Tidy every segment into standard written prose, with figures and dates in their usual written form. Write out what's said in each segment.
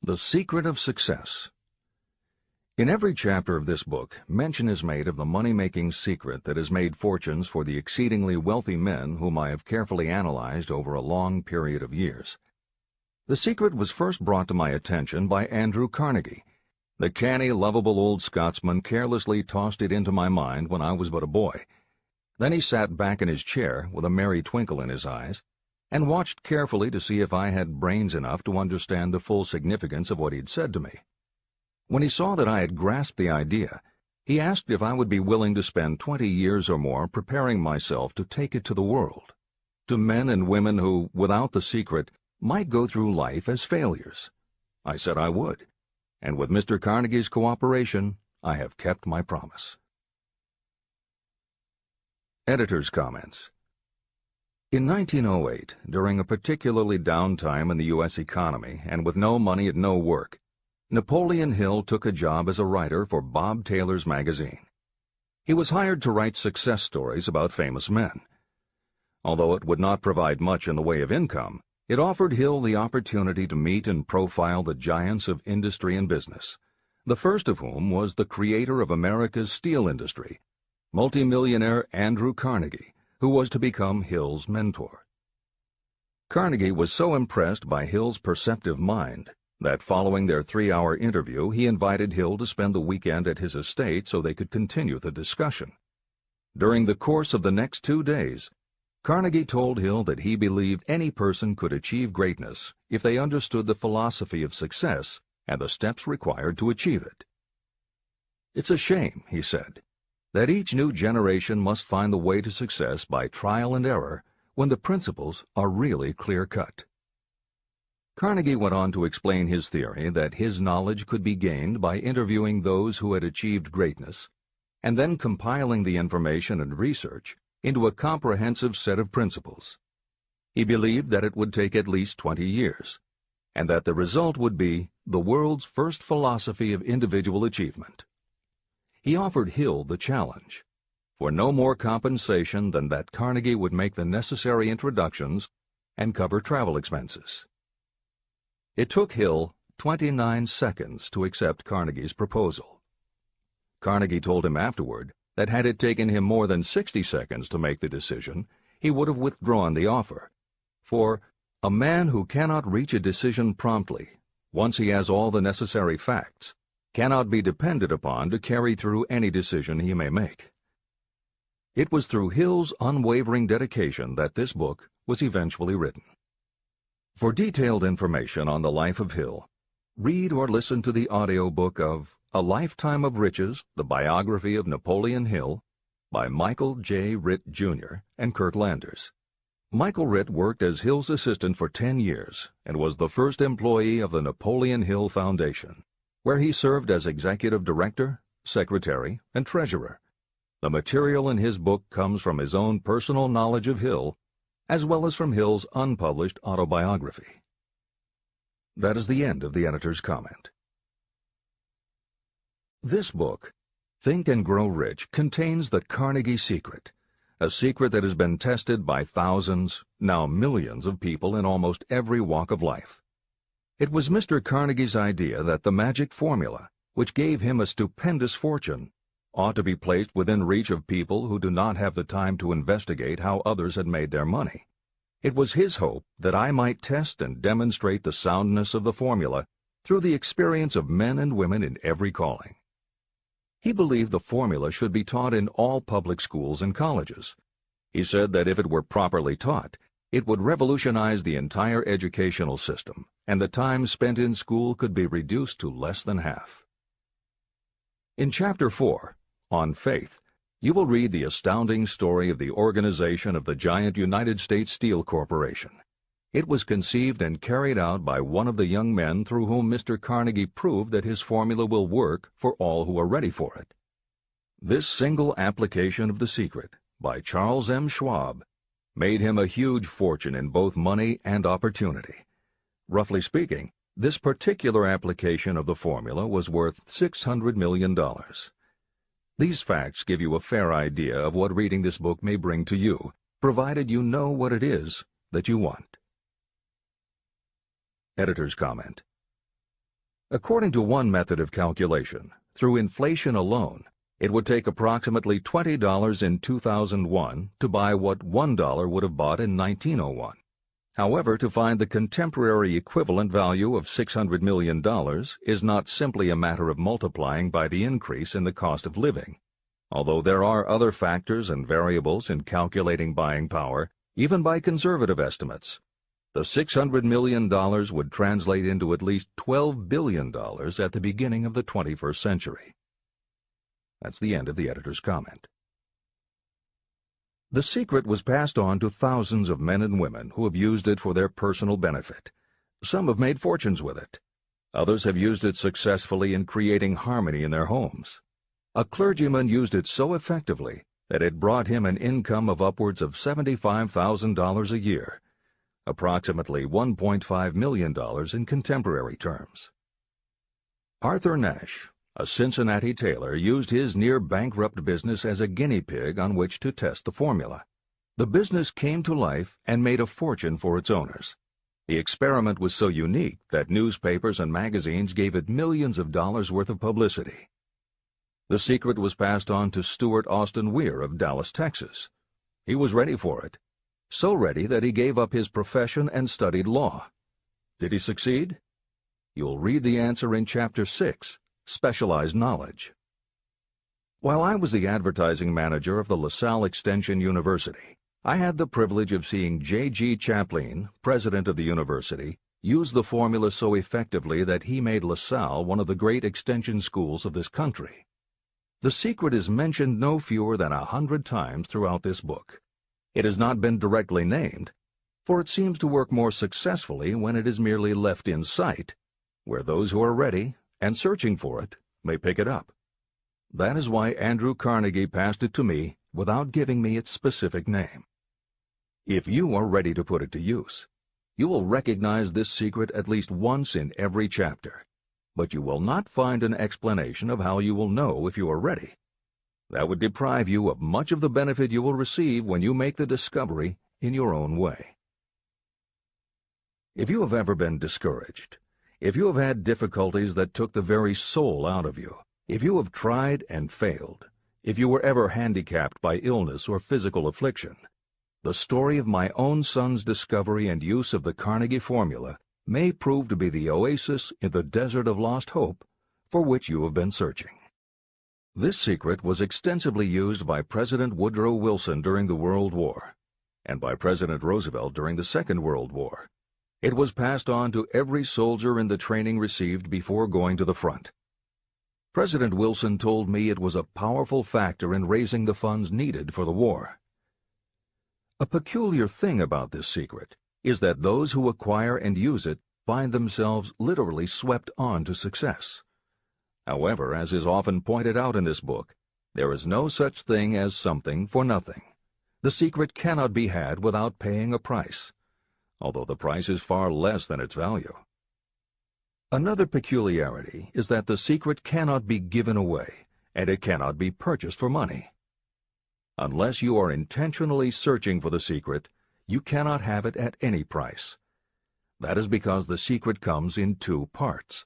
The Secret of Success. In every chapter of this book, mention is made of the money-making secret that has made fortunes for the exceedingly wealthy men whom I have carefully analyzed over a long period of years. The secret was first brought to my attention by Andrew Carnegie. The canny, lovable old Scotsman carelessly tossed it into my mind when I was but a boy. Then he sat back in his chair with a merry twinkle in his eyes and watched carefully to see if I had brains enough to understand the full significance of what he'd said to me. When he saw that I had grasped the idea, he asked if I would be willing to spend 20 years or more preparing myself to take it to the world, to men and women who, without the secret, might go through life as failures. I said I would, and with Mr. Carnegie's cooperation, I have kept my promise. Editor's Comments. In 1908, during a particularly down time in the U.S. economy and with no money and no work, Napoleon Hill took a job as a writer for Bob Taylor's magazine. He was hired to write success stories about famous men. Although it would not provide much in the way of income, it offered Hill the opportunity to meet and profile the giants of industry and business, the first of whom was the creator of America's steel industry, multimillionaire Andrew Carnegie, who was to become Hill's mentor. Carnegie was so impressed by Hill's perceptive mind that following their 3-hour interview, he invited Hill to spend the weekend at his estate so they could continue the discussion. During the course of the next 2 days, Carnegie told Hill that he believed any person could achieve greatness if they understood the philosophy of success and the steps required to achieve it. "It's a shame," he said, "that each new generation must find the way to success by trial and error when the principles are really clear-cut." Carnegie went on to explain his theory that his knowledge could be gained by interviewing those who had achieved greatness and then compiling the information and research into a comprehensive set of principles. He believed that it would take at least 20 years, and that the result would be the world's first philosophy of individual achievement. He offered Hill the challenge, for no more compensation than that Carnegie would make the necessary introductions and cover travel expenses. It took Hill 29 seconds to accept Carnegie's proposal. Carnegie told him afterward that had it taken him more than 60 seconds to make the decision, he would have withdrawn the offer. For a man who cannot reach a decision promptly, once he has all the necessary facts, cannot be depended upon to carry through any decision he may make. It was through Hill's unwavering dedication that this book was eventually written. For detailed information on the life of Hill, read or listen to the audiobook of A Lifetime of Riches, the Biography of Napoleon Hill, by Michael J. Ritt, Jr. and Kurt Landers. Michael Ritt worked as Hill's assistant for 10 years and was the first employee of the Napoleon Hill Foundation, where he served as executive director, secretary, and treasurer. The material in his book comes from his own personal knowledge of Hill, as well as from Hill's unpublished autobiography. That is the end of the editor's comment. This book, Think and Grow Rich, contains the Carnegie secret, a secret that has been tested by thousands, now millions of people in almost every walk of life. It was Mr. Carnegie's idea that the magic formula, which gave him a stupendous fortune, ought to be placed within reach of people who do not have the time to investigate how others had made their money. It was his hope that I might test and demonstrate the soundness of the formula through the experience of men and women in every calling. He believed the formula should be taught in all public schools and colleges. He said that if it were properly taught, it would revolutionize the entire educational system, and the time spent in school could be reduced to less than half. In Chapter 4, On Faith, you will read the astounding story of the organization of the giant United States Steel Corporation. It was conceived and carried out by one of the young men through whom Mr. Carnegie proved that his formula will work for all who are ready for it. This single application of the secret, by Charles M. Schwab, made him a huge fortune in both money and opportunity. Roughly speaking, this particular application of the formula was worth $600 million. These facts give you a fair idea of what reading this book may bring to you, provided you know what it is that you want. Editor's comment. According to one method of calculation, through inflation alone, it would take approximately $20 in 2001 to buy what $1 would have bought in 1901. However, to find the contemporary equivalent value of $600 million is not simply a matter of multiplying by the increase in the cost of living. Although there are other factors and variables in calculating buying power, even by conservative estimates, the $600 million would translate into at least $12 billion at the beginning of the 21st century. That's the end of the editor's comment. The secret was passed on to thousands of men and women who have used it for their personal benefit. Some have made fortunes with it. Others have used it successfully in creating harmony in their homes. A clergyman used it so effectively that it brought him an income of upwards of $75,000 a year, approximately $1.5 million in contemporary terms. Arthur Nash, a Cincinnati tailor, used his near-bankrupt business as a guinea pig on which to test the formula. The business came to life and made a fortune for its owners. The experiment was so unique that newspapers and magazines gave it millions of dollars worth of publicity. The secret was passed on to Stuart Austin Weir of Dallas, Texas. He was ready for it, so ready that he gave up his profession and studied law. Did he succeed? You'll read the answer in Chapter 6, Specialized Knowledge. While I was the advertising manager of the LaSalle Extension University, I had the privilege of seeing J.G. Chaplin, president of the university, use the formula so effectively that he made LaSalle one of the great extension schools of this country. The secret is mentioned no fewer than 100 times throughout this book. It has not been directly named, for it seems to work more successfully when it is merely left in sight, where those who are ready and searching for it may pick it up. That is why Andrew Carnegie passed it to me without giving me its specific name. If you are ready to put it to use, you will recognize this secret at least once in every chapter, but you will not find an explanation of how you will know if you are ready. That would deprive you of much of the benefit you will receive when you make the discovery in your own way. If you have ever been discouraged, if you have had difficulties that took the very soul out of you, if you have tried and failed, if you were ever handicapped by illness or physical affliction, the story of my own son's discovery and use of the Carnegie formula may prove to be the oasis in the desert of lost hope for which you have been searching. This secret was extensively used by President Woodrow Wilson during the World War, and by President Roosevelt during the Second World War. It was passed on to every soldier in the training received before going to the front. President Wilson told me it was a powerful factor in raising the funds needed for the war. A peculiar thing about this secret is that those who acquire and use it find themselves literally swept on to success. However, as is often pointed out in this book, there is no such thing as something for nothing. The secret cannot be had without paying a price, although the price is far less than its value. Another peculiarity is that the secret cannot be given away, and it cannot be purchased for money. Unless you are intentionally searching for the secret, you cannot have it at any price. That is because the secret comes in two parts,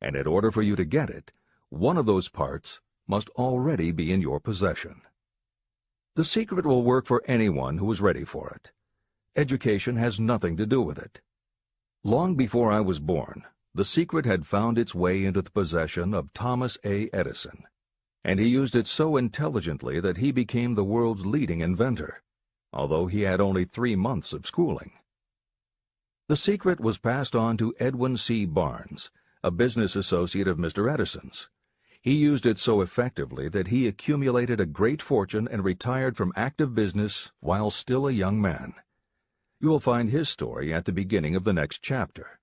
and in order for you to get it, one of those parts must already be in your possession. The secret will work for anyone who is ready for it. Education has nothing to do with it. Long before I was born, the secret had found its way into the possession of Thomas A. Edison, and he used it so intelligently that he became the world's leading inventor, although he had only 3 months of schooling. The secret was passed on to Edwin C. Barnes, a business associate of Mr. Edison's. He used it so effectively that he accumulated a great fortune and retired from active business while still a young man. You will find his story at the beginning of the next chapter.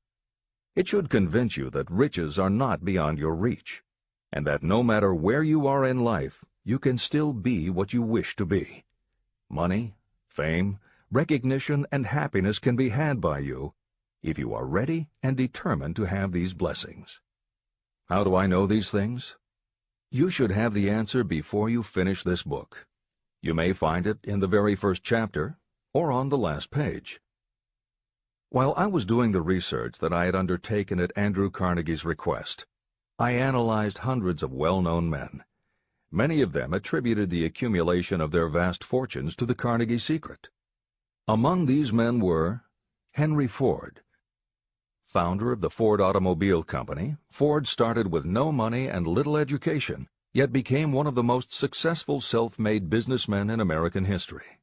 It should convince you that riches are not beyond your reach, and that no matter where you are in life, you can still be what you wish to be. Money, fame, recognition, and happiness can be had by you if you are ready and determined to have these blessings. How do I know these things? You should have the answer before you finish this book. You may find it in the very first chapter or on the last page. While I was doing the research that I had undertaken at Andrew Carnegie's request, I analyzed hundreds of well-known men. Many of them attributed the accumulation of their vast fortunes to the Carnegie secret. Among these men were Henry Ford. Founder of the Ford Automobile Company, Ford started with no money and little education, yet became one of the most successful self-made businessmen in American history.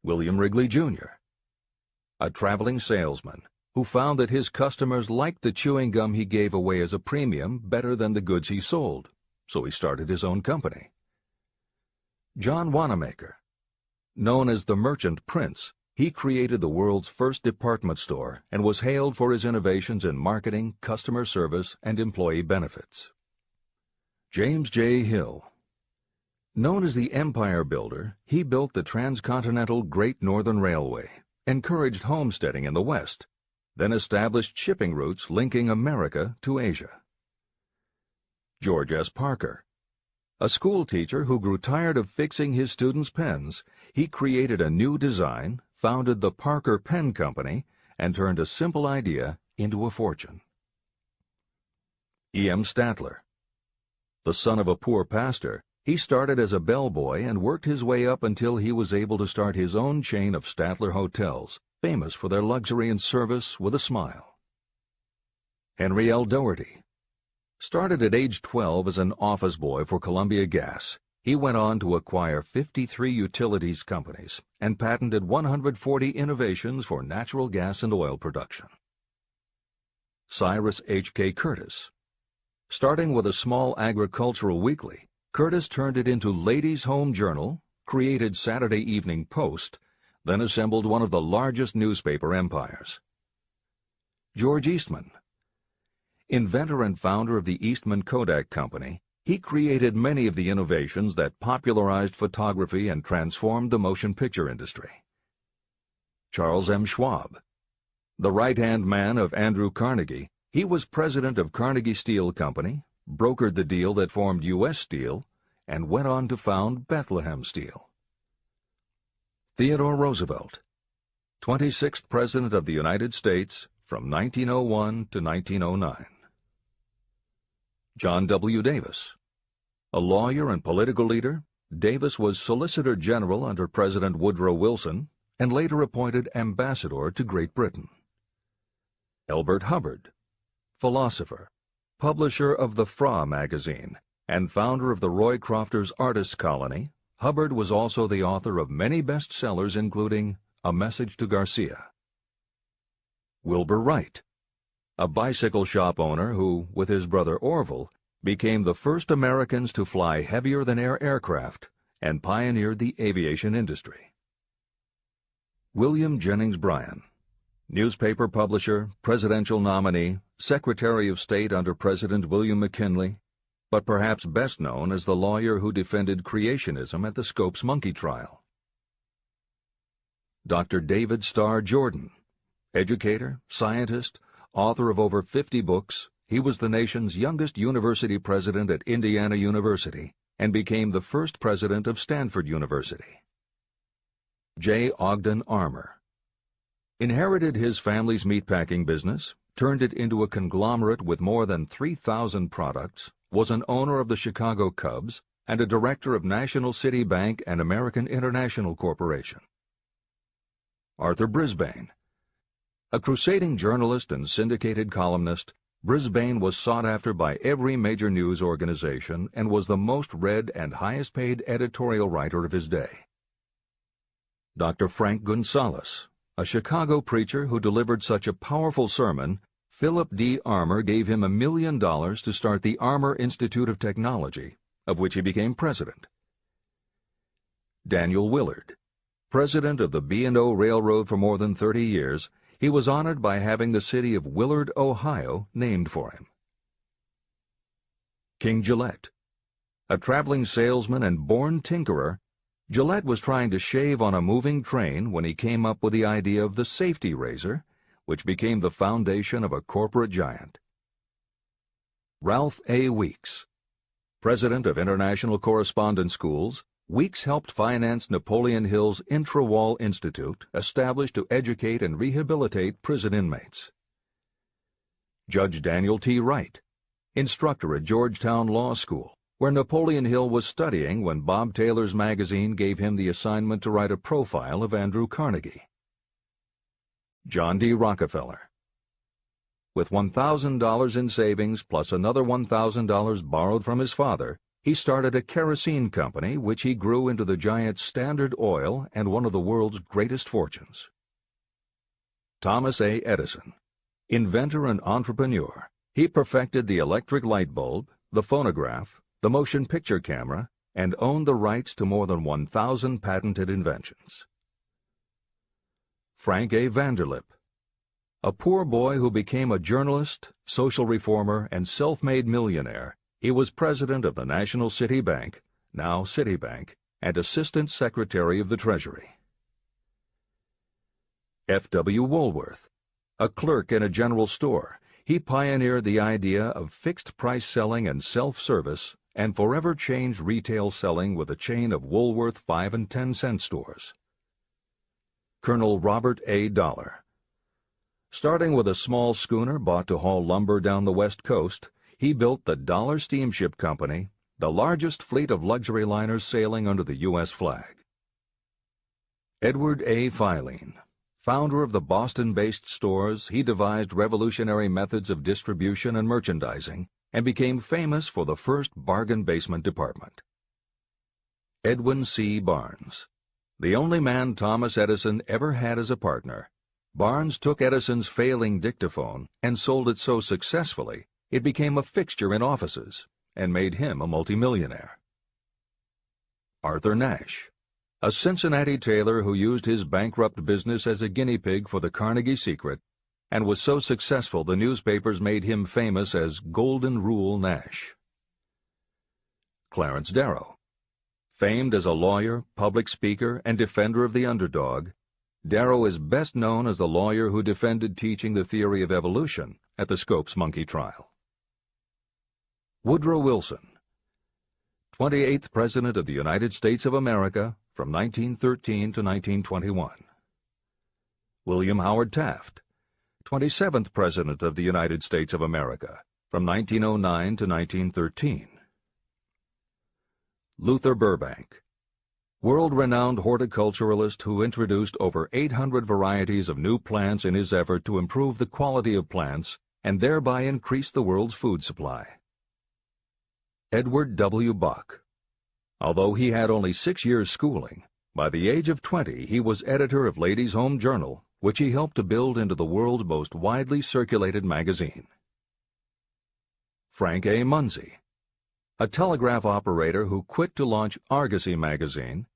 William Wrigley, Jr., a traveling salesman who found that his customers liked the chewing gum he gave away as a premium better than the goods he sold, so he started his own company. John Wanamaker. Known as the Merchant Prince, he created the world's first department store and was hailed for his innovations in marketing, customer service, and employee benefits. James J. Hill. Known as the Empire Builder, he built the transcontinental Great Northern Railway, encouraged homesteading in the West, then established shipping routes linking America to Asia. George S. Parker. A school teacher who grew tired of fixing his students' pens, he created a new design, founded the Parker Pen Company, and turned a simple idea into a fortune. E. M. Statler. The son of a poor pastor, he started as a bellboy and worked his way up until he was able to start his own chain of Statler hotels, famous for their luxury and service with a smile. Henry L. Doherty. Started at age 12 as an office boy for Columbia Gas, he went on to acquire 53 utilities companies and patented 140 innovations for natural gas and oil production. Cyrus H.K. Curtis. Starting with a small agricultural weekly, Curtis turned it into Ladies' Home Journal, created Saturday Evening Post, then assembled one of the largest newspaper empires. George Eastman. Inventor and founder of the Eastman Kodak Company, he created many of the innovations that popularized photography and transformed the motion picture industry. Charles M. Schwab. The right-hand man of Andrew Carnegie, he was president of Carnegie Steel Company, brokered the deal that formed U.S. Steel, and went on to found Bethlehem Steel. Theodore Roosevelt. 26th President of the United States from 1901 to 1909. John W. Davis. A lawyer and political leader, Davis was Solicitor General under President Woodrow Wilson and later appointed ambassador to Great Britain. Elbert Hubbard. Philosopher, publisher of the Fra magazine, and founder of the Roycrofters Artists Colony, Hubbard was also the author of many bestsellers including A Message to Garcia. Wilbur Wright. A bicycle shop owner who, with his brother Orville, became the first Americans to fly heavier-than-air aircraft and pioneered the aviation industry. William Jennings Bryan. Newspaper publisher, presidential nominee, Secretary of State under President William McKinley, but perhaps best known as the lawyer who defended creationism at the Scopes monkey trial. Dr. David Starr Jordan. Educator, scientist, author of over 50 books, he was the nation's youngest university president at Indiana University and became the first president of Stanford University. J. Ogden Armour. Inherited his family's meatpacking business, turned it into a conglomerate with more than 3,000 products, was an owner of the Chicago Cubs, and a director of National City Bank and American International Corporation. Arthur Brisbane. A crusading journalist and syndicated columnist, Brisbane was sought after by every major news organization and was the most read and highest-paid editorial writer of his day. Dr. Frank Gonzalez. A Chicago preacher who delivered such a powerful sermon, Philip D. Armour gave him $1 million to start the Armour Institute of Technology, of which he became president. Daniel Willard. President of the B&O Railroad for more than 30 years, he was honored by having the city of Willard, Ohio, named for him. King Gillette. A traveling salesman and born tinkerer, Gillette was trying to shave on a moving train when he came up with the idea of the safety razor, which became the foundation of a corporate giant. Ralph A. Weeks. President of International Correspondence Schools, Weeks helped finance Napoleon Hill's Intra-Wall Institute, established to educate and rehabilitate prison inmates. Judge Daniel T. Wright, instructor at Georgetown Law School, where Napoleon Hill was studying when Bob Taylor's magazine gave him the assignment to write a profile of Andrew Carnegie. John D. Rockefeller. With $1,000 in savings plus another $1,000 borrowed from his father, he started a kerosene company which he grew into the giant Standard Oil and one of the world's greatest fortunes. Thomas A. Edison. Inventor and entrepreneur, he perfected the electric light bulb, the phonograph, the motion picture camera, and owned the rights to more than 1,000 patented inventions. Frank A. Vanderlip. A poor boy who became a journalist, social reformer, and self-made millionaire, he was president of the National City Bank, now Citibank, and Assistant Secretary of the Treasury. F. W. Woolworth. A clerk in a general store, he pioneered the idea of fixed-price selling and self-service and forever changed retail selling with a chain of Woolworth 5 and 10 cent stores. Colonel Robert A. Dollar. Starting with a small schooner bought to haul lumber down the West Coast, he built the Dollar Steamship Company, the largest fleet of luxury liners sailing under the U.S. flag. Edward A. Filene. Founder of the Boston-based stores, he devised revolutionary methods of distribution and merchandising and became famous for the first bargain basement department. Edwin C. Barnes. The only man Thomas Edison ever had as a partner, Barnes took Edison's failing dictaphone and sold it so successfully it became a fixture in offices and made him a multimillionaire. Arthur Nash. A Cincinnati tailor who used his bankrupt business as a guinea pig for the Carnegie Secret and was so successful the newspapers made him famous as Golden Rule Nash. Clarence Darrow. Famed as a lawyer, public speaker, and defender of the underdog, Darrow is best known as the lawyer who defended teaching the theory of evolution at the Scopes monkey trial. Woodrow Wilson. 28th President of the United States of America from 1913 to 1921. William Howard Taft. 27th President of the United States of America from 1909 to 1913. Luther Burbank. World-renowned horticulturalist who introduced over 800 varieties of new plants in his effort to improve the quality of plants and thereby increase the world's food supply. Edward W. Bok. Although he had only 6 years' schooling, by the age of 20 he was editor of Ladies' Home Journal, which he helped to build into the world's most widely circulated magazine. Frank A. Munsey. A telegraph operator who quit to launch Argosy magazine,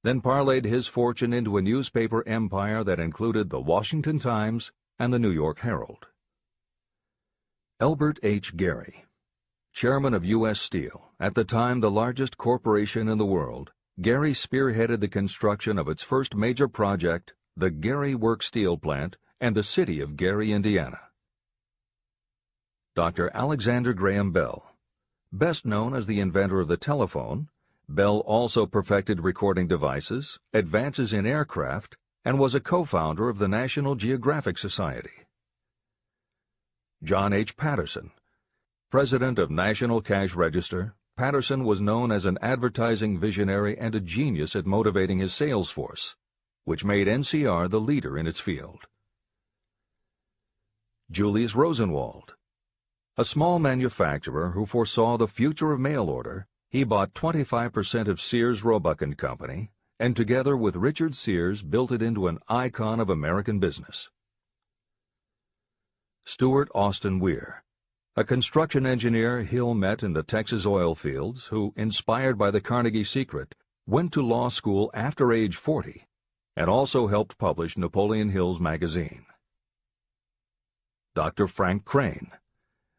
then parlayed his fortune into a newspaper empire that included the Washington Times and the New York Herald. Elbert H. Gary. Chairman of U.S. Steel, at the time the largest corporation in the world, Gary spearheaded the construction of its first major project, the Gary Works Steel Plant, and the city of Gary, Indiana. Dr. Alexander Graham Bell. Best known as the inventor of the telephone, Bell also perfected recording devices, advances in aircraft, and was a co-founder of the National Geographic Society. John H. Patterson. President of National Cash Register, Patterson was known as an advertising visionary and a genius at motivating his sales force, which made NCR the leader in its field. Julius Rosenwald. A small manufacturer who foresaw the future of mail order, he bought 25% of Sears Roebuck & Company, and together with Richard Sears built it into an icon of American business. Stuart Austin Weir. A construction engineer Hill met in the Texas oil fields who, inspired by the Carnegie Secret, went to law school after age 40 and also helped publish Napoleon Hill's magazine. Dr. Frank Crane.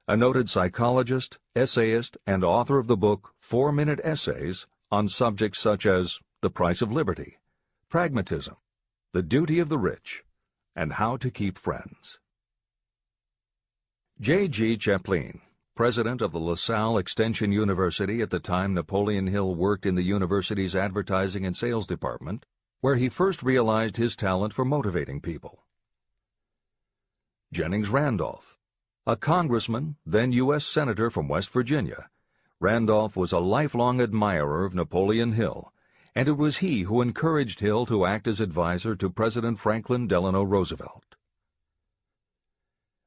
A noted psychologist, essayist, and author of the book 4-Minute Essays on subjects such as the price of liberty, pragmatism, the duty of the rich, and how to keep friends. J.G. Chaplin, president of the LaSalle Extension University at the time Napoleon Hill worked in the university's advertising and sales department, where he first realized his talent for motivating people. Jennings Randolph, a congressman, then U.S. Senator from West Virginia. Randolph was a lifelong admirer of Napoleon Hill, and it was he who encouraged Hill to act as advisor to President Franklin Delano Roosevelt.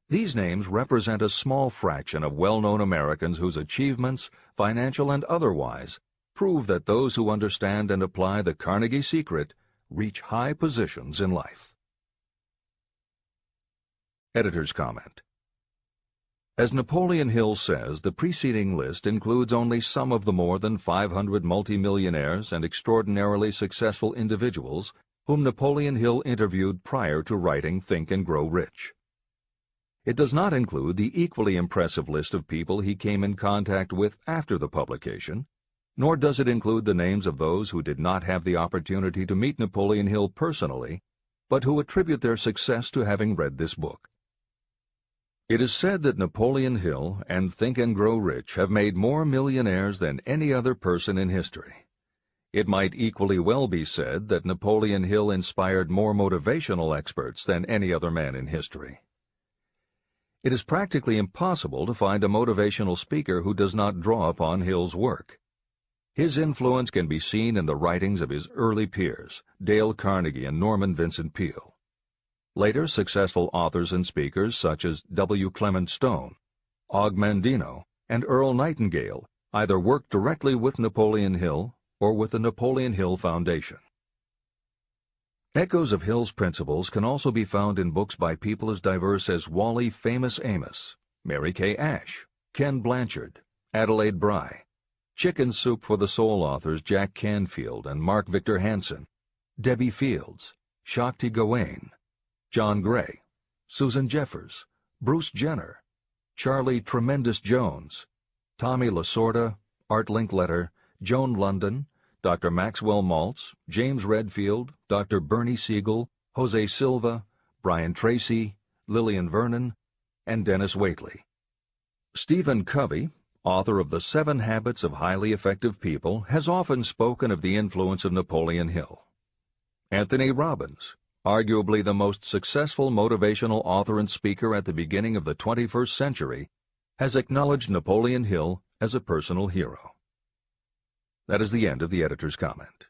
These names represent a small fraction of well-known Americans whose achievements, financial and otherwise, prove that those who understand and apply the Carnegie secret reach high positions in life. Editor's comment. As Napoleon Hill says, the preceding list includes only some of the more than 500 multimillionaires and extraordinarily successful individuals whom Napoleon Hill interviewed prior to writing Think and Grow Rich. It does not include the equally impressive list of people he came in contact with after the publication, nor does it include the names of those who did not have the opportunity to meet Napoleon Hill personally, but who attribute their success to having read this book. It is said that Napoleon Hill and Think and Grow Rich have made more millionaires than any other person in history. It might equally well be said that Napoleon Hill inspired more motivational experts than any other man in history. It is practically impossible to find a motivational speaker who does not draw upon Hill's work. His influence can be seen in the writings of his early peers, Dale Carnegie and Norman Vincent Peale. Later, successful authors and speakers such as W. Clement Stone, Og Mandino, and Earl Nightingale either worked directly with Napoleon Hill or with the Napoleon Hill Foundation. Echoes of Hill's principles can also be found in books by people as diverse as Wally Famous Amos, Mary Kay Ash, Ken Blanchard, Adelaide Bry, Chicken Soup for the Soul authors Jack Canfield and Mark Victor Hansen, Debbie Fields, Shakti Gawain, John Gray, Susan Jeffers, Bruce Jenner, Charlie Tremendous Jones, Tommy Lasorda, Art Linkletter, Joan London, Dr. Maxwell Maltz, James Redfield, Dr. Bernie Siegel, Jose Silva, Brian Tracy, Lillian Vernon, and Dennis Waitley. Stephen Covey, author of The 7 Habits of Highly Effective People, has often spoken of the influence of Napoleon Hill. Anthony Robbins, arguably the most successful motivational author and speaker at the beginning of the 21st century, has acknowledged Napoleon Hill as a personal hero. That is the end of the editor's comment.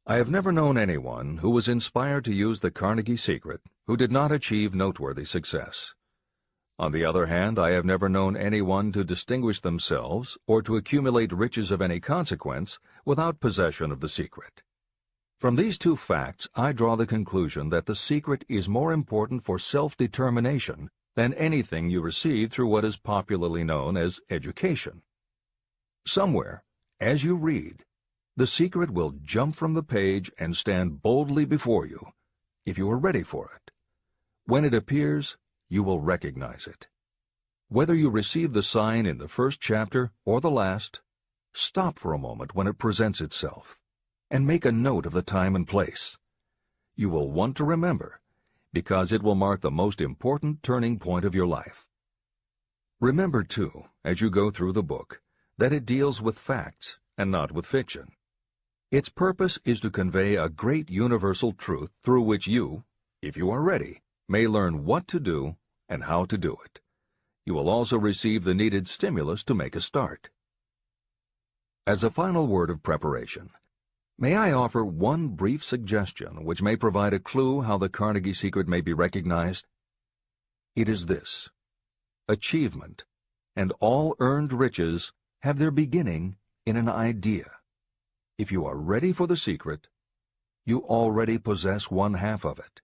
I have never known anyone who was inspired to use the Carnegie secret who did not achieve noteworthy success. On the other hand, I have never known anyone to distinguish themselves or to accumulate riches of any consequence without possession of the secret. From these two facts, I draw the conclusion that the secret is more important for self-determination than anything you receive through what is popularly known as education. Somewhere, as you read, the secret will jump from the page and stand boldly before you, if you are ready for it. When it appears, you will recognize it. Whether you receive the sign in the first chapter or the last, stop for a moment when it presents itself, and make a note of the time and place. You will want to remember, because it will mark the most important turning point of your life. Remember, too, as you go through the book, that it deals with facts and not with fiction. Its purpose is to convey a great universal truth through which you, if you are ready, may learn what to do and how to do it. You will also receive the needed stimulus to make a start. As a final word of preparation, may I offer one brief suggestion which may provide a clue how the Carnegie secret may be recognized? It is this: achievement and all earned riches have their beginning in an idea. If you are ready for the secret, you already possess one half of it.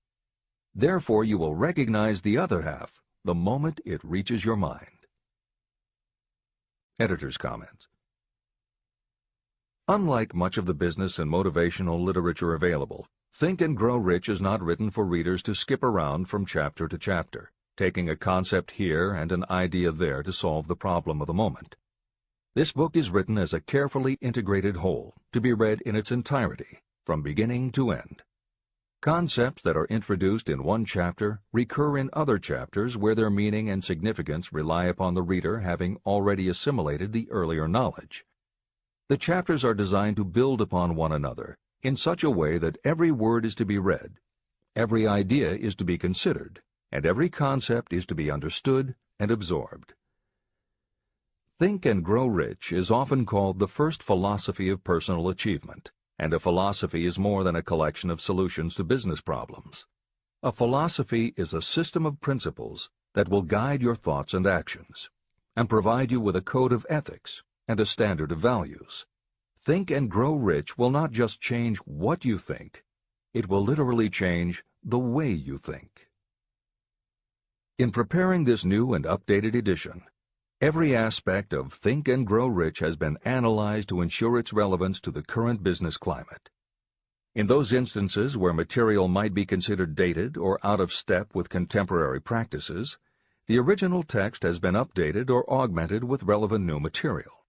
Therefore, you will recognize the other half the moment it reaches your mind. Editor's comment. Unlike much of the business and motivational literature available, Think and Grow Rich is not written for readers to skip around from chapter to chapter, taking a concept here and an idea there to solve the problem of the moment. This book is written as a carefully integrated whole, to be read in its entirety, from beginning to end. Concepts that are introduced in one chapter recur in other chapters where their meaning and significance rely upon the reader having already assimilated the earlier knowledge. The chapters are designed to build upon one another in such a way that every word is to be read, every idea is to be considered, and every concept is to be understood and absorbed. Think and Grow Rich is often called the first philosophy of personal achievement, and a philosophy is more than a collection of solutions to business problems. A philosophy is a system of principles that will guide your thoughts and actions, and provide you with a code of ethics and a standard of values. Think and Grow Rich will not just change what you think, it will literally change the way you think. In preparing this new and updated edition, every aspect of Think and Grow Rich has been analyzed to ensure its relevance to the current business climate. In those instances where material might be considered dated or out of step with contemporary practices, the original text has been updated or augmented with relevant new material.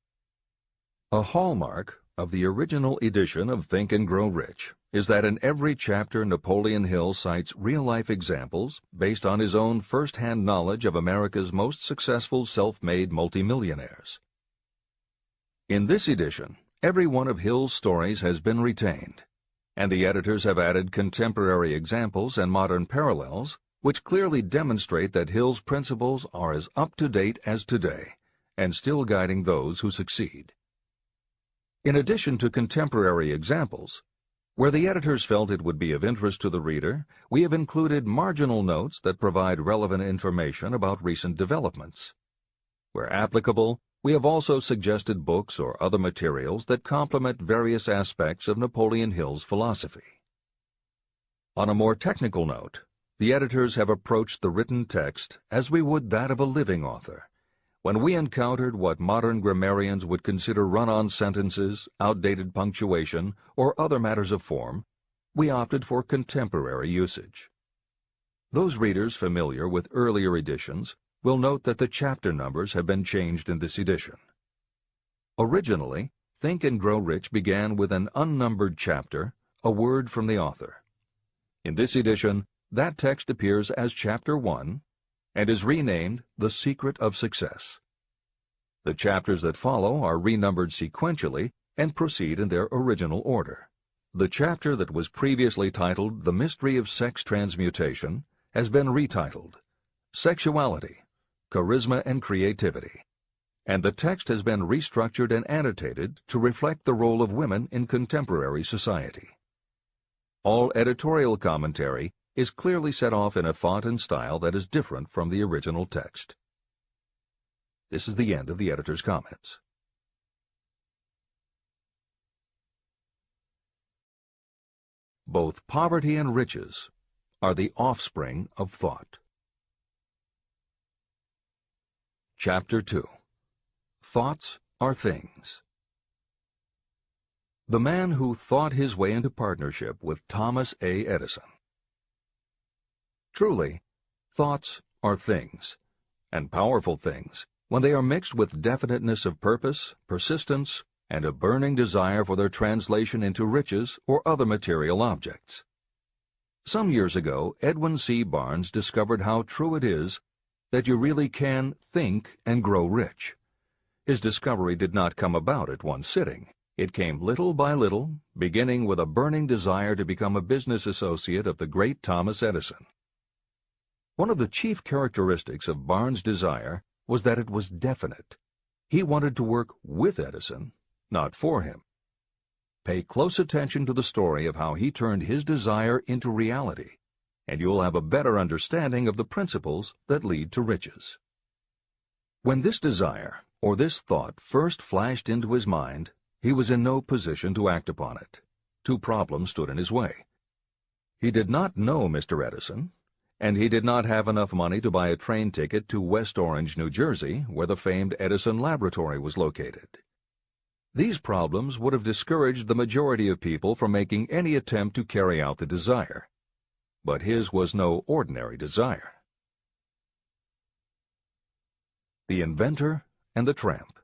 A hallmark of the original edition of Think and Grow Rich is that in every chapter Napoleon Hill cites real-life examples based on his own first-hand knowledge of America's most successful self-made multimillionaires. In this edition, every one of Hill's stories has been retained, and the editors have added contemporary examples and modern parallels which clearly demonstrate that Hill's principles are as up-to-date as today and still guiding those who succeed. In addition to contemporary examples, where the editors felt it would be of interest to the reader, we have included marginal notes that provide relevant information about recent developments. Where applicable, we have also suggested books or other materials that complement various aspects of Napoleon Hill's philosophy. On a more technical note, the editors have approached the written text as we would that of a living author. When we encountered what modern grammarians would consider run-on sentences, outdated punctuation, or other matters of form, we opted for contemporary usage. Those readers familiar with earlier editions will note that the chapter numbers have been changed in this edition. Originally, Think and Grow Rich began with an unnumbered chapter, a word from the author. In this edition, that text appears as Chapter 1, and is renamed The Secret of Success. The chapters that follow are renumbered sequentially and proceed in their original order. The chapter that was previously titled The Mystery of Sex Transmutation has been retitled Sexuality, Charisma and Creativity, and the text has been restructured and annotated to reflect the role of women in contemporary society. All editorial commentary is clearly set off in a font and style that is different from the original text. This is the end of the editor's comments. Both poverty and riches are the offspring of thought. Chapter 2. Thoughts are things. The man who thought his way into partnership with Thomas A. Edison. Truly, thoughts are things, and powerful things, when they are mixed with definiteness of purpose, persistence, and a burning desire for their translation into riches or other material objects. Some years ago, Edwin C. Barnes discovered how true it is that you really can think and grow rich. His discovery did not come about at one sitting. It came little by little, beginning with a burning desire to become a business associate of the great Thomas Edison. One of the chief characteristics of Barnes' desire was that it was definite. He wanted to work with Edison, not for him. Pay close attention to the story of how he turned his desire into reality, and you'll have a better understanding of the principles that lead to riches. When this desire, or this thought, first flashed into his mind, he was in no position to act upon it. Two problems stood in his way. He did not know Mr. Edison, and he did not have enough money to buy a train ticket to West Orange, New Jersey, where the famed Edison Laboratory was located. These problems would have discouraged the majority of people from making any attempt to carry out the desire. But his was no ordinary desire. The Inventor and the Tramp.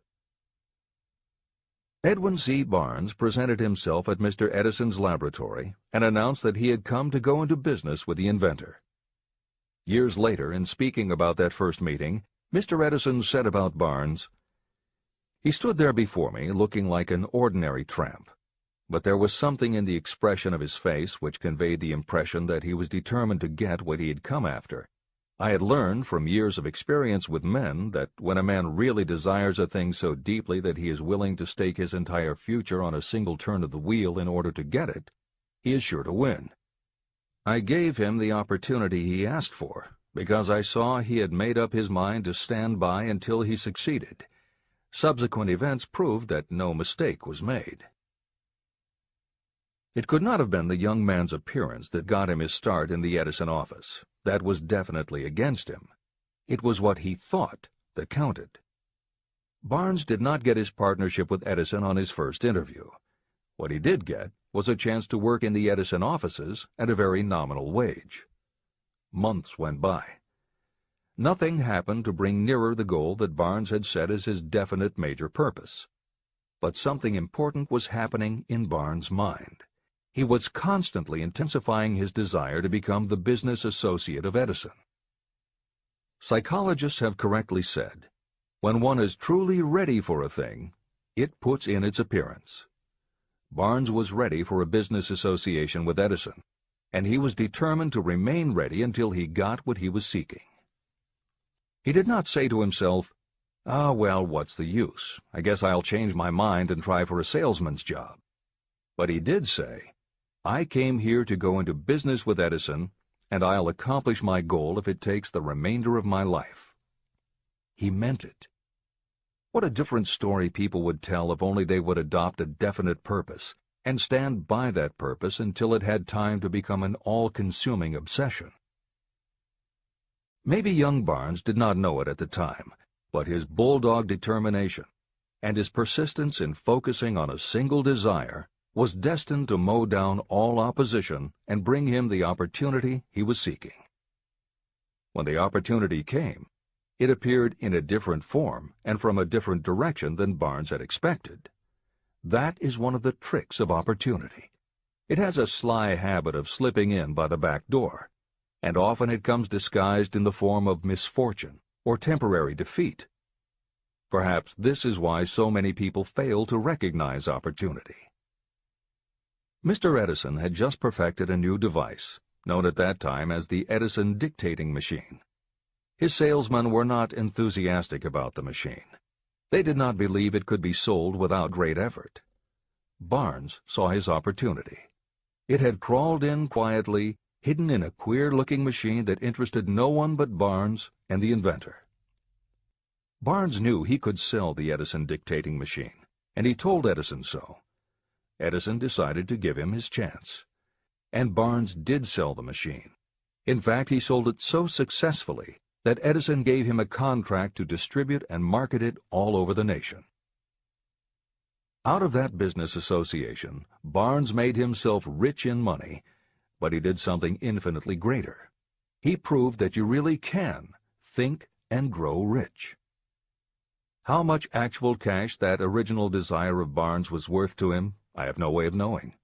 Edwin C. Barnes presented himself at Mr. Edison's laboratory and announced that he had come to go into business with the inventor. Years later, in speaking about that first meeting, Mr. Edison said about Barnes, "He stood there before me looking like an ordinary tramp, but there was something in the expression of his face which conveyed the impression that he was determined to get what he had come after. I had learned from years of experience with men that when a man really desires a thing so deeply that he is willing to stake his entire future on a single turn of the wheel in order to get it, he is sure to win. I gave him the opportunity he asked for, because I saw he had made up his mind to stand by until he succeeded. Subsequent events proved that no mistake was made." It could not have been the young man's appearance that got him his start in the Edison office. That was definitely against him. It was what he thought that counted. Barnes did not get his partnership with Edison on his first interview. What he did get was a chance to work in the Edison offices at a very nominal wage. Months went by. Nothing happened to bring nearer the goal that Barnes had set as his definite major purpose. But something important was happening in Barnes' mind. He was constantly intensifying his desire to become the business associate of Edison. Psychologists have correctly said, when one is truly ready for a thing, it puts in its appearance. Barnes was ready for a business association with Edison, and he was determined to remain ready until he got what he was seeking. He did not say to himself, "Ah, well, what's the use? I guess I'll change my mind and try for a salesman's job." But he did say, "I came here to go into business with Edison, and I'll accomplish my goal if it takes the remainder of my life." He meant it. What a different story people would tell if only they would adopt a definite purpose and stand by that purpose until it had time to become an all-consuming obsession. Maybe young Barnes did not know it at the time, but his bulldog determination and his persistence in focusing on a single desire was destined to mow down all opposition and bring him the opportunity he was seeking. When the opportunity came, it appeared in a different form and from a different direction than Barnes had expected. That is one of the tricks of opportunity. It has a sly habit of slipping in by the back door, and often it comes disguised in the form of misfortune or temporary defeat. Perhaps this is why so many people fail to recognize opportunity. Mr. Edison had just perfected a new device, known at that time as the Edison dictating machine. His salesmen were not enthusiastic about the machine. They did not believe it could be sold without great effort. Barnes saw his opportunity. It had crawled in quietly, hidden in a queer-looking machine that interested no one but Barnes and the inventor. Barnes knew he could sell the Edison dictating machine, and he told Edison so. Edison decided to give him his chance. And Barnes did sell the machine. In fact, he sold it so successfully that Edison gave him a contract to distribute and market it all over the nation. Out of that business association, Barnes made himself rich in money, but he did something infinitely greater. He proved that you really can think and grow rich. How much actual cash that original desire of Barnes was worth to him, I have no way of knowing.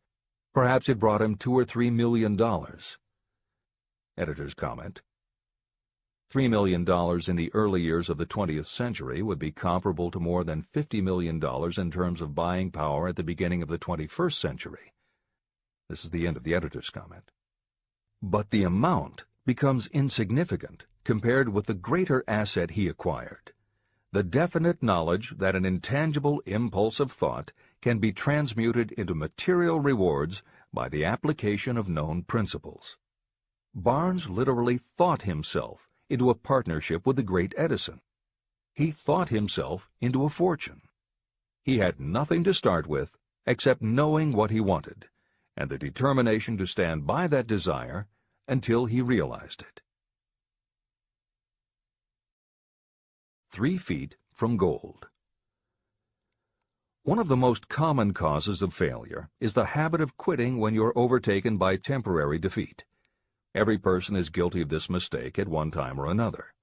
Perhaps it brought him $2 or $3 million. Editor's comment. $3 million in the early years of the 20th century would be comparable to more than $50 million in terms of buying power at the beginning of the 21st century. This is the end of the editor's comment. But the amount becomes insignificant compared with the greater asset he acquired. The definite knowledge that an intangible impulse of thought can be transmuted into material rewards by the application of known principles. Barnes literally thought himself into a partnership with the great Edison. He thought himself into a fortune. He had nothing to start with except knowing what he wanted, and the determination to stand by that desire until he realized it. 3 feet from gold. One of the most common causes of failure is the habit of quitting when you're overtaken by temporary defeat. Every person is guilty of this mistake at one time or another.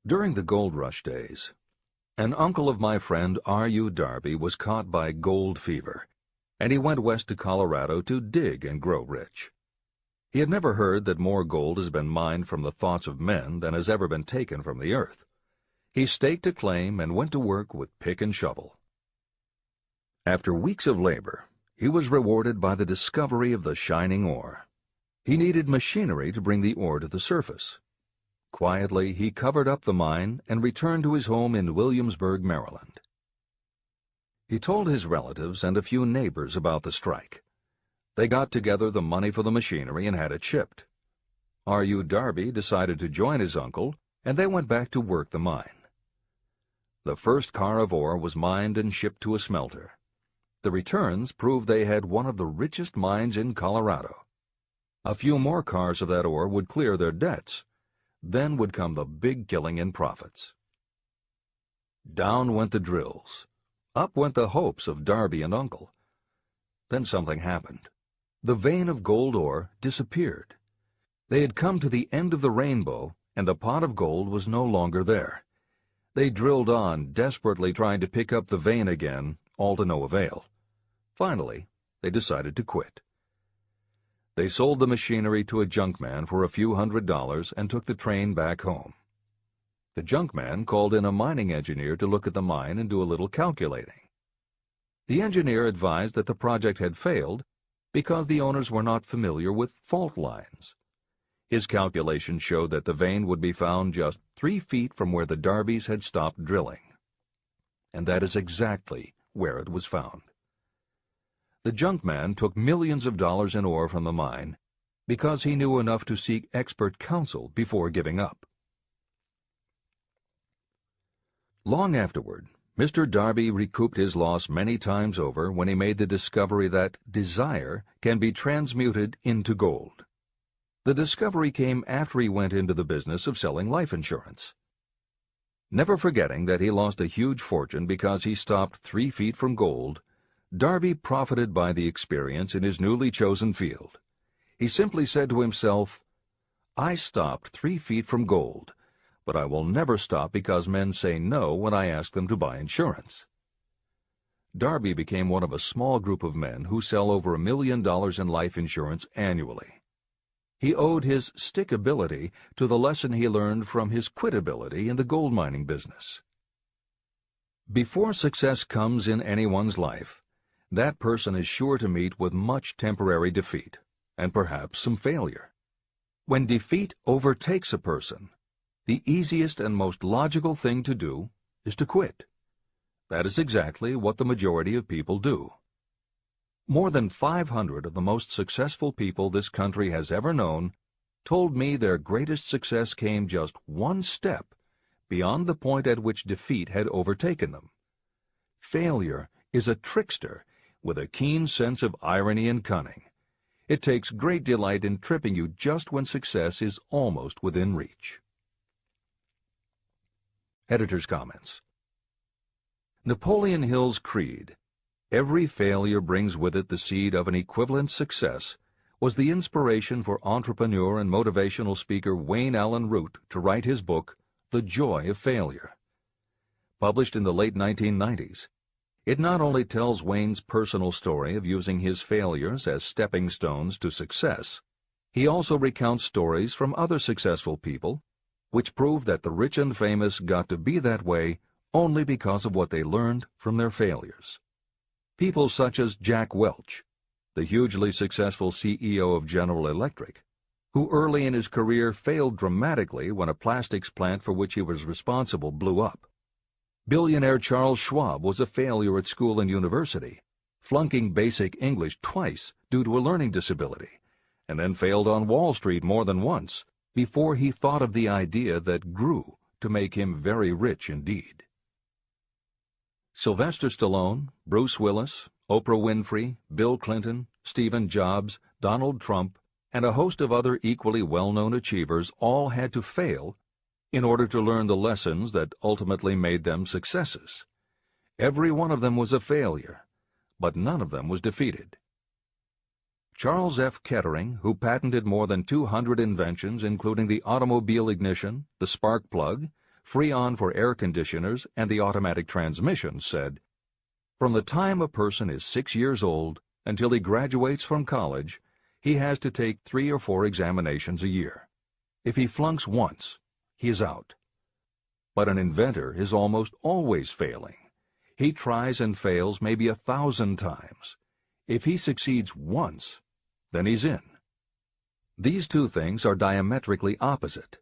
During the gold rush days, An uncle of my friend R.U. Darby was caught by gold fever, and he went west to Colorado to dig and grow rich. He had never heard that more gold has been mined from the thoughts of men than has ever been taken from the earth. He staked a claim and went to work with pick and shovel. After weeks of labor, he was rewarded by the discovery of the shining ore. He needed machinery to bring the ore to the surface. Quietly, he covered up the mine and returned to his home in Williamsburg, Maryland. He told his relatives and a few neighbors about the strike. They got together the money for the machinery and had it shipped. R.U. Darby decided to join his uncle, and they went back to work the mine. The first car of ore was mined and shipped to a smelter. The returns proved they had one of the richest mines in Colorado. A few more cars of that ore would clear their debts. Then would come the big killing in profits. Down went the drills. Up went the hopes of Darby and Uncle. Then something happened. The vein of gold ore disappeared. They had come to the end of the rainbow, and the pot of gold was no longer there. They drilled on, desperately trying to pick up the vein again, all to no avail. Finally, they decided to quit. They sold the machinery to a junkman for a few $100s and took the train back home. The junkman called in a mining engineer to look at the mine and do a little calculating. The engineer advised that the project had failed because the owners were not familiar with fault lines. His calculations showed that the vein would be found just 3 feet from where the Darbys had stopped drilling. And that is exactly where it was found. The junkman took millions of dollars in ore from the mine because he knew enough to seek expert counsel before giving up. Long afterward, Mr. Darby recouped his loss many times over when he made the discovery that desire can be transmuted into gold. The discovery came after he went into the business of selling life insurance. Never forgetting that he lost a huge fortune because he stopped 3 feet from gold, Darby profited by the experience in his newly chosen field. He simply said to himself, "I stopped 3 feet from gold, but I will never stop because men say no when I ask them to buy insurance." Darby became one of a small group of men who sell over $1 million in life insurance annually. He owed his stickability to the lesson he learned from his quitability in the gold mining business. Before success comes in anyone's life, that person is sure to meet with much temporary defeat, and perhaps some failure. When defeat overtakes a person, the easiest and most logical thing to do is to quit. That is exactly what the majority of people do. More than 500 of the most successful people this country has ever known told me their greatest success came just one step beyond the point at which defeat had overtaken them. Failure is a trickster with a keen sense of irony and cunning. It takes great delight in tripping you just when success is almost within reach. Editor's comments. Napoleon Hill's creed, "Every failure brings with it the seed of an equivalent success," was the inspiration for entrepreneur and motivational speaker Wayne Allen Root to write his book, The Joy of Failure. Published in the late 1990s, it not only tells Wayne's personal story of using his failures as stepping stones to success, he also recounts stories from other successful people, which prove that the rich and famous got to be that way only because of what they learned from their failures. People such as Jack Welch, the hugely successful CEO of General Electric, who early in his career failed dramatically when a plastics plant for which he was responsible blew up. Billionaire Charles Schwab was a failure at school and university, flunking basic English twice due to a learning disability, and then failed on Wall Street more than once before he thought of the idea that grew to make him very rich indeed. Sylvester Stallone, Bruce Willis, Oprah Winfrey, Bill Clinton, Stephen Jobs, Donald Trump, and a host of other equally well-known achievers all had to fail in order to learn the lessons that ultimately made them successes. Every one of them was a failure, but none of them was defeated. Charles F. Kettering, who patented more than 200 inventions including the automobile ignition, the spark plug, Freon for air conditioners and the automatic transmission, said, "From the time a person is 6 years old until he graduates from college, he has to take 3 or 4 examinations a year. If he flunks once, he is out." But an inventor is almost always failing. He tries and fails maybe 1,000 times. If he succeeds once, then he's in. These two things are diametrically opposite.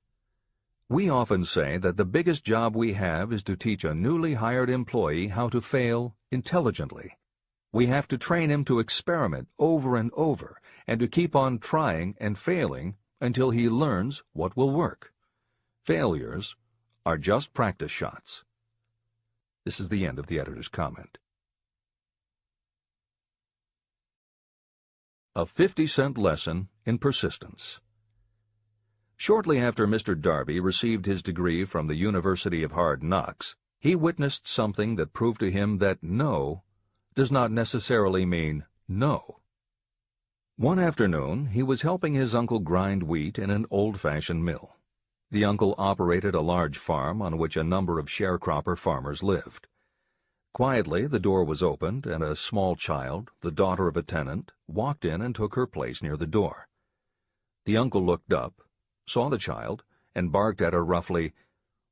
We often say that the biggest job we have is to teach a newly hired employee how to fail intelligently. We have to train him to experiment over and over and to keep on trying and failing until he learns what will work. Failures are just practice shots. This is the end of the editor's comment. A 50-cent lesson in persistence. Shortly after Mr. Darby received his degree from the University of Hard Knocks, he witnessed something that proved to him that no does not necessarily mean no. One afternoon, he was helping his uncle grind wheat in an old-fashioned mill. The uncle operated a large farm on which a number of sharecropper farmers lived. Quietly, the door was opened, and a small child, the daughter of a tenant, walked in and took her place near the door. The uncle looked up, saw the child, and barked at her roughly,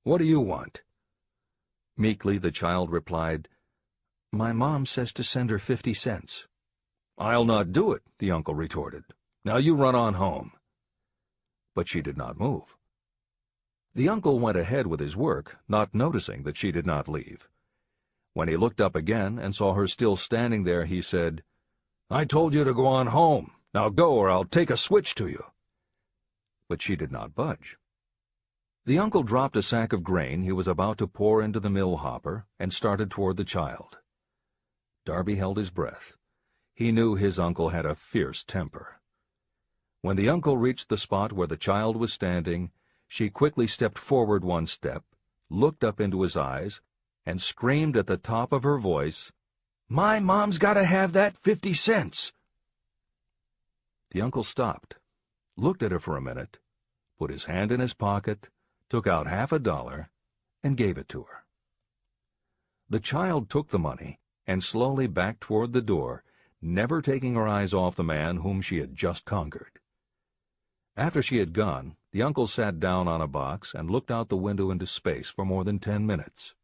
"What do you want?" Meekly, the child replied, "My mom says to send her 50 cents. "I'll not do it," the uncle retorted. "Now you run on home." But she did not move. The uncle went ahead with his work, not noticing that she did not leave. When he looked up again and saw her still standing there, he said, "I told you to go on home. Now go, or I'll take a switch to you." But she did not budge. The uncle dropped a sack of grain he was about to pour into the mill hopper and started toward the child. Darby held his breath. He knew his uncle had a fierce temper. When the uncle reached the spot where the child was standing, she quickly stepped forward 1 step, looked up into his eyes, and screamed at the top of her voice, "My mom's got to have that 50 cents!" The uncle stopped, looked at her for a minute, put his hand in his pocket, took out $50, and gave it to her. The child took the money and slowly backed toward the door, never taking her eyes off the man whom she had just conquered. After she had gone, the uncle sat down on a box and looked out the window into space for more than 10 minutes.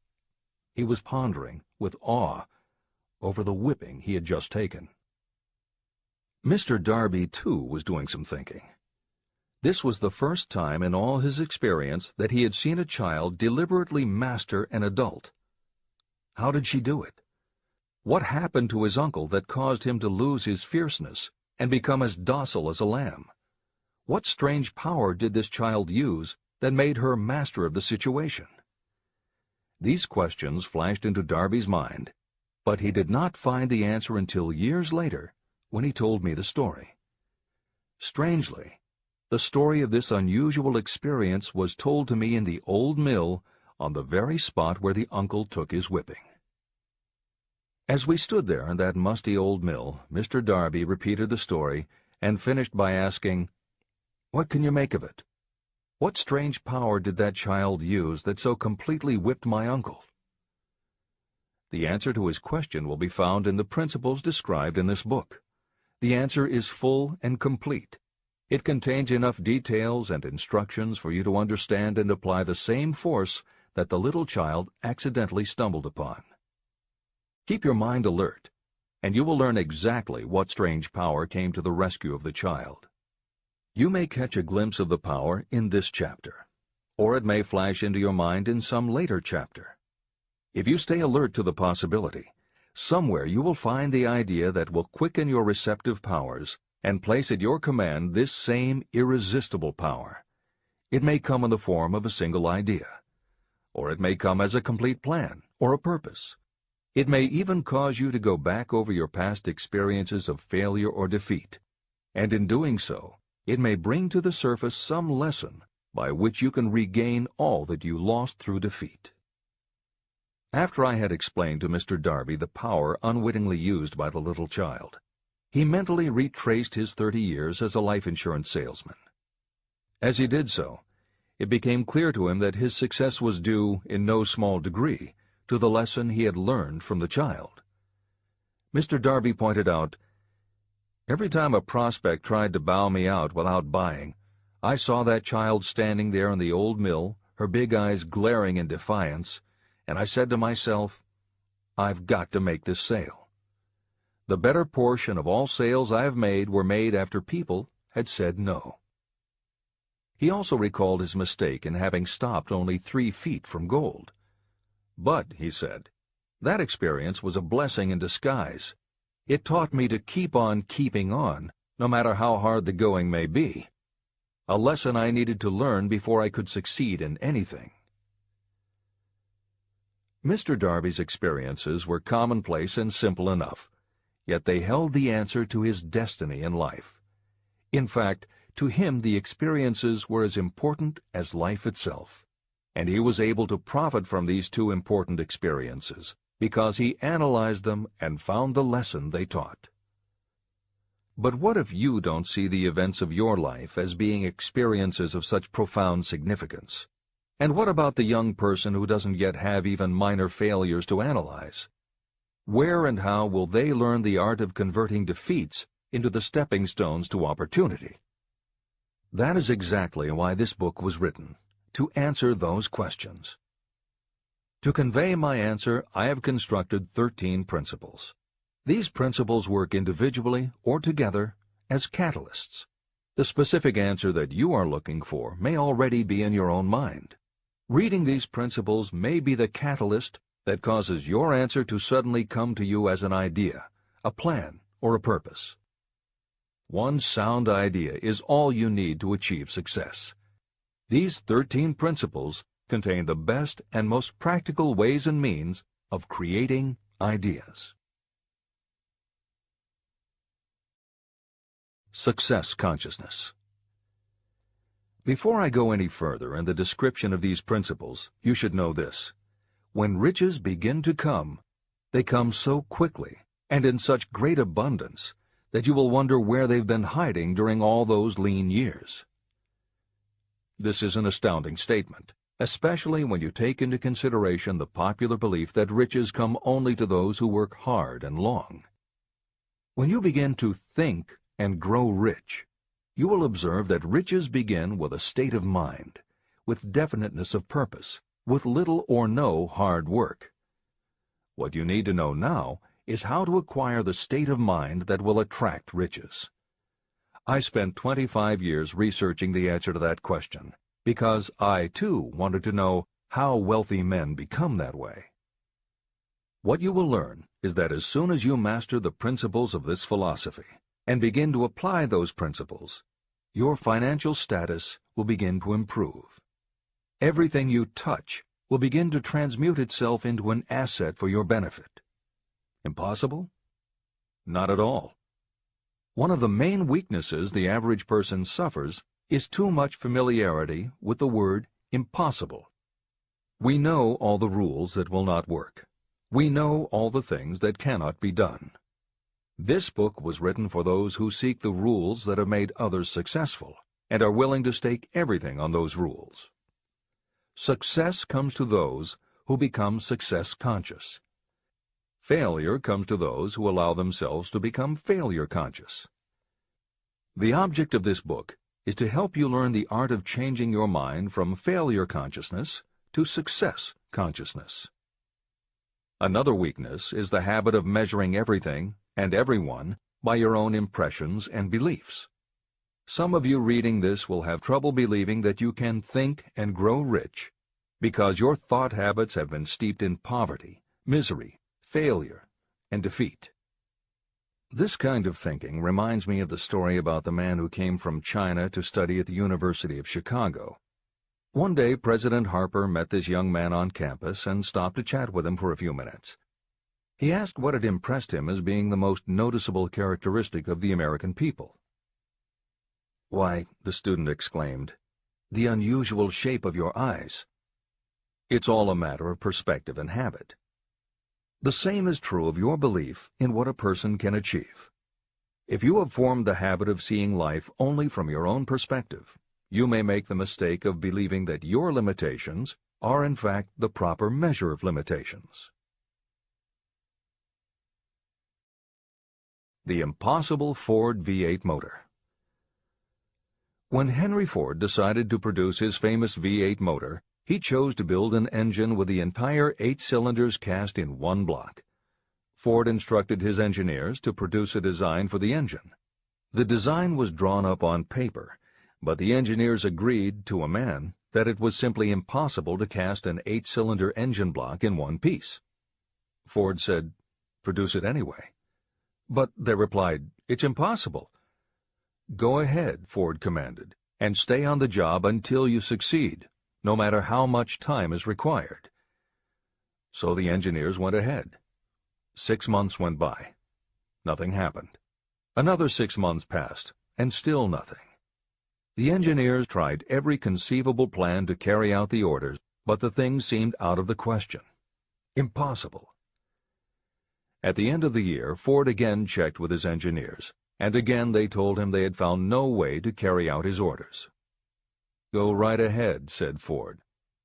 He was pondering, with awe, over the whipping he had just taken. Mr. Darby, too, was doing some thinking. This was the first time in all his experience that he had seen a child deliberately master an adult. How did she do it? What happened to his uncle that caused him to lose his fierceness and become as docile as a lamb? What strange power did this child use that made her master of the situation? These questions flashed into Darby's mind, but he did not find the answer until years later, when he told me the story. Strangely, the story of this unusual experience was told to me in the old mill on the very spot where the uncle took his whipping. As we stood there in that musty old mill, Mr. Darby repeated the story and finished by asking, "What can you make of it? What strange power did that child use that so completely whipped my uncle?" The answer to his question will be found in the principles described in this book. The answer is full and complete. It contains enough details and instructions for you to understand and apply the same force that the little child accidentally stumbled upon. Keep your mind alert, and you will learn exactly what strange power came to the rescue of the child. You may catch a glimpse of the power in this chapter, or it may flash into your mind in some later chapter. If you stay alert to the possibility, somewhere you will find the idea that will quicken your receptive powers and place at your command this same irresistible power. It may come in the form of a single idea, or it may come as a complete plan or a purpose. It may even cause you to go back over your past experiences of failure or defeat, and in doing so, it may bring to the surface some lesson by which you can regain all that you lost through defeat. After I had explained to Mr. Darby the power unwittingly used by the little child, he mentally retraced his 30 years as a life insurance salesman. As he did so, it became clear to him that his success was due, in no small degree, to the lesson he had learned from the child. Mr. Darby pointed out, "Every time a prospect tried to bow me out without buying, I saw that child standing there in the old mill, her big eyes glaring in defiance, and I said to myself, I've got to make this sale. The better portion of all sales I have made were made after people had said no." He also recalled his mistake in having stopped only 3 feet from gold. "But," he said, "that experience was a blessing in disguise. It taught me to keep on keeping on, no matter how hard the going may be. A lesson I needed to learn before I could succeed in anything." Mr. Darby's experiences were commonplace and simple enough, yet they held the answer to his destiny in life. In fact, to him the experiences were as important as life itself, and he was able to profit from these 2 important experiences because he analyzed them and found the lesson they taught. But what if you don't see the events of your life as being experiences of such profound significance? And what about the young person who doesn't yet have even minor failures to analyze? Where and how will they learn the art of converting defeats into the stepping stones to opportunity? That is exactly why this book was written, to answer those questions. To convey my answer, I have constructed 13 principles. These principles work individually or together as catalysts. The specific answer that you are looking for may already be in your own mind. Reading these principles may be the catalyst that causes your answer to suddenly come to you as an idea, a plan, or a purpose. One sound idea is all you need to achieve success. These 13 principles contain the best and most practical ways and means of creating ideas. Success consciousness. Before I go any further in the description of these principles, you should know this. When riches begin to come, they come so quickly and in such great abundance that you will wonder where they've been hiding during all those lean years. This is an astounding statement, especially when you take into consideration the popular belief that riches come only to those who work hard and long. When you begin to think and grow rich, you will observe that riches begin with a state of mind, with definiteness of purpose, with little or no hard work. What you need to know now is how to acquire the state of mind that will attract riches. I spent 25 years researching the answer to that question, because I, too, wanted to know how wealthy men become that way. What you will learn is that as soon as you master the principles of this philosophy, and begin to apply those principles, your financial status will begin to improve. Everything you touch will begin to transmute itself into an asset for your benefit. Impossible? Not at all. One of the main weaknesses the average person suffers is too much familiarity with the word impossible. We know all the rules that will not work. We know all the things that cannot be done. This book was written for those who seek the rules that have made others successful and are willing to stake everything on those rules. Success comes to those who become success conscious. Failure comes to those who allow themselves to become failure conscious. The object of this book is to help you learn the art of changing your mind from failure consciousness to success consciousness. Another weakness is the habit of measuring everything and everyone by your own impressions and beliefs. Some of you reading this will have trouble believing that you can think and grow rich because your thought habits have been steeped in poverty, misery, failure, and defeat. This kind of thinking reminds me of the story about the man who came from China to study at the University of Chicago. One day, President Harper met this young man on campus and stopped to chat with him for a few minutes. He asked what had impressed him as being the most noticeable characteristic of the American people. "Why," the student exclaimed, "the unusual shape of your eyes." It's all a matter of perspective and habit. The same is true of your belief in what a person can achieve. If you have formed the habit of seeing life only from your own perspective, you may make the mistake of believing that your limitations are in fact the proper measure of limitations. The impossible Ford V8 motor. When Henry Ford decided to produce his famous V8 motor, he chose to build an engine with the entire 8 cylinders cast in one block. Ford instructed his engineers to produce a design for the engine. The design was drawn up on paper, but the engineers agreed to a man that it was simply impossible to cast an 8-cylinder engine block in one piece. Ford said, "Produce it anyway." But they replied, "It's impossible." "Go ahead," Ford commanded, "and stay on the job until you succeed, no matter how much time is required." So the engineers went ahead. 6 months went by. Nothing happened. Another 6 months passed, and still nothing. The engineers tried every conceivable plan to carry out the orders, but the thing seemed out of the question. Impossible. At the end of the year, Ford again checked with his engineers, and again they told him they had found no way to carry out his orders. "Go right ahead," said Ford.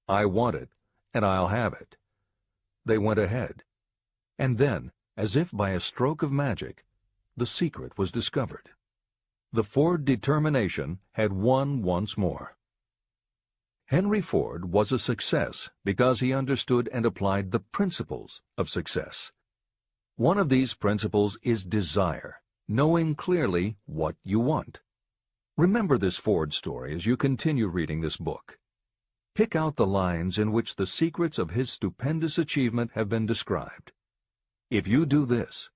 "I want it, and I'll have it." They went ahead. And then, as if by a stroke of magic, the secret was discovered. The Ford determination had won once more. Henry Ford was a success because he understood and applied the principles of success. One of these principles is desire, knowing clearly what you want. Remember this Ford story as you continue reading this book. Pick out the lines in which the secrets of his stupendous achievement have been described. If you do this,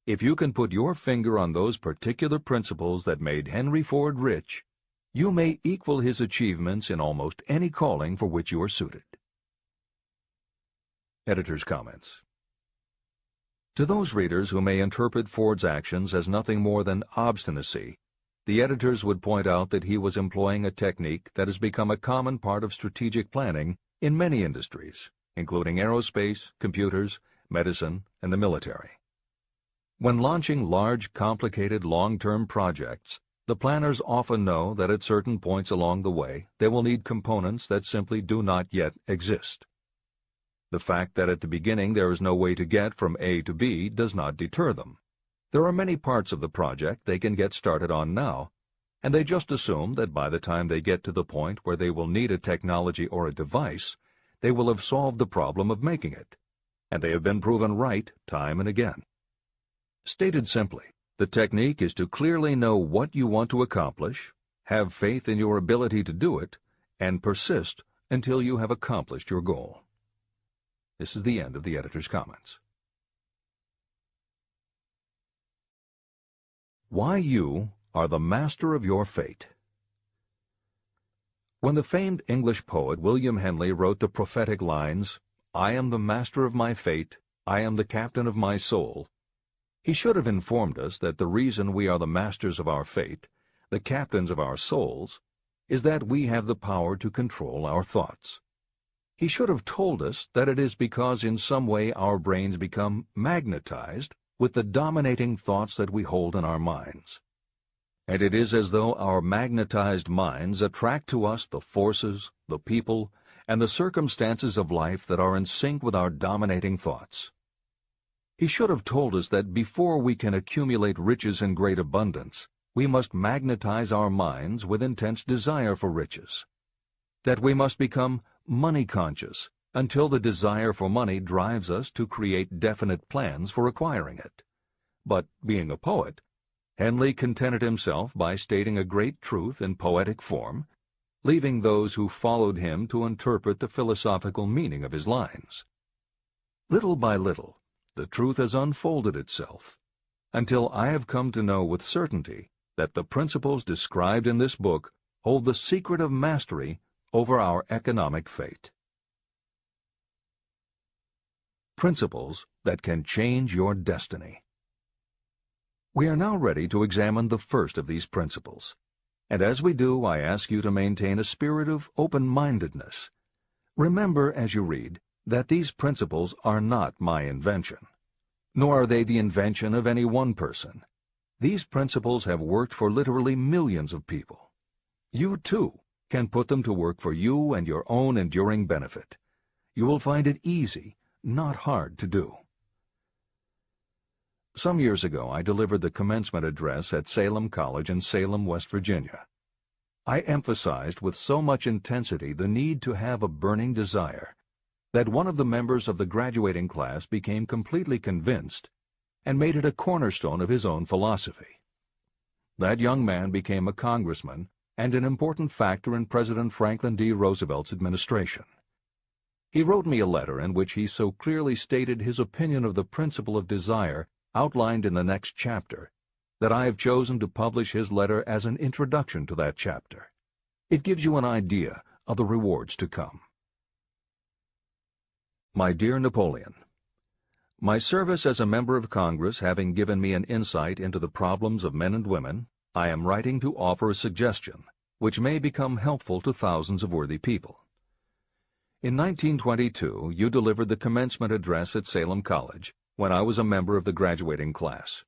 if you can put your finger on those particular principles that made Henry Ford rich, you may equal his achievements in almost any calling for which you are suited. Editor's comments. To those readers who may interpret Ford's actions as nothing more than obstinacy, the editors would point out that he was employing a technique that has become a common part of strategic planning in many industries, including aerospace, computers, medicine, and the military. When launching large, complicated, long-term projects, the planners often know that at certain points along the way they will need components that simply do not yet exist. The fact that at the beginning there is no way to get from A to B does not deter them. There are many parts of the project they can get started on now, and they just assume that by the time they get to the point where they will need a technology or a device, they will have solved the problem of making it, and they have been proven right time and again. Stated simply, the technique is to clearly know what you want to accomplish, have faith in your ability to do it, and persist until you have accomplished your goal. This is the end of the editor's comments. Why you are the master of your fate. When the famed English poet William Henley wrote the prophetic lines, "I am the master of my fate, I am the captain of my soul," he should have informed us that the reason we are the masters of our fate, the captains of our souls, is that we have the power to control our thoughts. He should have told us that it is because in some way our brains become magnetized with the dominating thoughts that we hold in our minds. And it is as though our magnetized minds attract to us the forces, the people, and the circumstances of life that are in sync with our dominating thoughts. He should have told us that before we can accumulate riches in great abundance, we must magnetize our minds with intense desire for riches. That we must become money-conscious until the desire for money drives us to create definite plans for acquiring it. But, being a poet, Henley contented himself by stating a great truth in poetic form, leaving those who followed him to interpret the philosophical meaning of his lines. Little by little, the truth has unfolded itself, until I have come to know with certainty that the principles described in this book hold the secret of mastery over our economic fate. Principles that can change your destiny. We are now ready to examine the first of these principles, and as we do, I ask you to maintain a spirit of open-mindedness. Remember as you read that these principles are not my invention, nor are they the invention of any one person. These principles have worked for literally millions of people. You, too, can put them to work for you and your own enduring benefit. You will find it easy, not hard to do. Some years ago, I delivered the commencement address at Salem College in Salem, West Virginia. I emphasized with so much intensity the need to have a burning desire that one of the members of the graduating class became completely convinced and made it a cornerstone of his own philosophy. That young man became a congressman and an important factor in President Franklin D. Roosevelt's administration. He wrote me a letter in which he so clearly stated his opinion of the principle of desire outlined in the next chapter that I have chosen to publish his letter as an introduction to that chapter. It gives you an idea of the rewards to come. My dear Napoleon, my service as a member of Congress having given me an insight into the problems of men and women, I am writing to offer a suggestion which may become helpful to thousands of worthy people. In 1922, you delivered the commencement address at Salem College when I was a member of the graduating class.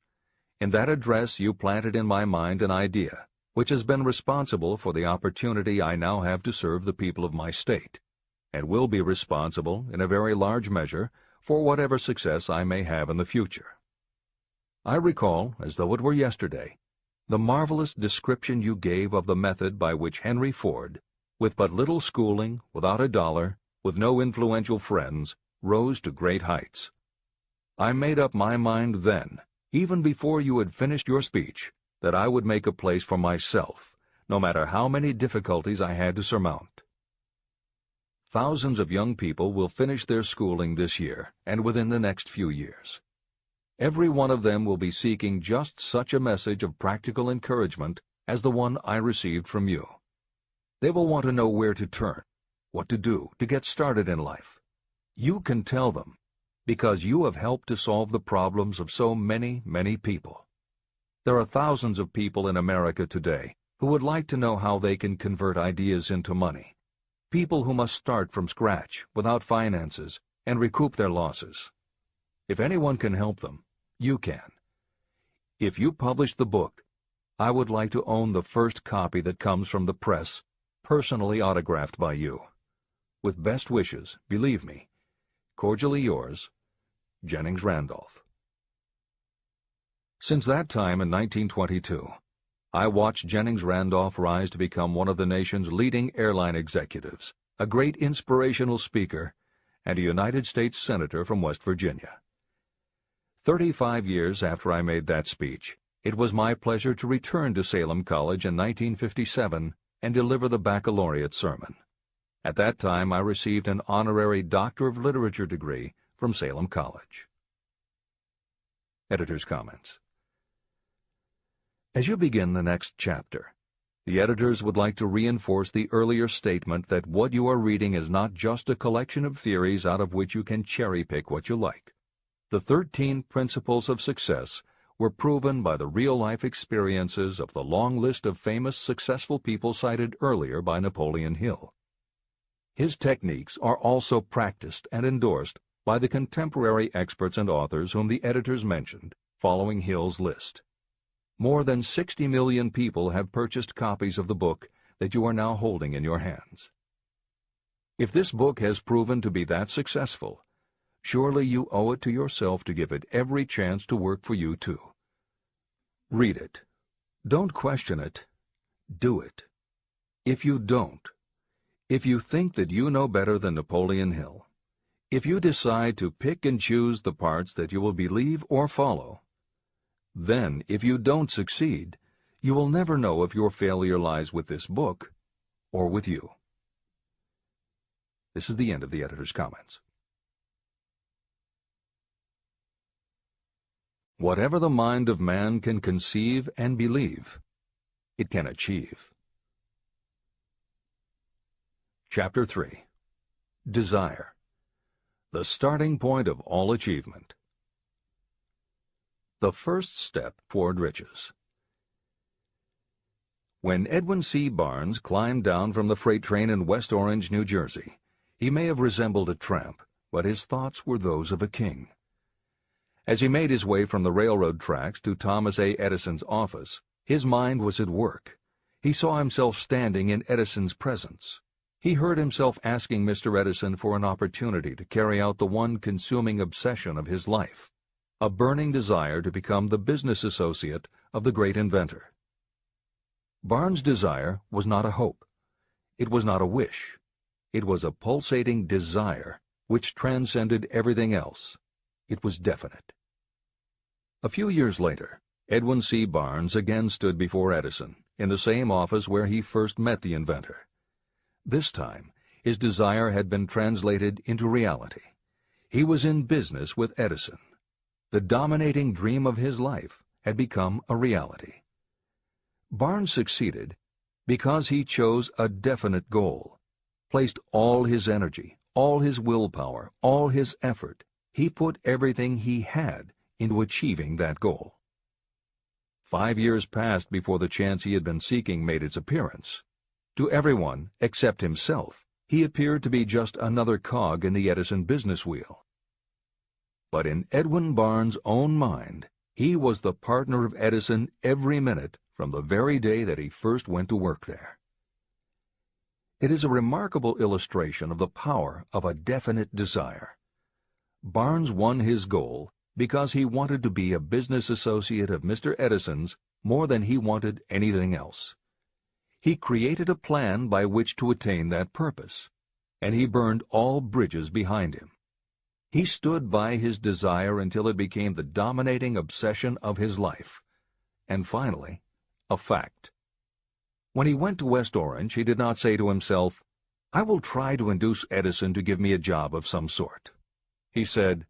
In that address, you planted in my mind an idea which has been responsible for the opportunity I now have to serve the people of my state, and will be responsible, in a very large measure, for whatever success I may have in the future. I recall, as though it were yesterday, the marvelous description you gave of the method by which Henry Ford, with but little schooling, without a dollar, with no influential friends, rose to great heights. I made up my mind then, even before you had finished your speech, that I would make a place for myself, no matter how many difficulties I had to surmount. Thousands of young people will finish their schooling this year and within the next few years. Every one of them will be seeking just such a message of practical encouragement as the one I received from you. They will want to know where to turn, what to do to get started in life. You can tell them, because you have helped to solve the problems of so many, many people. There are thousands of people in America today who would like to know how they can convert ideas into money. People who must start from scratch, without finances, and recoup their losses. If anyone can help them, you can. If you publish the book, I would like to own the first copy that comes from the press, personally autographed by you. With best wishes, believe me, cordially yours, Jennings Randolph. Since that time in 1922, I watched Jennings Randolph rise to become one of the nation's leading airline executives, a great inspirational speaker, and a United States Senator from West Virginia. 35 years after I made that speech, it was my pleasure to return to Salem College in 1957 and deliver the baccalaureate sermon. At that time, I received an honorary Doctor of Literature degree from Salem College. Editor's comments. As you begin the next chapter, the editors would like to reinforce the earlier statement that what you are reading is not just a collection of theories out of which you can cherry-pick what you like. The 13 principles of success were proven by the real-life experiences of the long list of famous successful people cited earlier by Napoleon Hill. His techniques are also practiced and endorsed by the contemporary experts and authors whom the editors mentioned, following Hill's list. More than 60 million people have purchased copies of the book that you are now holding in your hands. If this book has proven to be that successful, surely you owe it to yourself to give it every chance to work for you too. Read it. Don't question it. Do it. If you don't, if you think that you know better than Napoleon Hill, if you decide to pick and choose the parts that you will believe or follow, then, if you don't succeed, you will never know if your failure lies with this book or with you. This is the end of the editor's comments. Whatever the mind of man can conceive and believe, it can achieve. Chapter 3. Desire, the starting point of all achievement. The first step toward riches. When Edwin C. Barnes climbed down from the freight train in West Orange, New Jersey, he may have resembled a tramp, but his thoughts were those of a king. As he made his way from the railroad tracks to Thomas A. Edison's office, his mind was at work. He saw himself standing in Edison's presence. He heard himself asking Mr. Edison for an opportunity to carry out the one consuming obsession of his life, a burning desire to become the business associate of the great inventor. Barnes' desire was not a hope. It was not a wish. It was a pulsating desire which transcended everything else. It was definite. A few years later, Edwin C. Barnes again stood before Edison, in the same office where he first met the inventor. This time, his desire had been translated into reality. He was in business with Edison. The dominating dream of his life had become a reality. Barnes succeeded because he chose a definite goal, placed all his energy, all his willpower, all his effort. He put everything he had into achieving that goal. 5 years passed before the chance he had been seeking made its appearance. To everyone except himself, he appeared to be just another cog in the Edison business wheel. But in Edwin Barnes' own mind, he was the partner of Edison every minute from the very day that he first went to work there. It is a remarkable illustration of the power of a definite desire. Barnes won his goal because he wanted to be a business associate of Mr. Edison's more than he wanted anything else. He created a plan by which to attain that purpose, and he burned all bridges behind him. He stood by his desire until it became the dominating obsession of his life, and finally, a fact. When he went to West Orange, he did not say to himself, "I will try to induce Edison to give me a job of some sort." He said,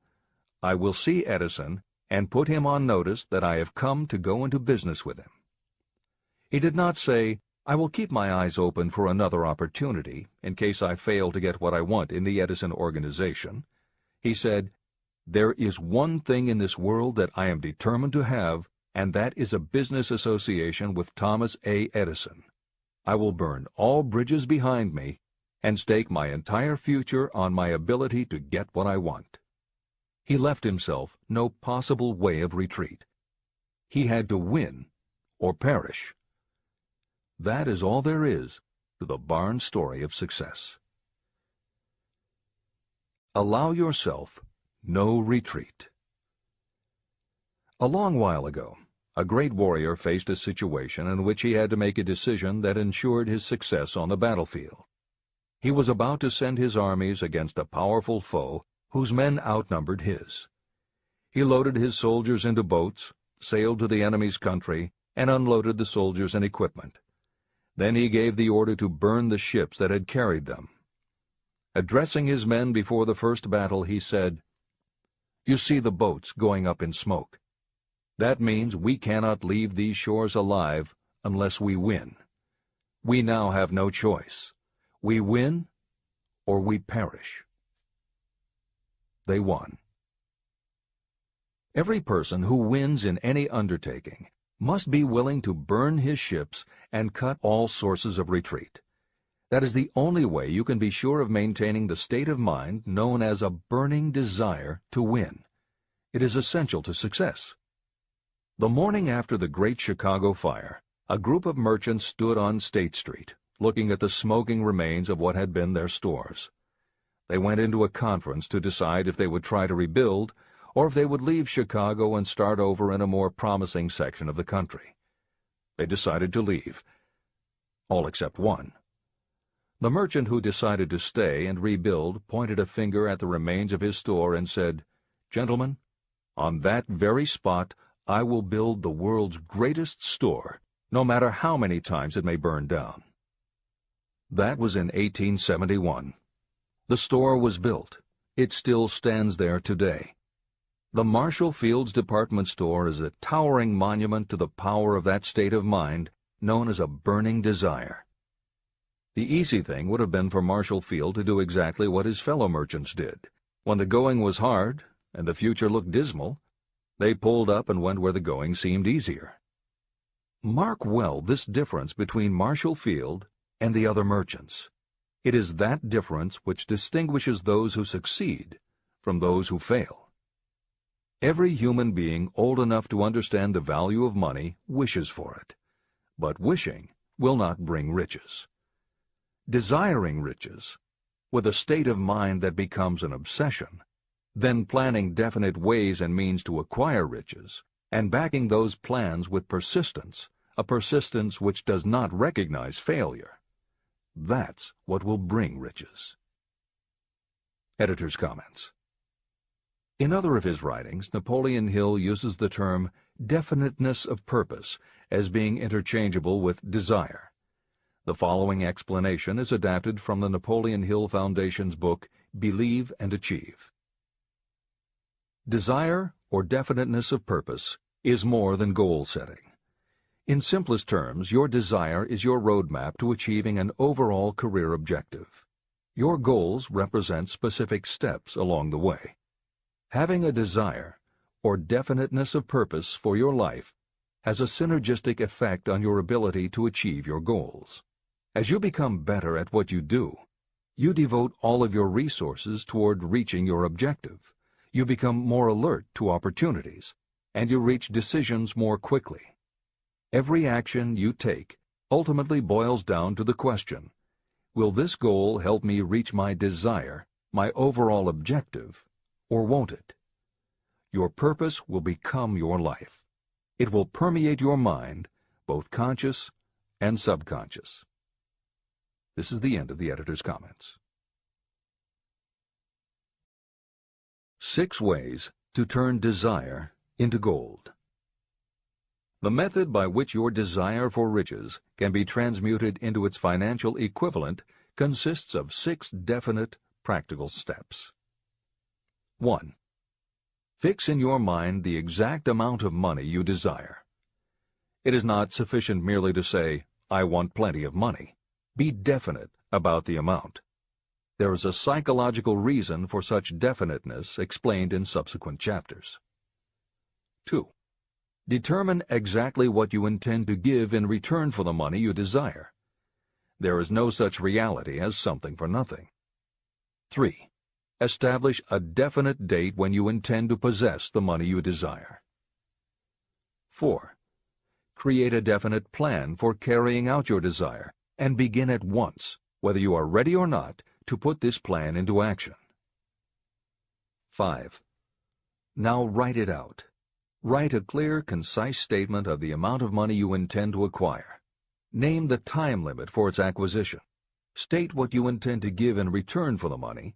"I will see Edison and put him on notice that I have come to go into business with him." He did not say, "I will keep my eyes open for another opportunity in case I fail to get what I want in the Edison organization." He said, "There is one thing in this world that I am determined to have, and that is a business association with Thomas A. Edison. I will burn all bridges behind me and stake my entire future on my ability to get what I want." He left himself no possible way of retreat. He had to win or perish. That is all there is to the Barnes story of success. Allow yourself no retreat. A long while ago, a great warrior faced a situation in which he had to make a decision that ensured his success on the battlefield. He was about to send his armies against a powerful foe whose men outnumbered his. He loaded his soldiers into boats, sailed to the enemy's country, and unloaded the soldiers and equipment. Then he gave the order to burn the ships that had carried them. Addressing his men before the first battle, he said, "You see the boats going up in smoke. That means we cannot leave these shores alive unless we win. We now have no choice. We win or we perish." They won. Every person who wins in any undertaking must be willing to burn his ships and cut all sources of retreat. That is the only way you can be sure of maintaining the state of mind known as a burning desire to win. It is essential to success. The morning after the Great Chicago Fire, a group of merchants stood on State Street, looking at the smoking remains of what had been their stores. They went into a conference to decide if they would try to rebuild or if they would leave Chicago and start over in a more promising section of the country. They decided to leave. All except one. The merchant who decided to stay and rebuild pointed a finger at the remains of his store and said, "Gentlemen, on that very spot I will build the world's greatest store, no matter how many times it may burn down." That was in 1871. The store was built. It still stands there today. The Marshall Field's department store is a towering monument to the power of that state of mind known as a burning desire. The easy thing would have been for Marshall Field to do exactly what his fellow merchants did. When the going was hard and the future looked dismal, they pulled up and went where the going seemed easier. Mark well this difference between Marshall Field and the other merchants. It is that difference which distinguishes those who succeed from those who fail. Every human being old enough to understand the value of money wishes for it, but wishing will not bring riches. Desiring riches, with a state of mind that becomes an obsession, then planning definite ways and means to acquire riches, and backing those plans with persistence, a persistence which does not recognize failure, that's what will bring riches. Editor's comments. In other of his writings, Napoleon Hill uses the term definiteness of purpose as being interchangeable with desire. The following explanation is adapted from the Napoleon Hill Foundation's book, Believe and Achieve. Desire, or definiteness of purpose, is more than goal setting. In simplest terms, your desire is your roadmap to achieving an overall career objective. Your goals represent specific steps along the way. Having a desire, or definiteness of purpose for your life, has a synergistic effect on your ability to achieve your goals. As you become better at what you do, you devote all of your resources toward reaching your objective. You become more alert to opportunities, and you reach decisions more quickly. Every action you take ultimately boils down to the question, will this goal help me reach my desire, my overall objective, or won't it? Your purpose will become your life. It will permeate your mind, both conscious and subconscious. This is the end of the editor's comments. 6 ways to turn desire into gold. The method by which your desire for riches can be transmuted into its financial equivalent consists of 6 definite, practical steps. 1. Fix in your mind the exact amount of money you desire. It is not sufficient merely to say, "I want plenty of money." Be definite about the amount. There is a psychological reason for such definiteness explained in subsequent chapters. 2. Determine exactly what you intend to give in return for the money you desire. There is no such reality as something for nothing. 3. Establish a definite date when you intend to possess the money you desire. 4. Create a definite plan for carrying out your desire, and begin at once, whether you are ready or not, to put this plan into action. 5. Now write it out. Write a clear, concise statement of the amount of money you intend to acquire. Name the time limit for its acquisition. State what you intend to give in return for the money,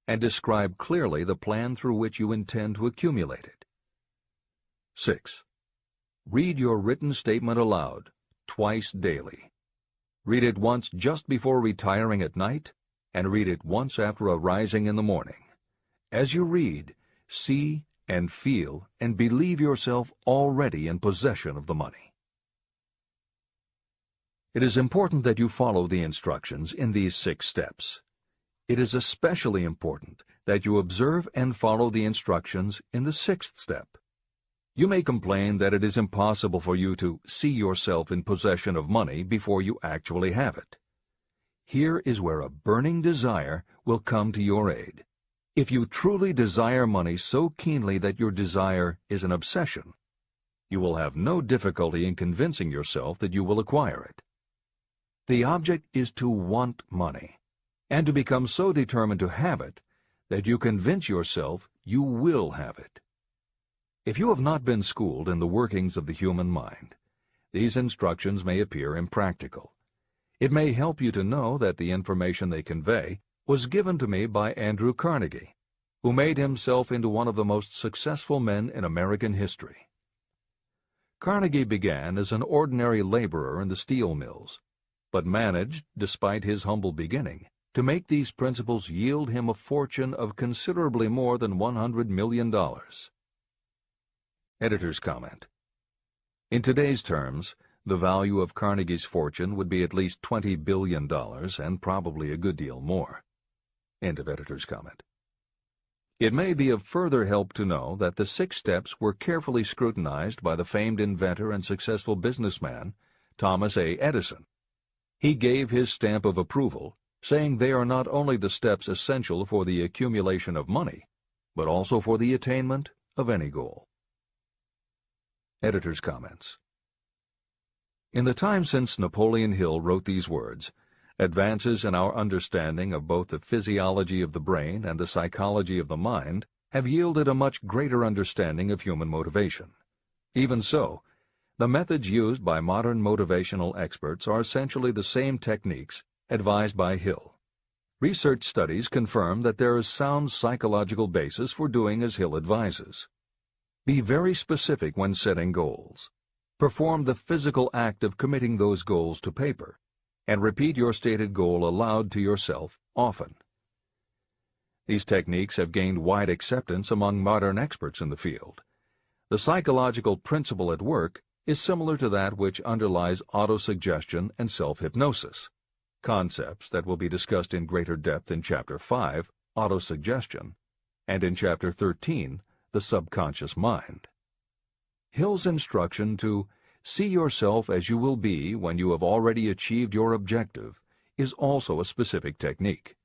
and describe clearly the plan through which you intend to accumulate it. 6. Read your written statement aloud, twice daily. Read it once just before retiring at night, and read it once after arising in the morning. As you read, see and feel and believe yourself already in possession of the money. It is important that you follow the instructions in these 6 steps. It is especially important that you observe and follow the instructions in the 6th step. You may complain that it is impossible for you to see yourself in possession of money before you actually have it. Here is where a burning desire will come to your aid. If you truly desire money so keenly that your desire is an obsession, you will have no difficulty in convincing yourself that you will acquire it. The object is to want money, and to become so determined to have it that you convince yourself you will have it. If you have not been schooled in the workings of the human mind, these instructions may appear impractical. It may help you to know that the information they convey was given to me by Andrew Carnegie, who made himself into one of the most successful men in American history. Carnegie began as an ordinary laborer in the steel mills, but managed, despite his humble beginning, to make these principles yield him a fortune of considerably more than $100 million. Editor's comment. In today's terms, the value of Carnegie's fortune would be at least $20 billion and probably a good deal more. End of editor's comment. It may be of further help to know that the 6 steps were carefully scrutinized by the famed inventor and successful businessman, Thomas A. Edison. He gave his stamp of approval, saying they are not only the steps essential for the accumulation of money, but also for the attainment of any goal. Editor's comments. In the time since Napoleon Hill wrote these words, advances in our understanding of both the physiology of the brain and the psychology of the mind have yielded a much greater understanding of human motivation. Even so, the methods used by modern motivational experts are essentially the same techniques advised by Hill. Research studies confirm that there is sound psychological basis for doing as Hill advises. Be very specific when setting goals. Perform the physical act of committing those goals to paper, and repeat your stated goal aloud to yourself often. These techniques have gained wide acceptance among modern experts in the field. The psychological principle at work is similar to that which underlies autosuggestion and self-hypnosis, concepts that will be discussed in greater depth in Chapter 5, Autosuggestion, and in Chapter 13, The Subconscious Mind. Hill's instruction to see yourself as you will be when you have already achieved your objective is also a specific technique.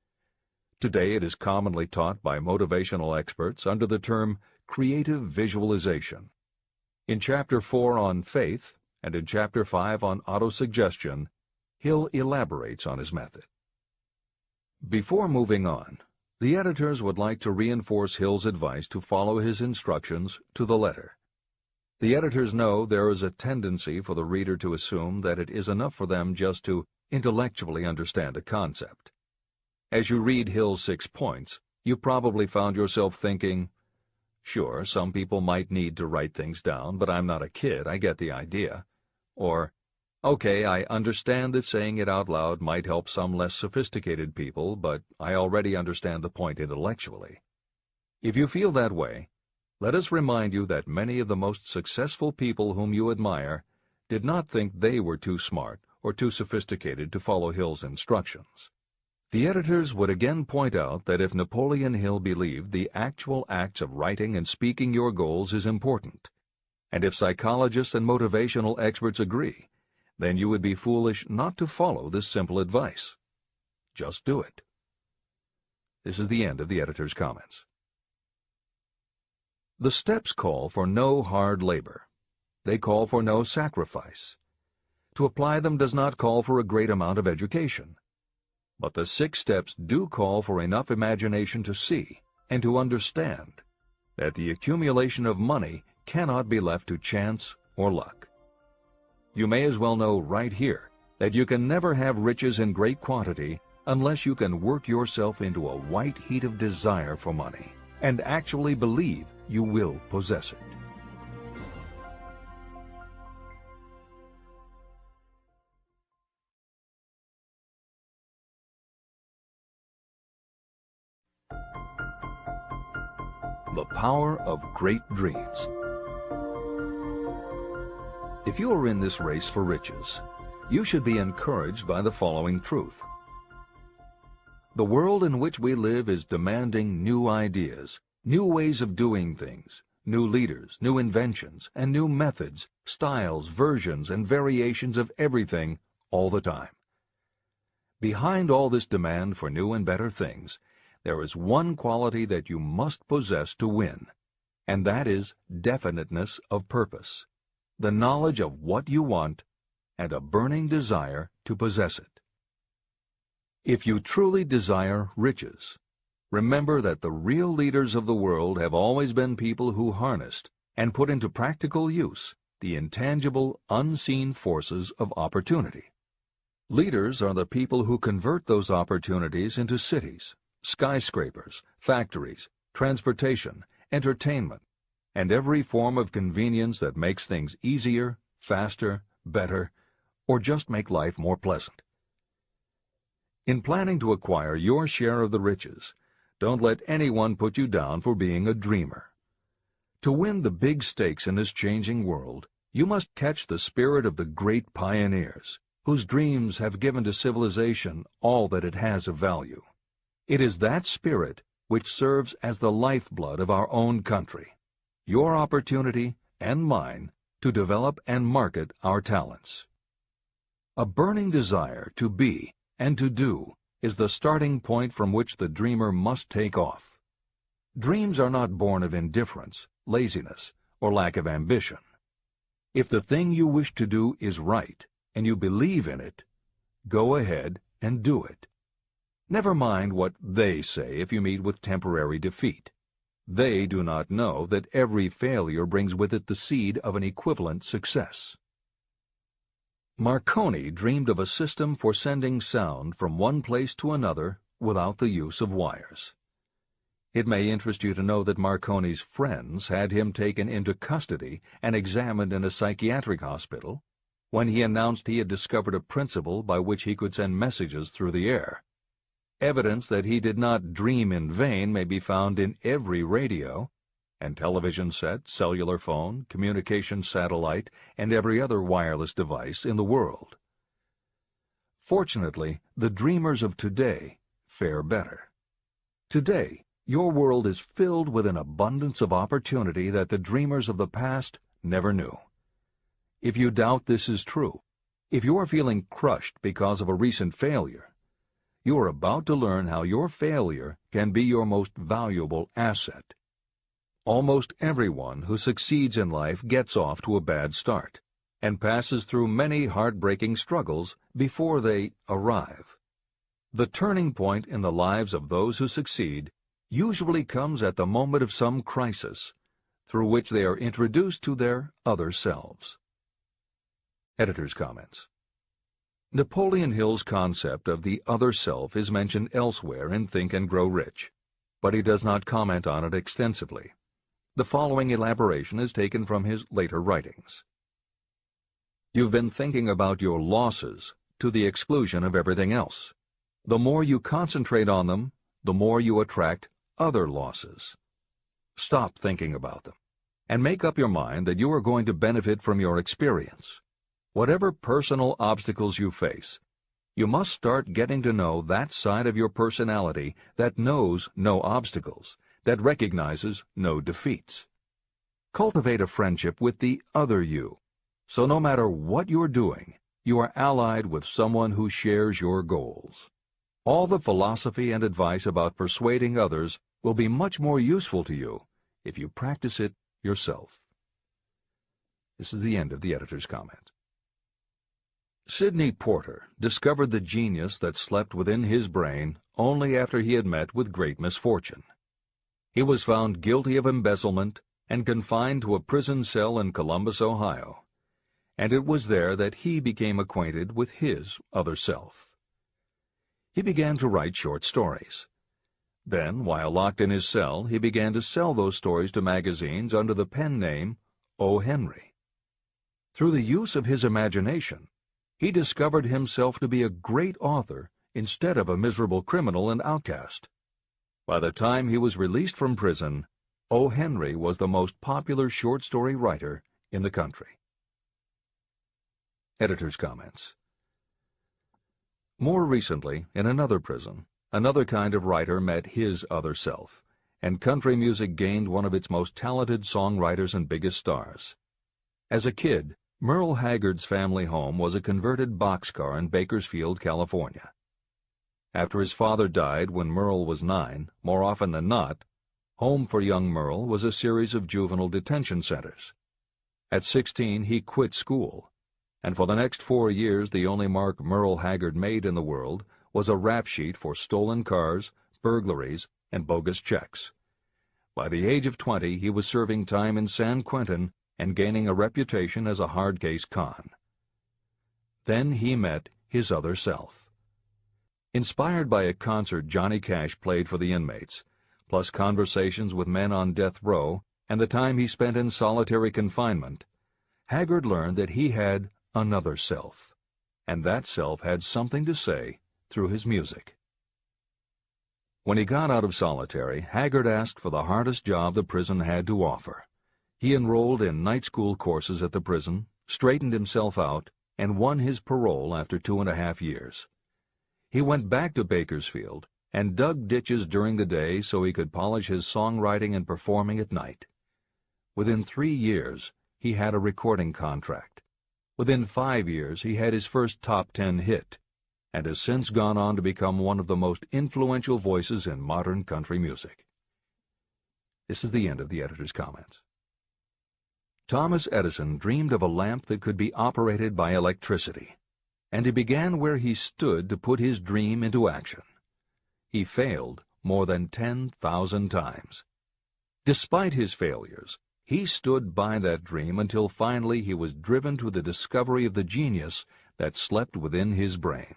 Today it is commonly taught by motivational experts under the term creative visualization. In Chapter 4 on faith and in Chapter 5 on autosuggestion, Hill elaborates on his method. Before moving on, the editors would like to reinforce Hill's advice to follow his instructions to the letter. The editors know there is a tendency for the reader to assume that it is enough for them just to intellectually understand a concept. As you read Hill's 6 points, you probably found yourself thinking, sure, some people might need to write things down, but I'm not a kid, I get the idea. Or, okay, I understand that saying it out loud might help some less sophisticated people, but I already understand the point intellectually. If you feel that way, let us remind you that many of the most successful people whom you admire did not think they were too smart or too sophisticated to follow Hill's instructions. The editors would again point out that if Napoleon Hill believed the actual acts of writing and speaking your goals is important, and if psychologists and motivational experts agree, then you would be foolish not to follow this simple advice. Just do it. This is the end of the editor's comments. The steps call for no hard labor. They call for no sacrifice. To apply them does not call for a great amount of education. But the 6 steps do call for enough imagination to see and to understand that the accumulation of money cannot be left to chance or luck. You may as well know right here that you can never have riches in great quantity unless you can work yourself into a white heat of desire for money and actually believe you will possess it. The power of great dreams. If you are in this race for riches, you should be encouraged by the following truth. The world in which we live is demanding new ideas, new ways of doing things, new leaders, new inventions, and new methods, styles, versions, and variations of everything all the time. Behind all this demand for new and better things, there is one quality that you must possess to win, and that is definiteness of purpose, the knowledge of what you want, and a burning desire to possess it. If you truly desire riches, remember that the real leaders of the world have always been people who harnessed and put into practical use the intangible, unseen forces of opportunity. Leaders are the people who convert those opportunities into cities, skyscrapers, factories, transportation, entertainment, and every form of convenience that makes things easier, faster, better, or just make life more pleasant. In planning to acquire your share of the riches, don't let anyone put you down for being a dreamer. To win the big stakes in this changing world, you must catch the spirit of the great pioneers, whose dreams have given to civilization all that it has of value. It is that spirit which serves as the lifeblood of our own country, your opportunity and mine to develop and market our talents. A burning desire to be and to do is the starting point from which the dreamer must take off. Dreams are not born of indifference, laziness, or lack of ambition. If the thing you wish to do is right, and you believe in it, go ahead and do it. Never mind what they say if you meet with temporary defeat. They do not know that every failure brings with it the seed of an equivalent success. Marconi dreamed of a system for sending sound from one place to another without the use of wires. It may interest you to know that Marconi's friends had him taken into custody and examined in a psychiatric hospital when he announced he had discovered a principle by which he could send messages through the air. Evidence that he did not dream in vain may be found in every radio and television set, cellular phone, communication satellite, and every other wireless device in the world. Fortunately, the dreamers of today fare better. Today, your world is filled with an abundance of opportunity that the dreamers of the past never knew. If you doubt this is true, if you are feeling crushed because of a recent failure, you are about to learn how your failure can be your most valuable asset. Almost everyone who succeeds in life gets off to a bad start and passes through many heartbreaking struggles before they arrive. The turning point in the lives of those who succeed usually comes at the moment of some crisis through which they are introduced to their other selves. Editor's comments. Napoleon Hill's concept of the other self is mentioned elsewhere in Think and Grow Rich, but he does not comment on it extensively. The following elaboration is taken from his later writings. You've been thinking about your losses to the exclusion of everything else. The more you concentrate on them, the more you attract other losses. Stop thinking about them, and make up your mind that you are going to benefit from your experience. Whatever personal obstacles you face, you must start getting to know that side of your personality that knows no obstacles, that recognizes no defeats. Cultivate a friendship with the other you, so no matter what you're doing, you are allied with someone who shares your goals. All the philosophy and advice about persuading others will be much more useful to you if you practice it yourself. This is the end of the editor's comment. Sidney Porter discovered the genius that slept within his brain only after he had met with great misfortune. He was found guilty of embezzlement and confined to a prison cell in Columbus, Ohio, and it was there that he became acquainted with his other self. He began to write short stories. Then, while locked in his cell, he began to sell those stories to magazines under the pen name O. Henry. Through the use of his imagination, he discovered himself to be a great author instead of a miserable criminal and outcast. By the time he was released from prison, O. Henry was the most popular short story writer in the country. Editor's comments. More recently, in another prison, another kind of writer met his other self, and country music gained one of its most talented songwriters and biggest stars. As a kid, Merle Haggard's family home was a converted boxcar in Bakersfield, California. After his father died when Merle was 9, more often than not, home for young Merle was a series of juvenile detention centers. At 16, he quit school, and for the next 4 years the only mark Merle Haggard made in the world was a rap sheet for stolen cars, burglaries, and bogus checks. By the age of 20, he was serving time in San Quentin and gaining a reputation as a hard-case con. Then he met his other self. Inspired by a concert Johnny Cash played for the inmates, plus conversations with men on death row and the time he spent in solitary confinement, Haggard learned that he had another self, and that self had something to say through his music. When he got out of solitary, Haggard asked for the hardest job the prison had to offer. He enrolled in night school courses at the prison, straightened himself out, and won his parole after 2.5 years. He went back to Bakersfield and dug ditches during the day so he could polish his songwriting and performing at night. Within 3 years, he had a recording contract. Within 5 years, he had his first top 10 hit, and has since gone on to become one of the most influential voices in modern country music. This is the end of the editor's comments. Thomas Edison dreamed of a lamp that could be operated by electricity. and he began where he stood to put his dream into action. He failed more than 10,000 times. Despite his failures, he stood by that dream until finally he was driven to the discovery of the genius that slept within his brain.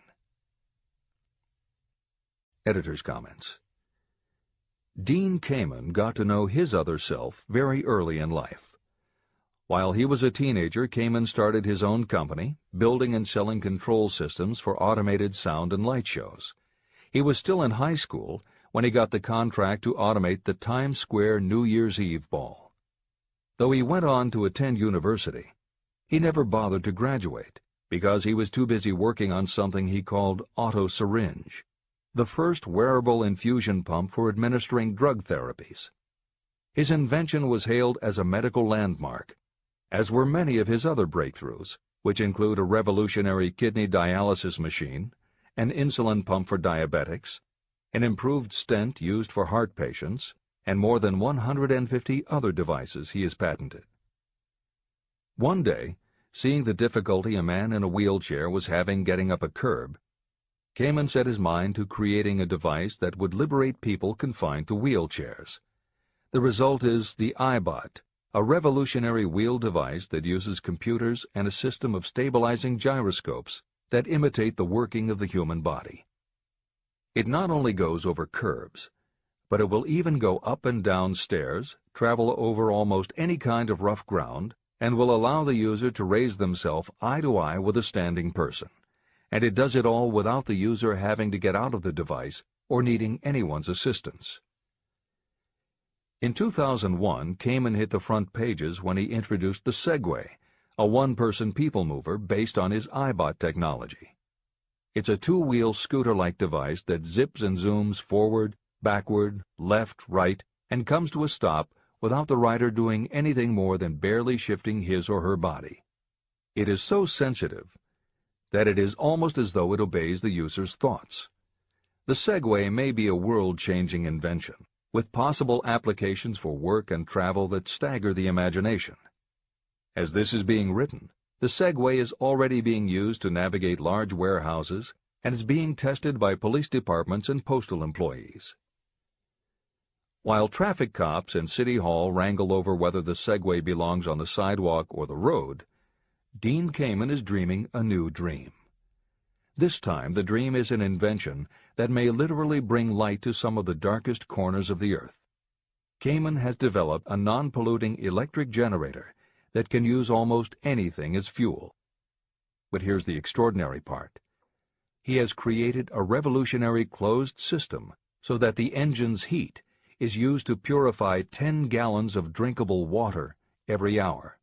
Editor's comments. Dean Kamen got to know his other self very early in life. While he was a teenager, Kamen started his own company, building and selling control systems for automated sound and light shows. He was still in high school when he got the contract to automate the Times Square New Year's Eve ball. Though he went on to attend university, he never bothered to graduate because he was too busy working on something he called auto-syringe, the first wearable infusion pump for administering drug therapies. His invention was hailed as a medical landmark, as were many of his other breakthroughs, which include a revolutionary kidney dialysis machine, an insulin pump for diabetics, an improved stent used for heart patients, and more than 150 other devices he has patented. One day, seeing the difficulty a man in a wheelchair was having getting up a curb, Kamen set his mind to creating a device that would liberate people confined to wheelchairs. The result is the iBot, a revolutionary wheel device that uses computers and a system of stabilizing gyroscopes that imitate the working of the human body. It not only goes over curbs, but it will even go up and down stairs, travel over almost any kind of rough ground, and will allow the user to raise themselves eye to eye with a standing person. And it does it all without the user having to get out of the device or needing anyone's assistance. In 2001, Kamen hit the front pages when he introduced the Segway, a one-person people mover based on his iBot technology. It's a two-wheel scooter-like device that zips and zooms forward, backward, left, right, and comes to a stop without the rider doing anything more than barely shifting his or her body. It is so sensitive that it is almost as though it obeys the user's thoughts. The Segway may be a world-changing invention, with possible applications for work and travel that stagger the imagination. As this is being written, the Segway is already being used to navigate large warehouses and is being tested by police departments and postal employees. While traffic cops and City Hall wrangle over whether the Segway belongs on the sidewalk or the road, Dean Kamen is dreaming a new dream. This time, the dream is an invention that may literally bring light to some of the darkest corners of the earth. Kamen has developed a non-polluting electric generator that can use almost anything as fuel. But here's the extraordinary part. He has created a revolutionary closed system so that the engine's heat is used to purify 10 gallons of drinkable water every hour.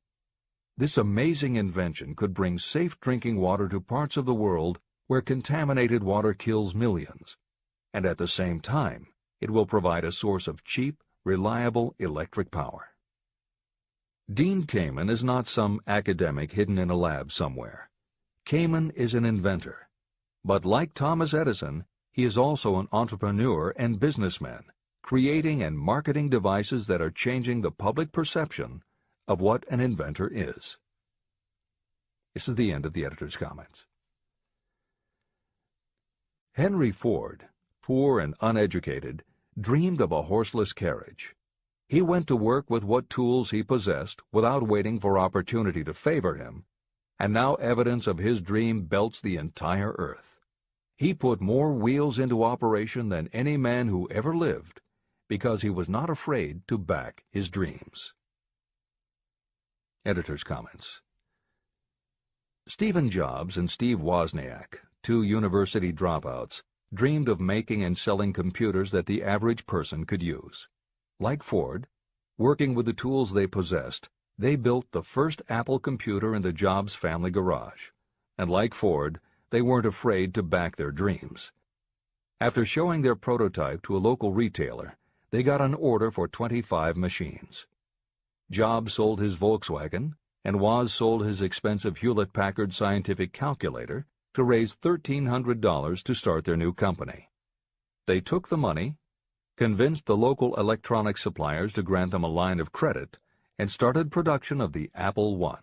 This amazing invention could bring safe drinking water to parts of the world where contaminated water kills millions, and at the same time, it will provide a source of cheap, reliable electric power. Dean Kamen is not some academic hidden in a lab somewhere. Kamen is an inventor. But like Thomas Edison, he is also an entrepreneur and businessman, creating and marketing devices that are changing the public perception of what an inventor is. This is the end of the editor's comments. Henry Ford, poor and uneducated, dreamed of a horseless carriage. He went to work with what tools he possessed without waiting for opportunity to favor him, and now evidence of his dream belts the entire earth. He put more wheels into operation than any man who ever lived because he was not afraid to back his dreams. Editor's comments. Stephen Jobs and Steve Wozniak, two university dropouts, dreamed of making and selling computers that the average person could use. Like Ford, working with the tools they possessed, they built the first Apple computer in the Jobs family garage. And like Ford, they weren't afraid to back their dreams. After showing their prototype to a local retailer, they got an order for 25 machines. Jobs sold his Volkswagen, and Woz sold his expensive Hewlett-Packard scientific calculator to raise $1,300 to start their new company. They took the money, convinced the local electronics suppliers to grant them a line of credit, and started production of the Apple I.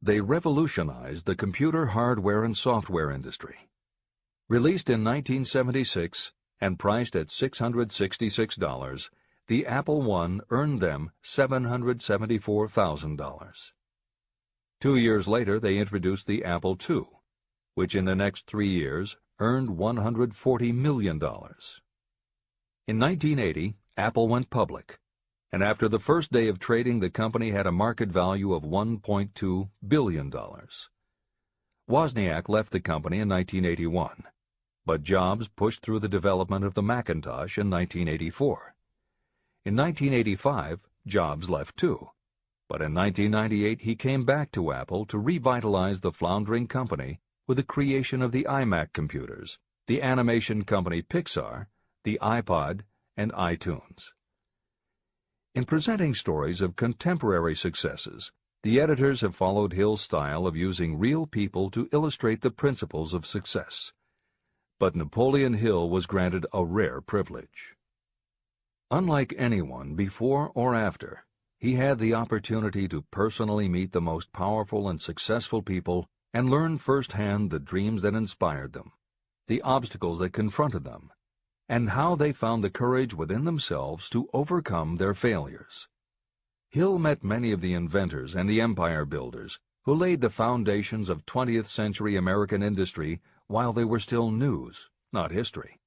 They revolutionized the computer hardware and software industry. Released in 1976 and priced at $666, the Apple I earned them $774,000. 2 years later, they introduced the Apple II, which in the next 3 years earned $140 million. In 1980, Apple went public, and after the first day of trading, the company had a market value of $1.2 billion. Wozniak left the company in 1981, but Jobs pushed through the development of the Macintosh in 1984. In 1985, Jobs left too, but in 1998 he came back to Apple to revitalize the floundering company with the creation of the iMac computers, the animation company Pixar, the iPod, and iTunes. In presenting stories of contemporary successes, the editors have followed Hill's style of using real people to illustrate the principles of success. But Napoleon Hill was granted a rare privilege. Unlike anyone before or after, he had the opportunity to personally meet the most powerful and successful people and learn firsthand the dreams that inspired them, the obstacles that confronted them, and how they found the courage within themselves to overcome their failures. Hill met many of the inventors and the empire builders who laid the foundations of 20th century American industry while they were still news, not history.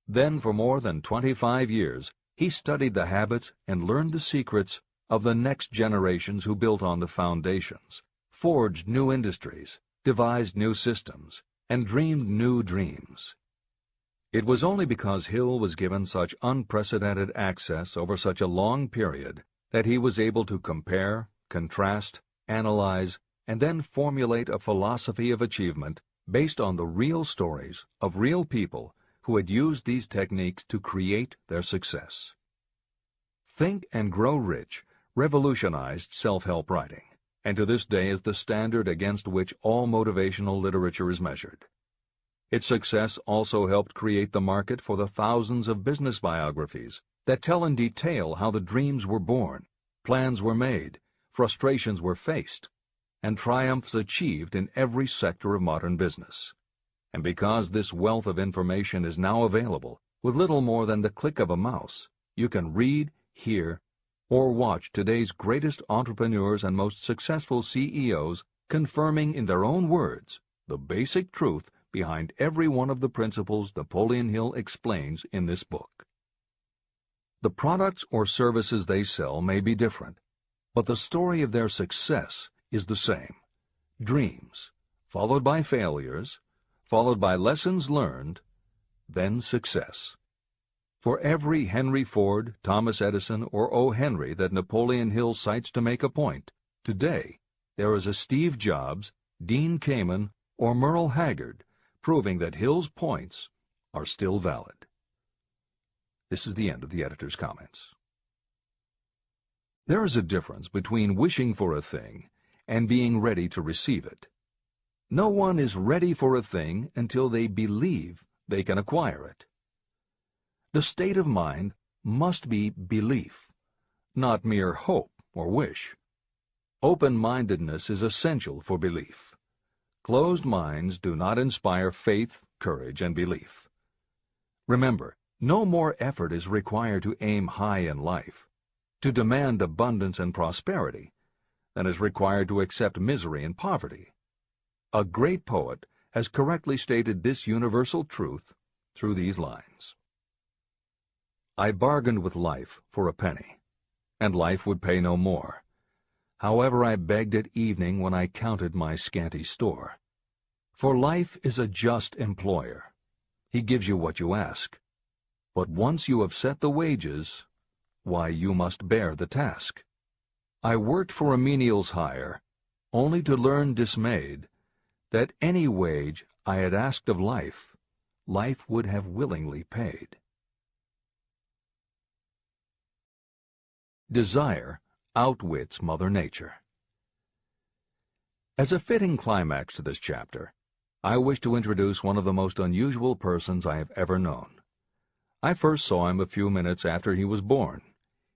Then, for more than 25 years, he studied the habits and learned the secrets of the next generations who built on the foundations, forged new industries, devised new systems, and dreamed new dreams. It was only because Hill was given such unprecedented access over such a long period that he was able to compare, contrast, analyze, and then formulate a philosophy of achievement based on the real stories of real people who had used these techniques to create their success. Think and Grow Rich revolutionized self-help writing, and to this day is the standard against which all motivational literature is measured. Its success also helped create the market for the thousands of business biographies that tell in detail how the dreams were born, plans were made, frustrations were faced, and triumphs achieved in every sector of modern business. And because this wealth of information is now available, with little more than the click of a mouse, you can read, hear, or watch today's greatest entrepreneurs and most successful CEOs confirming in their own words the basic truth behind every one of the principles Napoleon Hill explains in this book. The products or services they sell may be different, but the story of their success is the same. Dreams, followed by failures, followed by lessons learned, then success. For every Henry Ford, Thomas Edison, or O. Henry that Napoleon Hill cites to make a point, today there is a Steve Jobs, Dean Kamen, or Merle Haggard proving that Hill's points are still valid. This is the end of the editor's comments. There is a difference between wishing for a thing and being ready to receive it. No one is ready for a thing until they believe they can acquire it. The state of mind must be belief, not mere hope or wish. Open-mindedness is essential for belief. Closed minds do not inspire faith, courage, and belief. Remember, no more effort is required to aim high in life, to demand abundance and prosperity, than is required to accept misery and poverty. A great poet has correctly stated this universal truth through these lines. I bargained with life for a penny, and life would pay no more. However, I begged at evening when I counted my scanty store. For life is a just employer. He gives you what you ask. But once you have set the wages, why, you must bear the task. I worked for a menial's hire, only to learn dismayed that any wage I had asked of life, life would have willingly paid. Desire outwits Mother Nature. As a fitting climax to this chapter, I wish to introduce one of the most unusual persons I have ever known. I first saw him a few minutes after he was born.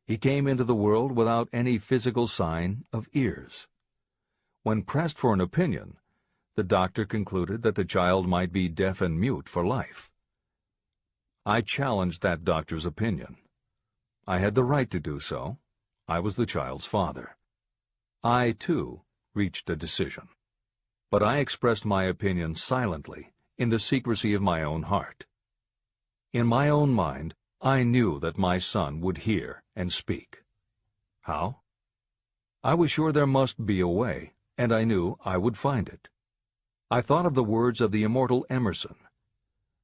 He came into the world without any physical sign of ears. When pressed for an opinion, the doctor concluded that the child might be deaf and mute for life. I challenged that doctor's opinion. I had the right to do so. I was the child's father. I, too, reached a decision. But I expressed my opinion silently, in the secrecy of my own heart. In my own mind, I knew that my son would hear and speak. How? I was sure there must be a way, and I knew I would find it. I thought of the words of the immortal Emerson.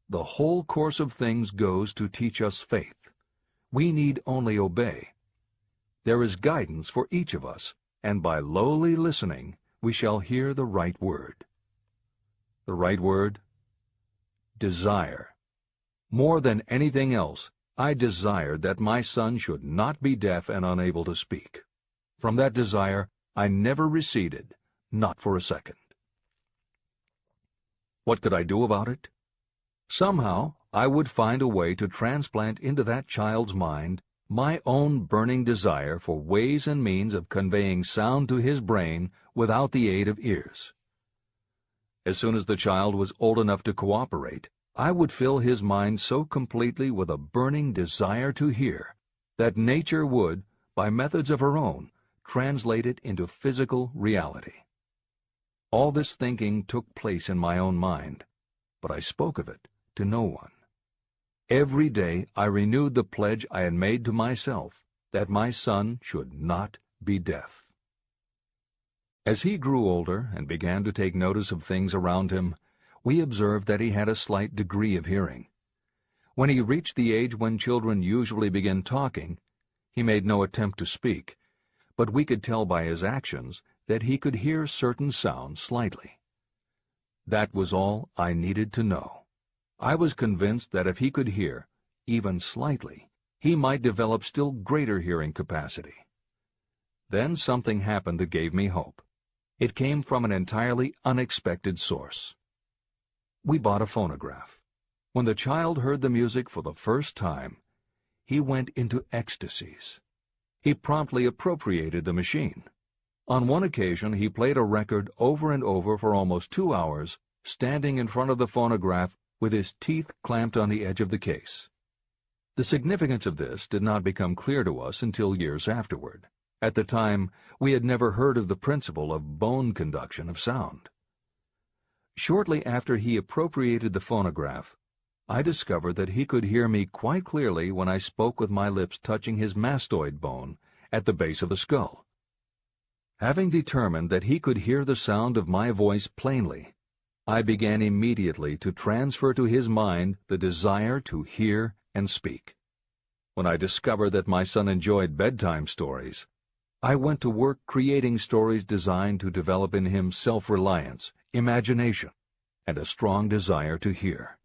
The whole course of things goes to teach us faith. We need only obey. There is guidance for each of us, and by lowly listening we shall hear the right word. The right word? Desire. More than anything else, I desired that my son should not be deaf and unable to speak. From that desire, I never receded, not for a second. What could I do about it? Somehow, I would find a way to transplant into that child's mind my own burning desire for ways and means of conveying sound to his brain without the aid of ears. As soon as the child was old enough to cooperate, I would fill his mind so completely with a burning desire to hear that nature would, by methods of her own, translate it into physical reality. All this thinking took place in my own mind, but I spoke of it to no one. Every day I renewed the pledge I had made to myself that my son should not be deaf. As he grew older and began to take notice of things around him, we observed that he had a slight degree of hearing. When he reached the age when children usually begin talking, he made no attempt to speak, but we could tell by his actions that he could hear certain sounds slightly. That was all I needed to know. I was convinced that if he could hear, even slightly, he might develop still greater hearing capacity. Then something happened that gave me hope. It came from an entirely unexpected source. We bought a phonograph. When the child heard the music for the first time, he went into ecstasies. He promptly appropriated the machine. On one occasion, he played a record over and over for almost 2 hours, standing in front of the phonograph with his teeth clamped on the edge of the case. The significance of this did not become clear to us until years afterward. At the time, we had never heard of the principle of bone conduction of sound. Shortly after he appropriated the phonograph, I discovered that he could hear me quite clearly when I spoke with my lips touching his mastoid bone at the base of the skull. Having determined that he could hear the sound of my voice plainly, I began immediately to transfer to his mind the desire to hear and speak. When I discovered that my son enjoyed bedtime stories, I went to work creating stories designed to develop in him self-reliance, imagination, and a strong desire to hear.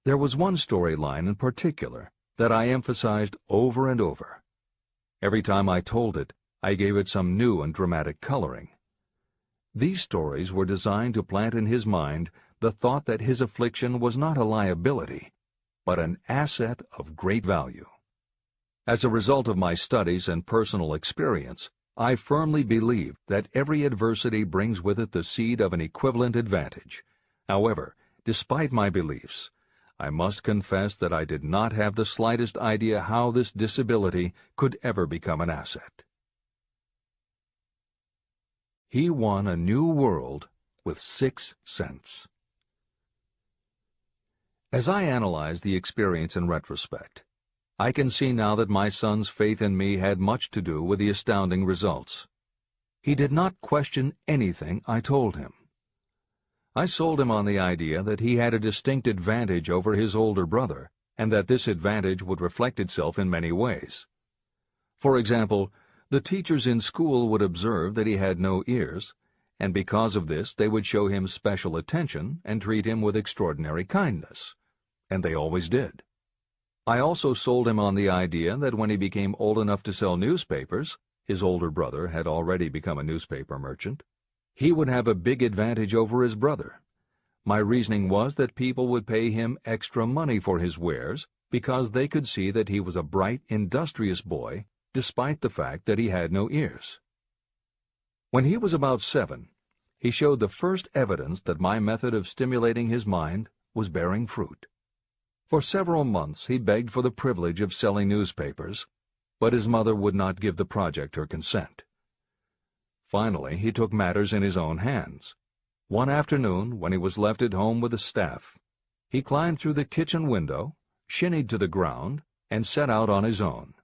There was one storyline in particular that I emphasized over and over. Every time I told it, I gave it some new and dramatic coloring. These stories were designed to plant in his mind the thought that his affliction was not a liability, but an asset of great value. As a result of my studies and personal experience, I firmly believe that every adversity brings with it the seed of an equivalent advantage. However, despite my beliefs, I must confess that I did not have the slightest idea how this disability could ever become an asset. He won a new world with 6 cents. As I analyze the experience in retrospect, I can see now that my son's faith in me had much to do with the astounding results. He did not question anything I told him. I sold him on the idea that he had a distinct advantage over his older brother, and that this advantage would reflect itself in many ways. For example, the teachers in school would observe that he had no ears, and because of this they would show him special attention and treat him with extraordinary kindness. And they always did. I also sold him on the idea that when he became old enough to sell newspapers, his older brother had already become a newspaper merchant, he would have a big advantage over his brother. My reasoning was that people would pay him extra money for his wares because they could see that he was a bright, industrious boy, despite the fact that he had no ears. When he was about 7, he showed the first evidence that my method of stimulating his mind was bearing fruit. For several months he begged for the privilege of selling newspapers, but his mother would not give the project her consent. Finally, he took matters in his own hands. One afternoon, when he was left at home with the staff, he climbed through the kitchen window, shinnied to the ground, and set out on his own.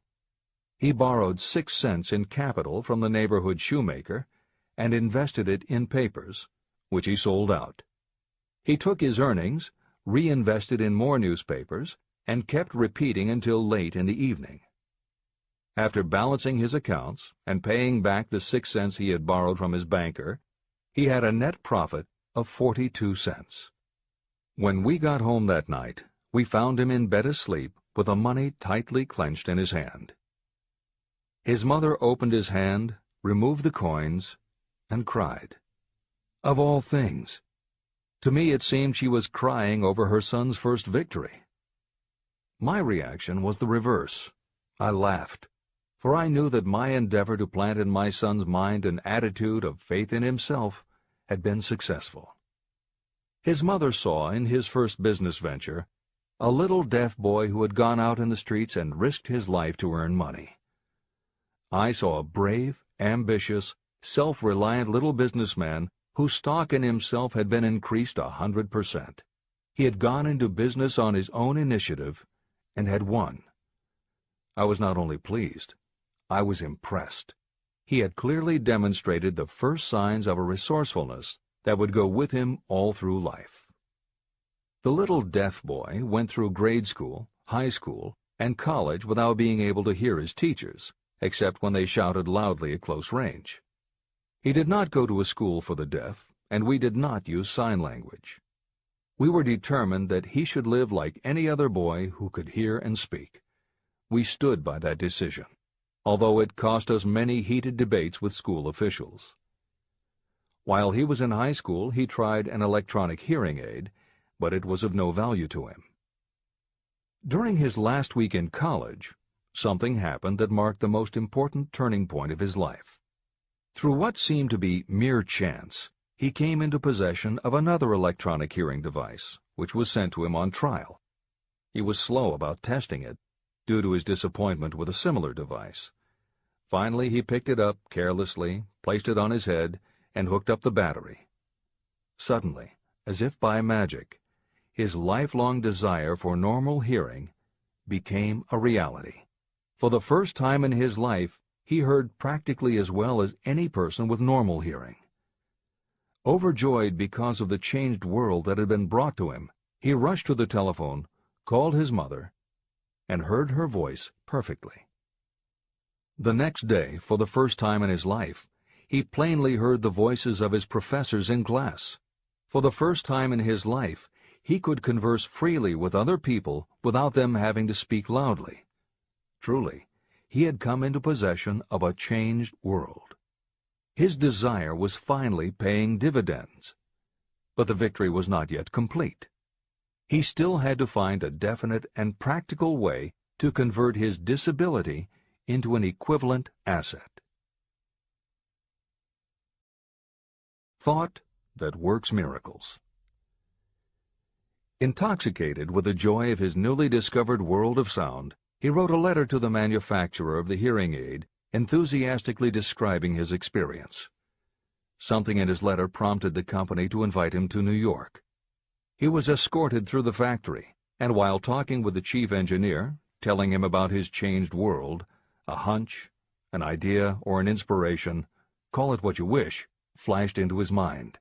He borrowed 6 cents in capital from the neighborhood shoemaker and invested it in papers, which he sold out. He took his earnings, reinvested in more newspapers, and kept repeating until late in the evening. After balancing his accounts and paying back the 6 cents he had borrowed from his banker, he had a net profit of 42 cents. When we got home that night, we found him in bed asleep with the money tightly clenched in his hand. His mother opened his hand, removed the coins, and cried. Of all things! To me it seemed she was crying over her son's first victory. My reaction was the reverse. I laughed, for I knew that my endeavor to plant in my son's mind an attitude of faith in himself had been successful. His mother saw in his first business venture a little deaf boy who had gone out in the streets and risked his life to earn money. I saw a brave, ambitious, self-reliant little businessman whose stock in himself had been increased 100%. He had gone into business on his own initiative and had won. I was not only pleased, I was impressed. He had clearly demonstrated the first signs of a resourcefulness that would go with him all through life. The little deaf boy went through grade school, high school, and college without being able to hear his teachers, except when they shouted loudly at close range. He did not go to a school for the deaf, and we did not use sign language. We were determined that he should live like any other boy who could hear and speak. We stood by that decision, although it cost us many heated debates with school officials. While he was in high school, he tried an electronic hearing aid, but it was of no value to him. During his last week in college, something happened that marked the most important turning point of his life. Through what seemed to be mere chance, he came into possession of another electronic hearing device, which was sent to him on trial. He was slow about testing it, due to his disappointment with a similar device. Finally, he picked it up carelessly, placed it on his head, and hooked up the battery. Suddenly, as if by magic, his lifelong desire for normal hearing became a reality. For the first time in his life, he heard practically as well as any person with normal hearing. Overjoyed because of the changed world that had been brought to him, he rushed to the telephone, called his mother, and heard her voice perfectly. The next day, for the first time in his life, he plainly heard the voices of his professors in class. For the first time in his life, he could converse freely with other people without them having to speak loudly. Truly, he had come into possession of a changed world. His desire was finally paying dividends. But the victory was not yet complete. He still had to find a definite and practical way to convert his disability into an equivalent asset. Thought that works miracles. Intoxicated with the joy of his newly discovered world of sound, he wrote a letter to the manufacturer of the hearing aid, enthusiastically describing his experience. Something in his letter prompted the company to invite him to New York. He was escorted through the factory, and while talking with the chief engineer, telling him about his changed world, a hunch, an idea, or an inspiration, call it what you wish, flashed into his mind.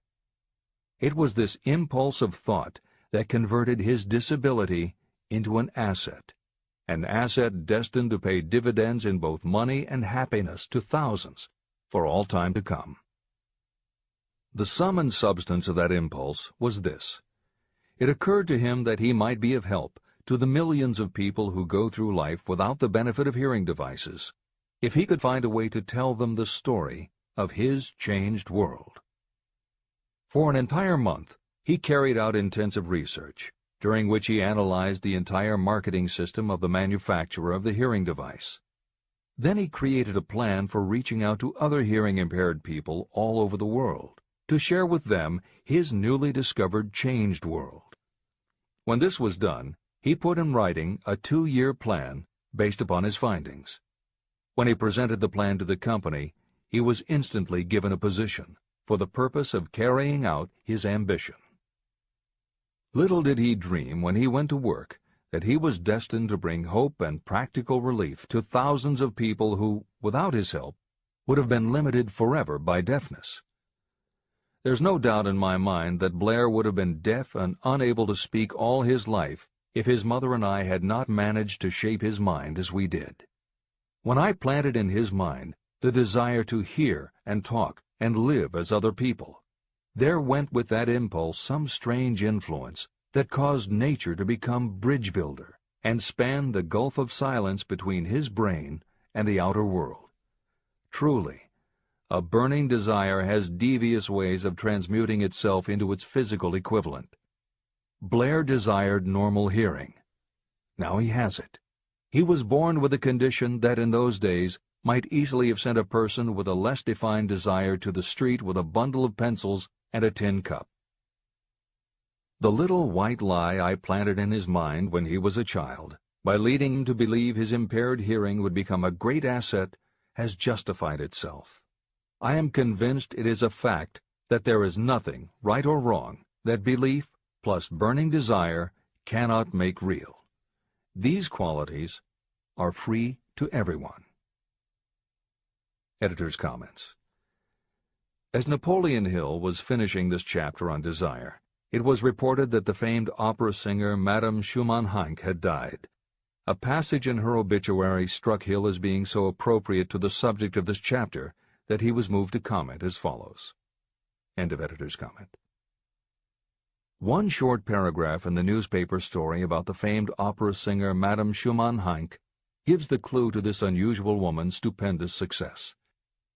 It was this impulse of thought that converted his disability into an asset destined to pay dividends in both money and happiness to thousands for all time to come. The sum and substance of that impulse was this. It occurred to him that he might be of help to the millions of people who go through life without the benefit of hearing devices, if he could find a way to tell them the story of his changed world. For an entire month, he carried out intensive research, during which he analyzed the entire marketing system of the manufacturer of the hearing device. Then he created a plan for reaching out to other hearing-impaired people all over the world, to share with them his newly discovered changed world. When this was done, he put in writing a 2-year plan based upon his findings. When he presented the plan to the company, he was instantly given a position for the purpose of carrying out his ambition. Little did he dream when he went to work that he was destined to bring hope and practical relief to thousands of people who, without his help, would have been limited forever by deafness. There's no doubt in my mind that Blair would have been deaf and unable to speak all his life if his mother and I had not managed to shape his mind as we did. When I planted in his mind the desire to hear and talk and live as other people, there went with that impulse some strange influence that caused nature to become bridge builder and span the gulf of silence between his brain and the outer world. Truly, a burning desire has devious ways of transmuting itself into its physical equivalent. Blair desired normal hearing. Now he has it. He was born with a condition that in those days might easily have sent a person with a less defined desire to the street with a bundle of pencils and a tin cup. The little white lie I planted in his mind when he was a child, by leading him to believe his impaired hearing would become a great asset, has justified itself. I am convinced it is a fact that there is nothing, right or wrong, that belief plus burning desire cannot make real. These qualities are free to everyone. Editor's comments. As Napoleon Hill was finishing this chapter on desire, it was reported that the famed opera singer Madame Schumann-Heink had died. A passage in her obituary struck Hill as being so appropriate to the subject of this chapter that he was moved to comment as follows. End of editor's comment. One short paragraph in the newspaper story about the famed opera singer Madame Schumann-Heink gives the clue to this unusual woman's stupendous success.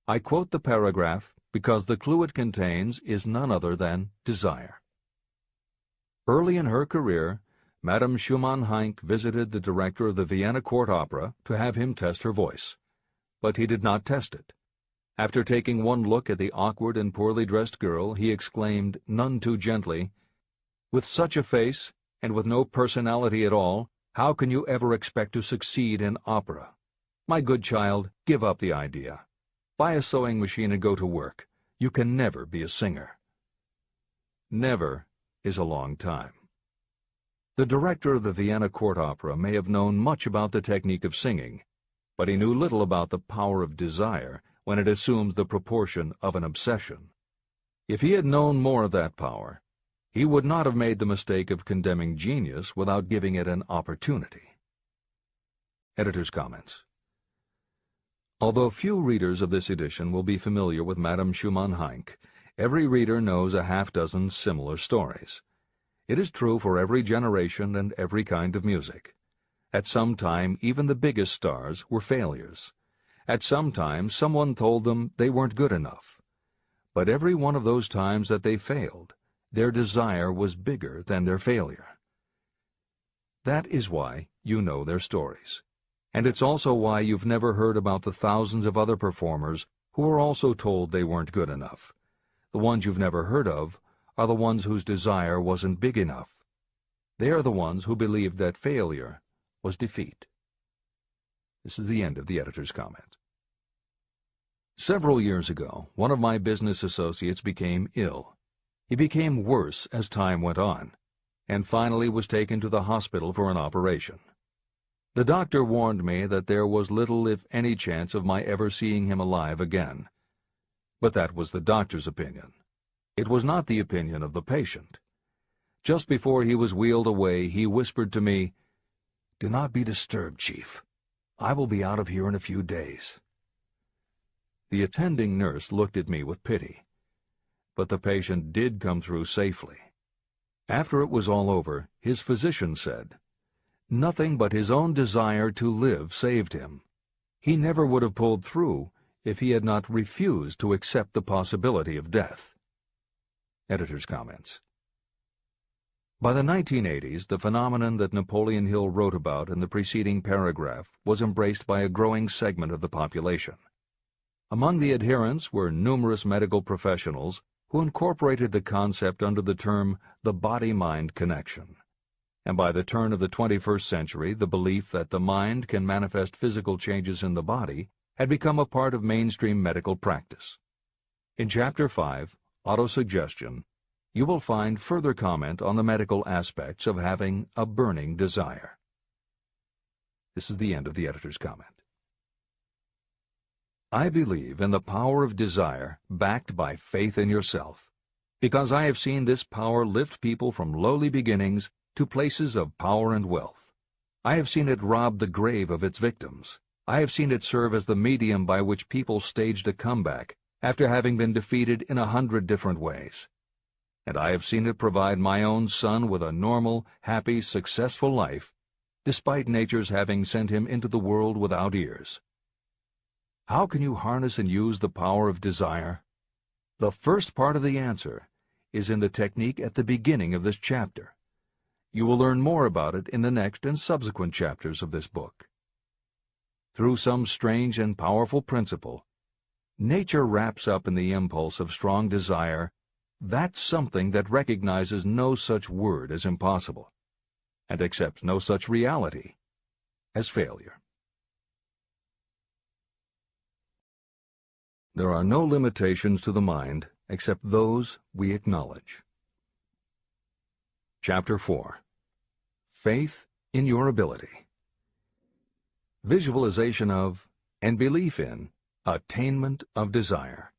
I quote the paragraph because the clue it contains is none other than desire. Early in her career, Madame Schumann-Heink visited the director of the Vienna Court Opera to have him test her voice. But he did not test it. After taking one look at the awkward and poorly dressed girl, he exclaimed, none too gently, "With such a face, and with no personality at all, how can you ever expect to succeed in opera? My good child, give up the idea. Buy a sewing machine and go to work. You can never be a singer." Never is a long time. The director of the Vienna Court Opera may have known much about the technique of singing, but he knew little about the power of desire when it assumes the proportion of an obsession. If he had known more of that power, he would not have made the mistake of condemning genius without giving it an opportunity. Editor's comments. Although few readers of this edition will be familiar with Madame Schumann-Heink, every reader knows a half-dozen similar stories. It is true for every generation and every kind of music. At some time, even the biggest stars were failures. At some time, someone told them they weren't good enough. But every one of those times that they failed, their desire was bigger than their failure. That is why you know their stories. And it's also why you've never heard about the thousands of other performers who were also told they weren't good enough. The ones you've never heard of are the ones whose desire wasn't big enough. They are the ones who believed that failure was defeat. This is the end of the editor's comment. Several years ago, one of my business associates became ill. He became worse as time went on, and finally was taken to the hospital for an operation. The doctor warned me that there was little if any chance of my ever seeing him alive again. But that was the doctor's opinion. It was not the opinion of the patient. Just before he was wheeled away, he whispered to me, "Do not be disturbed, Chief. I will be out of here in a few days." The attending nurse looked at me with pity. But the patient did come through safely. After it was all over, his physician said, "Nothing but his own desire to live saved him. He never would have pulled through if he had not refused to accept the possibility of death." Editor's comments. By the 1980s, the phenomenon that Napoleon Hill wrote about in the preceding paragraph was embraced by a growing segment of the population. Among the adherents were numerous medical professionals who incorporated the concept under the term the body-mind connection. And by the turn of the 21st century, the belief that the mind can manifest physical changes in the body had become a part of mainstream medical practice. In Chapter 5, Autosuggestion, you will find further comment on the medical aspects of having a burning desire. This is the end of the editor's comment. I believe in the power of desire backed by faith in yourself, because I have seen this power lift people from lowly beginnings to places of power and wealth. I have seen it rob the grave of its victims. I have seen it serve as the medium by which people staged a comeback after having been defeated in 100 different ways. And I have seen it provide my own son with a normal, happy, successful life, despite nature's having sent him into the world without ears. How can you harness and use the power of desire? The first part of the answer is in the technique at the beginning of this chapter. You will learn more about it in the next and subsequent chapters of this book. Through some strange and powerful principle, nature wraps up in the impulse of strong desire that something that recognizes no such word as impossible, and accepts no such reality as failure. There are no limitations to the mind except those we acknowledge. Chapter 4. Faith in your ability. Visualization of and belief in attainment of desire.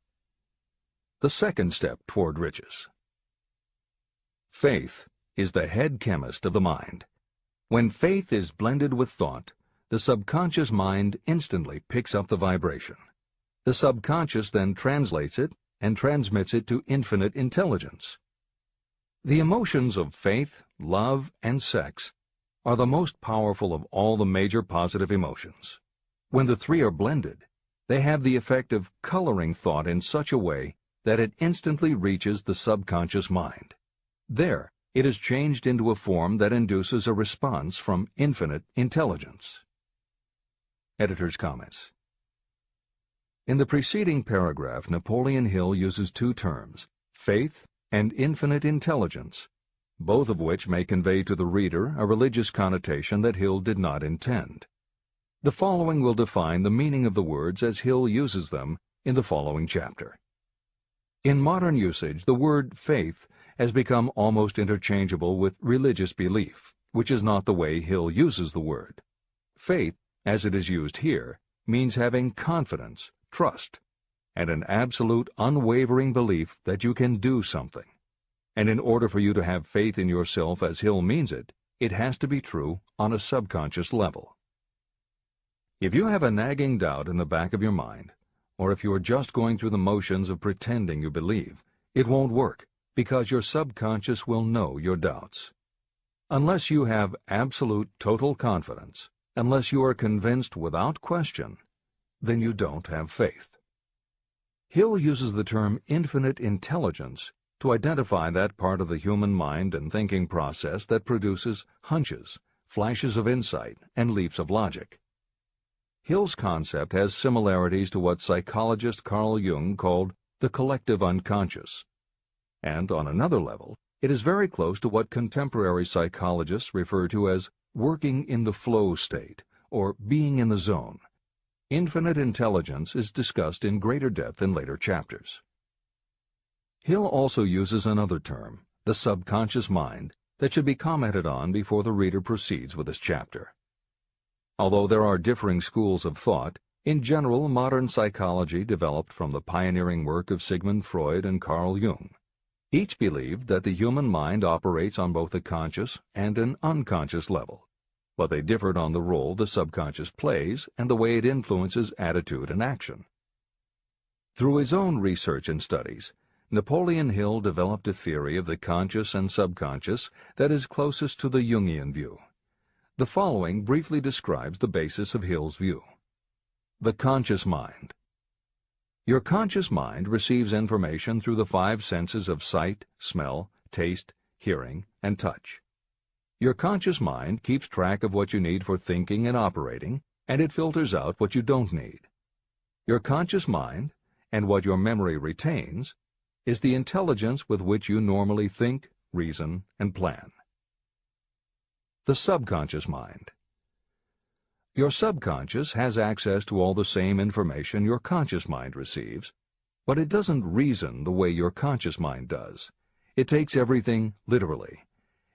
The second step toward riches. Faith is the head chemist of the mind. When faith is blended with thought, the subconscious mind instantly picks up the vibration. The subconscious then translates it and transmits it to infinite intelligence. The emotions of faith, love, and sex are the most powerful of all the major positive emotions. When the three are blended, they have the effect of coloring thought in such a way that it instantly reaches the subconscious mind. There, it is changed into a form that induces a response from infinite intelligence. Editor's comments. In the preceding paragraph, Napoleon Hill uses two terms, faith and infinite intelligence, both of which may convey to the reader a religious connotation that Hill did not intend. The following will define the meaning of the words as Hill uses them in the following chapter. In modern usage, the word faith has become almost interchangeable with religious belief, which is not the way Hill uses the word. Faith, as it is used here, means having confidence, trust, and an absolute unwavering belief that you can do something. And in order for you to have faith in yourself as Hill means it, it has to be true on a subconscious level. If you have a nagging doubt in the back of your mind, or if you are just going through the motions of pretending you believe, it won't work, because your subconscious will know your doubts. Unless you have absolute total confidence, unless you are convinced without question, then you don't have faith. Hill uses the term infinite intelligence to identify that part of the human mind and thinking process that produces hunches, flashes of insight, and leaps of logic. Hill's concept has similarities to what psychologist Carl Jung called the collective unconscious. And on another level, it is very close to what contemporary psychologists refer to as working in the flow state, or being in the zone. Infinite intelligence is discussed in greater depth in later chapters. Hill also uses another term, the subconscious mind, that should be commented on before the reader proceeds with this chapter. Although there are differing schools of thought, in general, modern psychology developed from the pioneering work of Sigmund Freud and Carl Jung. Each believed that the human mind operates on both a conscious and an unconscious level, but they differed on the role the subconscious plays and the way it influences attitude and action. Through his own research and studies, Napoleon Hill developed a theory of the conscious and subconscious that is closest to the Jungian view. The following briefly describes the basis of Hill's view. The conscious mind. Your conscious mind receives information through the five senses of sight, smell, taste, hearing, and touch. Your conscious mind keeps track of what you need for thinking and operating, and it filters out what you don't need. Your conscious mind, and what your memory retains, is the intelligence with which you normally think, reason, and plan. The subconscious mind. Your subconscious has access to all the same information your conscious mind receives, but it doesn't reason the way your conscious mind does. It takes everything literally.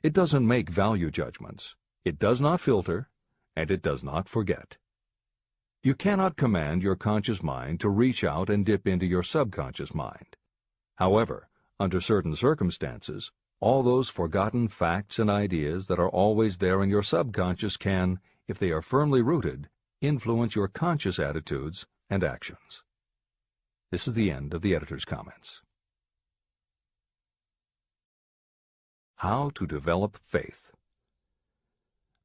It doesn't make value judgments. It does not filter, and it does not forget. You cannot command your conscious mind to reach out and dip into your subconscious mind. However, under certain circumstances, all those forgotten facts and ideas that are always there in your subconscious can, if they are firmly rooted, influence your conscious attitudes and actions. This is the end of the editor's comments. How to develop faith.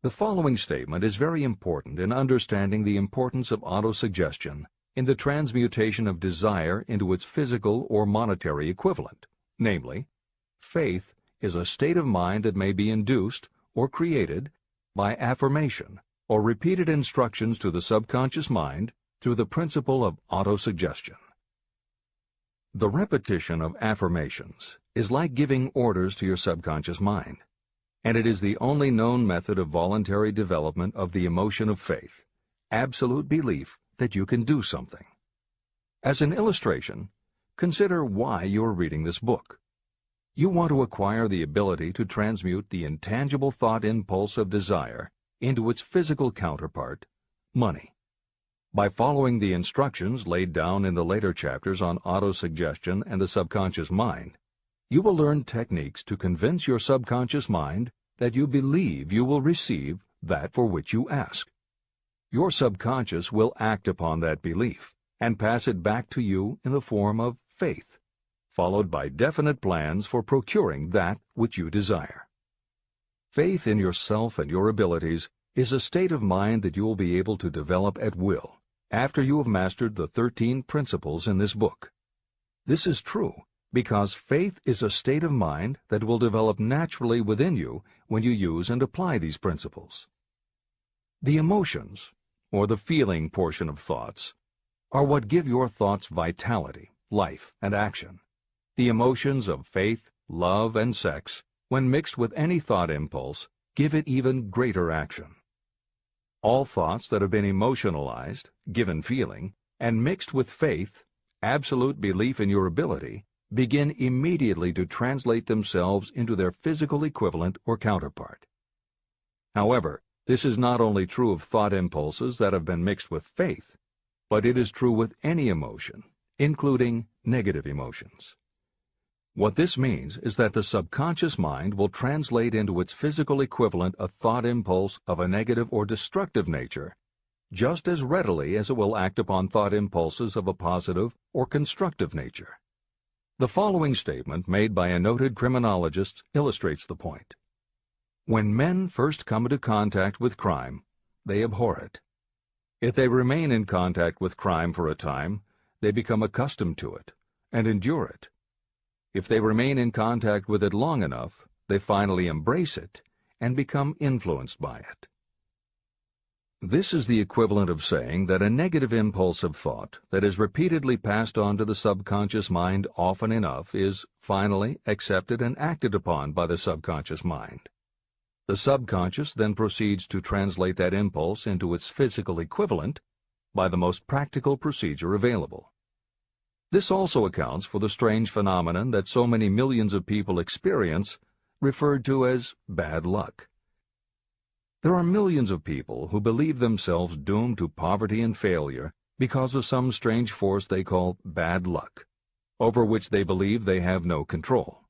The following statement is very important in understanding the importance of autosuggestion in the transmutation of desire into its physical or monetary equivalent, namely, faith is a state of mind that may be induced or created by affirmation or repeated instructions to the subconscious mind through the principle of autosuggestion. The repetition of affirmations is like giving orders to your subconscious mind, and it is the only known method of voluntary development of the emotion of faith, absolute belief that you can do something. As an illustration, consider why you are reading this book. You want to acquire the ability to transmute the intangible thought impulse of desire into its physical counterpart, money. By following the instructions laid down in the later chapters on autosuggestion and the subconscious mind, you will learn techniques to convince your subconscious mind that you believe you will receive that for which you ask. Your subconscious will act upon that belief and pass it back to you in the form of faith, followed by definite plans for procuring that which you desire. Faith in yourself and your abilities is a state of mind that you will be able to develop at will after you have mastered the 13 principles in this book. This is true because faith is a state of mind that will develop naturally within you when you use and apply these principles. The emotions, or the feeling portion of thoughts, are what give your thoughts vitality, life, and action. The emotions of faith, love, and sex, when mixed with any thought impulse, give it even greater action. All thoughts that have been emotionalized, given feeling, and mixed with faith, absolute belief in your ability, begin immediately to translate themselves into their physical equivalent or counterpart. However, this is not only true of thought impulses that have been mixed with faith, but it is true with any emotion, including negative emotions. What this means is that the subconscious mind will translate into its physical equivalent a thought impulse of a negative or destructive nature just as readily as it will act upon thought impulses of a positive or constructive nature. The following statement made by a noted criminologist illustrates the point. When men first come into contact with crime, they abhor it. If they remain in contact with crime for a time, they become accustomed to it and endure it. If they remain in contact with it long enough, they finally embrace it and become influenced by it. This is the equivalent of saying that a negative impulse of thought that is repeatedly passed on to the subconscious mind often enough is finally accepted and acted upon by the subconscious mind. The subconscious then proceeds to translate that impulse into its physical equivalent by the most practical procedure available. This also accounts for the strange phenomenon that so many millions of people experience, referred to as bad luck. There are millions of people who believe themselves doomed to poverty and failure because of some strange force they call bad luck, over which they believe they have no control.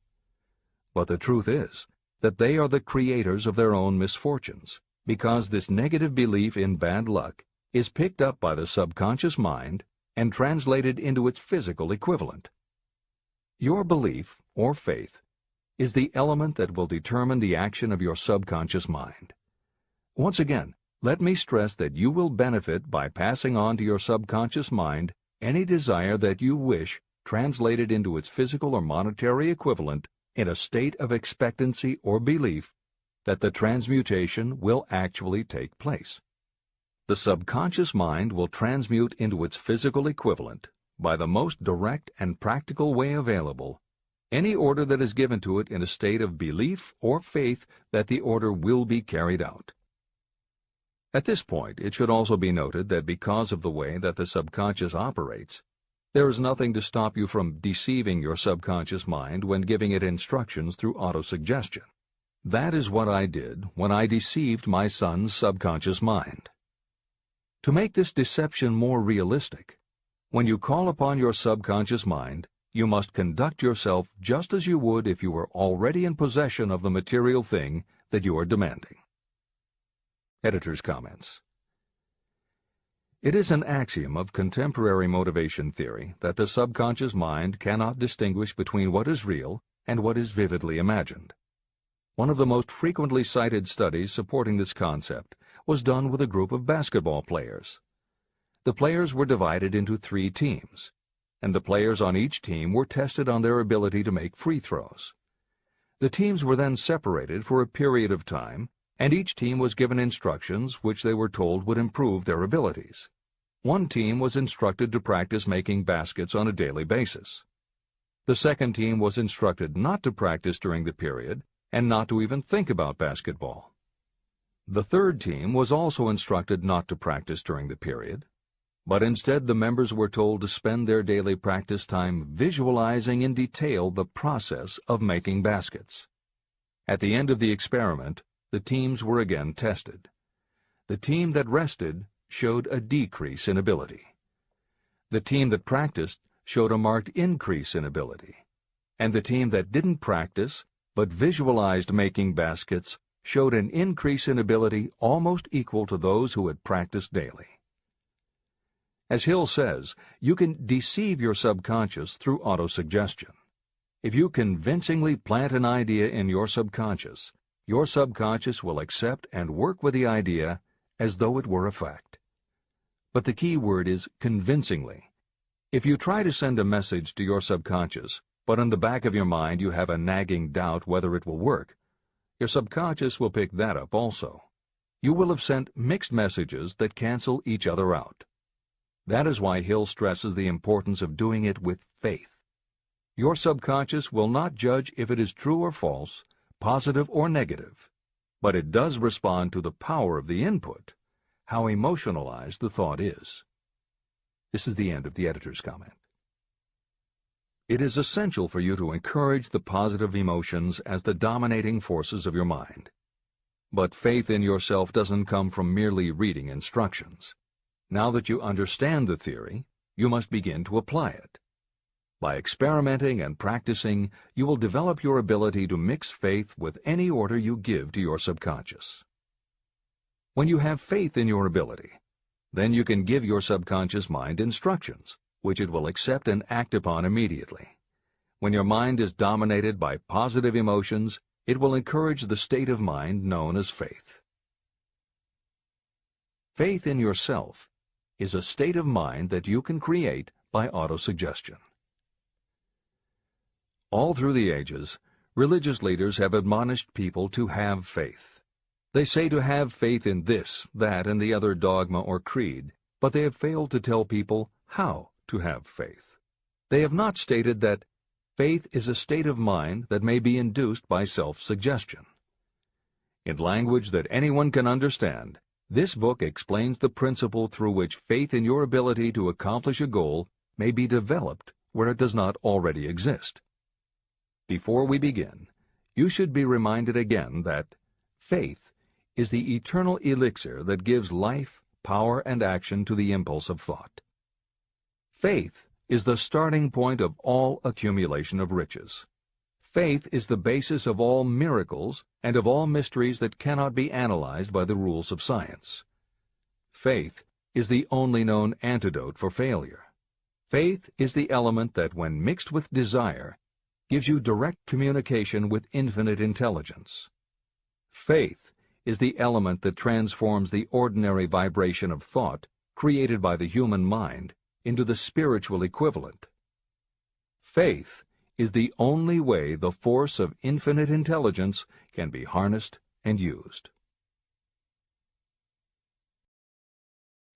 But the truth is that they are the creators of their own misfortunes, because this negative belief in bad luck is picked up by the subconscious mind and translated into its physical equivalent. Your belief, or faith, is the element that will determine the action of your subconscious mind. Once again, let me stress that you will benefit by passing on to your subconscious mind any desire that you wish translated into its physical or monetary equivalent in a state of expectancy or belief that the transmutation will actually take place. The subconscious mind will transmute into its physical equivalent, by the most direct and practical way available, any order that is given to it in a state of belief or faith that the order will be carried out. At this point, it should also be noted that because of the way that the subconscious operates, there is nothing to stop you from deceiving your subconscious mind when giving it instructions through autosuggestion. That is what I did when I deceived my son's subconscious mind. To make this deception more realistic, when you call upon your subconscious mind, you must conduct yourself just as you would if you were already in possession of the material thing that you are demanding. Editor's comments. It is an axiom of contemporary motivation theory that the subconscious mind cannot distinguish between what is real and what is vividly imagined. One of the most frequently cited studies supporting this concept was done with a group of basketball players. The players were divided into 3 teams, and the players on each team were tested on their ability to make free throws. The teams were then separated for a period of time, and each team was given instructions which they were told would improve their abilities. One team was instructed to practice making baskets on a daily basis. The second team was instructed not to practice during the period and not to even think about basketball. The third team was also instructed not to practice during the period, but instead the members were told to spend their daily practice time visualizing in detail the process of making baskets. At the end of the experiment, the teams were again tested. The team that rested showed a decrease in ability. The team that practiced showed a marked increase in ability, and the team that didn't practice but visualized making baskets showed an increase in ability almost equal to those who had practiced daily. As Hill says, you can deceive your subconscious through autosuggestion. If you convincingly plant an idea in your subconscious will accept and work with the idea as though it were a fact. But the key word is convincingly. If you try to send a message to your subconscious, but in the back of your mind you have a nagging doubt whether it will work, your subconscious will pick that up also. You will have sent mixed messages that cancel each other out. That is why Hill stresses the importance of doing it with faith. Your subconscious will not judge if it is true or false, positive or negative, but it does respond to the power of the input, how emotionalized the thought is. This is the end of the editor's comment. It is essential for you to encourage the positive emotions as the dominating forces of your mind. But faith in yourself doesn't come from merely reading instructions. Now that you understand the theory, you must begin to apply it. By experimenting and practicing, you will develop your ability to mix faith with any order you give to your subconscious. When you have faith in your ability, then you can give your subconscious mind instructions, which it will accept and act upon immediately. When your mind is dominated by positive emotions, it will encourage the state of mind known as faith. Faith in yourself is a state of mind that you can create by autosuggestion. All through the ages, religious leaders have admonished people to have faith. They say to have faith in this, that, and the other dogma or creed, but they have failed to tell people how to have faith. They have not stated that faith is a state of mind that may be induced by self-suggestion. In language that anyone can understand, this book explains the principle through which faith in your ability to accomplish a goal may be developed where it does not already exist. Before we begin, you should be reminded again that faith is the eternal elixir that gives life, power, and action to the impulse of thought. Faith is the starting point of all accumulation of riches. Faith is the basis of all miracles and of all mysteries that cannot be analyzed by the rules of science. Faith is the only known antidote for failure. Faith is the element that, when mixed with desire, gives you direct communication with infinite intelligence. Faith is the element that transforms the ordinary vibration of thought created by the human mind into the spiritual equivalent. Faith is the only way the force of infinite intelligence can be harnessed and used.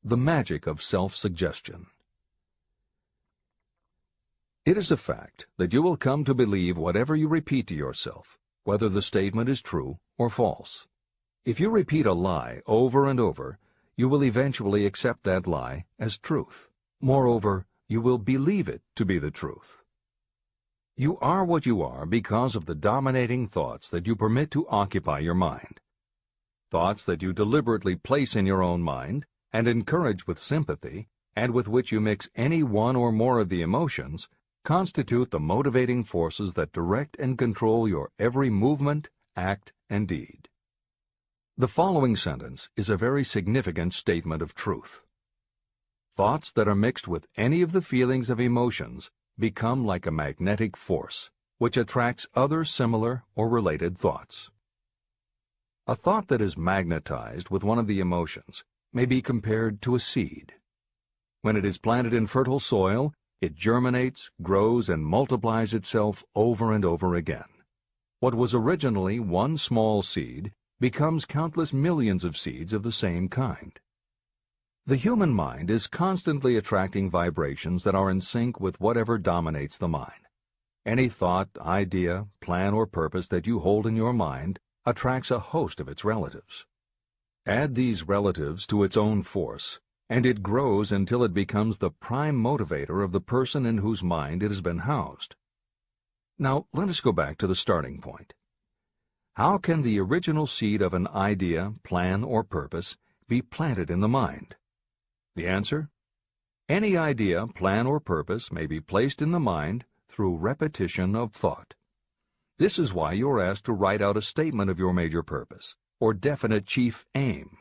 The magic of self-suggestion. It is a fact that you will come to believe whatever you repeat to yourself, whether the statement is true or false. If you repeat a lie over and over, you will eventually accept that lie as truth. Moreover, you will believe it to be the truth. You are what you are because of the dominating thoughts that you permit to occupy your mind. Thoughts that you deliberately place in your own mind and encourage with sympathy, and with which you mix any one or more of the emotions, constitute the motivating forces that direct and control your every movement, act, and deed. The following sentence is a very significant statement of truth. Thoughts that are mixed with any of the feelings of emotions become like a magnetic force, which attracts other similar or related thoughts. A thought that is magnetized with one of the emotions may be compared to a seed. When it is planted in fertile soil, it germinates, grows, and multiplies itself over and over again. What was originally one small seed becomes countless millions of seeds of the same kind. The human mind is constantly attracting vibrations that are in sync with whatever dominates the mind. Any thought, idea, plan, or purpose that you hold in your mind attracts a host of its relatives. Add these relatives to its own force, and it grows until it becomes the prime motivator of the person in whose mind it has been housed. Now, let us go back to the starting point. How can the original seed of an idea, plan, or purpose be planted in the mind? The answer? Any idea, plan, or purpose may be placed in the mind through repetition of thought. This is why you are asked to write out a statement of your major purpose, or definite chief aim.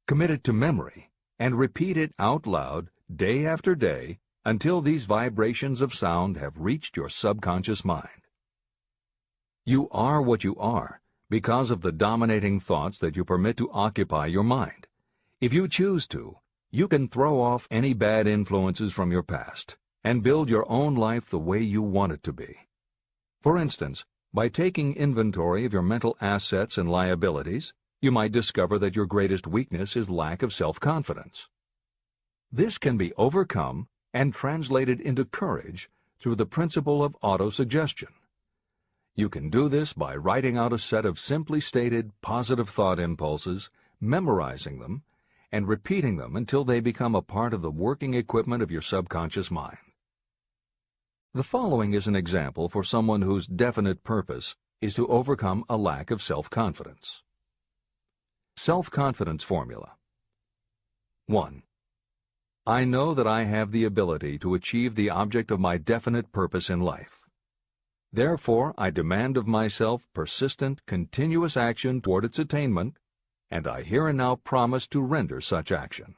Commit it to memory, and repeat it out loud day after day until these vibrations of sound have reached your subconscious mind. You are what you are because of the dominating thoughts that you permit to occupy your mind. If you choose to, you can throw off any bad influences from your past and build your own life the way you want it to be. For instance, by taking inventory of your mental assets and liabilities, you might discover that your greatest weakness is lack of self-confidence. This can be overcome and translated into courage through the principle of autosuggestion. You can do this by writing out a set of simply stated positive thought impulses, memorizing them, and repeating them until they become a part of the working equipment of your subconscious mind. The following is an example for someone whose definite purpose is to overcome a lack of self-confidence. Self-confidence formula. 1. I know that I have the ability to achieve the object of my definite purpose in life. Therefore, I demand of myself persistent, continuous action toward its attainment, and I here and now promise to render such action.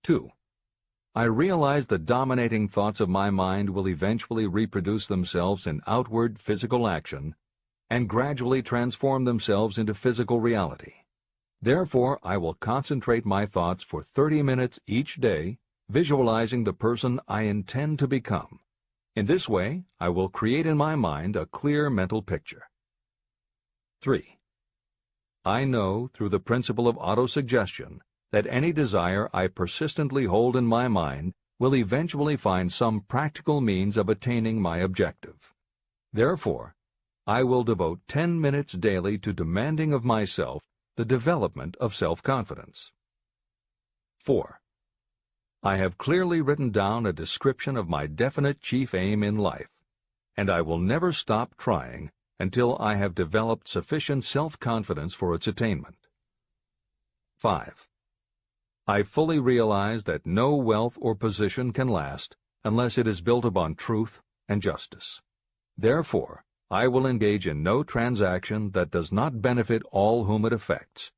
2. I realize the dominating thoughts of my mind will eventually reproduce themselves in outward physical action and gradually transform themselves into physical reality. Therefore, I will concentrate my thoughts for 30 minutes each day, visualizing the person I intend to become. In this way, I will create in my mind a clear mental picture. 3. I know, through the principle of autosuggestion, that any desire I persistently hold in my mind will eventually find some practical means of attaining my objective. Therefore, I will devote 10 minutes daily to demanding of myself the development of self-confidence. 4. I have clearly written down a description of my definite chief aim in life, and I will never stop trying until I have developed sufficient self-confidence for its attainment. 5. I fully realize that no wealth or position can last unless it is built upon truth and justice. Therefore, I will engage in no transaction that does not benefit all whom it affects.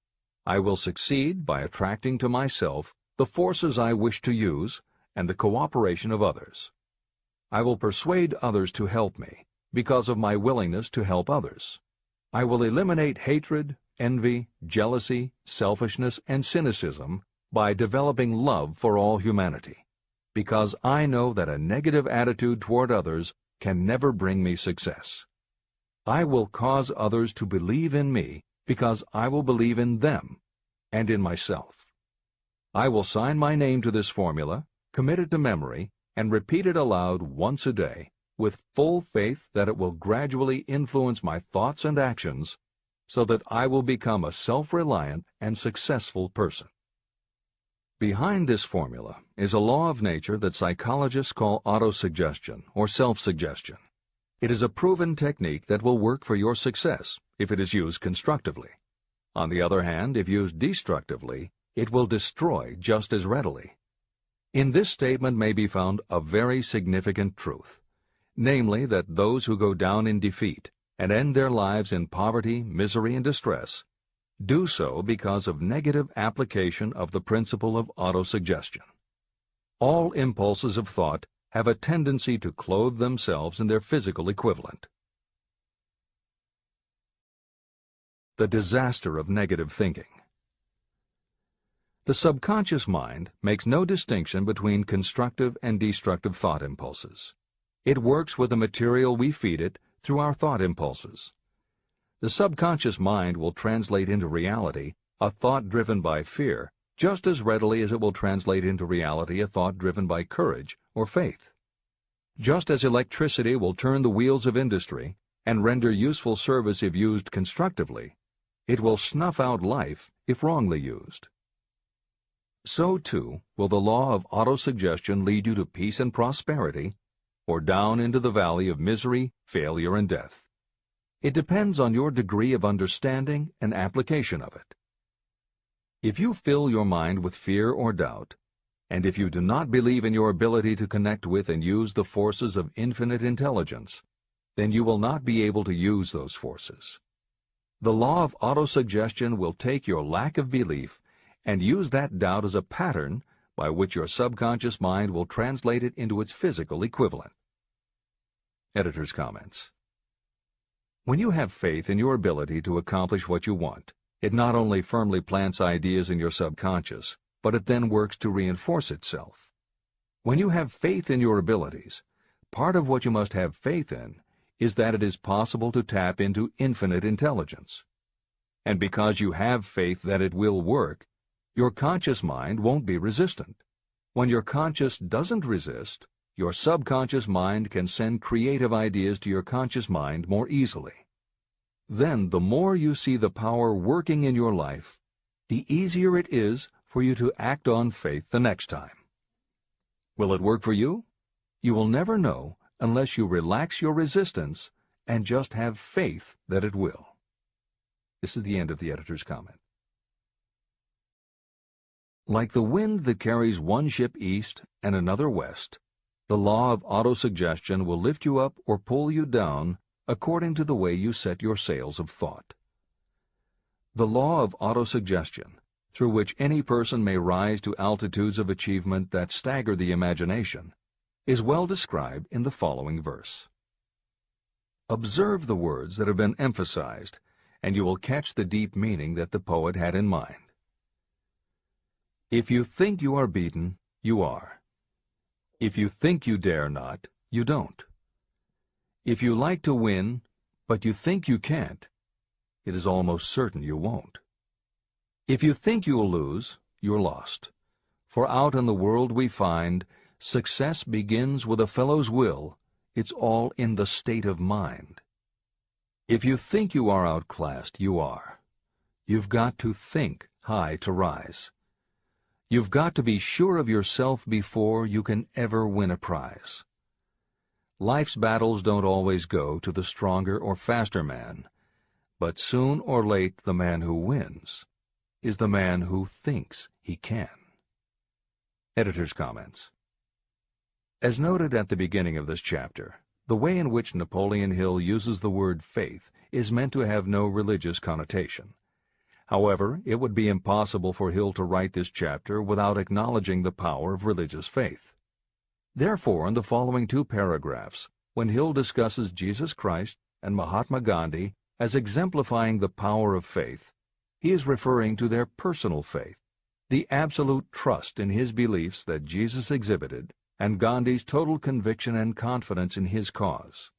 I will succeed by attracting to myself the forces I wish to use and the cooperation of others. I will persuade others to help me because of my willingness to help others. I will eliminate hatred, envy, jealousy, selfishness, and cynicism by developing love for all humanity. because I know that a negative attitude toward others can never bring me success. I will cause others to believe in me because I will believe in them and in myself. I will sign my name to this formula, commit it to memory, and repeat it aloud once a day, with full faith that it will gradually influence my thoughts and actions so that I will become a self-reliant and successful person. Behind this formula is a law of nature that psychologists call autosuggestion or self-suggestion. It is a proven technique that will work for your success if it is used constructively. On the other hand, if used destructively, it will destroy just as readily. In this statement may be found a very significant truth, namely that those who go down in defeat and end their lives in poverty, misery, and distress do so because of negative application of the principle of autosuggestion. All impulses of thought have a tendency to clothe themselves in their physical equivalent. The disaster of negative thinking. The subconscious mind makes no distinction between constructive and destructive thought impulses. It works with the material we feed it through our thought impulses. The subconscious mind will translate into reality a thought driven by fear just as readily as it will translate into reality a thought driven by courage or faith. Just as electricity will turn the wheels of industry and render useful service if used constructively, it will snuff out life if wrongly used. So, too, will the law of autosuggestion lead you to peace and prosperity, or down into the valley of misery, failure, and death. It depends on your degree of understanding and application of it. If you fill your mind with fear or doubt, and if you do not believe in your ability to connect with and use the forces of infinite intelligence, then you will not be able to use those forces. The law of autosuggestion will take your lack of belief and use that doubt as a pattern by which your subconscious mind will translate it into its physical equivalent. Editor's comments. When you have faith in your ability to accomplish what you want, it not only firmly plants ideas in your subconscious, but it then works to reinforce itself. When you have faith in your abilities, part of what you must have faith in is that it is possible to tap into infinite intelligence. And because you have faith that it will work, your conscious mind won't be resistant. When your conscious doesn't resist, your subconscious mind can send creative ideas to your conscious mind more easily. Then, the more you see the power working in your life, the easier it is for you to act on faith the next time. Will it work for you? You will never know unless you relax your resistance and just have faith that it will. This is the end of the editor's comment. Like the wind that carries one ship east and another west, the law of autosuggestion will lift you up or pull you down according to the way you set your sails of thought. The law of autosuggestion, through which any person may rise to altitudes of achievement that stagger the imagination, is well described in the following verse. Observe the words that have been emphasized, and you will catch the deep meaning that the poet had in mind. If you think you are beaten, you are. If you think you dare not, you don't. If you like to win, but you think you can't, it is almost certain you won't. If you think you'll lose, you're lost. For out in the world we find, success begins with a fellow's will. It's all in the state of mind. If you think you are outclassed, you are. You've got to think high to rise. You've got to be sure of yourself before you can ever win a prize. Life's battles don't always go to the stronger or faster man, but soon or late the man who wins is the man who thinks he can. Editor's comments. As noted at the beginning of this chapter, the way in which Napoleon Hill uses the word faith is meant to have no religious connotation. However, it would be impossible for Hill to write this chapter without acknowledging the power of religious faith. Therefore, in the following two paragraphs, when Hill discusses Jesus Christ and Mahatma Gandhi as exemplifying the power of faith, he is referring to their personal faith, the absolute trust in his beliefs that Jesus exhibited, and Gandhi's total conviction and confidence in his cause.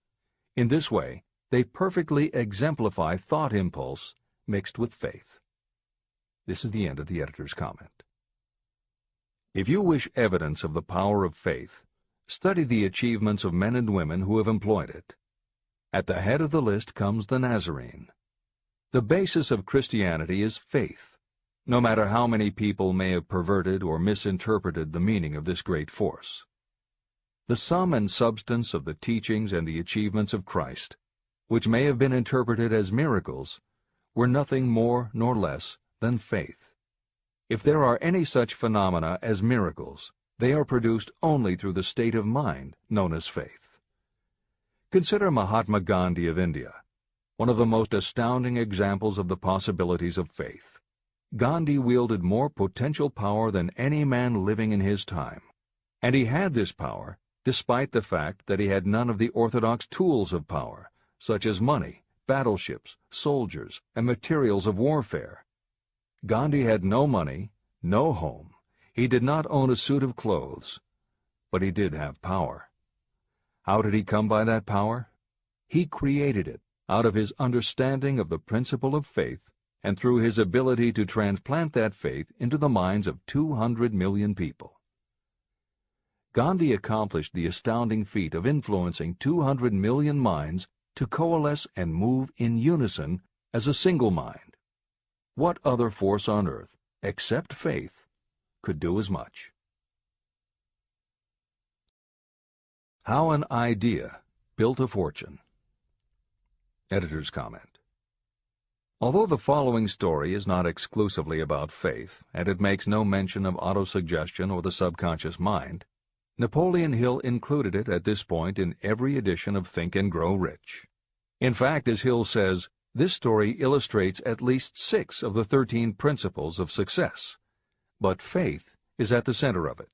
In this way, they perfectly exemplify thought impulse mixed with faith. This is the end of the editor's comment. If you wish evidence of the power of faith, study the achievements of men and women who have employed it. At the head of the list comes the Nazarene. The basis of Christianity is faith, no matter how many people may have perverted or misinterpreted the meaning of this great force. The sum and substance of the teachings and the achievements of Christ, which may have been interpreted as miracles, were nothing more nor less than faith. If there are any such phenomena as miracles, they are produced only through the state of mind known as faith. Consider Mahatma Gandhi of India, one of the most astounding examples of the possibilities of faith. Gandhi wielded more potential power than any man living in his time, and he had this power despite the fact that he had none of the orthodox tools of power, such as money, battleships, soldiers, and materials of warfare. Gandhi had no money, no home. He did not own a suit of clothes, but he did have power. How did he come by that power? He created it out of his understanding of the principle of faith and through his ability to transplant that faith into the minds of 200 million people. Gandhi accomplished the astounding feat of influencing 200 million minds to coalesce and move in unison as a single mind. What other force on earth, except faith, could do as much? How an idea built a fortune. Editor's comment. Although the following story is not exclusively about faith, and it makes no mention of autosuggestion or the subconscious mind, Napoleon Hill included it at this point in every edition of Think and Grow Rich. In fact, as Hill says, this story illustrates at least 6 of the 13 principles of success, but faith is at the center of it.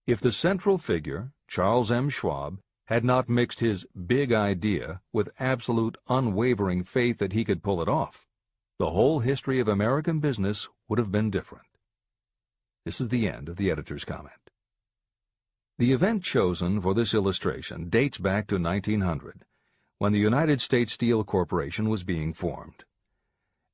If the central figure, Charles M. Schwab, had not mixed his big idea with absolute unwavering faith that he could pull it off, the whole history of American business would have been different. This is the end of the editor's comment. The event chosen for this illustration dates back to 1900, when the United States Steel Corporation was being formed.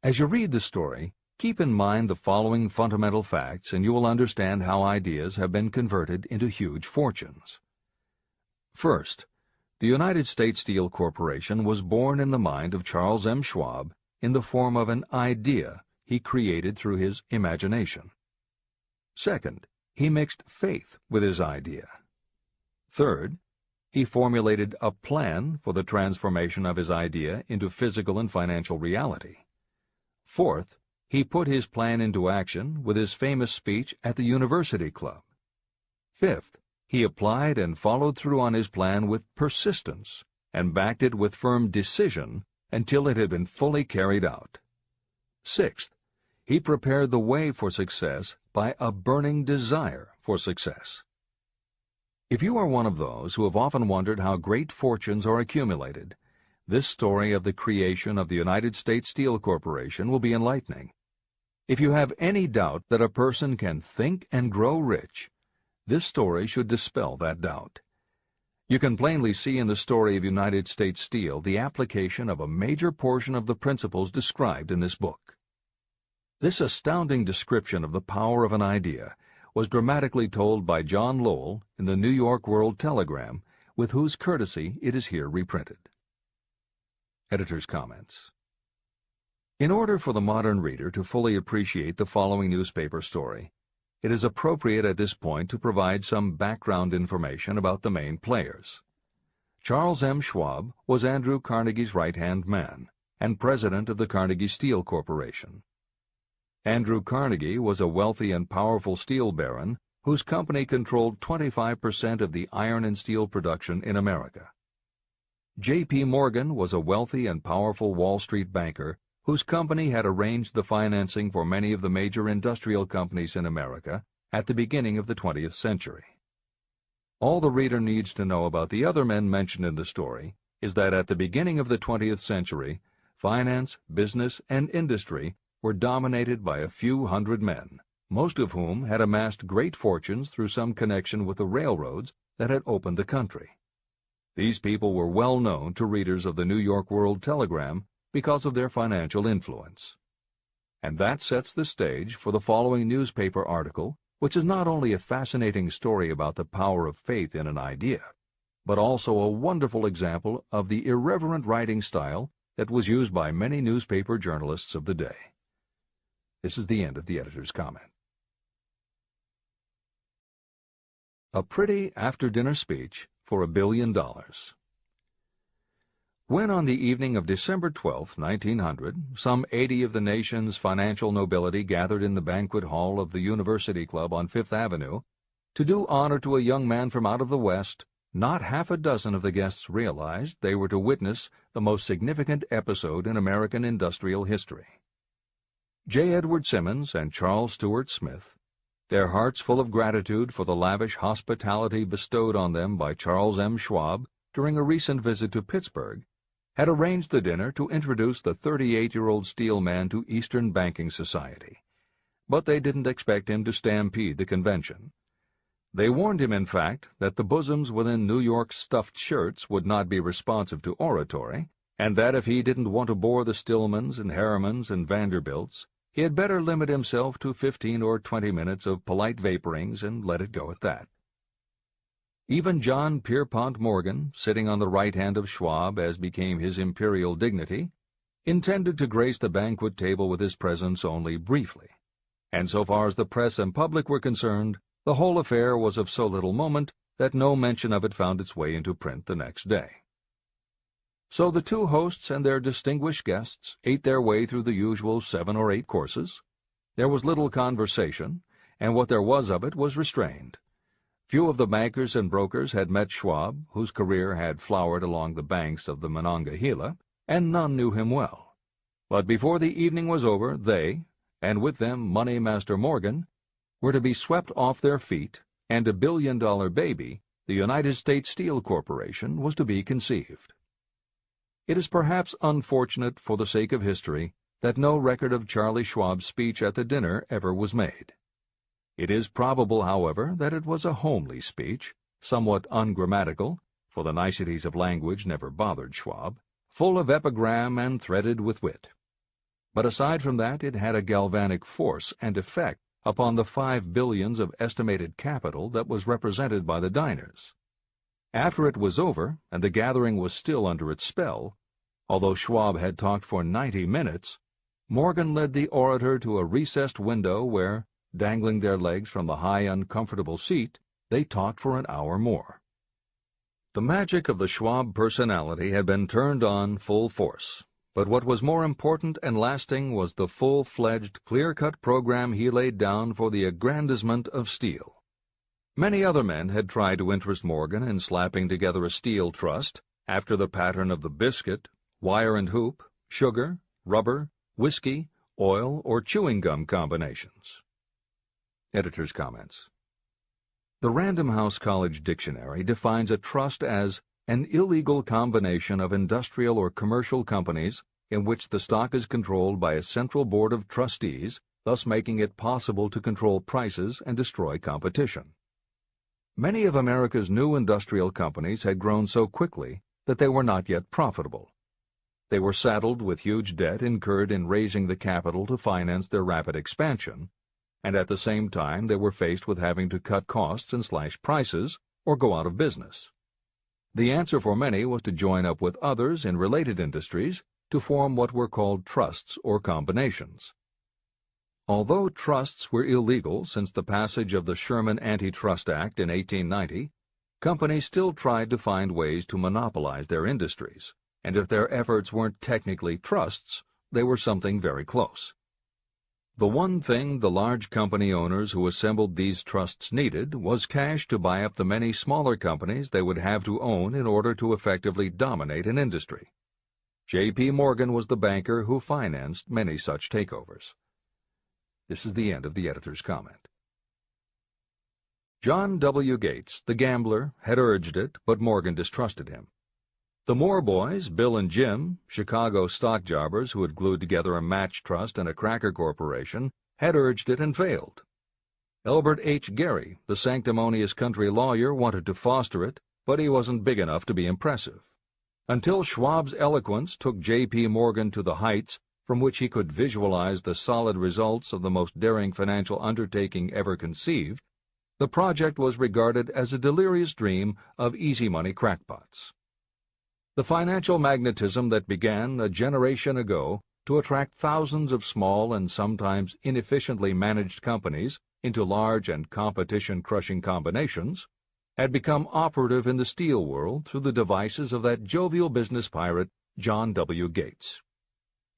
As you read the story, keep in mind the following fundamental facts, and you will understand how ideas have been converted into huge fortunes. First, the United States Steel Corporation was born in the mind of Charles M. Schwab in the form of an idea he created through his imagination. Second, he mixed faith with his idea. Third, he formulated a plan for the transformation of his idea into physical and financial reality. Fourth, he put his plan into action with his famous speech at the University Club. Fifth, he applied and followed through on his plan with persistence and backed it with firm decision until it had been fully carried out. Sixth, he prepared the way for success by a burning desire for success. If you are one of those who have often wondered how great fortunes are accumulated, this story of the creation of the United States Steel Corporation will be enlightening. If you have any doubt that a person can think and grow rich, this story should dispel that doubt. You can plainly see in the story of United States Steel the application of a major portion of the principles described in this book. This astounding description of the power of an idea was dramatically told by John Lowell in the New York World Telegram, with whose courtesy it is here reprinted. Editor's comments. In order for the modern reader to fully appreciate the following newspaper story, it is appropriate at this point to provide some background information about the main players. Charles M. Schwab was Andrew Carnegie's right-hand man and president of the Carnegie Steel Corporation. Andrew Carnegie was a wealthy and powerful steel baron whose company controlled 25% of the iron and steel production in America. J.P. Morgan was a wealthy and powerful Wall Street banker whose company had arranged the financing for many of the major industrial companies in America at the beginning of the 20th century. All the reader needs to know about the other men mentioned in the story is that at the beginning of the 20th century, finance, business, and industry were dominated by a few hundred men, most of whom had amassed great fortunes through some connection with the railroads that had opened the country. These people were well known to readers of the New York World Telegram because of their financial influence. And that sets the stage for the following newspaper article, which is not only a fascinating story about the power of faith in an idea, but also a wonderful example of the irreverent writing style that was used by many newspaper journalists of the day. This is the end of the editor's comment. A pretty after-dinner speech for $1 billion. When on the evening of December 12, 1900, some 80 of the nation's financial nobility gathered in the banquet hall of the University Club on Fifth Avenue to do honor to a young man from out of the West, not half a dozen of the guests realized they were to witness the most significant episode in American industrial history. J. Edward Simmons and Charles Stewart Smith, their hearts full of gratitude for the lavish hospitality bestowed on them by Charles M. Schwab during a recent visit to Pittsburgh, had arranged the dinner to introduce the 38-year-old steel man to Eastern banking society. But they didn't expect him to stampede the convention. They warned him, in fact, that the bosoms within New York's stuffed shirts would not be responsive to oratory, and that if he didn't want to bore the Stillmans and Harrimans and Vanderbilts, he had better limit himself to 15 or 20 minutes of polite vaporings and let it go at that. Even John Pierpont Morgan, sitting on the right hand of Schwab as became his imperial dignity, intended to grace the banquet table with his presence only briefly, and so far as the press and public were concerned, the whole affair was of so little moment that no mention of it found its way into print the next day. So the two hosts and their distinguished guests ate their way through the usual 7 or 8 courses. There was little conversation, and what there was of it was restrained. Few of the bankers and brokers had met Schwab, whose career had flowered along the banks of the Monongahela, and none knew him well. But before the evening was over, they, and with them Money Master Morgan, were to be swept off their feet, and $1 billion baby, the United States Steel Corporation, was to be conceived. It is perhaps unfortunate for the sake of history that no record of Charlie Schwab's speech at the dinner ever was made. It is probable, however, that it was a homely speech, somewhat ungrammatical, for the niceties of language never bothered Schwab, full of epigram and threaded with wit. But aside from that, it had a galvanic force and effect upon the $5 billion of estimated capital that was represented by the diners. After it was over, and the gathering was still under its spell, although Schwab had talked for 90 minutes, Morgan led the orator to a recessed window where, dangling their legs from the high, uncomfortable seat, they talked for an hour more. The magic of the Schwab personality had been turned on full force, but what was more important and lasting was the full-fledged, clear-cut program he laid down for the aggrandizement of steel. Many other men had tried to interest Morgan in slapping together a steel trust after the pattern of the biscuit, wire and hoop, sugar, rubber, whiskey, oil, or chewing gum combinations. Editor's comments. The Random House College Dictionary defines a trust as an illegal combination of industrial or commercial companies in which the stock is controlled by a central board of trustees, thus making it possible to control prices and destroy competition. Many of America's new industrial companies had grown so quickly that they were not yet profitable. They were saddled with huge debt incurred in raising the capital to finance their rapid expansion, and at the same time they were faced with having to cut costs and slash prices or go out of business. The answer for many was to join up with others in related industries to form what were called trusts or combinations. Although trusts were illegal since the passage of the Sherman Antitrust Act in 1890, companies still tried to find ways to monopolize their industries, and if their efforts weren't technically trusts, they were something very close. The one thing the large company owners who assembled these trusts needed was cash to buy up the many smaller companies they would have to own in order to effectively dominate an industry. J.P. Morgan was the banker who financed many such takeovers. This is the end of the editor's comment. John W. Gates, the gambler, had urged it, but Morgan distrusted him. The Moore boys, Bill and Jim, Chicago stock jobbers who had glued together a match trust and a cracker corporation, had urged it and failed. Elbert H. Gerry, the sanctimonious country lawyer, wanted to foster it, but he wasn't big enough to be impressive. Until Schwab's eloquence took J.P. Morgan to the heights from which he could visualize the solid results of the most daring financial undertaking ever conceived, the project was regarded as a delirious dream of easy-money crackpots. The financial magnetism that began a generation ago to attract thousands of small and sometimes inefficiently managed companies into large and competition-crushing combinations had become operative in the steel world through the devices of that jovial business pirate, John W. Gates.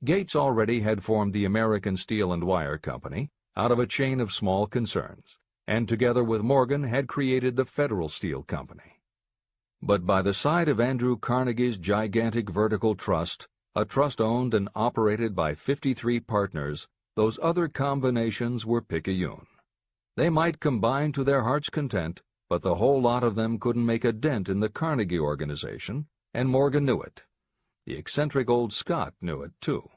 Gates already had formed the American Steel and Wire Company out of a chain of small concerns, and together with Morgan had created the Federal Steel Company. But by the side of Andrew Carnegie's gigantic vertical trust, a trust owned and operated by 53 partners, those other combinations were picayune. They might combine to their heart's content, but the whole lot of them couldn't make a dent in the Carnegie organization, and Morgan knew it. The eccentric old Scot knew it, too.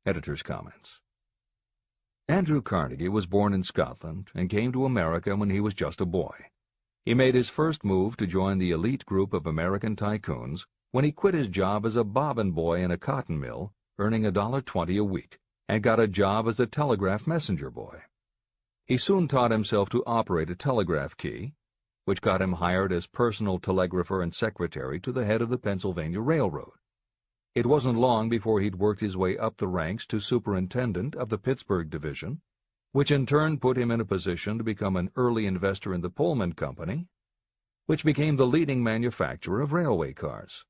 Editor's comments. Andrew Carnegie was born in Scotland and came to America when he was just a boy. He made his first move to join the elite group of American tycoons when he quit his job as a bobbin boy in a cotton mill, earning $1.20 a week, and got a job as a telegraph messenger boy. He soon taught himself to operate a telegraph key, which got him hired as personal telegrapher and secretary to the head of the Pennsylvania Railroad. It wasn't long before he'd worked his way up the ranks to superintendent of the Pittsburgh division, which in turn put him in a position to become an early investor in the Pullman Company, which became the leading manufacturer of railway cars.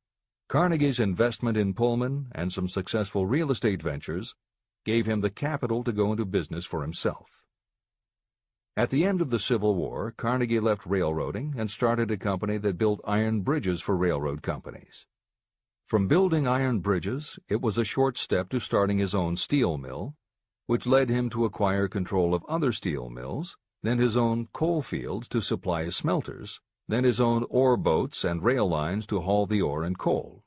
Carnegie's investment in Pullman and some successful real estate ventures gave him the capital to go into business for himself. At the end of the Civil War, Carnegie left railroading and started a company that built iron bridges for railroad companies. From building iron bridges, it was a short step to starting his own steel mill, which led him to acquire control of other steel mills, then his own coal fields to supply his smelters, then his own ore boats and rail lines to haul the ore and coal.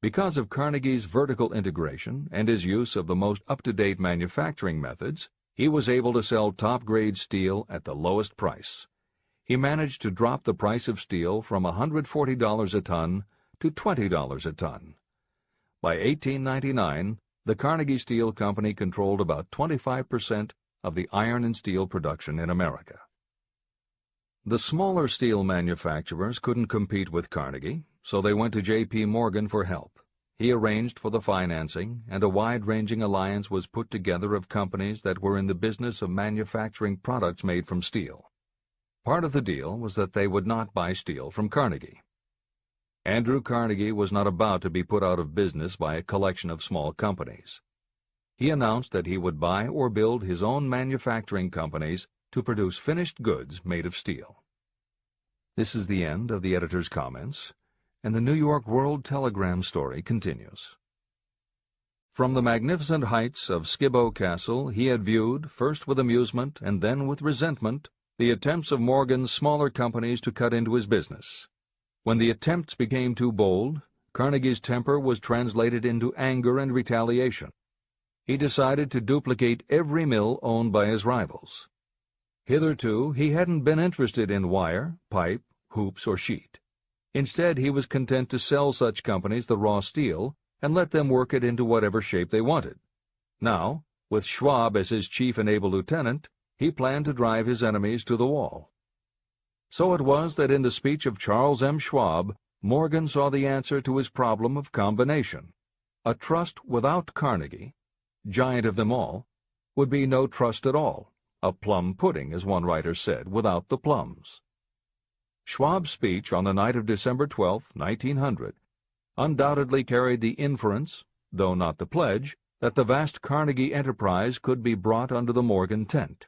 Because of Carnegie's vertical integration and his use of the most up-to-date manufacturing methods, he was able to sell top-grade steel at the lowest price. He managed to drop the price of steel from $140 a ton to $20 a ton. By 1899, the Carnegie Steel Company controlled about 25% of the iron and steel production in America. The smaller steel manufacturers couldn't compete with Carnegie, so they went to J.P. Morgan for help. He arranged for the financing, and a wide-ranging alliance was put together of companies that were in the business of manufacturing products made from steel. Part of the deal was that they would not buy steel from Carnegie. Andrew Carnegie was not about to be put out of business by a collection of small companies. He announced that he would buy or build his own manufacturing companies to produce finished goods made of steel. This is the end of the editor's comments, and the New York World Telegram story continues. From the magnificent heights of Skibo Castle he had viewed, first with amusement and then with resentment, the attempts of Morgan's smaller companies to cut into his business. When the attempts became too bold, Carnegie's temper was translated into anger and retaliation. He decided to duplicate every mill owned by his rivals. Hitherto, he hadn't been interested in wire, pipe, hoops, or sheet. Instead, he was content to sell such companies the raw steel and let them work it into whatever shape they wanted. Now, with Schwab as his chief and able lieutenant, he planned to drive his enemies to the wall. So it was that in the speech of Charles M. Schwab, Morgan saw the answer to his problem of combination. A trust without Carnegie, giant of them all, would be no trust at all, a plum pudding, as one writer said, without the plums. Schwab's speech on the night of December 12, 1900, undoubtedly carried the inference, though not the pledge, that the vast Carnegie enterprise could be brought under the Morgan tent.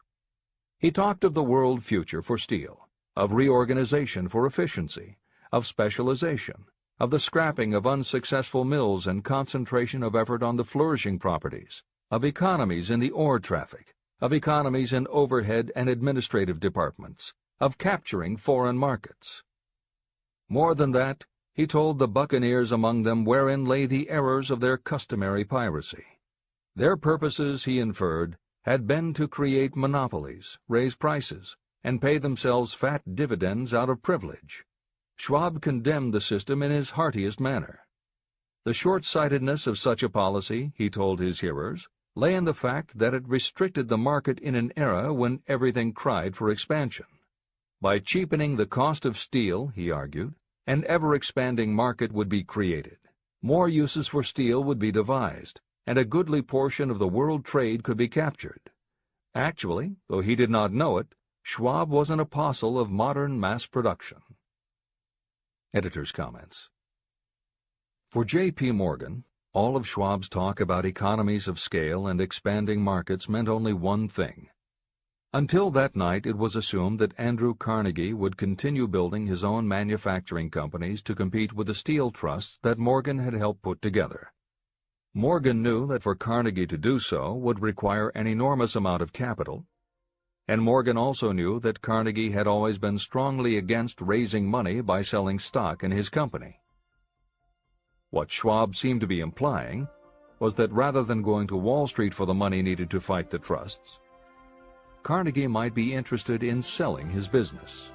He talked of the world future for steel, of reorganization for efficiency, of specialization, of the scrapping of unsuccessful mills and concentration of effort on the flourishing properties, of economies in the ore traffic, of economies in overhead and administrative departments, of capturing foreign markets. More than that, he told the buccaneers among them wherein lay the errors of their customary piracy. Their purposes, he inferred, had been to create monopolies, raise prices, and pay themselves fat dividends out of privilege. Schwab condemned the system in his heartiest manner. The short-sightedness of such a policy, he told his hearers, lay in the fact that it restricted the market in an era when everything cried for expansion. By cheapening the cost of steel, he argued, an ever-expanding market would be created. More uses for steel would be devised, and a goodly portion of the world trade could be captured. Actually, though he did not know it, Schwab was an apostle of modern mass production. Editor's comments. For J.P. Morgan, all of Schwab's talk about economies of scale and expanding markets meant only one thing. Until that night, it was assumed that Andrew Carnegie would continue building his own manufacturing companies to compete with the steel trusts that Morgan had helped put together. Morgan knew that for Carnegie to do so would require an enormous amount of capital, and Morgan also knew that Carnegie had always been strongly against raising money by selling stock in his company. What Schwab seemed to be implying was that rather than going to Wall Street for the money needed to fight the trusts, Carnegie might be interested in selling his business.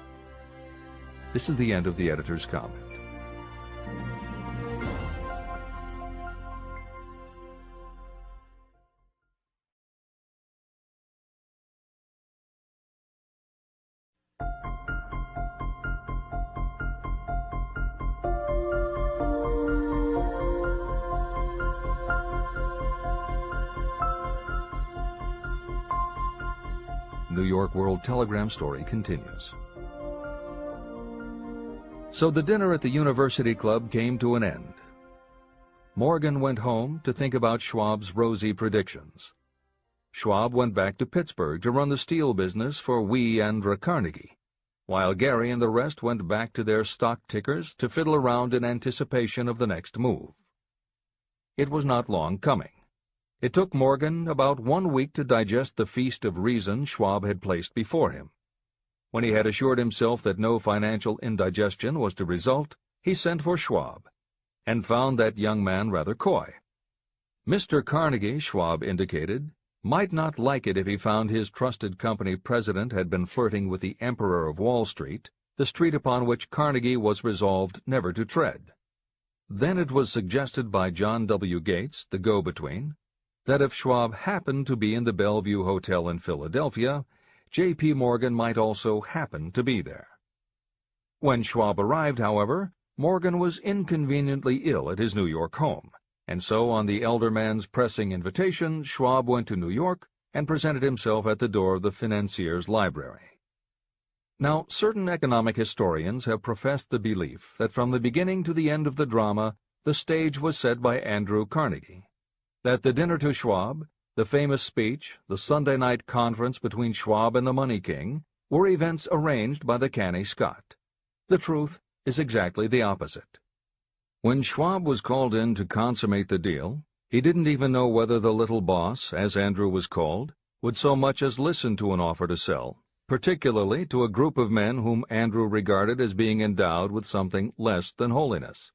This is the end of the editor's comment. New York World Telegram story continues. So the dinner at the University Club came to an end. Morgan went home to think about Schwab's rosy predictions. Schwab went back to Pittsburgh to run the steel business for Andrew Carnegie, while Gary and the rest went back to their stock tickers to fiddle around in anticipation of the next move. It was not long coming. It took Morgan about 1 week to digest the feast of reason Schwab had placed before him. When he had assured himself that no financial indigestion was to result, he sent for Schwab, and found that young man rather coy. Mr. Carnegie, Schwab indicated, might not like it if he found his trusted company president had been flirting with the Emperor of Wall Street, the street upon which Carnegie was resolved never to tread. Then it was suggested by John W. Gates, the go-between, that if Schwab happened to be in the Bellevue Hotel in Philadelphia, J.P. Morgan might also happen to be there. When Schwab arrived, however, Morgan was inconveniently ill at his New York home, and so on the elder man's pressing invitation, Schwab went to New York and presented himself at the door of the financier's library. Now, certain economic historians have professed the belief that from the beginning to the end of the drama, the stage was set by Andrew Carnegie, that the dinner to Schwab, the famous speech, the Sunday night conference between Schwab and the Money King, were events arranged by the canny Scot. The truth is exactly the opposite. When Schwab was called in to consummate the deal, he didn't even know whether the little boss, as Andrew was called, would so much as listen to an offer to sell, particularly to a group of men whom Andrew regarded as being endowed with something less than holiness.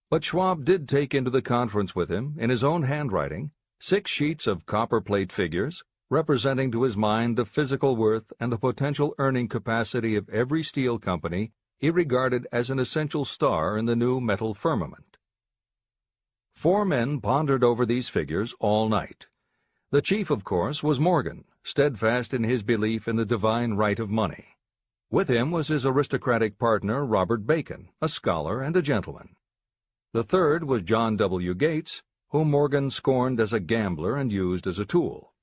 But Schwab did take into the conference with him, in his own handwriting, 6 sheets of copperplate figures, representing to his mind the physical worth and the potential earning capacity of every steel company he regarded as an essential star in the new metal firmament. 4 men pondered over these figures all night. The chief, of course, was Morgan, steadfast in his belief in the divine right of money. With him was his aristocratic partner, Robert Bacon, a scholar and a gentleman. The third was John W. Gates, whom Morgan scorned as a gambler and used as a tool.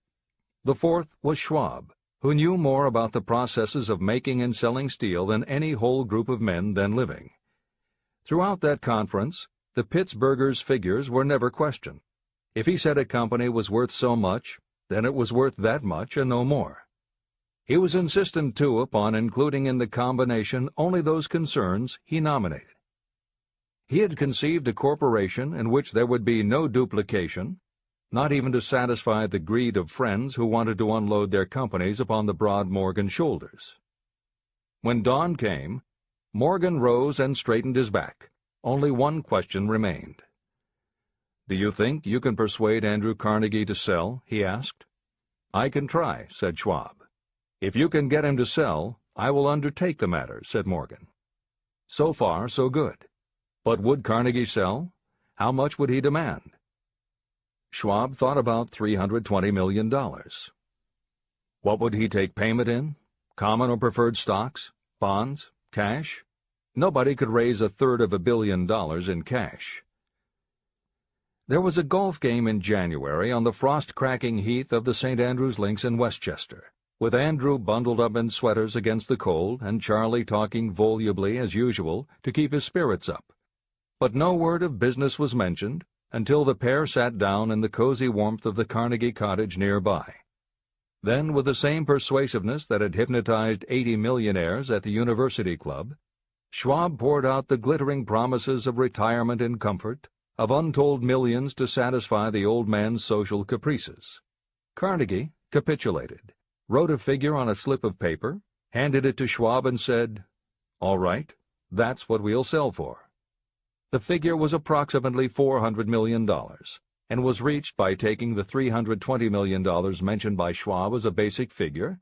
The fourth was Schwab, who knew more about the processes of making and selling steel than any whole group of men then living. Throughout that conference, the Pittsburgher's figures were never questioned. If he said a company was worth so much, then it was worth that much and no more. He was insistent, too, upon including in the combination only those concerns he nominated. He had conceived a corporation in which there would be no duplication, not even to satisfy the greed of friends who wanted to unload their companies upon the broad Morgan shoulders. When dawn came, Morgan rose and straightened his back. Only one question remained. "Do you think you can persuade Andrew Carnegie to sell?" he asked. "I can try," said Schwab. "If you can get him to sell, I will undertake the matter," said Morgan. So far, so good. But would Carnegie sell? How much would he demand? Schwab thought about $320 million. What would he take payment in? Common or preferred stocks? Bonds? Cash? Nobody could raise $1/3 billion in cash. There was a golf game in January on the frost-cracking heath of the St. Andrews Links in Westchester, with Andrew bundled up in sweaters against the cold and Charlie talking volubly as usual to keep his spirits up. But no word of business was mentioned until the pair sat down in the cozy warmth of the Carnegie cottage nearby. Then, with the same persuasiveness that had hypnotized 80 millionaires at the University Club, Schwab poured out the glittering promises of retirement and comfort, of untold millions to satisfy the old man's social caprices. Carnegie capitulated, wrote a figure on a slip of paper, handed it to Schwab and said, "All right, that's what we'll sell for." The figure was approximately $400 million, and was reached by taking the $320 million mentioned by Schwab as a basic figure,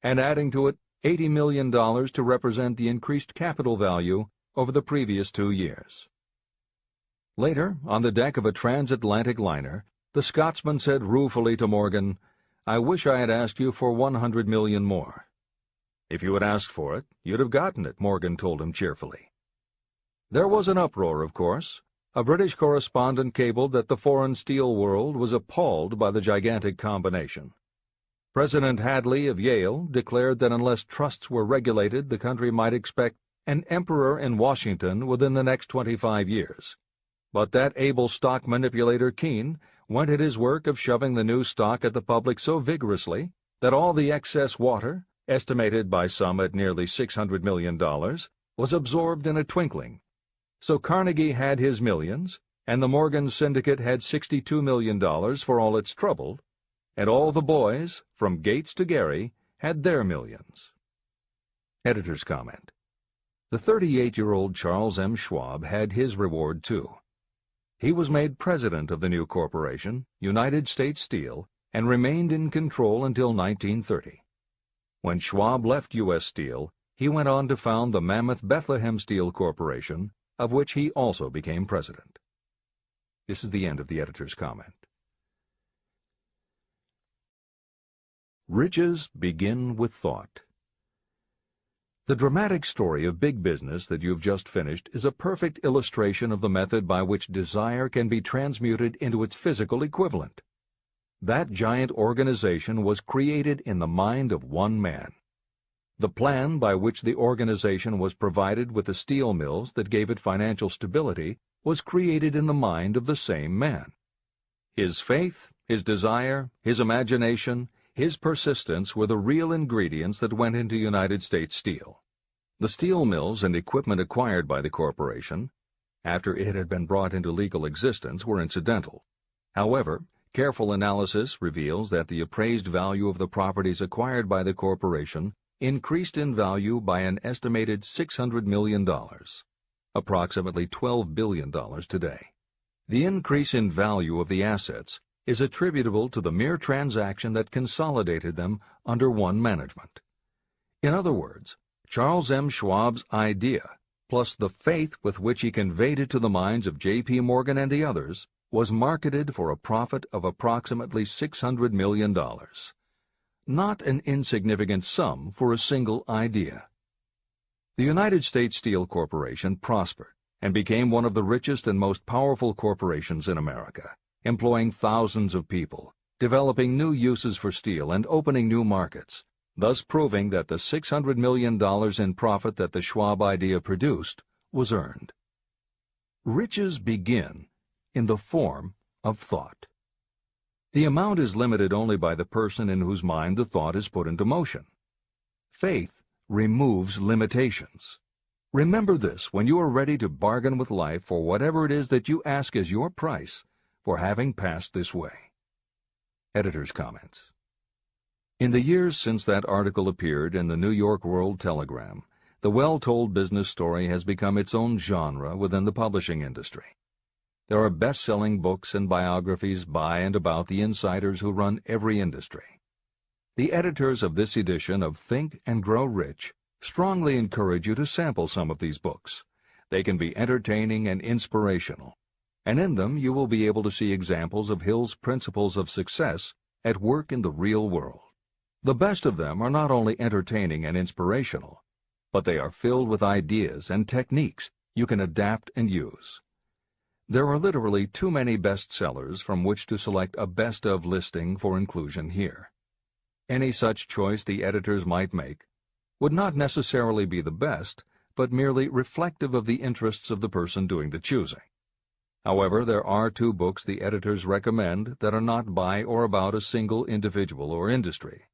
and adding to it $80 million to represent the increased capital value over the previous 2 years. Later, on the deck of a transatlantic liner, the Scotsman said ruefully to Morgan, "I wish I had asked you for $100 million more." "If you had asked for it, you'd have gotten it," Morgan told him cheerfully. There was an uproar, of course. A British correspondent cabled that the foreign steel world was appalled by the gigantic combination. President Hadley of Yale declared that unless trusts were regulated, the country might expect an emperor in Washington within the next 25 years. But that able stock manipulator Keene went at his work of shoving the new stock at the public so vigorously that all the excess water, estimated by some at nearly $600 million, was absorbed in a twinkling. So Carnegie had his millions, and the Morgan Syndicate had $62 million for all its trouble, and all the boys, from Gates to Gary, had their millions. Editor's comment. The 38-year-old Charles M. Schwab had his reward, too. He was made president of the new corporation, United States Steel, and remained in control until 1930. When Schwab left U.S. Steel, he went on to found the mammoth Bethlehem Steel Corporation, of which he also became president. This is the end of the editor's comment. Riches begin with thought. The dramatic story of big business that you've just finished is a perfect illustration of the method by which desire can be transmuted into its physical equivalent. That giant organization was created in the mind of one man. The plan by which the organization was provided with the steel mills that gave it financial stability was created in the mind of the same man. His faith, his desire, his imagination, his persistence were the real ingredients that went into United States Steel. The steel mills and equipment acquired by the corporation, after it had been brought into legal existence, were incidental. However, careful analysis reveals that the appraised value of the properties acquired by the corporation increased in value by an estimated $600 million, approximately $12 billion today. The increase in value of the assets is attributable to the mere transaction that consolidated them under one management. In other words, Charles M. Schwab's idea, plus the faith with which he conveyed it to the minds of J.P. Morgan and the others, was marketed for a profit of approximately $600 million. Not an insignificant sum for a single idea. The United States Steel Corporation prospered and became one of the richest and most powerful corporations in America, employing thousands of people, developing new uses for steel and opening new markets, thus proving that the $600 million in profit that the Schwab idea produced was earned. Riches begin in the form of thought. The amount is limited only by the person in whose mind the thought is put into motion. Faith removes limitations. Remember this when you are ready to bargain with life for whatever it is that you ask as your price for having passed this way. Editor's comments. In the years since that article appeared in the New York World Telegram, the well-told business story has become its own genre within the publishing industry. There are best-selling books and biographies by and about the insiders who run every industry. The editors of this edition of Think and Grow Rich strongly encourage you to sample some of these books. They can be entertaining and inspirational, and in them you will be able to see examples of Hill's principles of success at work in the real world. The best of them are not only entertaining and inspirational, but they are filled with ideas and techniques you can adapt and use. There are literally too many bestsellers from which to select a best of listing for inclusion here. Any such choice the editors might make would not necessarily be the best, but merely reflective of the interests of the person doing the choosing. However, there are 2 books the editors recommend that are not by or about a single individual or industry.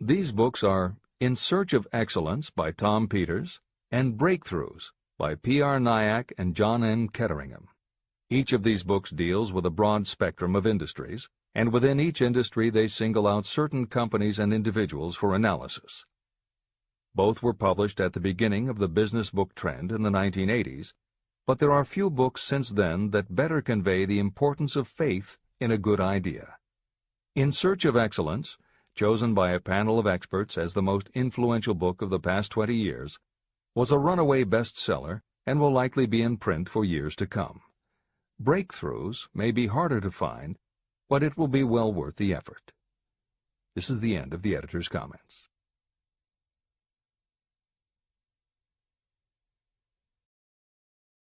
These books are In Search of Excellence by Tom Peters and Breakthroughs by P.R. Nyack and John N. Ketteringham. Each of these books deals with a broad spectrum of industries, and within each industry they single out certain companies and individuals for analysis. Both were published at the beginning of the business book trend in the 1980s, but there are few books since then that better convey the importance of faith in a good idea. In Search of Excellence, chosen by a panel of experts as the most influential book of the past 20 years, was a runaway bestseller and will likely be in print for years to come. Breakthroughs may be harder to find, but it will be well worth the effort. This is the end of the editor's comments.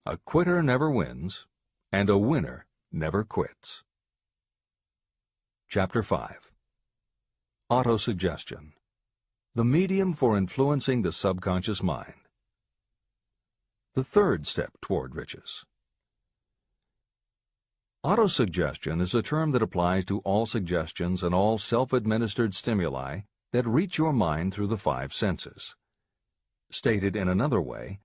A quitter never wins, and a winner never quits. Chapter 5. Autosuggestion, the medium for influencing the subconscious mind. The third step toward riches. Autosuggestion is a term that applies to all suggestions and all self-administered stimuli that reach your mind through the 5 senses. Stated in another way,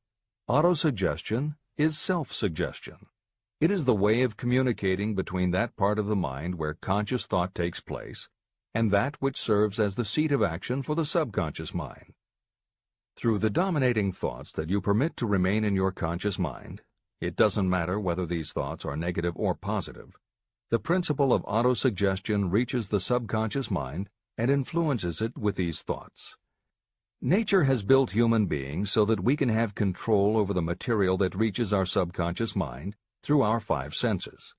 autosuggestion is self-suggestion. It is the way of communicating between that part of the mind where conscious thought takes place and that which serves as the seat of action for the subconscious mind. Through the dominating thoughts that you permit to remain in your conscious mind, it doesn't matter whether these thoughts are negative or positive, the principle of autosuggestion reaches the subconscious mind and influences it with these thoughts. Nature has built human beings so that we can have control over the material that reaches our subconscious mind through our 5 senses.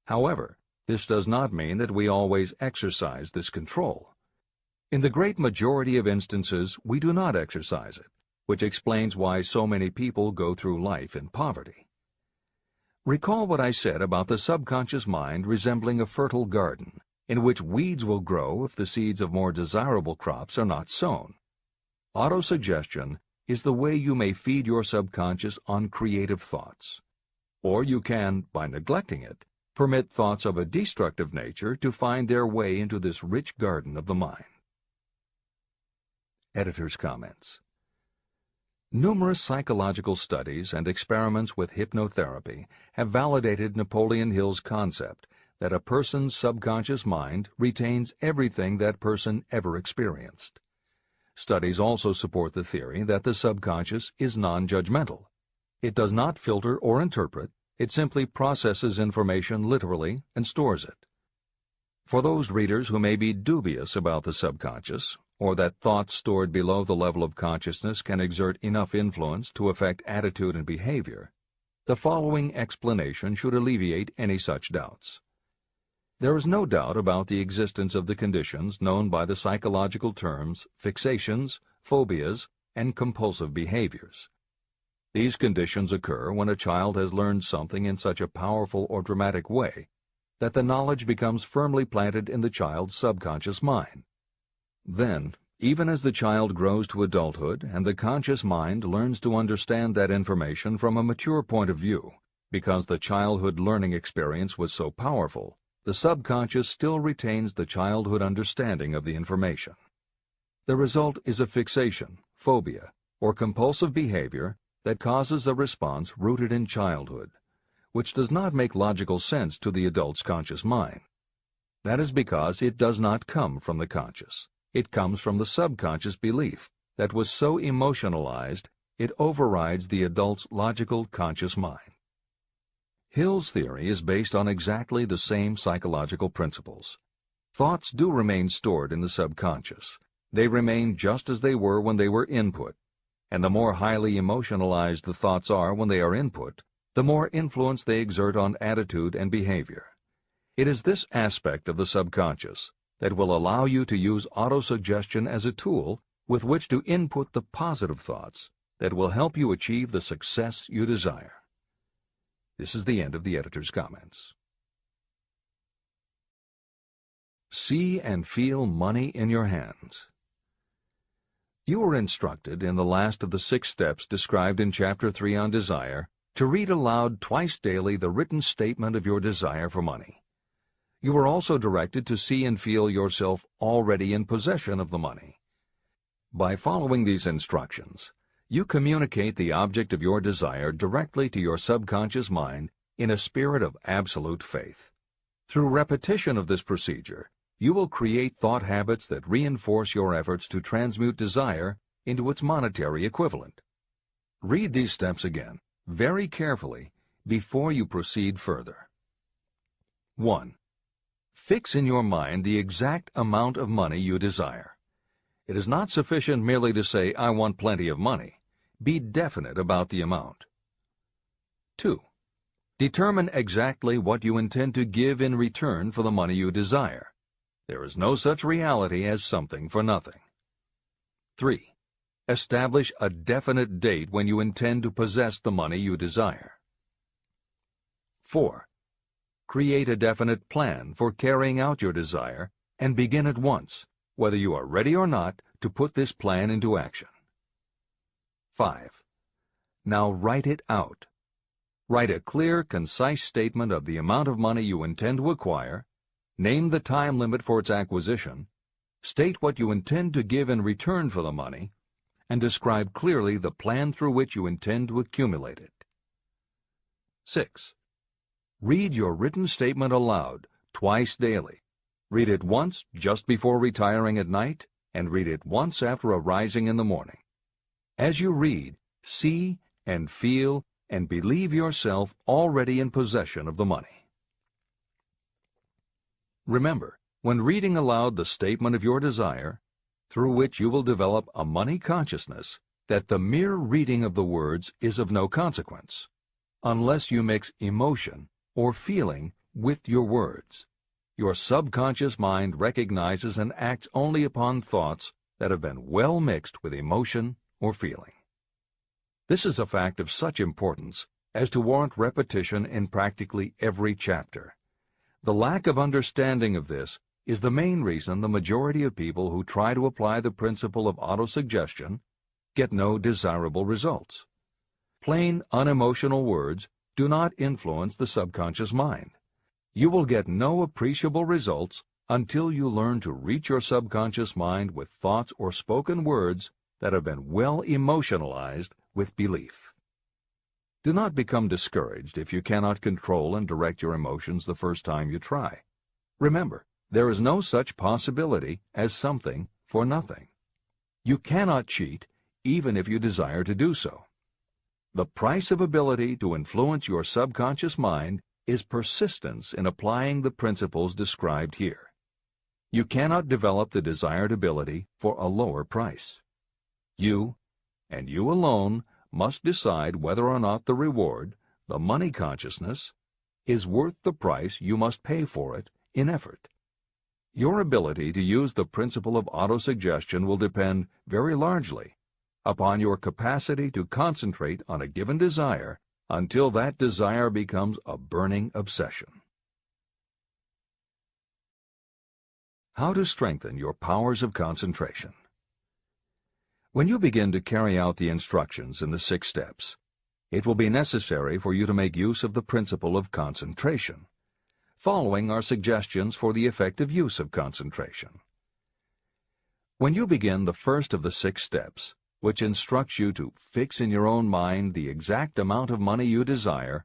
However, this does not mean that we always exercise this control. In the great majority of instances, we do not exercise it, which explains why so many people go through life in poverty. Recall what I said about the subconscious mind resembling a fertile garden, in which weeds will grow if the seeds of more desirable crops are not sown. Autosuggestion is the way you may feed your subconscious on creative thoughts. Or you can, by neglecting it, permit thoughts of a destructive nature to find their way into this rich garden of the mind. Editor's comments. Numerous psychological studies and experiments with hypnotherapy have validated Napoleon Hill's concept that a person's subconscious mind retains everything that person ever experienced. Studies also support the theory that the subconscious is non-judgmental. It does not filter or interpret, it simply processes information literally and stores it. For those readers who may be dubious about the subconscious, or that thoughts stored below the level of consciousness can exert enough influence to affect attitude and behavior, the following explanation should alleviate any such doubts. There is no doubt about the existence of the conditions known by the psychological terms fixations, phobias, and compulsive behaviors. These conditions occur when a child has learned something in such a powerful or dramatic way that the knowledge becomes firmly planted in the child's subconscious mind. Then, even as the child grows to adulthood and the conscious mind learns to understand that information from a mature point of view, because the childhood learning experience was so powerful, the subconscious still retains the childhood understanding of the information. The result is a fixation, phobia, or compulsive behavior that causes a response rooted in childhood, which does not make logical sense to the adult's conscious mind. That is because it does not come from the conscious. It comes from the subconscious belief that was so emotionalized it overrides the adult's logical conscious mind. Hill's theory is based on exactly the same psychological principles. Thoughts do remain stored in the subconscious. They remain just as they were when they were input, and the more highly emotionalized the thoughts are when they are input, the more influence they exert on attitude and behavior. It is this aspect of the subconscious that will allow you to use autosuggestion as a tool with which to input the positive thoughts that will help you achieve the success you desire. This is the end of the editor's comments. See and feel money in your hands. You were instructed in the last of the 6 steps described in Chapter 3 on Desire to read aloud twice daily the written statement of your desire for money. You were also directed to see and feel yourself already in possession of the money. By following these instructions, you communicate the object of your desire directly to your subconscious mind in a spirit of absolute faith. Through repetition of this procedure, you will create thought habits that reinforce your efforts to transmute desire into its monetary equivalent. Read these steps again, very carefully, before you proceed further. 1. Fix in your mind the exact amount of money you desire. It is not sufficient merely to say, "I want plenty of money." Be definite about the amount. 2. Determine exactly what you intend to give in return for the money you desire. There is no such reality as something for nothing. 3. Establish a definite date when you intend to possess the money you desire. 4. Create a definite plan for carrying out your desire and begin at once, whether you are ready or not, to put this plan into action. 5. Now write it out. Write a clear, concise statement of the amount of money you intend to acquire, name the time limit for its acquisition, state what you intend to give in return for the money, and describe clearly the plan through which you intend to accumulate it. 6. Read your written statement aloud twice daily. Read it once just before retiring at night, and read it once after arising in the morning. As you read, see and feel and believe yourself already in possession of the money. Remember, when reading aloud the statement of your desire, through which you will develop a money consciousness, that the mere reading of the words is of no consequence, unless you mix emotion or feeling with your words. Your subconscious mind recognizes and acts only upon thoughts that have been well mixed with emotion or feeling. This is a fact of such importance as to warrant repetition in practically every chapter. The lack of understanding of this is the main reason the majority of people who try to apply the principle of autosuggestion get no desirable results. Plain, unemotional words do not influence the subconscious mind. You will get no appreciable results until you learn to reach your subconscious mind with thoughts or spoken words that have been well emotionalized with belief. Do not become discouraged if you cannot control and direct your emotions the first time you try. Remember, there is no such possibility as something for nothing. You cannot cheat, even if you desire to do so. The price of ability to influence your subconscious mind is persistence in applying the principles described here. You cannot develop the desired ability for a lower price. You, and you alone, must decide whether or not the reward, the money consciousness, is worth the price you must pay for it in effort. Your ability to use the principle of autosuggestion will depend very largely upon your capacity to concentrate on a given desire until that desire becomes a burning obsession. How to strengthen your powers of concentration. When you begin to carry out the instructions in the 6 steps, it will be necessary for you to make use of the principle of concentration. Following are suggestions for the effective use of concentration. When you begin the first of the 6 steps, which instructs you to fix in your own mind the exact amount of money you desire,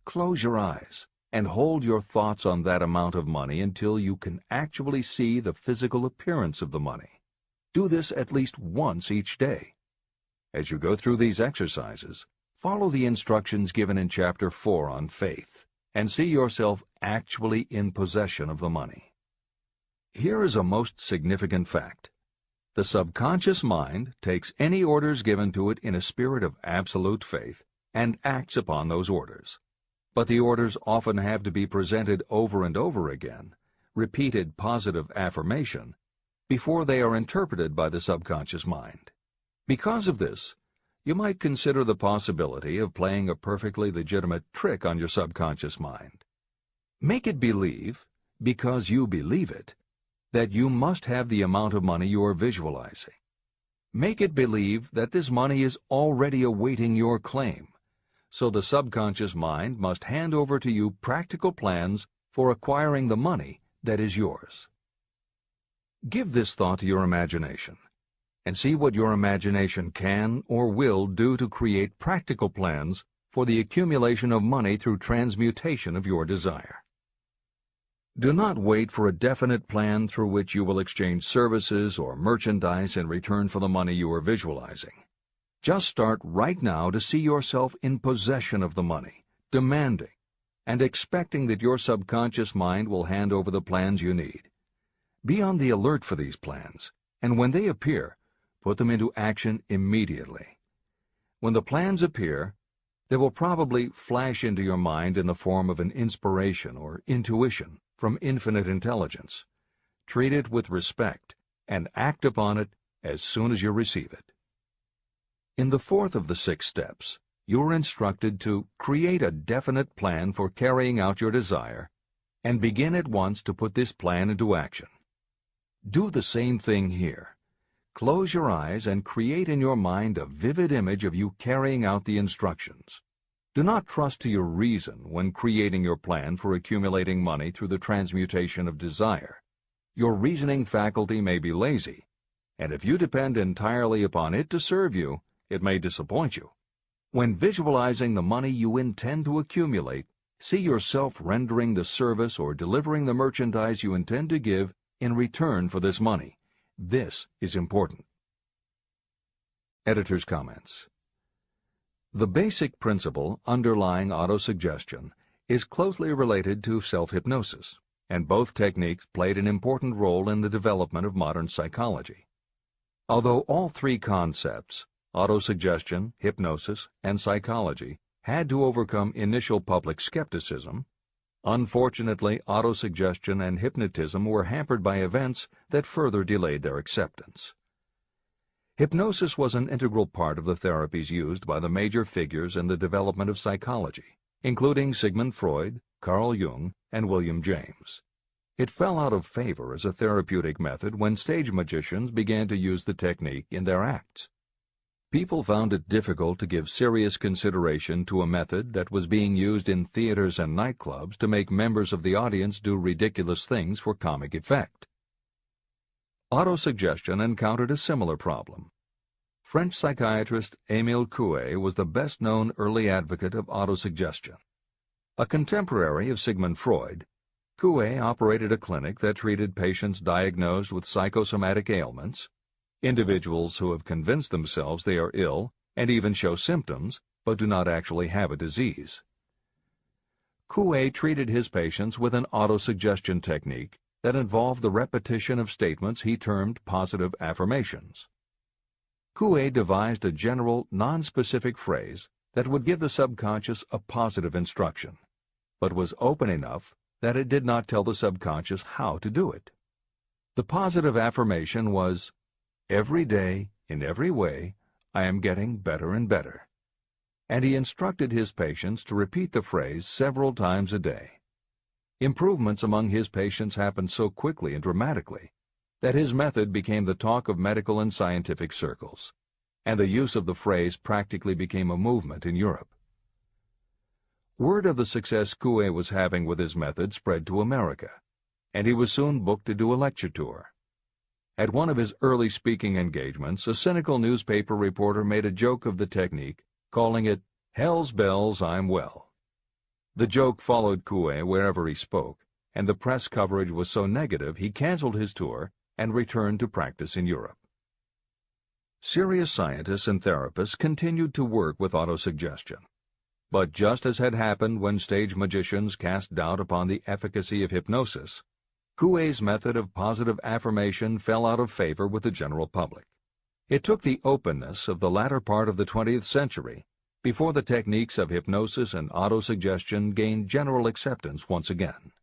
close your eyes and hold your thoughts on that amount of money until you can actually see the physical appearance of the money. Do this at least once each day. As you go through these exercises, follow the instructions given in Chapter 4 on faith, and see yourself actually in possession of the money. Here is a most significant fact. The subconscious mind takes any orders given to it in a spirit of absolute faith and acts upon those orders. But the orders often have to be presented over and over again, repeated positive affirmation, before they are interpreted by the subconscious mind. Because of this, you might consider the possibility of playing a perfectly legitimate trick on your subconscious mind. Make it believe, because you believe it, that you must have the amount of money you are visualizing. Make it believe that this money is already awaiting your claim, so the subconscious mind must hand over to you practical plans for acquiring the money that is yours. Give this thought to your imagination, and see what your imagination can or will do to create practical plans for the accumulation of money through transmutation of your desire. Do not wait for a definite plan through which you will exchange services or merchandise in return for the money you are visualizing. Just start right now to see yourself in possession of the money, demanding, and expecting that your subconscious mind will hand over the plans you need. Be on the alert for these plans, and when they appear, put them into action immediately. When the plans appear, they will probably flash into your mind in the form of an inspiration or intuition from infinite intelligence. Treat it with respect and act upon it as soon as you receive it. In the fourth of the 6 steps, you are instructed to create a definite plan for carrying out your desire and begin at once to put this plan into action. Do the same thing here. Close your eyes and create in your mind a vivid image of you carrying out the instructions. Do not trust to your reason when creating your plan for accumulating money through the transmutation of desire. Your reasoning faculty may be lazy, and if you depend entirely upon it to serve you, it may disappoint you. When visualizing the money you intend to accumulate, see yourself rendering the service or delivering the merchandise you intend to give in return for this money. This is important. Editor's comments. The basic principle underlying autosuggestion is closely related to self-hypnosis, and both techniques played an important role in the development of modern psychology. Although all 3 concepts, autosuggestion, hypnosis, and psychology, had to overcome initial public skepticism, unfortunately, autosuggestion and hypnotism were hampered by events that further delayed their acceptance. Hypnosis was an integral part of the therapies used by the major figures in the development of psychology, including Sigmund Freud, Carl Jung, and William James. It fell out of favor as a therapeutic method when stage magicians began to use the technique in their acts. People found it difficult to give serious consideration to a method that was being used in theaters and nightclubs to make members of the audience do ridiculous things for comic effect. Autosuggestion encountered a similar problem. French psychiatrist Émile Coué was the best-known early advocate of autosuggestion. A contemporary of Sigmund Freud, Coué operated a clinic that treated patients diagnosed with psychosomatic ailments, individuals who have convinced themselves they are ill and even show symptoms but do not actually have a disease. Coué treated his patients with an autosuggestion technique that involved the repetition of statements he termed positive affirmations. Coué devised a general, non-specific phrase that would give the subconscious a positive instruction, but was open enough that it did not tell the subconscious how to do it. The positive affirmation was, "Every day, in every way, I am getting better and better." And he instructed his patients to repeat the phrase several times a day. Improvements among his patients happened so quickly and dramatically that his method became the talk of medical and scientific circles, and the use of the phrase practically became a movement in Europe. Word of the success Coué was having with his method spread to America, and he was soon booked to do a lecture tour. At one of his early speaking engagements, a cynical newspaper reporter made a joke of the technique, calling it, "Hell's bells, I'm well." The joke followed Coué wherever he spoke, and the press coverage was so negative he canceled his tour and returned to practice in Europe. Serious scientists and therapists continued to work with autosuggestion. But just as had happened when stage magicians cast doubt upon the efficacy of hypnosis, Coué's method of positive affirmation fell out of favor with the general public. It took the openness of the latter part of the 20th century before the techniques of hypnosis and autosuggestion gained general acceptance once again.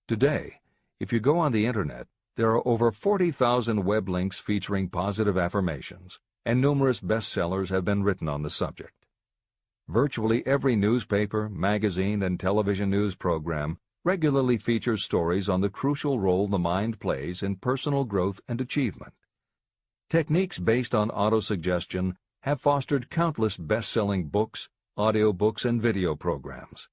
Today, if you go on the Internet, there are over 40,000 web links featuring positive affirmations, and numerous bestsellers have been written on the subject. Virtually every newspaper, magazine, and television news program regularly features stories on the crucial role the mind plays in personal growth and achievement. Techniques based on autosuggestion have fostered countless best-selling books, audiobooks, and video programs.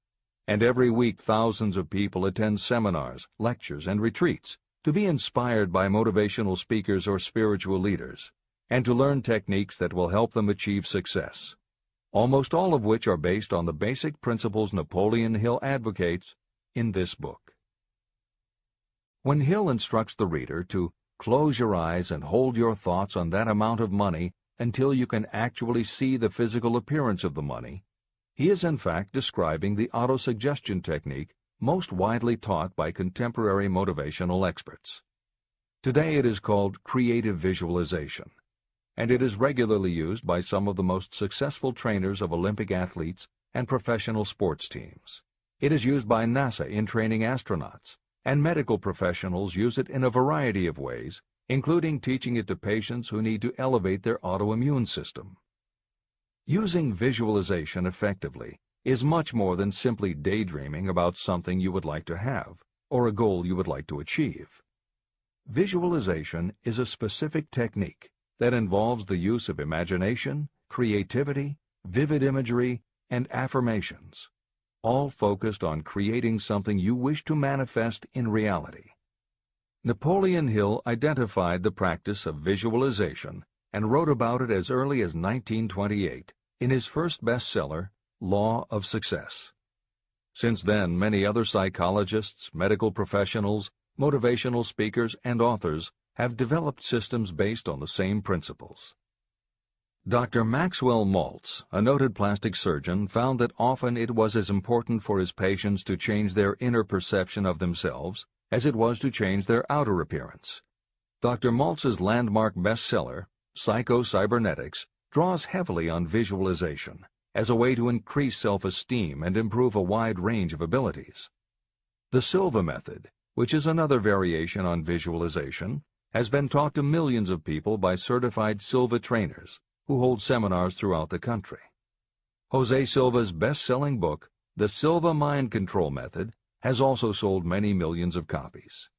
And every week thousands of people attend seminars, lectures, and retreats to be inspired by motivational speakers or spiritual leaders, and to learn techniques that will help them achieve success, almost all of which are based on the basic principles Napoleon Hill advocates in this book. When Hill instructs the reader to close your eyes and hold your thoughts on that amount of money until you can actually see the physical appearance of the money, he is in fact describing the autosuggestion technique most widely taught by contemporary motivational experts. Today it is called creative visualization, and it is regularly used by some of the most successful trainers of Olympic athletes and professional sports teams. It is used by NASA in training astronauts, and medical professionals use it in a variety of ways, including teaching it to patients who need to elevate their autoimmune system. Using visualization effectively is much more than simply daydreaming about something you would like to have or a goal you would like to achieve. Visualization is a specific technique that involves the use of imagination, creativity, vivid imagery, and affirmations, all focused on creating something you wish to manifest in reality. Napoleon Hill identified the practice of visualization and wrote about it as early as 1928 in his first bestseller, Law of Success. Since then, many other psychologists, medical professionals, motivational speakers, and authors have developed systems based on the same principles. Dr. Maxwell Maltz, a noted plastic surgeon, found that often it was as important for his patients to change their inner perception of themselves as it was to change their outer appearance. Dr. Maltz's landmark bestseller, Psycho-Cybernetics, draws heavily on visualization as a way to increase self-esteem and improve a wide range of abilities. The Silva method, which is another variation on visualization, has been taught to millions of people by certified Silva trainers who hold seminars throughout the country. Jose Silva's best-selling book, The Silva Mind Control Method, has also sold many millions of copies.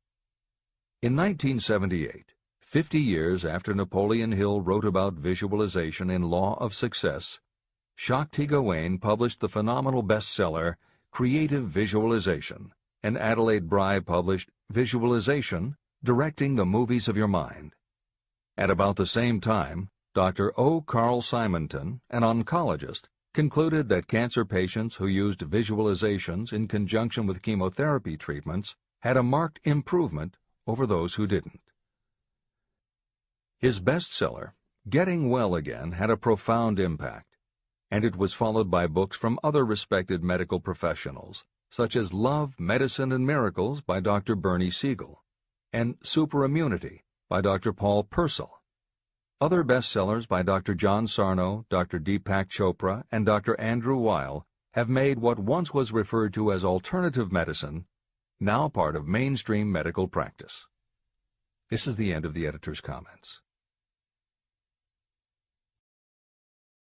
In 1978, 50 years after Napoleon Hill wrote about visualization in Law of Success, Shakti Gawain published the phenomenal bestseller Creative Visualization, and Adelaide Bry published Visualization, Directing the Movies of Your Mind. At about the same time, Dr. O. Carl Simonton, an oncologist, concluded that cancer patients who used visualizations in conjunction with chemotherapy treatments had a marked improvement over those who didn't. His bestseller, Getting Well Again, had a profound impact, and it was followed by books from other respected medical professionals, such as Love, Medicine, and Miracles by Dr. Bernie Siegel, and Superimmunity by Dr. Paul Purcell. Other bestsellers by Dr. John Sarno, Dr. Deepak Chopra, and Dr. Andrew Weil have made what once was referred to as alternative medicine, now part of mainstream medical practice. This is the end of the editor's comments.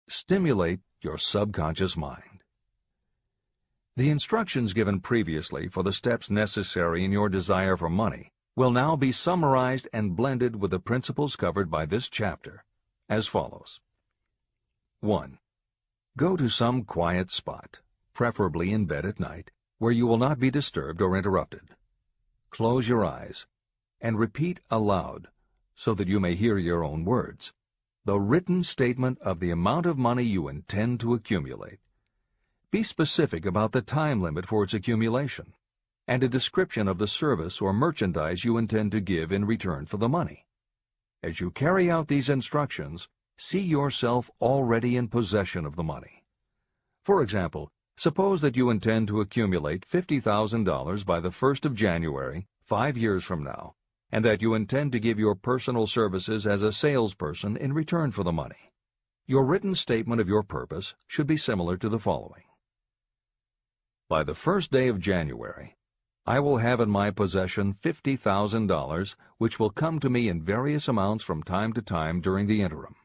Stimulate your subconscious mind. The instructions given previously for the steps necessary in your desire for money will now be summarized and blended with the principles covered by this chapter, as follows. 1. Go to some quiet spot, preferably in bed at night, where you will not be disturbed or interrupted. Close your eyes and repeat aloud, so that you may hear your own words, the written statement of the amount of money you intend to accumulate. Be specific about the time limit for its accumulation, and a description of the service or merchandise you intend to give in return for the money. As you carry out these instructions, see yourself already in possession of the money. For example, suppose that you intend to accumulate $50,000 by the 1st of January 5 years from now, and that you intend to give your personal services as a salesperson in return for the money. Your written statement of your purpose should be similar to the following. By the first day of January, I will have in my possession $50,000, which will come to me in various amounts from time to time during the interim.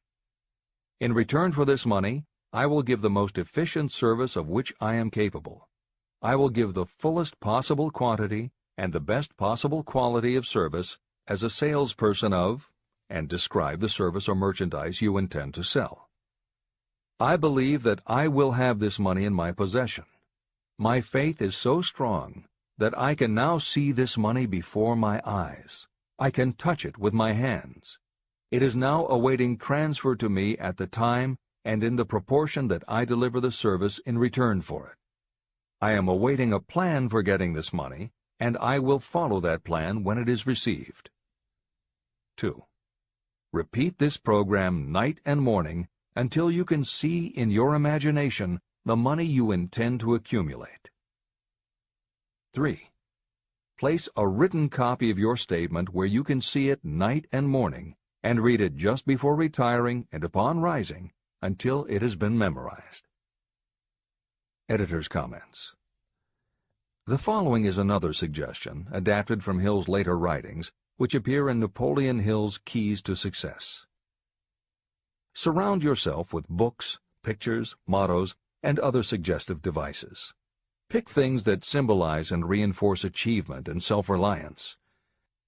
In return for this money, I will give the most efficient service of which I am capable. I will give the fullest possible quantity and the best possible quality of service as a salesperson of, and describe the service or merchandise you intend to sell. I believe that I will have this money in my possession. My faith is so strong that I can now see this money before my eyes. I can touch it with my hands. It is now awaiting transfer to me at the time and in the proportion that I deliver the service in return for it. I am awaiting a plan for getting this money, and I will follow that plan when it is received. 2. Repeat this program night and morning until you can see in your imagination the money you intend to accumulate. 3. Place a written copy of your statement where you can see it night and morning, and read it just before retiring and upon rising until it has been memorized. Editor's comments. The following is another suggestion, adapted from Hill's later writings, which appear in Napoleon Hill's Keys to Success. Surround yourself with books, pictures, mottos, and other suggestive devices. Pick things that symbolize and reinforce achievement and self-reliance.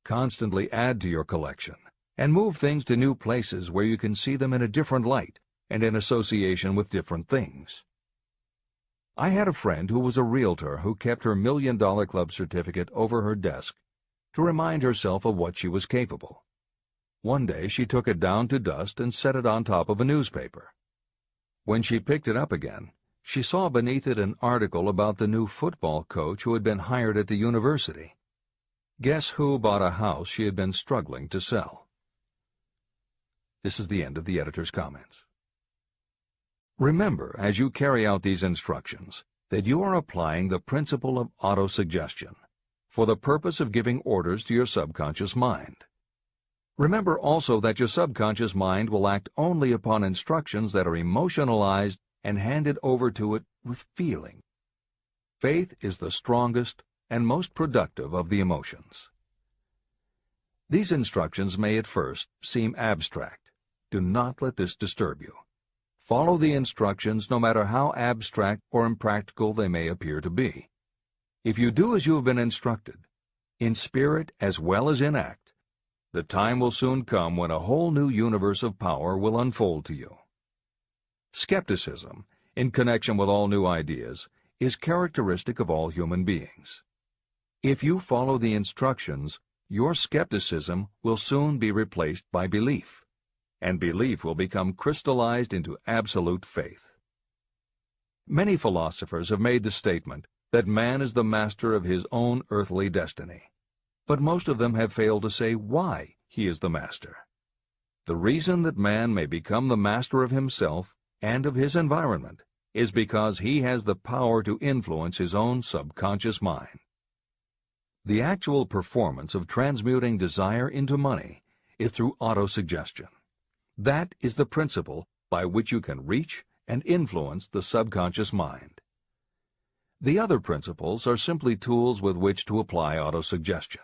Constantly add to your collection, and move things to new places where you can see them in a different light and in association with different things. I had a friend who was a realtor who kept her $1 Million Club certificate over her desk to remind herself of what she was capable. One day she took it down to dust and set it on top of a newspaper. When she picked it up again, she saw beneath it an article about the new football coach who had been hired at the university. Guess who bought a house she had been struggling to sell? This is the end of the editor's comments. Remember, as you carry out these instructions, that you are applying the principle of autosuggestion for the purpose of giving orders to your subconscious mind. Remember also that your subconscious mind will act only upon instructions that are emotionalized and handed over to it with feeling. Faith is the strongest and most productive of the emotions. These instructions may at first seem abstract. Do not let this disturb you. Follow the instructions no matter how abstract or impractical they may appear to be. If you do as you have been instructed, in spirit as well as in act, the time will soon come when a whole new universe of power will unfold to you. Skepticism, in connection with all new ideas, is characteristic of all human beings. If you follow the instructions, your skepticism will soon be replaced by belief, and belief will become crystallized into absolute faith. Many philosophers have made the statement that man is the master of his own earthly destiny, but most of them have failed to say why he is the master. The reason that man may become the master of himself and of his environment is because he has the power to influence his own subconscious mind. The actual performance of transmuting desire into money is through autosuggestion. That is the principle by which you can reach and influence the subconscious mind. The other principles are simply tools with which to apply autosuggestion.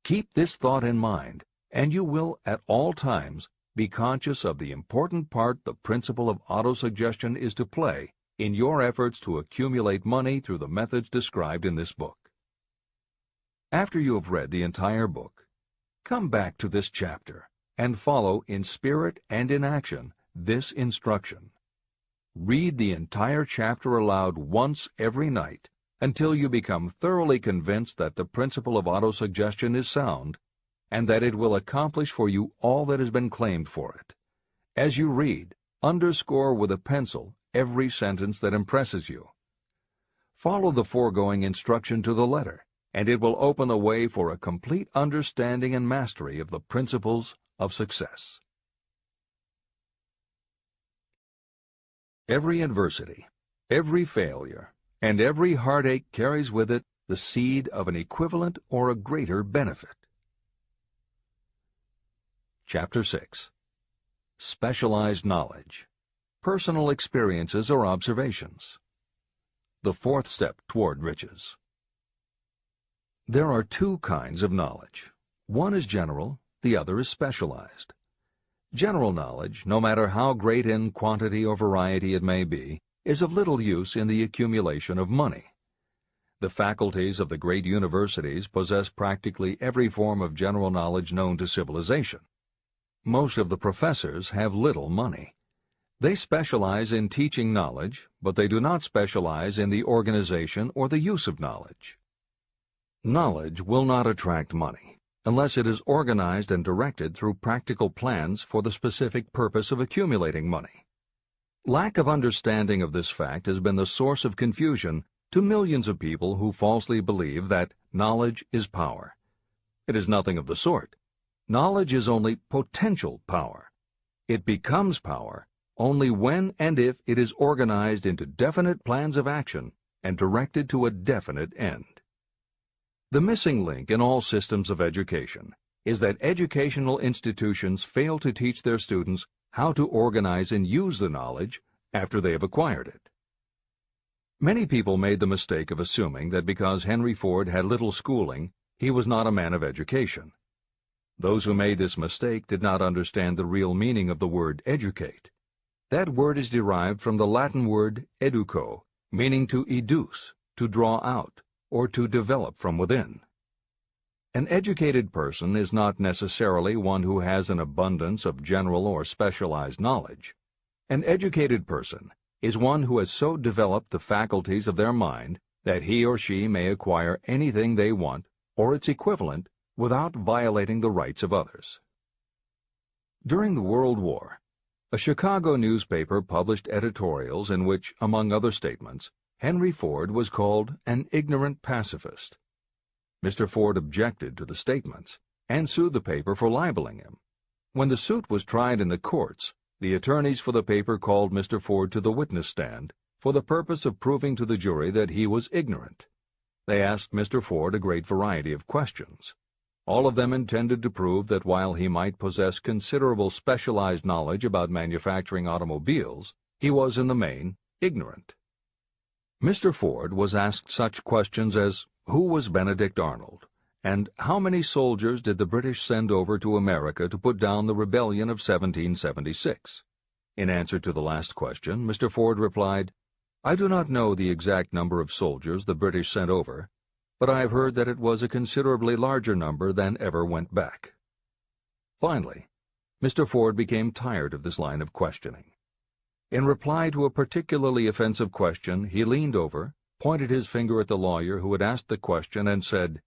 Keep this thought in mind, and you will at all times be conscious of the important part the principle of autosuggestion is to play in your efforts to accumulate money through the methods described in this book. After you have read the entire book, come back to this chapter and follow in spirit and in action this instruction. Read the entire chapter aloud once every night until you become thoroughly convinced that the principle of autosuggestion is sound and that it will accomplish for you all that has been claimed for it. As you read, underscore with a pencil every sentence that impresses you. Follow the foregoing instruction to the letter, and it will open the way for a complete understanding and mastery of the principles of success. Every adversity, every failure, and every heartache carries with it the seed of an equivalent or a greater benefit. Chapter 6. Specialized Knowledge. Personal Experiences or Observations. The fourth step toward riches. There are two kinds of knowledge. One is general, the other is specialized. General knowledge, no matter how great in quantity or variety it may be, is of little use in the accumulation of money. The faculties of the great universities possess practically every form of general knowledge known to civilization. Most of the professors have little money. They specialize in teaching knowledge, but they do not specialize in the organization or the use of knowledge. Knowledge will not attract money unless it is organized and directed through practical plans for the specific purpose of accumulating money. Lack of understanding of this fact has been the source of confusion to millions of people who falsely believe that knowledge is power. It is nothing of the sort. Knowledge is only potential power. It becomes power only when and if it is organized into definite plans of action and directed to a definite end. The missing link in all systems of education is that educational institutions fail to teach their students how to organize and use the knowledge after they have acquired it. Many people made the mistake of assuming that because Henry Ford had little schooling, he was not a man of education. Those who made this mistake did not understand the real meaning of the word educate. That word is derived from the Latin word educo, meaning to educe, to draw out, or to develop from within. An educated person is not necessarily one who has an abundance of general or specialized knowledge. An educated person is one who has so developed the faculties of their mind that he or she may acquire anything they want, or its equivalent, without violating the rights of others. During the World War, a Chicago newspaper published editorials in which, among other statements, Henry Ford was called an ignorant pacifist. Mr. Ford objected to the statements and sued the paper for libeling him. When the suit was tried in the courts, the attorneys for the paper called Mr. Ford to the witness stand for the purpose of proving to the jury that he was ignorant. They asked Mr. Ford a great variety of questions. All of them intended to prove that while he might possess considerable specialized knowledge about manufacturing automobiles, he was in the main ignorant. Mr. Ford was asked such questions as, who was Benedict Arnold, and how many soldiers did the British send over to America to put down the rebellion of 1776? In answer to the last question, Mr. Ford replied, I do not know the exact number of soldiers the British sent over, but I have heard that it was a considerably larger number than ever went back. Finally, Mr. Ford became tired of this line of questioning. In reply to a particularly offensive question, he leaned over, pointed his finger at the lawyer who had asked the question, and said,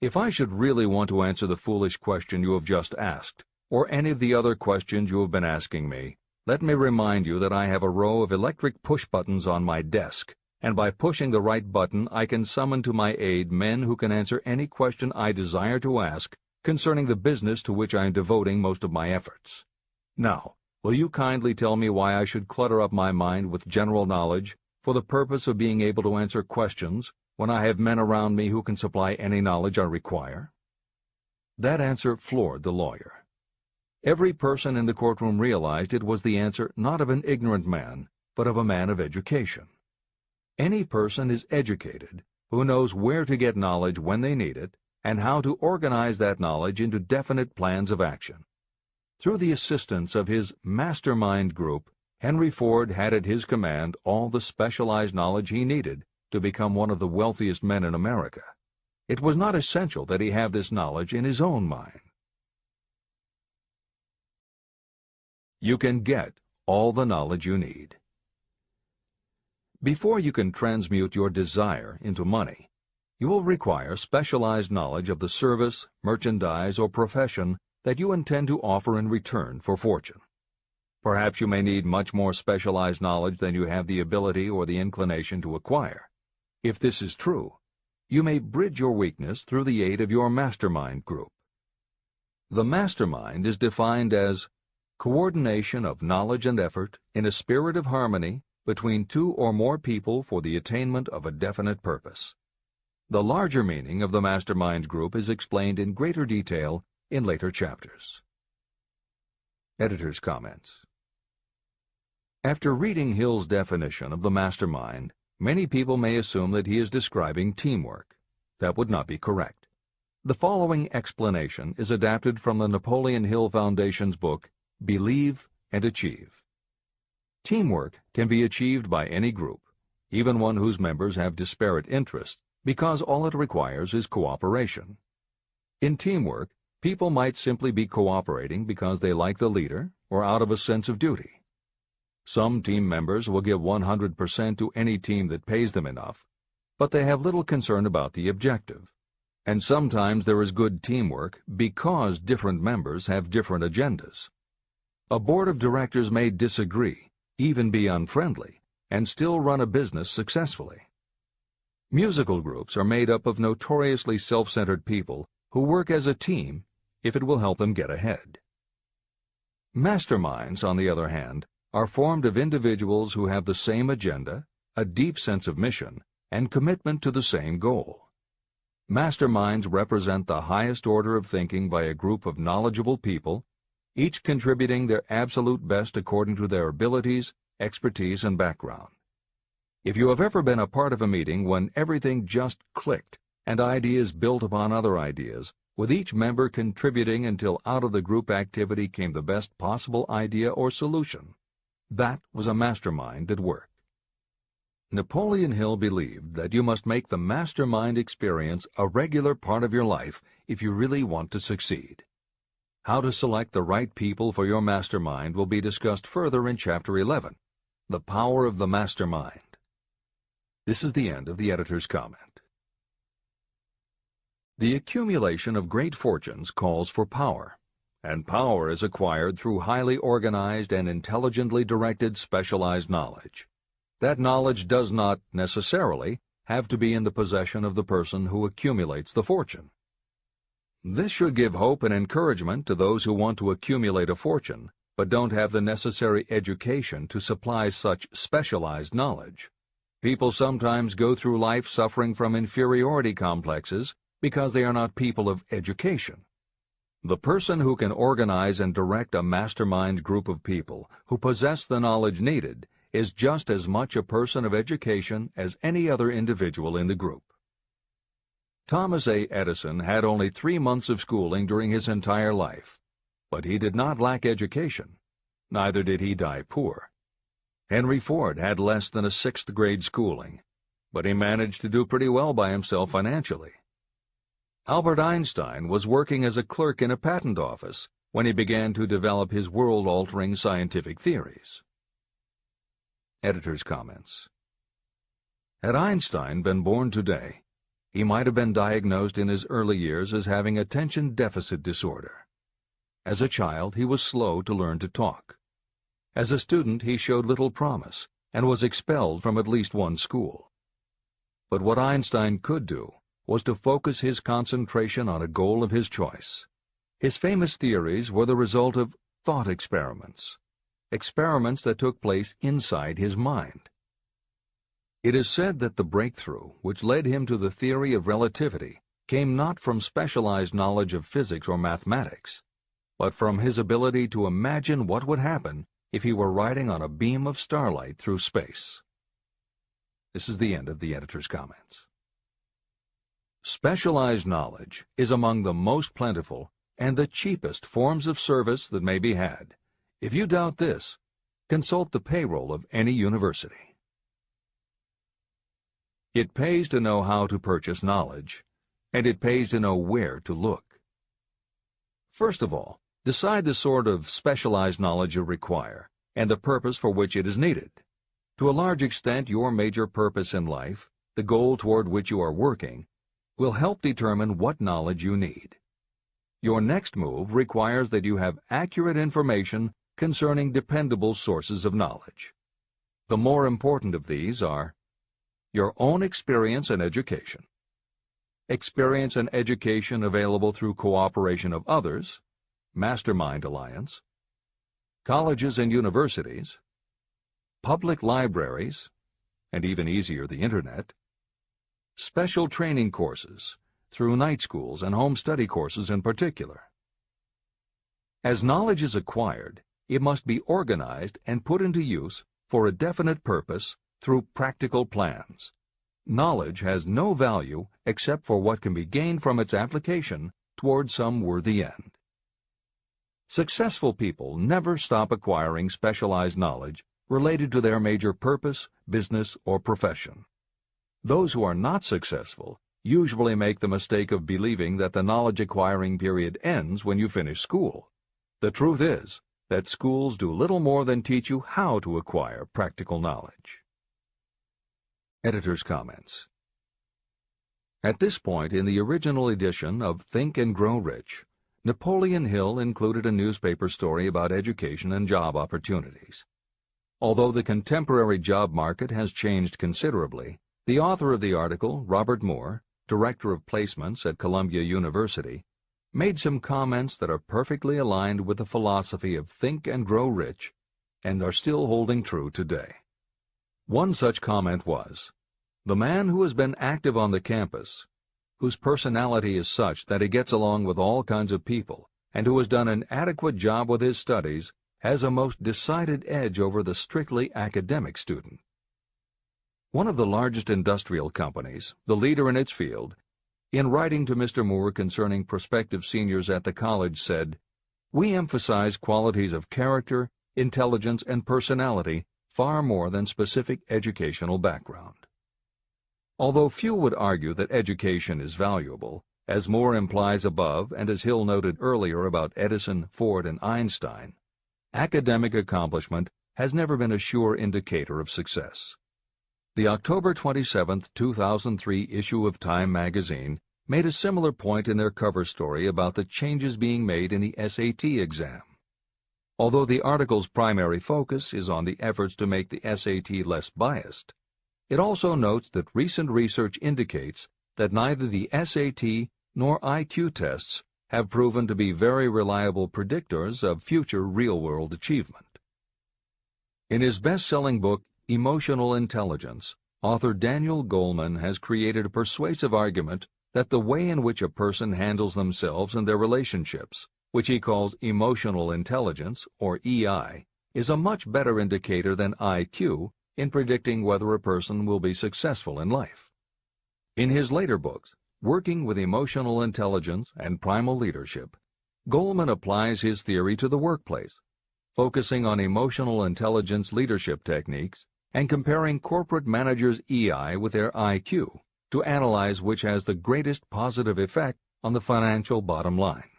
If I should really want to answer the foolish question you have just asked, or any of the other questions you have been asking me, let me remind you that I have a row of electric push-buttons on my desk, and by pushing the right button I can summon to my aid men who can answer any question I desire to ask concerning the business to which I am devoting most of my efforts. Now, will you kindly tell me why I should clutter up my mind with general knowledge for the purpose of being able to answer questions when I have men around me who can supply any knowledge I require? That answer floored the lawyer. Every person in the courtroom realized it was the answer not of an ignorant man, but of a man of education. Any person is educated who knows where to get knowledge when they need it and how to organize that knowledge into definite plans of action. Through the assistance of his mastermind group, Henry Ford had at his command all the specialized knowledge he needed to become one of the wealthiest men in America. It was not essential that he have this knowledge in his own mind. You can get all the knowledge you need. Before you can transmute your desire into money, you will require specialized knowledge of the service, merchandise, or profession that you intend to offer in return for fortune. Perhaps you may need much more specialized knowledge than you have the ability or the inclination to acquire. If this is true, you may bridge your weakness through the aid of your mastermind group. The mastermind is defined as coordination of knowledge and effort in a spirit of harmony between two or more people for the attainment of a definite purpose. The larger meaning of the mastermind group is explained in greater detail in later chapters. Editor's comments. After reading Hill's definition of the mastermind, many people may assume that he is describing teamwork. That would not be correct. The following explanation is adapted from the Napoleon Hill Foundation's book, Believe and Achieve. Teamwork can be achieved by any group, even one whose members have disparate interests, because all it requires is cooperation. In teamwork, people might simply be cooperating because they like the leader or out of a sense of duty. Some team members will give 100% to any team that pays them enough, but they have little concern about the objective. And sometimes there is good teamwork because different members have different agendas. A board of directors may disagree, even be unfriendly, and still run a business successfully. Musical groups are made up of notoriously self-centered people who work as a team if it will help them get ahead. Masterminds, on the other hand, are formed of individuals who have the same agenda, a deep sense of mission, and commitment to the same goal. Masterminds represent the highest order of thinking by a group of knowledgeable people, each contributing their absolute best according to their abilities, expertise, and background. If you have ever been a part of a meeting when everything just clicked and ideas built upon other ideas, with each member contributing until out of the group activity came the best possible idea or solution, that was a mastermind at work. Napoleon Hill believed that you must make the mastermind experience a regular part of your life if you really want to succeed. How to select the right people for your mastermind will be discussed further in Chapter 11, The Power of the Mastermind. This is the end of the editor's comment. The accumulation of great fortunes calls for power, and power is acquired through highly organized and intelligently directed specialized knowledge. That knowledge does not, necessarily, have to be in the possession of the person who accumulates the fortune. This should give hope and encouragement to those who want to accumulate a fortune, but don't have the necessary education to supply such specialized knowledge. People sometimes go through life suffering from inferiority complexes because they are not people of education. The person who can organize and direct a mastermind group of people who possess the knowledge needed is just as much a person of education as any other individual in the group. Thomas A. Edison had only 3 months of schooling during his entire life, but he did not lack education. Neither did he die poor. Henry Ford had less than a 6th grade schooling, but he managed to do pretty well by himself financially. Albert Einstein was working as a clerk in a patent office when he began to develop his world-altering scientific theories. Editor's comments. Had Einstein been born today, he might have been diagnosed in his early years as having attention deficit disorder. As a child, he was slow to learn to talk. As a student, he showed little promise and was expelled from at least one school. But what Einstein could do was to focus his concentration on a goal of his choice. His famous theories were the result of thought experiments that took place inside his mind. It is said that the breakthrough which led him to the theory of relativity came not from specialized knowledge of physics or mathematics, but from his ability to imagine what would happen if he were riding on a beam of starlight through space. This is the end of the editor's comments. Specialized knowledge is among the most plentiful and the cheapest forms of service that may be had. If you doubt this, consult the payroll of any university. It pays to know how to purchase knowledge, and it pays to know where to look. First of all, decide the sort of specialized knowledge you require and the purpose for which it is needed. To a large extent, your major purpose in life, the goal toward which you are working, will help determine what knowledge you need. Your next move requires that you have accurate information concerning dependable sources of knowledge. The more important of these are your own experience and education, experience and education available through cooperation of others, mastermind alliance, colleges and universities, public libraries, and even easier, the Internet, special training courses, through night schools and home study courses in particular. As knowledge is acquired, it must be organized and put into use for a definite purpose through practical plans. Knowledge has no value except for what can be gained from its application toward some worthy end. Successful people never stop acquiring specialized knowledge related to their major purpose, business, or profession. Those who are not successful usually make the mistake of believing that the knowledge-acquiring period ends when you finish school. The truth is that schools do little more than teach you how to acquire practical knowledge. Editor's comments. At this point in the original edition of Think and Grow Rich, Napoleon Hill included a newspaper story about education and job opportunities. Although the contemporary job market has changed considerably, the author of the article, Robert Moore, Director of Placements at Columbia University, made some comments that are perfectly aligned with the philosophy of Think and Grow Rich and are still holding true today. One such comment was, "The man who has been active on the campus, whose personality is such that he gets along with all kinds of people, and who has done an adequate job with his studies, has a most decided edge over the strictly academic student." One of the largest industrial companies, the leader in its field, in writing to Mr. Moore concerning prospective seniors at the college said, "We emphasize qualities of character, intelligence, and personality far more than specific educational background." Although few would argue that education is valuable, as Moore implies above and as Hill noted earlier about Edison, Ford, and Einstein, academic accomplishment has never been a sure indicator of success. The October 27, 2003 issue of Time magazine made a similar point in their cover story about the changes being made in the SAT exam. Although the article's primary focus is on the efforts to make the SAT less biased, it also notes that recent research indicates that neither the SAT nor IQ tests have proven to be very reliable predictors of future real-world achievement. In his best-selling book, Emotional Intelligence, author Daniel Goleman has created a persuasive argument that the way in which a person handles themselves and their relationships, which he calls emotional intelligence, or EI, is a much better indicator than IQ in predicting whether a person will be successful in life. In his later books, Working with Emotional Intelligence and Primal Leadership, Goleman applies his theory to the workplace, focusing on emotional intelligence leadership techniques and comparing corporate managers' EI with their IQ to analyze which has the greatest positive effect on the financial bottom line.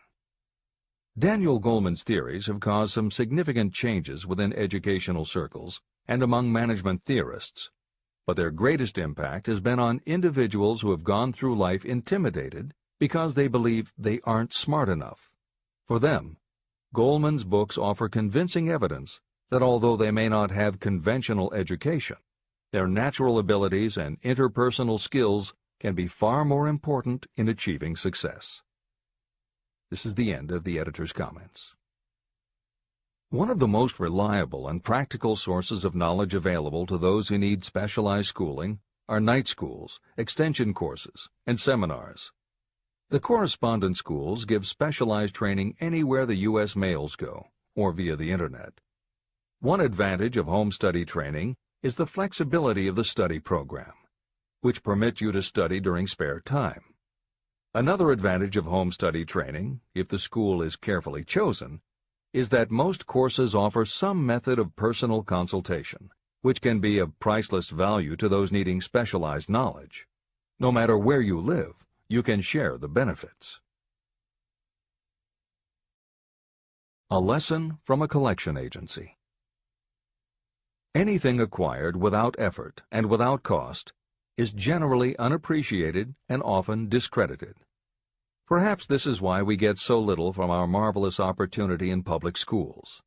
Daniel Goleman's theories have caused some significant changes within educational circles and among management theorists, but their greatest impact has been on individuals who have gone through life intimidated because they believe they aren't smart enough. For them, Goleman's books offer convincing evidence that although they may not have conventional education, their natural abilities and interpersonal skills can be far more important in achieving success. This is the end of the editor's comments. One of the most reliable and practical sources of knowledge available to those who need specialized schooling are night schools, extension courses, and seminars. The correspondence schools give specialized training anywhere the U.S. mails go, or via the Internet. One advantage of home study training is the flexibility of the study program, which permits you to study during spare time. Another advantage of home study training, if the school is carefully chosen, is that most courses offer some method of personal consultation, which can be of priceless value to those needing specialized knowledge. No matter where you live, you can share the benefits. A lesson from a collection agency. Anything acquired without effort and without cost is generally unappreciated and often discredited. Perhaps this is why we get so little from our marvelous opportunity in public schools.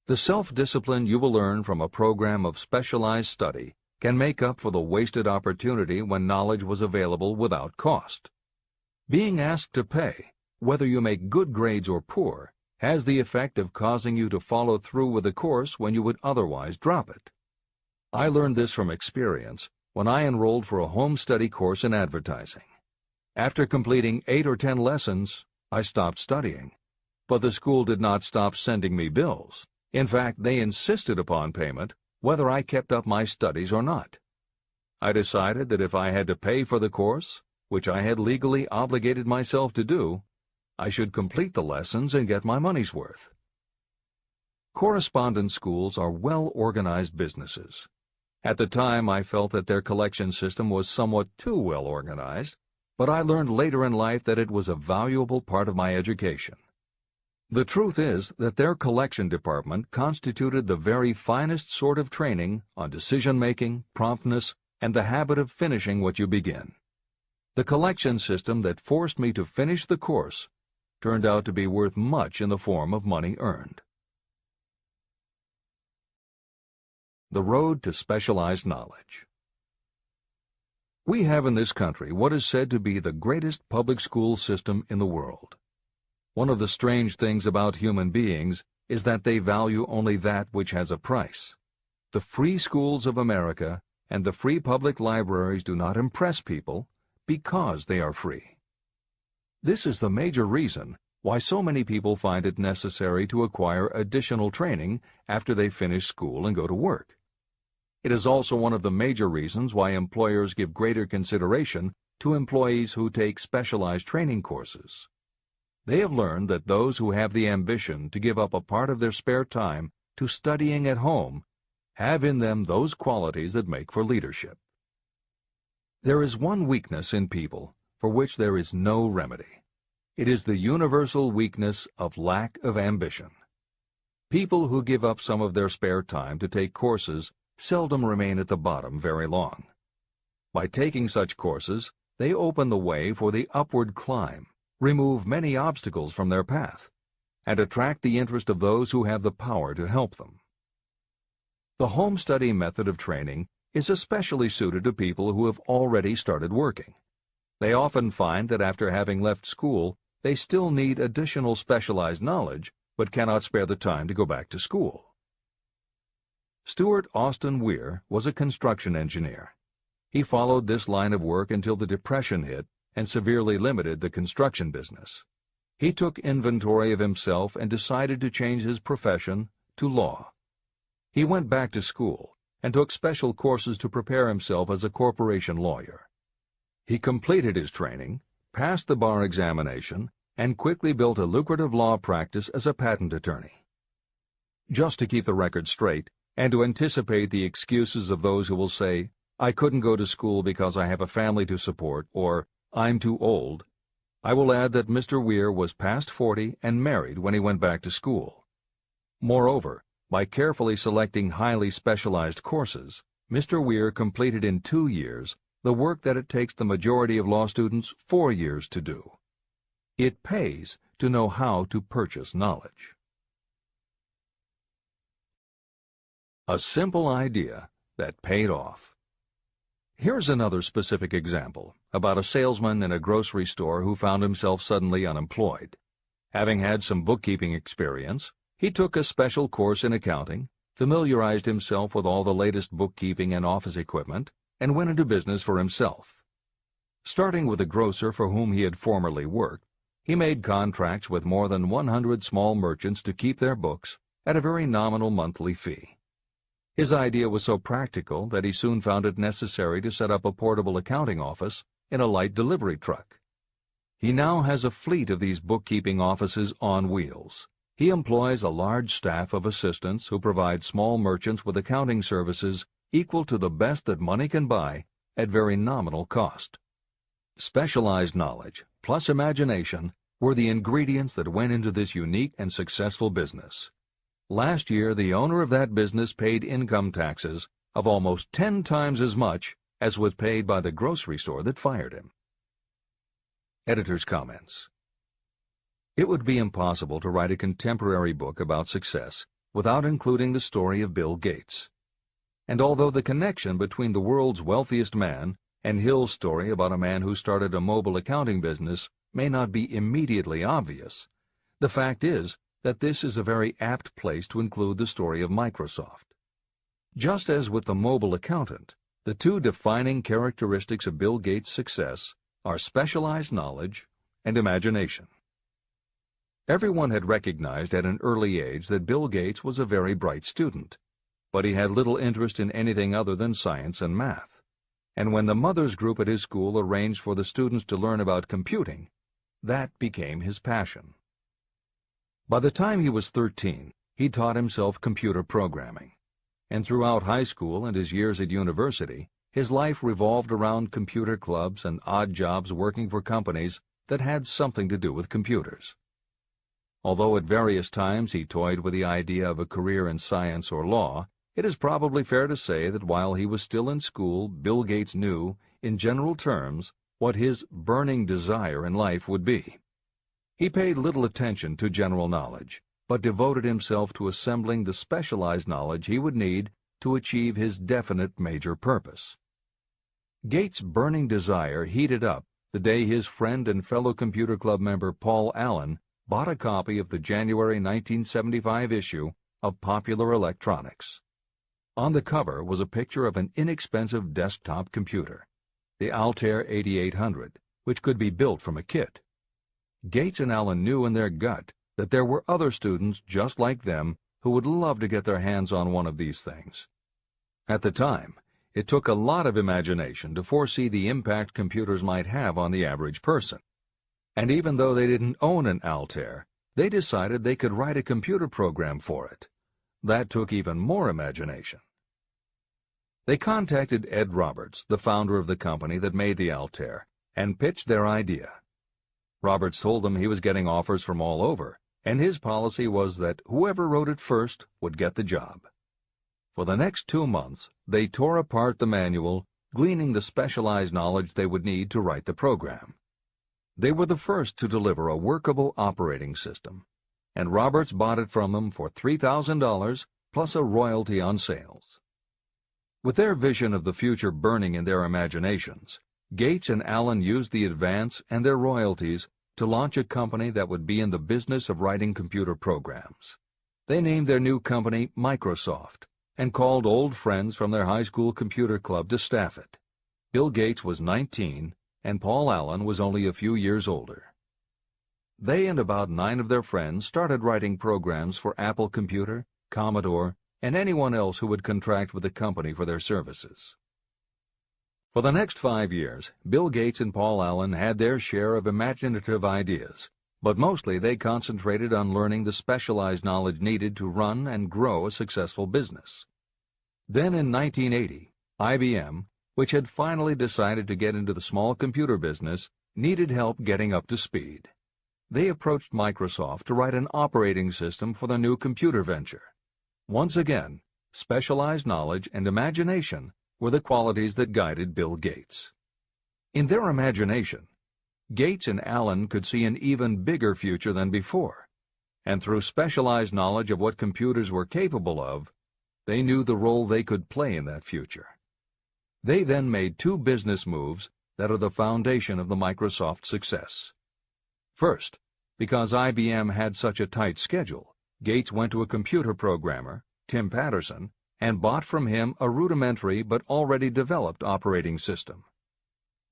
The self-discipline you will learn from a program of specialized study can make up for the wasted opportunity when knowledge was available without cost. Being asked to pay, whether you make good grades or poor, has the effect of causing you to follow through with the course when you would otherwise drop it. I learned this from experience when I enrolled for a home study course in advertising. After completing 8 or 10 lessons, I stopped studying. But the school did not stop sending me bills. In fact, they insisted upon payment, whether I kept up my studies or not. I decided that if I had to pay for the course, which I had legally obligated myself to do, I should complete the lessons and get my money's worth. Correspondence schools are well-organized businesses. At the time, I felt that their collection system was somewhat too well organized, but I learned later in life that it was a valuable part of my education. The truth is that their collection department constituted the very finest sort of training on decision-making, promptness, and the habit of finishing what you begin. The collection system that forced me to finish the course turned out to be worth much in the form of money earned. The road to specialized knowledge. We have in this country what is said to be the greatest public school system in the world. One of the strange things about human beings is that they value only that which has a price. The free schools of America and the free public libraries do not impress people because they are free. This is the major reason why so many people find it necessary to acquire additional training after they finish school and go to work. It is also one of the major reasons why employers give greater consideration to employees who take specialized training courses. They have learned that those who have the ambition to give up a part of their spare time to studying at home have in them those qualities that make for leadership. There is one weakness in people for which there is no remedy. It is the universal weakness of lack of ambition. People who give up some of their spare time to take courses seldom remain at the bottom very long. By taking such courses, they open the way for the upward climb, remove many obstacles from their path, and attract the interest of those who have the power to help them. The home study method of training is especially suited to people who have already started working. They often find that after having left school, they still need additional specialized knowledge, but cannot spare the time to go back to school. Stuart Austin Weir was a construction engineer. He followed this line of work until the Depression hit and severely limited the construction business. He took inventory of himself and decided to change his profession to law. He went back to school and took special courses to prepare himself as a corporation lawyer. He completed his training, passed the bar examination, and quickly built a lucrative law practice as a patent attorney. Just to keep the record straight, and to anticipate the excuses of those who will say, "I couldn't go to school because I have a family to support," or "I'm too old," I will add that Mr. Weir was past 40 and married when he went back to school. Moreover, by carefully selecting highly specialized courses, Mr. Weir completed in 2 years the work that it takes the majority of law students 4 years to do. It pays to know how to purchase knowledge. A simple idea that paid off. Here's another specific example about a salesman in a grocery store who found himself suddenly unemployed. Having had some bookkeeping experience, he took a special course in accounting, familiarized himself with all the latest bookkeeping and office equipment, and went into business for himself. Starting with a grocer for whom he had formerly worked, he made contracts with more than 100 small merchants to keep their books at a very nominal monthly fee. His idea was so practical that he soon found it necessary to set up a portable accounting office in a light delivery truck. He now has a fleet of these bookkeeping offices on wheels. He employs a large staff of assistants who provide small merchants with accounting services equal to the best that money can buy at very nominal cost. Specialized knowledge plus imagination were the ingredients that went into this unique and successful business. Last year, the owner of that business paid income taxes of almost 10 times as much as was paid by the grocery store that fired him. Editor's comments. It would be impossible to write a contemporary book about success without including the story of Bill Gates. And although the connection between the world's wealthiest man and Hill's story about a man who started a mobile accounting business may not be immediately obvious, the fact is that this is a very apt place to include the story of Microsoft. Just as with the mobile accountant, The two defining characteristics of Bill Gates' success are specialized knowledge and imagination. Everyone had recognized at an early age that Bill Gates was a very bright student, but he had little interest in anything other than science and math. And when the mothers group at his school arranged for the students to learn about computing, that became his passion. By the time he was 13, he taught himself computer programming, and throughout high school and his years at university, his life revolved around computer clubs and odd jobs working for companies that had something to do with computers. Although at various times he toyed with the idea of a career in science or law, it is probably fair to say that while he was still in school, Bill Gates knew, in general terms, what his burning desire in life would be. He paid little attention to general knowledge, but devoted himself to assembling the specialized knowledge he would need to achieve his definite major purpose. Gates' burning desire heated up the day his friend and fellow computer club member Paul Allen bought a copy of the January 1975 issue of Popular Electronics. On the cover was a picture of an inexpensive desktop computer, the Altair 8800, which could be built from a kit. Gates and Allen knew in their gut that there were other students just like them who would love to get their hands on one of these things. At the time, it took a lot of imagination to foresee the impact computers might have on the average person. And even though they didn't own an Altair, they decided they could write a computer program for it. That took even more imagination. They contacted Ed Roberts, the founder of the company that made the Altair, and pitched their idea. Roberts told them he was getting offers from all over, and his policy was that whoever wrote it first would get the job. For the next 2 months, they tore apart the manual, gleaning the specialized knowledge they would need to write the program. They were the first to deliver a workable operating system, and Roberts bought it from them for $3,000 plus a royalty on sales. With their vision of the future burning in their imaginations, Gates and Allen used the advance and their royalties to launch a company that would be in the business of writing computer programs. They named their new company Microsoft and called old friends from their high school computer club to staff it. Bill Gates was 19, and Paul Allen was only a few years older. They and about 9 of their friends started writing programs for Apple Computer, Commodore, and anyone else who would contract with the company for their services. For the next 5 years, Bill Gates and Paul Allen had their share of imaginative ideas, but mostly they concentrated on learning the specialized knowledge needed to run and grow a successful business. Then in 1980, IBM, which had finally decided to get into the small computer business, needed help getting up to speed. They approached Microsoft to write an operating system for the new computer venture. Once again, specialized knowledge and imagination were the qualities that guided Bill Gates. In their imagination, Gates and Allen could see an even bigger future than before, and through specialized knowledge of what computers were capable of, they knew the role they could play in that future. They then made 2 business moves that are the foundation of the Microsoft success. First, because IBM had such a tight schedule, Gates went to a computer programmer, Tim Patterson, and bought from him a rudimentary but already developed operating system.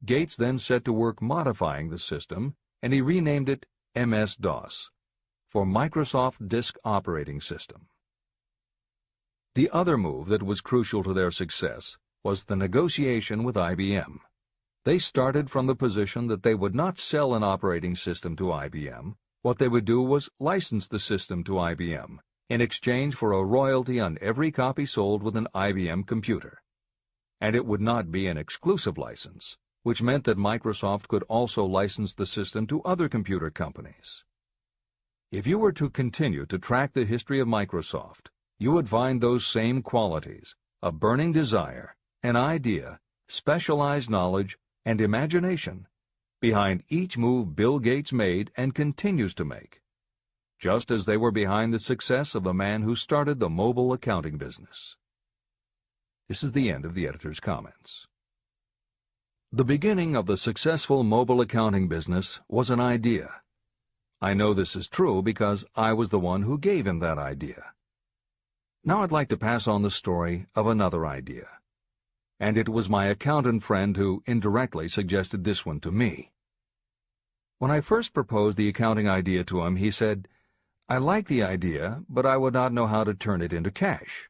Gates then set to work modifying the system, and he renamed it MS-DOS, for Microsoft Disk Operating System. The other move that was crucial to their success was the negotiation with IBM. They started from the position that they would not sell an operating system to IBM. What they would do was license the system to IBM in exchange for a royalty on every copy sold with an IBM computer. And it would not be an exclusive license, which meant that Microsoft could also license the system to other computer companies. If you were to continue to track the history of Microsoft, you would find those same qualities: a burning desire, an idea, specialized knowledge, and imagination behind each move Bill Gates made and continues to make, just as they were behind the success of the man who started the mobile accounting business. This is the end of the editor's comments. The beginning of the successful mobile accounting business was an idea. I know this is true because I was the one who gave him that idea. Now I'd like to pass on the story of another idea. and it was my accountant friend who indirectly suggested this one to me. When I first proposed the accounting idea to him, he said, "I like the idea, but I would not know how to turn it into cash."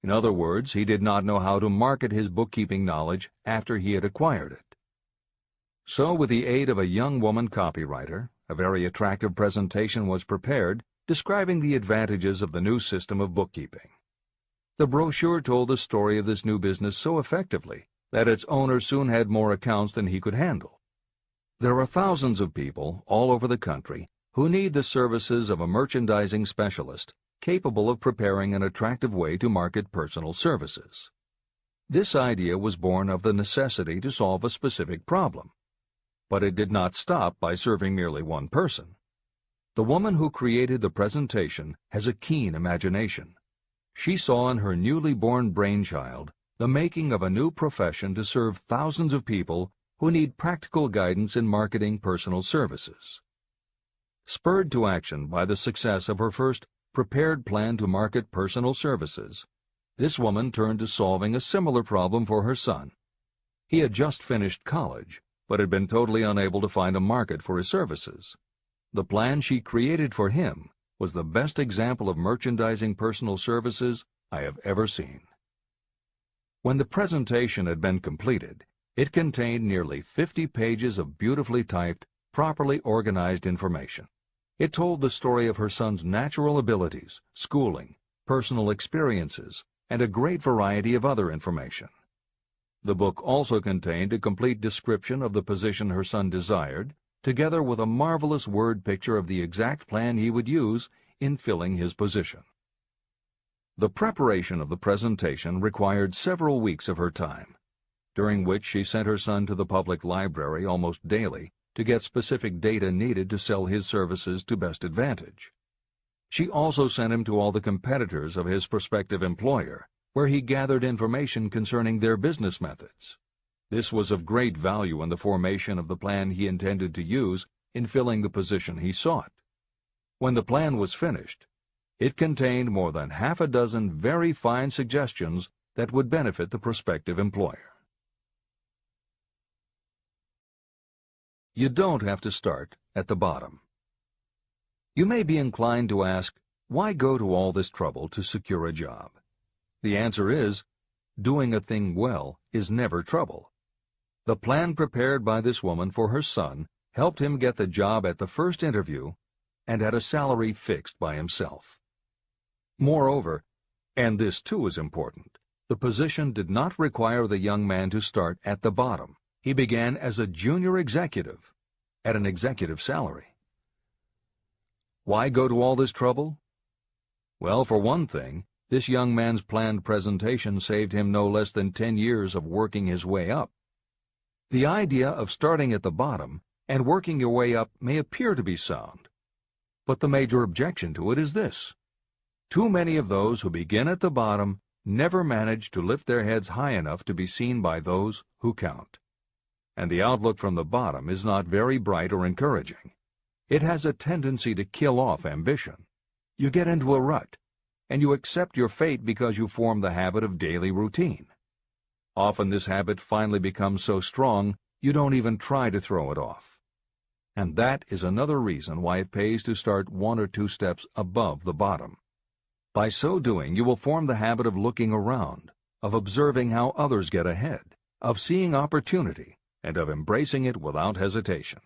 In other words, he did not know how to market his bookkeeping knowledge after he had acquired it. So, with the aid of a young woman copywriter, a very attractive presentation was prepared describing the advantages of the new system of bookkeeping. The brochure told the story of this new business so effectively that its owner soon had more accounts than he could handle. There are thousands of people all over the country who need the services of a merchandising specialist capable of preparing an attractive way to market personal services. This idea was born of the necessity to solve a specific problem. But it did not stop by serving merely one person. The woman who created the presentation has a keen imagination. She saw in her newly born brainchild the making of a new profession to serve thousands of people who need practical guidance in marketing personal services. Spurred to action by the success of her first prepared plan to market personal services, this woman turned to solving a similar problem for her son. He had just finished college, but had been totally unable to find a market for his services. The plan she created for him was the best example of merchandising personal services I have ever seen. When the presentation had been completed, it contained nearly 50 pages of beautifully typed, properly organized information. It told the story of her son's natural abilities, schooling, personal experiences, and a great variety of other information. The book also contained a complete description of the position her son desired, together with a marvelous word picture of the exact plan he would use in filling his position. The preparation of the presentation required several weeks of her time, during which she sent her son to the public library almost daily to get specific data needed to sell his services to best advantage. She also sent him to all the competitors of his prospective employer, where he gathered information concerning their business methods. This was of great value in the formation of the plan he intended to use in filling the position he sought. When the plan was finished, it contained more than half a dozen very fine suggestions that would benefit the prospective employer. You don't have to start at the bottom. You may be inclined to ask, why go to all this trouble to secure a job? The answer is, doing a thing well is never trouble. The plan prepared by this woman for her son helped him get the job at the first interview and at a salary fixed by himself. Moreover, and this too is important, the position did not require the young man to start at the bottom. He began as a junior executive at an executive salary. Why go to all this trouble? Well, for one thing, this young man's planned presentation saved him no less than 10 years of working his way up. The idea of starting at the bottom and working your way up may appear to be sound, but the major objection to it is this: too many of those who begin at the bottom never manage to lift their heads high enough to be seen by those who count. And the outlook from the bottom is not very bright or encouraging. It has a tendency to kill off ambition. You get into a rut, and you accept your fate because you form the habit of daily routine. Often this habit finally becomes so strong you don't even try to throw it off. And that is another reason why it pays to start 1 or 2 steps above the bottom. By so doing, you will form the habit of looking around, of observing how others get ahead, of seeing opportunity, and of embracing it without hesitation.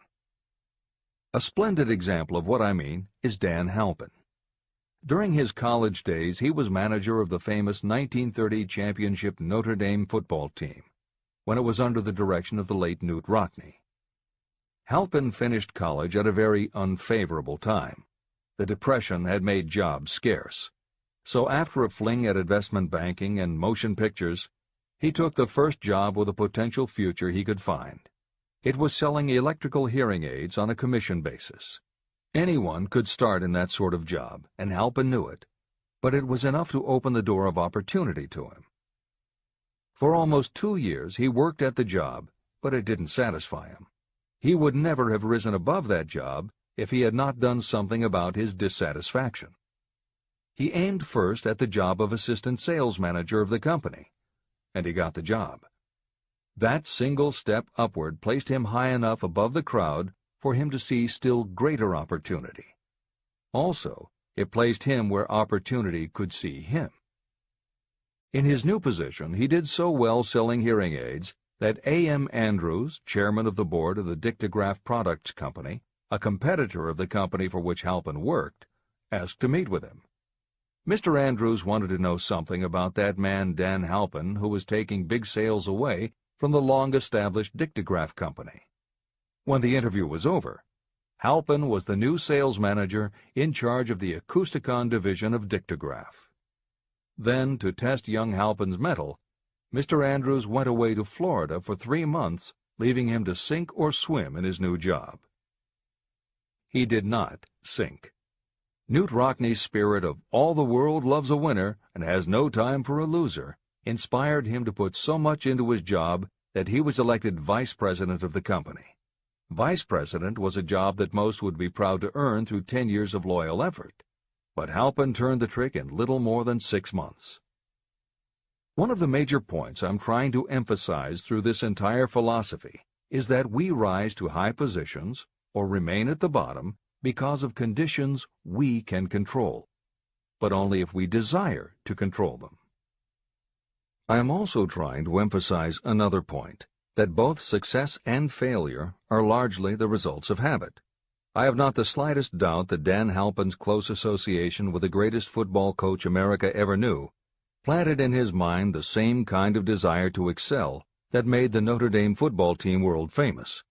A splendid example of what I mean is Dan Halpin. During his college days, he was manager of the famous 1930 championship Notre Dame football team, when it was under the direction of the late Knute Rockne. Halpin finished college at a very unfavorable time. The Depression had made jobs scarce. So after a fling at investment banking and motion pictures, he took the first job with a potential future he could find. It was selling electrical hearing aids on a commission basis. Anyone could start in that sort of job, and Halpin knew it, but it was enough to open the door of opportunity to him. For almost 2 years he worked at the job, but it didn't satisfy him. He would never have risen above that job if he had not done something about his dissatisfaction. He aimed first at the job of assistant sales manager of the company, and he got the job. That single step upward placed him high enough above the crowd for him to see still greater opportunity. Also, it placed him where opportunity could see him. In his new position, he did so well selling hearing aids that A.M. Andrews, chairman of the board of the Dictograph Products Company, a competitor of the company for which Halpin worked, asked to meet with him. Mr. Andrews wanted to know something about that man Dan Halpin, who was taking big sales away from the long-established Dictograph Company. When the interview was over, Halpin was the new sales manager in charge of the Acousticon division of Dictograph. Then, to test young Halpin's mettle, Mr. Andrews went away to Florida for 3 months, leaving him to sink or swim in his new job. He did not sink. Knute Rockne's spirit of "all the world loves a winner and has no time for a loser" inspired him to put so much into his job that he was elected vice president of the company. Vice president was a job that most would be proud to earn through 10 years of loyal effort, but Halpin turned the trick in little more than 6 months. One of the major points I'm trying to emphasize through this entire philosophy is that we rise to high positions or remain at the bottom because of conditions we can control, but only if we desire to control them. I am also trying to emphasize another point, that both success and failure are largely the results of habit. I have not the slightest doubt that Dan Halpin's close association with the greatest football coach America ever knew planted in his mind the same kind of desire to excel that made the Notre Dame football team world famous.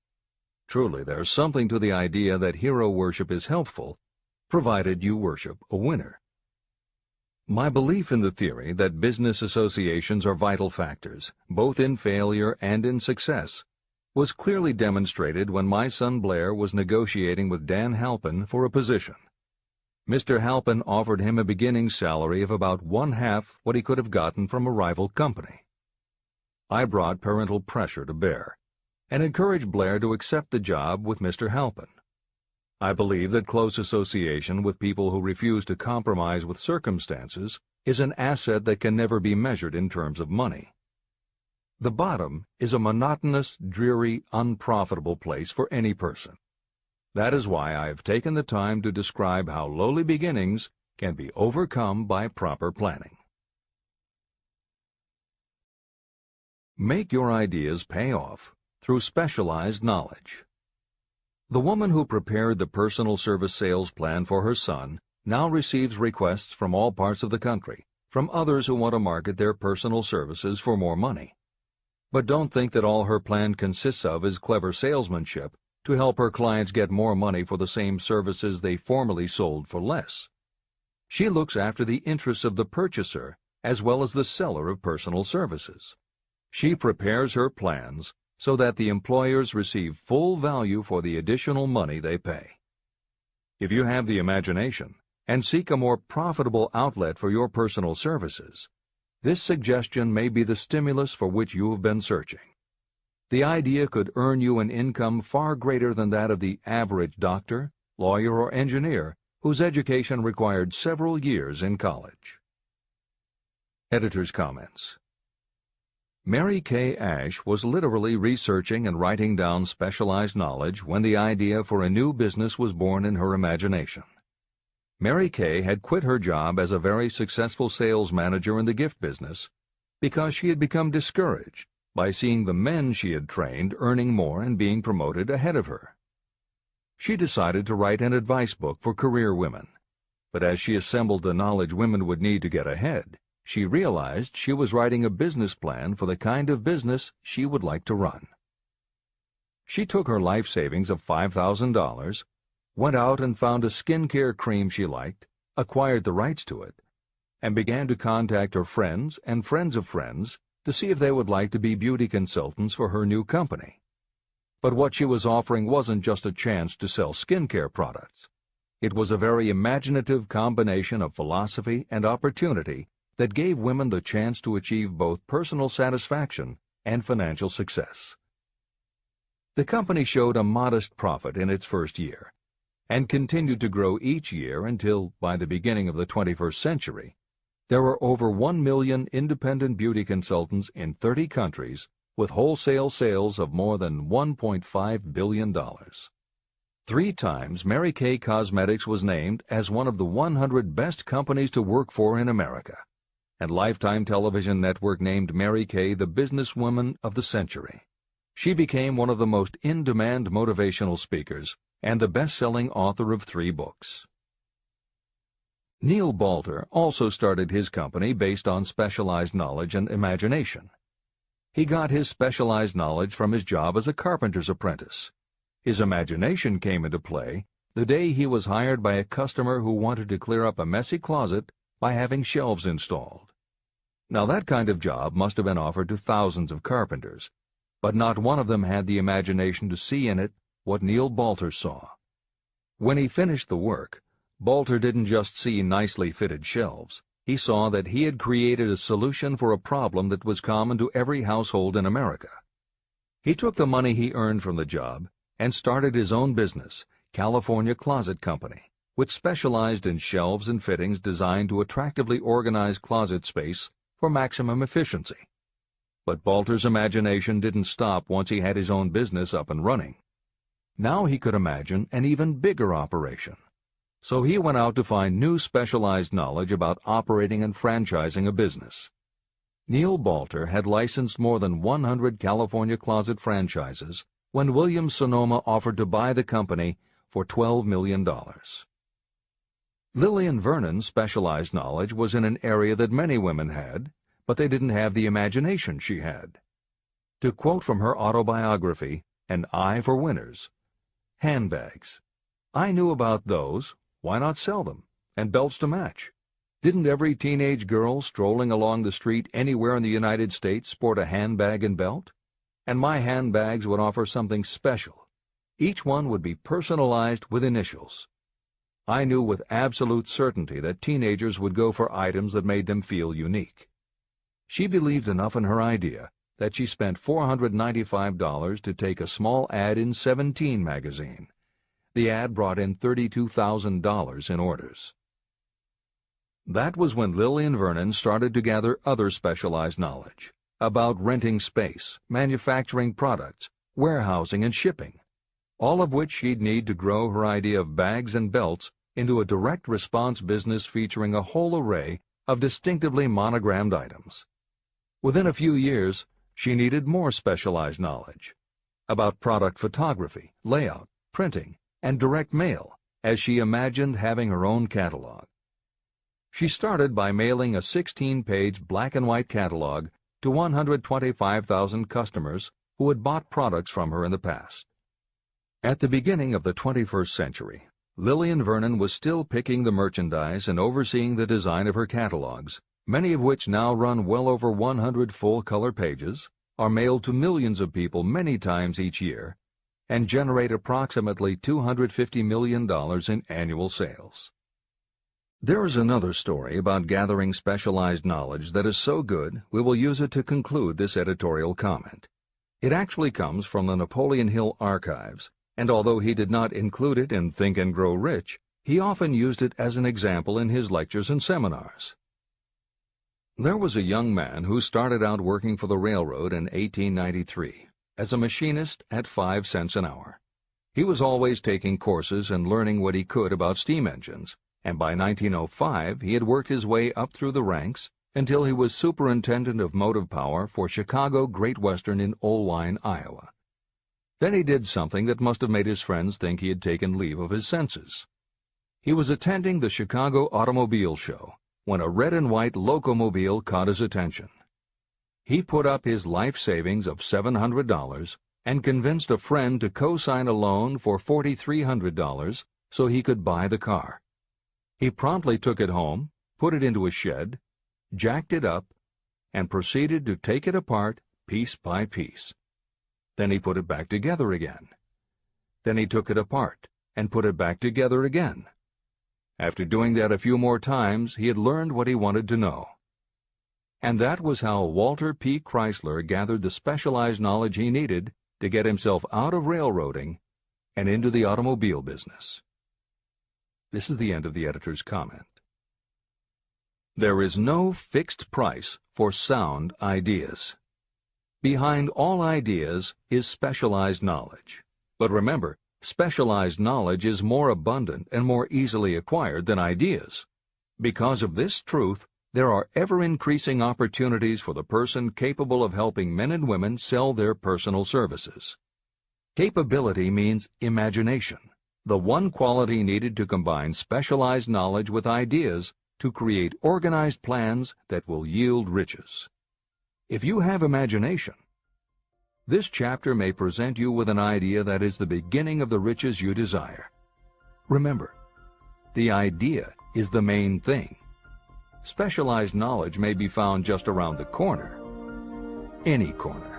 Truly, there's something to the idea that hero worship is helpful, provided you worship a winner. My belief in the theory that business associations are vital factors, both in failure and in success, was clearly demonstrated when my son Blair was negotiating with Dan Halpin for a position. Mr. Halpin offered him a beginning salary of about 1/2 what he could have gotten from a rival company. I brought parental pressure to bear, and encouraged Blair to accept the job with Mr. Halpin. I believe that close association with people who refuse to compromise with circumstances is an asset that can never be measured in terms of money. The bottom is a monotonous, dreary, unprofitable place for any person. That is why I have taken the time to describe how lowly beginnings can be overcome by proper planning. Make your ideas pay off through specialized knowledge. The woman who prepared the personal service sales plan for her son now receives requests from all parts of the country, from others who want to market their personal services for more money. But don't think that all her plan consists of is clever salesmanship to help her clients get more money for the same services they formerly sold for less. She looks after the interests of the purchaser as well as the seller of personal services. She prepares her plans so that the employers receive full value for the additional money they pay. If you have the imagination and seek a more profitable outlet for your personal services, this suggestion may be the stimulus for which you have been searching. The idea could earn you an income far greater than that of the average doctor, lawyer, or engineer whose education required several years in college. Editor's comments. Mary Kay Ash was literally researching and writing down specialized knowledge when the idea for a new business was born in her imagination. Mary Kay had quit her job as a very successful sales manager in the gift business because she had become discouraged by seeing the men she had trained earning more and being promoted ahead of her. She decided to write an advice book for career women, but as she assembled the knowledge women would need to get ahead, she realized she was writing a business plan for the kind of business she would like to run. She took her life savings of $5,000, went out and found a skincare cream she liked, acquired the rights to it, and began to contact her friends and friends of friends to see if they would like to be beauty consultants for her new company. But what she was offering wasn't just a chance to sell skincare products. It was a very imaginative combination of philosophy and opportunity that gave women the chance to achieve both personal satisfaction and financial success. The company showed a modest profit in its first year, and continued to grow each year until, by the beginning of the 21st century, There are over 1 million independent beauty consultants in 30 countries with wholesale sales of more than $1.5 billion. 3 times Mary Kay Cosmetics was named as one of the 100 best companies to work for in America, and Lifetime Television Network named Mary Kay the businesswoman of the century. She became one of the most in-demand motivational speakers and the best-selling author of 3 books. Neil Balter also started his company based on specialized knowledge and imagination. He got his specialized knowledge from his job as a carpenter's apprentice. His imagination came into play the day he was hired by a customer who wanted to clear up a messy closet by having shelves installed. Now that kind of job must have been offered to thousands of carpenters, but not one of them had the imagination to see in it what Neil Balter saw. When he finished the work, Balter didn't just see nicely fitted shelves. He saw that he had created a solution for a problem that was common to every household in America. He took the money he earned from the job and started his own business, California Closet Company, which specialized in shelves and fittings designed to attractively organize closet space for maximum efficiency. But Balter's imagination didn't stop once he had his own business up and running. Now he could imagine an even bigger operation. So he went out to find new specialized knowledge about operating and franchising a business. Neil Balter had licensed more than 100 California closet franchises when Williams-Sonoma offered to buy the company for $12 million. Lillian Vernon's specialized knowledge was in an area that many women had, but they didn't have the imagination she had. To quote from her autobiography, An Eye for Winners, handbags. I knew about those. Why not sell them? And belts to match. Didn't every teenage girl strolling along the street anywhere in the United States sport a handbag and belt? And my handbags would offer something special. Each one would be personalized with initials. I knew with absolute certainty that teenagers would go for items that made them feel unique. She believed enough in her idea that she spent $495 to take a small ad in 17 magazine. The ad brought in $32,000 in orders. That was when Lillian Vernon started to gather other specialized knowledge about renting space, manufacturing products, warehousing, and shipping, all of which she'd need to grow her idea of bags and belts into a direct response business featuring a whole array of distinctively monogrammed items. Within a few years, she needed more specialized knowledge about product photography, layout, printing, and direct mail, as she imagined having her own catalog. She started by mailing a 16-page black-and-white catalog to 125,000 customers who had bought products from her in the past. At the beginning of the 21st century, Lillian Vernon was still picking the merchandise and overseeing the design of her catalogs, many of which now run well over 100 full-color pages, are mailed to millions of people many times each year, and generate approximately $250 million in annual sales. There is another story about gathering specialized knowledge that is so good we will use it to conclude this editorial comment. It actually comes from the Napoleon Hill archives, and although he did not include it in Think and Grow Rich, he often used it as an example in his lectures and seminars. There was a young man who started out working for the railroad in 1893 as a machinist at 5 cents an hour. He was always taking courses and learning what he could about steam engines, and by 1905 he had worked his way up through the ranks until he was superintendent of motive power for Chicago Great Western in Olwine, Iowa. Then he did something that must have made his friends think he had taken leave of his senses. He was attending the Chicago Automobile Show when a red and white locomobile caught his attention. He put up his life savings of $700 and convinced a friend to co-sign a loan for $4,300 so he could buy the car. He promptly took it home, put it into a shed, jacked it up, and proceeded to take it apart piece by piece. Then he put it back together again. Then he took it apart and put it back together again. After doing that a few more times, he had learned what he wanted to know. And that was how Walter P. Chrysler gathered the specialized knowledge he needed to get himself out of railroading and into the automobile business. This is the end of the editor's comment. There is no fixed price for sound ideas. Behind all ideas is specialized knowledge. But remember, specialized knowledge is more abundant and more easily acquired than ideas. Because of this truth, there are ever-increasing opportunities for the person capable of helping men and women sell their personal services. Capability means imagination, the one quality needed to combine specialized knowledge with ideas to create organized plans that will yield riches. If you have imagination, this chapter may present you with an idea that is the beginning of the riches you desire. Remember, the idea is the main thing. Specialized knowledge may be found just around the corner, any corner.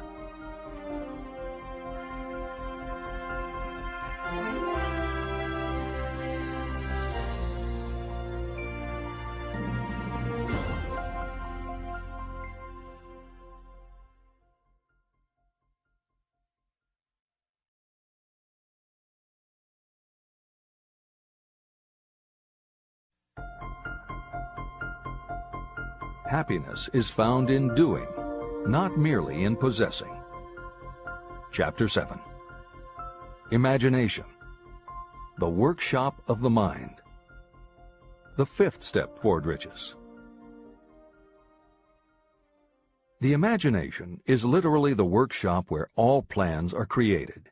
Happiness is found in doing, not merely in possessing. Chapter 7. Imagination, the workshop of the mind. The fifth step toward riches. The imagination is literally the workshop where all plans are created.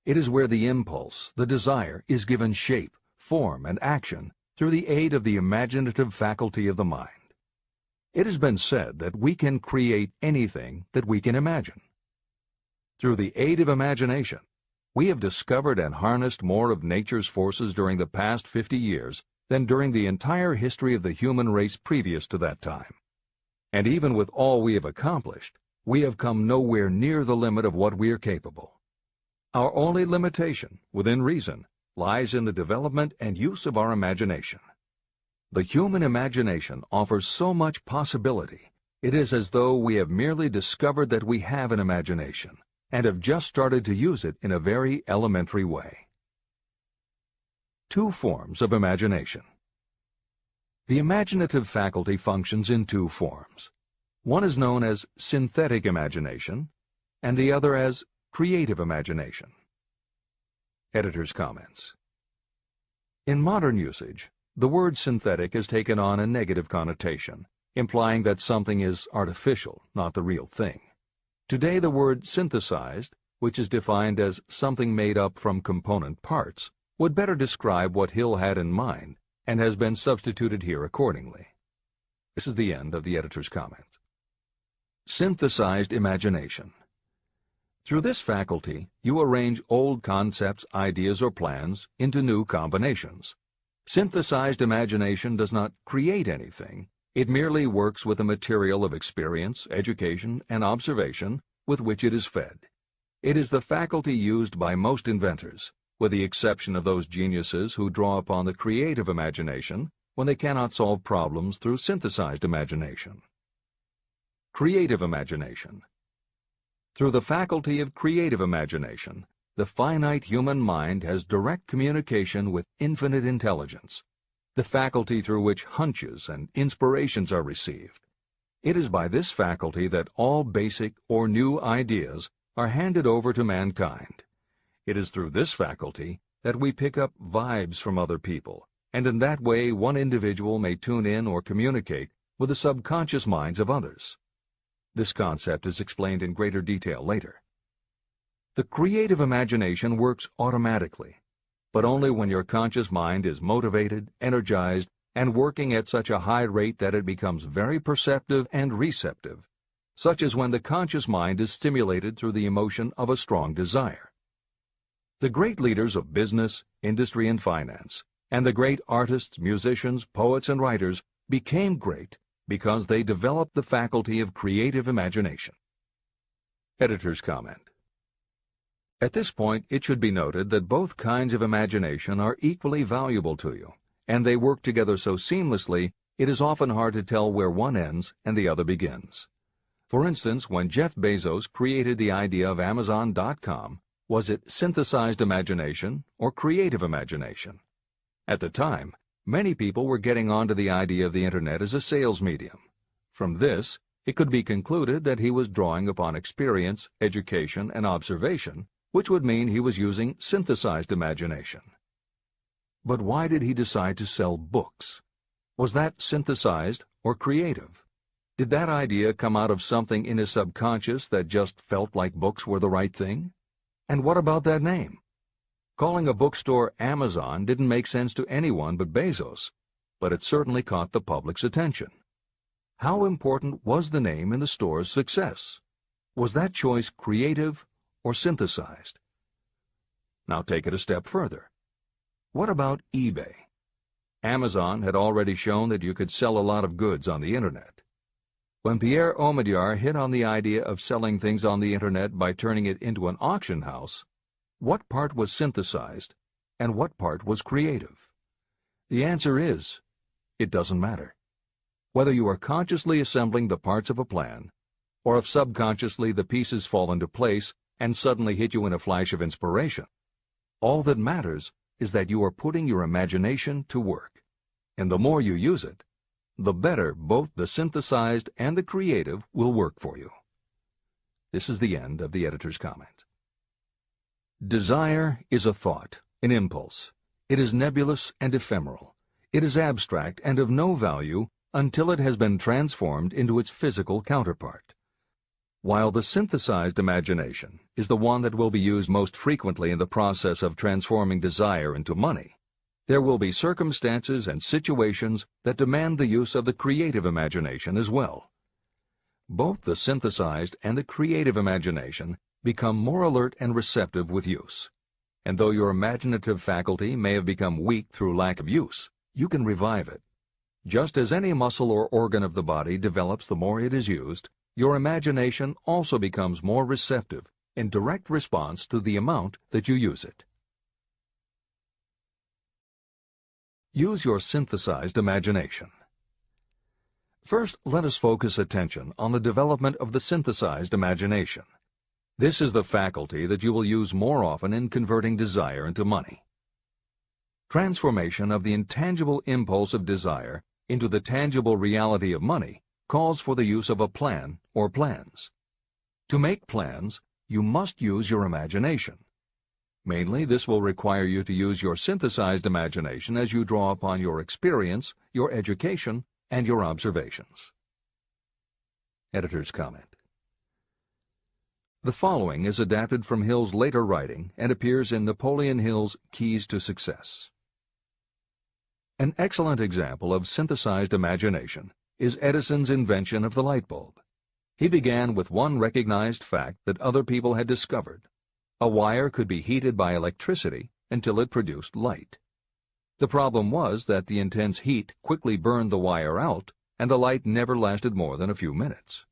It is where the impulse, the desire, is given shape, form, and action through the aid of the imaginative faculty of the mind. It has been said that we can create anything that we can imagine. Through the aid of imagination, we have discovered and harnessed more of nature's forces during the past 50 years than during the entire history of the human race previous to that time. And even with all we have accomplished, we have come nowhere near the limit of what we are capable. Our only limitation, within reason, lies in the development and use of our imagination. The human imagination offers so much possibility. It is as though we have merely discovered that we have an imagination and have just started to use it in a very elementary way. Two forms of imagination. The imaginative faculty functions in two forms. One is known as synthetic imagination, and the other as creative imagination. Editor's comments. In modern usage, the word synthetic has taken on a negative connotation, implying that something is artificial, not the real thing. Today, the word synthesized, which is defined as something made up from component parts, would better describe what Hill had in mind and has been substituted here accordingly. This is the end of the editor's comment. Synthesized imagination. Through this faculty, you arrange old concepts, ideas, or plans into new combinations. Synthesized imagination does not create anything. It merely works with the material of experience, education, and observation with which it is fed. It is the faculty used by most inventors, with the exception of those geniuses who draw upon the creative imagination when they cannot solve problems through synthesized imagination. Creative imagination. Through the faculty of creative imagination, the finite human mind has direct communication with infinite intelligence, the faculty through which hunches and inspirations are received. It is by this faculty that all basic or new ideas are handed over to mankind. It is through this faculty that we pick up vibes from other people, and in that way one individual may tune in or communicate with the subconscious minds of others. This concept is explained in greater detail later. The creative imagination works automatically, but only when your conscious mind is motivated, energized, and working at such a high rate that it becomes very perceptive and receptive, such as when the conscious mind is stimulated through the emotion of a strong desire. The great leaders of business, industry, and finance, and the great artists, musicians, poets, and writers became great because they developed the faculty of creative imagination. Editor's comment. At this point, it should be noted that both kinds of imagination are equally valuable to you, and they work together so seamlessly it is often hard to tell where one ends and the other begins. For instance, when Jeff Bezos created the idea of Amazon.com, was it synthesized imagination or creative imagination? At the time, Many people were getting onto the idea of the Internet as a sales medium. From this, it could be concluded that he was drawing upon experience, education, and observation, which would mean he was using synthesized imagination. But why did he decide to sell books? Was that synthesized or creative? Did that idea come out of something in his subconscious that just felt like books were the right thing? And what about that name? Calling a bookstore Amazon didn't make sense to anyone but Bezos, but it certainly caught the public's attention. How important was the name in the store's success? Was that choice creative or synthesized? Now take it a step further. What about eBay? Amazon had already shown that you could sell a lot of goods on the Internet. When Pierre Omidyar hit on the idea of selling things on the Internet by turning it into an auction house, what part was synthesized and what part was creative? The answer is, it doesn't matter. Whether you are consciously assembling the parts of a plan, or if subconsciously the pieces fall into place and suddenly hit you in a flash of inspiration, all that matters is that you are putting your imagination to work. And the more you use it, the better both the synthesized and the creative will work for you. This is the end of the editor's comment. Desire is a thought, an impulse. It is nebulous and ephemeral. It is abstract and of no value until it has been transformed into its physical counterpart. While the synthesized imagination is the one that will be used most frequently in the process of transforming desire into money, there will be circumstances and situations that demand the use of the creative imagination as well. Both the synthesized and the creative imagination become more alert and receptive with use. And though your imaginative faculty may have become weak through lack of use, you can revive it. Just as any muscle or organ of the body develops the more it is used, your imagination also becomes more receptive in direct response to the amount that you use it. Use your synthesized imagination. First, let us focus attention on the development of the synthesized imagination. This is the faculty that you will use more often in converting desire into money. Transformation of the intangible impulse of desire into the tangible reality of money calls for the use of a plan or plans. To make plans, you must use your imagination. Mainly, this will require you to use your synthesized imagination as you draw upon your experience, your education, and your observations. Editor's comment. The following is adapted from Hill's later writing and appears in Napoleon Hill's Keys to Success. An excellent example of synthesized imagination is Edison's invention of the light bulb. He began with one recognized fact that other people had discovered. A wire could be heated by electricity until it produced light. The problem was that the intense heat quickly burned the wire out, and the light never lasted more than a few minutes.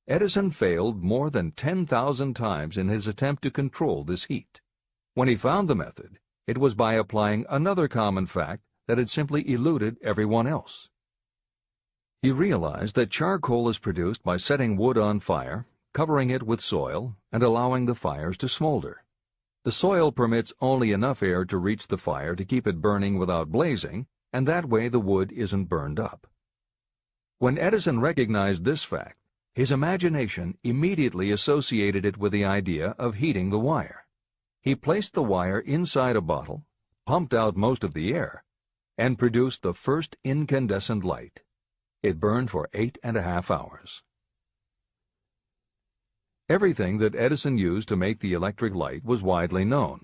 Edison failed more than 10,000 times in his attempt to control this heat. When he found the method, it was by applying another common fact that had simply eluded everyone else. He realized that charcoal is produced by setting wood on fire, covering it with soil, and allowing the fires to smolder. The soil permits only enough air to reach the fire to keep it burning without blazing, and that way the wood isn't burned up. When Edison recognized this fact, his imagination immediately associated it with the idea of heating the wire. He placed the wire inside a bottle, pumped out most of the air, and produced the first incandescent light. It burned for 8.5 hours. Everything that Edison used to make the electric light was widely known,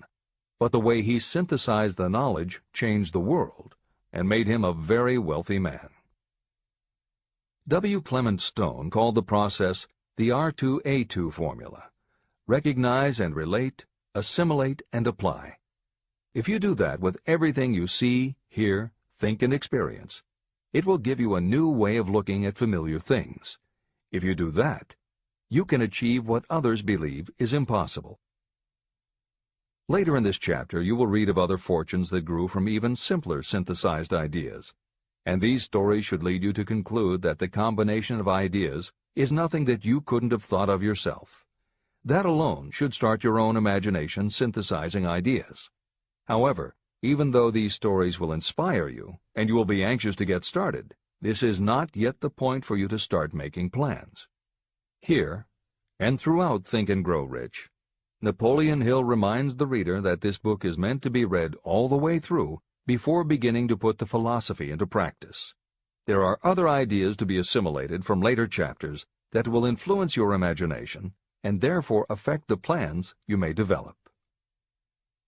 but the way he synthesized the knowledge changed the world and made him a very wealthy man. W. Clement Stone called the process the R2A2 formula: recognize and relate, assimilate and apply. If you do that with everything you see, hear, think, and experience, it will give you a new way of looking at familiar things. If you do that, you can achieve what others believe is impossible. Later in this chapter, you will read of other fortunes that grew from even simpler synthesized ideas, and these stories should lead you to conclude that the combination of ideas is nothing that you couldn't have thought of yourself. That alone should start your own imagination synthesizing ideas. However, Even though these stories will inspire you, and you will be anxious to get started, this is not yet the point for you to start making plans. Here, and throughout Think and Grow Rich, Napoleon Hill reminds the reader that this book is meant to be read all the way through before beginning to put the philosophy into practice. There are other ideas to be assimilated from later chapters that will influence your imagination and therefore affect the plans you may develop.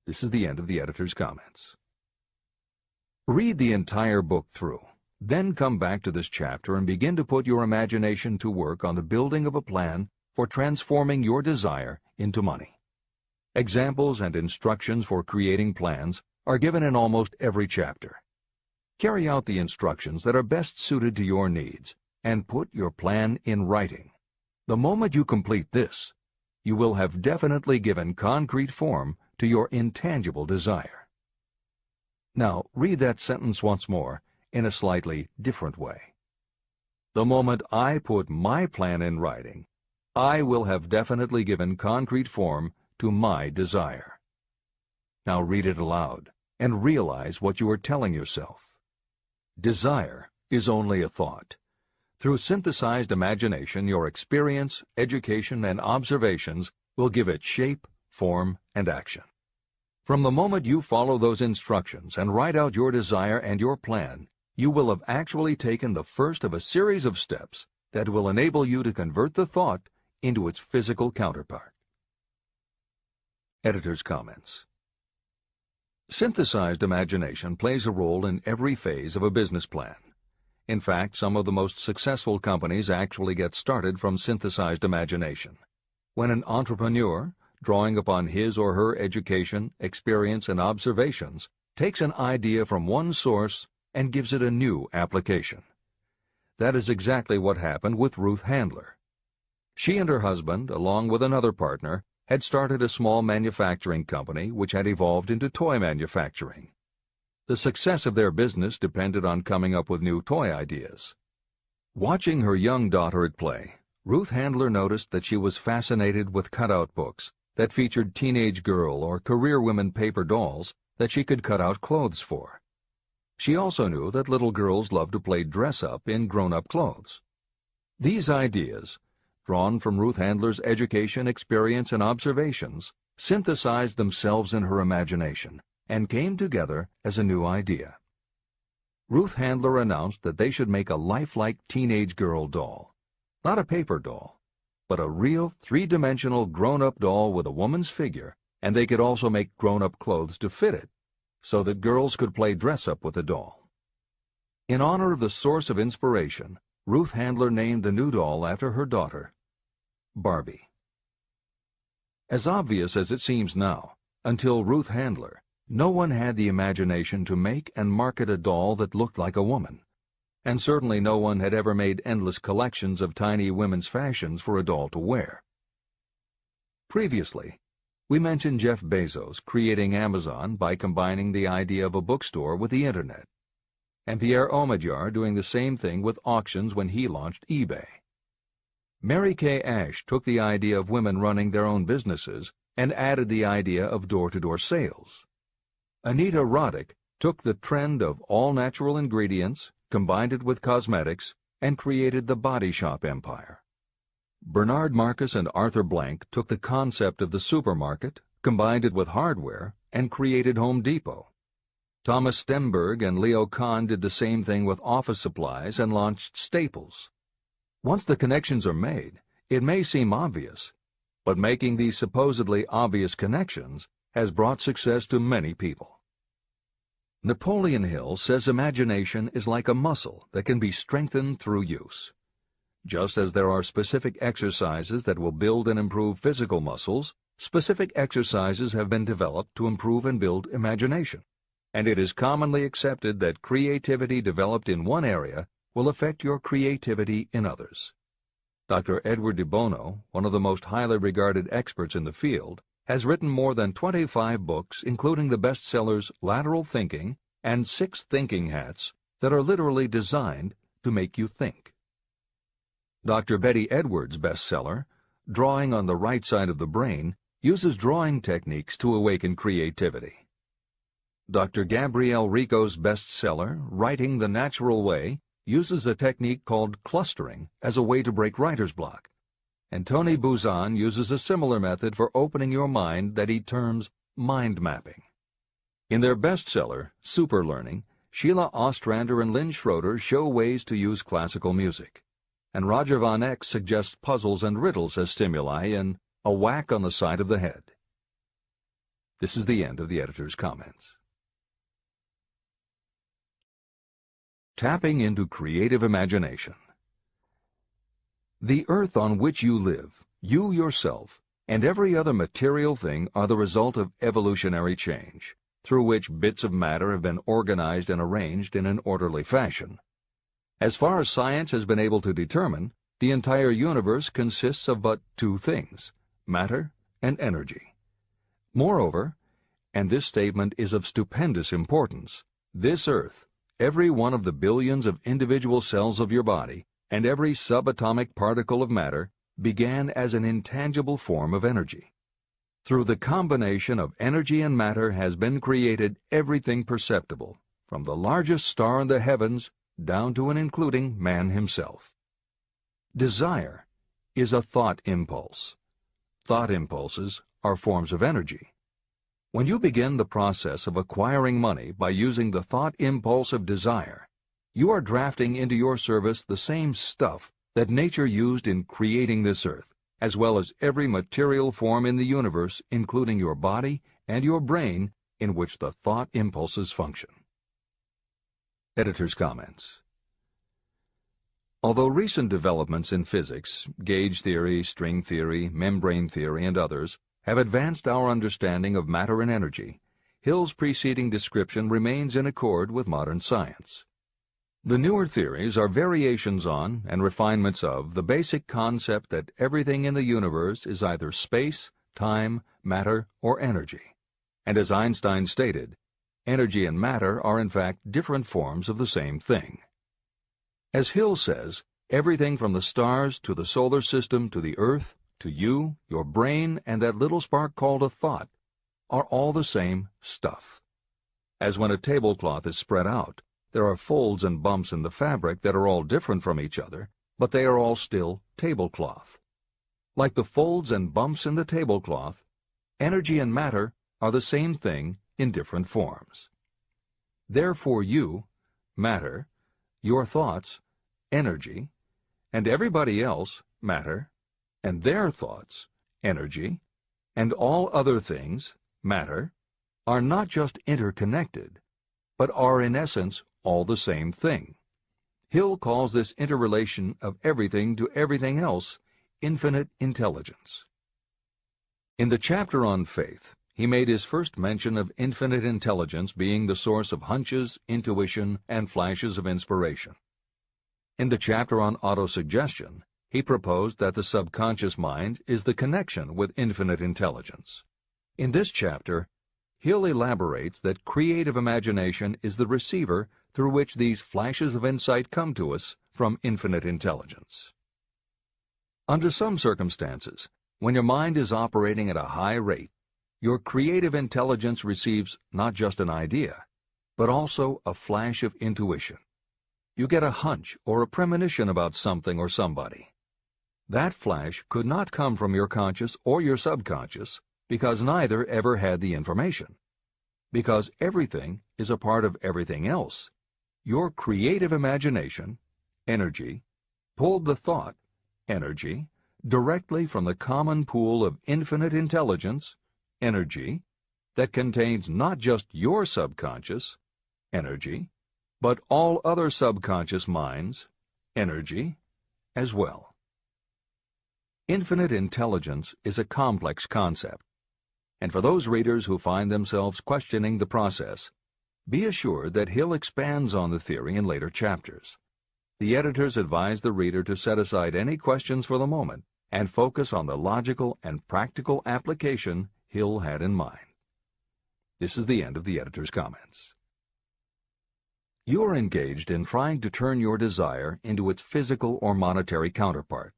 This is the end of the editor's comments. Read the entire book through, then come back to this chapter and begin to put your imagination to work on the building of a plan for transforming your desire into money. Examples and instructions for creating plans are given in almost every chapter. Carry out the instructions that are best suited to your needs and put your plan in writing. The moment you complete this, you will have definitely given concrete form to your intangible desire. Now, read that sentence once more in a slightly different way. The moment I put my plan in writing, I will have definitely given concrete form to my desire. Now read it aloud and realize what you are telling yourself. Desire is only a thought. Through synthesized imagination, your experience, education, and observations will give it shape, form, and action. From the moment you follow those instructions and write out your desire and your plan, you will have actually taken the first of a series of steps that will enable you to convert the thought into its physical counterpart. Editor's comments. Synthesized imagination plays a role in every phase of a business plan. In fact, some of the most successful companies actually get started from synthesized imagination. When an entrepreneur, drawing upon his or her education, experience, and observations, takes an idea from one source and gives it a new application. That is exactly what happened with Ruth Handler. She and her husband, along with another partner, had started a small manufacturing company which had evolved into toy manufacturing. The success of their business depended on coming up with new toy ideas. Watching her young daughter at play, Ruth Handler noticed that she was fascinated with cutout books that featured teenage girl or career women paper dolls that she could cut out clothes for. She also knew that little girls loved to play dress-up in grown-up clothes. These ideas, drawn from Ruth Handler's education, experience, and observations, synthesized themselves in her imagination and came together as a new idea. Ruth Handler announced that they should make a lifelike teenage girl doll, not a paper doll, but a real three-dimensional grown-up doll with a woman's figure, and they could also make grown-up clothes to fit it, so that girls could play dress-up with the doll. In honor of the source of inspiration, Ruth Handler named the new doll after her daughter, Barbie. As obvious as it seems now, until Ruth Handler, no one had the imagination to make and market a doll that looked like a woman, and certainly no one had ever made endless collections of tiny women's fashions for a doll to wear. Previously, we mentioned Jeff Bezos creating Amazon by combining the idea of a bookstore with the Internet, and Pierre Omidyar doing the same thing with auctions when he launched eBay. Mary Kay Ash took the idea of women running their own businesses and added the idea of door-to-door sales. Anita Roddick took the trend of all-natural ingredients, combined it with cosmetics, and created the body shop empire. Bernard Marcus and Arthur Blank took the concept of the supermarket, combined it with hardware, and created Home Depot. Thomas Stemberg and Leo Kahn did the same thing with office supplies and launched Staples. Once the connections are made, it may seem obvious, but making these supposedly obvious connections has brought success to many people. Napoleon Hill says imagination is like a muscle that can be strengthened through use. Just as there are specific exercises that will build and improve physical muscles, specific exercises have been developed to improve and build imagination, and it is commonly accepted that creativity developed in one area will affect your creativity in others. Dr. Edward de Bono, one of the most highly regarded experts in the field, has written more than 25 books, including the bestsellers Lateral Thinking and 6 Thinking Hats, that are literally designed to make you think. Dr. Betty Edwards' bestseller, Drawing on the Right Side of the Brain, uses drawing techniques to awaken creativity. Dr. Gabrielle Rico's bestseller, Writing the Natural Way, uses a technique called clustering as a way to break writer's block. And Tony Buzan uses a similar method for opening your mind that he terms mind mapping. In their bestseller, Super Learning, Sheila Ostrander and Lynn Schroeder show ways to use classical music. And Roger Von Eck suggests puzzles and riddles as stimuli in A Whack on the Side of the Head. This is the end of the editor's comments. Tapping into creative imagination. The earth on which you live, you yourself, and every other material thing are the result of evolutionary change, through which bits of matter have been organized and arranged in an orderly fashion. As far as science has been able to determine, the entire universe consists of but two things, matter and energy. Moreover, and this statement is of stupendous importance, this earth, every one of the billions of individual cells of your body, and every subatomic particle of matter began as an intangible form of energy. Through the combination of energy and matter has been created everything perceptible, from the largest star in the heavens down to and including man himself. Desire is a thought impulse. Thought impulses are forms of energy. When you begin the process of acquiring money by using the thought impulse of desire, you are drafting into your service the same stuff that nature used in creating this earth, as well as every material form in the universe, including your body and your brain, in which the thought impulses function. Editor's comments. Although recent developments in physics, gauge theory, string theory, membrane theory, and others, have advanced our understanding of matter and energy, Hill's preceding description remains in accord with modern science. The newer theories are variations on and refinements of the basic concept that everything in the universe is either space, time, matter, or energy. And as Einstein stated, energy and matter are in fact different forms of the same thing. As Hill says, everything from the stars to the solar system to the earth, to you, your brain, and that little spark called a thought, are all the same stuff. As when a tablecloth is spread out, there are folds and bumps in the fabric that are all different from each other, but they are all still tablecloth. Like the folds and bumps in the tablecloth, energy and matter are the same thing in different forms. Therefore you, matter, your thoughts, energy, and everybody else, matter, and their thoughts, energy, and all other things, matter, are not just interconnected, but are in essence all the same thing. Hill calls this interrelation of everything to everything else infinite intelligence. In the chapter on faith, he made his first mention of infinite intelligence being the source of hunches, intuition, and flashes of inspiration. In the chapter on autosuggestion, he proposed that the subconscious mind is the connection with infinite intelligence. In this chapter, Hill elaborates that creative imagination is the receiver through which these flashes of insight come to us from infinite intelligence. Under some circumstances, when your mind is operating at a high rate, your creative intelligence receives not just an idea, but also a flash of intuition. You get a hunch or a premonition about something or somebody. That flash could not come from your conscious or your subconscious because neither ever had the information. Because everything is a part of everything else, your creative imagination, energy, pulled the thought, energy, directly from the common pool of infinite intelligence, energy, that contains not just your subconscious, energy, but all other subconscious minds, energy, as well. Infinite intelligence is a complex concept, and for those readers who find themselves questioning the process, be assured that Hill expands on the theory in later chapters. The editors advise the reader to set aside any questions for the moment and focus on the logical and practical application Hill had in mind. This is the end of the editor's comments. You are engaged in trying to turn your desire into its physical or monetary counterpart,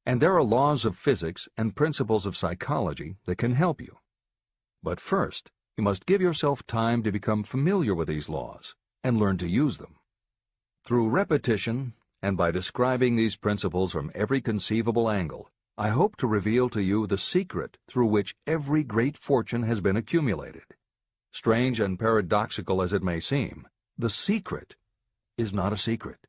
and there are laws of physics and principles of psychology that can help you. But first, you must give yourself time to become familiar with these laws and learn to use them. Through repetition, and by describing these principles from every conceivable angle, I hope to reveal to you the secret through which every great fortune has been accumulated. Strange and paradoxical as it may seem, the secret is not a secret.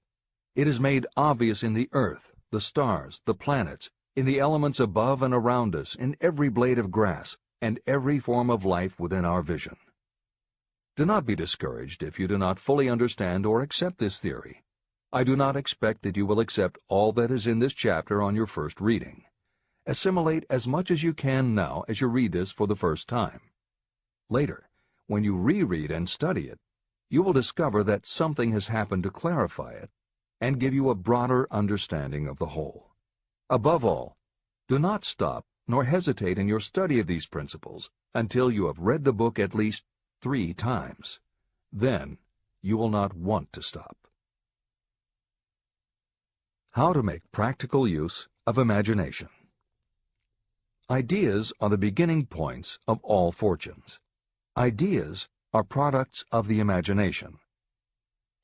It is made obvious in the earth, the stars, the planets, in the elements above and around us, in every blade of grass, and every form of life within our vision. Do not be discouraged if you do not fully understand or accept this theory. I do not expect that you will accept all that is in this chapter on your first reading. Assimilate as much as you can now as you read this for the first time. Later, when you reread and study it, you will discover that something has happened to clarify it and give you a broader understanding of the whole. Above all, do not stop nor hesitate in your study of these principles until you have read the book at least 3 times. Then you will not want to stop. How to make practical use of imagination. Ideas are the beginning points of all fortunes. Ideas are products of the imagination.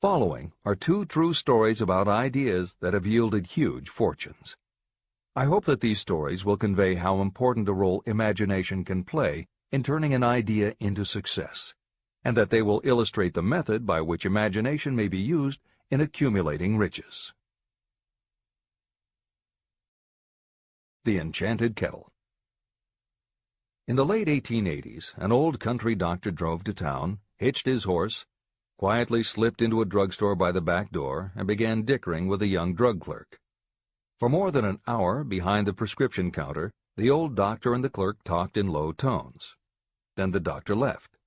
Following are 2 true stories about ideas that have yielded huge fortunes. I hope that these stories will convey how important a role imagination can play in turning an idea into success, and that they will illustrate the method by which imagination may be used in accumulating riches. The Enchanted Kettle. In the late 1880s, an old country doctor drove to town, hitched his horse, quietly slipped into a drugstore by the back door, and began dickering with a young drug clerk. For more than an hour, behind the prescription counter, the old doctor and the clerk talked in low tones. Then the doctor left.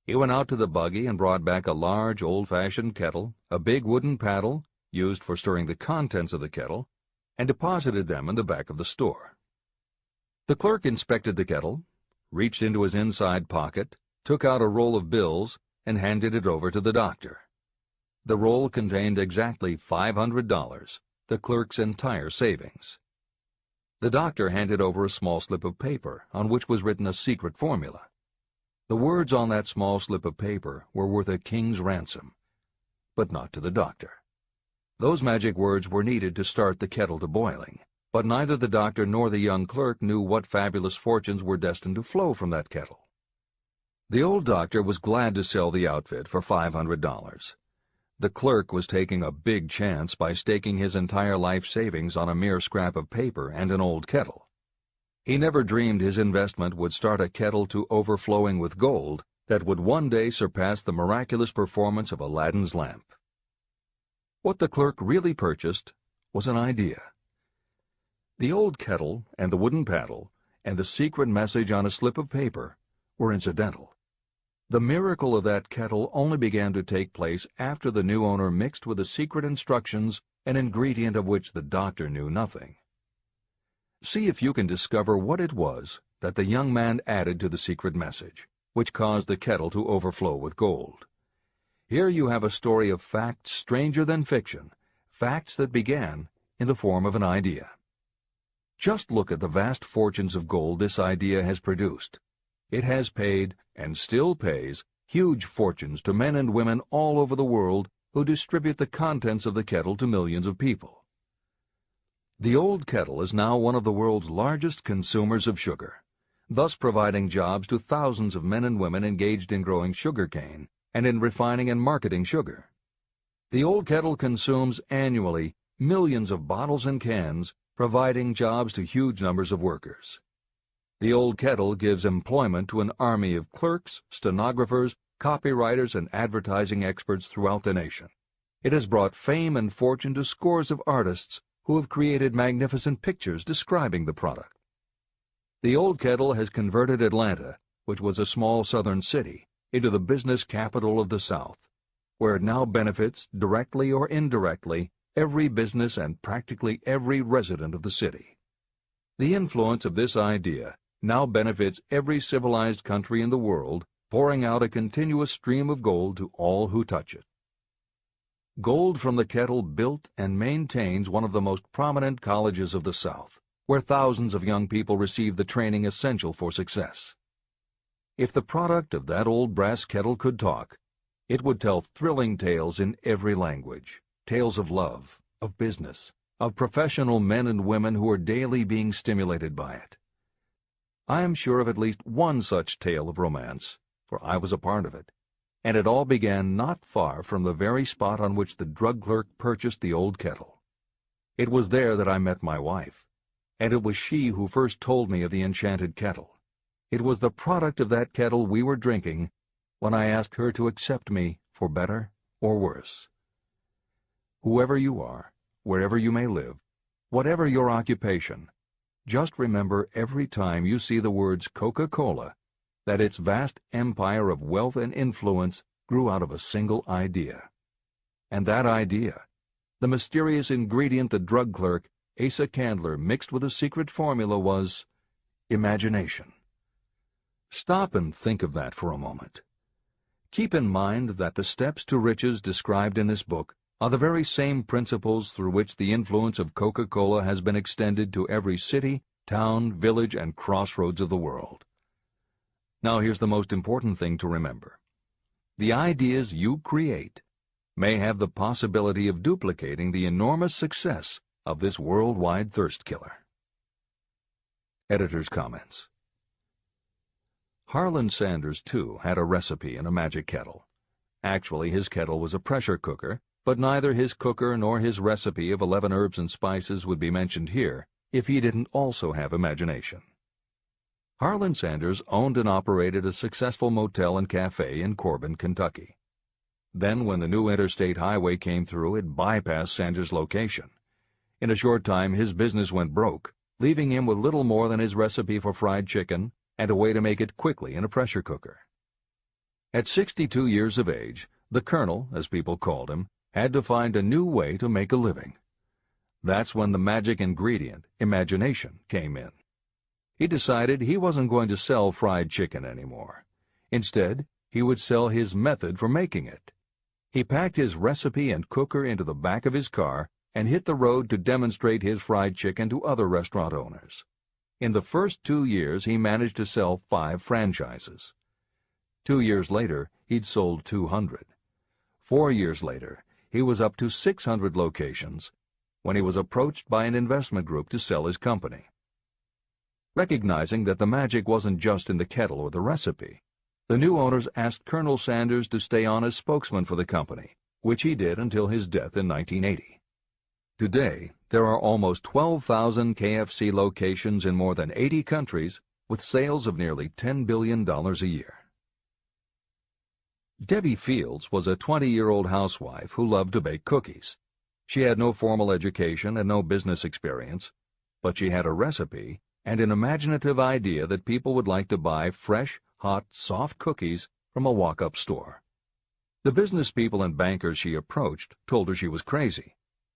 He went out to the buggy and brought back a large, old-fashioned kettle, a big wooden paddle, used for stirring the contents of the kettle, and deposited them in the back of the store. The clerk inspected the kettle, reached into his inside pocket, took out a roll of bills, and handed it over to the doctor. The roll contained exactly $500, the clerk's entire savings. The doctor handed over a small slip of paper on which was written a secret formula. The words on that small slip of paper were worth a king's ransom, but not to the doctor. Those magic words were needed to start the kettle to boiling, but neither the doctor nor the young clerk knew what fabulous fortunes were destined to flow from that kettle. The old doctor was glad to sell the outfit for $500. The clerk was taking a big chance by staking his entire life savings on a mere scrap of paper and an old kettle. He never dreamed his investment would start a kettle to overflowing with gold that would one day surpass the miraculous performance of Aladdin's lamp. What the clerk really purchased was an idea. The old kettle and the wooden paddle and the secret message on a slip of paper were incidental. The miracle of that kettle only began to take place after the new owner mixed with the secret instructions an ingredient of which the doctor knew nothing. See if you can discover what it was that the young man added to the secret message, which caused the kettle to overflow with gold. Here you have a story of facts stranger than fiction, facts that began in the form of an idea. Just look at the vast fortunes of gold this idea has produced. It has paid, and still pays, huge fortunes to men and women all over the world who distribute the contents of the kettle to millions of people. The old kettle is now one of the world's largest consumers of sugar, thus providing jobs to thousands of men and women engaged in growing sugar cane and in refining and marketing sugar. The old kettle consumes annually millions of bottles and cans, providing jobs to huge numbers of workers. The old kettle gives employment to an army of clerks, stenographers, copywriters, and advertising experts throughout the nation. It has brought fame and fortune to scores of artists who have created magnificent pictures describing the product. The old kettle has converted Atlanta, which was a small southern city, into the business capital of the South, where it now benefits, directly or indirectly, every business and practically every resident of the city. The influence of this idea now benefits every civilized country in the world, pouring out a continuous stream of gold to all who touch it. Gold from the kettle built and maintains one of the most prominent colleges of the South, where thousands of young people receive the training essential for success. If the product of that old brass kettle could talk, it would tell thrilling tales in every language, tales of love, of business, of professional men and women who are daily being stimulated by it. I am sure of at least one such tale of romance, for I was a part of it, and it all began not far from the very spot on which the drug clerk purchased the old kettle. It was there that I met my wife, and it was she who first told me of the enchanted kettle. It was the product of that kettle we were drinking when I asked her to accept me for better or worse. Whoever you are, wherever you may live, whatever your occupation, just remember every time you see the words Coca-Cola that its vast empire of wealth and influence grew out of a single idea. And that idea, the mysterious ingredient the drug clerk, Asa Candler, mixed with a secret formula, was imagination. Stop and think of that for a moment. Keep in mind that the steps to riches described in this book are the very same principles through which the influence of Coca-Cola has been extended to every city, town, village, and crossroads of the world. Now here's the most important thing to remember. The ideas you create may have the possibility of duplicating the enormous success of this worldwide thirst killer. Editor's comments. Harlan Sanders, too, had a recipe in a magic kettle. Actually, his kettle was a pressure cooker, but neither his cooker nor his recipe of 11 herbs and spices would be mentioned here if he didn't also have imagination. Harlan Sanders owned and operated a successful motel and cafe in Corbin, Kentucky. Then, when the new interstate highway came through, it bypassed Sanders' location. In a short time, his business went broke, leaving him with little more than his recipe for fried chicken and a way to make it quickly in a pressure cooker. At 62 years of age, the Colonel, as people called him, had to find a new way to make a living. That's when the magic ingredient, imagination, came in. He decided he wasn't going to sell fried chicken anymore. Instead, he would sell his method for making it. He packed his recipe and cooker into the back of his car and hit the road to demonstrate his fried chicken to other restaurant owners. In the first 2 years, he managed to sell 5 franchises. 2 years later, he'd sold 200. 4 years later, he was up to 600 locations when he was approached by an investment group to sell his company. Recognizing that the magic wasn't just in the kettle or the recipe, the new owners asked Colonel Sanders to stay on as spokesman for the company, which he did until his death in 1980. Today, there are almost 12,000 KFC locations in more than 80 countries with sales of nearly $10 billion a year. Debbie Fields was a 20-year-old housewife who loved to bake cookies. She had no formal education and no business experience, but she had a recipe and an imaginative idea that people would like to buy fresh, hot, soft cookies from a walk-up store. The business people and bankers she approached told her she was crazy,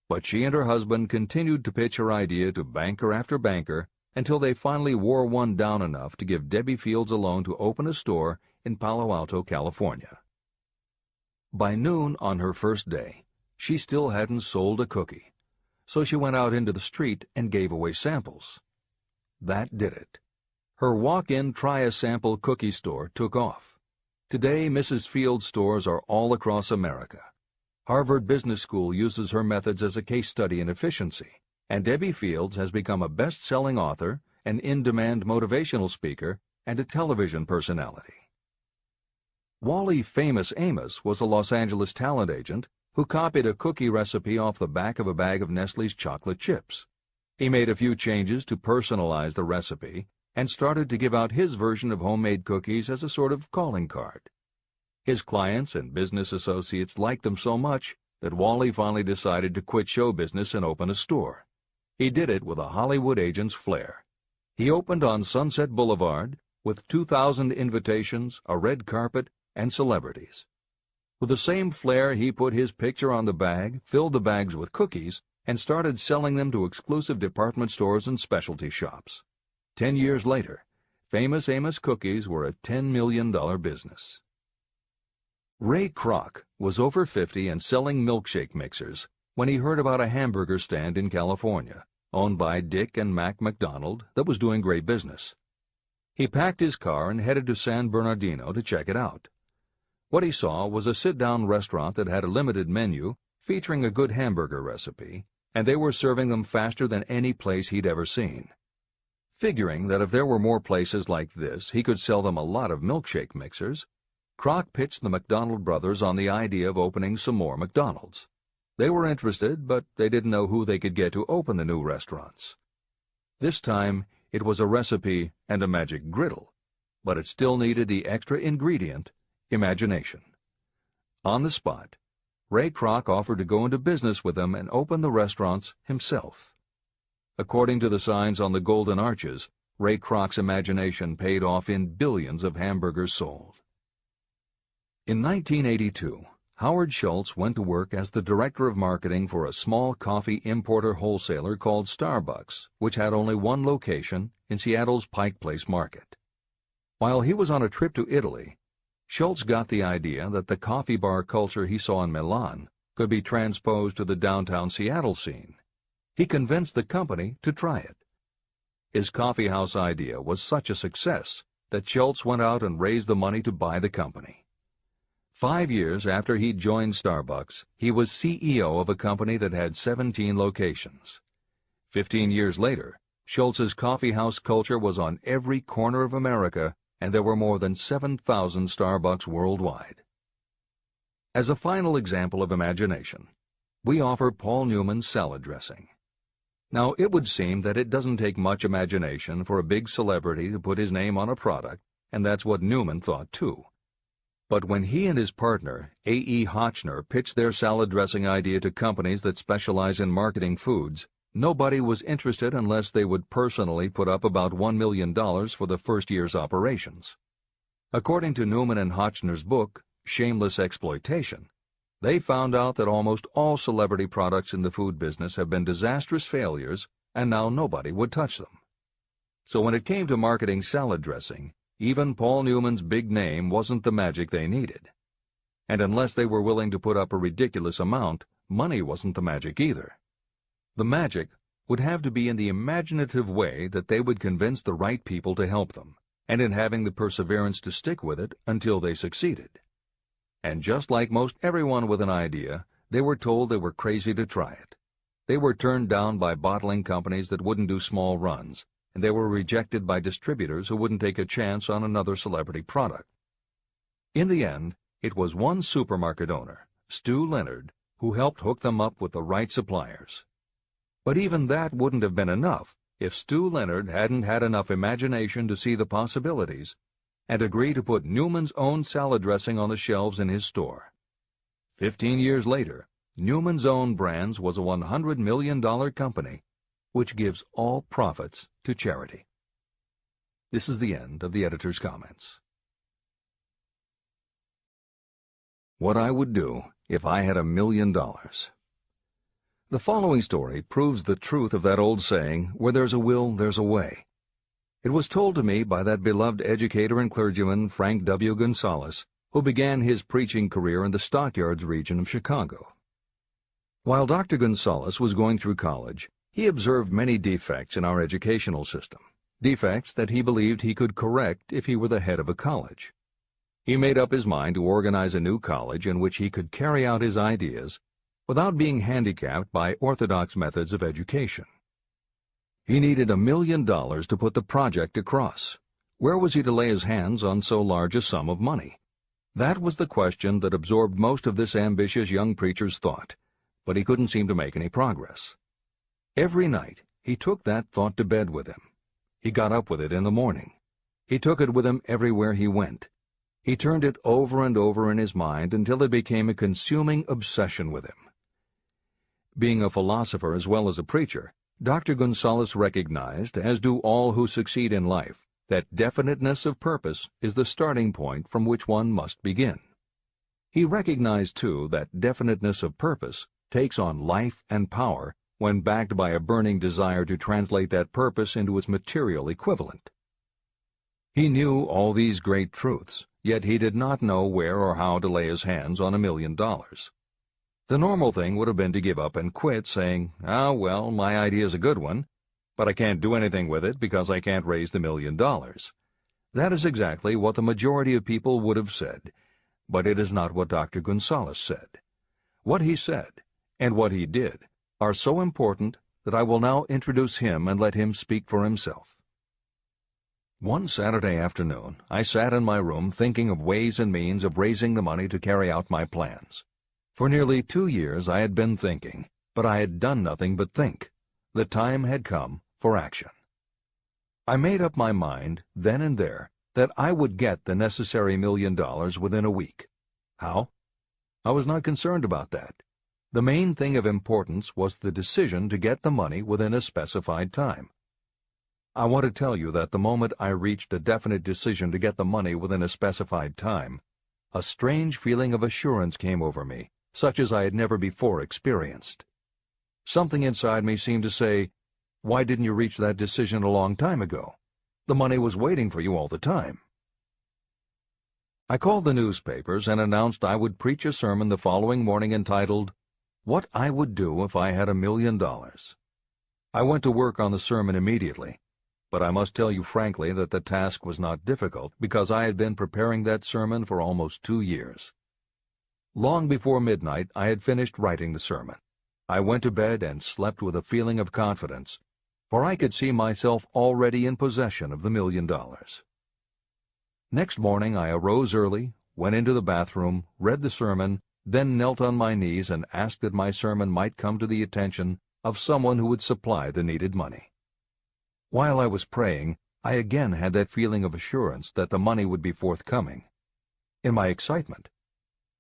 but she and her husband continued to pitch her idea to banker after banker until they finally wore one down enough to give Debbie Fields a loan to open a store in Palo Alto, California. By noon on her first day, she still hadn't sold a cookie, so she went out into the street and gave away samples. That did it. Her walk-in try-a-sample cookie store took off. Today, Mrs. Fields' stores are all across America. Harvard Business School uses her methods as a case study in efficiency, and Debbie Fields has become a best-selling author, an in-demand motivational speaker, and a television personality. Wally Famous Amos was a Los Angeles talent agent who copied a cookie recipe off the back of a bag of Nestle's chocolate chips. He made a few changes to personalize the recipe and started to give out his version of homemade cookies as a sort of calling card. His clients and business associates liked them so much that Wally finally decided to quit show business and open a store. He did it with a Hollywood agent's flair. He opened on Sunset Boulevard with 2,000 invitations, a red carpet, and celebrities. With the same flair, he put his picture on the bag, filled the bags with cookies, and started selling them to exclusive department stores and specialty shops. 10 years later, Famous Amos cookies were a $10 million business. Ray Kroc was over 50 and selling milkshake mixers when he heard about a hamburger stand in California, owned by Dick and Mac McDonald, that was doing great business. He packed his car and headed to San Bernardino to check it out. What he saw was a sit-down restaurant that had a limited menu featuring a good hamburger recipe, and they were serving them faster than any place he'd ever seen. Figuring that if there were more places like this, he could sell them a lot of milkshake mixers, Kroc pitched the McDonald brothers on the idea of opening some more McDonald's. They were interested, but they didn't know who they could get to open the new restaurants. This time, it was a recipe and a magic griddle, but it still needed the extra ingredient, imagination. On the spot, Ray Kroc offered to go into business with them and open the restaurants himself. According to the signs on the golden arches, Ray Kroc's imagination paid off in billions of hamburgers sold. In 1982, Howard Schultz went to work as the director of marketing for a small coffee importer wholesaler called Starbucks, which had only one location in Seattle's Pike Place market. While he was on a trip to Italy, Schultz got the idea that the coffee bar culture he saw in Milan could be transposed to the downtown Seattle scene. He convinced the company to try it. His coffeehouse idea was such a success that Schultz went out and raised the money to buy the company. 5 years after he'd joined Starbucks, he was CEO of a company that had 17 locations. 15 years later, Schultz's coffeehouse culture was on every corner of America, and there were more than 7,000 Starbucks worldwide. As a final example of imagination, we offer Paul Newman's salad dressing. Now, it would seem that it doesn't take much imagination for a big celebrity to put his name on a product, and that's what Newman thought too. But when he and his partner, A.E. Hotchner, pitched their salad dressing idea to companies that specialize in marketing foods, nobody was interested unless they would personally put up about $1 million for the first year's operations. According to Newman and Hotchner's book, Shameless Exploitation, they found out that almost all celebrity products in the food business have been disastrous failures, and now nobody would touch them. So when it came to marketing salad dressing, even Paul Newman's big name wasn't the magic they needed. And unless they were willing to put up a ridiculous amount, money wasn't the magic either. The magic would have to be in the imaginative way that they would convince the right people to help them, and in having the perseverance to stick with it until they succeeded. And just like most everyone with an idea, they were told they were crazy to try it. They were turned down by bottling companies that wouldn't do small runs, and they were rejected by distributors who wouldn't take a chance on another celebrity product. In the end, it was one supermarket owner, Stu Leonard, who helped hook them up with the right suppliers. But even that wouldn't have been enough if Stu Leonard hadn't had enough imagination to see the possibilities and agree to put Newman's own salad dressing on the shelves in his store. 15 years later, Newman's Own Brands was a $100 million company, which gives all profits to charity. This is the end of the editor's comments. What I would do if I had $1 million. The following story proves the truth of that old saying, where there's a will, there's a way. It was told to me by that beloved educator and clergyman Frank W. Gonzalez, who began his preaching career in the Stockyards region of Chicago. While Dr. Gonzalez was going through college, he observed many defects in our educational system, defects that he believed he could correct if he were the head of a college. He made up his mind to organize a new college in which he could carry out his ideas without being handicapped by orthodox methods of education. He needed $1 million to put the project across. Where was he to lay his hands on so large a sum of money? That was the question that absorbed most of this ambitious young preacher's thought, but he couldn't seem to make any progress. Every night, he took that thought to bed with him. He got up with it in the morning. He took it with him everywhere he went. He turned it over and over in his mind until it became a consuming obsession with him. Being a philosopher as well as a preacher, Dr. Gonzalez recognized, as do all who succeed in life, that definiteness of purpose is the starting point from which one must begin. He recognized, too, that definiteness of purpose takes on life and power when backed by a burning desire to translate that purpose into its material equivalent. He knew all these great truths, yet he did not know where or how to lay his hands on $1 million. The normal thing would have been to give up and quit, saying, "Ah, well, my idea's a good one, but I can't do anything with it because I can't raise the $1 million." That is exactly what the majority of people would have said, but it is not what Dr. Gonzalez said. What he said, and what he did, are so important that I will now introduce him and let him speak for himself. One Saturday afternoon, I sat in my room thinking of ways and means of raising the money to carry out my plans. For nearly 2 years I had been thinking, but I had done nothing but think. The time had come for action. I made up my mind, then and there, that I would get the necessary $1 million within a week. How? I was not concerned about that. The main thing of importance was the decision to get the money within a specified time. I want to tell you that the moment I reached a definite decision to get the money within a specified time, a strange feeling of assurance came over me, such as I had never before experienced. Something inside me seemed to say, "Why didn't you reach that decision a long time ago? The money was waiting for you all the time." I called the newspapers and announced I would preach a sermon the following morning entitled, "What I Would Do If I Had $1 Million." I went to work on the sermon immediately, but I must tell you frankly that the task was not difficult because I had been preparing that sermon for almost 2 years. Long before midnight I had finished writing the sermon. I went to bed and slept with a feeling of confidence, for I could see myself already in possession of the $1 million. Next morning I arose early, went into the bathroom, read the sermon, then knelt on my knees and asked that my sermon might come to the attention of someone who would supply the needed money. While I was praying, I again had that feeling of assurance that the money would be forthcoming. In my excitement,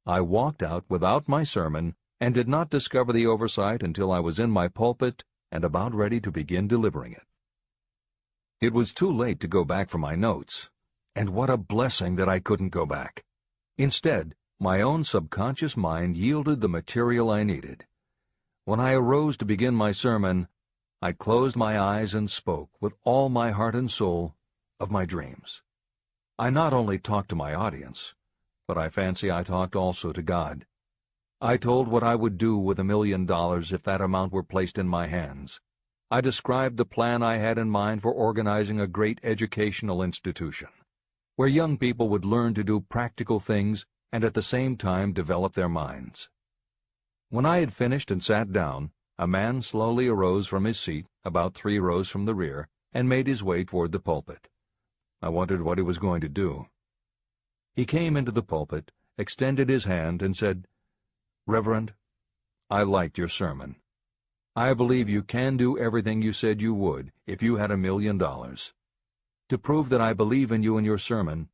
I walked out without my sermon and did not discover the oversight until I was in my pulpit and about ready to begin delivering it. It was too late to go back for my notes, and what a blessing that I couldn't go back. Instead, my own subconscious mind yielded the material I needed. When I arose to begin my sermon, I closed my eyes and spoke with all my heart and soul of my dreams. I not only talked to my audience, but I fancy I talked also to God. I told what I would do with $1 million if that amount were placed in my hands. I described the plan I had in mind for organizing a great educational institution, where young people would learn to do practical things and at the same time develop their minds. When I had finished and sat down, a man slowly arose from his seat, about 3 rows from the rear, and made his way toward the pulpit. I wondered what he was going to do. He came into the pulpit, extended his hand, and said, "Reverend, I liked your sermon. I believe you can do everything you said you would if you had $1 million. To prove that I believe in you and your sermon,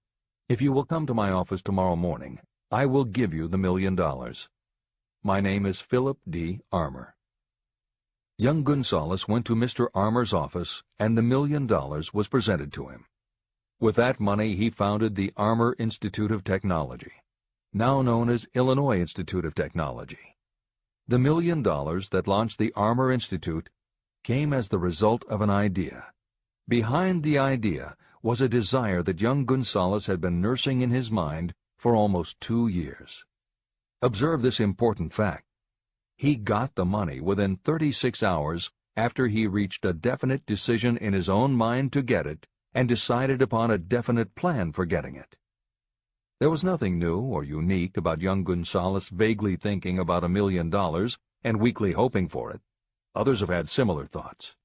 if you will come to my office tomorrow morning, I will give you the $1 million. My name is Philip D. Armour." Young Gonzalez went to Mr. Armour's office, and the $1 million was presented to him. With that money he founded the Armour Institute of Technology, now known as Illinois Institute of Technology. The $1 million that launched the Armour Institute came as the result of an idea. Behind the idea was a desire that young Gonzalez had been nursing in his mind for almost 2 years. Observe this important fact. He got the money within 36 hours after he reached a definite decision in his own mind to get it and decided upon a definite plan for getting it. There was nothing new or unique about young Gonzalez vaguely thinking about $1 million and weakly hoping for it. Others have had similar thoughts.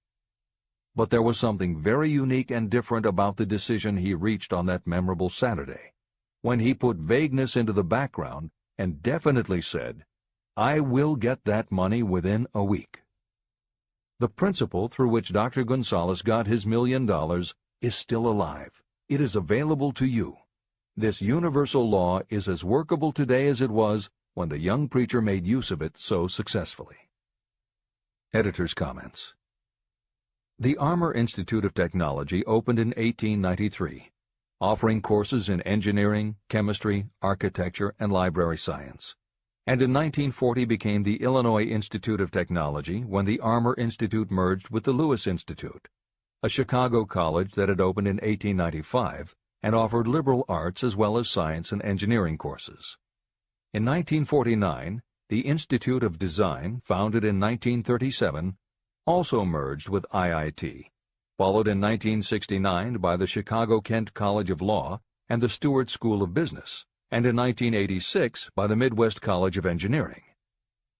But there was something very unique and different about the decision he reached on that memorable Saturday, when he put vagueness into the background and definitely said, "I will get that money within a week." The principle through which Dr. Gonzalez got his $1 million is still alive. It is available to you. This universal law is as workable today as it was when the young preacher made use of it so successfully. Editor's comments. The Armour Institute of Technology opened in 1893, offering courses in engineering, chemistry, architecture, and library science, and in 1940 became the Illinois Institute of Technology when the Armour Institute merged with the Lewis Institute, a Chicago college that had opened in 1895 and offered liberal arts as well as science and engineering courses. In 1949, the Institute of Design, founded in 1937, also merged with IIT, followed in 1969 by the Chicago-Kent College of Law and the Stewart School of Business, and in 1986 by the Midwest College of Engineering.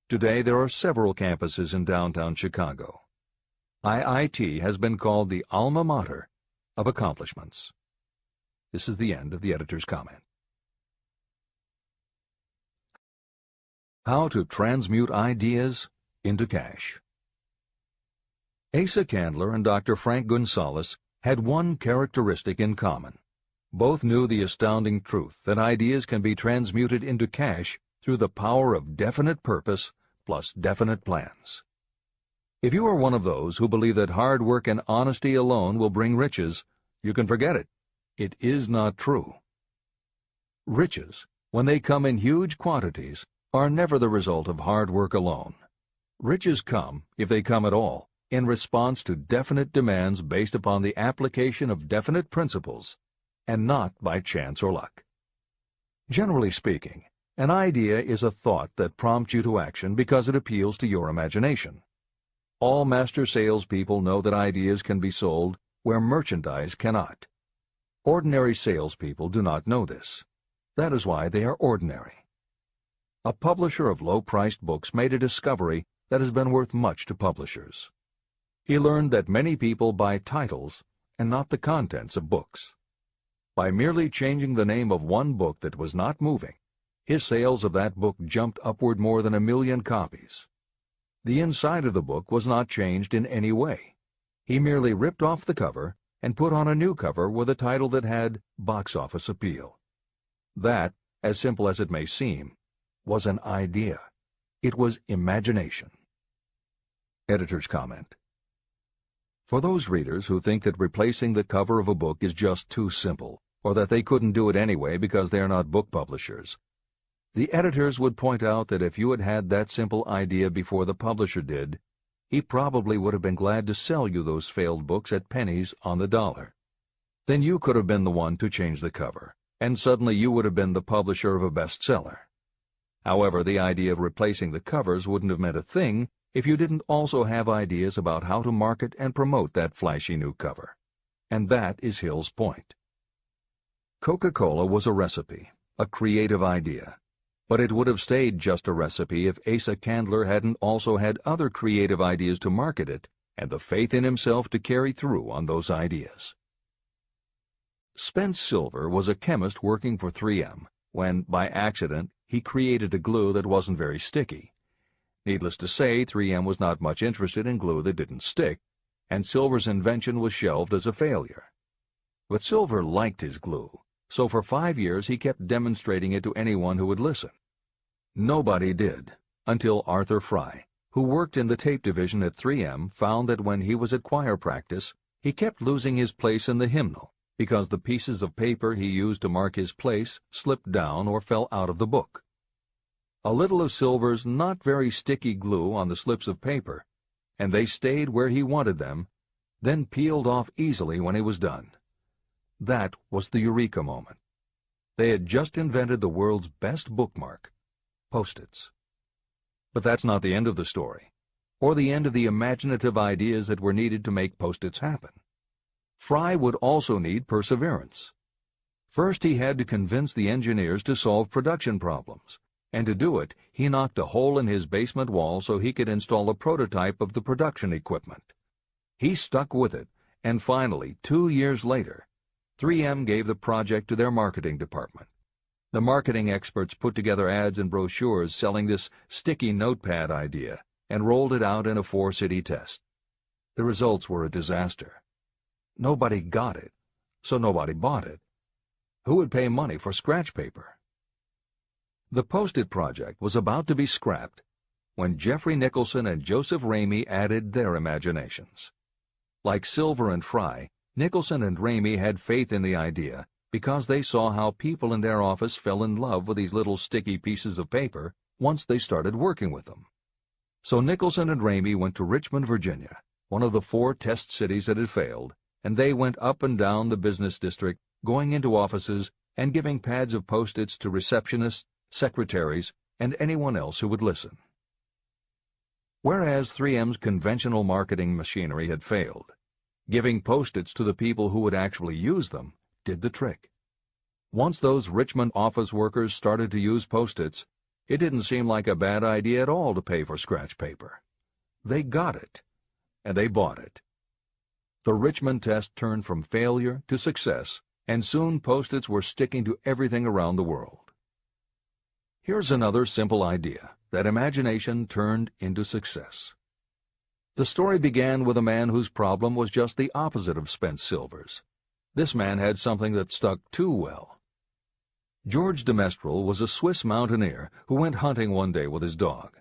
Today there are several campuses in downtown Chicago. IIT has been called the alma mater of accomplishments. This is the end of the editor's comment. How to transmute ideas into cash. Asa Candler and Dr. Frank Gonzalez had one characteristic in common. Both knew the astounding truth that ideas can be transmuted into cash through the power of definite purpose plus definite plans. If you are one of those who believe that hard work and honesty alone will bring riches, you can forget it. It is not true. Riches, when they come in huge quantities, are never the result of hard work alone. Riches come, if they come at all, in response to definite demands based upon the application of definite principles, and not by chance or luck. Generally speaking, an idea is a thought that prompts you to action because it appeals to your imagination. All master salespeople know that ideas can be sold where merchandise cannot. Ordinary salespeople do not know this. That is why they are ordinary. A publisher of low-priced books made a discovery that has been worth much to publishers. He learned that many people buy titles and not the contents of books. By merely changing the name of one book that was not moving, his sales of that book jumped upward more than 1 million copies. The inside of the book was not changed in any way. He merely ripped off the cover and put on a new cover with a title that had box office appeal. That, as simple as it may seem, was an idea. It was imagination. Editor's comment. For those readers who think that replacing the cover of a book is just too simple, or that they couldn't do it anyway because they are not book publishers, the editors would point out that if you had had that simple idea before the publisher did, he probably would have been glad to sell you those failed books at pennies on the dollar. Then you could have been the one to change the cover, and suddenly you would have been the publisher of a bestseller. However, the idea of replacing the covers wouldn't have meant a thing if you didn't also have ideas about how to market and promote that flashy new cover. And that is Hill's point. Coca-Cola was a recipe, a creative idea, but it would have stayed just a recipe if Asa Candler hadn't also had other creative ideas to market it and the faith in himself to carry through on those ideas. Spence Silver was a chemist working for 3M when, by accident, he created a glue that wasn't very sticky. Needless to say, 3M was not much interested in glue that didn't stick, and Silver's invention was shelved as a failure. But Silver liked his glue, so for 5 years he kept demonstrating it to anyone who would listen. Nobody did, until Arthur Fry, who worked in the tape division at 3M, found that when he was at choir practice, he kept losing his place in the hymnal because the pieces of paper he used to mark his place slipped down or fell out of the book. A little of Silver's not very sticky glue on the slips of paper, and they stayed where he wanted them, then peeled off easily when he was done. That was the eureka moment. They had just invented the world's best bookmark, Post-its. But that's not the end of the story, or the end of the imaginative ideas that were needed to make Post-its happen. Fry would also need perseverance. First, he had to convince the engineers to solve production problems, and to do it, he knocked a hole in his basement wall so he could install a prototype of the production equipment. He stuck with it, and finally, 2 years later, 3M gave the project to their marketing department. The marketing experts put together ads and brochures selling this sticky notepad idea and rolled it out in a 4-city test. The results were a disaster. Nobody got it, so nobody bought it. Who would pay money for scratch paper? The Post-it project was about to be scrapped when Jeffrey Nicholson and Joseph Ramey added their imaginations. Like Silver and Fry, Nicholson and Ramey had faith in the idea because they saw how people in their office fell in love with these little sticky pieces of paper once they started working with them. So Nicholson and Ramey went to Richmond, Virginia, one of the 4 test cities that had failed, and they went up and down the business district, going into offices and giving pads of Post-its to receptionists, secretaries, and anyone else who would listen. Whereas 3M's conventional marketing machinery had failed, Giving Post-its to the people who would actually use them did the trick. Once those Richmond office workers started to use Post-its, it didn't seem like a bad idea at all to pay for scratch paper. They got it, and they bought it. The Richmond test turned from failure to success, and soon Post-its were sticking to everything around the world. Here's another simple idea that imagination turned into success. The story began with a man whose problem was just the opposite of spent silvers. This man had something that stuck too well. George de Mestral was a Swiss mountaineer who went hunting one day with his dog.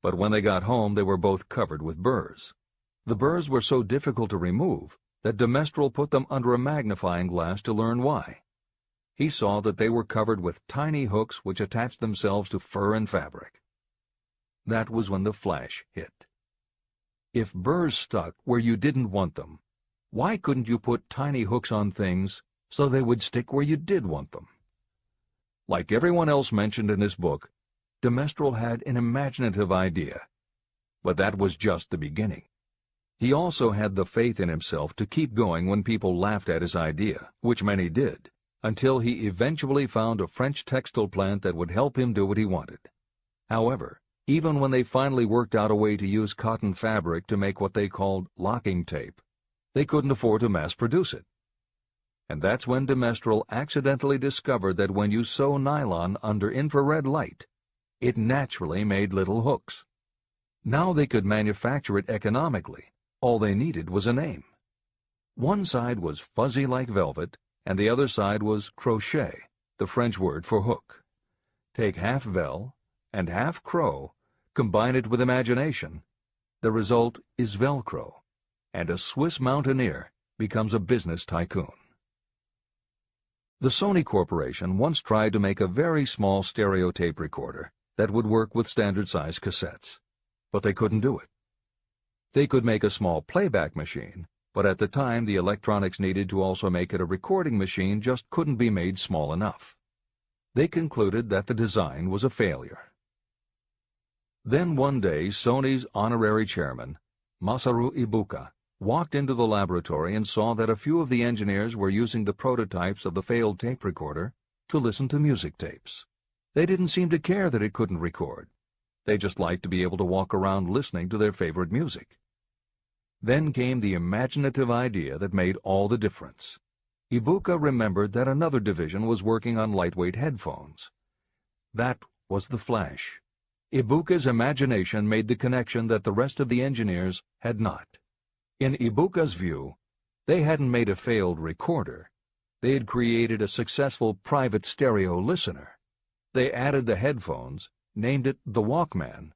But when they got home, they were both covered with burrs. The burrs were so difficult to remove that de Mestral put them under a magnifying glass to learn why. He saw that they were covered with tiny hooks which attached themselves to fur and fabric. That was when the flash hit. If burrs stuck where you didn't want them, why couldn't you put tiny hooks on things so they would stick where you did want them? Like everyone else mentioned in this book, de Mestral had an imaginative idea, but that was just the beginning. He also had the faith in himself to keep going when people laughed at his idea, which many did, until he eventually found a French textile plant that would help him do what he wanted. However, even when they finally worked out a way to use cotton fabric to make what they called locking tape, they couldn't afford to mass-produce it. And that's when de Mestral accidentally discovered that when you sew nylon under infrared light, it naturally made little hooks. Now they could manufacture it economically. All they needed was a name. One side was fuzzy like velvet, and the other side was crochet, the French word for hook. Take half vel and half crow, combine it with imagination. The result is Velcro, and a Swiss mountaineer becomes a business tycoon. The Sony Corporation once tried to make a very small stereo tape recorder that would work with standard-size cassettes, but they couldn't do it. They could make a small playback machine, but at the time the electronics needed to also make it a recording machine just couldn't be made small enough. They concluded that the design was a failure. Then one day Sony's honorary chairman, Masaru Ibuka, walked into the laboratory and saw that a few of the engineers were using the prototypes of the failed tape recorder to listen to music tapes. They didn't seem to care that it couldn't record. They just liked to be able to walk around listening to their favorite music. Then came the imaginative idea that made all the difference. Ibuka remembered that another division was working on lightweight headphones. That was the flash. Ibuka's imagination made the connection that the rest of the engineers had not. In Ibuka's view, they hadn't made a failed recorder. They had created a successful private stereo listener. They added the headphones, named it the Walkman,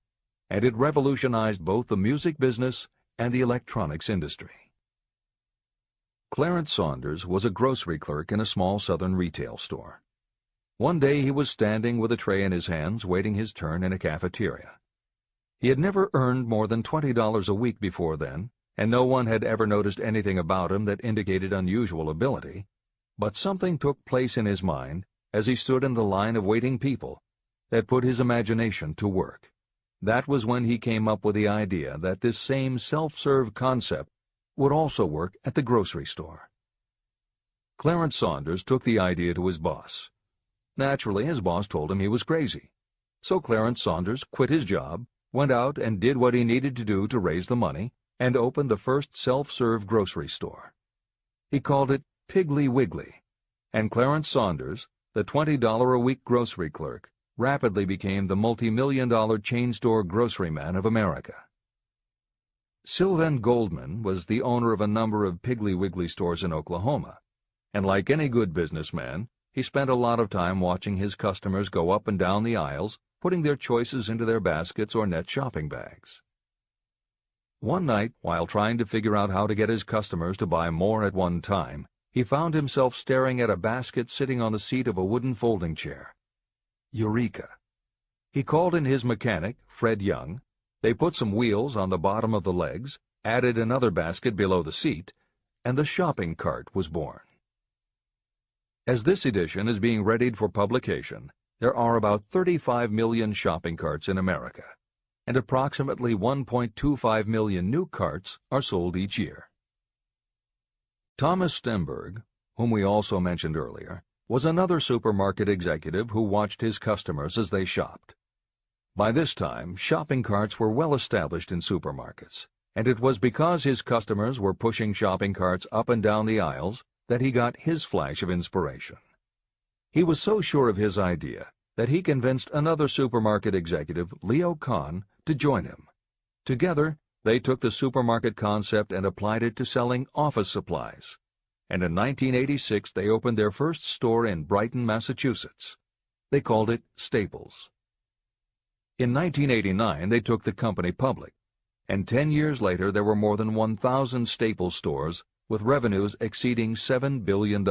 and it revolutionized both the music business and the electronics industry. Clarence Saunders was a grocery clerk in a small southern retail store. One day he was standing with a tray in his hands waiting his turn in a cafeteria. He had never earned more than $20 a week before then, and no one had ever noticed anything about him that indicated unusual ability, but something took place in his mind as he stood in the line of waiting people that put his imagination to work. That was when he came up with the idea that this same self-serve concept would also work at the grocery store. Clarence Saunders took the idea to his boss. Naturally, his boss told him he was crazy. So Clarence Saunders quit his job, went out and did what he needed to do to raise the money, and opened the first self-serve grocery store. He called it Piggly Wiggly, and Clarence Saunders, the $20-a-week grocery clerk, rapidly became the multi-million-dollar chain store grocery man of America. Sylvan Goldman was the owner of a number of Piggly Wiggly stores in Oklahoma, and like any good businessman, he spent a lot of time watching his customers go up and down the aisles, putting their choices into their baskets or net shopping bags. One night, while trying to figure out how to get his customers to buy more at one time, he found himself staring at a basket sitting on the seat of a wooden folding chair. Eureka! He called in his mechanic, Fred Young. They put some wheels on the bottom of the legs, added another basket below the seat, and the shopping cart was born. As this edition is being readied for publication, there are about 35 million shopping carts in America, and approximately 1.25 million new carts are sold each year. Thomas Stemberg, whom we also mentioned earlier, was another supermarket executive who watched his customers as they shopped. By this time, shopping carts were well established in supermarkets, and it was because his customers were pushing shopping carts up and down the aisles that he got his flash of inspiration. He was so sure of his idea that he convinced another supermarket executive, Leo Kahn, to join him. Together, they took the supermarket concept and applied it to selling office supplies. And in 1986 they opened their first store in Brighton, Massachusetts. They called it Staples. In 1989 they took the company public, and 10 years later there were more than 1,000 Staples stores with revenues exceeding $7 billion.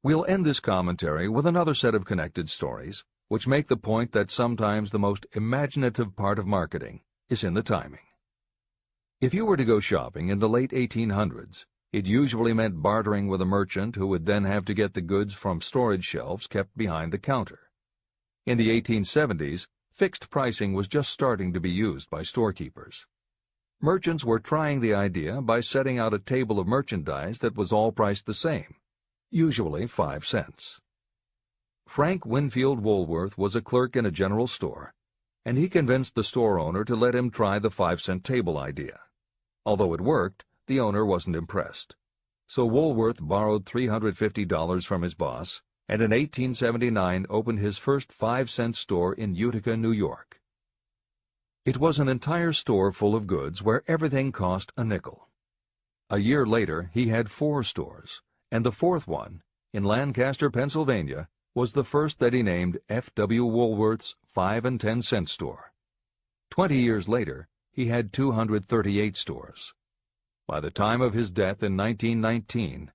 We'll end this commentary with another set of connected stories, which make the point that sometimes the most imaginative part of marketing is in the timing. If you were to go shopping in the late 1800s, it usually meant bartering with a merchant who would then have to get the goods from storage shelves kept behind the counter. In the 1870s, fixed pricing was just starting to be used by storekeepers. Merchants were trying the idea by setting out a table of merchandise that was all priced the same, usually 5 cents. Frank Winfield Woolworth was a clerk in a general store, and he convinced the store owner to let him try the 5-cent table idea. Although it worked, the owner wasn't impressed. So Woolworth borrowed $350 from his boss, and in 1879 opened his first 5-cent store in Utica, New York. It was an entire store full of goods where everything cost a nickel. A year later, he had 4 stores, and the 4th one, in Lancaster, Pennsylvania, was the first that he named F.W. Woolworth's 5 and 10 cent store. 20 years later, he had 238 stores. By the time of his death in 1919,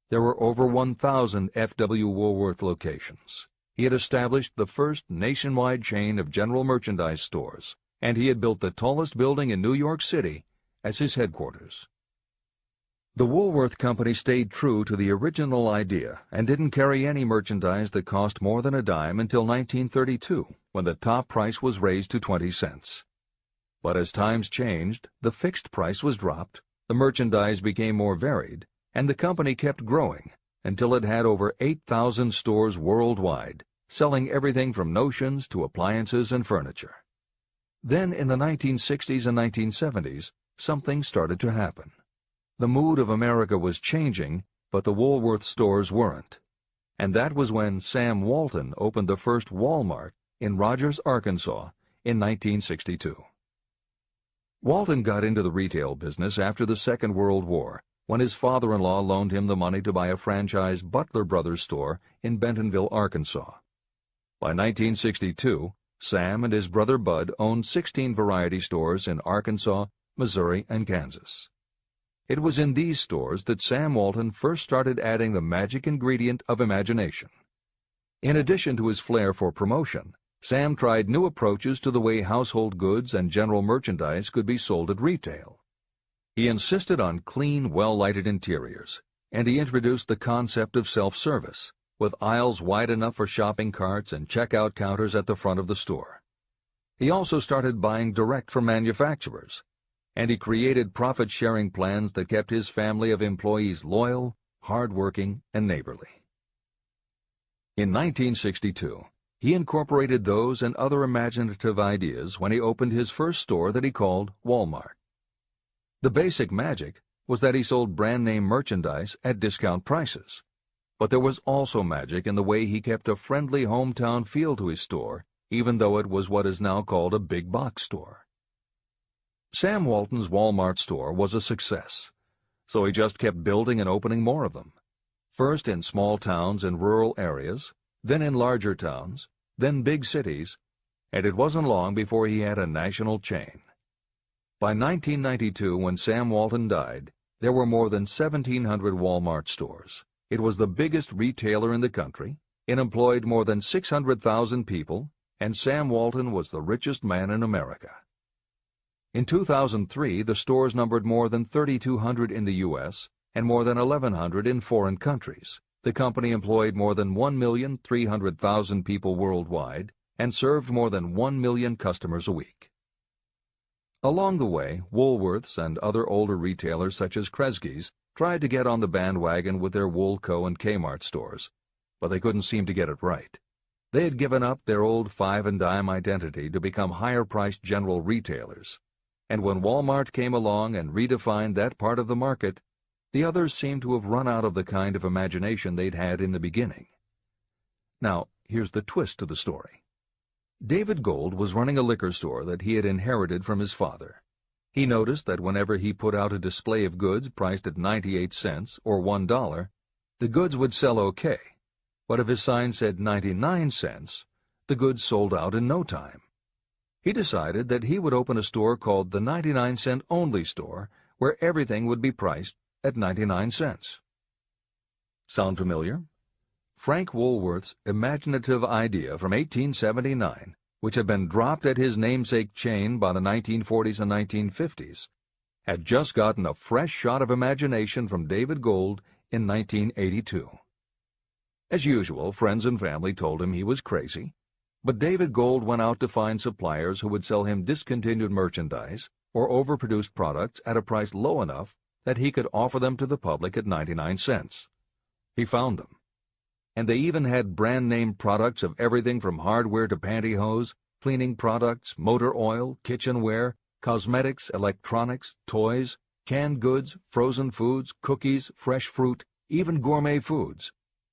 there were over 1,000 F.W. Woolworth locations. He had established the first nationwide chain of general merchandise stores, and he had built the tallest building in New York City as his headquarters. The Woolworth Company stayed true to the original idea and didn't carry any merchandise that cost more than a dime until 1932, when the top price was raised to 20 cents. But as times changed, the fixed price was dropped, the merchandise became more varied, and the company kept growing until it had over 8,000 stores worldwide, selling everything from notions to appliances and furniture. Then in the 1960s and 1970s, something started to happen. The mood of America was changing, but the Woolworth stores weren't. And that was when Sam Walton opened the first Walmart in Rogers, Arkansas, in 1962. Walton got into the retail business after the Second World War, when his father-in-law loaned him the money to buy a franchise Butler Brothers store in Bentonville, Arkansas. By 1962, Sam and his brother Bud owned 16 variety stores in Arkansas, Missouri, and Kansas. It was in these stores that Sam Walton first started adding the magic ingredient of imagination. In addition to his flair for promotion, Sam tried new approaches to the way household goods and general merchandise could be sold at retail. He insisted on clean, well-lighted interiors, and he introduced the concept of self-service, with aisles wide enough for shopping carts and checkout counters at the front of the store. He also started buying direct from manufacturers, and he created profit-sharing plans that kept his family of employees loyal, hard-working, and neighborly. In 1962, he incorporated those and other imaginative ideas when he opened his first store that he called Walmart. The basic magic was that he sold brand-name merchandise at discount prices, but there was also magic in the way he kept a friendly hometown feel to his store, even though it was what is now called a big box store. Sam Walton's Walmart store was a success, so he just kept building and opening more of them, first in small towns and rural areas, then in larger towns, then big cities, and it wasn't long before he had a national chain. By 1992, when Sam Walton died, there were more than 1,700 Walmart stores. It was the biggest retailer in the country, it employed more than 600,000 people, and Sam Walton was the richest man in America. In 2003, the stores numbered more than 3,200 in the U.S. and more than 1,100 in foreign countries. The company employed more than 1,300,000 people worldwide and served more than 1 million customers a week. Along the way, Woolworths and other older retailers such as Kresge's tried to get on the bandwagon with their Woolco and Kmart stores, but they couldn't seem to get it right. They had given up their old five-and-dime identity to become higher-priced general retailers, and when Walmart came along and redefined that part of the market, the others seemed to have run out of the kind of imagination they'd had in the beginning. Now, here's the twist to the story. David Gold was running a liquor store that he had inherited from his father. He noticed that whenever he put out a display of goods priced at 98 cents or $1, the goods would sell okay, but if his sign said 99 cents, the goods sold out in no time. He decided that he would open a store called the 99-cent only store, where everything would be priced at 99 cents. Sound familiar? Frank Woolworth's imaginative idea from 1879, which had been dropped at his namesake chain by the 1940s and 1950s, had just gotten a fresh shot of imagination from David Gold in 1982. As usual, friends and family told him he was crazy, but David Gold went out to find suppliers who would sell him discontinued merchandise or overproduced products at a price low enough that he could offer them to the public at 99 cents. He found them. And they even had brand-name products of everything from hardware to pantyhose, cleaning products, motor oil, kitchenware, cosmetics, electronics, toys, canned goods, frozen foods, cookies, fresh fruit, even gourmet foods.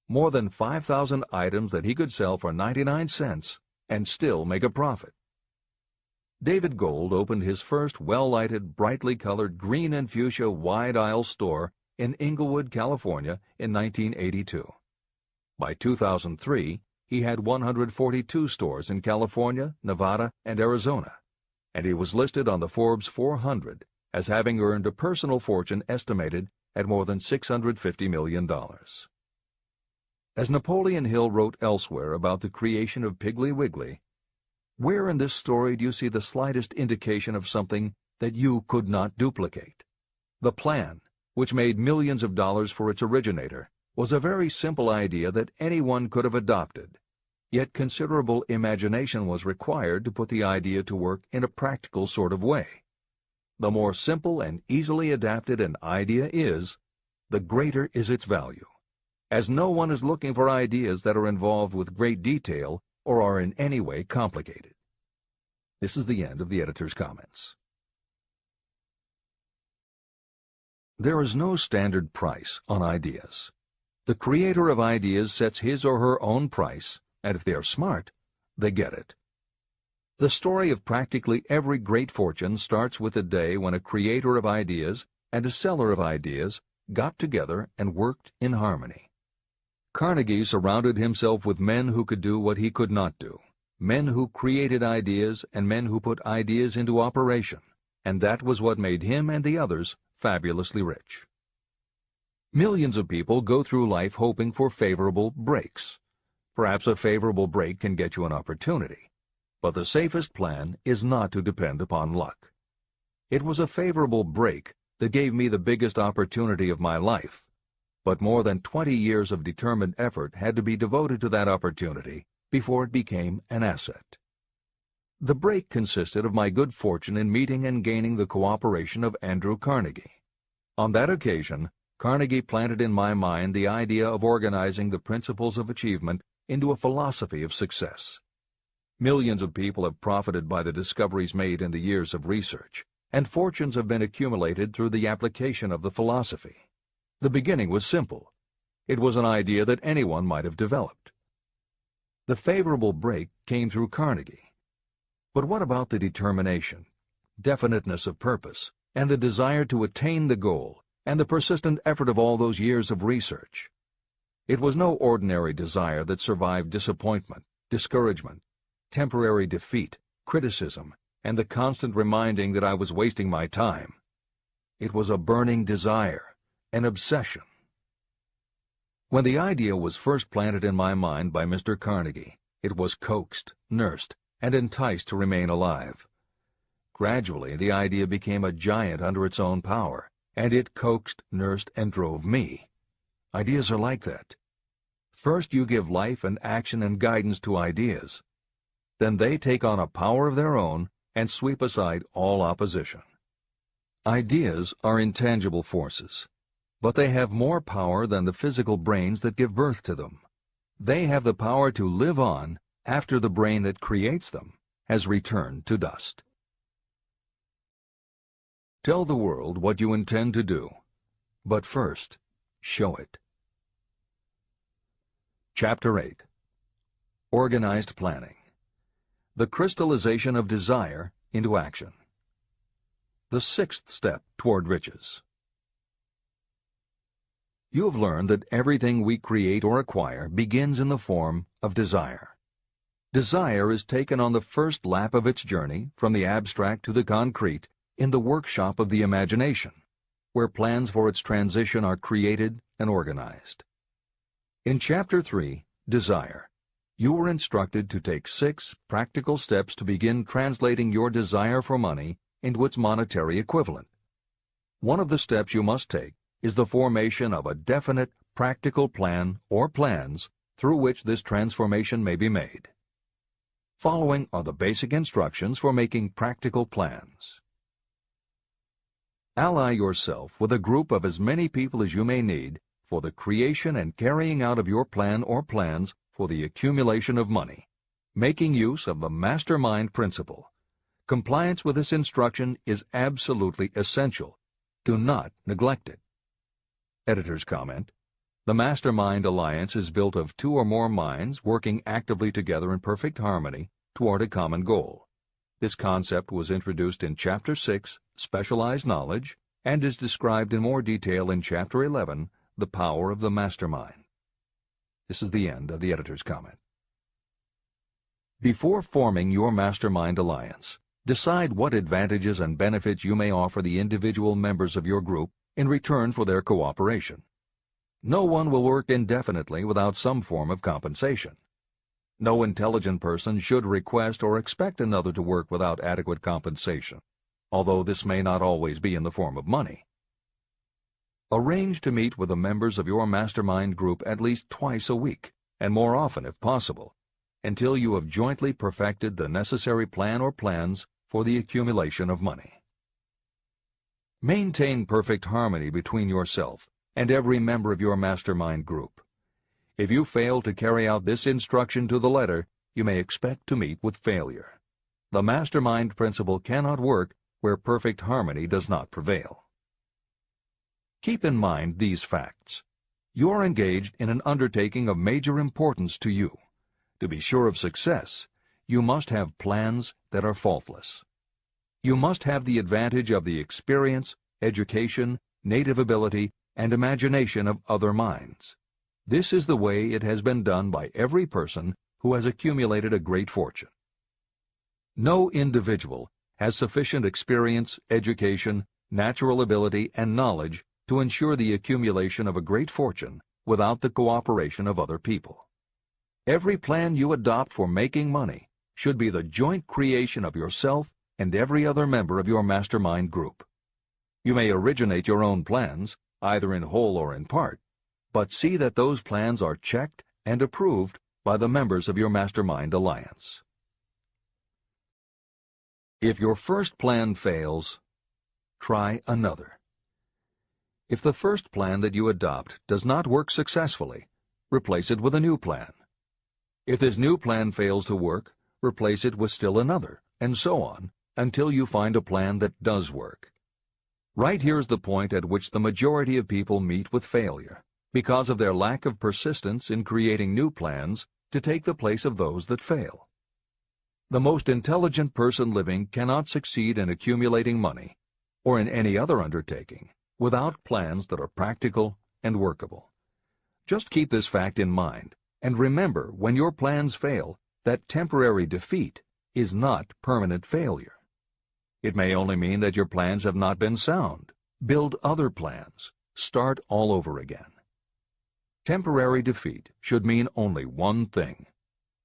More than 5,000 items that he could sell for 99 cents and still make a profit. David Gold opened his first well-lighted, brightly colored green and fuchsia wide-aisle store in Inglewood, California in 1982. By 2003, he had 142 stores in California, Nevada, and Arizona, and he was listed on the Forbes 400 as having earned a personal fortune estimated at more than $650 million. As Napoleon Hill wrote elsewhere about the creation of Piggly Wiggly, where in this story do you see the slightest indication of something that you could not duplicate? The plan, which made millions of dollars for its originator, was a very simple idea that anyone could have adopted, yet considerable imagination was required to put the idea to work in a practical sort of way. The more simple and easily adapted an idea is, the greater is its value, as no one is looking for ideas that are involved with great detail or are in any way complicated. This is the end of the editor's comments. There is no standard price on ideas. The creator of ideas sets his or her own price, and if they are smart, they get it. The story of practically every great fortune starts with the day when a creator of ideas and a seller of ideas got together and worked in harmony. Carnegie surrounded himself with men who could do what he could not do, men who created ideas and men who put ideas into operation, and that was what made him and the others fabulously rich. Millions of people go through life hoping for favorable breaks. Perhaps a favorable break can get you an opportunity, but the safest plan is not to depend upon luck. It was a favorable break that gave me the biggest opportunity of my life, but more than 20 years of determined effort had to be devoted to that opportunity before it became an asset. The break consisted of my good fortune in meeting and gaining the cooperation of Andrew Carnegie. On that occasion, Carnegie planted in my mind the idea of organizing the principles of achievement into a philosophy of success. Millions of people have profited by the discoveries made in the years of research, and fortunes have been accumulated through the application of the philosophy. The beginning was simple. It was an idea that anyone might have developed. The favorable break came through Carnegie. But what about the determination, definiteness of purpose, and the desire to attain the goal, and the persistent effort of all those years of research? It was no ordinary desire that survived disappointment, discouragement, temporary defeat, criticism, and the constant reminding that I was wasting my time. It was a burning desire, an obsession. When the idea was first planted in my mind by Mr. Carnegie, it was coaxed, nursed, and enticed to remain alive. Gradually, the idea became a giant under its own power, and it coaxed, nursed, and drove me. Ideas are like that. First you give life and action and guidance to ideas. Then they take on a power of their own and sweep aside all opposition. Ideas are intangible forces. but they have more power than the physical brains that give birth to them. They have the power to live on after the brain that creates them has returned to dust. Tell the world what you intend to do, but first, show it. Chapter 8. Organized Planning. The crystallization of desire into action. The sixth step toward riches. You have learned that everything we create or acquire begins in the form of desire. Desire is taken on the first lap of its journey from the abstract to the concrete in the workshop of the imagination, where plans for its transition are created and organized. In Chapter 3, Desire, you were instructed to take 6 practical steps to begin translating your desire for money into its monetary equivalent. One of the steps you must take is the formation of a definite, practical plan or plans through which this transformation may be made. Following are the basic instructions for making practical plans. Ally yourself with a group of as many people as you may need for the creation and carrying out of your plan or plans for the accumulation of money, making use of the mastermind principle. Compliance with this instruction is absolutely essential. Do not neglect it. Editor's comment: the Mastermind Alliance is built of 2 or more minds working actively together in perfect harmony toward a common goal. This concept was introduced in Chapter 6, Specialized Knowledge, and is described in more detail in Chapter 11, The Power of the Mastermind. This is the end of the editor's comment. Before forming your Mastermind Alliance, decide what advantages and benefits you may offer the individual members of your group in return for their cooperation. No one will work indefinitely without some form of compensation. No intelligent person should request or expect another to work without adequate compensation, although this may not always be in the form of money. Arrange to meet with the members of your mastermind group at least twice a week, and more often if possible, until you have jointly perfected the necessary plan or plans for the accumulation of money. Maintain perfect harmony between yourself and every member of your mastermind group. If you fail to carry out this instruction to the letter, you may expect to meet with failure. The mastermind principle cannot work where perfect harmony does not prevail. Keep in mind these facts. You are engaged in an undertaking of major importance to you. To be sure of success, you must have plans that are faultless. You must have the advantage of the experience, education, native ability, and imagination of other minds. This is the way it has been done by every person who has accumulated a great fortune. No individual has sufficient experience, education, natural ability, and knowledge to ensure the accumulation of a great fortune without the cooperation of other people. Every plan you adopt for making money should be the joint creation of yourself and every other member of your mastermind group. You may originate your own plans, either in whole or in part, but see that those plans are checked and approved by the members of your mastermind alliance. If your first plan fails, try another. If the first plan that you adopt does not work successfully, replace it with a new plan. If this new plan fails to work, replace it with still another, and so on, until you find a plan that does work. Right here is the point at which the majority of people meet with failure, because of their lack of persistence in creating new plans to take the place of those that fail. The most intelligent person living cannot succeed in accumulating money, or in any other undertaking, without plans that are practical and workable. Just keep this fact in mind, and remember when your plans fail that temporary defeat is not permanent failure. It may only mean that your plans have not been sound. Build other plans. Start all over again. Temporary defeat should mean only one thing: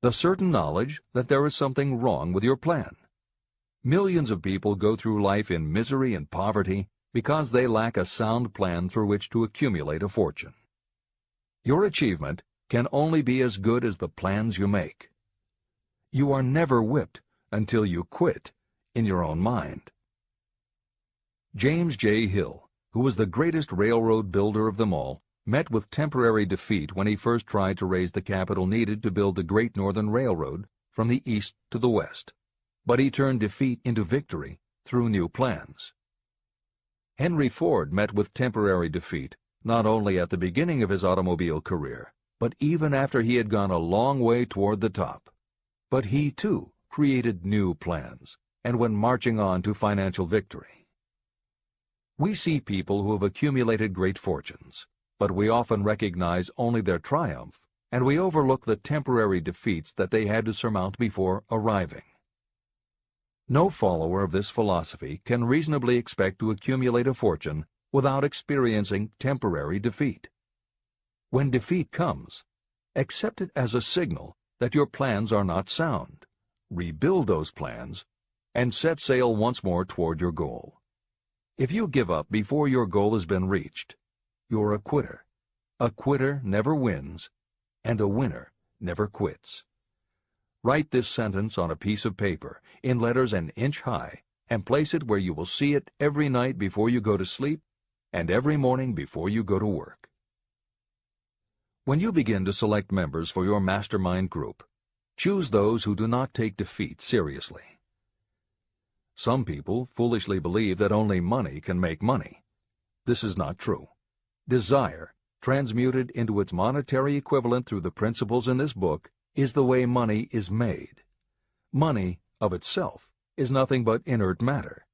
the certain knowledge that there is something wrong with your plan. Millions of people go through life in misery and poverty because they lack a sound plan through which to accumulate a fortune. Your achievement can only be as good as the plans you make. You are never whipped until you quit in your own mind. James J. Hill, who was the greatest railroad builder of them all, met with temporary defeat when he first tried to raise the capital needed to build the Great Northern Railroad from the east to the west. But he turned defeat into victory through new plans. Henry Ford met with temporary defeat not only at the beginning of his automobile career, but even after he had gone a long way toward the top. But he, too, created new plans and went marching on to financial victory. We see people who have accumulated great fortunes, but we often recognize only their triumph, and we overlook the temporary defeats that they had to surmount before arriving. No follower of this philosophy can reasonably expect to accumulate a fortune without experiencing temporary defeat. When defeat comes, accept it as a signal that your plans are not sound. Rebuild those plans and set sail once more toward your goal. If you give up before your goal has been reached, you're a quitter. A quitter never wins, and a winner never quits. Write this sentence on a piece of paper in letters an inch high and place it where you will see it every night before you go to sleep and every morning before you go to work. When you begin to select members for your mastermind group, choose those who do not take defeat seriously. Some people foolishly believe that only money can make money. This is not true. Desire, transmuted into its monetary equivalent through the principles in this book, is the way money is made. Money, of itself, is nothing but inert matter.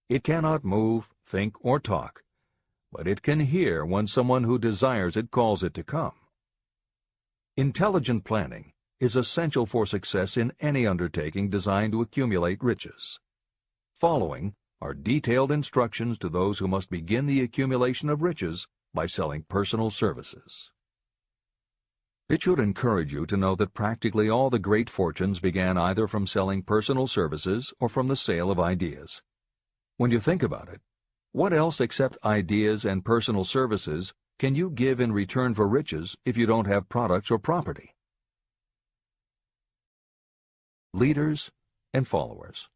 It cannot move, think, or talk, but it can hear when someone who desires it calls it to come. Intelligent planning is essential for success in any undertaking designed to accumulate riches. Following are detailed instructions to those who must begin the accumulation of riches by selling personal services. It should encourage you to know that practically all the great fortunes began either from selling personal services or from the sale of ideas. When you think about it, what else except ideas and personal services can you give in return for riches if you don't have products or property? Leaders and followers.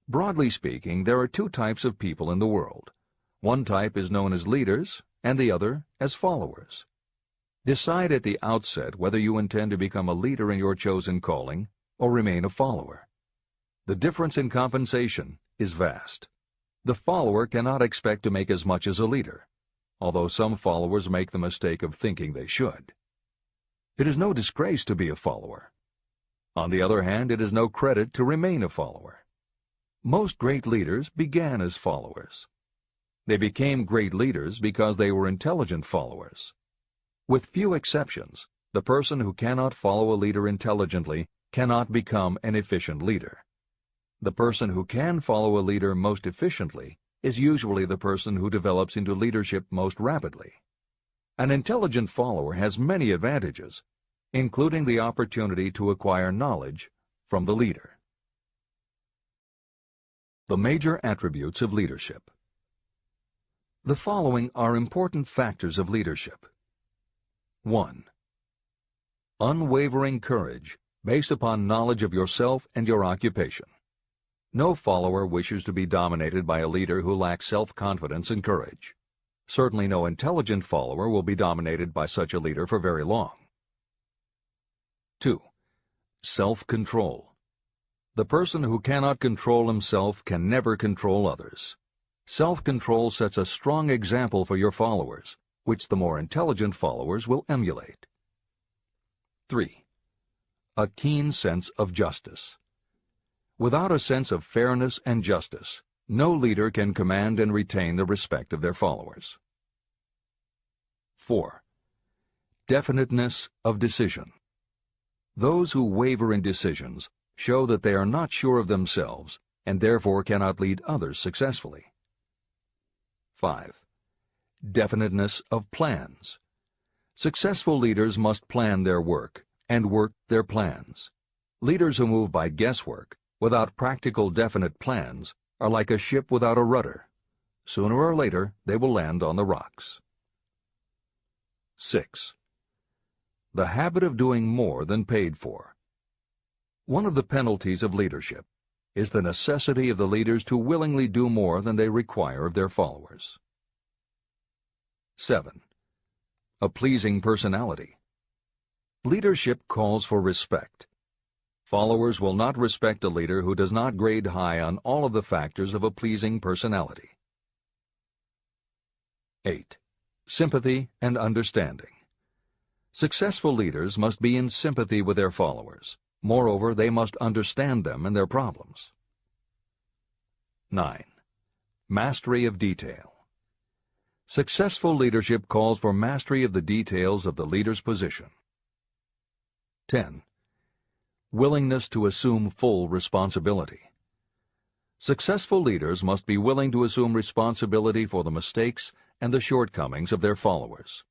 Broadly speaking, there are two types of people in the world. One type is known as leaders, and the other as followers. Decide at the outset whether you intend to become a leader in your chosen calling or remain a follower. The difference in compensation is vast. The follower cannot expect to make as much as a leader, although some followers make the mistake of thinking they should. It is no disgrace to be a follower. On the other hand, it is no credit to remain a follower. Most great leaders began as followers. They became great leaders because they were intelligent followers. With few exceptions, the person who cannot follow a leader intelligently cannot become an efficient leader. The person who can follow a leader most efficiently is usually the person who develops into leadership most rapidly. An intelligent follower has many advantages, including the opportunity to acquire knowledge from the leader. The major attributes of leadership. The following are important factors of leadership. 1. Unwavering courage based upon knowledge of yourself and your occupation. No follower wishes to be dominated by a leader who lacks self-confidence and courage. Certainly no intelligent follower will be dominated by such a leader for very long. 2. Self-control. The person who cannot control himself can never control others. Self-control sets a strong example for your followers, which the more intelligent followers will emulate. 3. A keen sense of justice. Without a sense of fairness and justice, no leader can command and retain the respect of their followers. 4. Definiteness of decision. Those who waver in decisions show that they are not sure of themselves and therefore cannot lead others successfully. 5. Definiteness of plans. Successful leaders must plan their work and work their plans. Leaders who move by guesswork, without practical definite plans, are like a ship without a rudder. Sooner or later, they will land on the rocks. 6. The habit of doing more than paid for. One of the penalties of leadership is the necessity of the leaders to willingly do more than they require of their followers. 7. A pleasing personality. Leadership calls for respect. Followers will not respect a leader who does not grade high on all of the factors of a pleasing personality. 8. Sympathy and understanding. Successful leaders must be in sympathy with their followers. Moreover, they must understand them and their problems. 9. Mastery of detail. Successful leadership calls for mastery of the details of the leader's position. 10. Willingness to assume full responsibility. Successful leaders must be willing to assume responsibility for the mistakes and the shortcomings of their followers.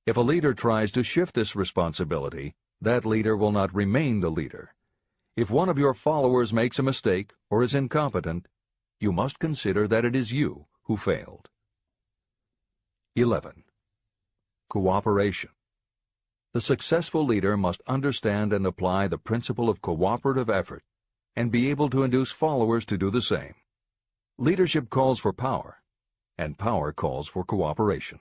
If a leader tries to shift this responsibility, that leader will not remain the leader. If one of your followers makes a mistake or is incompetent, you must consider that it is you who failed. 11. Cooperation. The successful leader must understand and apply the principle of cooperative effort and be able to induce followers to do the same. Leadership calls for power, and power calls for cooperation.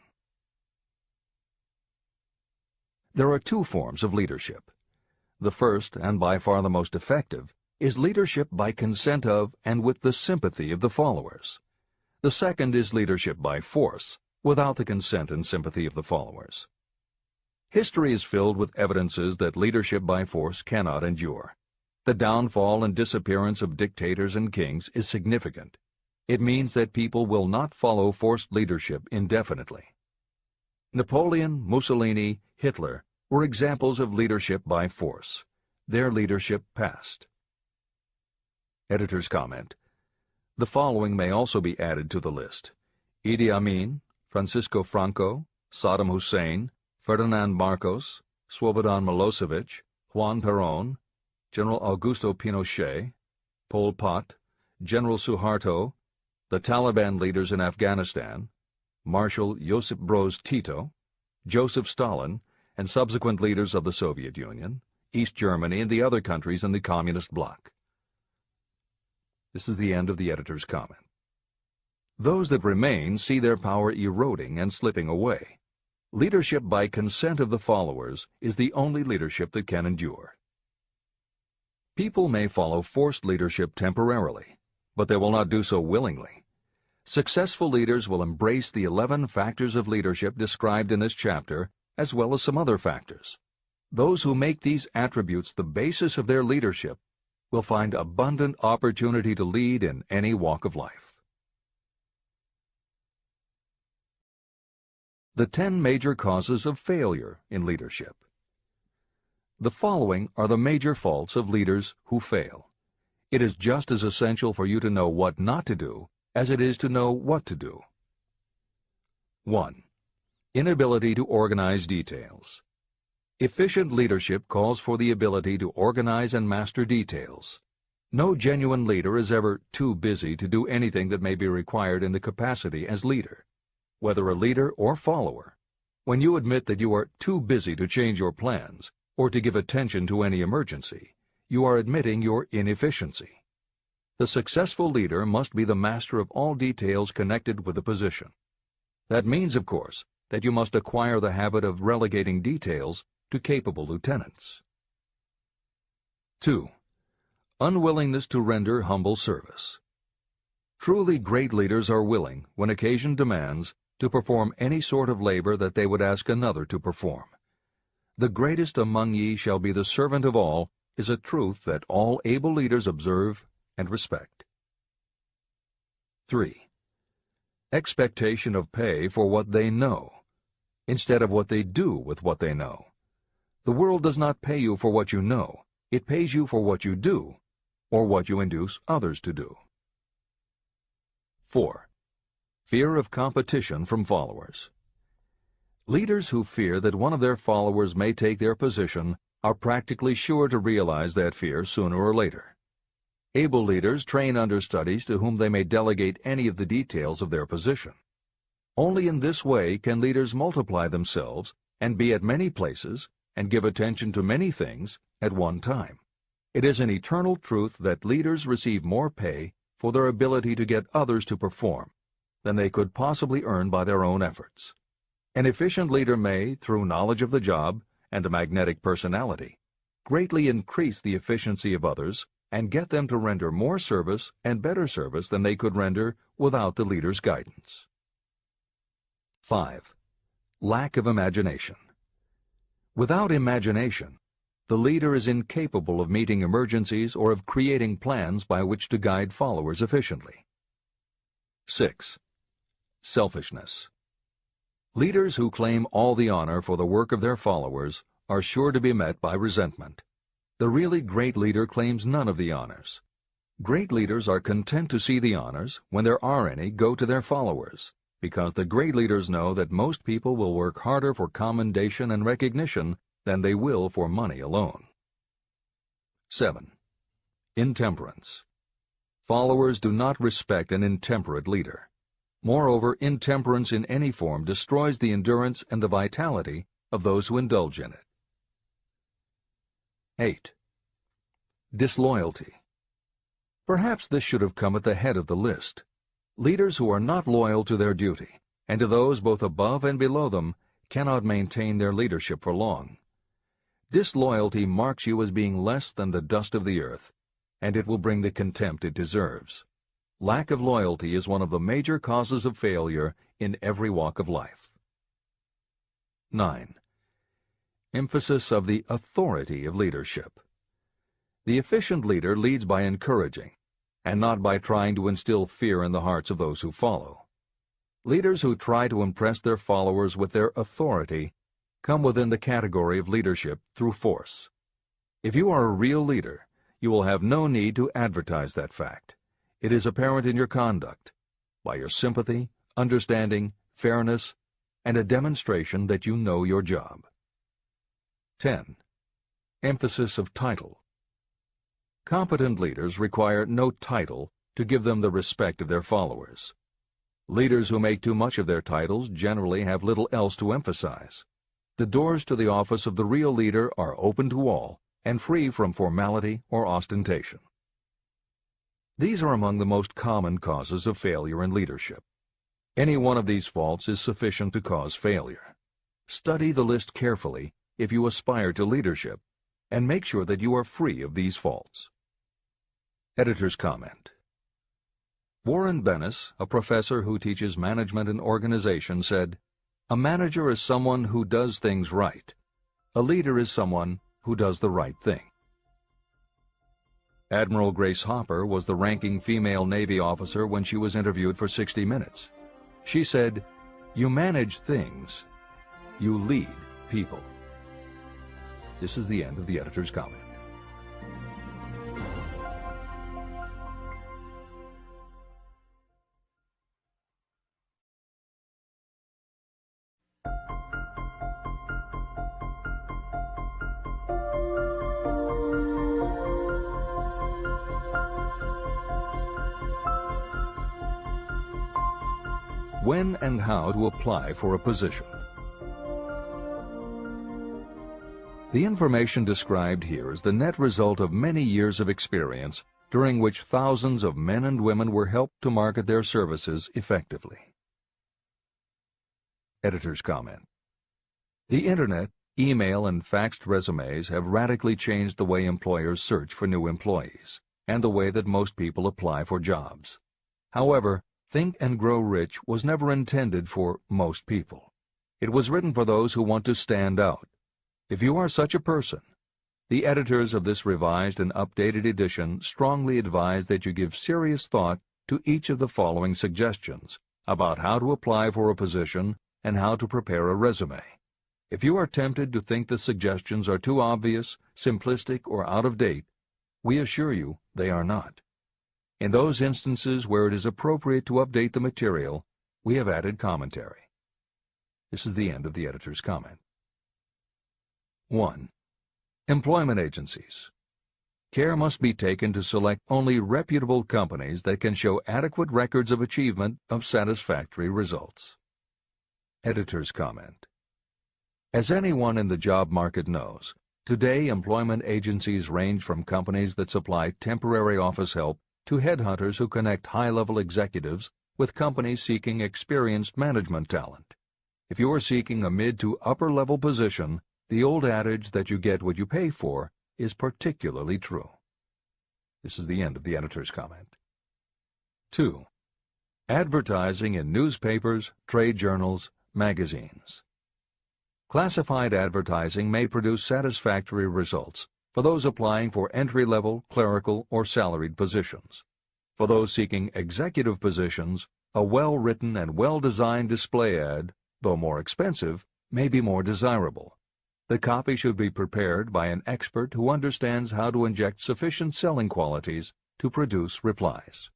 There are two forms of leadership. The first, and by far the most effective, is leadership by consent of and with the sympathy of the followers. The second is leadership by force, without the consent and sympathy of the followers. History is filled with evidences that leadership by force cannot endure. The downfall and disappearance of dictators and kings is significant. It means that people will not follow forced leadership indefinitely. Napoleon, Mussolini, Hitler were examples of leadership by force. Their leadership passed. Editor's comment. The following may also be added to the list: Idi Amin, Francisco Franco, Saddam Hussein, Ferdinand Marcos, Slobodan Milosevic, Juan Perón, General Augusto Pinochet, Pol Pot, General Suharto, the Taliban leaders in Afghanistan, Marshal Josip Broz Tito, Joseph Stalin, and subsequent leaders of the Soviet Union, East Germany, and the other countries in the Communist bloc. This is the end of the editor's comment. Those that remain see their power eroding and slipping away. Leadership by consent of the followers is the only leadership that can endure. People may follow forced leadership temporarily, but they will not do so willingly. Successful leaders will embrace the 11 factors of leadership described in this chapter, as well as some other factors. Those who make these attributes the basis of their leadership will find abundant opportunity to lead in any walk of life. The 10 major causes of failure in leadership. The following are the major faults of leaders who fail. It is just as essential for you to know what not to do as it is to know what to do. 1. Inability to organize details. Efficient leadership calls for the ability to organize and master details. No genuine leader is ever too busy to do anything that may be required in the capacity as leader. Whether a leader or follower, when you admit that you are too busy to change your plans or to give attention to any emergency, you are admitting your inefficiency. The successful leader must be the master of all details connected with the position. That means, of course, that you must acquire the habit of relegating details to capable lieutenants. 2. Unwillingness to render humble service. Truly great leaders are willing, when occasion demands, to perform any sort of labor that they would ask another to perform. The greatest among ye shall be the servant of all is a truth that all able leaders observe and respect. 3. Expectation of pay for what they know, instead of what they do with what they know. The world does not pay you for what you know. It pays you for what you do, or what you induce others to do. 4. Fear of competition from followers. Leaders who fear that one of their followers may take their position are practically sure to realize that fear sooner or later. Able leaders train understudies to whom they may delegate any of the details of their position. Only in this way can leaders multiply themselves and be at many places and give attention to many things at one time. It is an eternal truth that leaders receive more pay for their ability to get others to perform than they could possibly earn by their own efforts. An efficient leader may, through knowledge of the job and a magnetic personality, greatly increase the efficiency of others and get them to render more service and better service than they could render without the leader's guidance. 5. Lack of imagination. Without imagination, the leader is incapable of meeting emergencies or of creating plans by which to guide followers efficiently. 6. Selfishness. Leaders who claim all the honor for the work of their followers are sure to be met by resentment. The really great leader claims none of the honors. Great leaders are content to see the honors, when there are any, go to their followers, because the great leaders know that most people will work harder for commendation and recognition than they will for money alone. 7. Intemperance. Followers do not respect an intemperate leader. Moreover, intemperance in any form destroys the endurance and the vitality of those who indulge in it. 8. Disloyalty. Perhaps this should have come at the head of the list. Leaders who are not loyal to their duty, and to those both above and below them, cannot maintain their leadership for long. Disloyalty marks you as being less than the dust of the earth, and it will bring the contempt it deserves. Lack of loyalty is one of the major causes of failure in every walk of life. 9. Emphasis of the authority of leadership. The efficient leader leads by encouraging, and not by trying to instill fear in the hearts of those who follow. Leaders who try to impress their followers with their authority come within the category of leadership through force. If you are a real leader, you will have no need to advertise that fact. It is apparent in your conduct, by your sympathy, understanding, fairness, and a demonstration that you know your job. 10. Emphasis of title. Competent leaders require no title to give them the respect of their followers. Leaders who make too much of their titles generally have little else to emphasize. The doors to the office of the real leader are open to all and free from formality or ostentation. These are among the most common causes of failure in leadership. Any one of these faults is sufficient to cause failure. Study the list carefully if you aspire to leadership, and make sure that you are free of these faults. Editor's comment. Warren Bennis, a professor who teaches management and organization, said, "A manager is someone who does things right. A leader is someone who does the right thing." Admiral Grace Hopper was the ranking female Navy officer when she was interviewed for 60 Minutes. She said, "You manage things. You lead people." This is the end of the editor's comment. When and how to apply for a position. The information described here is the net result of many years of experience, during which thousands of men and women were helped to market their services effectively. Editor's comment. The Internet, email, and faxed resumes have radically changed the way employers search for new employees, and the way that most people apply for jobs. However, Think and Grow Rich was never intended for most people. It was written for those who want to stand out. If you are such a person, the editors of this revised and updated edition strongly advise that you give serious thought to each of the following suggestions about how to apply for a position and how to prepare a resume. If you are tempted to think the suggestions are too obvious, simplistic, or out of date, we assure you they are not. In those instances where it is appropriate to update the material, we have added commentary. This is the end of the editor's comment. 1. Employment agencies. Care must be taken to select only reputable companies that can show adequate records of achievement of satisfactory results. Editor's comment. As anyone in the job market knows, Today, employment agencies range from companies that supply temporary office help to headhunters who connect high-level executives with companies seeking experienced management talent. If you are seeking a mid to upper-level position, the old adage that you get what you pay for is particularly true. This is the end of the editor's comment. 2. Advertising in newspapers, trade journals, magazines. Classified advertising may produce satisfactory results for those applying for entry-level, clerical, or salaried positions. For those seeking executive positions, a well-written and well-designed display ad, though more expensive, may be more desirable. The copy should be prepared by an expert who understands how to inject sufficient selling qualities to produce replies.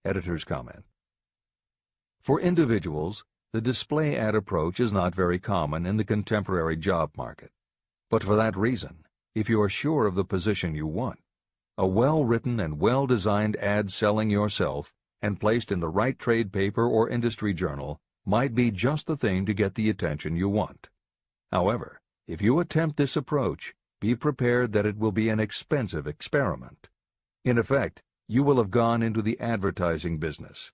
Editor's comment. For individuals, the display ad approach is not very common in the contemporary job market. But for that reason, if you are sure of the position you want, a well-written and well-designed ad selling yourself and placed in the right trade paper or industry journal might be just the thing to get the attention you want. However, if you attempt this approach, be prepared that it will be an expensive experiment. In effect, you will have gone into the advertising business,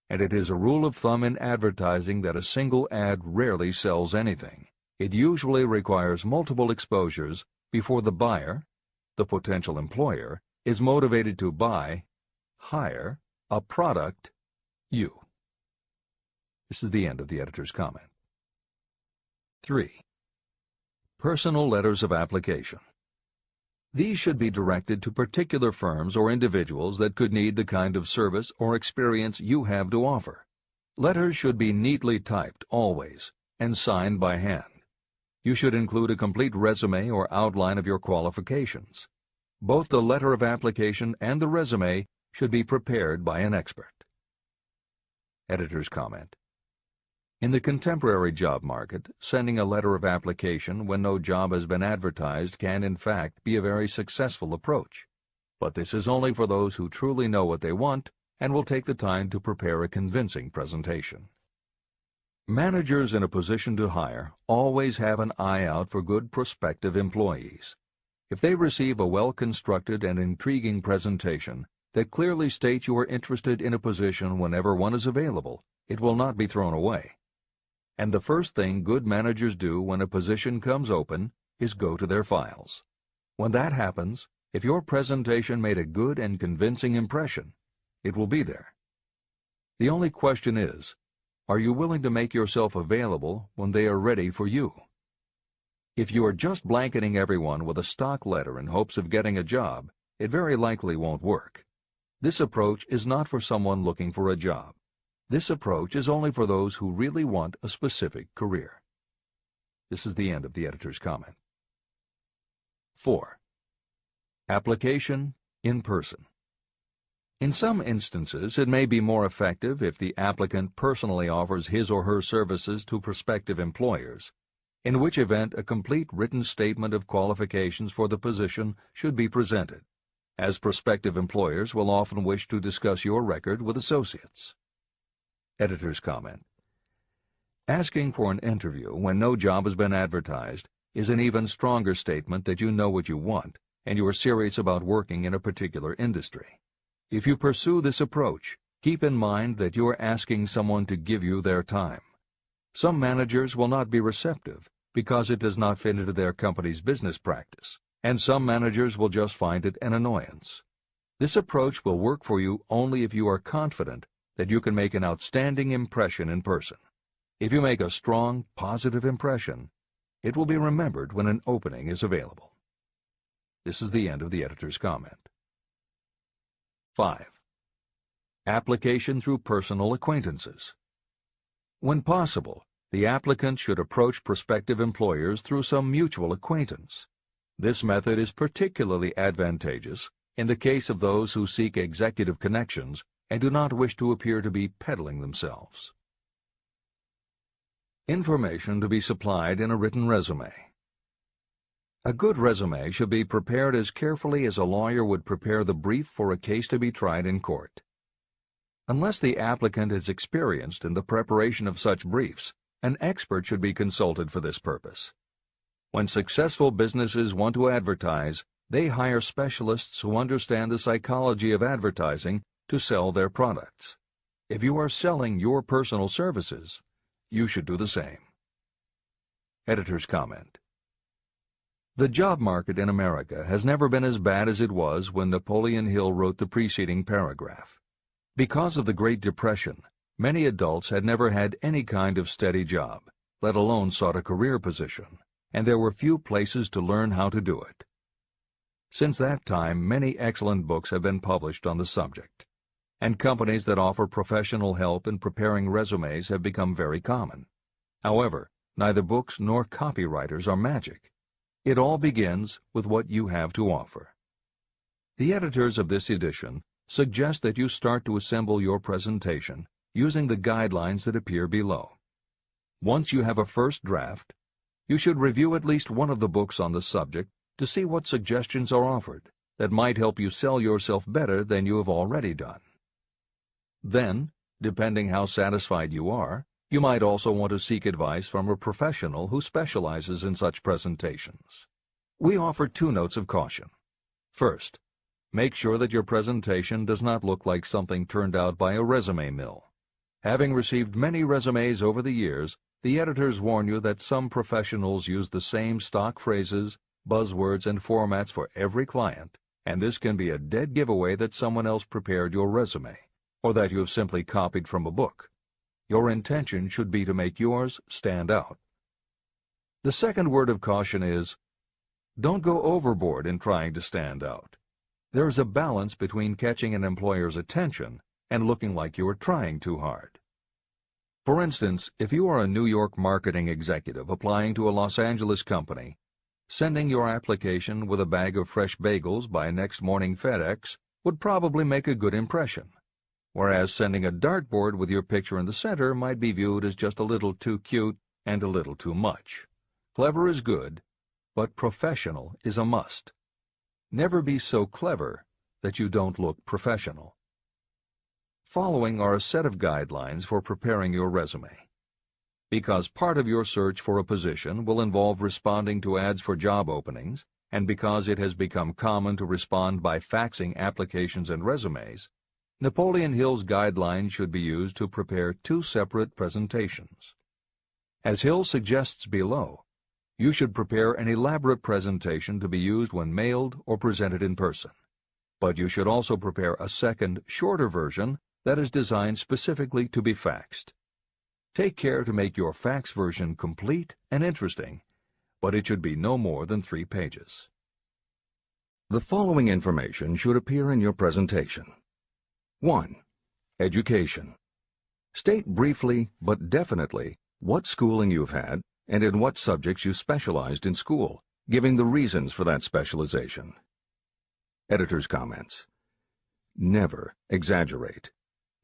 and it is a rule of thumb in advertising that a single ad rarely sells anything. It usually requires multiple exposures before the buyer, the potential employer, is motivated to buy, hire, a product, you. This is the end of the editor's comment. 3. Personal letters of application. These should be directed to particular firms or individuals that could need the kind of service or experience you have to offer. Letters should be neatly typed always and signed by hand. You should include a complete resume or outline of your qualifications. Both the letter of application and the resume should be prepared by an expert. Editor's comment. In the contemporary job market, sending a letter of application when no job has been advertised can, in fact, be a very successful approach. But this is only for those who truly know what they want and will take the time to prepare a convincing presentation. Managers in a position to hire always have an eye out for good prospective employees. If they receive a well-constructed and intriguing presentation that clearly states you are interested in a position whenever one is available, it will not be thrown away. And the first thing good managers do when a position comes open is go to their files. When that happens, if your presentation made a good and convincing impression, it will be there. The only question is, are you willing to make yourself available when they are ready for you? If you are just blanketing everyone with a stock letter in hopes of getting a job, it very likely won't work. This approach is not for someone looking for a job. This approach is only for those who really want a specific career. This is the end of the editor's comment. 4. Application in person. In some instances, it may be more effective if the applicant personally offers his or her services to prospective employers, in which event a complete written statement of qualifications for the position should be presented, as prospective employers will often wish to discuss your record with associates. Editor's comment. Asking for an interview when no job has been advertised is an even stronger statement that you know what you want and you are serious about working in a particular industry. If you pursue this approach, keep in mind that you are asking someone to give you their time. Some managers will not be receptive because it does not fit into their company's business practice, and some managers will just find it an annoyance. This approach will work for you only if you are confident that you can make an outstanding impression in person. If you make a strong, positive impression, it will be remembered when an opening is available. This is the end of the editor's comment. 5. Application through personal acquaintances. When possible, the applicant should approach prospective employers through some mutual acquaintance. This method is particularly advantageous in the case of those who seek executive connections and do not wish to appear to be peddling themselves. Information to be supplied in a written resume. A good resume should be prepared as carefully as a lawyer would prepare the brief for a case to be tried in court. Unless the applicant is experienced in the preparation of such briefs, an expert should be consulted for this purpose. When successful businesses want to advertise, they hire specialists who understand the psychology of advertising to sell their products. If you are selling your personal services, you should do the same. Editor's comment. The job market in America has never been as bad as it was when Napoleon Hill wrote the preceding paragraph. Because of the Great Depression, many adults had never had any kind of steady job, let alone sought a career position, and there were few places to learn how to do it. Since that time, many excellent books have been published on the subject, and companies that offer professional help in preparing resumes have become very common. However, neither books nor copywriters are magic. It all begins with what you have to offer. The editors of this edition suggest that you start to assemble your presentation using the guidelines that appear below. Once you have a first draft, you should review at least one of the books on the subject to see what suggestions are offered that might help you sell yourself better than you have already done. Then, depending how satisfied you are, you might also want to seek advice from a professional who specializes in such presentations. We offer 2 notes of caution. First, make sure that your presentation does not look like something turned out by a resume mill. Having received many resumes over the years, the editors warn you that some professionals use the same stock phrases, buzzwords, and formats for every client, and this can be a dead giveaway that someone else prepared your resume, or that you have simply copied from a book. Your intention should be to make yours stand out. The second word of caution is, don't go overboard in trying to stand out. There is a balance between catching an employer's attention and looking like you are trying too hard. For instance, if you are a New York marketing executive applying to a Los Angeles company, sending your application with a bag of fresh bagels by next morning FedEx would probably make a good impression, whereas sending a dartboard with your picture in the center might be viewed as just a little too cute and a little too much. Clever is good, but professional is a must. Never be so clever that you don't look professional. Following are a set of guidelines for preparing your resume. Because part of your search for a position will involve responding to ads for job openings, and because it has become common to respond by faxing applications and resumes, Napoleon Hill's guidelines should be used to prepare 2 separate presentations. As Hill suggests below, you should prepare an elaborate presentation to be used when mailed or presented in person. But you should also prepare a second, shorter version that is designed specifically to be faxed. Take care to make your fax version complete and interesting, but it should be no more than 3 pages. The following information should appear in your presentation. 1. Education. State briefly but definitely what schooling you've had and in what subjects you specialized in school, giving the reasons for that specialization. Editor's comments. Never exaggerate.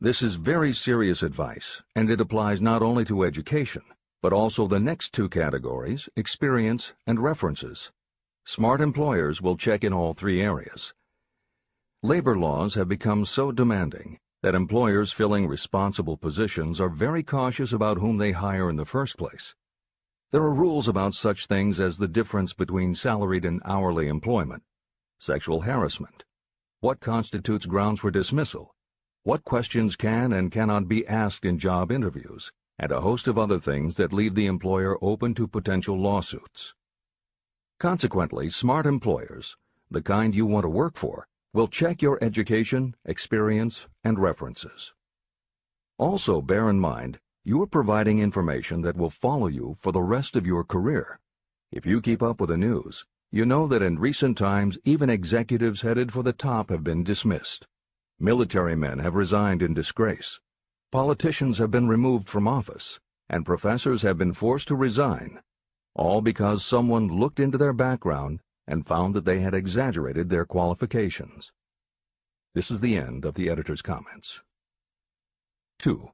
This is very serious advice, and it applies not only to education, but also the next 2 categories, experience and references. Smart employers will check in all 3 areas. Labor laws have become so demanding that employers filling responsible positions are very cautious about whom they hire in the first place. There are rules about such things as the difference between salaried and hourly employment, sexual harassment, what constitutes grounds for dismissal, what questions can and cannot be asked in job interviews, and a host of other things that leave the employer open to potential lawsuits. Consequently, smart employers, the kind you want to work for, will check your education, experience, and references. Also, bear in mind, you are providing information that will follow you for the rest of your career. If you keep up with the news, you know that in recent times even executives headed for the top have been dismissed. Military men have resigned in disgrace. Politicians have been removed from office, and professors have been forced to resign, all because someone looked into their background and found that they had exaggerated their qualifications. This is the end of the editor's comments. 2.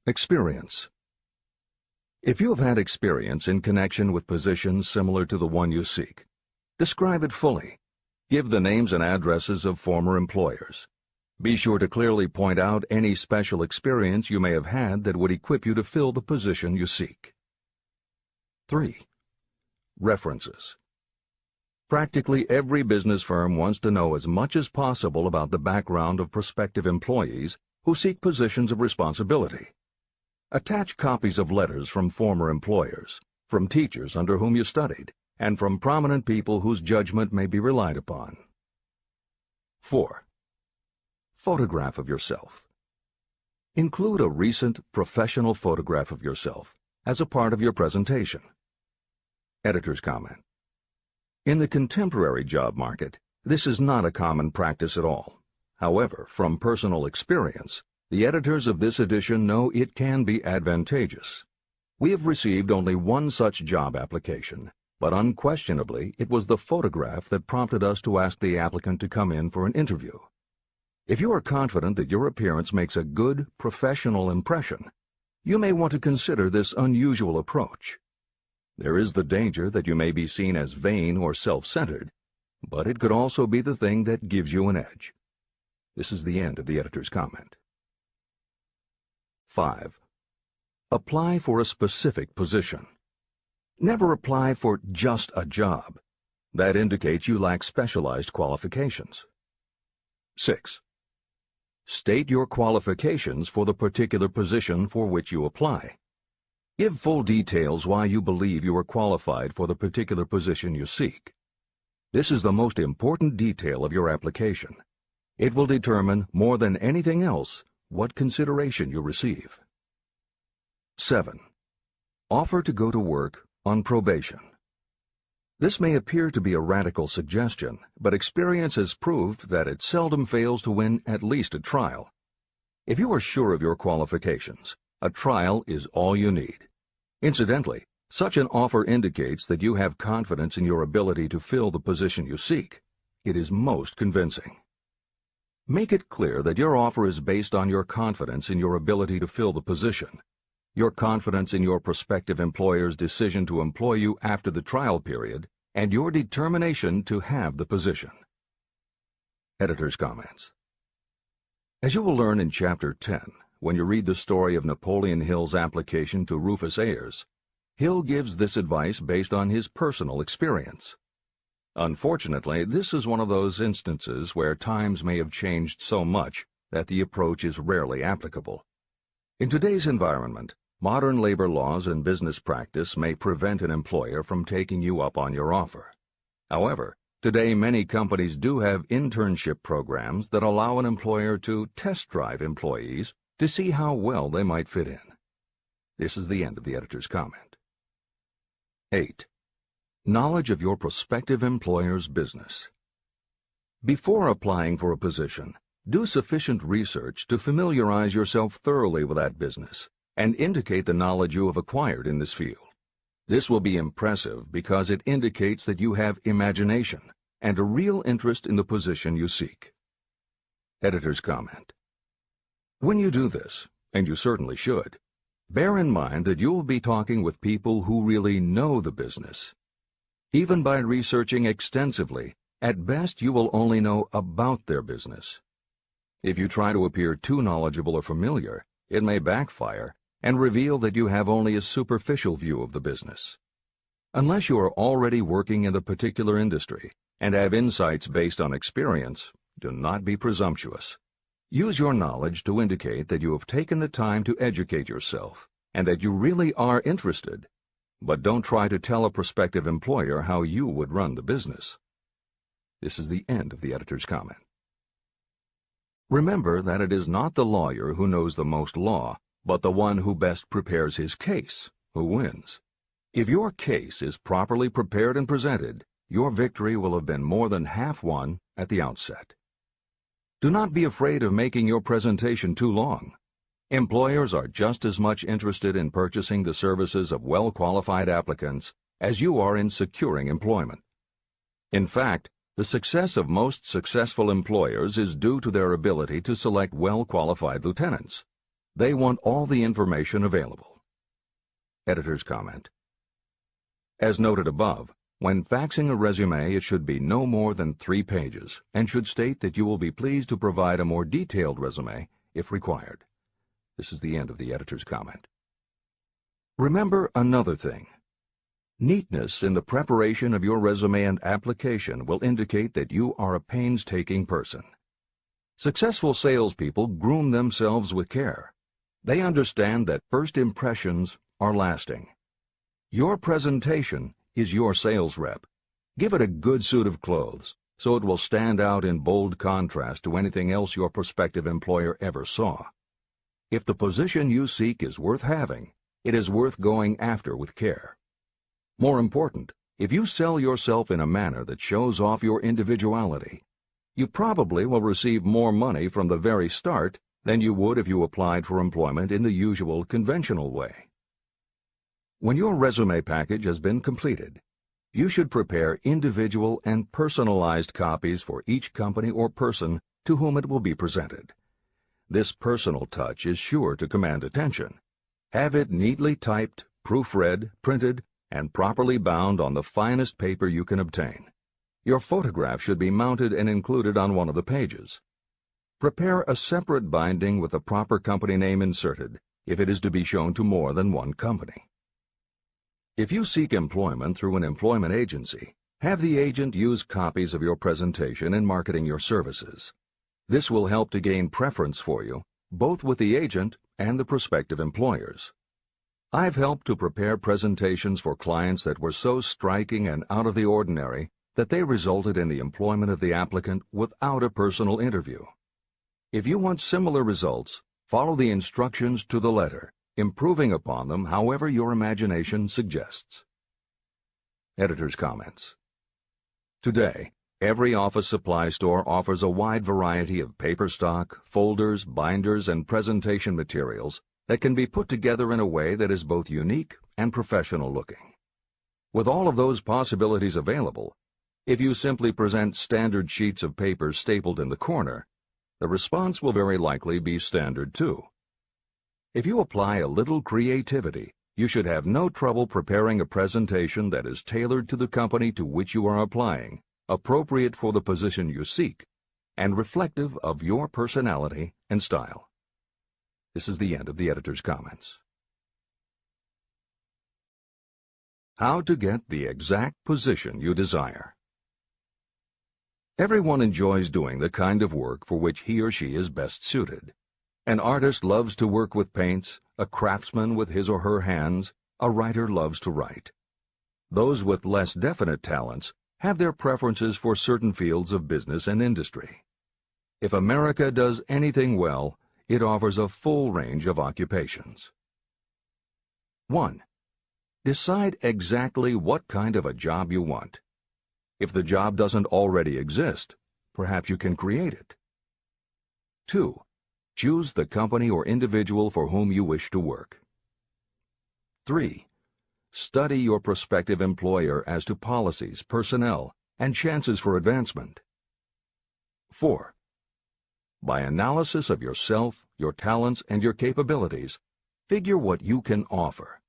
Experience. If you have had experience in connection with positions similar to the one you seek, describe it fully. Give the names and addresses of former employers. Be sure to clearly point out any special experience you may have had that would equip you to fill the position you seek. 3. References. Practically every business firm wants to know as much as possible about the background of prospective employees who seek positions of responsibility. Attach copies of letters from former employers, from teachers under whom you studied, and from prominent people whose judgment may be relied upon. 4. Photograph of yourself. Include a recent professional photograph of yourself as a part of your presentation. Editor's comment. In the contemporary job market, this is not a common practice at all. However, from personal experience, the editors of this edition know it can be advantageous. We have received only one such job application, but unquestionably it was the photograph that prompted us to ask the applicant to come in for an interview. If you are confident that your appearance makes a good, professional impression, you may want to consider this unusual approach. There is the danger that you may be seen as vain or self-centered, but it could also be the thing that gives you an edge. This is the end of the editor's comment. 5. Apply for a specific position. Never apply for just a job. That indicates you lack specialized qualifications. 6. State your qualifications for the particular position for which you apply. Give full details why you believe you are qualified for the particular position you seek. This is the most important detail of your application. It will determine, more than anything else, what consideration you receive. 7. Offer to go to work on probation. This may appear to be a radical suggestion, but experience has proved that it seldom fails to win at least a trial. If you are sure of your qualifications, a trial is all you need. Incidentally, such an offer indicates that you have confidence in your ability to fill the position you seek. It is most convincing. Make it clear that your offer is based on your confidence in your ability to fill the position, your confidence in your prospective employer's decision to employ you after the trial period, and your determination to have the position. Editor's comments. As you will learn in Chapter 10, when you read the story of Napoleon Hill's application to Rufus Ayers, Hill gives this advice based on his personal experience. Unfortunately, this is one of those instances where times may have changed so much that the approach is rarely applicable. In today's environment, modern labor laws and business practice may prevent an employer from taking you up on your offer. However, today many companies do have internship programs that allow an employer to test drive employees to see how well they might fit in. This is the end of the editor's comment. 8. Knowledge of your prospective employer's business. Before applying for a position, do sufficient research to familiarize yourself thoroughly with that business and indicate the knowledge you have acquired in this field. This will be impressive because it indicates that you have imagination and a real interest in the position you seek. Editor's comment. When you do this, and you certainly should, bear in mind that you will be talking with people who really know the business. Even by researching extensively, at best you will only know about their business. If you try to appear too knowledgeable or familiar, it may backfire and reveal that you have only a superficial view of the business. Unless you are already working in the particular industry and have insights based on experience, do not be presumptuous. Use your knowledge to indicate that you have taken the time to educate yourself and that you really are interested, but don't try to tell a prospective employer how you would run the business. This is the end of the editor's comment. Remember that it is not the lawyer who knows the most law, but the one who best prepares his case who wins. If your case is properly prepared and presented, your victory will have been more than half won at the outset. Do not be afraid of making your presentation too long. Employers are just as much interested in purchasing the services of well-qualified applicants as you are in securing employment. In fact, the success of most successful employers is due to their ability to select well-qualified lieutenants. They want all the information available. Editor's comment. As noted above, when faxing a resume, it should be no more than 3 pages and should state that you will be pleased to provide a more detailed resume if required. This is the end of the editor's comment. Remember another thing. Neatness in the preparation of your resume and application will indicate that you are a painstaking person. Successful salespeople groom themselves with care. They understand that first impressions are lasting. Your presentation is your sales rep. Give it a good suit of clothes, so it will stand out in bold contrast to anything else your prospective employer ever saw. If the position you seek is worth having, it is worth going after with care. More important, if you sell yourself in a manner that shows off your individuality, you probably will receive more money from the very start than you would if you applied for employment in the usual conventional way. When your resume package has been completed, you should prepare individual and personalized copies for each company or person to whom it will be presented. This personal touch is sure to command attention. Have it neatly typed, proofread, printed, and properly bound on the finest paper you can obtain. Your photograph should be mounted and included on one of the pages. Prepare a separate binding with the proper company name inserted if it is to be shown to more than one company. If you seek employment through an employment agency, have the agent use copies of your presentation in marketing your services. This will help to gain preference for you, both with the agent and the prospective employers. I've helped to prepare presentations for clients that were so striking and out of the ordinary that they resulted in the employment of the applicant without a personal interview. If you want similar results, follow the instructions to the letter, improving upon them however your imagination suggests. Editor's comments. Today, every office supply store offers a wide variety of paper stock, folders, binders, and presentation materials that can be put together in a way that is both unique and professional looking. With all of those possibilities available, if you simply present standard sheets of paper stapled in the corner, the response will very likely be standard too. If you apply a little creativity, you should have no trouble preparing a presentation that is tailored to the company to which you are applying, appropriate for the position you seek, and reflective of your personality and style. This is the end of the editor's comments. How to get the exact position you desire. Everyone enjoys doing the kind of work for which he or she is best suited. An artist loves to work with paints, a craftsman with his or her hands, a writer loves to write. Those with less definite talents have their preferences for certain fields of business and industry. If America does anything well, it offers a full range of occupations. 1. Decide exactly what kind of a job you want. If the job doesn't already exist, perhaps you can create it. 2. Choose the company or individual for whom you wish to work. 3. Study your prospective employer as to policies, personnel, and chances for advancement. 4. By analysis of yourself, your talents, and your capabilities, figure what you can offer.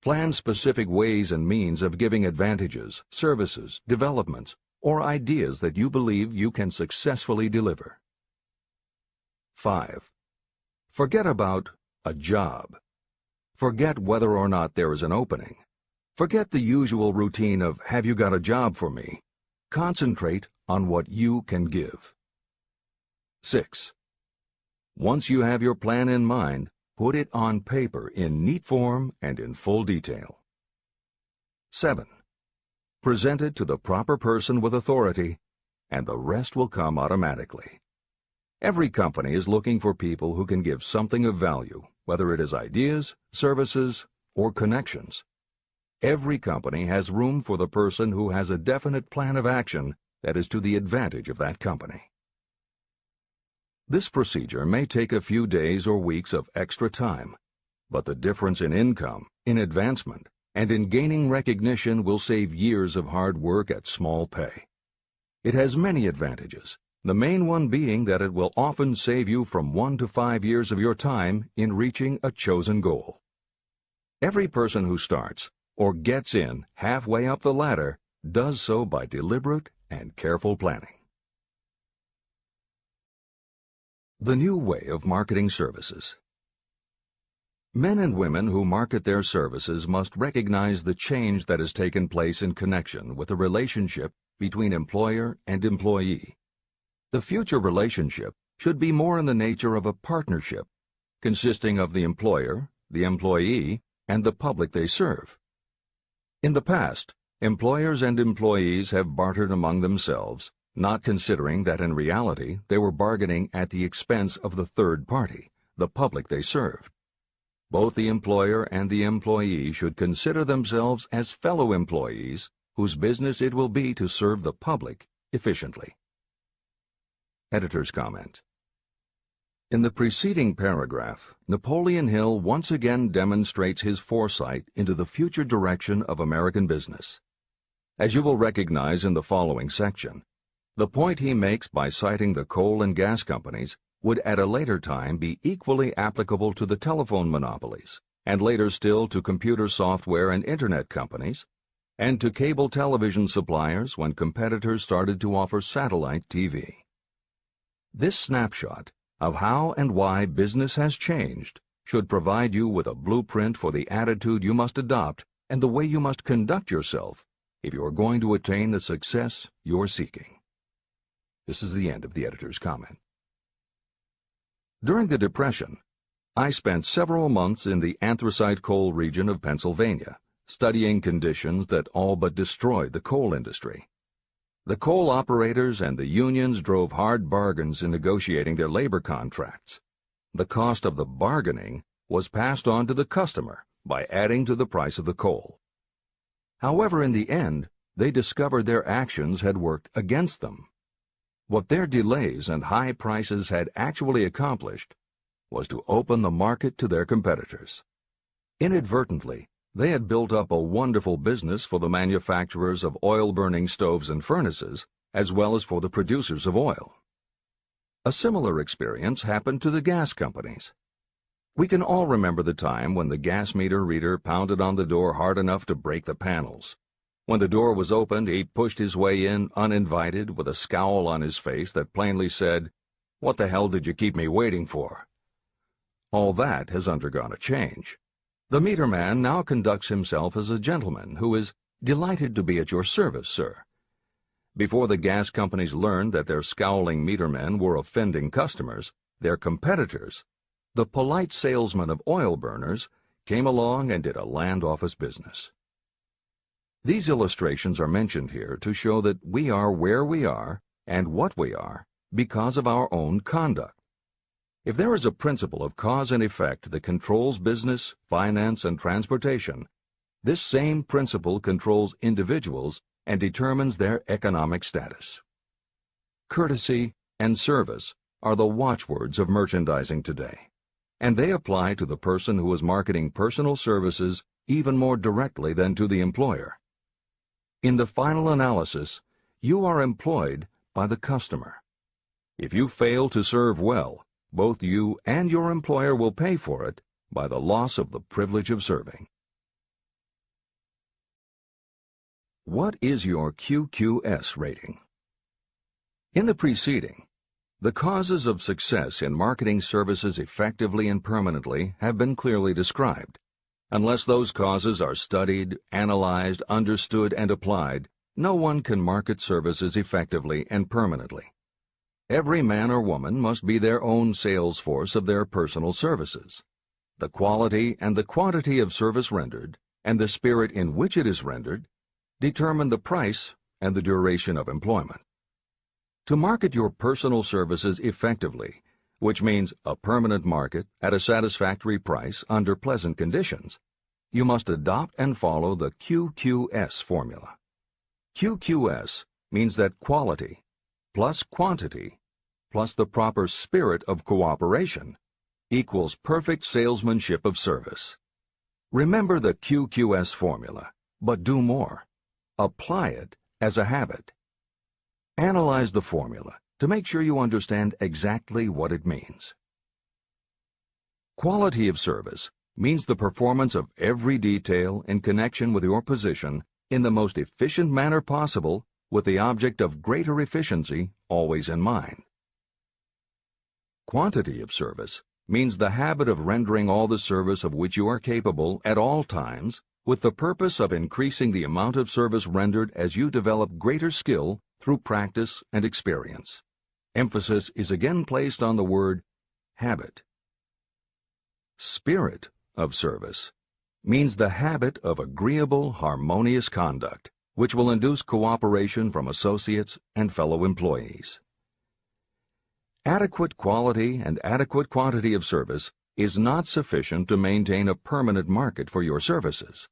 Plan specific ways and means of giving advantages, services, developments, or ideas that you believe you can successfully deliver. 5. Forget about a job. Forget whether or not there is an opening. Forget the usual routine of, "Have you got a job for me?" Concentrate on what you can give. 6. Once you have your plan in mind, put it on paper in neat form and in full detail. 7. Present it to the proper person with authority, and the rest will come automatically. Every company is looking for people who can give something of value, whether it is ideas, services, or connections. Every company has room for the person who has a definite plan of action that is to the advantage of that company. This procedure may take a few days or weeks of extra time, but the difference in income, in advancement, and in gaining recognition will save years of hard work at small pay. It has many advantages, the main one being that it will often save you from 1 to 5 years of your time in reaching a chosen goal. Every person who starts, or gets in halfway up the ladder, does so by deliberate and careful planning. The new way of marketing services. Men and women who market their services must recognize the change that has taken place in connection with the relationship between employer and employee. The future relationship should be more in the nature of a partnership, consisting of the employer, the employee, and the public they serve. In the past, employers and employees have bartered among themselves, not considering that in reality they were bargaining at the expense of the third party, the public they served. Both the employer and the employee should consider themselves as fellow employees whose business it will be to serve the public efficiently. Editor's comment. In the preceding paragraph, Napoleon Hill once again demonstrates his foresight into the future direction of American business. As you will recognize in the following section, the point he makes by citing the coal and gas companies would at a later time be equally applicable to the telephone monopolies, and later still to computer software and internet companies, and to cable television suppliers when competitors started to offer satellite TV. This snapshot of how and why business has changed should provide you with a blueprint for the attitude you must adopt and the way you must conduct yourself if you are going to attain the success you're seeking. This is the end of the editor's comment. During the Depression, I spent several months in the anthracite coal region of Pennsylvania, studying conditions that all but destroyed the coal industry. The coal operators and the unions drove hard bargains in negotiating their labor contracts. The cost of the bargaining was passed on to the customer by adding to the price of the coal. However, in the end, they discovered their actions had worked against them. What their delays and high prices had actually accomplished was to open the market to their competitors. Inadvertently, they had built up a wonderful business for the manufacturers of oil-burning stoves and furnaces, as well as for the producers of oil. A similar experience happened to the gas companies. We can all remember the time when the gas meter reader pounded on the door hard enough to break the panels. When the door was opened, he pushed his way in uninvited with a scowl on his face that plainly said, "What the hell did you keep me waiting for?" All that has undergone a change. The meter man now conducts himself as a gentleman who is delighted to be at your service, sir. Before the gas companies learned that their scowling meter men were offending customers, their competitors, the polite salesmen of oil burners, came along and did a land office business. These illustrations are mentioned here to show that we are where we are and what we are because of our own conduct. If there is a principle of cause and effect that controls business, finance, and transportation, this same principle controls individuals and determines their economic status. Courtesy and service are the watchwords of merchandising today, and they apply to the person who is marketing personal services even more directly than to the employer. In the final analysis, you are employed by the customer. If you fail to serve well, both you and your employer will pay for it by the loss of the privilege of serving. What is your QQS rating? In the preceding, the causes of success in marketing services effectively and permanently have been clearly described. Unless those causes are studied, analyzed, understood, and applied, no one can market services effectively and permanently. Every man or woman must be their own sales force of their personal services. The quality and the quantity of service rendered, and the spirit in which it is rendered, determine the price and the duration of employment. To market your personal services effectively, which means a permanent market at a satisfactory price under pleasant conditions, you must adopt and follow the QQS formula. QQS means that quality plus quantity plus the proper spirit of cooperation equals perfect salesmanship of service. Remember the QQS formula, but do more. Apply it as a habit. Analyze the formula to make sure you understand exactly what it means. Quality of service means the performance of every detail in connection with your position in the most efficient manner possible, with the object of greater efficiency always in mind. Quantity of service means the habit of rendering all the service of which you are capable at all times, with the purpose of increasing the amount of service rendered as you develop greater skill through practice and experience. Emphasis is again placed on the word habit. Spirit of service means the habit of agreeable, harmonious conduct, which will induce cooperation from associates and fellow employees. Adequate quality and adequate quantity of service is not sufficient to maintain a permanent market for your services.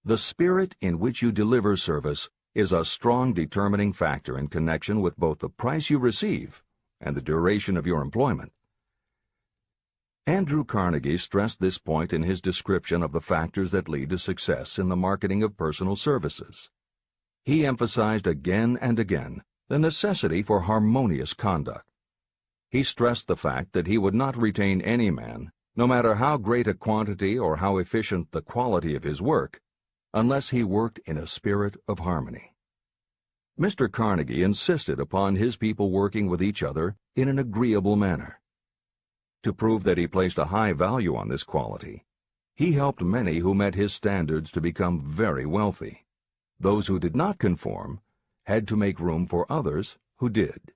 The spirit in which you deliver service is a strong determining factor in connection with both the price you receive and the duration of your employment. Andrew Carnegie stressed this point in his description of the factors that lead to success in the marketing of personal services. He emphasized again and again the necessity for harmonious conduct. He stressed the fact that he would not retain any man, no matter how great a quantity or how efficient the quality of his work, unless he worked in a spirit of harmony. Mr. Carnegie insisted upon his people working with each other in an agreeable manner. To prove that he placed a high value on this quality, he helped many who met his standards to become very wealthy. Those who did not conform had to make room for others who did.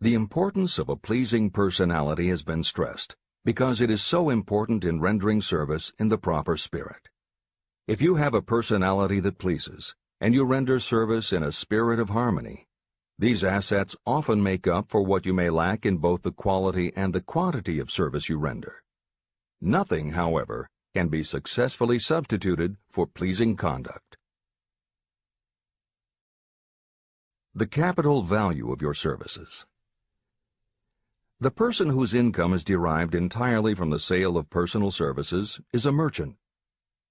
The importance of a pleasing personality has been stressed because it is so important in rendering service in the proper spirit. If you have a personality that pleases, and you render service in a spirit of harmony, these assets often make up for what you may lack in both the quality and the quantity of service you render. Nothing, however, can be successfully substituted for pleasing conduct. The capital value of your services. The person whose income is derived entirely from the sale of personal services is a merchant,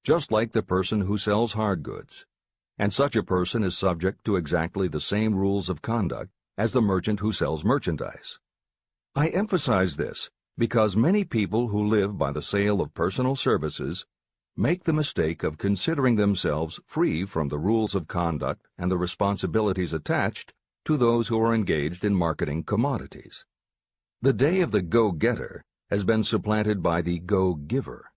just like the person who sells hard goods, and such a person is subject to exactly the same rules of conduct as the merchant who sells merchandise. I emphasize this because many people who live by the sale of personal services make the mistake of considering themselves free from the rules of conduct and the responsibilities attached to those who are engaged in marketing commodities. The day of the go-getter has been supplanted by the go-giver.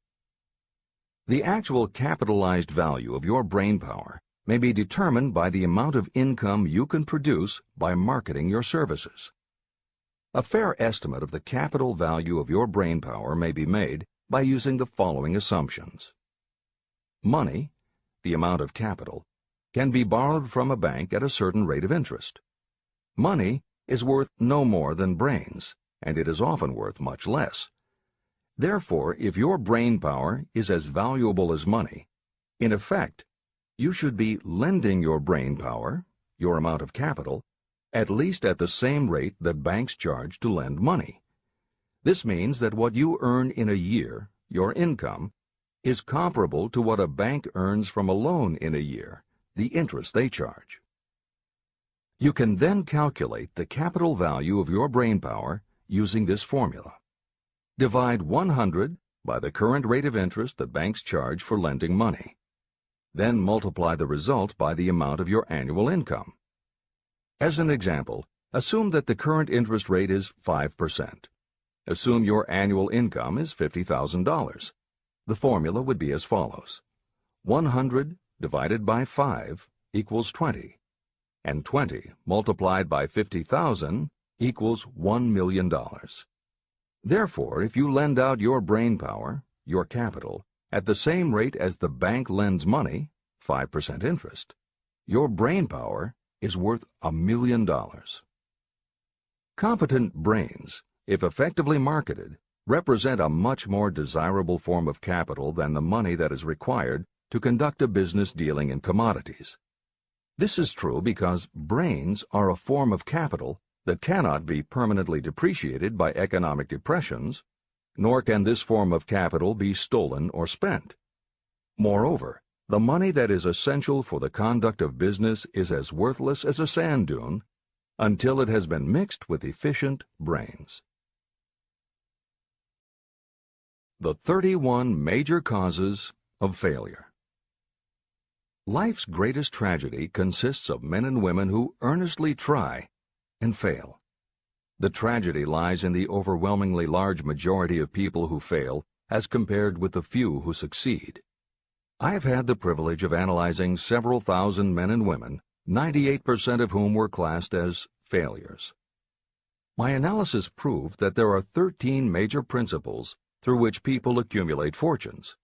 The actual capitalized value of your brain power may be determined by the amount of income you can produce by marketing your services. A fair estimate of the capital value of your brain power may be made by using the following assumptions. Money, the amount of capital, can be borrowed from a bank at a certain rate of interest. Money is worth no more than brains, and it is often worth much less. Therefore, if your brain power is as valuable as money, in effect, you should be lending your brain power, your amount of capital, at least at the same rate that banks charge to lend money. This means that what you earn in a year, your income, is comparable to what a bank earns from a loan in a year, the interest they charge. You can then calculate the capital value of your brain power using this formula. Divide 100 by the current rate of interest that banks charge for lending money. Then multiply the result by the amount of your annual income. As an example, assume that the current interest rate is 5%. Assume your annual income is $50,000. The formula would be as follows. 100 divided by 5 equals 20, and 20 multiplied by 50,000 equals $1 million. Therefore, if you lend out your brain power, your capital, at the same rate as the bank lends money, 5% interest, your brain power is worth $1 million. Competent brains, if effectively marketed, represent a much more desirable form of capital than the money that is required to conduct a business dealing in commodities. This is true because brains are a form of capital that cannot be permanently depreciated by economic depressions, nor can this form of capital be stolen or spent. Moreover, the money that is essential for the conduct of business is as worthless as a sand dune until it has been mixed with efficient brains. The 31 major causes of failure. Life's greatest tragedy consists of men and women who earnestly try and fail. The tragedy lies in the overwhelmingly large majority of people who fail as compared with the few who succeed. I have had the privilege of analyzing several thousand men and women, 98% of whom were classed as failures. My analysis proved that there are 13 major principles through which people accumulate fortunes.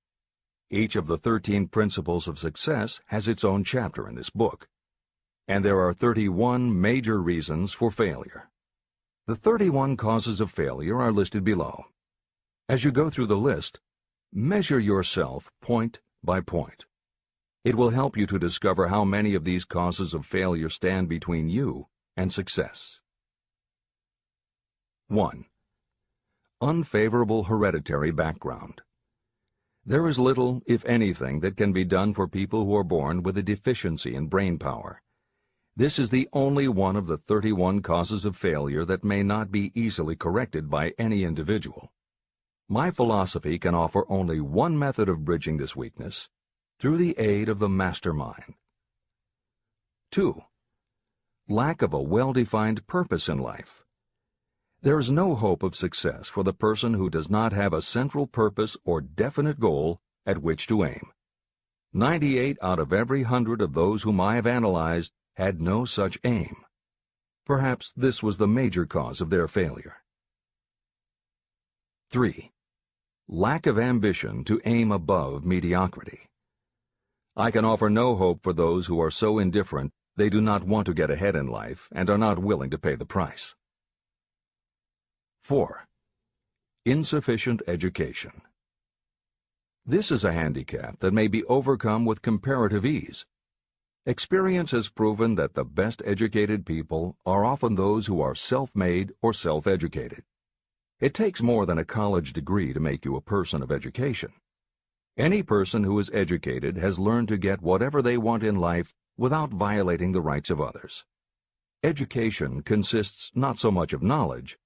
Each of the 13 principles of success has its own chapter in this book, and there are 31 major reasons for failure. The 31 causes of failure are listed below. As you go through the list, measure yourself point by point. It will help you to discover how many of these causes of failure stand between you and success. 1. Unfavorable hereditary background. There is little, if anything, that can be done for people who are born with a deficiency in brain power. This is the only one of the 31 causes of failure that may not be easily corrected by any individual. My philosophy can offer only one method of bridging this weakness, through the aid of the mastermind. 2. Lack of a well-defined purpose in life. There is no hope of success for the person who does not have a central purpose or definite goal at which to aim. 98 out of every 100 of those whom I have analyzed had no such aim. Perhaps this was the major cause of their failure. 3. Lack of ambition to aim above mediocrity. I can offer no hope for those who are so indifferent they do not want to get ahead in life and are not willing to pay the price. 4. Insufficient education. This is a handicap that may be overcome with comparative ease. Experience has proven that the best educated people are often those who are self-made or self-educated. It takes more than a college degree to make you a person of education. Any person who is educated has learned to get whatever they want in life without violating the rights of others. Education consists not so much of knowledge,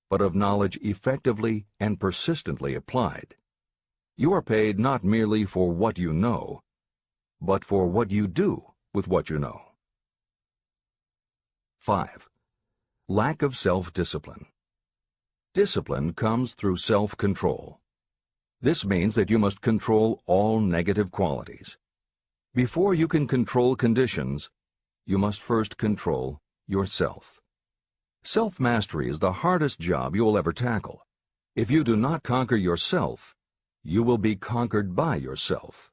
but of knowledge effectively and persistently applied. You are paid not merely for what you know, but for what you do with what you know. 5. Lack of self-discipline. Discipline comes through self-control. This means that you must control all negative qualities. Before you can control conditions, you must first control yourself. Self-mastery is the hardest job you will ever tackle. If you do not conquer yourself, you will be conquered by yourself.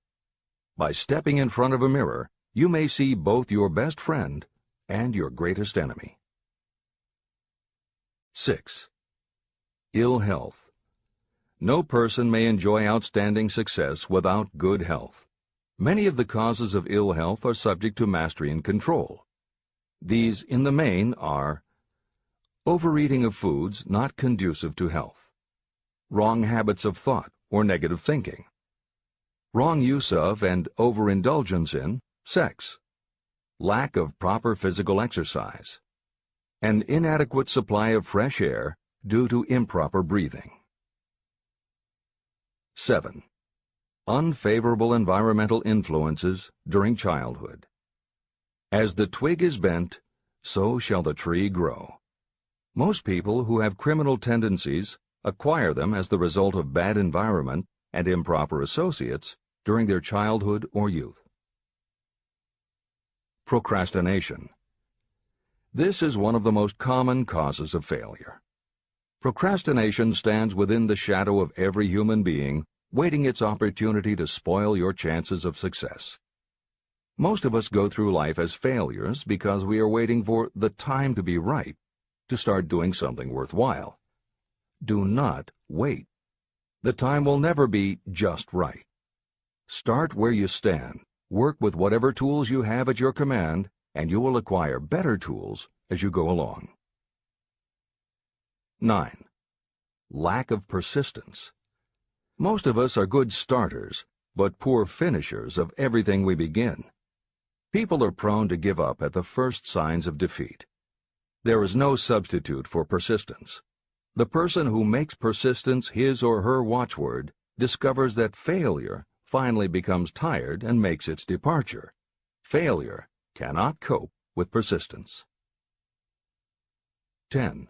By stepping in front of a mirror, you may see both your best friend and your greatest enemy. 6. Ill health. No person may enjoy outstanding success without good health. Many of the causes of ill health are subject to mastery and control. These, in the main, are overeating of foods not conducive to health, wrong habits of thought or negative thinking, wrong use of and overindulgence in sex, lack of proper physical exercise, an inadequate supply of fresh air due to improper breathing. 7. Unfavorable environmental influences during childhood. As the twig is bent, so shall the tree grow. Most people who have criminal tendencies acquire them as the result of bad environment and improper associates during their childhood or youth. Procrastination. This is one of the most common causes of failure. Procrastination stands within the shadow of every human being, waiting its opportunity to spoil your chances of success. Most of us go through life as failures because we are waiting for the time to be right to start doing something worthwhile. Do not wait. The time will never be just right. Start where you stand, work with whatever tools you have at your command, and you will acquire better tools as you go along. 9. Lack of persistence. Most of us are good starters, but poor finishers of everything we begin. People are prone to give up at the first signs of defeat. There is no substitute for persistence. The person who makes persistence his or her watchword discovers that failure finally becomes tired and makes its departure. Failure cannot cope with persistence. 10.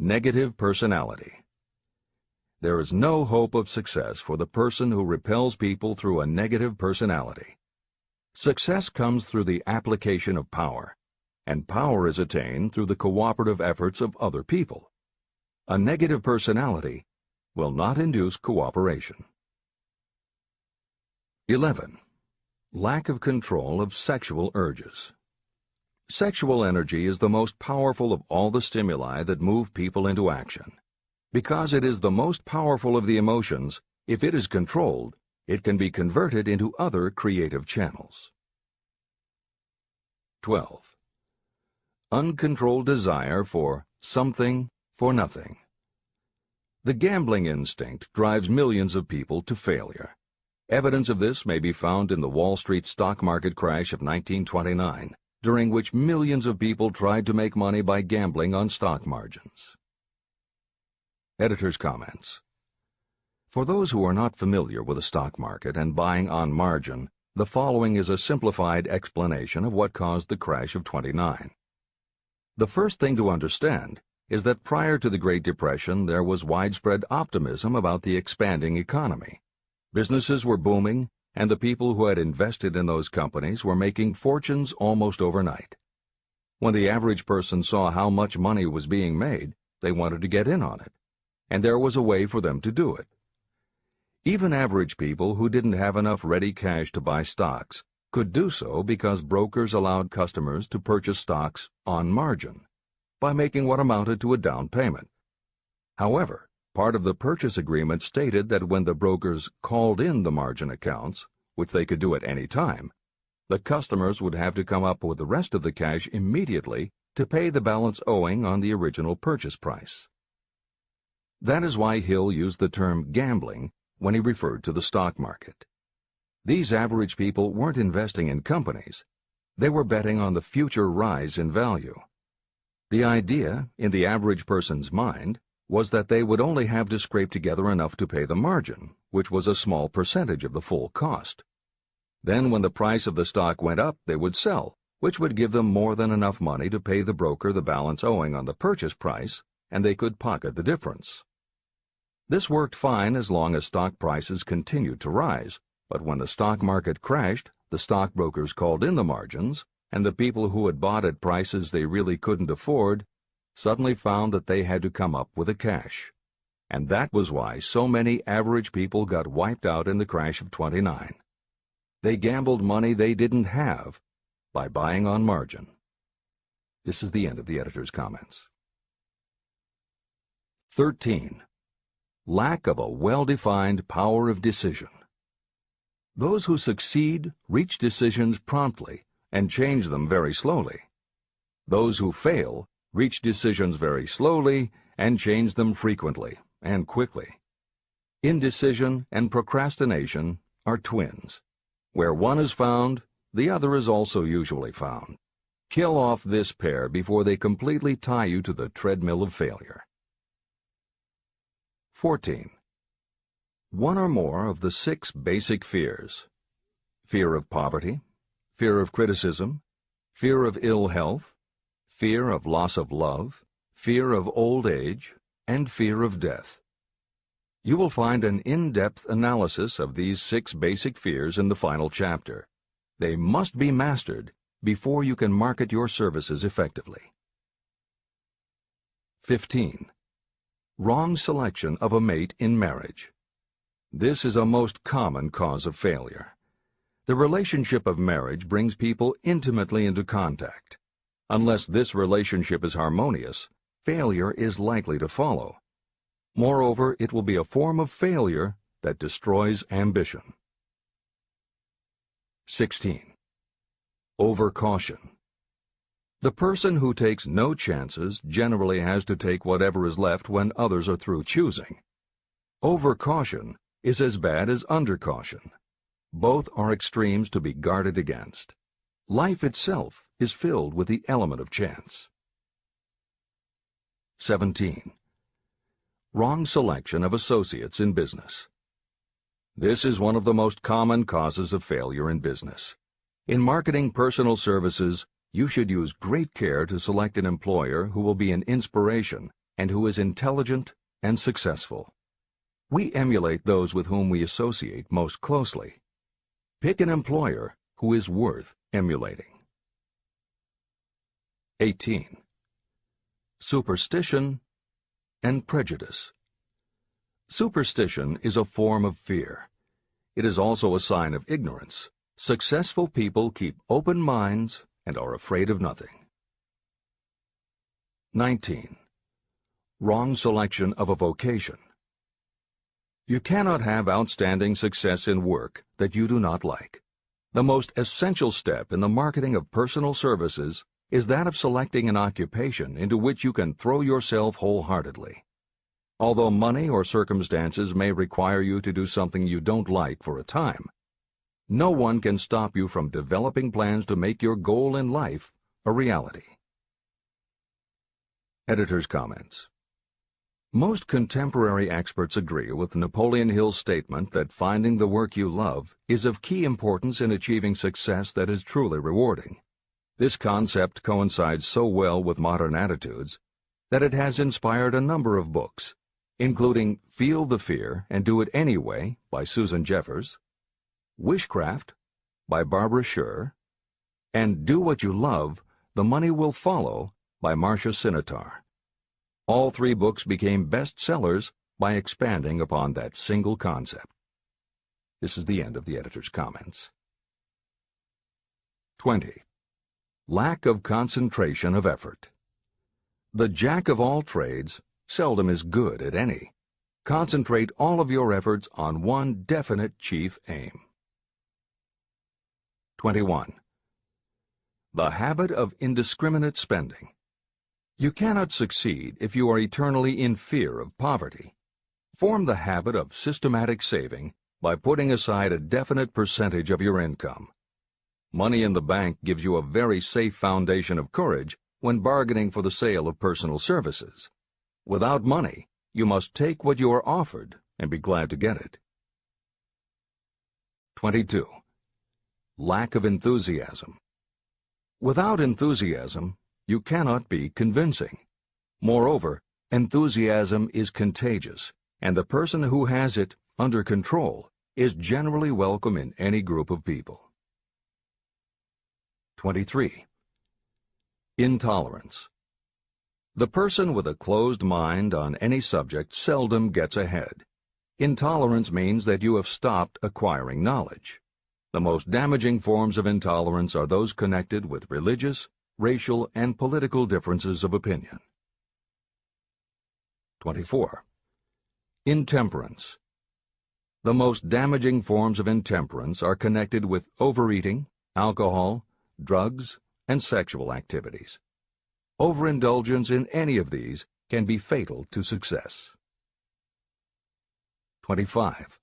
Negative personality. There is no hope of success for the person who repels people through a negative personality. Success comes through the application of power, and power is attained through the cooperative efforts of other people. A negative personality will not induce cooperation. 11. Lack of control of sexual urges. Sexual energy is the most powerful of all the stimuli that move people into action. Because it is the most powerful of the emotions, if it is controlled, it can be converted into other creative channels. 12. Uncontrolled desire for something for nothing. The gambling instinct drives millions of people to failure. Evidence of this may be found in the Wall Street stock market crash of 1929, during which millions of people tried to make money by gambling on stock margins. Editor's comments. For those who are not familiar with the stock market and buying on margin, the following is a simplified explanation of what caused the crash of '29. The first thing to understand is that prior to the Great Depression there was widespread optimism about the expanding economy. Businesses were booming, and the people who had invested in those companies were making fortunes almost overnight. When the average person saw how much money was being made, they wanted to get in on it, and there was a way for them to do it. Even average people who didn't have enough ready cash to buy stocks could do so because brokers allowed customers to purchase stocks on margin by making what amounted to a down payment. However, part of the purchase agreement stated that when the brokers called in the margin accounts, which they could do at any time, the customers would have to come up with the rest of the cash immediately to pay the balance owing on the original purchase price. That is why Hill used the term gambling when he referred to the stock market. These average people weren't investing in companies. They were betting on the future rise in value. The idea, in the average person's mind, was that they would only have to scrape together enough to pay the margin, which was a small percentage of the full cost. Then when the price of the stock went up, they would sell, which would give them more than enough money to pay the broker the balance owing on the purchase price, and they could pocket the difference. This worked fine as long as stock prices continued to rise, but when the stock market crashed, the stockbrokers called in the margins, and the people who had bought at prices they really couldn't afford suddenly found that they had to come up with the cash. And that was why so many average people got wiped out in the crash of '29. They gambled money they didn't have by buying on margin. This is the end of the editor's comments. 13. Lack of a well-defined power of decision. Those who succeed reach decisions promptly and change them very slowly. Those who fail reach decisions very slowly and change them frequently and quickly. Indecision and procrastination are twins. Where one is found, the other is also usually found. Kill off this pair before they completely tie you to the treadmill of failure. 14. One or more of the 6 basic fears: fear of poverty, fear of criticism, fear of ill health, fear of loss of love, fear of old age, and fear of death. You will find an in-depth analysis of these 6 basic fears in the final chapter. They must be mastered before you can market your services effectively. 15. Wrong selection of a mate in marriage. This is a most common cause of failure. The relationship of marriage brings people intimately into contact. Unless this relationship is harmonious, failure is likely to follow. Moreover, it will be a form of failure that destroys ambition. 16. Overcaution. The person who takes no chances generally has to take whatever is left when others are through choosing. Overcaution is as bad as undercaution. Both are extremes to be guarded against. Life itself is filled with the element of chance. 17. Wrong selection of associates in business. This is one of the most common causes of failure in business. In marketing personal services, you should use great care to select an employer who will be an inspiration and who is intelligent and successful. We emulate those with whom we associate most closely. Pick an employer who is worth emulating. 18. Superstition and prejudice. Superstition is a form of fear. It is also a sign of ignorance. Successful people keep open minds and are afraid of nothing. 19. Wrong selection of a vocation. You cannot have outstanding success in work that you do not like. The most essential step in the marketing of personal services is that of selecting an occupation into which you can throw yourself wholeheartedly. Although money or circumstances may require you to do something you don't like for a time, no one can stop you from developing plans to make your goal in life a reality. Editor's comments. Most contemporary experts agree with Napoleon Hill's statement that finding the work you love is of key importance in achieving success that is truly rewarding. This concept coincides so well with modern attitudes that it has inspired a number of books, including Feel the Fear and Do It Anyway by Susan Jeffers, Wishcraft by Barbara Sher, and Do What You Love, The Money Will Follow by Marcia Sinitar. All three books became bestsellers by expanding upon that single concept. This is the end of the editor's comments. 20. Lack of concentration of effort. The jack of all trades seldom is good at any. Concentrate all of your efforts on one definite chief aim. 21. The habit of indiscriminate spending. You cannot succeed if you are eternally in fear of poverty. Form the habit of systematic saving by putting aside a definite percentage of your income. Money in the bank gives you a very safe foundation of courage when bargaining for the sale of personal services. Without money, you must take what you are offered and be glad to get it. 22. Lack of enthusiasm. Without enthusiasm, you cannot be convincing. Moreover, enthusiasm is contagious, and the person who has it under control is generally welcome in any group of people. 23. Intolerance. The person with a closed mind on any subject seldom gets ahead. Intolerance means that you have stopped acquiring knowledge. The most damaging forms of intolerance are those connected with religious, racial, and political differences of opinion. 24. Intemperance. The most damaging forms of intemperance are connected with overeating, alcohol, drugs, and sexual activities. Overindulgence in any of these can be fatal to success. 25.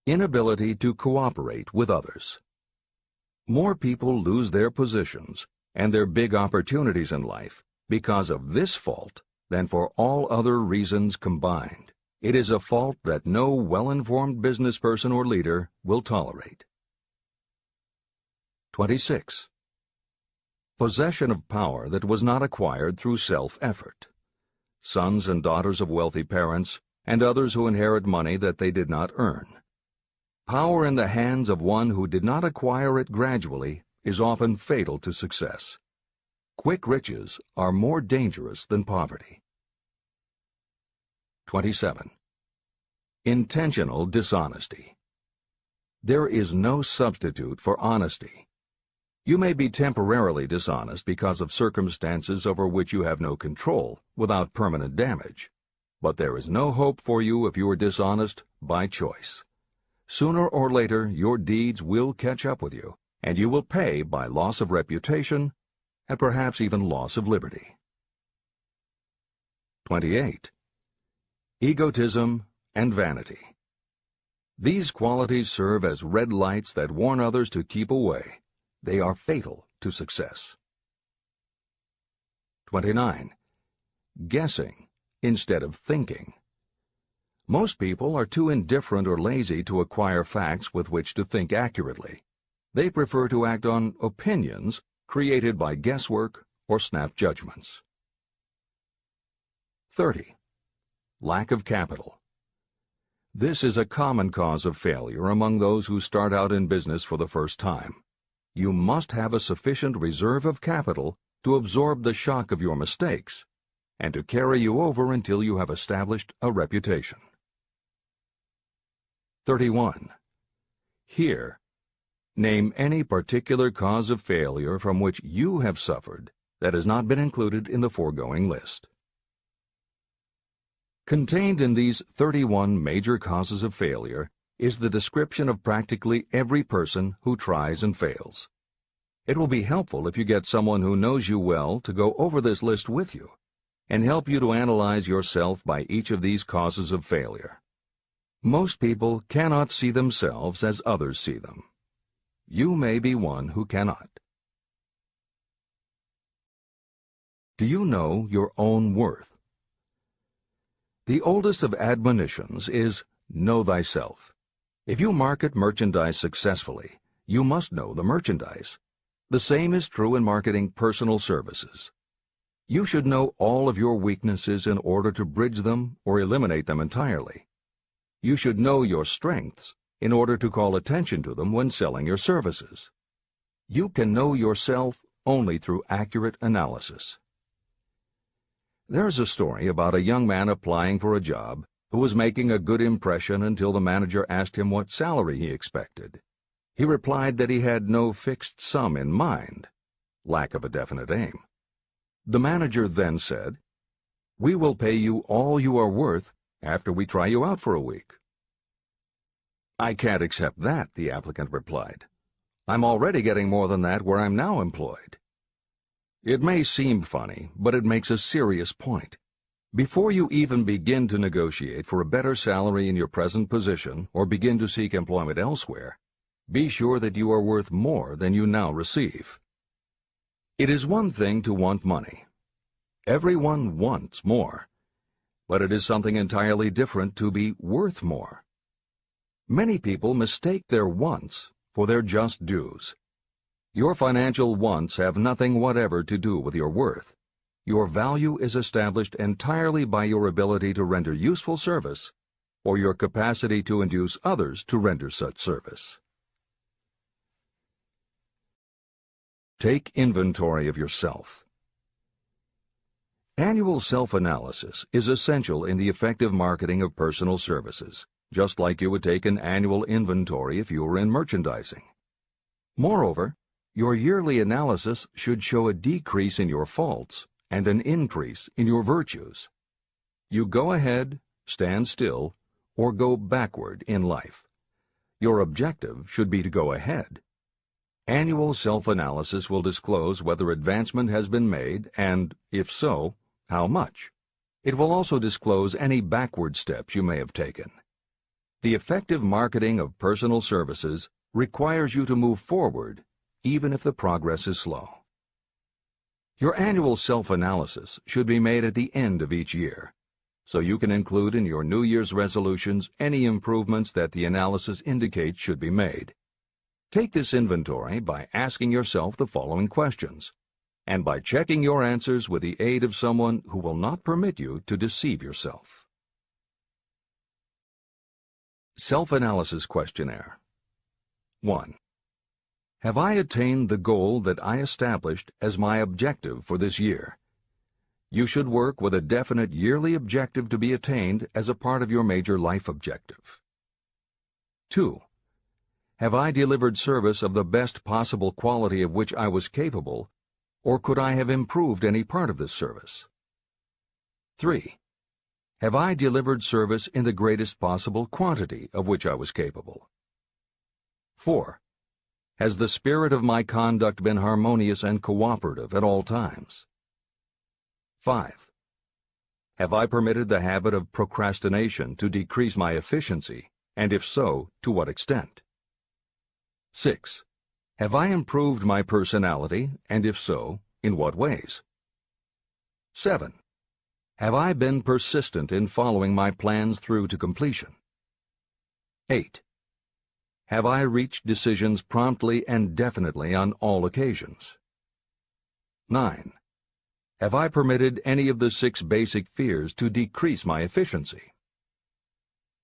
Inability to cooperate with others. More people lose their positions and their big opportunities in life because of this fault than for all other reasons combined. It is a fault that no well-informed business person or leader will tolerate. 26. Possession of power that was not acquired through self-effort. Sons and daughters of wealthy parents, and others who inherit money that they did not earn. Power in the hands of one who did not acquire it gradually is often fatal to success. Quick riches are more dangerous than poverty. 27. Intentional dishonesty. There is no substitute for honesty. You may be temporarily dishonest because of circumstances over which you have no control without permanent damage, but there is no hope for you if you are dishonest by choice. Sooner or later, your deeds will catch up with you, and you will pay by loss of reputation and perhaps even loss of liberty. 28. Egotism and vanity. These qualities serve as red lights that warn others to keep away. They are fatal to success. 29. Guessing instead of thinking. Most people are too indifferent or lazy to acquire facts with which to think accurately. They prefer to act on opinions created by guesswork or snap judgments. 30. Lack of capital. This is a common cause of failure among those who start out in business for the first time. You must have a sufficient reserve of capital to absorb the shock of your mistakes and to carry you over until you have established a reputation. 31. Here, name any particular cause of failure from which you have suffered that has not been included in the foregoing list. Contained in these 31 major causes of failure is the description of practically every person who tries and fails. It will be helpful if you get someone who knows you well to go over this list with you and help you to analyze yourself by each of these causes of failure. Most people cannot see themselves as others see them. You may be one who cannot. Do you know your own worth? The oldest of admonitions is, know thyself. If you market merchandise successfully, you must know the merchandise. The same is true in marketing personal services. You should know all of your weaknesses in order to bridge them or eliminate them entirely. You should know your strengths in order to call attention to them when selling your services. You can know yourself only through accurate analysis. There is a story about a young man applying for a job who was making a good impression until the manager asked him what salary he expected. He replied that he had no fixed sum in mind, lack of a definite aim. The manager then said, "We will pay you all you are worth after we try you out for a week." "I can't accept that," the applicant replied. "I'm already getting more than that where I'm now employed." It may seem funny, but it makes a serious point. Before you even begin to negotiate for a better salary in your present position or begin to seek employment elsewhere, be sure that you are worth more than you now receive. It is one thing to want money. Everyone wants more. But it is something entirely different to be worth more. Many people mistake their wants for their just dues. Your financial wants have nothing whatever to do with your worth. Your value is established entirely by your ability to render useful service or your capacity to induce others to render such service. Take inventory of yourself. Annual self-analysis is essential in the effective marketing of personal services, just like you would take an annual inventory if you were in merchandising. Moreover, your yearly analysis should show a decrease in your faults and an increase in your virtues. You go ahead, stand still, or go backward in life. Your objective should be to go ahead. Annual self-analysis will disclose whether advancement has been made and, if so, how much. It will also disclose any backward steps you may have taken. The effective marketing of personal services requires you to move forward, even if the progress is slow. Your annual self-analysis should be made at the end of each year, so you can include in your New Year's resolutions any improvements that the analysis indicates should be made. Take this inventory by asking yourself the following questions, and by checking your answers with the aid of someone who will not permit you to deceive yourself. Self-analysis questionnaire. 1. Have I attained the goal that I established as my objective for this year? You should work with a definite yearly objective to be attained as a part of your major life objective. 2. Have I delivered service of the best possible quality of which I was capable, or could I have improved any part of this service? 3. Have I delivered service in the greatest possible quantity of which I was capable? 4. Has the spirit of my conduct been harmonious and cooperative at all times? 5. Have I permitted the habit of procrastination to decrease my efficiency, and if so, to what extent? 6. Have I improved my personality, and if so, in what ways? 7. Have I been persistent in following my plans through to completion? 8. Have I reached decisions promptly and definitely on all occasions? 9. Have I permitted any of the 6 basic fears to decrease my efficiency?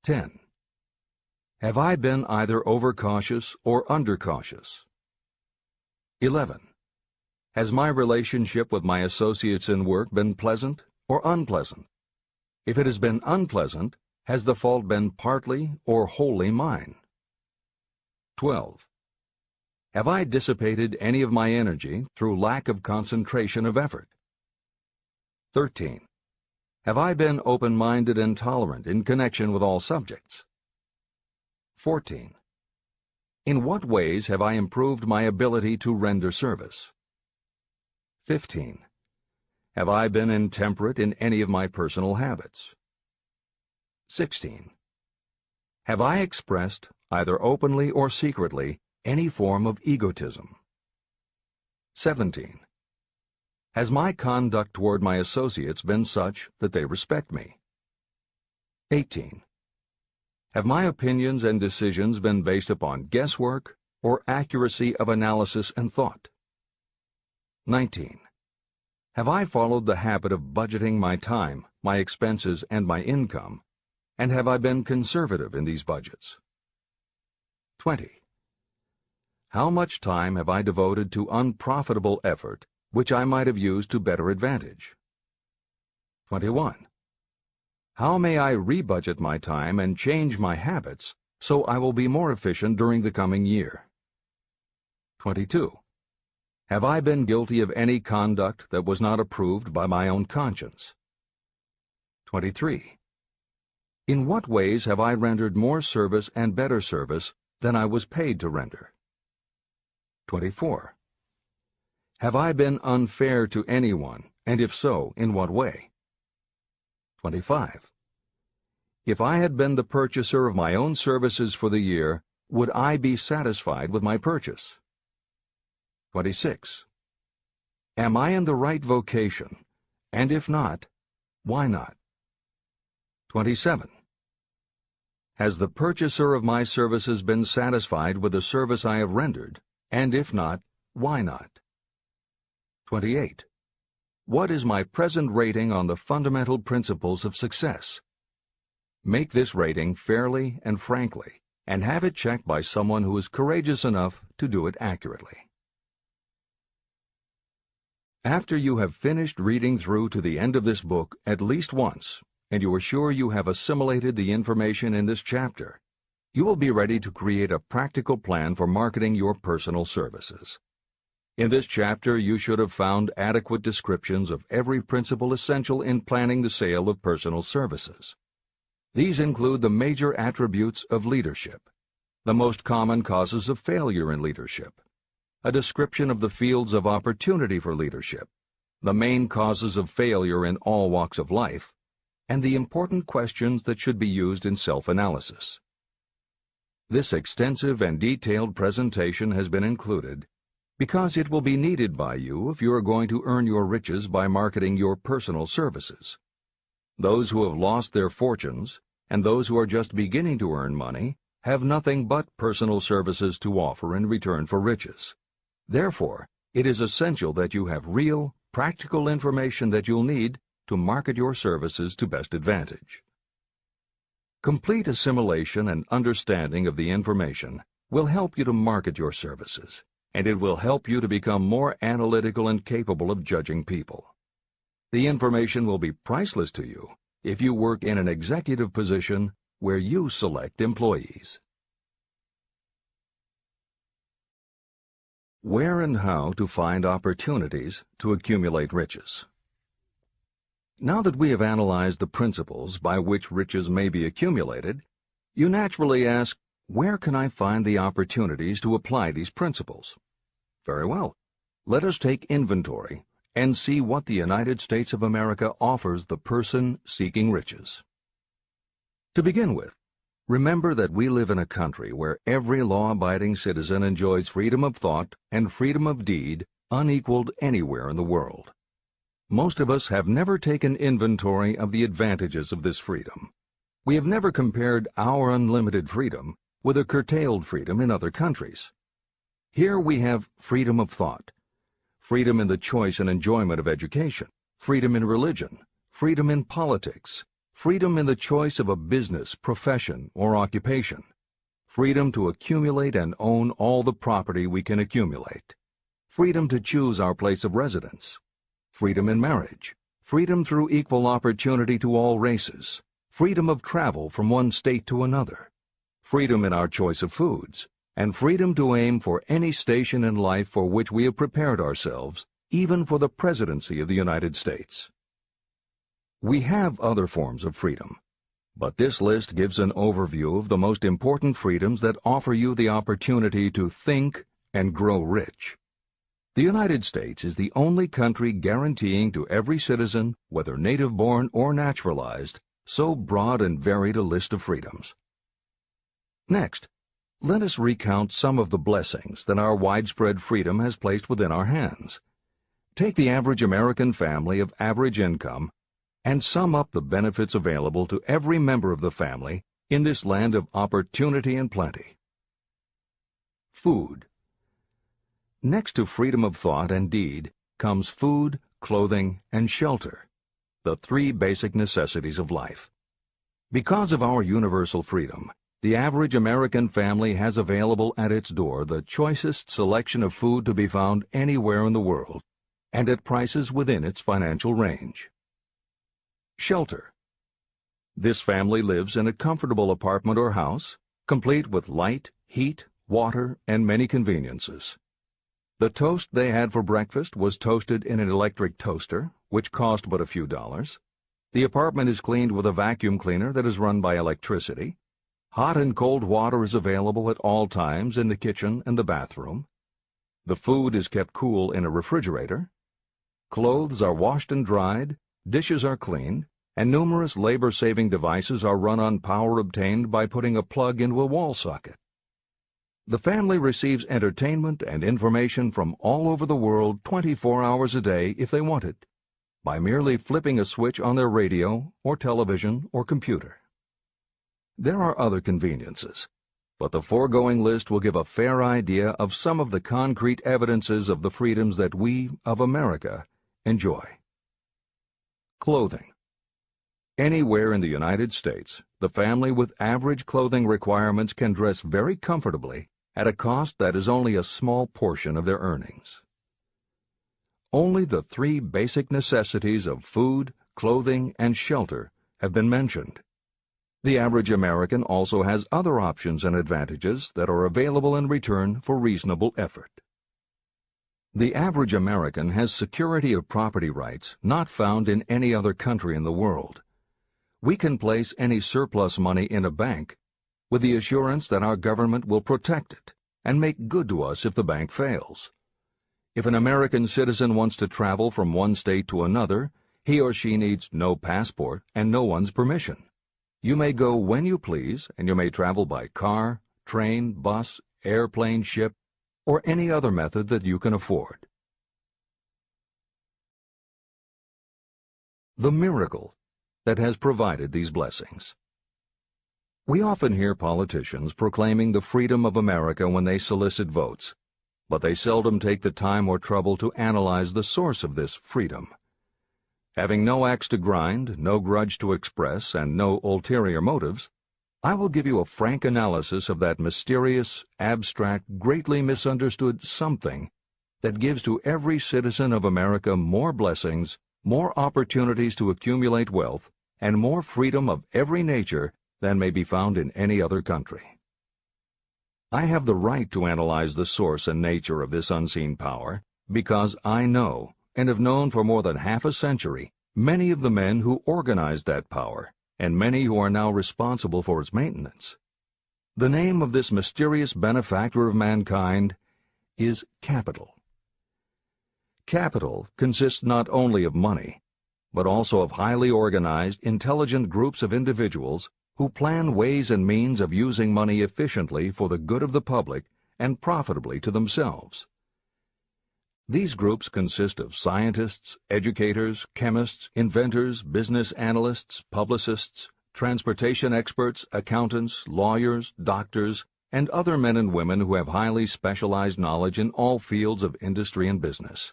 10. Have I been either overcautious or undercautious? 11. Has my relationship with my associates in work been pleasant or unpleasant? If it has been unpleasant, has the fault been partly or wholly mine? 12. Have I dissipated any of my energy through lack of concentration of effort? 13. Have I been open-minded and tolerant in connection with all subjects? 14. In what ways have I improved my ability to render service? 15. Have I been intemperate in any of my personal habits? 16. Have I expressed, either openly or secretly, any form of egotism? 17. Has my conduct toward my associates been such that they respect me? 18. Have my opinions and decisions been based upon guesswork or accuracy of analysis and thought? 19. Have I followed the habit of budgeting my time, my expenses, and my income, and have I been conservative in these budgets? 20. How much time have I devoted to unprofitable effort which I might have used to better advantage? 21. How may I rebudget my time and change my habits so I will be more efficient during the coming year? 22. Have I been guilty of any conduct that was not approved by my own conscience? 23. In what ways have I rendered more service and better service than I was paid to render? 24. Have I been unfair to anyone, and if so, in what way? 25. If I had been the purchaser of my own services for the year, would I be satisfied with my purchase? 26. Am I in the right vocation, and if not, why not? 27. Has the purchaser of my services been satisfied with the service I have rendered, and if not, why not? 28. What is my present rating on the fundamental principles of success? Make this rating fairly and frankly, and have it checked by someone who is courageous enough to do it accurately. After you have finished reading through to the end of this book at least once, and you are sure you have assimilated the information in this chapter, you will be ready to create a practical plan for marketing your personal services. In this chapter, you should have found adequate descriptions of every principle essential in planning the sale of personal services. These include the major attributes of leadership, the most common causes of failure in leadership, a description of the fields of opportunity for leadership, the main causes of failure in all walks of life, and the important questions that should be used in self-analysis. This extensive and detailed presentation has been included because it will be needed by you if you are going to earn your riches by marketing your personal services. Those who have lost their fortunes and those who are just beginning to earn money have nothing but personal services to offer in return for riches. Therefore, it is essential that you have real, practical information that you'll need to market your services to best advantage. Complete assimilation and understanding of the information will help you to market your services, and it will help you to become more analytical and capable of judging people. The information will be priceless to you if you work in an executive position where you select employees. Where and how to find opportunities to accumulate riches. Now that we have analyzed the principles by which riches may be accumulated, you naturally ask, where can I find the opportunities to apply these principles? Very well. Let us take inventory and see what the United States of America offers the person seeking riches. To begin with, remember that we live in a country where every law-abiding citizen enjoys freedom of thought and freedom of deed unequaled anywhere in the world. Most of us have never taken inventory of the advantages of this freedom. We have never compared our unlimited freedom with a curtailed freedom in other countries. Here we have freedom of thought, freedom in the choice and enjoyment of education, freedom in religion, freedom in politics, freedom in the choice of a business, profession, or occupation, freedom to accumulate and own all the property we can accumulate, freedom to choose our place of residence, freedom in marriage, freedom through equal opportunity to all races, freedom of travel from one state to another, freedom in our choice of foods, and freedom to aim for any station in life for which we have prepared ourselves, even for the presidency of the United States. We have other forms of freedom, but this list gives an overview of the most important freedoms that offer you the opportunity to think and grow rich. The United States is the only country guaranteeing to every citizen, whether native-born or naturalized, so broad and varied a list of freedoms. Next, let us recount some of the blessings that our widespread freedom has placed within our hands. Take the average American family of average income and sum up the benefits available to every member of the family in this land of opportunity and plenty. Food. Next to freedom of thought and deed comes food, clothing, and shelter, the three basic necessities of life. Because of our universal freedom, the average American family has available at its door the choicest selection of food to be found anywhere in the world, and at prices within its financial range. Shelter. This family lives in a comfortable apartment or house, complete with light, heat, water, and many conveniences. The toast they had for breakfast was toasted in an electric toaster, which cost but a few dollars. The apartment is cleaned with a vacuum cleaner that is run by electricity. Hot and cold water is available at all times in the kitchen and the bathroom. The food is kept cool in a refrigerator. Clothes are washed and dried, dishes are cleaned, and numerous labor-saving devices are run on power obtained by putting a plug into a wall socket. The family receives entertainment and information from all over the world 24 hours a day if they want it, by merely flipping a switch on their radio or television or computer. There are other conveniences, but the foregoing list will give a fair idea of some of the concrete evidences of the freedoms that we, of America, enjoy. Clothing. Anywhere in the United States, the family with average clothing requirements can dress very comfortably at a cost that is only a small portion of their earnings. Only the three basic necessities of food, clothing, and shelter have been mentioned. The average American also has other options and advantages that are available in return for reasonable effort. The average American has security of property rights not found in any other country in the world. We can place any surplus money in a bank with the assurance that our government will protect it and make good to us if the bank fails. If an American citizen wants to travel from one state to another, he or she needs no passport and no one's permission. You may go when you please, and you may travel by car, train, bus, airplane, ship, or any other method that you can afford. The miracle that has provided these blessings. We often hear politicians proclaiming the freedom of America when they solicit votes, but they seldom take the time or trouble to analyze the source of this freedom. Having no axe to grind, no grudge to express, and no ulterior motives, I will give you a frank analysis of that mysterious, abstract, greatly misunderstood something that gives to every citizen of America more blessings, more opportunities to accumulate wealth, and more freedom of every nature than may be found in any other country. I have the right to analyze the source and nature of this unseen power because I know, and have known for more than half a century, many of the men who organized that power, and many who are now responsible for its maintenance. The name of this mysterious benefactor of mankind is capital. Capital consists not only of money, but also of highly organized, intelligent groups of individuals who plan ways and means of using money efficiently for the good of the public and profitably to themselves. These groups consist of scientists, educators, chemists, inventors, business analysts, publicists, transportation experts, accountants, lawyers, doctors, and other men and women who have highly specialized knowledge in all fields of industry and business.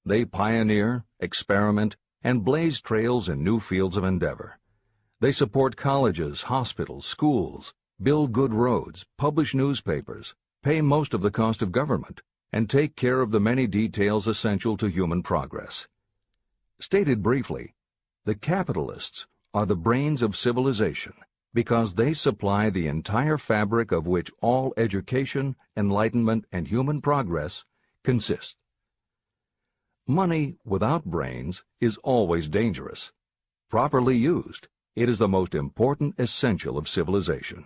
They pioneer, experiment, and blaze trails in new fields of endeavor. They support colleges, hospitals, schools, build good roads, publish newspapers, pay most of the cost of government, and take care of the many details essential to human progress. Stated briefly, the capitalists are the brains of civilization because they supply the entire fabric of which all education, enlightenment, and human progress consist. Money without brains is always dangerous. Properly used, it is the most important essential of civilization.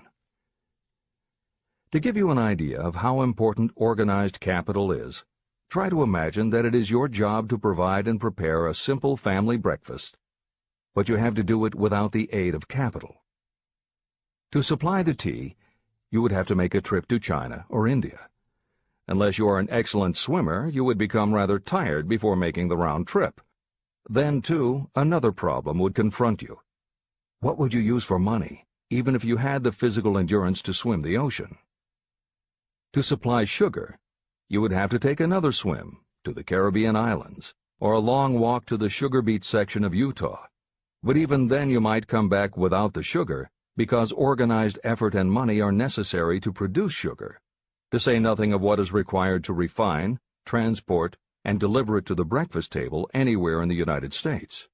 To give you an idea of how important organized capital is, try to imagine that it is your job to provide and prepare a simple family breakfast, but you have to do it without the aid of capital. To supply the tea, you would have to make a trip to China or India. Unless you are an excellent swimmer, you would become rather tired before making the round trip. Then, too, another problem would confront you. What would you use for money, even if you had the physical endurance to swim the ocean? To supply sugar, you would have to take another swim to the Caribbean islands, or a long walk to the sugar beet section of Utah. But even then you might come back without the sugar, because organized effort and money are necessary to produce sugar, to say nothing of what is required to refine, transport, and deliver it to the breakfast table anywhere in the United States.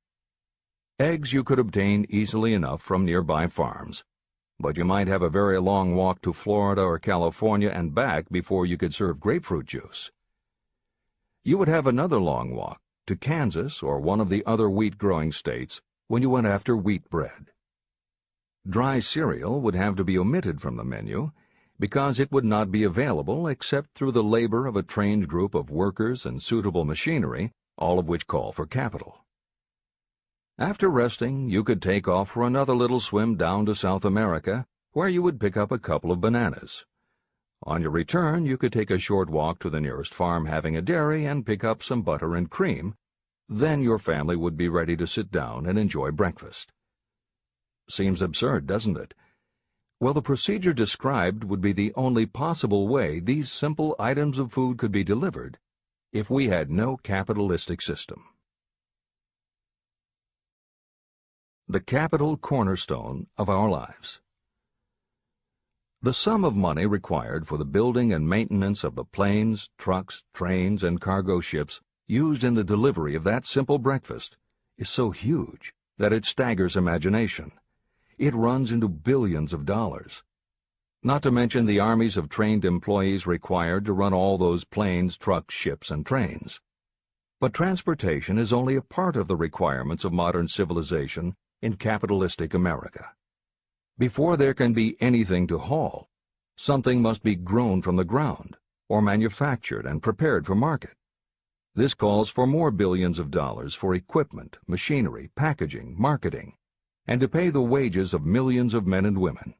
Eggs you could obtain easily enough from nearby farms, but you might have a very long walk to Florida or California and back before you could serve grapefruit juice. You would have another long walk to Kansas or one of the other wheat-growing states when you went after wheat bread. Dry cereal would have to be omitted from the menu because it would not be available except through the labor of a trained group of workers and suitable machinery, all of which call for capital. After resting, you could take off for another little swim down to South America, where you would pick up a couple of bananas. On your return, you could take a short walk to the nearest farm having a dairy and pick up some butter and cream. Then your family would be ready to sit down and enjoy breakfast. Seems absurd, doesn't it? Well, the procedure described would be the only possible way these simple items of food could be delivered if we had no capitalistic system. The capital cornerstone of our lives. The sum of money required for the building and maintenance of the planes, trucks, trains, and cargo ships used in the delivery of that simple breakfast is so huge that it staggers imagination. It runs into billions of dollars. Not to mention the armies of trained employees required to run all those planes, trucks, ships, and trains. But transportation is only a part of the requirements of modern civilization in capitalistic America. Before there can be anything to haul, something must be grown from the ground, or manufactured and prepared for market. This calls for more billions of dollars for equipment, machinery, packaging, marketing, and to pay the wages of millions of men and women.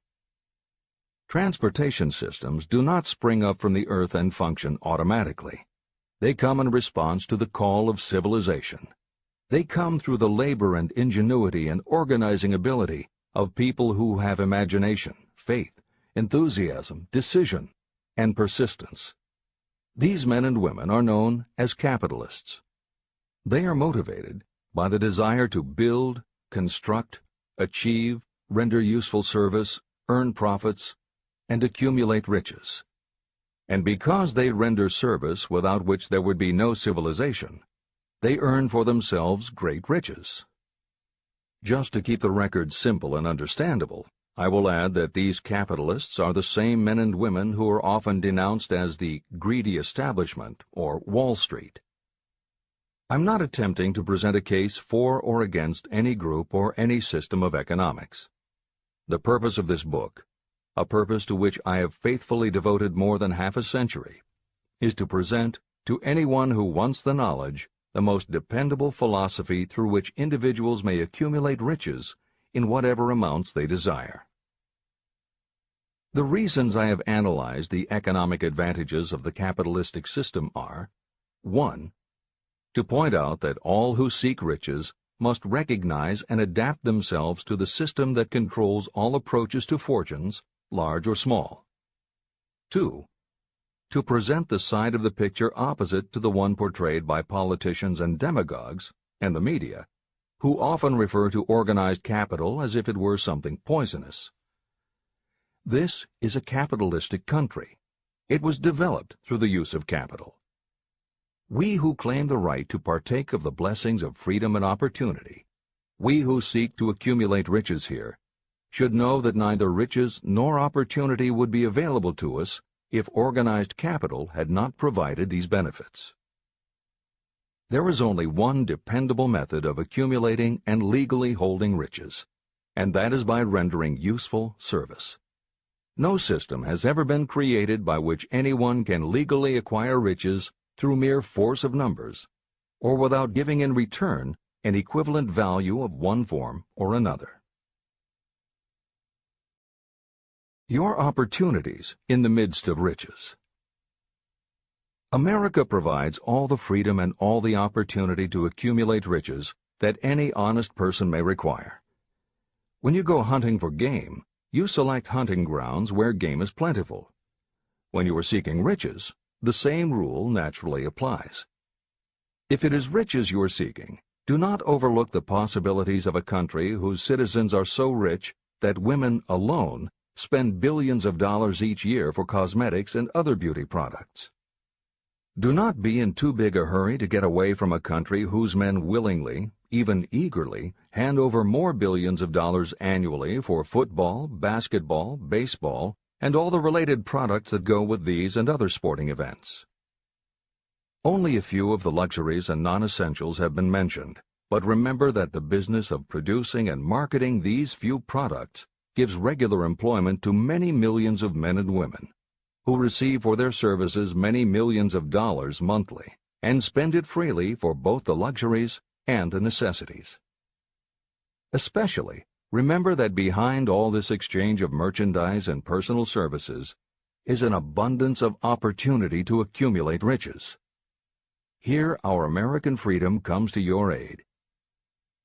Transportation systems do not spring up from the earth and function automatically. They come in response to the call of civilization. They come through the labor and ingenuity and organizing ability of people who have imagination, faith, enthusiasm, decision, and persistence. These men and women are known as capitalists. They are motivated by the desire to build, construct, achieve, render useful service, earn profits, and accumulate riches. And because they render service without which there would be no civilization, they earn for themselves great riches. Just to keep the record simple and understandable, I will add that these capitalists are the same men and women who are often denounced as the greedy establishment or Wall Street. I'm not attempting to present a case for or against any group or any system of economics. The purpose of this book, a purpose to which I have faithfully devoted more than half a century, is to present to anyone who wants the knowledge the most dependable philosophy through which individuals may accumulate riches in whatever amounts they desire. The reasons I have analyzed the economic advantages of the capitalistic system are: 1. To point out that all who seek riches must recognize and adapt themselves to the system that controls all approaches to fortunes, large or small. 2. to present the side of the picture opposite to the one portrayed by politicians and demagogues and the media, who often refer to organized capital as if it were something poisonous. This is a capitalistic country. It was developed through the use of capital. We who claim the right to partake of the blessings of freedom and opportunity, we who seek to accumulate riches here, should know that neither riches nor opportunity would be available to us if organized capital had not provided these benefits. There is only one dependable method of accumulating and legally holding riches, and that is by rendering useful service. No system has ever been created by which anyone can legally acquire riches through mere force of numbers, or without giving in return an equivalent value of one form or another. Your opportunities in the midst of riches. America provides all the freedom and all the opportunity to accumulate riches that any honest person may require. When you go hunting for game, you select hunting grounds where game is plentiful. When you are seeking riches, the same rule naturally applies. If it is riches you are seeking, do not overlook the possibilities of a country whose citizens are so rich that women alone spend billions of dollars each year for cosmetics and other beauty products. Do not be in too big a hurry to get away from a country whose men willingly, even eagerly, hand over more billions of dollars annually for football, basketball, baseball, and all the related products that go with these and other sporting events. Only a few of the luxuries and non-essentials have been mentioned, but remember that the business of producing and marketing these few products gives regular employment to many millions of men and women, who receive for their services many millions of dollars monthly, and spend it freely for both the luxuries and the necessities. Especially, remember that behind all this exchange of merchandise and personal services is an abundance of opportunity to accumulate riches. Here our American freedom comes to your aid.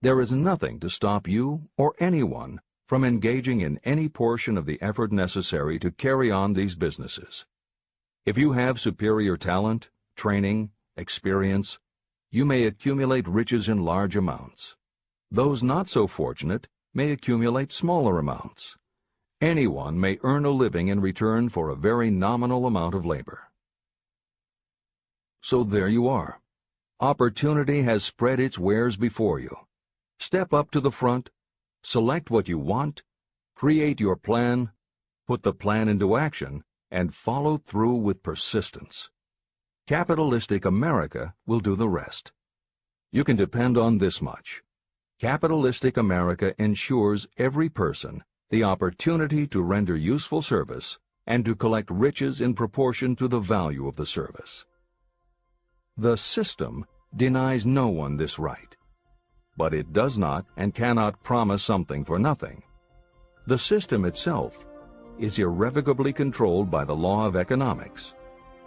There is nothing to stop you or anyone from engaging in any portion of the effort necessary to carry on these businesses. If you have superior talent, training, experience, you may accumulate riches in large amounts. Those not so fortunate may accumulate smaller amounts. Anyone may earn a living in return for a very nominal amount of labor. So there you are. Opportunity has spread its wares before you. Step up to the front, select what you want, create your plan, put the plan into action, and follow through with persistence. Capitalistic America will do the rest. You can depend on this much. Capitalistic America ensures every person the opportunity to render useful service and to collect riches in proportion to the value of the service. The system denies no one this right, but it does not and cannot promise something for nothing. The system itself is irrevocably controlled by the law of economics,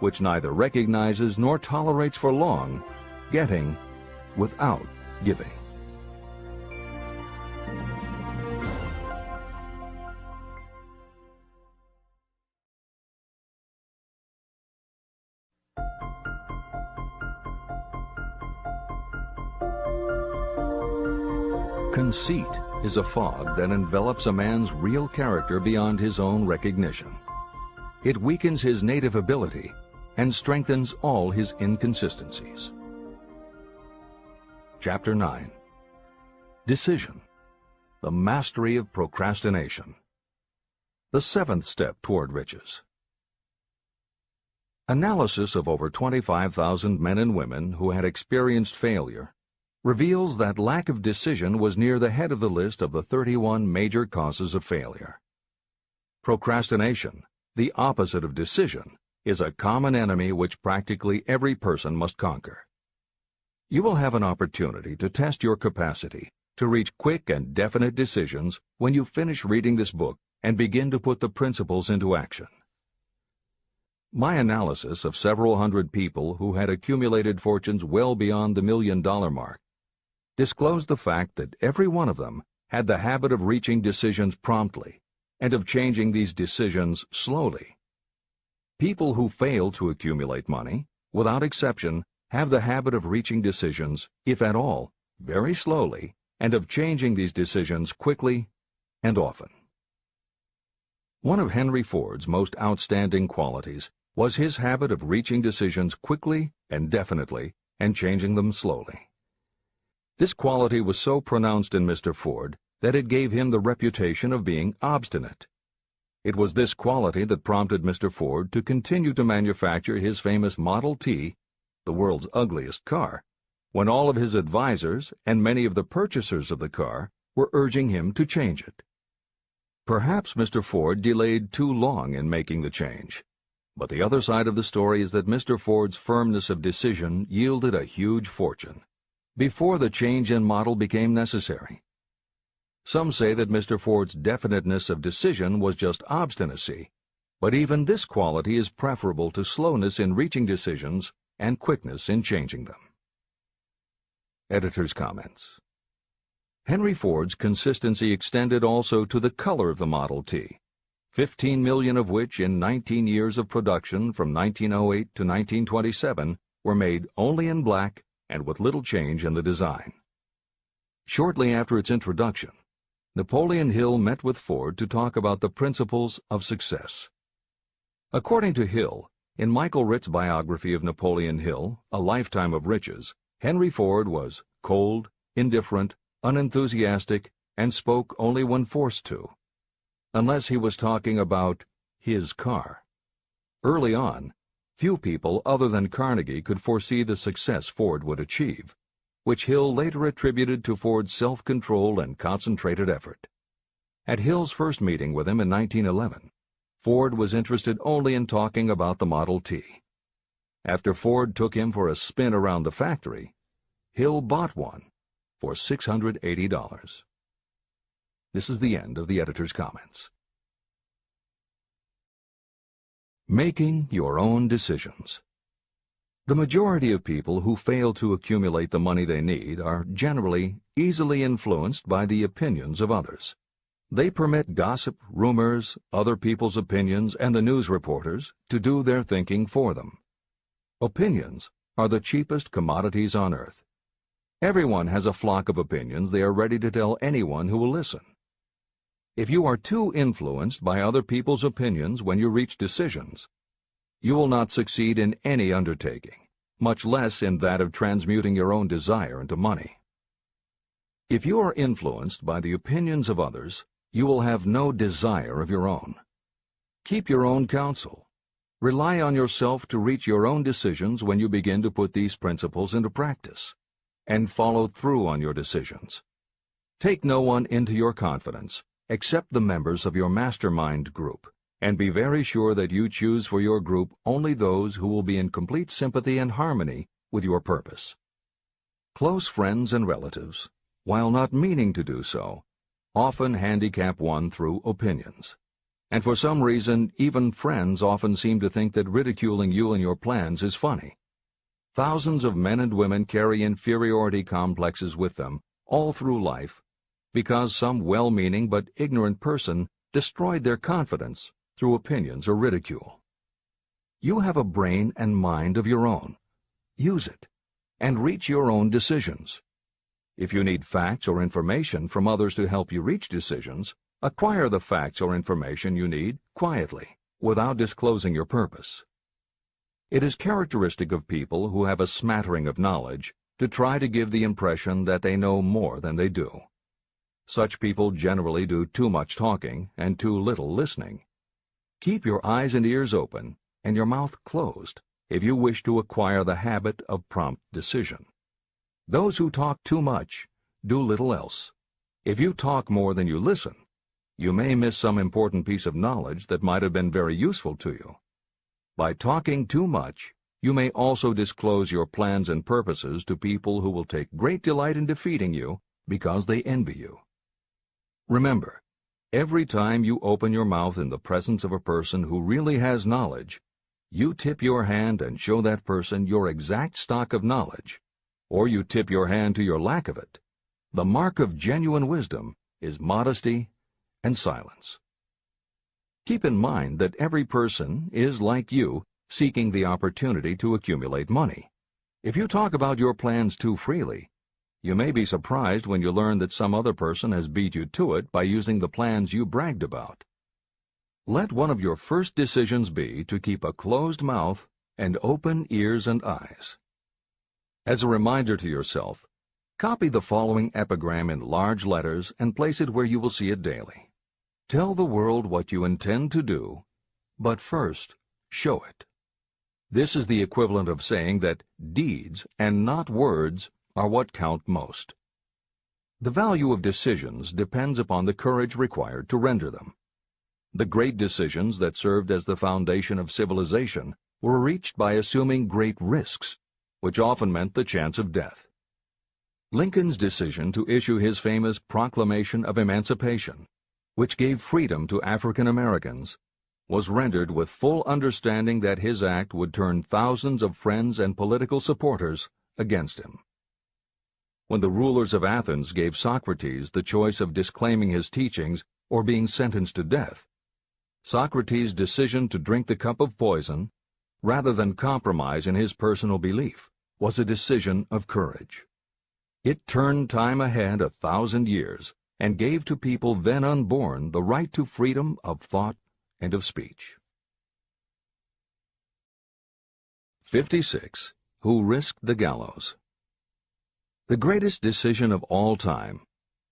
which neither recognizes nor tolerates for long getting without giving. Conceit is a fog that envelops a man's real character beyond his own recognition. It weakens his native ability and strengthens all his inconsistencies. Chapter 9. Decision. The mastery of procrastination. The seventh step toward riches. Analysis of over 25,000 men and women who had experienced failure reveals that lack of decision was near the head of the list of the 31 major causes of failure. Procrastination, the opposite of decision, is a common enemy which practically every person must conquer. You will have an opportunity to test your capacity to reach quick and definite decisions when you finish reading this book and begin to put the principles into action. My analysis of several hundred people who had accumulated fortunes well beyond the $1 million mark disclosed the fact that every one of them had the habit of reaching decisions promptly and of changing these decisions slowly. People who fail to accumulate money, without exception, have the habit of reaching decisions, if at all, very slowly, and of changing these decisions quickly and often. One of Henry Ford's most outstanding qualities was his habit of reaching decisions quickly and definitely and changing them slowly. This quality was so pronounced in Mr. Ford that it gave him the reputation of being obstinate. It was this quality that prompted Mr. Ford to continue to manufacture his famous Model T, the world's ugliest car, when all of his advisors and many of the purchasers of the car were urging him to change it. Perhaps Mr. Ford delayed too long in making the change, but the other side of the story is that Mr. Ford's firmness of decision yielded a huge fortune before the change in model became necessary. Some say that Mr. Ford's definiteness of decision was just obstinacy, but even this quality is preferable to slowness in reaching decisions and quickness in changing them. Editor's comments. Henry Ford's consistency extended also to the color of the Model T, 15 million of which in 19 years of production from 1908 to 1927 were made only in black and with little change in the design. Shortly after its introduction, Napoleon Hill met with Ford to talk about the principles of success. According to Hill, in Michael Ritt's biography of Napoleon Hill, A Lifetime of Riches, Henry Ford was cold, indifferent, unenthusiastic, and spoke only when forced to, unless he was talking about his car. Early on, few people other than Carnegie could foresee the success Ford would achieve, which Hill later attributed to Ford's self-control and concentrated effort. At Hill's first meeting with him in 1911, Ford was interested only in talking about the Model T. After Ford took him for a spin around the factory, Hill bought one for $680. This is the end of the editor's comments. Making your own decisions. The majority of people who fail to accumulate the money they need are generally easily influenced by the opinions of others. They permit gossip, rumors, other people's opinions, and the news reporters to do their thinking for them. Opinions are the cheapest commodities on earth. Everyone has a flock of opinions they are ready to tell anyone who will listen. If you are too influenced by other people's opinions when you reach decisions, you will not succeed in any undertaking, much less in that of transmuting your own desire into money. If you are influenced by the opinions of others, you will have no desire of your own. Keep your own counsel. Rely on yourself to reach your own decisions when you begin to put these principles into practice, and follow through on your decisions. Take no one into your confidence except the members of your mastermind group, and be very sure that you choose for your group only those who will be in complete sympathy and harmony with your purpose. Close friends and relatives, while not meaning to do so, often handicap one through opinions. And for some reason, even friends often seem to think that ridiculing you and your plans is funny. Thousands of men and women carry inferiority complexes with them all through life because some well-meaning but ignorant person destroyed their confidence through opinions or ridicule. You have a brain and mind of your own. Use it, and reach your own decisions. If you need facts or information from others to help you reach decisions, acquire the facts or information you need quietly, without disclosing your purpose. It is characteristic of people who have a smattering of knowledge to try to give the impression that they know more than they do. Such people generally do too much talking and too little listening. Keep your eyes and ears open and your mouth closed if you wish to acquire the habit of prompt decision. Those who talk too much do little else. If you talk more than you listen, you may miss some important piece of knowledge that might have been very useful to you. By talking too much, you may also disclose your plans and purposes to people who will take great delight in defeating you because they envy you. Remember, every time you open your mouth in the presence of a person who really has knowledge, you tip your hand and show that person your exact stock of knowledge, or you tip your hand to your lack of it. The mark of genuine wisdom is modesty and silence. Keep in mind that every person is, like you, seeking the opportunity to accumulate money. If you talk about your plans too freely, you may be surprised when you learn that some other person has beat you to it by using the plans you bragged about. Let one of your first decisions be to keep a closed mouth and open ears and eyes. As a reminder to yourself, copy the following epigram in large letters and place it where you will see it daily. Tell the world what you intend to do, but first, show it. This is the equivalent of saying that deeds and not words are what count most. The value of decisions depends upon the courage required to render them. The great decisions that served as the foundation of civilization were reached by assuming great risks, which often meant the chance of death. Lincoln's decision to issue his famous Proclamation of Emancipation, which gave freedom to African Americans, was rendered with full understanding that his act would turn thousands of friends and political supporters against him. When the rulers of Athens gave Socrates the choice of disclaiming his teachings or being sentenced to death, Socrates' decision to drink the cup of poison, rather than compromise in his personal belief, was a decision of courage. It turned time ahead 1,000 years and gave to people then unborn the right to freedom of thought and of speech. 56. Who risked the gallows? The greatest decision of all time,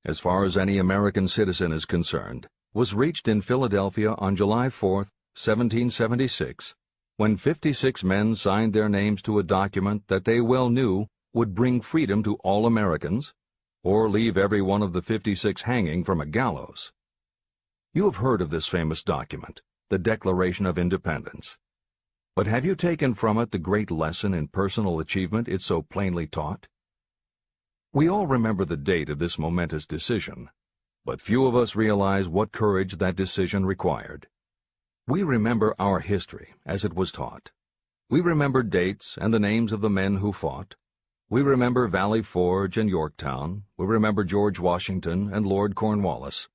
as far as any American citizen is concerned, was reached in Philadelphia on July 4, 1776, when 56 men signed their names to a document that they well knew would bring freedom to all Americans, or leave every one of the 56 hanging from a gallows. You have heard of this famous document, the Declaration of Independence. But have you taken from it the great lesson in personal achievement it so plainly taught? We all remember the date of this momentous decision, but few of us realize what courage that decision required. We remember our history as it was taught. We remember dates and the names of the men who fought. We remember Valley Forge and Yorktown. We remember George Washington and Lord Cornwallis.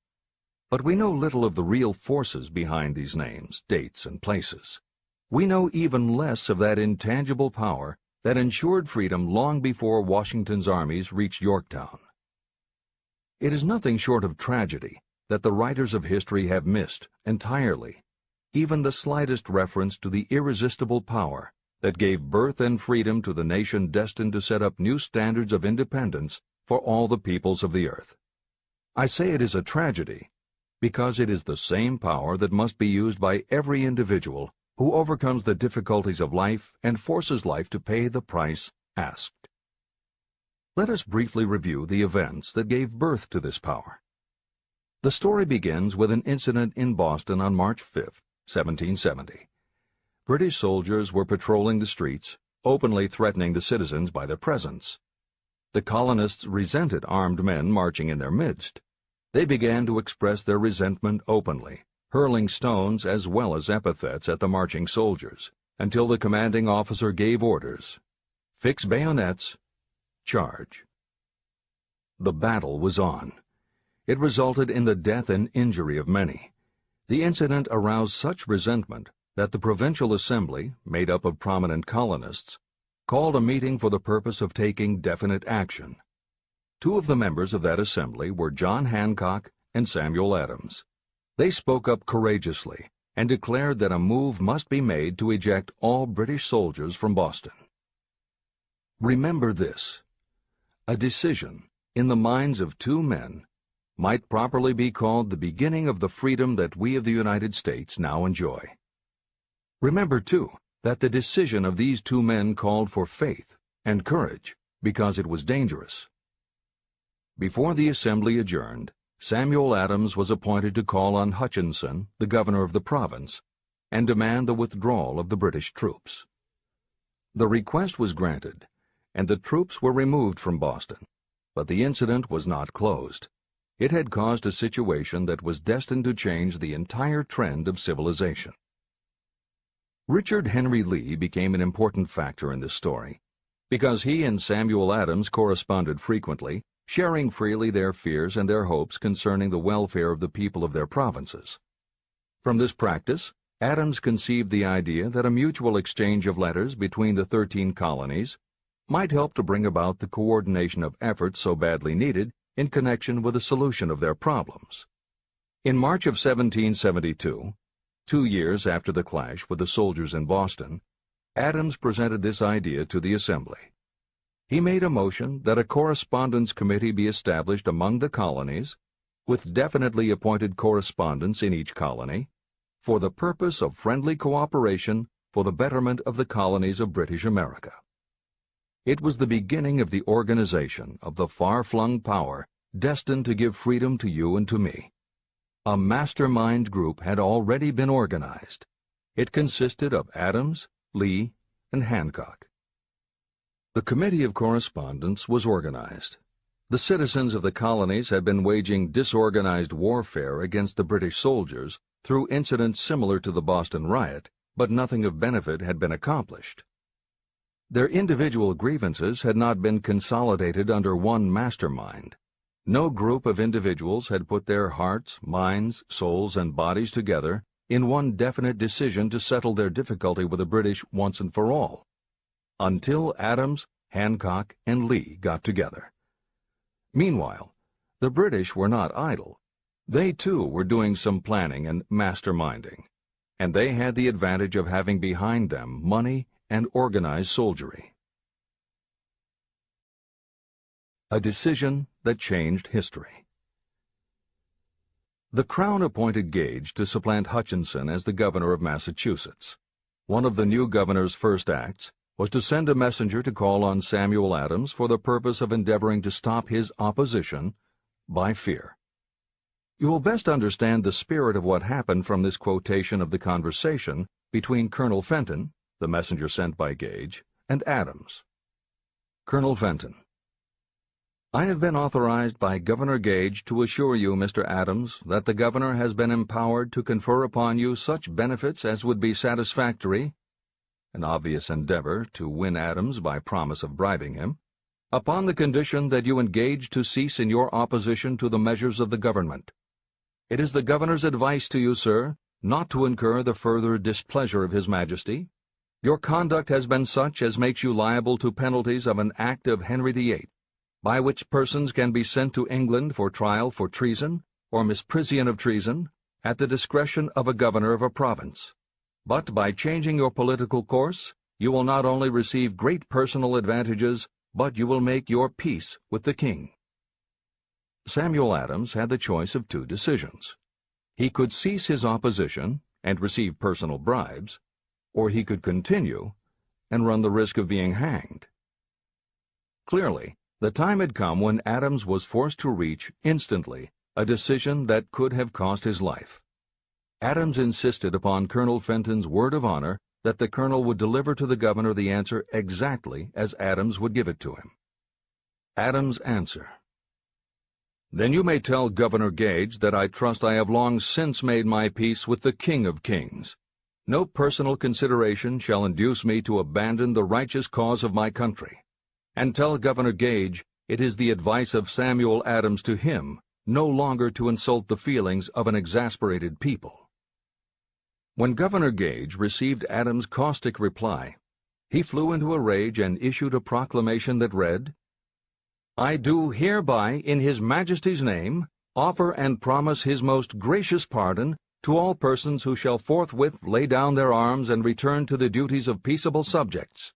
But we know little of the real forces behind these names, dates, and places. We know even less of that intangible power that ensured freedom long before Washington's armies reached Yorktown. It is nothing short of tragedy that the writers of history have missed entirely even the slightest reference to the irresistible power that gave birth and freedom to the nation destined to set up new standards of independence for all the peoples of the earth. I say it is a tragedy because it is the same power that must be used by every individual who overcomes the difficulties of life and forces life to pay the price asked. Let us briefly review the events that gave birth to this power. The story begins with an incident in Boston on March 5, 1770. British soldiers were patrolling the streets, openly threatening the citizens by their presence. The colonists resented armed men marching in their midst. They began to express their resentment openly, hurling stones as well as epithets at the marching soldiers, until the commanding officer gave orders. Fix bayonets, charge. The battle was on. It resulted in the death and injury of many. The incident aroused such resentment that the Provincial Assembly, made up of prominent colonists, called a meeting for the purpose of taking definite action. Two of the members of that assembly were John Hancock and Samuel Adams. They spoke up courageously and declared that a move must be made to eject all British soldiers from Boston. Remember this: a decision, in the minds of two men, might properly be called the beginning of the freedom that we of the United States now enjoy. Remember, too, that the decision of these two men called for faith and courage because it was dangerous. Before the assembly adjourned, Samuel Adams was appointed to call on Hutchinson, the governor of the province, and demand the withdrawal of the British troops. The request was granted, and the troops were removed from Boston, but the incident was not closed. It had caused a situation that was destined to change the entire trend of civilization. Richard Henry Lee became an important factor in this story, because he and Samuel Adams corresponded frequently, sharing freely their fears and their hopes concerning the welfare of the people of their provinces. From this practice, Adams conceived the idea that a mutual exchange of letters between the 13 colonies might help to bring about the coordination of efforts so badly needed in connection with the solution of their problems. In March of 1772, 2 years after the clash with the soldiers in Boston, Adams presented this idea to the Assembly. He made a motion that a correspondence committee be established among the colonies, with definitely appointed correspondents in each colony, for the purpose of friendly cooperation for the betterment of the colonies of British America. It was the beginning of the organization of the far-flung power destined to give freedom to you and to me. A mastermind group had already been organized. It consisted of Adams, Lee, and Hancock. The Committee of Correspondence was organized. The citizens of the colonies had been waging disorganized warfare against the British soldiers through incidents similar to the Boston riot, but nothing of benefit had been accomplished. Their individual grievances had not been consolidated under one mastermind. No group of individuals had put their hearts, minds, souls, and bodies together in one definite decision to settle their difficulty with the British once and for all, until Adams, Hancock, and Lee got together. Meanwhile, the British were not idle. They, too, were doing some planning and masterminding, and they had the advantage of having behind them money and organized soldiery. A decision that changed history. The Crown appointed Gage to supplant Hutchinson as the governor of Massachusetts. One of the new governor's first acts was to send a messenger to call on Samuel Adams for the purpose of endeavoring to stop his opposition by fear. You will best understand the spirit of what happened from this quotation of the conversation between Colonel Fenton, the messenger sent by Gage, and Adams. Colonel Fenton: I have been authorized by Governor Gage to assure you, Mr. Adams, that the governor has been empowered to confer upon you such benefits as would be satisfactory, an obvious endeavor to win Adams by promise of bribing him, upon the condition that you engage to cease in your opposition to the measures of the government. It is the governor's advice to you, sir, not to incur the further displeasure of His Majesty. Your conduct has been such as makes you liable to penalties of an act of Henry VIII, by which persons can be sent to England for trial for treason or misprision of treason, at the discretion of a governor of a province. But by changing your political course, you will not only receive great personal advantages, but you will make your peace with the king. Samuel Adams had the choice of two decisions. He could cease his opposition and receive personal bribes, or he could continue and run the risk of being hanged. Clearly, the time had come when Adams was forced to reach, instantly, a decision that could have cost his life. Adams insisted upon Colonel Fenton's word of honor that the colonel would deliver to the governor the answer exactly as Adams would give it to him. Adams' answer: Then you may tell Governor Gage that I trust I have long since made my peace with the King of Kings. No personal consideration shall induce me to abandon the righteous cause of my country. And tell Governor Gage it is the advice of Samuel Adams to him no longer to insult the feelings of an exasperated people. When Governor Gage received Adams' caustic reply, he flew into a rage and issued a proclamation that read, I do hereby, in His Majesty's name, offer and promise His most gracious pardon to all persons who shall forthwith lay down their arms and return to the duties of peaceable subjects,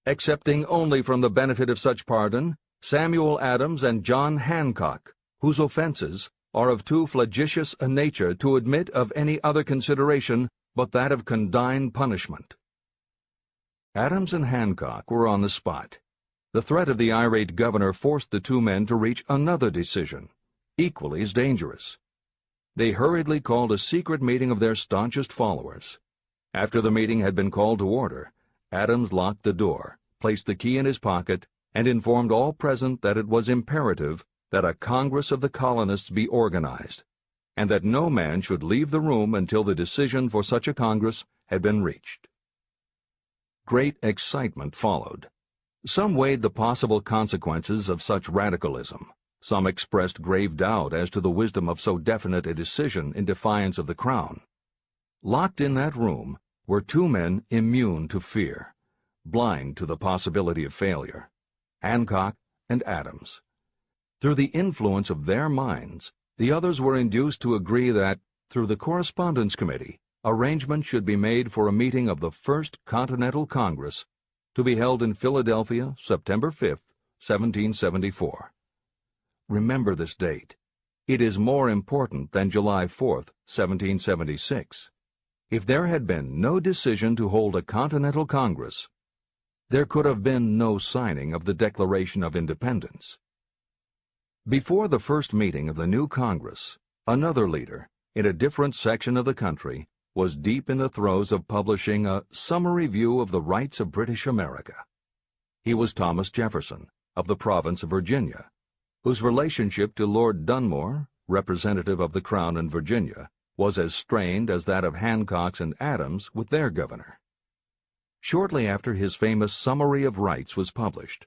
excepting only from the benefit of such pardon Samuel Adams and John Hancock, whose offenses are of too flagitious a nature to admit of any other consideration but that of condign punishment. Adams and Hancock were on the spot. The threat of the irate governor forced the two men to reach another decision, equally as dangerous. They hurriedly called a secret meeting of their staunchest followers. After the meeting had been called to order, Adams locked the door, placed the key in his pocket, and informed all present that it was imperative that a Congress of the colonists be organized, and that no man should leave the room until the decision for such a Congress had been reached. Great excitement followed. Some weighed the possible consequences of such radicalism. Some expressed grave doubt as to the wisdom of so definite a decision in defiance of the Crown. Locked in that room were two men immune to fear, blind to the possibility of failure, Hancock and Adams. Through the influence of their minds, the others were induced to agree that, through the Correspondence Committee, arrangements should be made for a meeting of the First Continental Congress to be held in Philadelphia, September 5, 1774. Remember this date. It is more important than July 4, 1776. If there had been no decision to hold a Continental Congress, there could have been no signing of the Declaration of Independence. Before the first meeting of the new Congress, another leader, in a different section of the country, was deep in the throes of publishing a summary view of the rights of British America. He was Thomas Jefferson, of the province of Virginia, whose relationship to Lord Dunmore, representative of the Crown in Virginia, was as strained as that of Hancock's and Adams with their governor. Shortly after his famous Summary of Rights was published,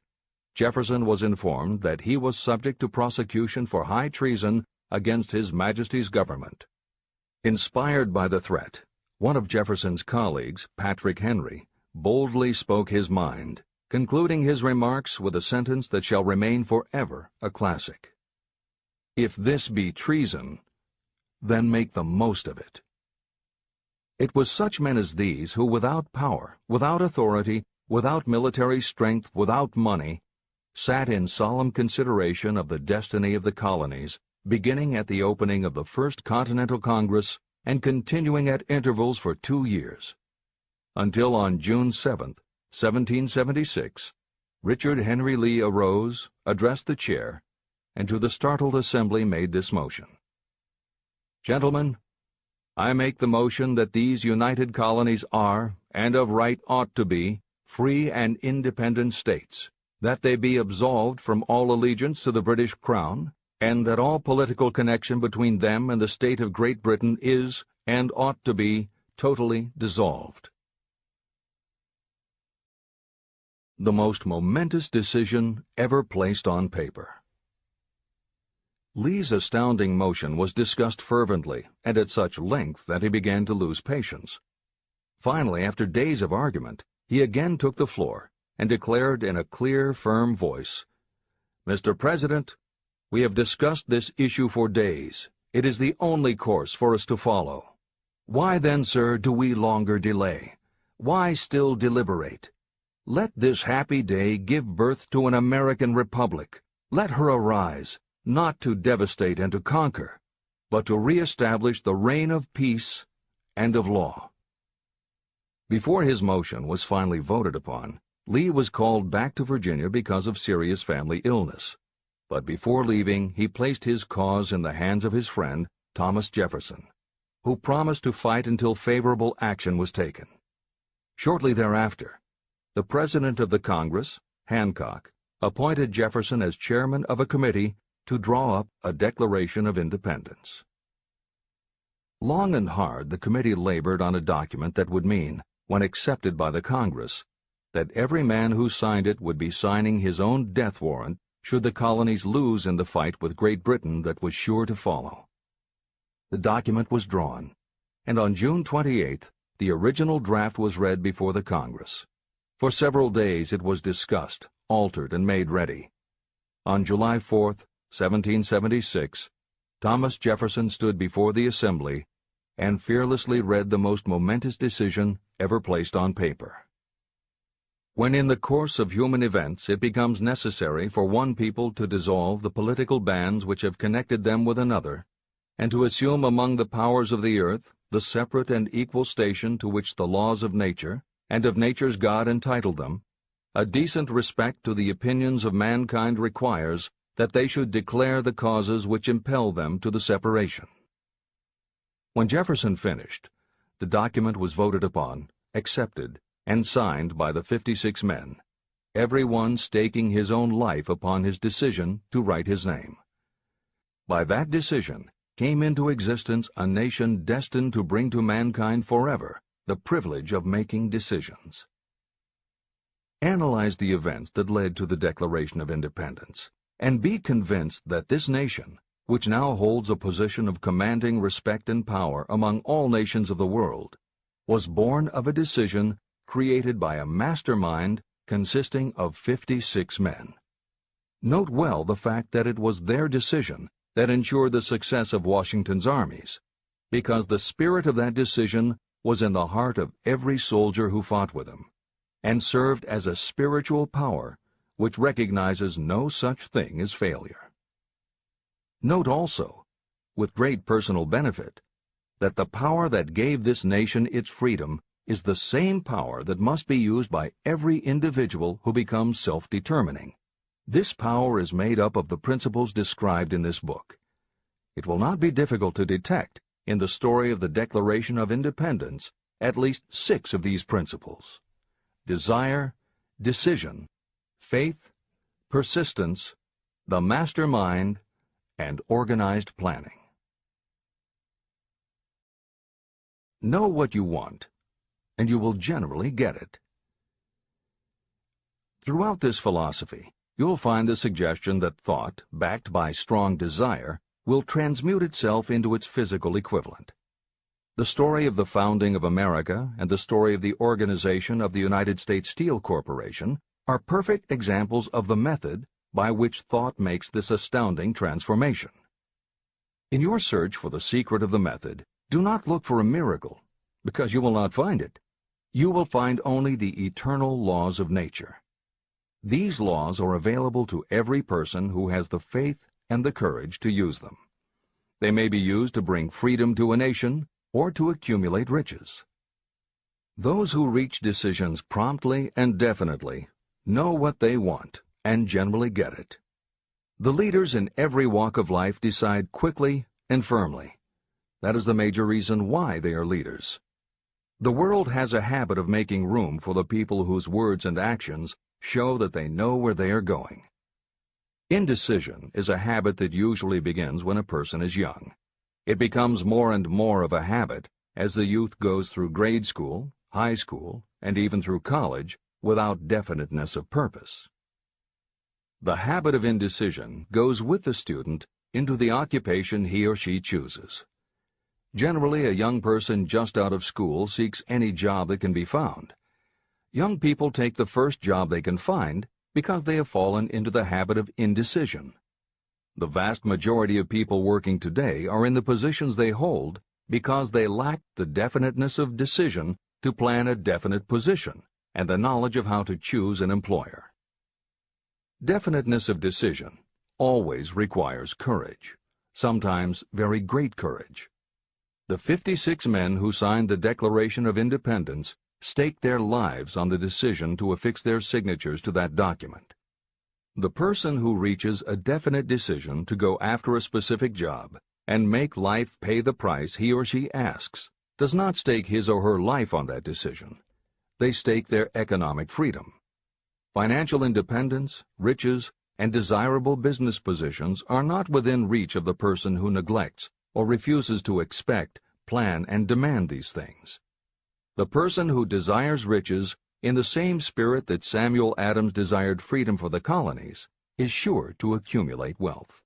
Jefferson was informed that he was subject to prosecution for high treason against His Majesty's government. Inspired by the threat, one of Jefferson's colleagues, Patrick Henry, boldly spoke his mind, concluding his remarks with a sentence that shall remain forever a classic. "If this be treason, then make the most of it." It was such men as these who, without power, without authority, without military strength, without money, sat in solemn consideration of the destiny of the colonies, beginning at the opening of the First Continental Congress and continuing at intervals for 2 years, until on June 7, 1776, Richard Henry Lee arose, addressed the chair, and to the startled assembly made this motion: "Gentlemen, I make the motion that these united colonies are, and of right ought to be, free and independent states, that they be absolved from all allegiance to the British Crown, and that all political connection between them and the state of Great Britain is, and ought to be, totally dissolved." The most momentous decision ever placed on paper. Lee's astounding motion was discussed fervently and at such length that he began to lose patience. Finally, after days of argument, he again took the floor and declared in a clear, firm voice, "Mr. President, we have discussed this issue for days. It is the only course for us to follow. Why then, sir, do we longer delay? Why still deliberate? Let this happy day give birth to an American republic. Let her arise, not to devastate and to conquer, but to re-establish the reign of peace and of law." Before his motion was finally voted upon, Lee was called back to Virginia because of serious family illness. But before leaving, he placed his cause in the hands of his friend, Thomas Jefferson, who promised to fight until favorable action was taken. Shortly thereafter, the President of the Congress, Hancock, appointed Jefferson as chairman of a committee to draw up a Declaration of Independence. Long and hard the committee labored on a document that would mean, when accepted by the Congress, that every man who signed it would be signing his own death warrant should the colonies lose in the fight with Great Britain that was sure to follow. The document was drawn, and on June 28th, the original draft was read before the Congress. For several days it was discussed, altered, and made ready. On July 4th, 1776, Thomas Jefferson stood before the Assembly and fearlessly read the most momentous decision ever placed on paper. When in the course of human events it becomes necessary for one people to dissolve the political bands which have connected them with another, and to assume among the powers of the earth the separate and equal station to which the laws of nature and of nature's God entitled them, a decent respect to the opinions of mankind requires that they should declare the causes which impel them to the separation. When Jefferson finished, the document was voted upon, accepted, and signed by the 56 men, every one staking his own life upon his decision to write his name. By that decision came into existence a nation destined to bring to mankind forever the privilege of making decisions. Analyze the events that led to the Declaration of Independence, and be convinced that this nation, which now holds a position of commanding respect and power among all nations of the world, was born of a decision created by a mastermind consisting of 56 men. Note well the fact that it was their decision that ensured the success of Washington's armies, because the spirit of that decision was in the heart of every soldier who fought with him, and served as a spiritual power which recognizes no such thing as failure. Note also, with great personal benefit, that the power that gave this nation its freedom is the same power that must be used by every individual who becomes self-determining. This power is made up of the principles described in this book. It will not be difficult to detect in the story of the Declaration of Independence at least 6 of these principles: desire, decision, faith, persistence, the mastermind, and organized planning. Know what you want, and you will generally get it. Throughout this philosophy, you'll find the suggestion that thought, backed by strong desire, will transmute itself into its physical equivalent. The story of the founding of America and the story of the organization of the United States Steel Corporation are perfect examples of the method by which thought makes this astounding transformation. In your search for the secret of the method, do not look for a miracle, because you will not find it. You will find only the eternal laws of nature. These laws are available to every person who has the faith and the courage to use them. They may be used to bring freedom to a nation or to accumulate riches. Those who reach decisions promptly and definitely know what they want and generally get it. The leaders in every walk of life decide quickly and firmly. That is the major reason why they are leaders. The world has a habit of making room for the people whose words and actions show that they know where they are going. Indecision is a habit that usually begins when a person is young. It becomes more and more of a habit as the youth goes through grade school, high school, and even through college without definiteness of purpose. The habit of indecision goes with the student into the occupation he or she chooses. Generally, a young person just out of school seeks any job that can be found. Young people take the first job they can find because they have fallen into the habit of indecision. The vast majority of people working today are in the positions they hold because they lack the definiteness of decision to plan a definite position and the knowledge of how to choose an employer. Definiteness of decision always requires courage, sometimes very great courage. The 56 men who signed the Declaration of Independence staked their lives on the decision to affix their signatures to that document. The person who reaches a definite decision to go after a specific job and make life pay the price he or she asks does not stake his or her life on that decision. They stake their economic freedom. Financial independence, riches, and desirable business positions are not within reach of the person who neglects or refuses to expect, plan, and demand these things. The person who desires riches in the same spirit that Samuel Adams desired freedom for the colonies is sure to accumulate wealth.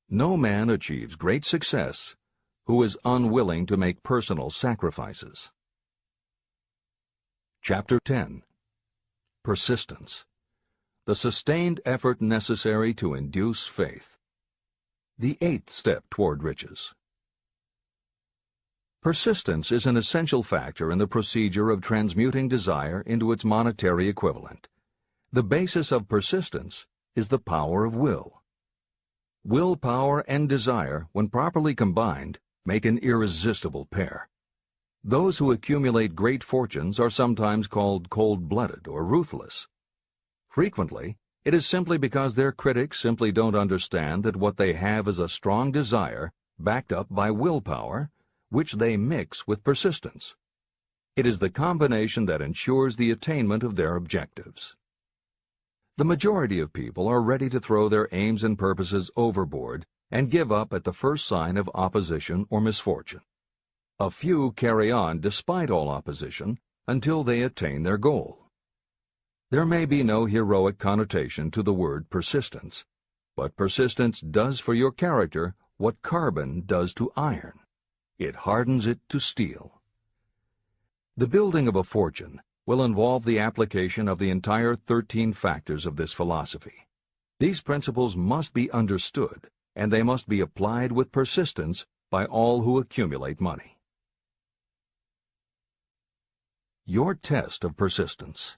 No man achieves great success who is unwilling to make personal sacrifices. Chapter 10. Persistence. The sustained effort necessary to induce faith. The 8th step toward riches. Persistence is an essential factor in the procedure of transmuting desire into its monetary equivalent. The basis of persistence is the power of will. Willpower and desire, when properly combined, make an irresistible pair. Those who accumulate great fortunes are sometimes called cold-blooded or ruthless. Frequently, it is simply because their critics simply don't understand that what they have is a strong desire backed up by willpower, which they mix with persistence. It is the combination that ensures the attainment of their objectives. The majority of people are ready to throw their aims and purposes overboard and give up at the first sign of opposition or misfortune. A few carry on despite all opposition until they attain their goal. There may be no heroic connotation to the word persistence, But persistence does for your character what carbon does to iron. It hardens it to steel. The building of a fortune will involve the application of the entire 13 factors of this philosophy. These principles must be understood, and they must be applied with persistence by all who accumulate money. Your test of persistence.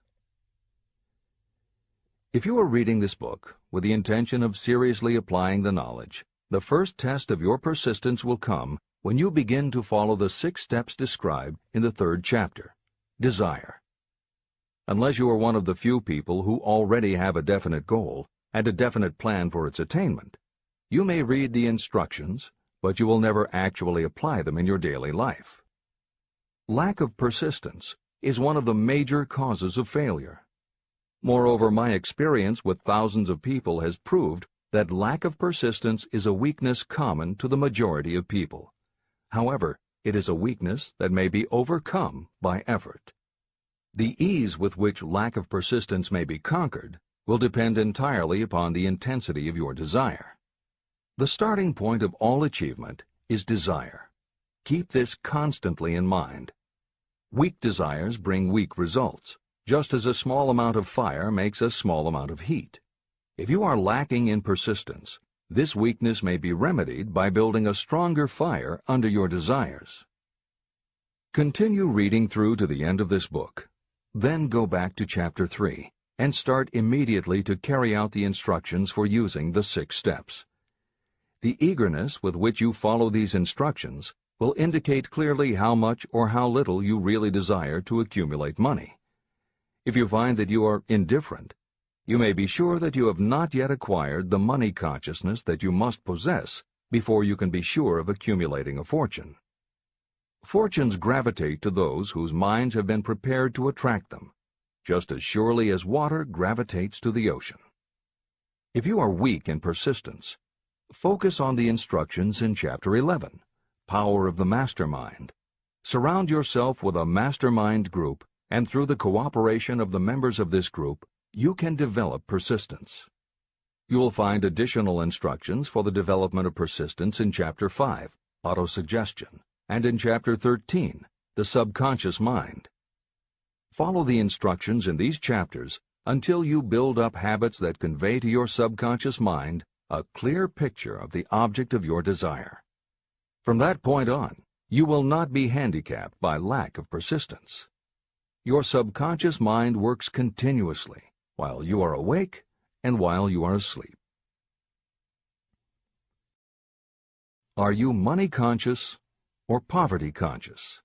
If you are reading this book with the intention of seriously applying the knowledge, the first test of your persistence will come when you begin to follow the 6 steps described in the 3rd chapter. Desire. Unless you are one of the few people who already have a definite goal and a definite plan for its attainment, you may read the instructions, but you will never actually apply them in your daily life. Lack of persistence is one of the major causes of failure. Moreover, my experience with thousands of people has proved that lack of persistence is a weakness common to the majority of people. However, it is a weakness that may be overcome by effort. The ease with which lack of persistence may be conquered will depend entirely upon the intensity of your desire. The starting point of all achievement is desire. Keep this constantly in mind. Weak desires bring weak results, just as a small amount of fire makes a small amount of heat. If you are lacking in persistence, this weakness may be remedied by building a stronger fire under your desires. Continue reading through to the end of this book. Then go back to Chapter 3 and start immediately to carry out the instructions for using the 6 steps. The eagerness with which you follow these instructions will indicate clearly how much or how little you really desire to accumulate money. If you find that you are indifferent, you may be sure that you have not yet acquired the money consciousness that you must possess before you can be sure of accumulating a fortune. Fortunes gravitate to those whose minds have been prepared to attract them, just as surely as water gravitates to the ocean. If you are weak in persistence, focus on the instructions in Chapter 11, Power of the Mastermind. Surround yourself with a mastermind group, and through the cooperation of the members of this group, you can develop persistence. You will find additional instructions for the development of persistence in Chapter 5, Autosuggestion, and in Chapter 13, The Subconscious Mind. Follow the instructions in these chapters until you build up habits that convey to your subconscious mind a clear picture of the object of your desire. From that point on, you will not be handicapped by lack of persistence. Your subconscious mind works continuously while you are awake and while you are asleep. Are you money conscious or poverty conscious?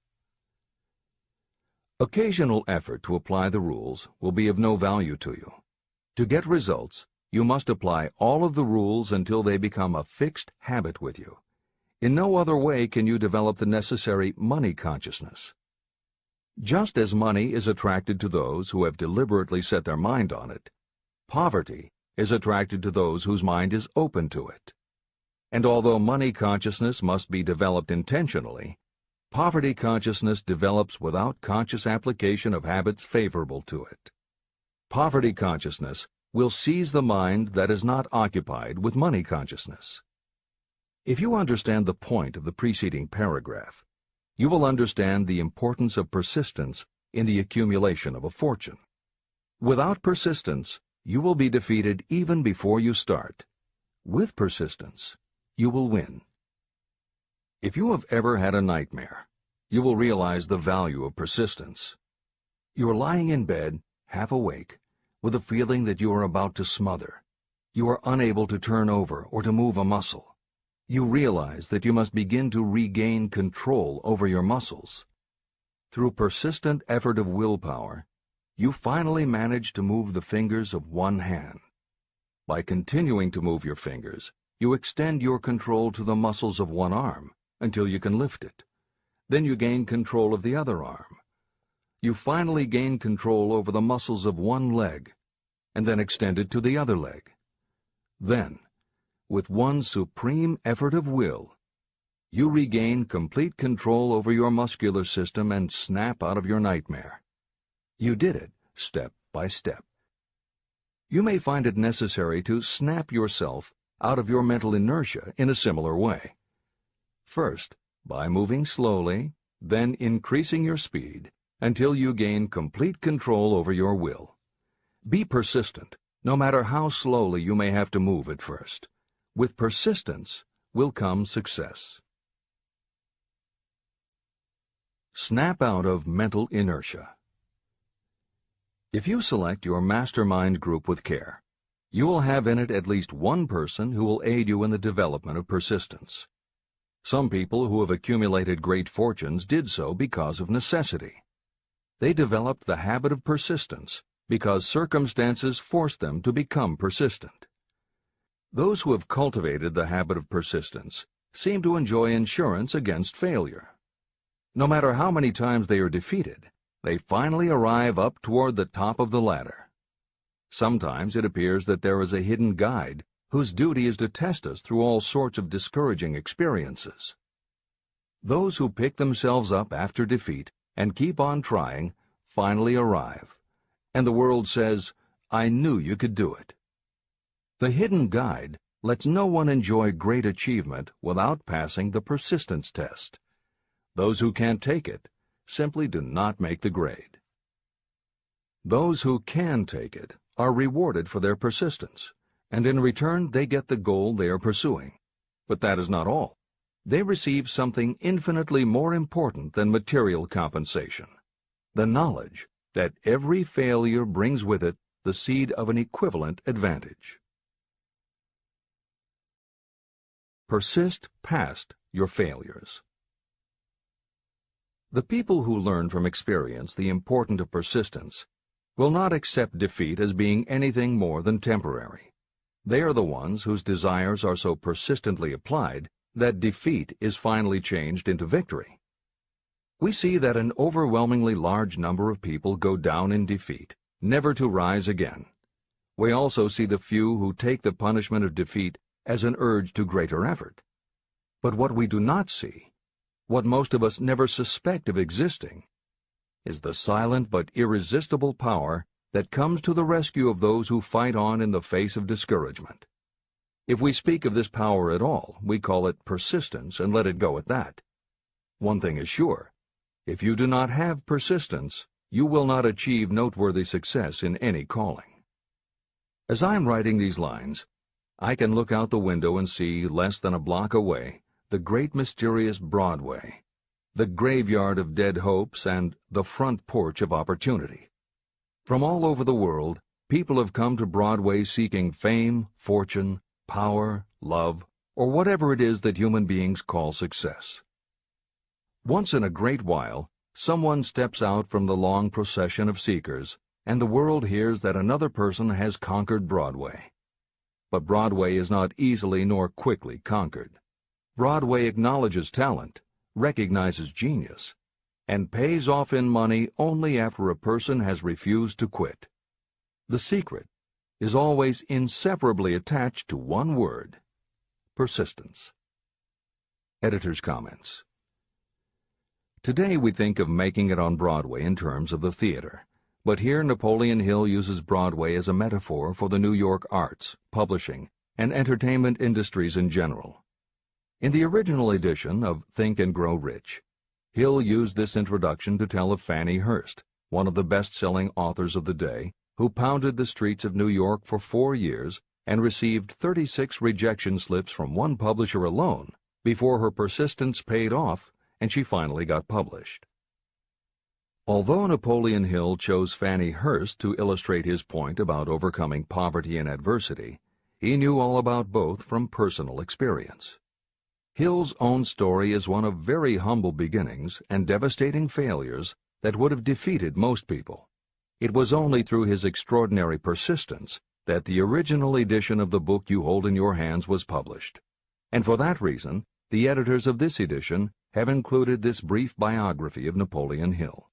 Occasional effort to apply the rules will be of no value to you. To get results, you must apply all of the rules until they become a fixed habit with you. In no other way can you develop the necessary money consciousness. Just as money is attracted to those who have deliberately set their mind on it, poverty is attracted to those whose mind is open to it. And although money consciousness must be developed intentionally, poverty consciousness develops without conscious application of habits favorable to it. Poverty consciousness will seize the mind that is not occupied with money consciousness. If you understand the point of the preceding paragraph, you will understand the importance of persistence in the accumulation of a fortune. Without persistence, you will be defeated even before you start. With persistence, you will win. If you have ever had a nightmare, you will realize the value of persistence. You are lying in bed, half awake, with a feeling that you are about to smother. You are unable to turn over or to move a muscle. You realize that you must begin to regain control over your muscles. Through persistent effort of willpower, you finally manage to move the fingers of one hand. By continuing to move your fingers, you extend your control to the muscles of one arm until you can lift it. Then you gain control of the other arm. You finally gain control over the muscles of one leg, and then extend it to the other leg. Then, with one supreme effort of will, you regain complete control over your muscular system and snap out of your nightmare. You did it step by step. You may find it necessary to snap yourself out of your mental inertia in a similar way. First, by moving slowly, then increasing your speed until you gain complete control over your will. Be persistent, no matter how slowly you may have to move at first. With persistence will come success. Snap out of mental inertia. If you select your mastermind group with care, you will have in it at least one person who will aid you in the development of persistence. Some people who have accumulated great fortunes did so because of necessity. They developed the habit of persistence because circumstances forced them to become persistent. Those who have cultivated the habit of persistence seem to enjoy insurance against failure. No matter how many times they are defeated, they finally arrive up toward the top of the ladder. Sometimes it appears that there is a hidden guide whose duty is to test us through all sorts of discouraging experiences. Those who pick themselves up after defeat and keep on trying finally arrive, and the world says, "I knew you could do it." The hidden guide lets no one enjoy great achievement without passing the persistence test. Those who can't take it simply do not make the grade. Those who can take it are rewarded for their persistence, and in return they get the goal they are pursuing. But that is not all. They receive something infinitely more important than material compensation: the knowledge that every failure brings with it the seed of an equivalent advantage. Persist past your failures. The people who learn from experience the importance of persistence will not accept defeat as being anything more than temporary. They are the ones whose desires are so persistently applied that defeat is finally changed into victory. We see that an overwhelmingly large number of people go down in defeat, never to rise again. We also see the few who take the punishment of defeat as an urge to greater effort. But what we do not see, what most of us never suspect of existing, is the silent but irresistible power that comes to the rescue of those who fight on in the face of discouragement. If we speak of this power at all, we call it persistence and let it go at that. One thing is sure: if you do not have persistence, you will not achieve noteworthy success in any calling. As I am writing these lines, I can look out the window and see, less than a block away, the great mysterious Broadway, the graveyard of dead hopes and the front porch of opportunity. From all over the world, people have come to Broadway seeking fame, fortune, power, love, or whatever it is that human beings call success. Once in a great while, someone steps out from the long procession of seekers, and the world hears that another person has conquered Broadway. But Broadway is not easily nor quickly conquered. Broadway acknowledges talent, recognizes genius, and pays off in money only after a person has refused to quit. The secret is always inseparably attached to one word: persistence. Editor's comments. Today we think of making it on Broadway in terms of the theater, but here Napoleon Hill uses Broadway as a metaphor for the New York arts, publishing, and entertainment industries in general. In the original edition of Think and Grow Rich, Hill used this introduction to tell of Fannie Hurst, one of the best-selling authors of the day, who pounded the streets of New York for 4 years and received 36 rejection slips from one publisher alone before her persistence paid off and she finally got published. Although Napoleon Hill chose Fannie Hurst to illustrate his point about overcoming poverty and adversity, he knew all about both from personal experience. Hill's own story is one of very humble beginnings and devastating failures that would have defeated most people. It was only through his extraordinary persistence that the original edition of the book you hold in your hands was published. And for that reason, the editors of this edition have included this brief biography of Napoleon Hill.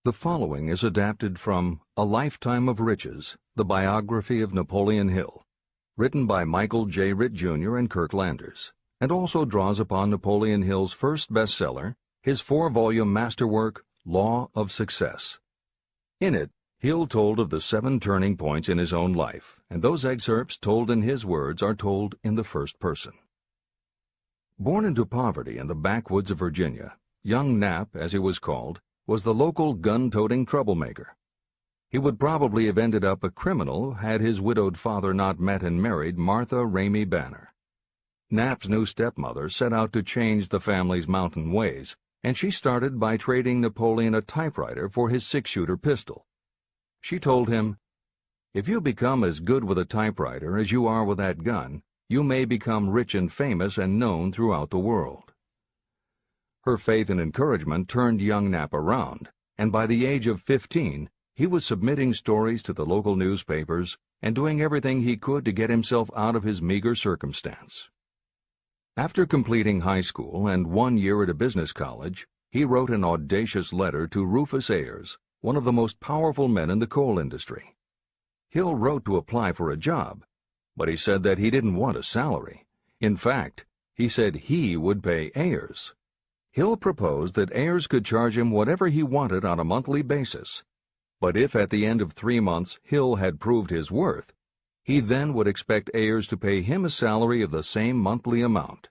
The following is adapted from A Lifetime of Riches, the biography of Napoleon Hill, written by Michael J. Ritt, Jr. and Kirk Landers, and also draws upon Napoleon Hill's first bestseller, his 4-volume masterwork, Law of Success. In it, Hill told of the 7 turning points in his own life, and those excerpts told in his words are told in the first person. Born into poverty in the backwoods of Virginia, young Nap, as he was called, was the local gun-toting troublemaker. He would probably have ended up a criminal had his widowed father not met and married Martha Ramey Banner. Nap's new stepmother set out to change the family's mountain ways, and she started by trading Napoleon a typewriter for his 6-shooter pistol. She told him, "If you become as good with a typewriter as you are with that gun, you may become rich and famous and known throughout the world." Her faith and encouragement turned young Nap around, and by the age of 15, he was submitting stories to the local newspapers and doing everything he could to get himself out of his meager circumstance. After completing high school and 1 year at a business college, he wrote an audacious letter to Rufus Ayers, one of the most powerful men in the coal industry. Hill wrote to apply for a job, but he said that he didn't want a salary. In fact, he said he would pay Ayers. Hill proposed that Ayers could charge him whatever he wanted on a monthly basis, but if at the end of 3 months Hill had proved his worth, he then would expect Ayers to pay him a salary of the same monthly amount.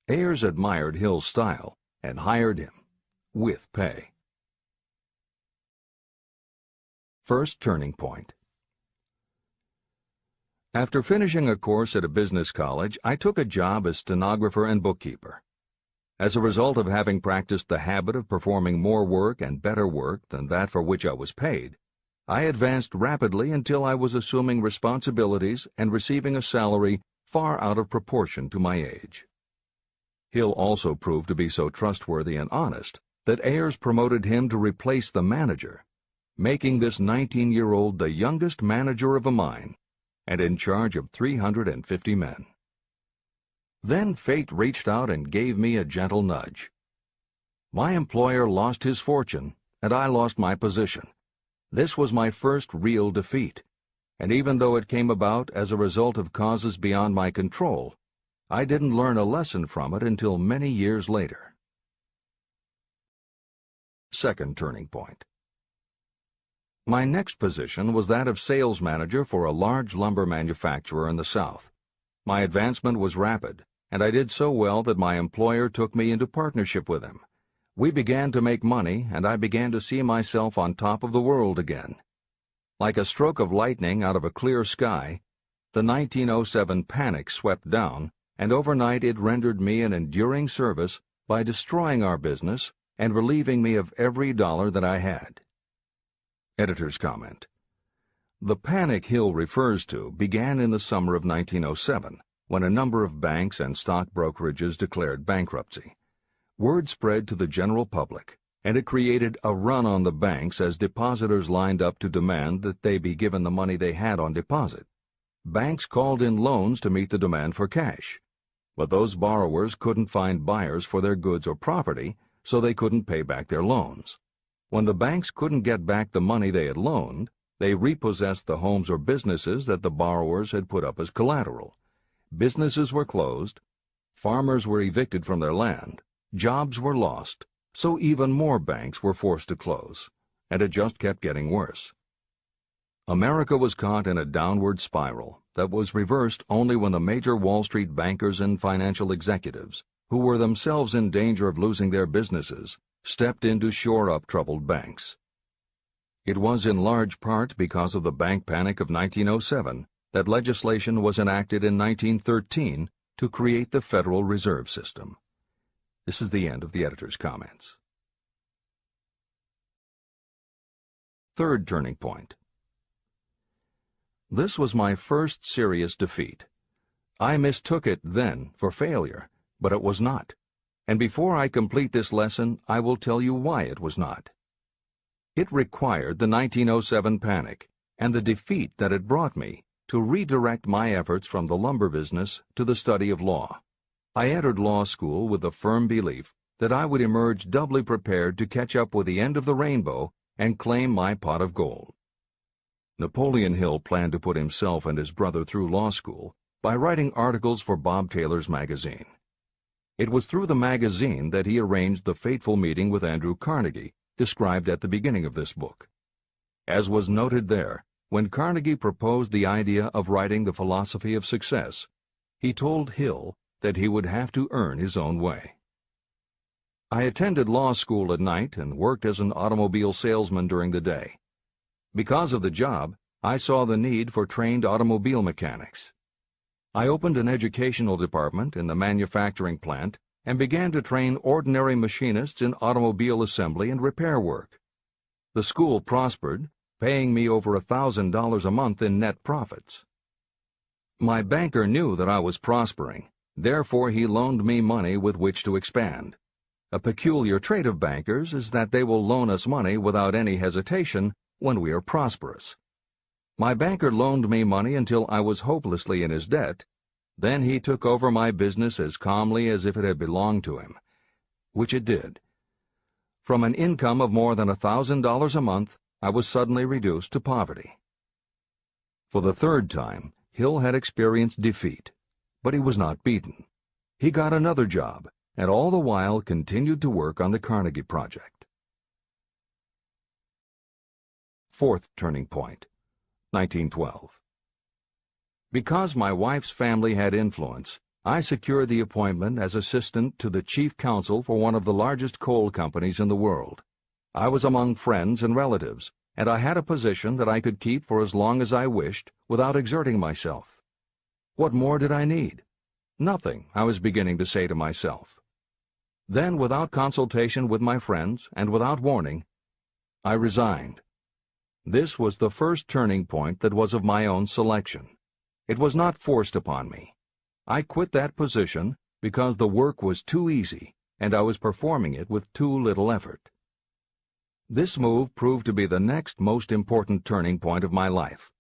Ayers admired Hill's style and hired him, with pay. First turning point. After finishing a course at a business college, I took a job as stenographer and bookkeeper. As a result of having practiced the habit of performing more work and better work than that for which I was paid, I advanced rapidly until I was assuming responsibilities and receiving a salary far out of proportion to my age. Hill also proved to be so trustworthy and honest that Ayers promoted him to replace the manager, making this 19-year-old the youngest manager of a mine and in charge of 350 men. Then fate reached out and gave me a gentle nudge. My employer lost his fortune, and I lost my position. This was my first real defeat, and even though it came about as a result of causes beyond my control, I didn't learn a lesson from it until many years later. Second turning point. My next position was that of sales manager for a large lumber manufacturer in the South. My advancement was rapid, and I did so well that my employer took me into partnership with him. We began to make money, and I began to see myself on top of the world again. Like a stroke of lightning out of a clear sky, the 1907 panic swept down, and overnight it rendered me an enduring service by destroying our business and relieving me of every dollar that I had. Editor's comment. The panic Hill refers to began in the summer of 1907, when a number of banks and stock brokerages declared bankruptcy. Word spread to the general public, and it created a run on the banks as depositors lined up to demand that they be given the money they had on deposit. Banks called in loans to meet the demand for cash, but those borrowers couldn't find buyers for their goods or property, so they couldn't pay back their loans. When the banks couldn't get back the money they had loaned, they repossessed the homes or businesses that the borrowers had put up as collateral. Businesses were closed, farmers were evicted from their land, jobs were lost, so even more banks were forced to close, and it just kept getting worse. America was caught in a downward spiral that was reversed only when the major Wall Street bankers and financial executives, who were themselves in danger of losing their businesses, stepped in to shore up troubled banks. It was in large part because of the bank panic of 1907 that legislation was enacted in 1913 to create the Federal Reserve System. This is the end of the editor's comments. Third turning point. This was my first serious defeat. I mistook it then for failure, but it was not. And before I complete this lesson, I will tell you why it was not. It required the 1907 panic and the defeat that it brought me to redirect my efforts from the lumber business to the study of law. I entered law school with the firm belief that I would emerge doubly prepared to catch up with the end of the rainbow and claim my pot of gold. Napoleon Hill planned to put himself and his brother through law school by writing articles for Bob Taylor's magazine. It was through the magazine that he arranged the fateful meeting with Andrew Carnegie, described at the beginning of this book. As was noted there, when Carnegie proposed the idea of writing The Philosophy of Success, he told Hill that he would have to earn his own way. I attended law school at night and worked as an automobile salesman during the day. Because of the job, I saw the need for trained automobile mechanics. I opened an educational department in the manufacturing plant and began to train ordinary machinists in automobile assembly and repair work. The school prospered, paying me over $1,000 a month in net profits. My banker knew that I was prospering, therefore he loaned me money with which to expand. A peculiar trait of bankers is that they will loan us money without any hesitation when we are prosperous. My banker loaned me money until I was hopelessly in his debt. Then he took over my business as calmly as if it had belonged to him, which it did. From an income of more than $1,000 a month, I was suddenly reduced to poverty. For the third time, Hill had experienced defeat, but he was not beaten. He got another job, and all the while continued to work on the Carnegie Project. Fourth turning point, 1912. Because my wife's family had influence, I secured the appointment as assistant to the chief counsel for one of the largest coal companies in the world. I was among friends and relatives, and I had a position that I could keep for as long as I wished without exerting myself. What more did I need? Nothing, I was beginning to say to myself. Then, without consultation with my friends and without warning, I resigned. This was the first turning point that was of my own selection. It was not forced upon me. I quit that position because the work was too easy and I was performing it with too little effort. This move proved to be the next most important turning point of my life,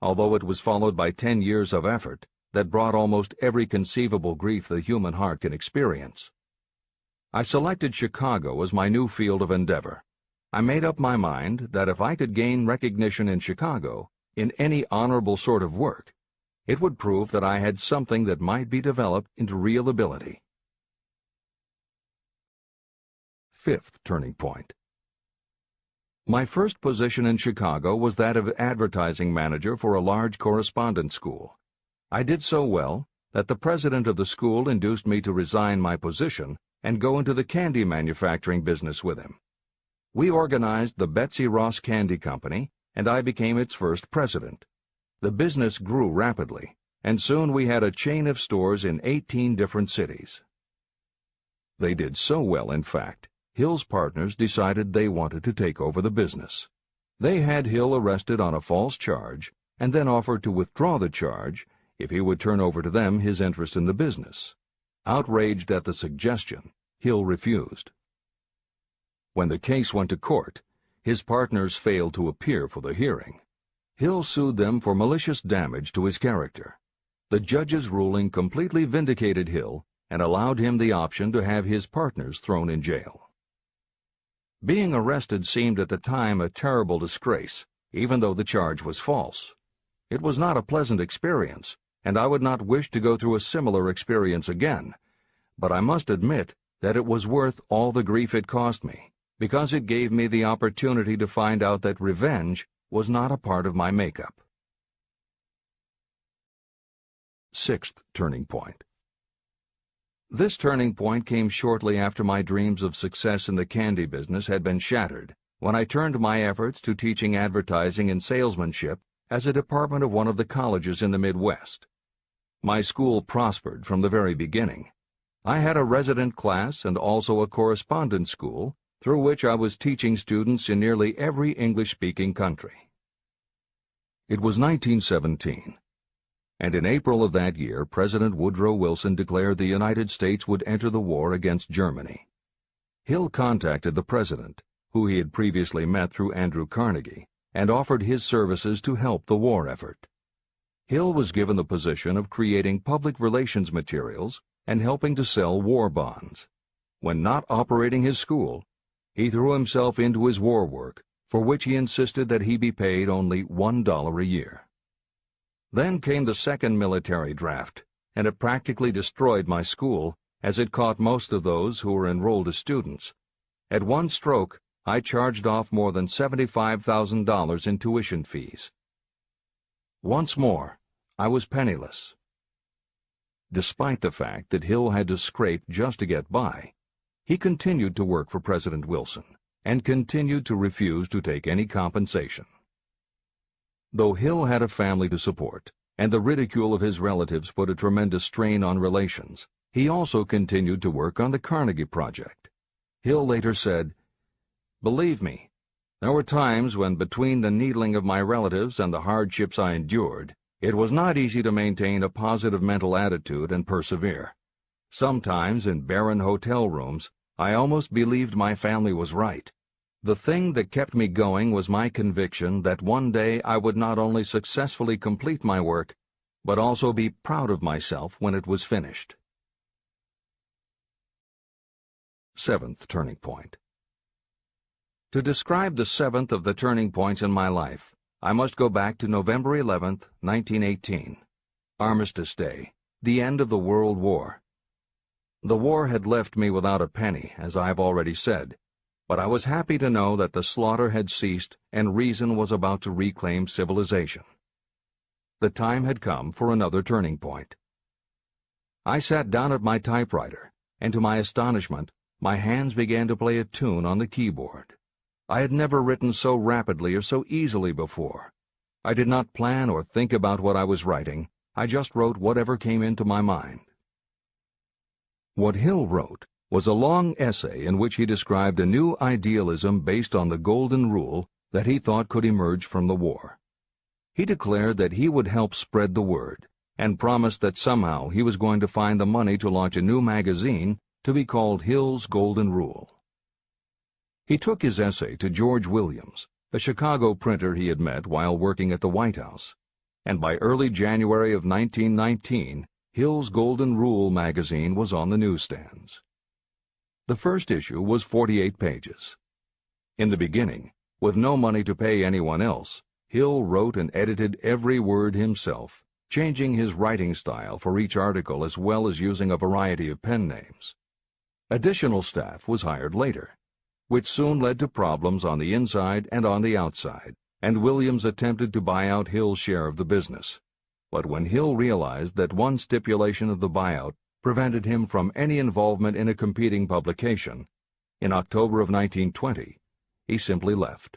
although it was followed by 10 years of effort that brought almost every conceivable grief the human heart can experience. I selected Chicago as my new field of endeavor. I made up my mind that if I could gain recognition in Chicago, in any honorable sort of work, it would prove that I had something that might be developed into real ability. Fifth turning point. My first position in Chicago was that of advertising manager for a large correspondence school. I did so well that the president of the school induced me to resign my position and go into the candy manufacturing business with him. We organized the Betsy Ross Candy Company, and I became its first president. The business grew rapidly, and soon we had a chain of stores in 18 different cities. They did so well, in fact, Hill's partners decided they wanted to take over the business. They had Hill arrested on a false charge, and then offered to withdraw the charge if he would turn over to them his interest in the business. Outraged at the suggestion, Hill refused. When the case went to court, his partners failed to appear for the hearing. Hill sued them for malicious damage to his character. The judge's ruling completely vindicated Hill and allowed him the option to have his partners thrown in jail. Being arrested seemed at the time a terrible disgrace, even though the charge was false. It was not a pleasant experience, and I would not wish to go through a similar experience again, but I must admit that it was worth all the grief it cost me, because it gave me the opportunity to find out that revenge was not a part of my makeup. Sixth turning point. This turning point came shortly after my dreams of success in the candy business had been shattered, when I turned my efforts to teaching advertising and salesmanship as a department of one of the colleges in the Midwest. My school prospered from the very beginning. I had a resident class and also a correspondence school, through which I was teaching students in nearly every English-speaking country. It was 1917, and in April of that year President Woodrow Wilson declared the United States would enter the war against Germany. Hill contacted the president, who he had previously met through Andrew Carnegie, and offered his services to help the war effort. Hill was given the position of creating public relations materials and helping to sell war bonds. When not operating his school, he threw himself into his war work, for which he insisted that he be paid only $1 a year. Then came the second military draft, and it practically destroyed my school, as it caught most of those who were enrolled as students. At one stroke, I charged off more than $75,000 in tuition fees. Once more, I was penniless. Despite the fact that Hill had to scrape just to get by, he continued to work for President Wilson and continued to refuse to take any compensation. Though Hill had a family to support, and the ridicule of his relatives put a tremendous strain on relations, he also continued to work on the Carnegie Project. Hill later said, "Believe me, there were times when between the needling of my relatives and the hardships I endured, it was not easy to maintain a positive mental attitude and persevere. Sometimes in barren hotel rooms, I almost believed my family was right. The thing that kept me going was my conviction that one day I would not only successfully complete my work, but also be proud of myself when it was finished." Seventh turning point. To describe the seventh of the turning points in my life, I must go back to November 11th, 1918. Armistice Day, the end of the World War. The war had left me without a penny, as I have already said, but I was happy to know that the slaughter had ceased and reason was about to reclaim civilization. The time had come for another turning point. I sat down at my typewriter, and to my astonishment, my hands began to play a tune on the keyboard. I had never written so rapidly or so easily before. I did not plan or think about what I was writing. I just wrote whatever came into my mind. What Hill wrote was a long essay in which he described a new idealism based on the Golden Rule that he thought could emerge from the war. He declared that he would help spread the word, and promised that somehow he was going to find the money to launch a new magazine to be called Hill's Golden Rule. He took his essay to George Williams, a Chicago printer he had met while working at the White House, and by early January of 1919, Hill's Golden Rule magazine was on the newsstands. The first issue was 48 pages. In the beginning, with no money to pay anyone else, Hill wrote and edited every word himself, changing his writing style for each article as well as using a variety of pen names. Additional staff was hired later, which soon led to problems on the inside and on the outside, and Williams attempted to buy out Hill's share of the business. But when Hill realized that one stipulation of the buyout prevented him from any involvement in a competing publication, in October of 1920, he simply left.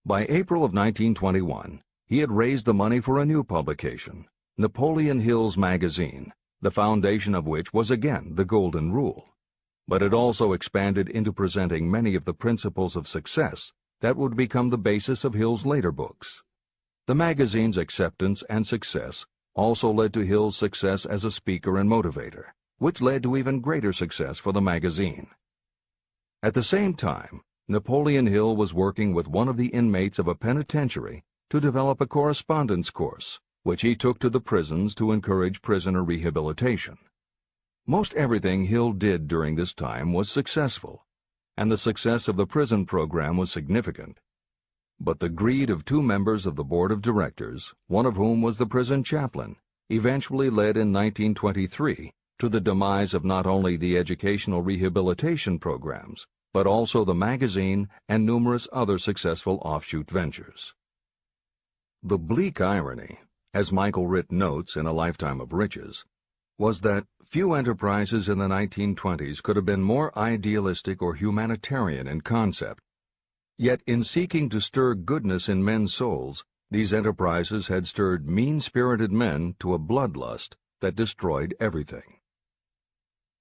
By April of 1921, he had raised the money for a new publication, Napoleon Hill's magazine, the foundation of which was again the Golden Rule. But it also expanded into presenting many of the principles of success that would become the basis of Hill's later books. The magazine's acceptance and success also led to Hill's success as a speaker and motivator, which led to even greater success for the magazine. At the same time, Napoleon Hill was working with one of the inmates of a penitentiary to develop a correspondence course, which he took to the prisons to encourage prisoner rehabilitation. Most everything Hill did during this time was successful, and the success of the prison program was significant. But the greed of two members of the board of directors, one of whom was the prison chaplain, eventually led in 1923 to the demise of not only the educational rehabilitation programs, but also the magazine and numerous other successful offshoot ventures. The bleak irony, as Michael Ritt notes in A Lifetime of Riches, was that few enterprises in the 1920s could have been more idealistic or humanitarian in concept. Yet in seeking to stir goodness in men's souls, these enterprises had stirred mean-spirited men to a bloodlust that destroyed everything.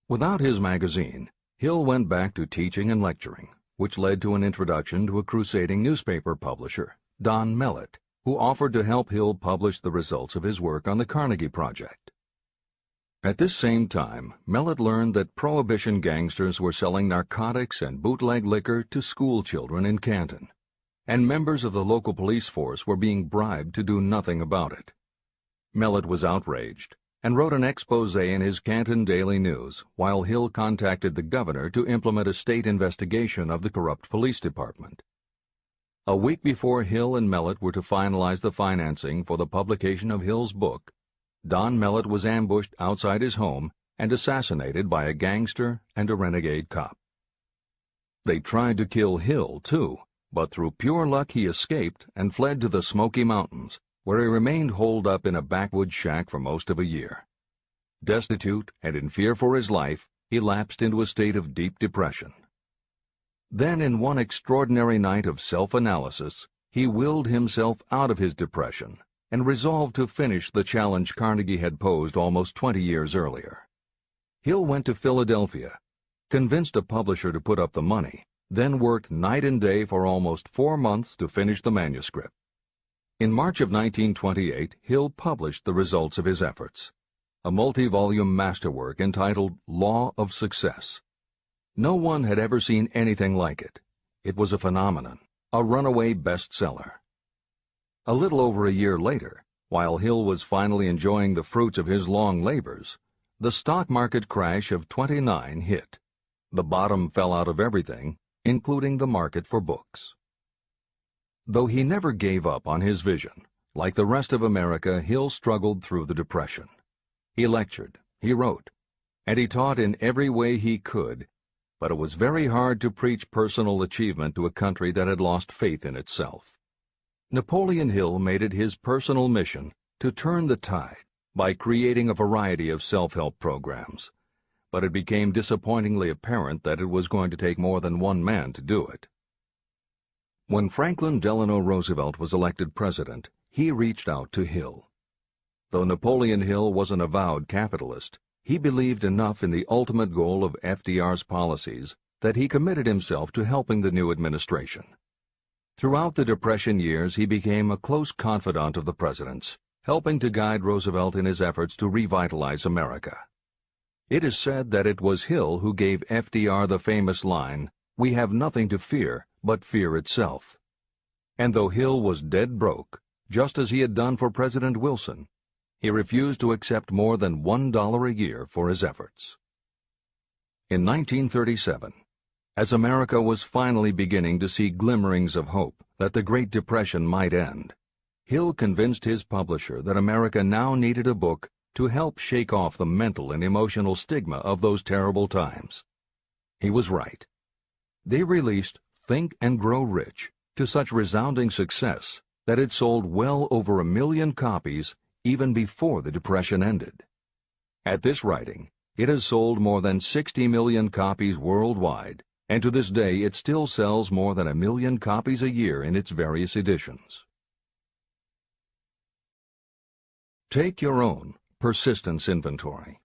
Without his magazine, Hill went back to teaching and lecturing, which led to an introduction to a crusading newspaper publisher, Don Mellett, who offered to help Hill publish the results of his work on the Carnegie Project. At this same time, Mellett learned that Prohibition gangsters were selling narcotics and bootleg liquor to school children in Canton, and members of the local police force were being bribed to do nothing about it. Mellett was outraged and wrote an expose in his Canton Daily News, while Hill contacted the governor to implement a state investigation of the corrupt police department. A week before Hill and Mellett were to finalize the financing for the publication of Hill's book, Don Mellett was ambushed outside his home and assassinated by a gangster and a renegade cop. They tried to kill Hill, too, but through pure luck he escaped and fled to the Smoky Mountains, where he remained holed up in a backwoods shack for most of a year. Destitute and in fear for his life, he lapsed into a state of deep depression. Then, in one extraordinary night of self-analysis, he willed himself out of his depression and resolved to finish the challenge Carnegie had posed almost 20 years earlier. Hill went to Philadelphia, convinced a publisher to put up the money, then worked night and day for almost 4 months to finish the manuscript. In March of 1928, Hill published the results of his efforts, a multi-volume masterwork entitled Law of Success. No one had ever seen anything like it. It was a phenomenon, a runaway bestseller. A little over a year later, while Hill was finally enjoying the fruits of his long labors, the stock market crash of '29 hit. The bottom fell out of everything, including the market for books. Though he never gave up on his vision, like the rest of America, Hill struggled through the Depression. He lectured, he wrote, and he taught in every way he could, but it was very hard to preach personal achievement to a country that had lost faith in itself. Napoleon Hill made it his personal mission to turn the tide by creating a variety of self-help programs, but it became disappointingly apparent that it was going to take more than one man to do it. When Franklin Delano Roosevelt was elected president, he reached out to Hill. Though Napoleon Hill was an avowed capitalist, he believed enough in the ultimate goal of FDR's policies that he committed himself to helping the new administration. Throughout the Depression years, he became a close confidant of the president's, helping to guide Roosevelt in his efforts to revitalize America. It is said that it was Hill who gave FDR the famous line, "We have nothing to fear but fear itself." And though Hill was dead broke, just as he had done for President Wilson, he refused to accept more than $1 a year for his efforts. In 1937, as America was finally beginning to see glimmerings of hope that the Great Depression might end, Hill convinced his publisher that America now needed a book to help shake off the mental and emotional stigma of those terrible times. He was right. They released Think and Grow Rich to such resounding success that it sold well over 1 million copies even before the Depression ended. At this writing, it has sold more than 60 million copies worldwide, and to this day it still sells more than 1 million copies a year in its various editions. Take your own persistence inventory.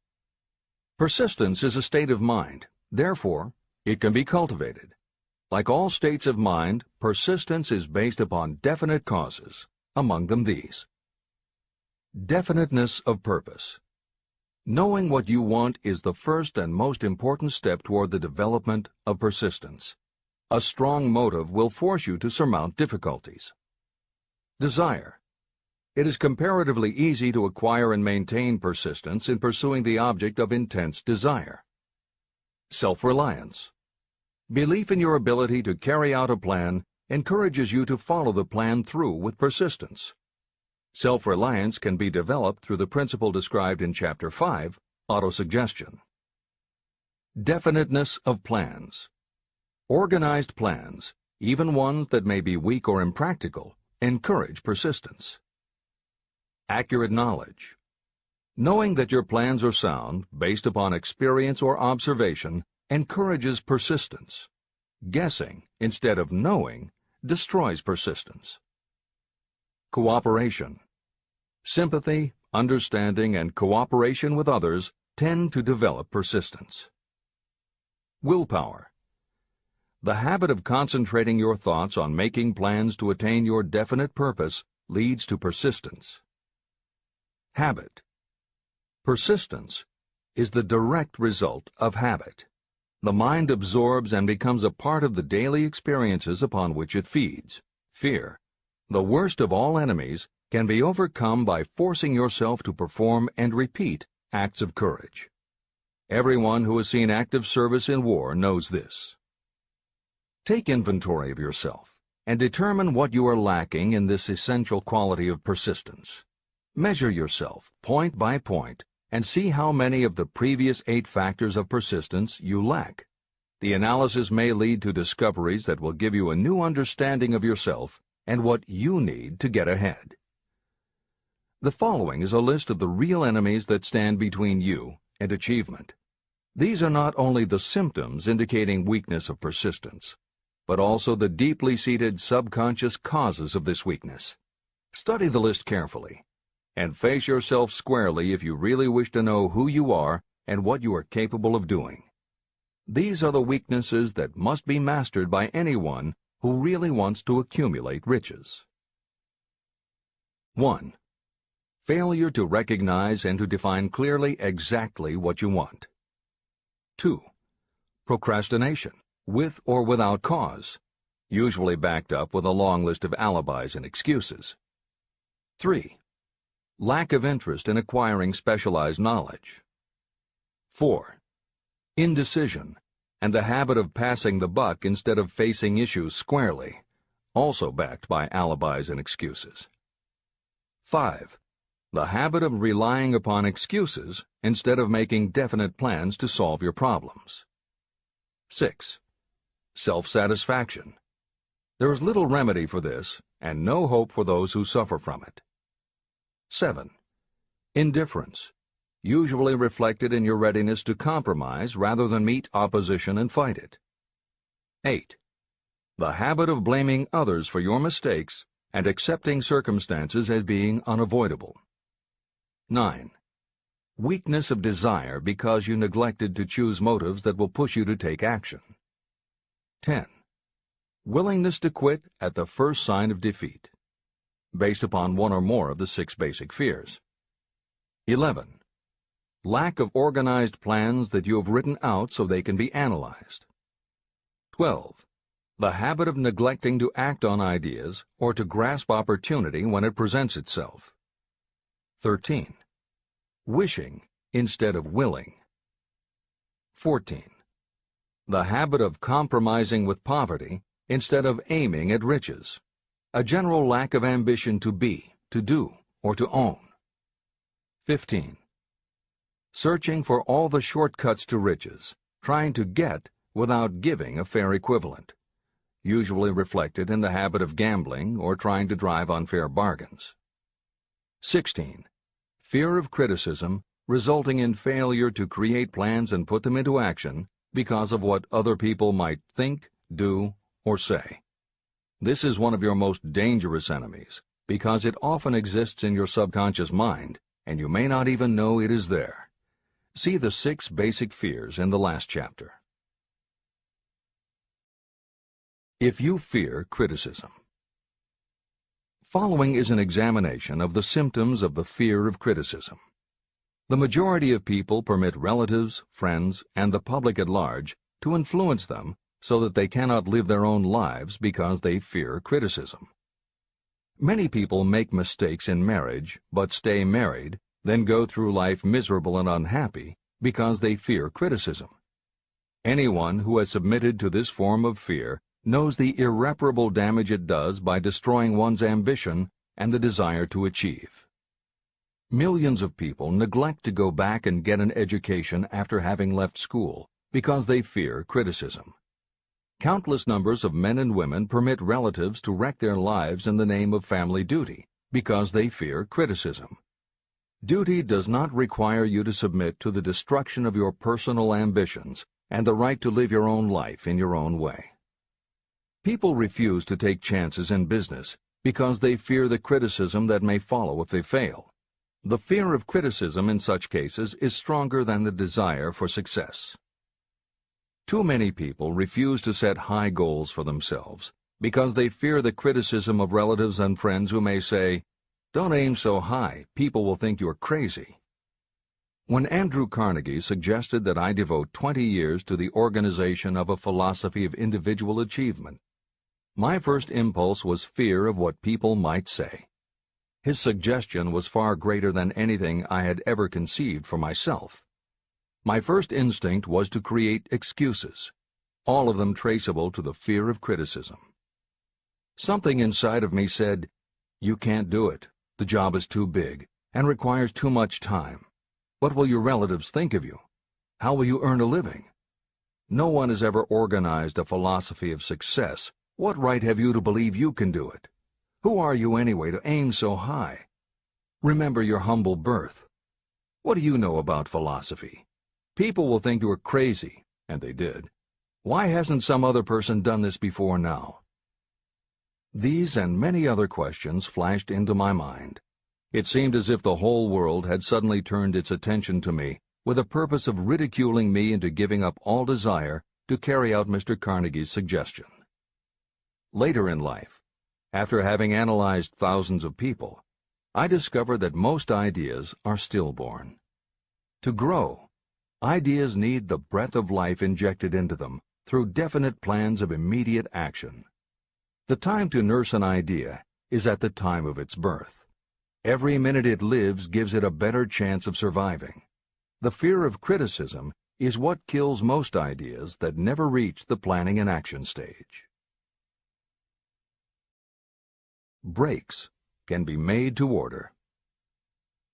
Persistence is a state of mind. Therefore, it can be cultivated. Like all states of mind, persistence is based upon definite causes, among them these. Definiteness of purpose. Knowing what you want is the first and most important step toward the development of persistence. A strong motive will force you to surmount difficulties. Desire. It is comparatively easy to acquire and maintain persistence in pursuing the object of intense desire. Self-reliance. Belief in your ability to carry out a plan encourages you to follow the plan through with persistence. Self-reliance can be developed through the principle described in Chapter 5, Autosuggestion. Definiteness of plans. Organized plans, even ones that may be weak or impractical, encourage persistence. Accurate knowledge. Knowing that your plans are sound, based upon experience or observation, encourages persistence. Guessing, instead of knowing, destroys persistence. Cooperation. Sympathy, understanding, and cooperation with others tend to develop persistence. Willpower. The habit of concentrating your thoughts on making plans to attain your definite purpose leads to persistence. Habit. Persistence is the direct result of habit. The mind absorbs and becomes a part of the daily experiences upon which it feeds. Fear, the worst of all enemies, can be overcome by forcing yourself to perform and repeat acts of courage. Everyone who has seen active service in war knows this. Take inventory of yourself and determine what you are lacking in this essential quality of persistence. Measure yourself point by point and see how many of the previous 8 factors of persistence you lack. The analysis may lead to discoveries that will give you a new understanding of yourself and what you need to get ahead. The following is a list of the real enemies that stand between you and achievement. These are not only the symptoms indicating weakness of persistence, but also the deeply seated subconscious causes of this weakness. Study the list carefully, and face yourself squarely if you really wish to know who you are and what you are capable of doing. These are the weaknesses that must be mastered by anyone who really wants to accumulate riches. 1. Failure to recognize and to define clearly exactly what you want. 2. Procrastination, with or without cause, usually backed up with a long list of alibis and excuses. 3. Lack of interest in acquiring specialized knowledge. 4. Indecision, and the habit of passing the buck instead of facing issues squarely, also backed by alibis and excuses. 5. The habit of relying upon excuses instead of making definite plans to solve your problems. 6. Self-satisfaction. There is little remedy for this, and no hope for those who suffer from it. 7. Indifference, usually reflected in your readiness to compromise rather than meet opposition and fight it. 8. The habit of blaming others for your mistakes and accepting circumstances as being unavoidable. 9. Weakness of desire because you neglected to choose motives that will push you to take action. 10. Willingness to quit at the first sign of defeat, based upon one or more of the 6 basic fears. 11. Lack of organized plans that you have written out so they can be analyzed. 12. The habit of neglecting to act on ideas or to grasp opportunity when it presents itself. 13. Wishing instead of willing. 14. The habit of compromising with poverty instead of aiming at riches. A general lack of ambition to be, to do, or to own. 15. Searching for all the shortcuts to riches, trying to get without giving a fair equivalent, usually reflected in the habit of gambling or trying to drive unfair bargains. 16. Fear of criticism, resulting in failure to create plans and put them into action because of what other people might think, do, or say. This is one of your most dangerous enemies because it often exists in your subconscious mind, and you may not even know it is there. See the 6 basic fears in the last chapter. If you fear criticism. Following is an examination of the symptoms of the fear of criticism. The majority of people permit relatives, friends, and the public at large to influence them so that they cannot live their own lives because they fear criticism. Many people make mistakes in marriage but stay married, then go through life miserable and unhappy because they fear criticism. Anyone who has submitted to this form of fear knows the irreparable damage it does by destroying one's ambition and the desire to achieve. Millions of people neglect to go back and get an education after having left school because they fear criticism. Countless numbers of men and women permit relatives to wreck their lives in the name of family duty because they fear criticism. Duty does not require you to submit to the destruction of your personal ambitions and the right to live your own life in your own way. People refuse to take chances in business because they fear the criticism that may follow if they fail. The fear of criticism in such cases is stronger than the desire for success. Too many people refuse to set high goals for themselves because they fear the criticism of relatives and friends who may say, "Don't aim so high, people will think you're crazy." When Andrew Carnegie suggested that I devote 20 years to the organization of a philosophy of individual achievement, my first impulse was fear of what people might say. His suggestion was far greater than anything I had ever conceived for myself. My first instinct was to create excuses, all of them traceable to the fear of criticism. Something inside of me said, "You can't do it. The job is too big and requires too much time. What will your relatives think of you? How will you earn a living? No one has ever organized a philosophy of success. What right have you to believe you can do it? Who are you anyway to aim so high? Remember your humble birth. What do you know about philosophy? People will think you are crazy, and they did. Why hasn't some other person done this before now? These and many other questions flashed into my mind. It seemed as if the whole world had suddenly turned its attention to me with the purpose of ridiculing me into giving up all desire to carry out Mr. Carnegie's suggestion. Later in life, after having analyzed thousands of people, I discovered that most ideas are stillborn. To grow, ideas need the breath of life injected into them through definite plans of immediate action. The time to nurse an idea is at the time of its birth. Every minute it lives gives it a better chance of surviving. The fear of criticism is what kills most ideas that never reach the planning and action stage. Breaks can be made to order.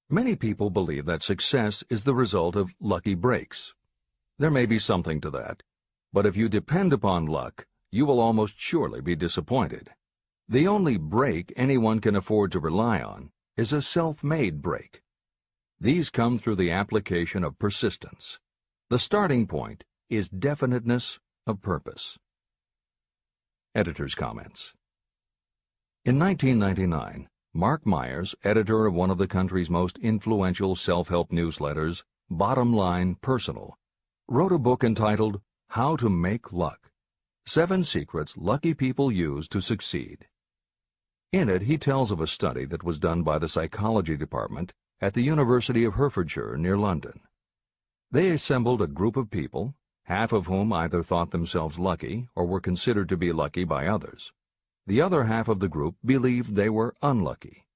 Many people believe that success is the result of lucky breaks. There may be something to that, but if you depend upon luck, you will almost surely be disappointed. The only break anyone can afford to rely on is a self-made break. These come through the application of persistence. The starting point is definiteness of purpose. Editor's comments. In 1999, Mark Myers, editor of one of the country's most influential self-help newsletters, Bottom Line Personal, wrote a book entitled How to Make Luck: 7 Secrets Lucky People Use to Succeed. In it, he tells of a study that was done by the psychology department at the University of Hertfordshire near London. They assembled a group of people, half of whom either thought themselves lucky or were considered to be lucky by others. The other half of the group believed they were unlucky.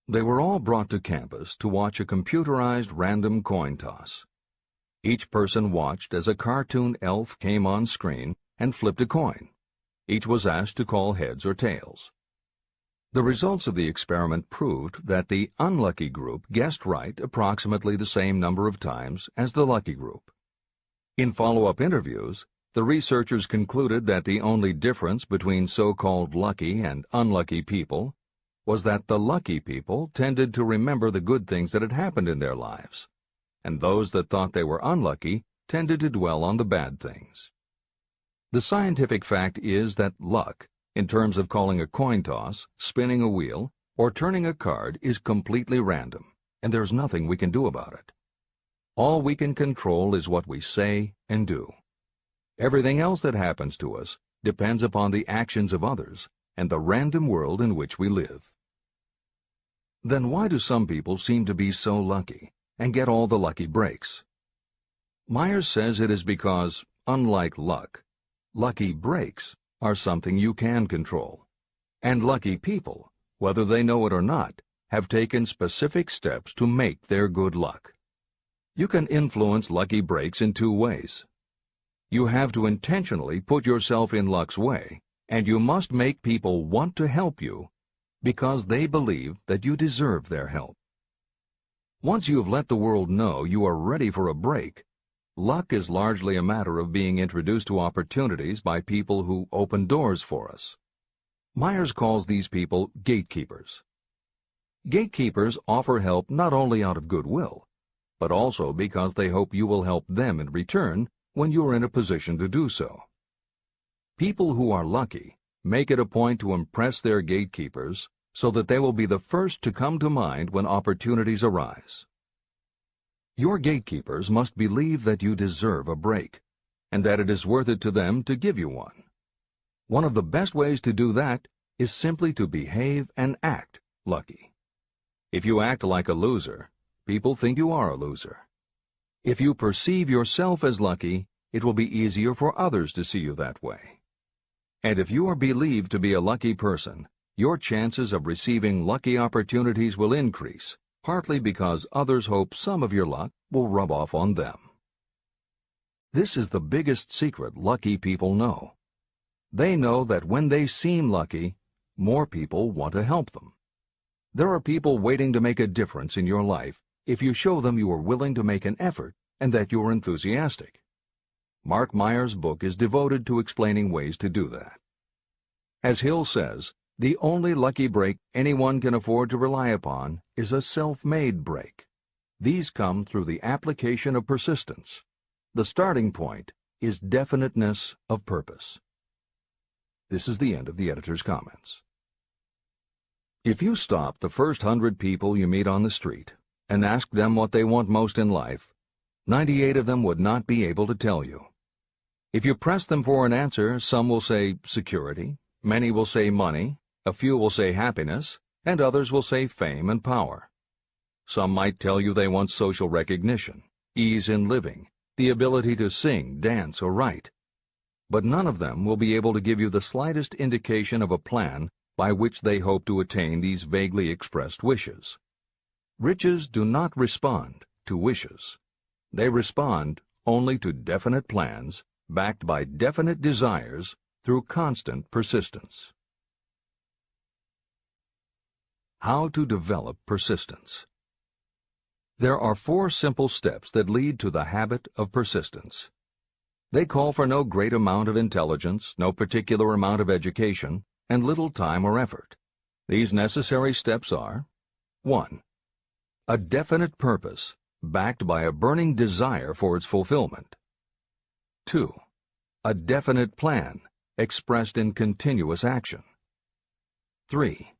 They were all brought to campus to watch a computerized random coin toss. Each person watched as a cartoon elf came on screen and flipped a coin. Each was asked to call heads or tails. The results of the experiment proved that the unlucky group guessed right approximately the same number of times as the lucky group. In follow-up interviews, the researchers concluded that the only difference between so-called lucky and unlucky people was that the lucky people tended to remember the good things that had happened in their lives, and those that thought they were unlucky tended to dwell on the bad things. The scientific fact is that luck, in terms of calling a coin toss, spinning a wheel, or turning a card, is completely random, and there's nothing we can do about it. All we can control is what we say and do. Everything else that happens to us depends upon the actions of others and the random world in which we live. Then why do some people seem to be so lucky and get all the lucky breaks? Myers says it is because, unlike luck, lucky breaks are something you can control. And lucky people, whether they know it or not, have taken specific steps to make their good luck. You can influence lucky breaks in 2 ways. You have to intentionally put yourself in luck's way, and you must make people want to help you because they believe that you deserve their help. Once you have let the world know you are ready for a break, luck is largely a matter of being introduced to opportunities by people who open doors for us. Myers calls these people gatekeepers. Gatekeepers offer help not only out of goodwill, but also because they hope you will help them in return when you are in a position to do so. People who are lucky make it a point to impress their gatekeepers so that they will be the first to come to mind when opportunities arise. Your gatekeepers must believe that you deserve a break, and that it is worth it to them to give you one. One of the best ways to do that is simply to behave and act lucky. If you act like a loser, people think you are a loser. If you perceive yourself as lucky, it will be easier for others to see you that way. And if you are believed to be a lucky person, your chances of receiving lucky opportunities will increase, partly because others hope some of your luck will rub off on them. This is the biggest secret lucky people know. They know that when they seem lucky, more people want to help them. There are people waiting to make a difference in your life if you show them you are willing to make an effort and that you are enthusiastic. Mark Meyer's book is devoted to explaining ways to do that. As Hill says, the only lucky break anyone can afford to rely upon is a self-made break. These come through the application of persistence. The starting point is definiteness of purpose. This is the end of the editor's comments. If you stop the first 100 people you meet on the street and ask them what they want most in life, 98 of them would not be able to tell you. If you press them for an answer, some will say security, many will say money, a few will say happiness, and others will say fame and power. Some might tell you they want social recognition, ease in living, the ability to sing, dance, or write. But none of them will be able to give you the slightest indication of a plan by which they hope to attain these vaguely expressed wishes. Riches do not respond to wishes. They respond only to definite plans backed by definite desires through constant persistence. How to develop persistence. There are 4 simple steps that lead to the habit of persistence. They call for no great amount of intelligence, no particular amount of education, and little time or effort. These necessary steps are: 1. A definite purpose, backed by a burning desire for its fulfillment. 2. A definite plan, expressed in continuous action. 3.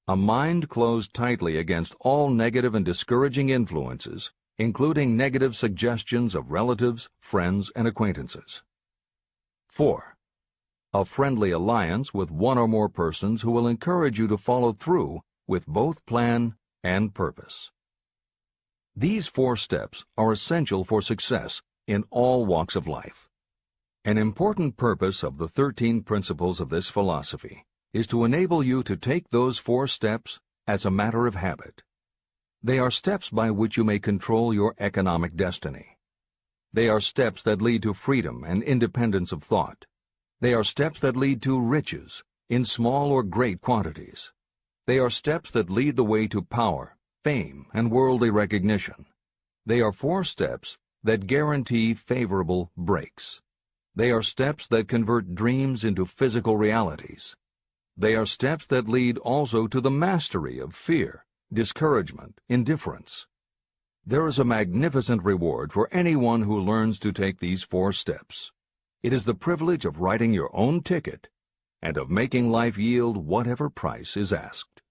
A mind closed tightly against all negative and discouraging influences, including negative suggestions of relatives, friends, and acquaintances. 4. A friendly alliance with one or more persons who will encourage you to follow through with both plan and purpose. These 4 steps are essential for success in all walks of life. An important purpose of the 13 principles of this philosophy is to enable you to take those 4 steps as a matter of habit. They are steps by which you may control your economic destiny. They are steps that lead to freedom and independence of thought. They are steps that lead to riches, in small or great quantities. They are steps that lead the way to power, fame, and worldly recognition. They are 4 steps that guarantee favorable breaks. They are steps that convert dreams into physical realities. They are steps that lead also to the mastery of fear, discouragement, indifference. There is a magnificent reward for anyone who learns to take these 4 steps. It is the privilege of writing your own ticket and of making life yield whatever price is asked.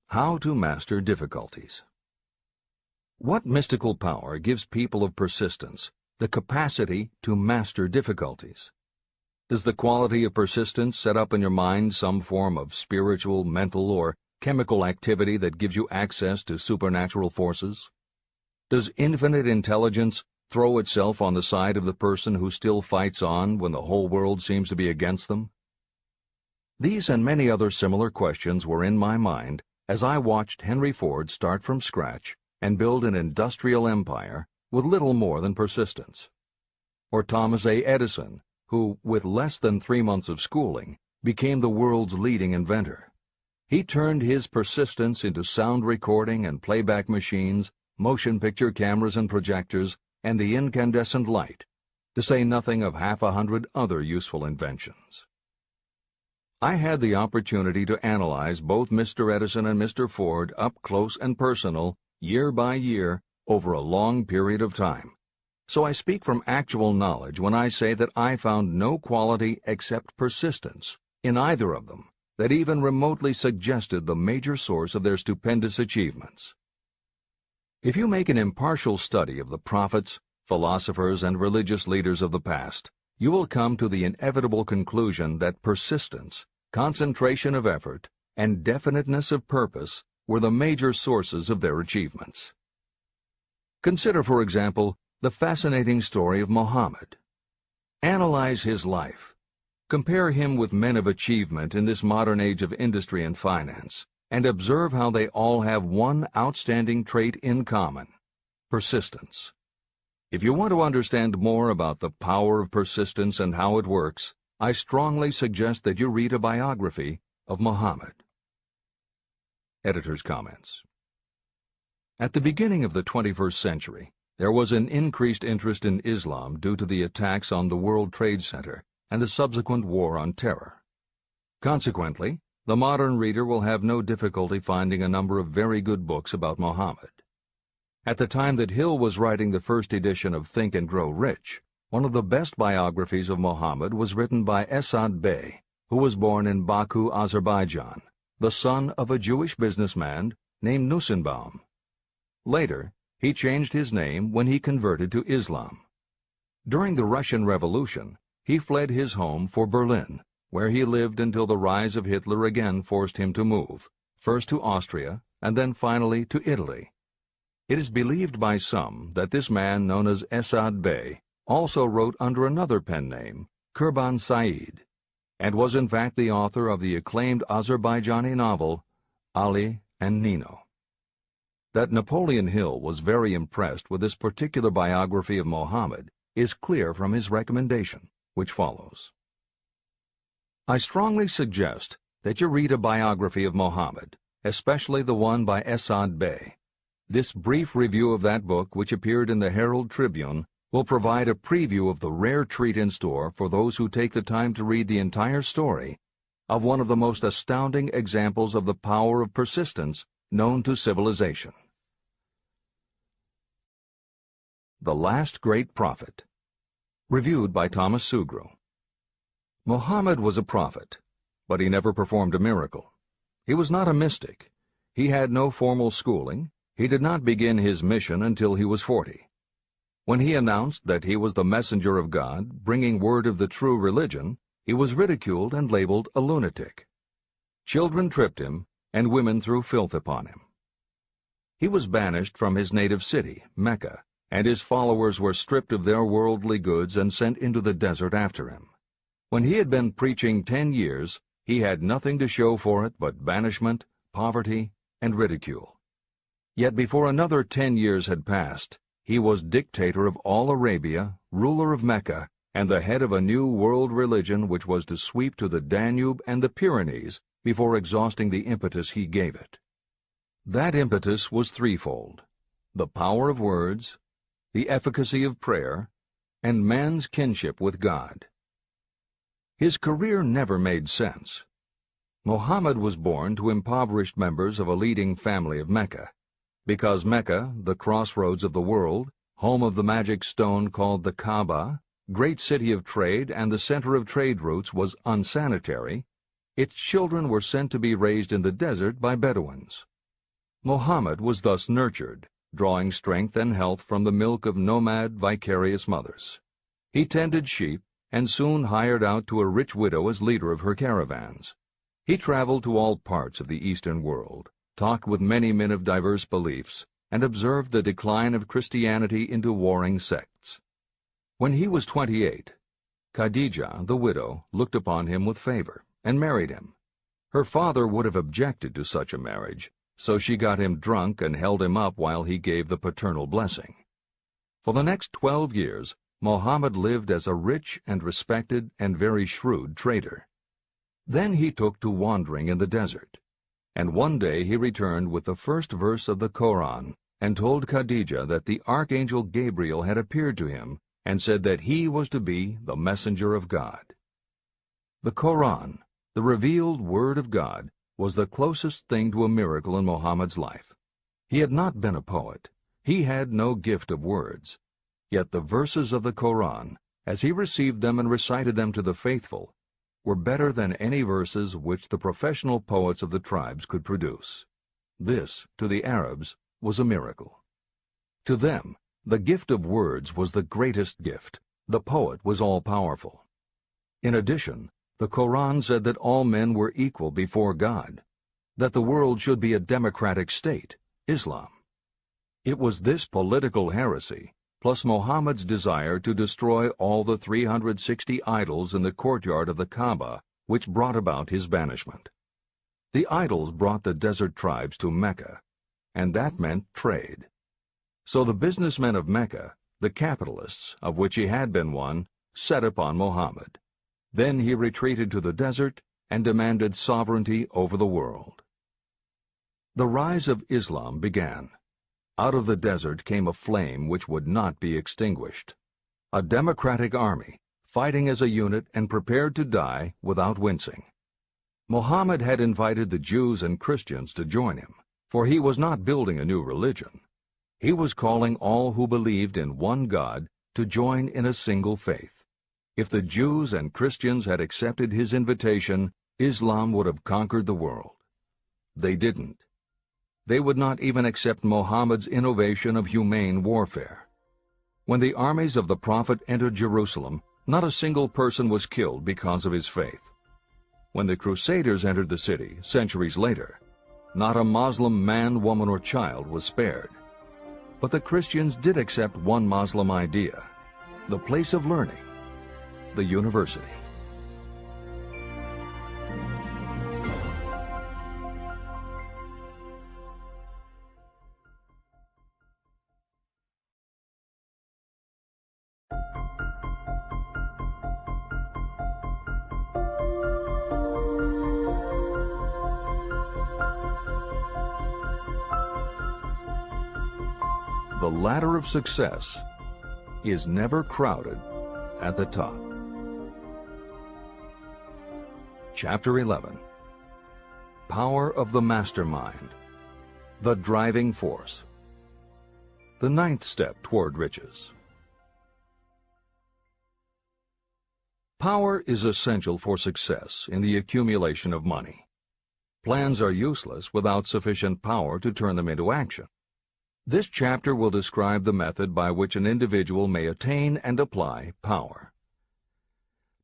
How to master difficulties. What mystical power gives people of persistence the capacity to master difficulties? Does the quality of persistence set up in your mind some form of spiritual, mental, or chemical activity that gives you access to supernatural forces? Does infinite intelligence throw itself on the side of the person who still fights on when the whole world seems to be against them? These and many other similar questions were in my mind as I watched Henry Ford start from scratch and build an industrial empire with little more than persistence. Or Thomas A. Edison, who, with less than 3 months of schooling, became the world's leading inventor. He turned his persistence into sound recording and playback machines, motion picture cameras and projectors, and the incandescent light, to say nothing of 100 other useful inventions. I had the opportunity to analyze both Mr. Edison and Mr. Ford up close and personal, year by year, over a long period of time. So I speak from actual knowledge when I say that I found no quality except persistence in either of them that even remotely suggested the major source of their stupendous achievements. If you make an impartial study of the prophets, philosophers, and religious leaders of the past, you will come to the inevitable conclusion that persistence, concentration of effort, and definiteness of purpose were the major sources of their achievements. Consider, for example, the fascinating story of Muhammad. Analyze his life. Compare him with men of achievement in this modern age of industry and finance, and observe how they all have one outstanding trait in common: persistence. If you want to understand more about the power of persistence and how it works, I strongly suggest that you read a biography of Muhammad. Editor's comments. At the beginning of the 21st century, There was an increased interest in Islam due to the attacks on the World Trade Center and the subsequent War on Terror. Consequently, the modern reader will have no difficulty finding a number of very good books about Muhammad. At the time that Hill was writing the first edition of Think and Grow Rich, one of the best biographies of Muhammad was written by Esad Bey, who was born in Baku, Azerbaijan, the son of a Jewish businessman named Nusenbaum. Later, he changed his name when he converted to Islam. During the Russian Revolution, he fled his home for Berlin, where he lived until the rise of Hitler again forced him to move, first to Austria and then finally to Italy. It is believed by some that this man, known as Esad Bey, also wrote under another pen name, Kurban Said, and was in fact the author of the acclaimed Azerbaijani novel, Ali and Nino. That Napoleon Hill was very impressed with this particular biography of Muhammad is clear from his recommendation, which follows. I strongly suggest that you read a biography of Muhammad, especially the one by Esad Bey. This brief review of that book, which appeared in the Herald Tribune, will provide a preview of the rare treat in store for those who take the time to read the entire story of one of the most astounding examples of the power of persistence known to civilization. The Last Great Prophet. Reviewed by Thomas Sugru. Muhammad was a prophet, but he never performed a miracle. He was not a mystic. He had no formal schooling. He did not begin his mission until he was 40. When he announced that he was the messenger of God, bringing word of the true religion, he was ridiculed and labeled a lunatic. Children tripped him, and women threw filth upon him. He was banished from his native city, Mecca, and his followers were stripped of their worldly goods and sent into the desert after him. When he had been preaching 10 years, he had nothing to show for it but banishment, poverty, and ridicule. Yet before another 10 years had passed, he was dictator of all Arabia, ruler of Mecca, and the head of a new world religion which was to sweep to the Danube and the Pyrenees before exhausting the impetus he gave it. That impetus was threefold: the power of words, the efficacy of prayer, and man's kinship with God. His career never made sense. Muhammad was born to impoverished members of a leading family of Mecca. Because Mecca, the crossroads of the world, home of the magic stone called the Kaaba, great city of trade and the center of trade routes, was unsanitary, its children were sent to be raised in the desert by Bedouins. Muhammad was thus nurtured, drawing strength and health from the milk of nomad, vicarious mothers. He tended sheep and soon hired out to a rich widow as leader of her caravans. He traveled to all parts of the Eastern world, talked with many men of diverse beliefs, and observed the decline of Christianity into warring sects. When he was 28, Khadijah, the widow, looked upon him with favor and married him. Her father would have objected to such a marriage, so she got him drunk and held him up while he gave the paternal blessing. For the next 12 years, Muhammad lived as a rich and respected and very shrewd trader. Then he took to wandering in the desert, and one day he returned with the first verse of the Koran and told Khadijah that the archangel Gabriel had appeared to him and said that he was to be the messenger of God. The Koran, the revealed word of God, was the closest thing to a miracle in Muhammad's life. He had not been a poet. He had no gift of words. Yet the verses of the Koran, as he received them and recited them to the faithful, were better than any verses which the professional poets of the tribes could produce. This, to the Arabs, was a miracle. To them, the gift of words was the greatest gift. The poet was all-powerful. In addition, the Koran said that all men were equal before God, that the world should be a democratic state, Islam. It was this political heresy, plus Muhammad's desire to destroy all the 360 idols in the courtyard of the Kaaba, which brought about his banishment. The idols brought the desert tribes to Mecca, and that meant trade. So the businessmen of Mecca, the capitalists, of which he had been one, set upon Muhammad. Then he retreated to the desert and demanded sovereignty over the world. The rise of Islam began. Out of the desert came a flame which would not be extinguished. A democratic army, fighting as a unit and prepared to die without wincing. Muhammad had invited the Jews and Christians to join him, for he was not building a new religion. He was calling all who believed in one God to join in a single faith. If the Jews and Christians had accepted his invitation, Islam would have conquered the world. They didn't. They would not even accept Muhammad's innovation of humane warfare. When the armies of the Prophet entered Jerusalem, not a single person was killed because of his faith. When the Crusaders entered the city, centuries later, not a Muslim man, woman, or child was spared. But the Christians did accept one Muslim idea, the place of learning, the university. The ladder of success is never crowded at the top. Chapter 11. Power of the Mastermind, the Driving Force. The ninth step toward riches. Power is essential for success in the accumulation of money. Plans are useless without sufficient power to turn them into action. This chapter will describe the method by which an individual may attain and apply power.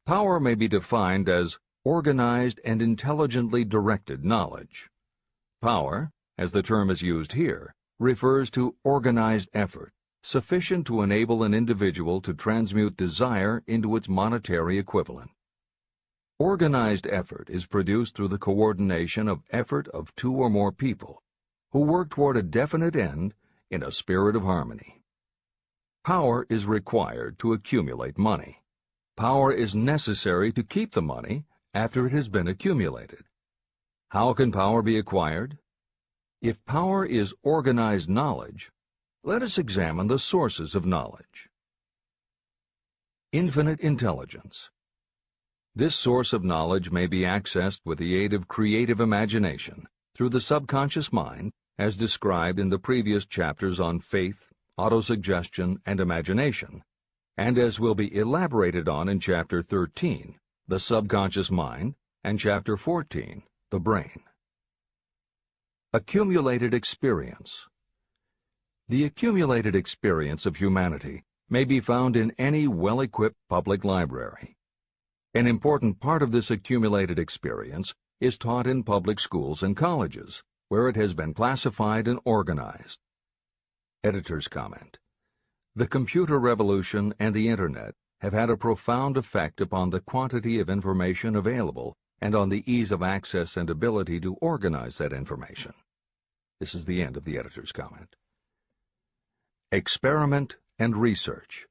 Power may be defined as organized and intelligently directed knowledge. Power, as the term is used here, refers to organized effort, sufficient to enable an individual to transmute desire into its monetary equivalent. Organized effort is produced through the coordination of effort of two or more people who work toward a definite end in a spirit of harmony. Power is required to accumulate money. Power is necessary to keep the money after it has been accumulated. How can power be acquired? If power is organized knowledge, let us examine the sources of knowledge. Infinite intelligence. This source of knowledge may be accessed with the aid of creative imagination through the subconscious mind, as described in the previous chapters on faith, autosuggestion, and imagination, and as will be elaborated on in Chapter 13, the subconscious mind, and Chapter 14, the brain. Accumulated experience. The accumulated experience of humanity may be found in any well-equipped public library. An important part of this accumulated experience is taught in public schools and colleges, where it has been classified and organized. Editor's comment. The computer revolution and the Internet have had a profound effect upon the quantity of information available and on the ease of access and ability to organize that information. This is the end of the editor's comment. Experiment and research.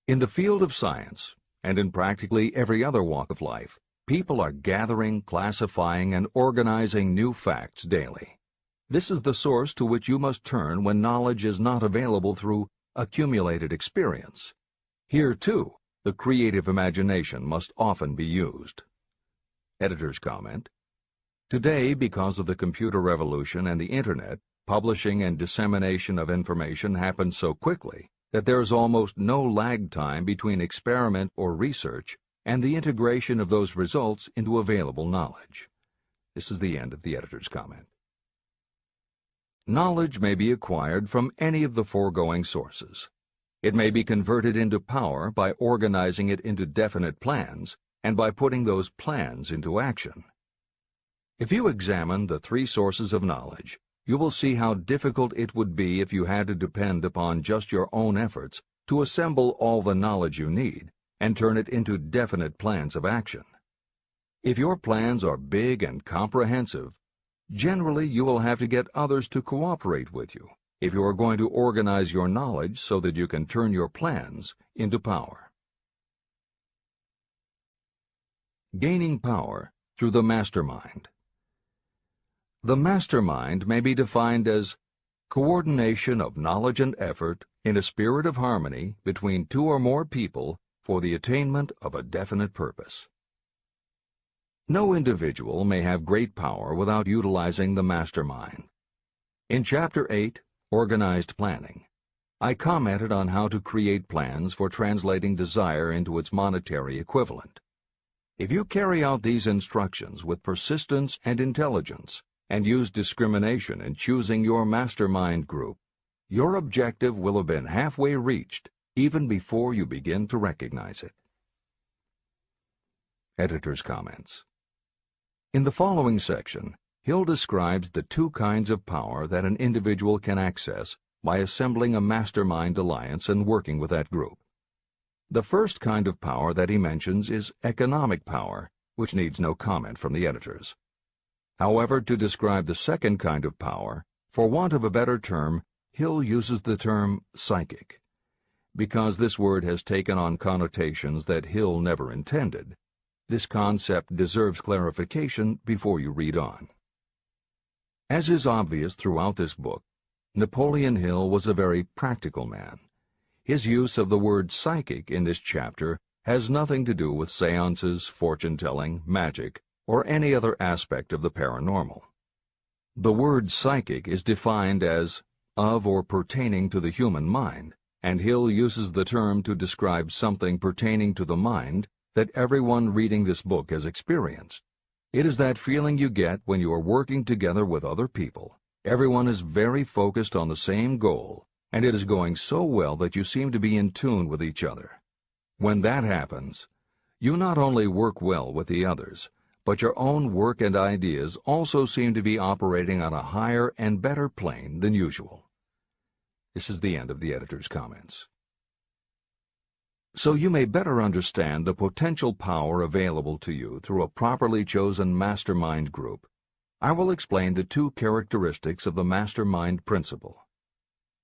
In the field of science, and in practically every other walk of life, people are gathering, classifying, and organizing new facts daily. This is the source to which you must turn when knowledge is not available through accumulated experience. Here, too, the creative imagination must often be used. Editor's comment. Today, because of the computer revolution and the Internet, publishing and dissemination of information happens so quickly that there is almost no lag time between experiment or research and the integration of those results into available knowledge. This is the end of the editor's comment. Knowledge may be acquired from any of the foregoing sources. It may be converted into power by organizing it into definite plans and by putting those plans into action. If you examine the three sources of knowledge, you will see how difficult it would be if you had to depend upon just your own efforts to assemble all the knowledge you need and turn it into definite plans of action. If your plans are big and comprehensive, generally you will have to get others to cooperate with you if you are going to organize your knowledge so that you can turn your plans into power. Gaining power through the mastermind. The mastermind may be defined as Coordination of knowledge and effort in a spirit of harmony between two or more people for the attainment of a definite purpose. No individual may have great power without utilizing the mastermind. In Chapter 8, Organized Planning, I commented on how to create plans for translating desire into its monetary equivalent. If you carry out these instructions with persistence and intelligence, and use discrimination in choosing your mastermind group, your objective will have been halfway reached even before you begin to recognize it. Editor's comments. In the following section, Hill describes the two kinds of power that an individual can access by assembling a mastermind alliance and working with that group. The first kind of power that he mentions is economic power, which needs no comment from the editors. However, to describe the second kind of power, for want of a better term, Hill uses the term psychic. Because this word has taken on connotations that Hill never intended, this concept deserves clarification before you read on. As is obvious throughout this book, Napoleon Hill was a very practical man. His use of the word psychic in this chapter has nothing to do with seances, fortune-telling, magic, or any other aspect of the paranormal. The word psychic is defined as of or pertaining to the human mind, and Hill uses the term to describe something pertaining to the mind that everyone reading this book has experienced. It is that feeling you get when you are working together with other people. Everyone is very focused on the same goal, and it is going so well that you seem to be in tune with each other. When that happens, you not only work well with the others, but your own work and ideas also seem to be operating on a higher and better plane than usual. This is the end of the editor's comments. So you may better understand the potential power available to you through a properly chosen mastermind group, I will explain the two characteristics of the mastermind principle.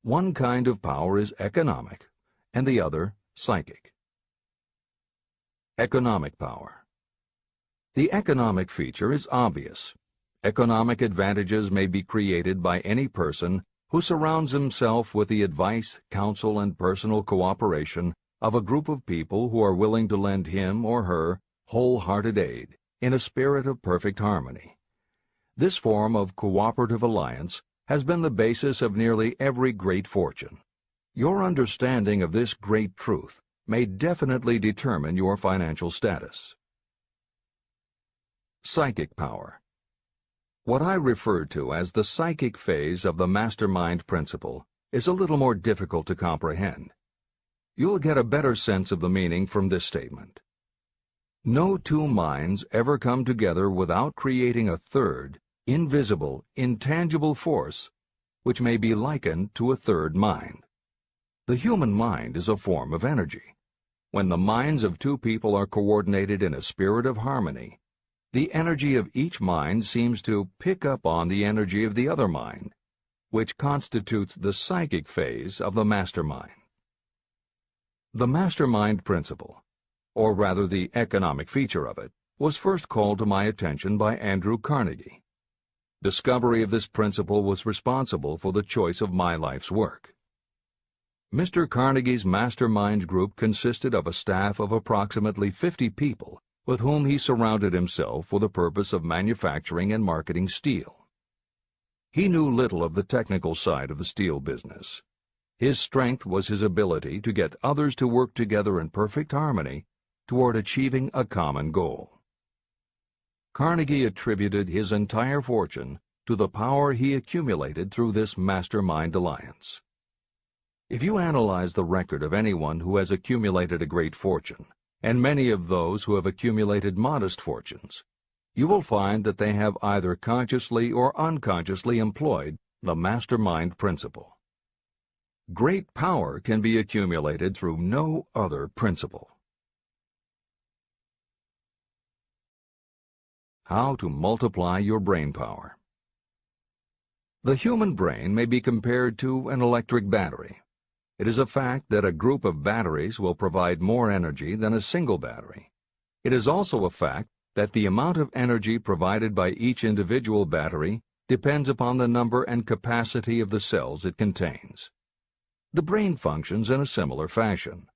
One kind of power is economic, and the other psychic. Economic power. The economic feature is obvious. Economic advantages may be created by any person who surrounds himself with the advice, counsel, and personal cooperation of a group of people who are willing to lend him or her wholehearted aid in a spirit of perfect harmony. This form of cooperative alliance has been the basis of nearly every great fortune. Your understanding of this great truth may definitely determine your financial status. Psychic power. What I refer to as the psychic phase of the mastermind principle is a little more difficult to comprehend. You'll get a better sense of the meaning from this statement. No two minds ever come together without creating a third, invisible, intangible force, which may be likened to a third mind. The human mind is a form of energy. When the minds of two people are coordinated in a spirit of harmony, the energy of each mind seems to pick up on the energy of the other mind, which constitutes the psychic phase of the mastermind. The mastermind principle, or rather the economic feature of it, was first called to my attention by Andrew Carnegie. Discovery of this principle was responsible for the choice of my life's work. Mr. Carnegie's mastermind group consisted of a staff of approximately 50 people with whom he surrounded himself for the purpose of manufacturing and marketing steel. He knew little of the technical side of the steel business. His strength was his ability to get others to work together in perfect harmony toward achieving a common goal. Carnegie attributed his entire fortune to the power he accumulated through this mastermind alliance. If you analyze the record of anyone who has accumulated a great fortune, and many of those who have accumulated modest fortunes, you will find that they have either consciously or unconsciously employed the mastermind principle. Great power can be accumulated through no other principle. How to multiply your brain power. The human brain may be compared to an electric battery. It is a fact that a group of batteries will provide more energy than a single battery. It is also a fact that the amount of energy provided by each individual battery depends upon the number and capacity of the cells it contains. The brain functions in a similar fashion.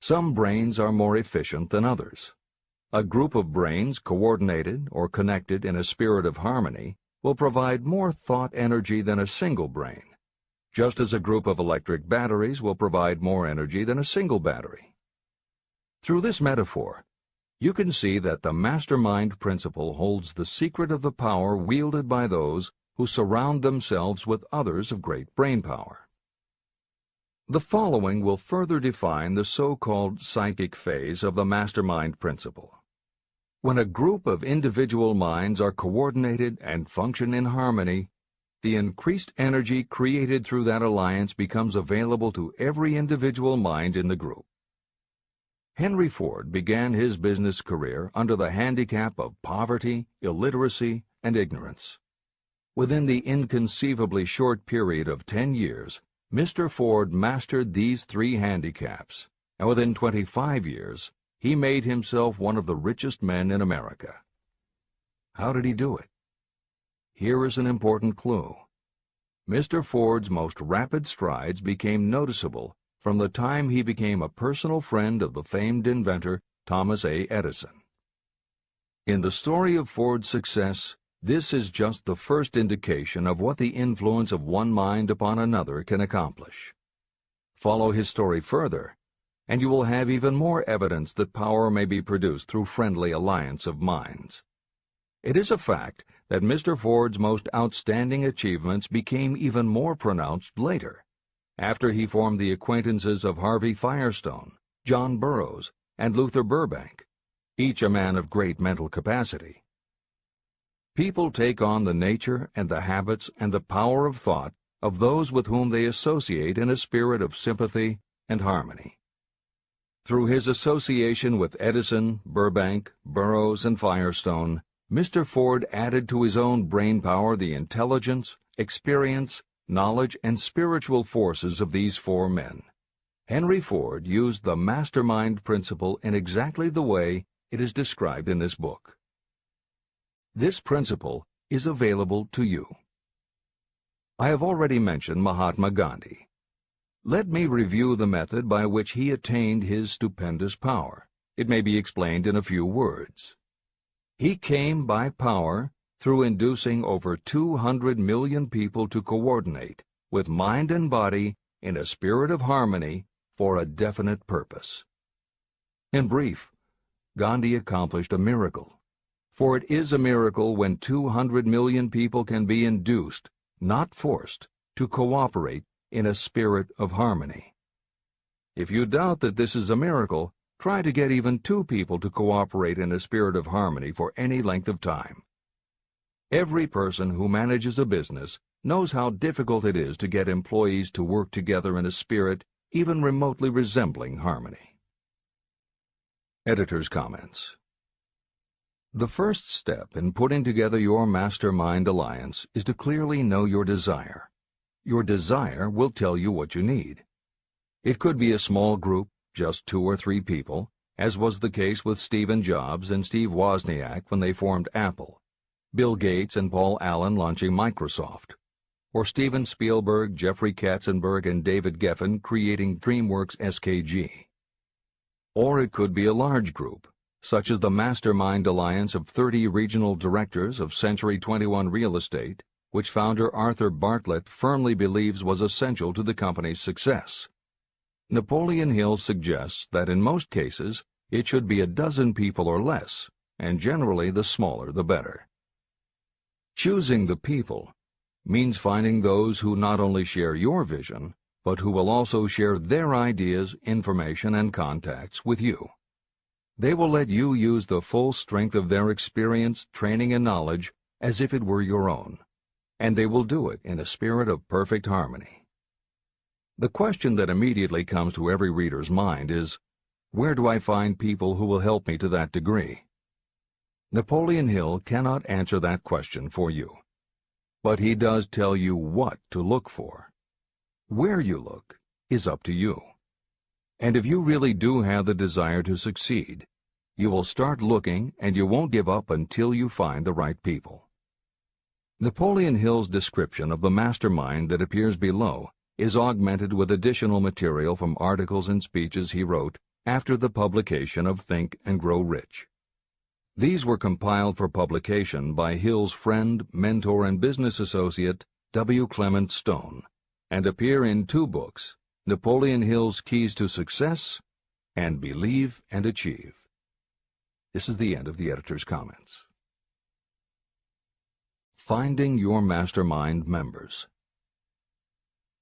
Some brains are more efficient than others. A group of brains coordinated or connected in a spirit of harmony will provide more thought energy than a single brain, just as a group of electric batteries will provide more energy than a single battery. Through this metaphor, you can see that the mastermind principle holds the secret of the power wielded by those who surround themselves with others of great brain power. The following will further define the so-called psychic phase of the mastermind principle. When a group of individual minds are coordinated and function in harmony, the increased energy created through that alliance becomes available to every individual mind in the group. Henry Ford began his business career under the handicap of poverty, illiteracy, and ignorance. Within the inconceivably short period of 10 years, Mr. Ford mastered these 3 handicaps, and within 25 years, he made himself one of the richest men in America. How did he do it? Here is an important clue. Mr. Ford's most rapid strides became noticeable from the time he became a personal friend of the famed inventor Thomas A. Edison. In the story of Ford's success, this is just the first indication of what the influence of one mind upon another can accomplish. Follow his story further, and you will have even more evidence that power may be produced through friendly alliance of minds. It is a fact that Mr. Ford's most outstanding achievements became even more pronounced later, after he formed the acquaintances of Harvey Firestone, John Burroughs, and Luther Burbank, each a man of great mental capacity. People take on the nature and the habits and the power of thought of those with whom they associate in a spirit of sympathy and harmony. Through his association with Edison, Burbank, Burroughs, and Firestone, Mr. Ford added to his own brain power the intelligence, experience, knowledge, and spiritual forces of these 4 men. Henry Ford used the mastermind principle in exactly the way it is described in this book. This principle is available to you. I have already mentioned Mahatma Gandhi. Let me review the method by which he attained his stupendous power. It may be explained in a few words. He came by power through inducing over 200 million people to coordinate with mind and body in a spirit of harmony for a definite purpose. In brief, Gandhi accomplished a miracle, for it is a miracle when 200 million people can be induced, not forced, to cooperate in a spirit of harmony. If you doubt that this is a miracle, try to get even 2 people to cooperate in a spirit of harmony for any length of time. Every person who manages a business knows how difficult it is to get employees to work together in a spirit even remotely resembling harmony. Editor's comments. The first step in putting together your mastermind alliance is to clearly know your desire. Your desire will tell you what you need. It could be a small group, just 2 or 3 people, as was the case with Stephen Jobs and Steve Wozniak when they formed Apple, Bill Gates and Paul Allen launching Microsoft, or Steven Spielberg, Jeffrey Katzenberg, and David Geffen creating DreamWorks SKG. Or it could be a large group, such as the Mastermind Alliance of 30 regional directors of Century 21 Real Estate, which founder Arthur Bartlett firmly believes was essential to the company's success. Napoleon Hill suggests that in most cases it should be a dozen people or less, and generally the smaller the better. Choosing the people means finding those who not only share your vision, but who will also share their ideas, information, and contacts with you. They will let you use the full strength of their experience, training, and knowledge as if it were your own, and they will do it in a spirit of perfect harmony. The question that immediately comes to every reader's mind is, where do I find people who will help me to that degree? Napoleon Hill cannot answer that question for you, but he does tell you what to look for. Where you look is up to you. And if you really do have the desire to succeed, you will start looking and you won't give up until you find the right people. Napoleon Hill's description of the mastermind that appears below is augmented with additional material from articles and speeches he wrote after the publication of Think and Grow Rich. These were compiled for publication by Hill's friend, mentor, and business associate, W. Clement Stone, and appear in two books, Napoleon Hill's Keys to Success and Believe and Achieve. This is the end of the editor's comments. Finding your mastermind members.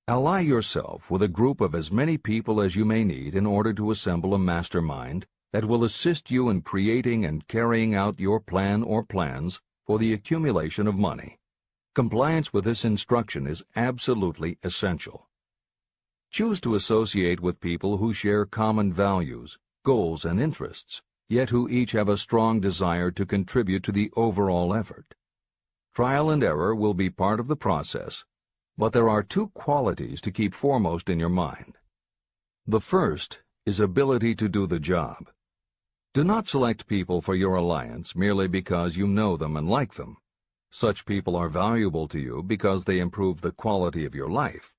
Ally yourself with a group of as many people as you may need in order to assemble a mastermind that will assist you in creating and carrying out your plan or plans for the accumulation of money. Compliance with this instruction is absolutely essential. Choose to associate with people who share common values, goals, and interests, yet who each have a strong desire to contribute to the overall effort. Trial and error will be part of the process, but there are two qualities to keep foremost in your mind. The first is ability to do the job. Do not select people for your alliance merely because you know them and like them. Such people are valuable to you because they improve the quality of your life,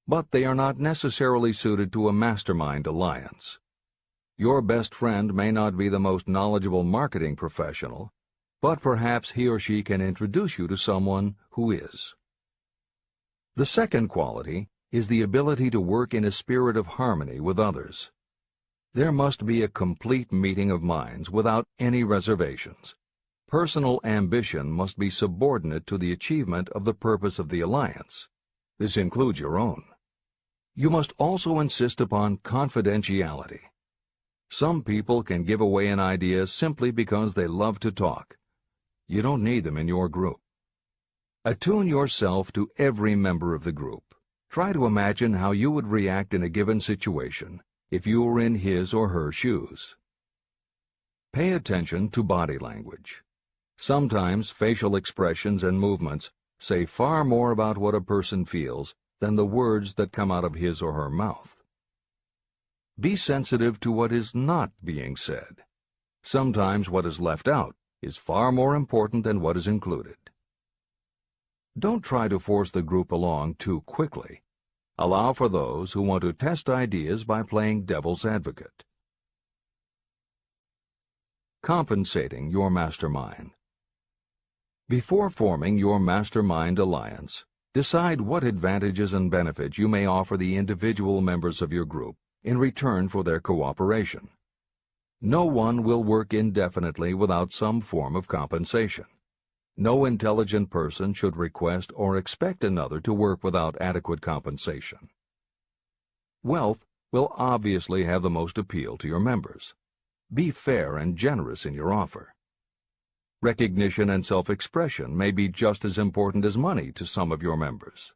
but they are not necessarily suited to a mastermind alliance. Your best friend may not be the most knowledgeable marketing professional, but perhaps he or she can introduce you to someone who is. The second quality is the ability to work in a spirit of harmony with others. There must be a complete meeting of minds without any reservations. Personal ambition must be subordinate to the achievement of the purpose of the alliance. This includes your own. You must also insist upon confidentiality. Some people can give away an idea simply because they love to talk. You don't need them in your group. Attune yourself to every member of the group. Try to imagine how you would react in a given situation if you were in his or her shoes. Pay attention to body language. Sometimes facial expressions and movements say far more about what a person feels than the words that come out of his or her mouth. Be sensitive to what is not being said. Sometimes what is left out is far more important than what is included. Don't try to force the group along too quickly. Allow for those who want to test ideas by playing devil's advocate. Compensating your mastermind. Before forming your mastermind alliance, decide what advantages and benefits you may offer the individual members of your group in return for their cooperation. No one will work indefinitely without some form of compensation. No intelligent person should request or expect another to work without adequate compensation. Wealth will obviously have the most appeal to your members. Be fair and generous in your offer. Recognition and self-expression may be just as important as money to some of your members.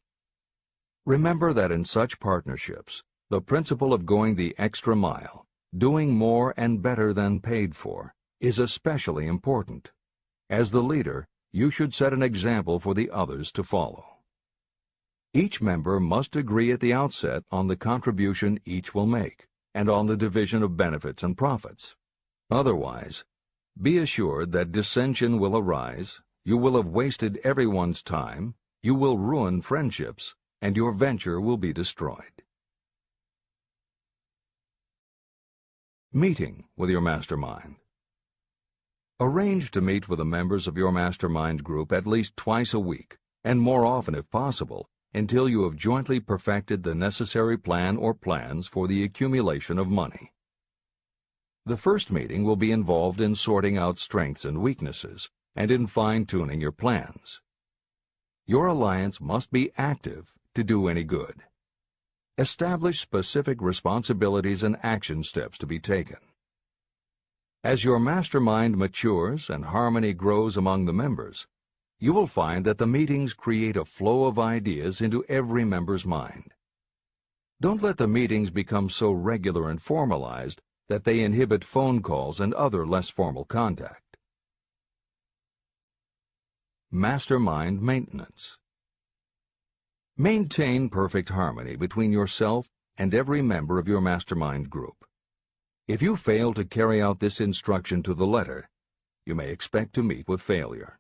Remember that in such partnerships, the principle of going the extra mile, doing more and better than paid for, is especially important. As the leader, you should set an example for the others to follow. Each member must agree at the outset on the contribution each will make, and on the division of benefits and profits. Otherwise, be assured that dissension will arise, you will have wasted everyone's time, you will ruin friendships, and your venture will be destroyed. Meeting with your mastermind. Arrange to meet with the members of your mastermind group at least twice a week, and more often if possible, until you have jointly perfected the necessary plan or plans for the accumulation of money. The first meeting will be involved in sorting out strengths and weaknesses, and in fine-tuning your plans. Your alliance must be active to do any good. Establish specific responsibilities and action steps to be taken. As your mastermind matures and harmony grows among the members, you will find that the meetings create a flow of ideas into every member's mind. Don't let the meetings become so regular and formalized that they inhibit phone calls and other less formal contact. Mastermind maintenance. Maintain perfect harmony between yourself and every member of your mastermind group. If you fail to carry out this instruction to the letter, you may expect to meet with failure.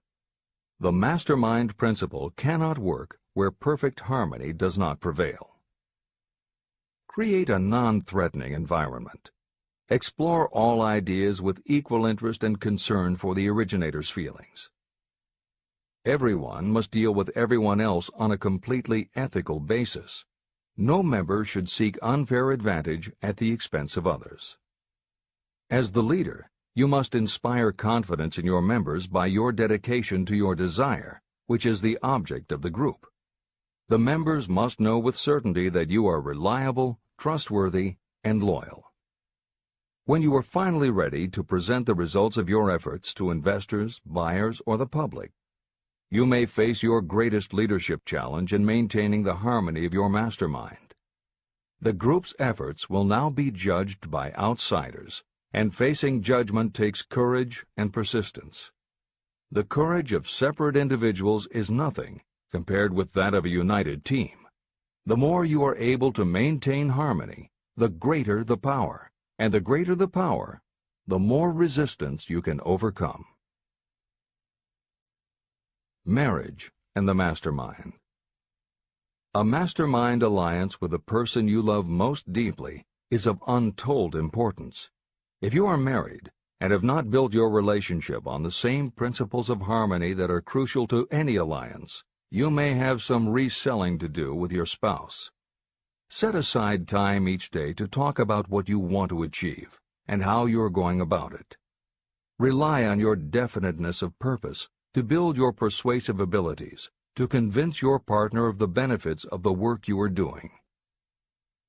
The mastermind principle cannot work where perfect harmony does not prevail. Create a non-threatening environment. Explore all ideas with equal interest and concern for the originator's feelings. Everyone must deal with everyone else on a completely ethical basis. No member should seek unfair advantage at the expense of others. As the leader, you must inspire confidence in your members by your dedication to your desire, which is the object of the group. The members must know with certainty that you are reliable, trustworthy, and loyal. When you are finally ready to present the results of your efforts to investors, buyers, or the public, you may face your greatest leadership challenge in maintaining the harmony of your mastermind. The group's efforts will now be judged by outsiders, and facing judgment takes courage and persistence. The courage of separate individuals is nothing compared with that of a united team. The more you are able to maintain harmony, the greater the power. And the greater the power, the more resistance you can overcome. Marriage and the mastermind. A mastermind alliance with the person you love most deeply is of untold importance. If you are married and have not built your relationship on the same principles of harmony that are crucial to any alliance, you may have some reselling to do with your spouse. Set aside time each day to talk about what you want to achieve and how you are going about it. Rely on your definiteness of purpose to build your persuasive abilities, to convince your partner of the benefits of the work you are doing.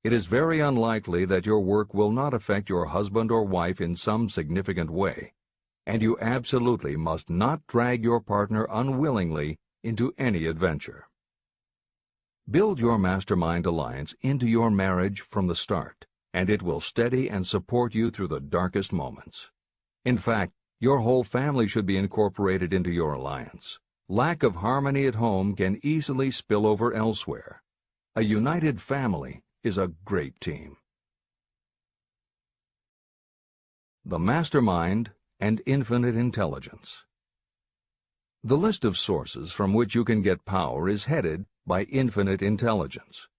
It is very unlikely that your work will not affect your husband or wife in some significant way, and you absolutely must not drag your partner unwillingly into any adventure. Build your mastermind alliance into your marriage from the start, and it will steady and support you through the darkest moments. In fact, your whole family should be incorporated into your alliance. Lack of harmony at home can easily spill over elsewhere. A united family is a great team. The mastermind and infinite intelligence. The list of sources from which you can get power is headed by infinite intelligence.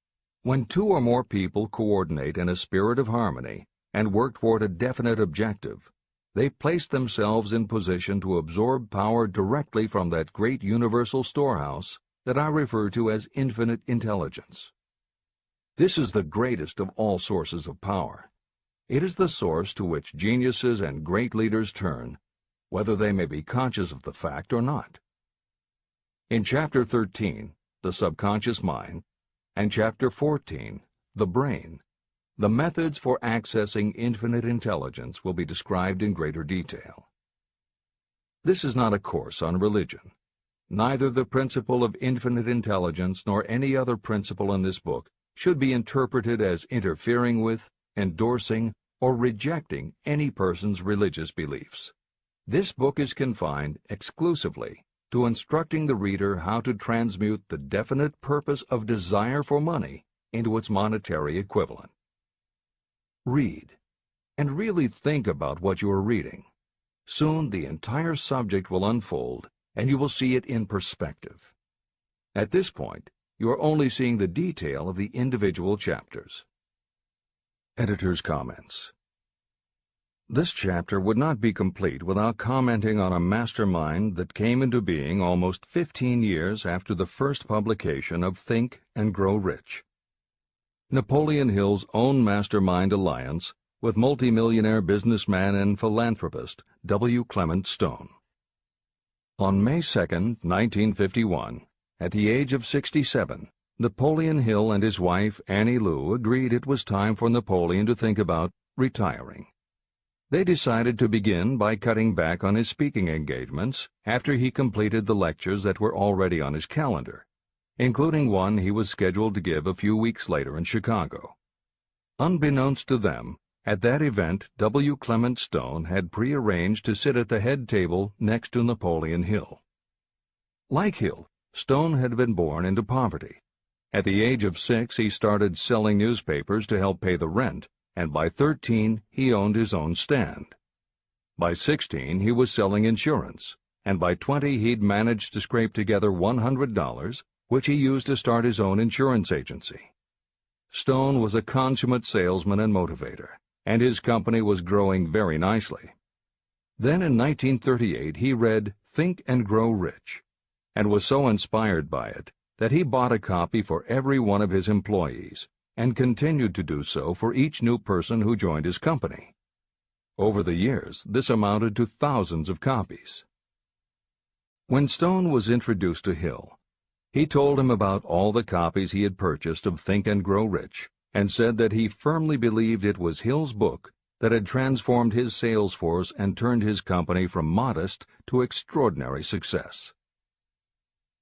When two or more people coordinate in a spirit of harmony and work toward a definite objective, they place themselves in position to absorb power directly from that great universal storehouse that I refer to as infinite intelligence. This is the greatest of all sources of power. It is the source to which geniuses and great leaders turn, whether they may be conscious of the fact or not. In Chapter 13, The Subconscious Mind, and Chapter 14, The Brain, the methods for accessing infinite intelligence will be described in greater detail. This is not a course on religion. Neither the principle of infinite intelligence nor any other principle in this book should be interpreted as interfering with, endorsing, or rejecting any person's religious beliefs. This book is confined exclusively to instructing the reader how to transmute the definite purpose of desire for money into its monetary equivalent. Read, and really think about what you are reading. Soon the entire subject will unfold, and you will see it in perspective. At this point, you are only seeing the detail of the individual chapters. Editor's comments. This chapter would not be complete without commenting on a mastermind that came into being almost 15 years after the first publication of Think and Grow Rich. Napoleon Hill's own mastermind alliance with multimillionaire businessman and philanthropist W. Clement Stone. On May 2, 1951, at the age of 67, Napoleon Hill and his wife Annie Lou agreed it was time for Napoleon to think about retiring. They decided to begin by cutting back on his speaking engagements after he completed the lectures that were already on his calendar, including one he was scheduled to give a few weeks later in Chicago. Unbeknownst to them, at that event W. Clement Stone had prearranged to sit at the head table next to Napoleon Hill. Like Hill, Stone had been born into poverty. At the age of 6, he started selling newspapers to help pay the rent, and by 13, he owned his own stand. By 16, he was selling insurance, and by 20 he'd managed to scrape together $100, which he used to start his own insurance agency. Stone was a consummate salesman and motivator, and his company was growing very nicely. Then in 1938 he read Think and Grow Rich, and was so inspired by it that he bought a copy for every one of his employees, and continued to do so for each new person who joined his company. Over the years, this amounted to thousands of copies. When Stone was introduced to Hill, he told him about all the copies he had purchased of Think and Grow Rich, and said that he firmly believed it was Hill's book that had transformed his sales force and turned his company from modest to extraordinary success.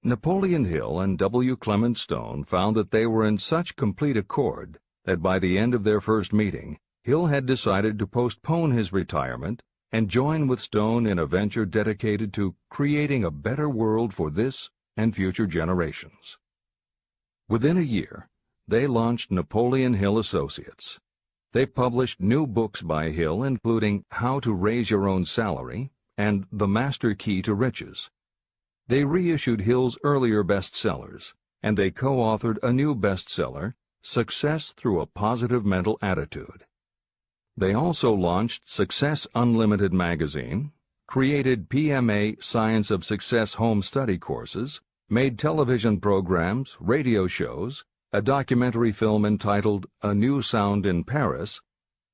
Napoleon Hill and W. Clement Stone found that they were in such complete accord that by the end of their first meeting, Hill had decided to postpone his retirement and join with Stone in a venture dedicated to creating a better world for this and future generations. Within a year, they launched Napoleon Hill Associates. They published new books by Hill, including How to Raise Your Own Salary and The Master Key to Riches. They reissued Hill's earlier bestsellers, and they co-authored a new bestseller, Success Through a Positive Mental Attitude. They also launched Success Unlimited magazine, created PMA Science of Success home study courses, made television programs, radio shows, a documentary film entitled A New Sound in Paris,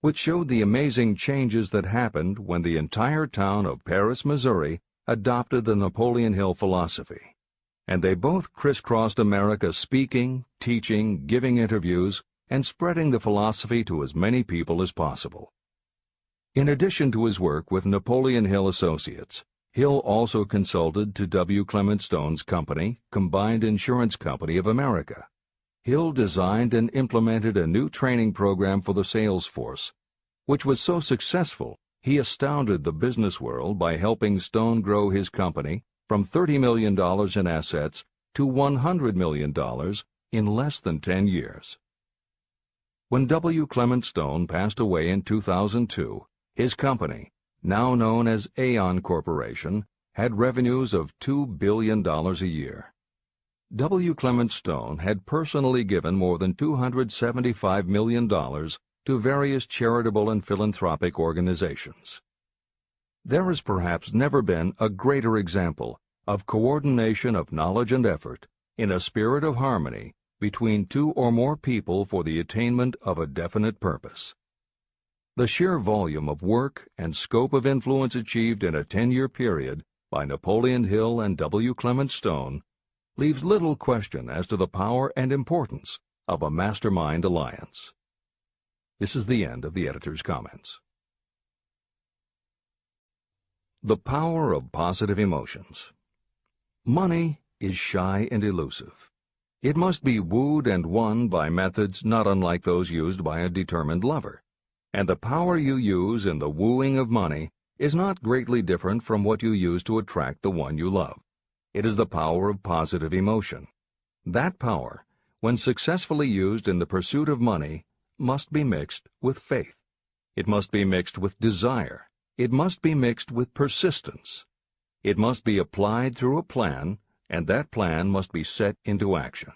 which showed the amazing changes that happened when the entire town of Paris, Missouri, adopted the Napoleon Hill philosophy. And they both crisscrossed America speaking, teaching, giving interviews, and spreading the philosophy to as many people as possible. In addition to his work with Napoleon Hill Associates, Hill also consulted to W. Clement Stone's company, Combined Insurance Company of America. Hill designed and implemented a new training program for the sales force, which was so successful he astounded the business world by helping Stone grow his company from $30 million in assets to $100 million in less than 10 years. When W. Clement Stone passed away in 2002, his company, now known as Aon Corporation, had revenues of $2 billion a year. W. Clement Stone had personally given more than $275 million to various charitable and philanthropic organizations. There has perhaps never been a greater example of coordination of knowledge and effort in a spirit of harmony between two or more people for the attainment of a definite purpose. The sheer volume of work and scope of influence achieved in a 10-year period by Napoleon Hill and W. Clement Stone leaves little question as to the power and importance of a mastermind alliance. This is the end of the editor's comments. The power of positive emotions. Money is shy and elusive. It must be wooed and won by methods not unlike those used by a determined lover. And the power you use in the wooing of money is not greatly different from what you use to attract the one you love. It is the power of positive emotion. That power, when successfully used in the pursuit of money, must be mixed with faith. It must be mixed with desire. It must be mixed with persistence. It must be applied through a plan, and that plan must be set into action.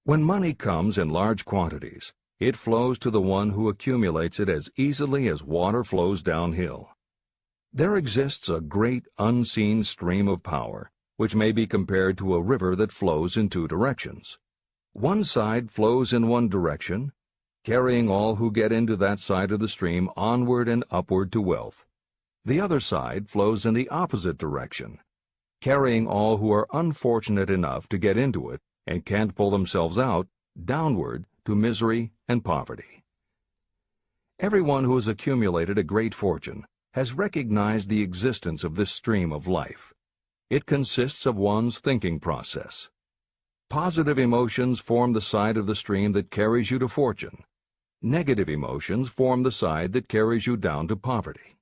When money comes in large quantities, it flows to the one who accumulates it as easily as water flows downhill. There exists a great unseen stream of power, which may be compared to a river that flows in two directions. One side flows in one direction, carrying all who get into that side of the stream onward and upward to wealth. The other side flows in the opposite direction, carrying all who are unfortunate enough to get into it and can't pull themselves out downward to misery and poverty. Everyone who has accumulated a great fortune has recognized the existence of this stream of life. It consists of one's thinking process. Positive emotions form the side of the stream that carries you to fortune. Negative emotions form the side that carries you down to poverty.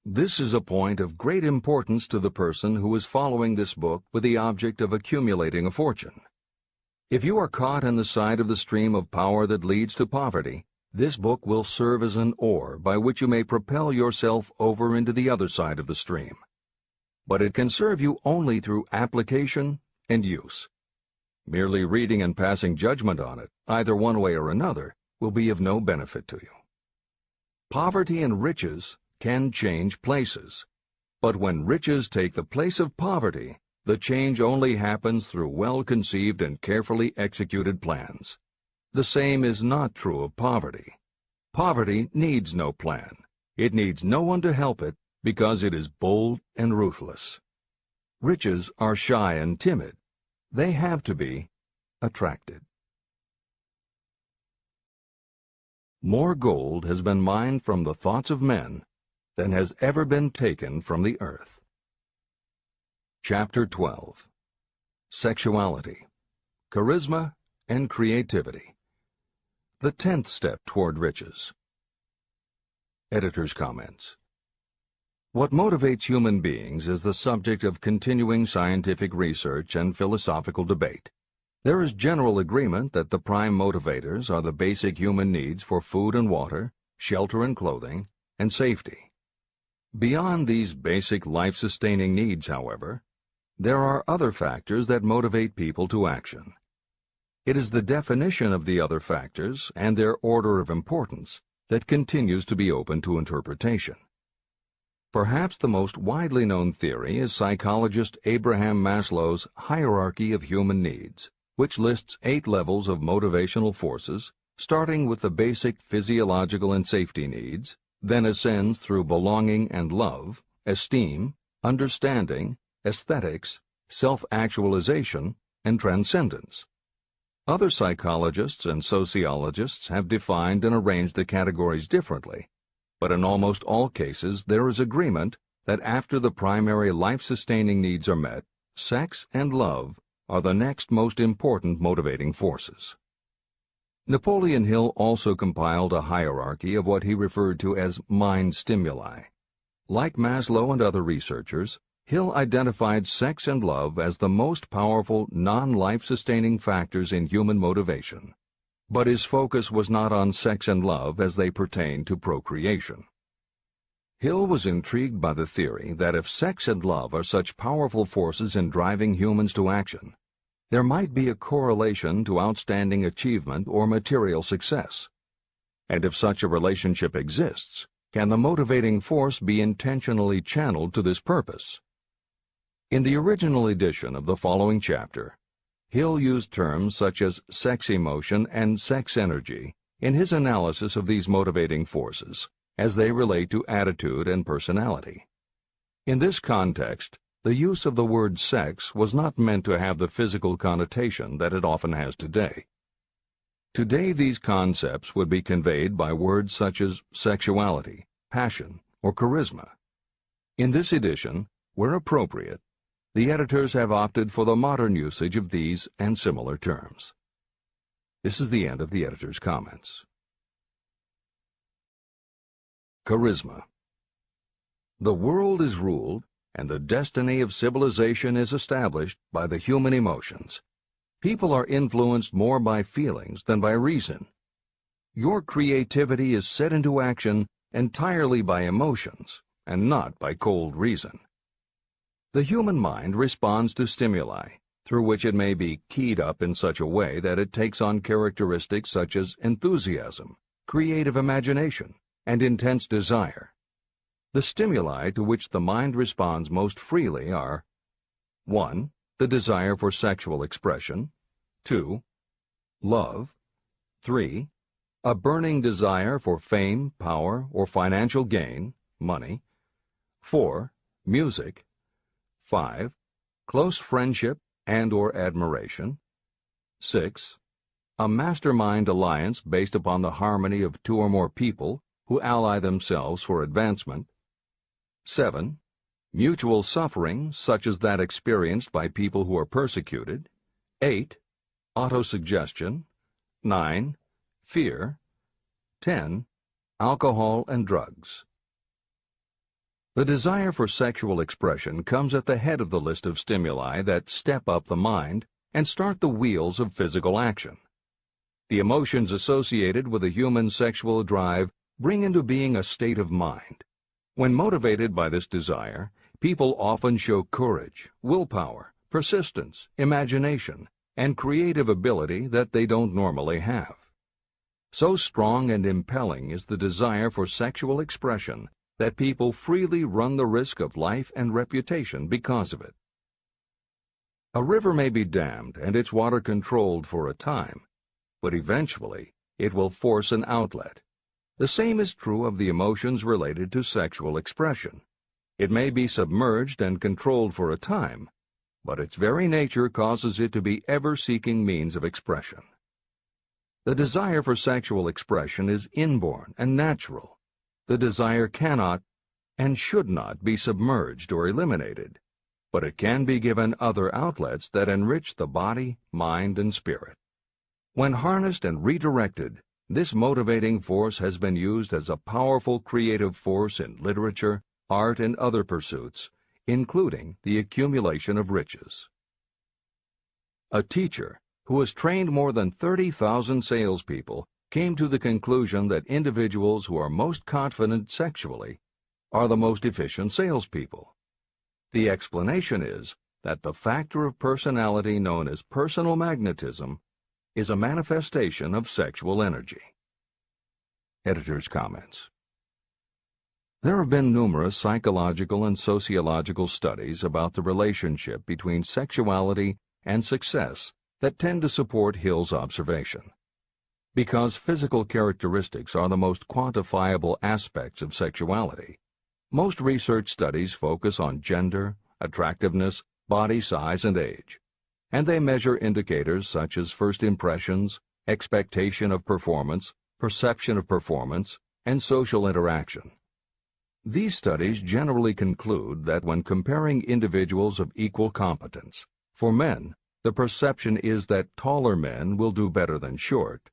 This is a point of great importance to the person who is following this book with the object of accumulating a fortune. If you are caught in the side of the stream of power that leads to poverty, this book will serve as an oar by which you may propel yourself over into the other side of the stream. but it can serve you only through application and use. Merely reading and passing judgment on it, either one way or another, will be of no benefit to you. Poverty and riches can change places, but when riches take the place of poverty, the change only happens through well-conceived and carefully executed plans. The same is not true of poverty. Poverty needs no plan. It needs no one to help it because it is bold and ruthless. Riches are shy and timid. They have to be attracted. More gold has been mined from the thoughts of men than has ever been taken from the earth. Chapter 12. Sexuality, Charisma, and Creativity. The 10th step toward riches. Editor's comments. What motivates human beings is the subject of continuing scientific research and philosophical debate. There is general agreement that the prime motivators are the basic human needs for food and water, shelter and clothing, and safety. Beyond these basic life-sustaining needs, however, there are other factors that motivate people to action. It is the definition of the other factors and their order of importance that continues to be open to interpretation. Perhaps the most widely known theory is psychologist Abraham Maslow's hierarchy of human needs, which lists 8 levels of motivational forces, starting with the basic physiological and safety needs, then ascends through belonging and love, esteem, understanding, aesthetics, self-actualization, and transcendence. Other psychologists and sociologists have defined and arranged the categories differently, but in almost all cases there is agreement that after the primary life-sustaining needs are met, sex and love are the next most important motivating forces. Napoleon Hill also compiled a hierarchy of what he referred to as mind stimuli. Like Maslow and other researchers, Hill identified sex and love as the most powerful non-life-sustaining factors in human motivation, but his focus was not on sex and love as they pertain to procreation. Hill was intrigued by the theory that if sex and love are such powerful forces in driving humans to action, there might be a correlation to outstanding achievement or material success. And if such a relationship exists, can the motivating force be intentionally channeled to this purpose? In the original edition of the following chapter, Hill used terms such as sex emotion and sex energy in his analysis of these motivating forces as they relate to attitude and personality. In this context, the use of the word sex was not meant to have the physical connotation that it often has today. Today, these concepts would be conveyed by words such as sexuality, passion, or charisma. In this edition, where appropriate, the editors have opted for the modern usage of these and similar terms. This is the end of the editor's comments. Charisma. The world is ruled, and the destiny of civilization is established by the human emotions. People are influenced more by feelings than by reason. Your creativity is set into action entirely by emotions, and not by cold reason. The human mind responds to stimuli, through which it may be keyed up in such a way that it takes on characteristics such as enthusiasm, creative imagination, and intense desire. The stimuli to which the mind responds most freely are 1. The desire for sexual expression, 2. Love, 3. A burning desire for fame, power, or financial gain, money, 4. Music, 5. Close friendship and or admiration, 6. A mastermind alliance based upon the harmony of 2 or more people who ally themselves for advancement, 7. Mutual suffering, such as that experienced by people who are persecuted, 8. Autosuggestion, 9. Fear, 10. Alcohol and drugs. The desire for sexual expression comes at the head of the list of stimuli that step up the mind and start the wheels of physical action. The emotions associated with a human sexual drive bring into being a state of mind. When motivated by this desire, People often show courage, willpower, persistence, imagination, and creative ability that they don't normally have. So strong and impelling is the desire for sexual expression that people freely run the risk of life and reputation because of it. A river may be dammed and its water controlled for a time, but eventually it will force an outlet. The same is true of the emotions related to sexual expression. It may be submerged and controlled for a time, but its very nature causes it to be ever-seeking means of expression. The desire for sexual expression is inborn and natural. The desire cannot and should not be submerged or eliminated, but it can be given other outlets that enrich the body, mind, and spirit. When harnessed and redirected, this motivating force has been used as a powerful creative force in literature, art, and other pursuits, including the accumulation of riches. A teacher who has trained more than 30,000 salespeople came to the conclusion that individuals who are most confident sexually are the most efficient salespeople. The explanation is that the factor of personality known as personal magnetism is a manifestation of sexual energy. Editor's comments. There have been numerous psychological and sociological studies about the relationship between sexuality and success that tend to support Hill's observation. Because physical characteristics are the most quantifiable aspects of sexuality, most research studies focus on gender, attractiveness, body size, and age, and they measure indicators such as first impressions, expectation of performance, perception of performance, and social interaction. These studies generally conclude that when comparing individuals of equal competence, for men, the perception is that taller men will do better than short,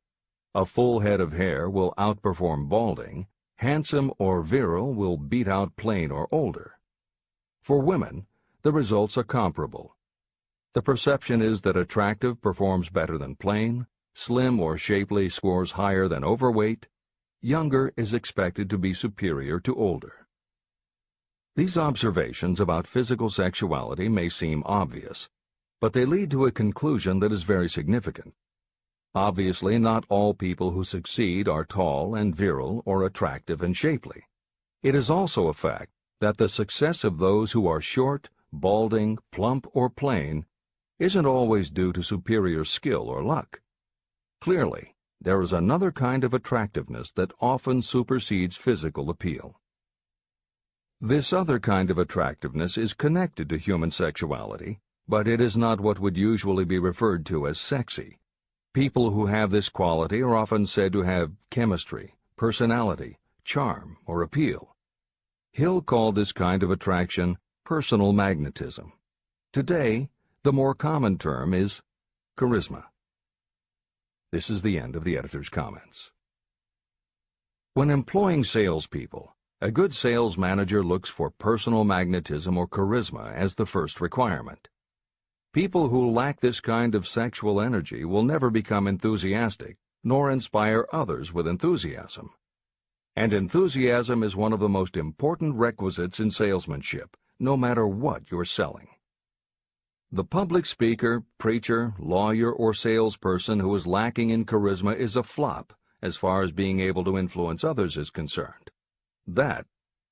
a full head of hair will outperform balding, handsome or virile will beat out plain or older. For women, the results are comparable. The perception is that attractive performs better than plain, slim or shapely scores higher than overweight, younger is expected to be superior to older. These observations about physical sexuality may seem obvious, but they lead to a conclusion that is very significant. Obviously, not all people who succeed are tall and virile or attractive and shapely. It is also a fact that the success of those who are short, balding, plump, or plain isn't always due to superior skill or luck. Clearly, there is another kind of attractiveness that often supersedes physical appeal. This other kind of attractiveness is connected to human sexuality, but it is not what would usually be referred to as sexy. People who have this quality are often said to have chemistry, personality, charm, or appeal. Hill called this kind of attraction personal magnetism. Today, the more common term is charisma. This is the end of the editor's comments. When employing salespeople, a good sales manager looks for personal magnetism or charisma as the first requirement. People who lack this kind of sexual energy will never become enthusiastic, nor inspire others with enthusiasm. And enthusiasm is one of the most important requisites in salesmanship, no matter what you're selling. The public speaker, preacher, lawyer, or salesperson who is lacking in charisma is a flop as far as being able to influence others is concerned. That,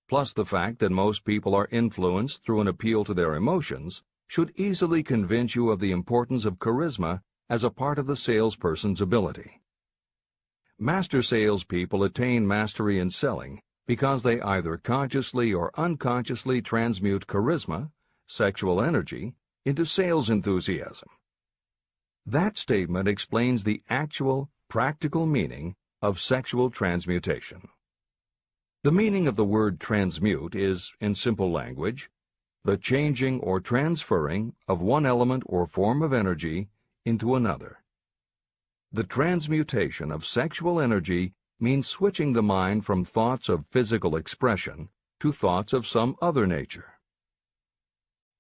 plus the fact that most people are influenced through an appeal to their emotions, should easily convince you of the importance of charisma as a part of the salesperson's ability. Master salespeople attain mastery in selling because they either consciously or unconsciously transmute charisma, sexual energy, into sales enthusiasm. That statement explains the actual, practical meaning of sexual transmutation. The meaning of the word transmute is, in simple language, the changing or transferring of one element or form of energy into another. The transmutation of sexual energy means switching the mind from thoughts of physical expression to thoughts of some other nature.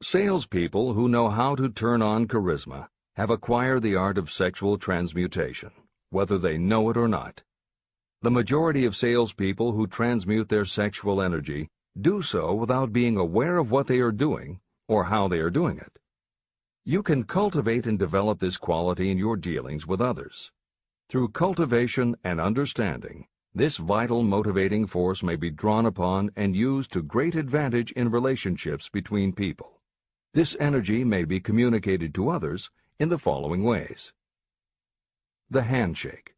Salespeople who know how to turn on charisma have acquired the art of sexual transmutation, whether they know it or not. The majority of salespeople who transmute their sexual energy do so without being aware of what they are doing or how they are doing it. You can cultivate and develop this quality in your dealings with others. Through cultivation and understanding, this vital motivating force may be drawn upon and used to great advantage in relationships between people. This energy may be communicated to others in the following ways. The handshake.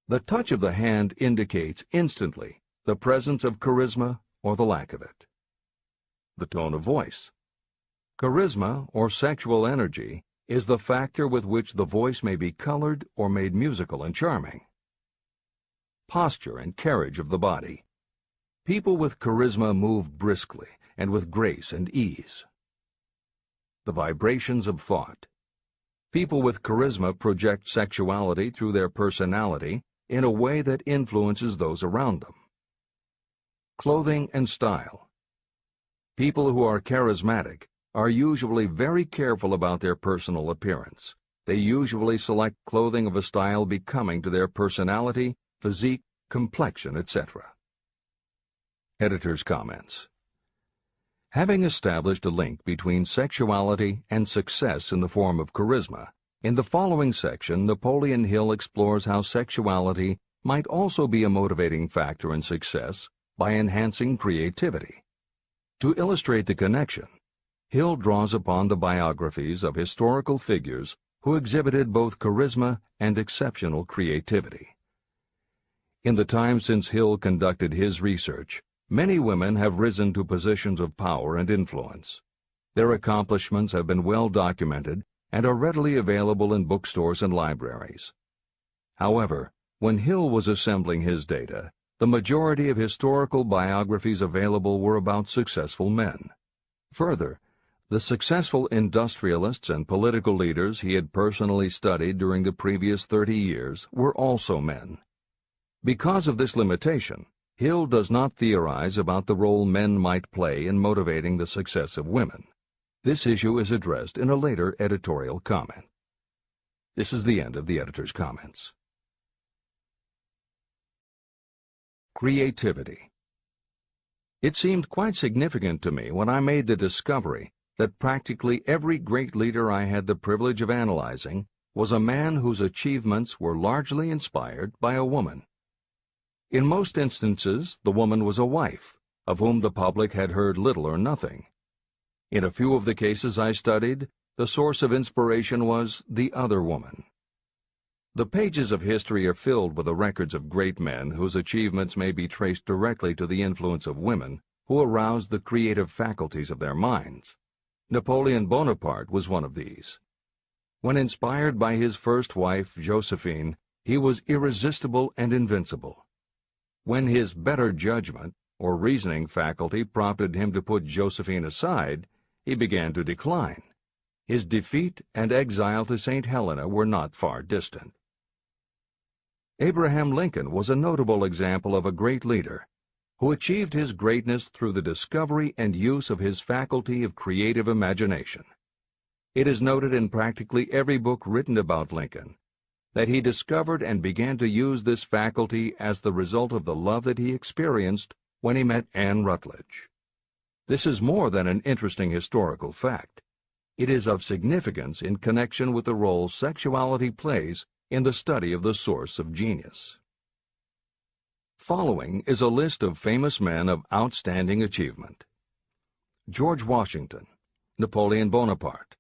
The touch of the hand indicates instantly the presence of charisma or the lack of it. The tone of voice. Charisma, or sexual energy, is the factor with which the voice may be colored or made musical and charming. Posture and carriage of the body. People with charisma move briskly and with grace and ease. The vibrations of thought. People with charisma project sexuality through their personality in a way that influences those around them. Clothing and style. People who are charismatic are usually very careful about their personal appearance. They usually select clothing of a style becoming to their personality, physique, complexion, etc. Editor's comments. Having established a link between sexuality and success in the form of charisma, in the following section, Napoleon Hill explores how sexuality might also be a motivating factor in success by enhancing creativity. To illustrate the connection, Hill draws upon the biographies of historical figures who exhibited both charisma and exceptional creativity. In the time since Hill conducted his research, many women have risen to positions of power and influence. Their accomplishments have been well documented and are readily available in bookstores and libraries. However, when Hill was assembling his data, the majority of historical biographies available were about successful men. Further, the successful industrialists and political leaders he had personally studied during the previous 30 years were also men. Because of this limitation, Hill does not theorize about the role men might play in motivating the success of women. This issue is addressed in a later editorial comment. This is the end of the editor's comments. Creativity. It seemed quite significant to me when I made the discovery that practically every great leader I had the privilege of analyzing was a man whose achievements were largely inspired by a woman. In most instances, the woman was a wife, of whom the public had heard little or nothing. In a few of the cases I studied, the source of inspiration was the other woman. The pages of history are filled with the records of great men whose achievements may be traced directly to the influence of women who aroused the creative faculties of their minds. Napoleon Bonaparte was one of these. When inspired by his first wife, Josephine, he was irresistible and invincible. When his better judgment or reasoning faculty prompted him to put Josephine aside, he began to decline. His defeat and exile to St. Helena were not far distant. Abraham Lincoln was a notable example of a great leader who achieved his greatness through the discovery and use of his faculty of creative imagination. It is noted in practically every book written about Lincoln that he discovered and began to use this faculty as the result of the love that he experienced when he met Anne Rutledge. This is more than an interesting historical fact. It is of significance in connection with the role sexuality plays in the study of the source of genius. Following is a list of famous men of outstanding achievement: George Washington, Napoleon Bonaparte,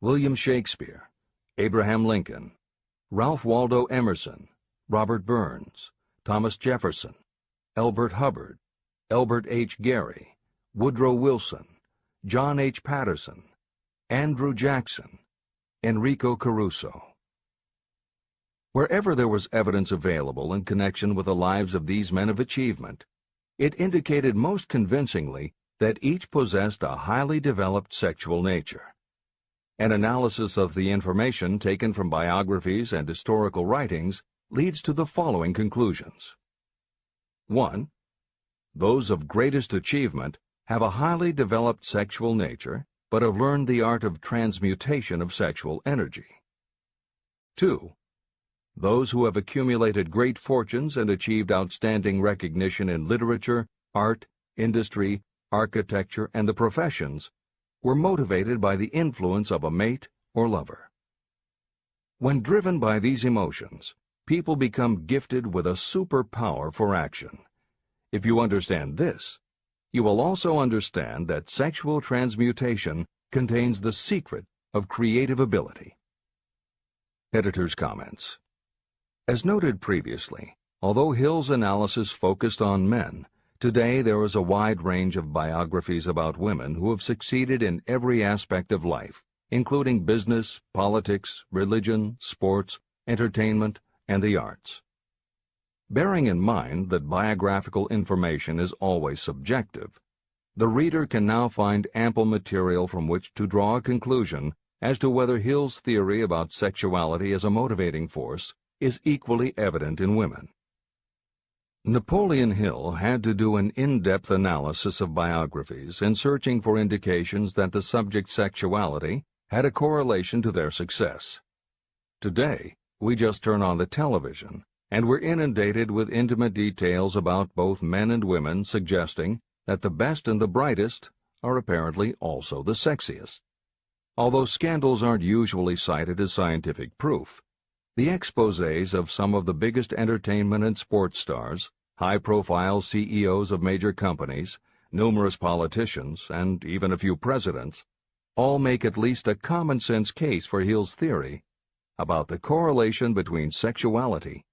William Shakespeare, Abraham Lincoln, Ralph Waldo Emerson, Robert Burns, Thomas Jefferson, Elbert Hubbard, Elbert H. Gary, Woodrow Wilson, John H. Patterson, Andrew Jackson, Enrico Caruso. Wherever there was evidence available in connection with the lives of these men of achievement, it indicated most convincingly that each possessed a highly developed sexual nature. An analysis of the information taken from biographies and historical writings leads to the following conclusions. 1. Those of greatest achievement have a highly developed sexual nature, but have learned the art of transmutation of sexual energy. 2. Those who have accumulated great fortunes and achieved outstanding recognition in literature, art, industry, architecture, and the professions were motivated by the influence of a mate or lover. When driven by these emotions, people become gifted with a superpower for action. If you understand this, you will also understand that sexual transmutation contains the secret of creative ability. Editor's comments. As noted previously, although Hill's analysis focused on men, today there is a wide range of biographies about women who have succeeded in every aspect of life, including business, politics, religion, sports, entertainment, and the arts. Bearing in mind that biographical information is always subjective, the reader can now find ample material from which to draw a conclusion as to whether Hill's theory about sexuality as a motivating force is equally evident in women. Napoleon Hill had to do an in-depth analysis of biographies in searching for indications that the subject's sexuality had a correlation to their success. Today, we just turn on the television, and we're inundated with intimate details about both men and women suggesting that the best and the brightest are apparently also the sexiest. Although scandals aren't usually cited as scientific proof, the exposés of some of the biggest entertainment and sports stars, high-profile CEOs of major companies, numerous politicians, and even a few presidents, all make at least a common-sense case for Hill's theory about the correlation between sexuality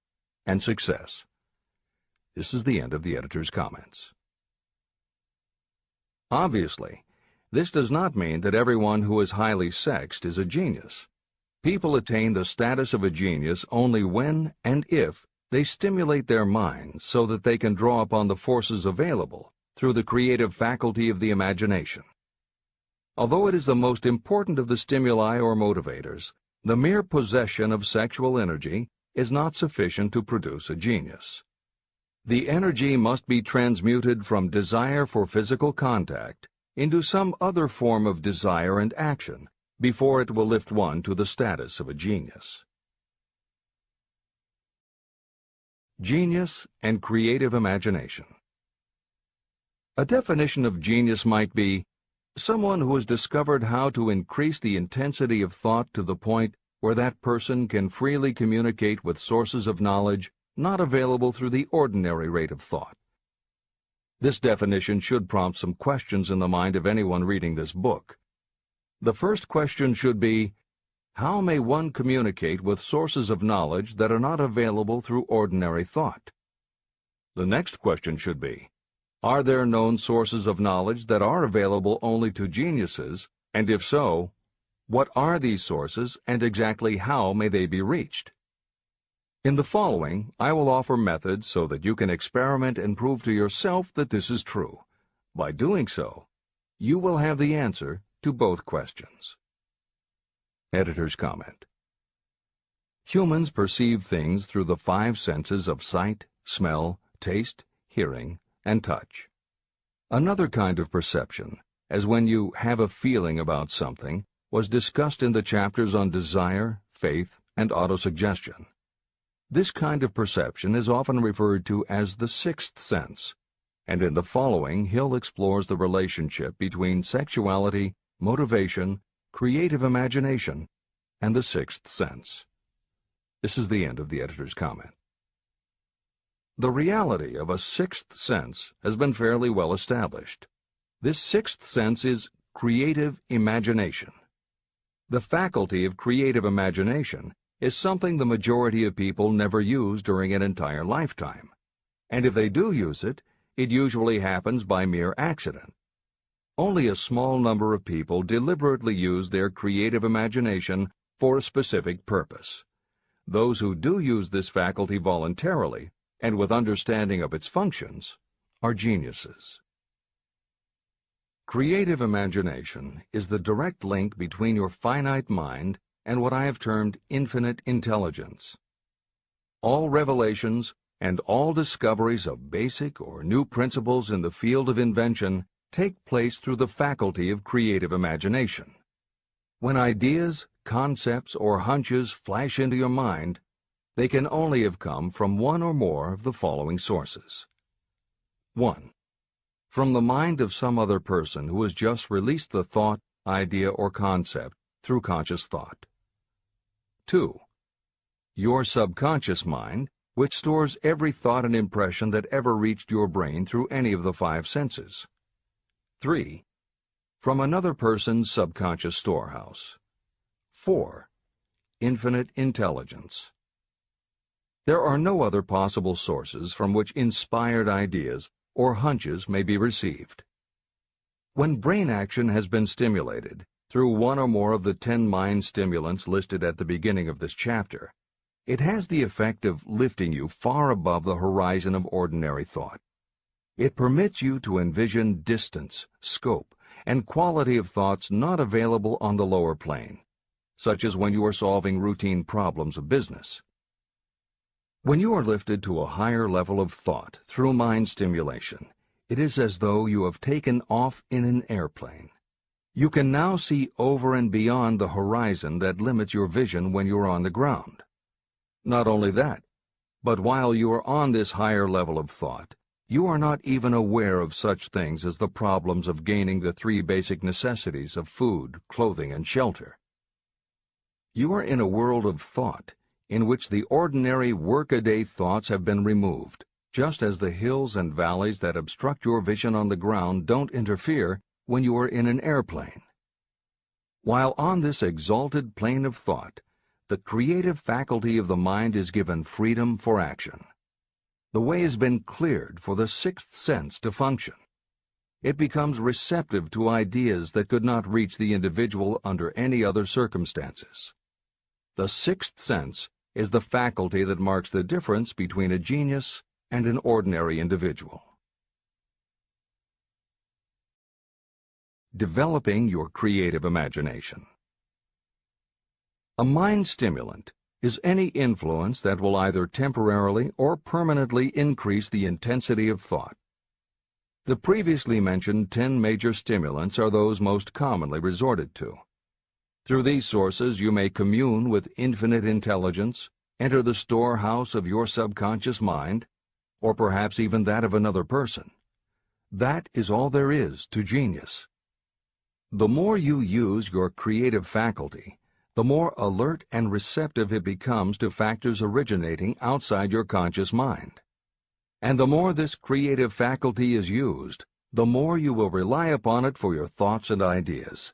and success. This is the end of the editor's comments. Obviously, this does not mean that everyone who is highly sexed is a genius. People attain the status of a genius only when and if they stimulate their minds so that they can draw upon the forces available through the creative faculty of the imagination. Although it is the most important of the stimuli or motivators, the mere possession of sexual energy is not sufficient to produce a genius. The energy must be transmuted from desire for physical contact into some other form of desire and action before it will lift one to the status of a genius. Genius and creative imagination. A definition of genius might be someone who has discovered how to increase the intensity of thought to the point where that person can freely communicate with sources of knowledge not available through the ordinary rate of thought. This definition should prompt some questions in the mind of anyone reading this book. The first question should be, how may one communicate with sources of knowledge that are not available through ordinary thought? The next question should be, are there known sources of knowledge that are available only to geniuses, and if so, what are these sources and exactly how may they be reached? In the following, I will offer methods so that you can experiment and prove to yourself that this is true. By doing so, you will have the answer to both questions. Editor's comment. Humans perceive things through the 5 senses of sight, smell, taste, hearing, and touch. Another kind of perception, as when you have a feeling about something, was discussed in the chapters on desire, faith, and autosuggestion. This kind of perception is often referred to as the 6th sense, and in the following Hill explores the relationship between sexuality, motivation, creative imagination, and the 6th sense. This is the end of the editor's comment. The reality of a 6th sense has been fairly well established. This 6th sense is creative imagination. The faculty of creative imagination is something the majority of people never use during an entire lifetime, and if they do use it, it usually happens by mere accident. Only a small number of people deliberately use their creative imagination for a specific purpose. Those who do use this faculty voluntarily and with understanding of its functions are geniuses. Creative imagination is the direct link between your finite mind and what I have termed infinite intelligence. All revelations and all discoveries of basic or new principles in the field of invention take place through the faculty of creative imagination. When ideas, concepts, or hunches flash into your mind, they can only have come from one or more of the following sources. 1. from the mind of some other person who has just released the thought, idea, or concept through conscious thought. 2. Your subconscious mind, which stores every thought and impression that ever reached your brain through any of the 5 senses. 3. From another person's subconscious storehouse. 4. Infinite intelligence. There are no other possible sources from which inspired ideas or hunches may be received. When brain action has been stimulated through one or more of the 10 mind stimulants listed at the beginning of this chapter, it has the effect of lifting you far above the horizon of ordinary thought. It permits you to envision distance, scope, and quality of thoughts not available on the lower plane, such as when you are solving routine problems of business. When you are lifted to a higher level of thought through mind stimulation, it is as though you have taken off in an airplane. You can now see over and beyond the horizon that limits your vision when you are on the ground. Not only that, but while you are on this higher level of thought, you are not even aware of such things as the problems of gaining the 3 basic necessities of food, clothing, and shelter. You are in a world of thought in which the ordinary workaday thoughts have been removed, just as the hills and valleys that obstruct your vision on the ground don't interfere when you are in an airplane. While on this exalted plane of thought, the creative faculty of the mind is given freedom for action. The way has been cleared for the 6th sense to function. It becomes receptive to ideas that could not reach the individual under any other circumstances. The 6th sense is the faculty that marks the difference between a genius and an ordinary individual. Developing your creative imagination. A mind stimulant is any influence that will either temporarily or permanently increase the intensity of thought. The previously mentioned 10 major stimulants are those most commonly resorted to. Through these sources you may commune with infinite intelligence, enter the storehouse of your subconscious mind, or perhaps even that of another person. That is all there is to genius. The more you use your creative faculty, the more alert and receptive it becomes to factors originating outside your conscious mind. And the more this creative faculty is used, the more you will rely upon it for your thoughts and ideas.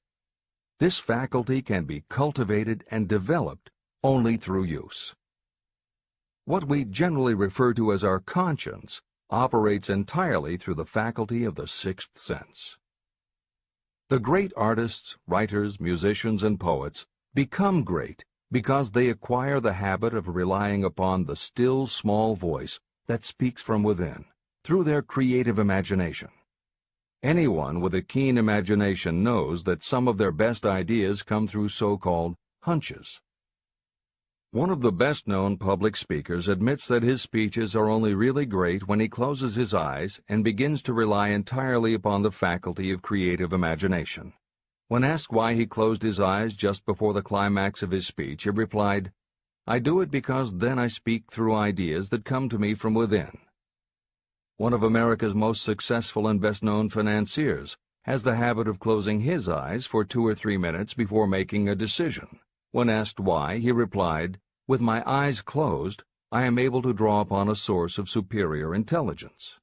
This faculty can be cultivated and developed only through use. What we generally refer to as our conscience operates entirely through the faculty of the 6th sense. The great artists, writers, musicians, and poets become great because they acquire the habit of relying upon the still small voice that speaks from within, through their creative imagination. Anyone with a keen imagination knows that some of their best ideas come through so-called hunches. One of the best-known public speakers admits that his speeches are only really great when he closes his eyes and begins to rely entirely upon the faculty of creative imagination. When asked why he closed his eyes just before the climax of his speech, he replied, "I do it because then I speak through ideas that come to me from within." One of America's most successful and best-known financiers has the habit of closing his eyes for 2 or 3 minutes before making a decision. When asked why, he replied, "With my eyes closed, I am able to draw upon a source of superior intelligence."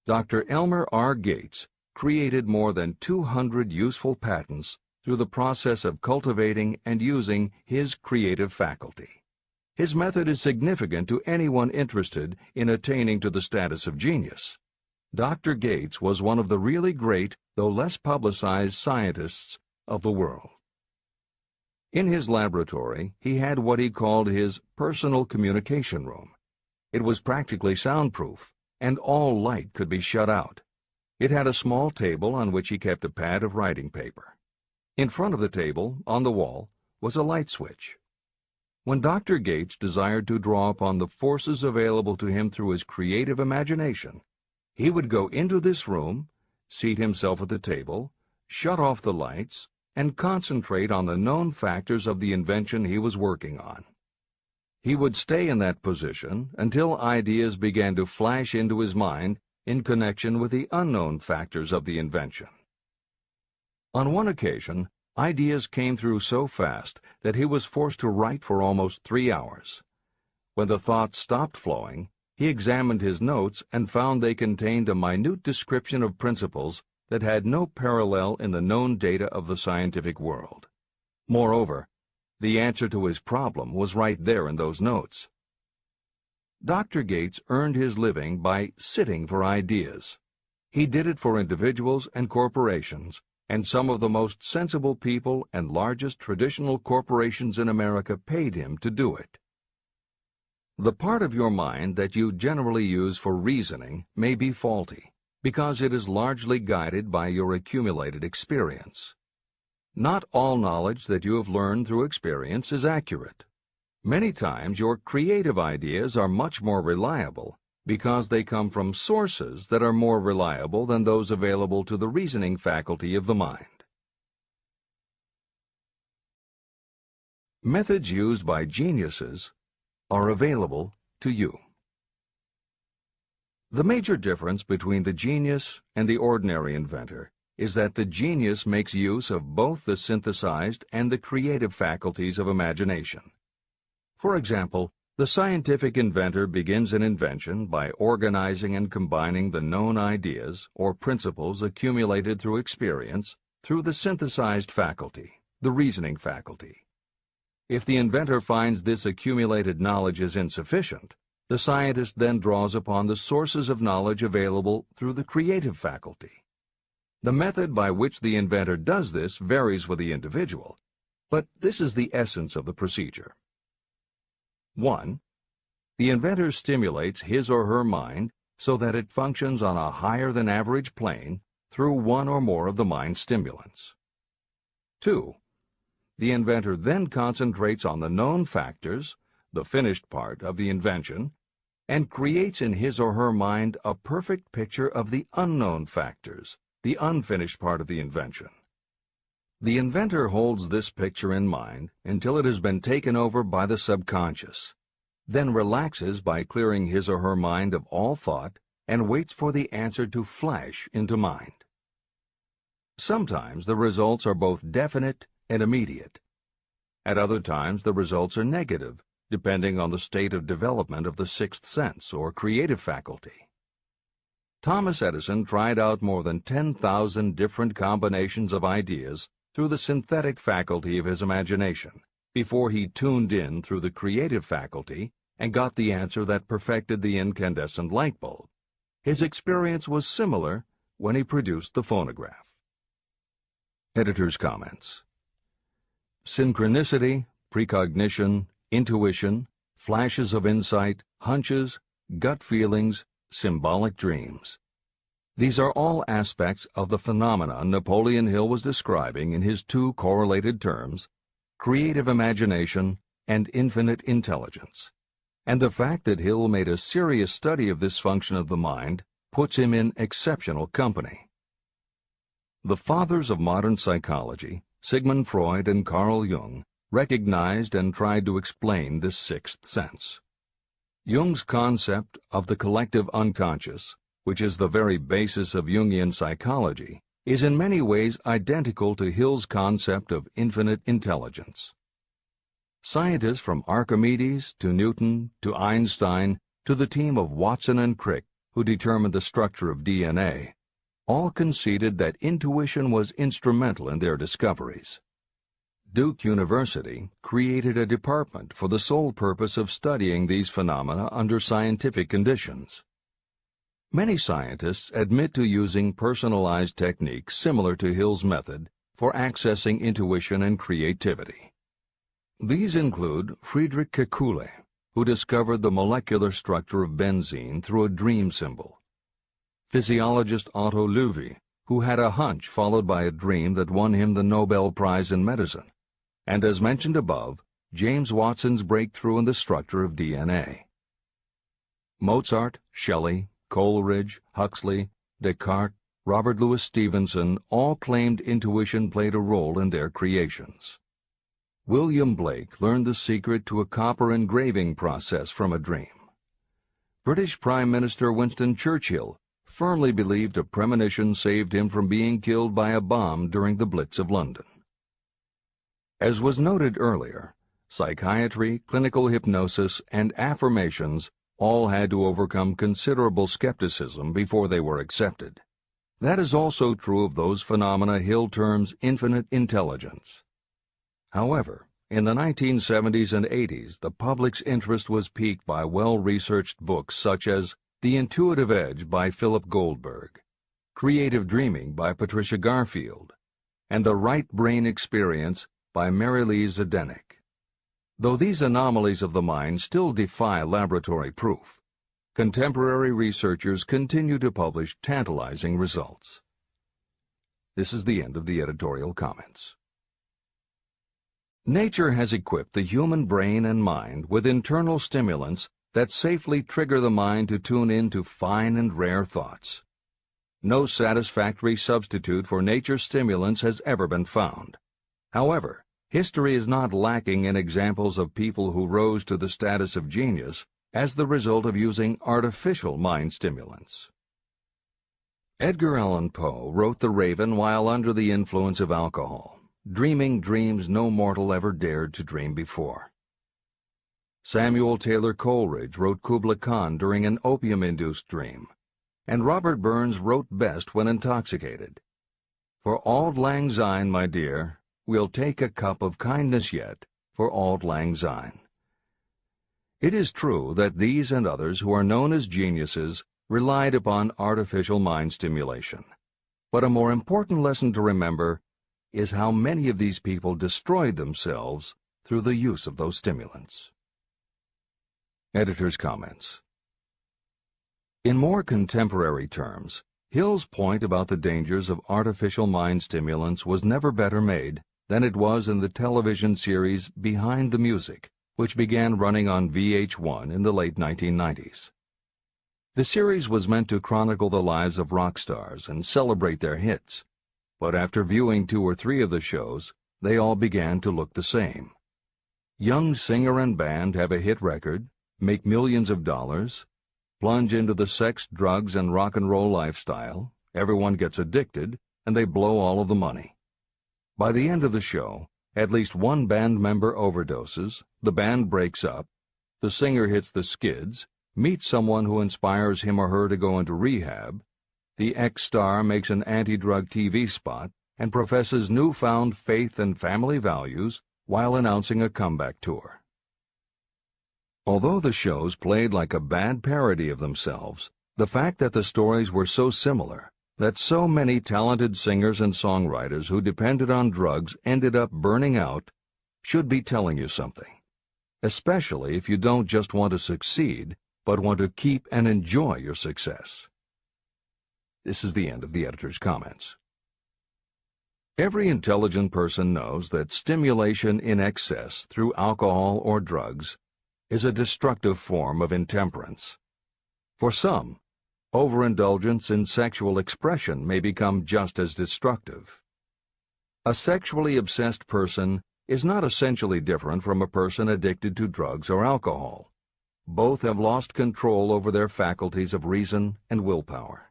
Dr. Elmer R. Gates created more than 200 useful patents through the process of cultivating and using his creative faculty. His method is significant to anyone interested in attaining to the status of genius. Dr. Gates was one of the really great, though less publicized, scientists of the world. In his laboratory, he had what he called his personal communication room. It was practically soundproof, and all light could be shut out. It had a small table on which he kept a pad of writing paper. In front of the table, on the wall, was a light switch. When Dr. Gates desired to draw upon the forces available to him through his creative imagination, he would go into this room, seat himself at the table, shut off the lights, and concentrate on the known factors of the invention he was working on. He would stay in that position until ideas began to flash into his mind in connection with the unknown factors of the invention. On one occasion, ideas came through so fast that he was forced to write for almost 3 hours. When the thoughts stopped flowing, he examined his notes and found they contained a minute description of principles that had no parallel in the known data of the scientific world. Moreover, the answer to his problem was right there in those notes. Dr. Gates earned his living by sitting for ideas. He did it for individuals and corporations, and some of the most sensible people and largest traditional corporations in America paid him to do it. The part of your mind that you generally use for reasoning may be faulty, because it is largely guided by your accumulated experience. Not all knowledge that you have learned through experience is accurate. Many times your creative ideas are much more reliable because they come from sources that are more reliable than those available to the reasoning faculty of the mind. Methods used by geniuses are available to you. The major difference between the genius and the ordinary inventor is that the genius makes use of both the synthesized and the creative faculties of imagination. For example, the scientific inventor begins an invention by organizing and combining the known ideas or principles accumulated through experience through the synthesized faculty, the reasoning faculty. If the inventor finds this accumulated knowledge is insufficient, the scientist then draws upon the sources of knowledge available through the creative faculty. The method by which the inventor does this varies with the individual, but this is the essence of the procedure. 1. The inventor stimulates his or her mind so that it functions on a higher-than-average plane through one or more of the mind stimulants. 2. The inventor then concentrates on the known factors, the finished part of the invention, and creates in his or her mind a perfect picture of the unknown factors, the unfinished part of the invention. The inventor holds this picture in mind until it has been taken over by the subconscious, then relaxes by clearing his or her mind of all thought and waits for the answer to flash into mind. Sometimes the results are both definite and immediate. At other times the results are negative, depending on the state of development of the sixth sense or creative faculty. Thomas Edison tried out more than 10,000 different combinations of ideas through the synthetic faculty of his imagination before he tuned in through the creative faculty and got the answer that perfected the incandescent light bulb. His experience was similar when he produced the phonograph. Editor's comments. Synchronicity, precognition, intuition, flashes of insight, hunches, gut feelings, symbolic dreams. These are all aspects of the phenomena Napoleon Hill was describing in his two correlated terms, creative imagination and infinite intelligence. And the fact that Hill made a serious study of this function of the mind puts him in exceptional company. The fathers of modern psychology, Sigmund Freud and Carl Jung, recognized and tried to explain this sixth sense. Jung's concept of the collective unconscious, which is the very basis of Jungian psychology, is in many ways identical to Hill's concept of infinite intelligence. Scientists from Archimedes to Newton to Einstein to the team of Watson and Crick, who determined the structure of DNA, all conceded that intuition was instrumental in their discoveries. Duke University created a department for the sole purpose of studying these phenomena under scientific conditions. Many scientists admit to using personalized techniques similar to Hill's method for accessing intuition and creativity. These include Friedrich Kekulé, who discovered the molecular structure of benzene through a dream symbol; physiologist Otto Loewi, who had a hunch followed by a dream that won him the Nobel Prize in Medicine; and, as mentioned above, James Watson's breakthrough in the structure of DNA. Mozart, Shelley, Coleridge, Huxley, Descartes, Robert Louis Stevenson all claimed intuition played a role in their creations. William Blake learned the secret to a copper engraving process from a dream. British Prime Minister Winston Churchill firmly believed a premonition saved him from being killed by a bomb during the Blitz of London. As was noted earlier, psychiatry, clinical hypnosis, and affirmations all had to overcome considerable skepticism before they were accepted. That is also true of those phenomena Hill terms infinite intelligence. However, in the 1970s and 80s, the public's interest was piqued by well-researched books such as The Intuitive Edge by Philip Goldberg, Creative Dreaming by Patricia Garfield, and The Right Brain Experience by Mary Lee Zdenek. Though these anomalies of the mind still defy laboratory proof, contemporary researchers continue to publish tantalizing results. This is the end of the editorial comments. Nature has equipped the human brain and mind with internal stimulants that safely trigger the mind to tune in to fine and rare thoughts. No satisfactory substitute for nature's stimulants has ever been found. However, history is not lacking in examples of people who rose to the status of genius as the result of using artificial mind stimulants. Edgar Allan Poe wrote The Raven while under the influence of alcohol, dreaming dreams no mortal ever dared to dream before. Samuel Taylor Coleridge wrote Kubla Khan during an opium-induced dream, and Robert Burns wrote best when intoxicated. For auld lang syne, my dear, we'll take a cup of kindness yet for auld lang syne. It is true that these and others who are known as geniuses relied upon artificial mind stimulation, but a more important lesson to remember is how many of these people destroyed themselves through the use of those stimulants. Editor's comments. In more contemporary terms, Hill's point about the dangers of artificial mind stimulants was never better made than it was in the television series Behind the Music, which began running on VH1 in the late 1990s. The series was meant to chronicle the lives of rock stars and celebrate their hits, but after viewing 2 or 3 of the shows, they all began to look the same. Young singer and band have a hit record, make millions of dollars, plunge into the sex, drugs, and rock and roll lifestyle, everyone gets addicted, and they blow all of the money. By the end of the show, at least one band member overdoses, the band breaks up, the singer hits the skids, meets someone who inspires him or her to go into rehab, the ex-star makes an anti-drug TV spot and professes newfound faith and family values while announcing a comeback tour. Although the shows played like a bad parody of themselves, the fact that the stories were so similar, that so many talented singers and songwriters who depended on drugs ended up burning out, should be telling you something, especially if you don't just want to succeed, but want to keep and enjoy your success. This is the end of the editor's comments. Every intelligent person knows that stimulation in excess through alcohol or drugs is a destructive form of intemperance. For some, overindulgence in sexual expression may become just as destructive. A sexually obsessed person is not essentially different from a person addicted to drugs or alcohol. Both have lost control over their faculties of reason and willpower.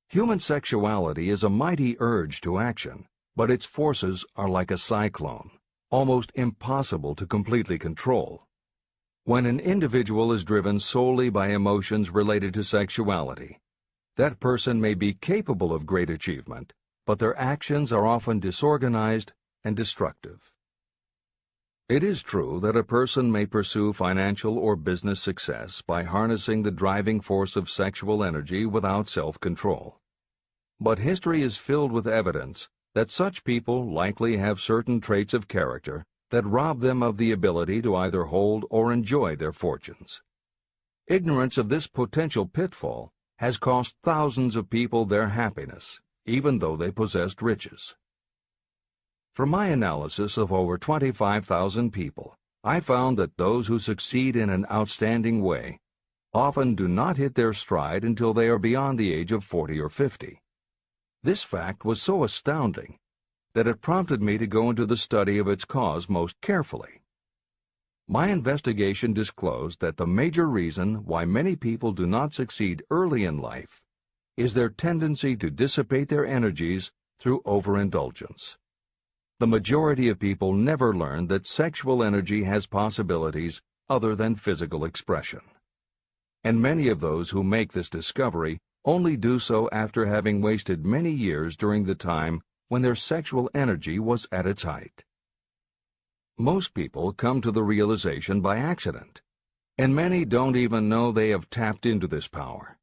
Human sexuality is a mighty urge to action, but its forces are like a cyclone, almost impossible to completely control. When an individual is driven solely by emotions related to sexuality, that person may be capable of great achievement, but their actions are often disorganized and destructive. It is true that a person may pursue financial or business success by harnessing the driving force of sexual energy without self-control. But history is filled with evidence that such people likely have certain traits of character that rob them of the ability to either hold or enjoy their fortunes. Ignorance of this potential pitfall has cost thousands of people their happiness, even though they possessed riches. From my analysis of over 25,000 people, I found that those who succeed in an outstanding way often do not hit their stride until they are beyond the age of 40 or 50. This fact was so astounding that it prompted me to go into the study of its cause most carefully. My investigation disclosed that the major reason why many people do not succeed early in life is their tendency to dissipate their energies through overindulgence. The majority of people never learn that sexual energy has possibilities other than physical expression. And many of those who make this discovery only do so after having wasted many years during the time when their sexual energy was at its height. Most people come to the realization by accident, and many don't even know they have tapped into this power.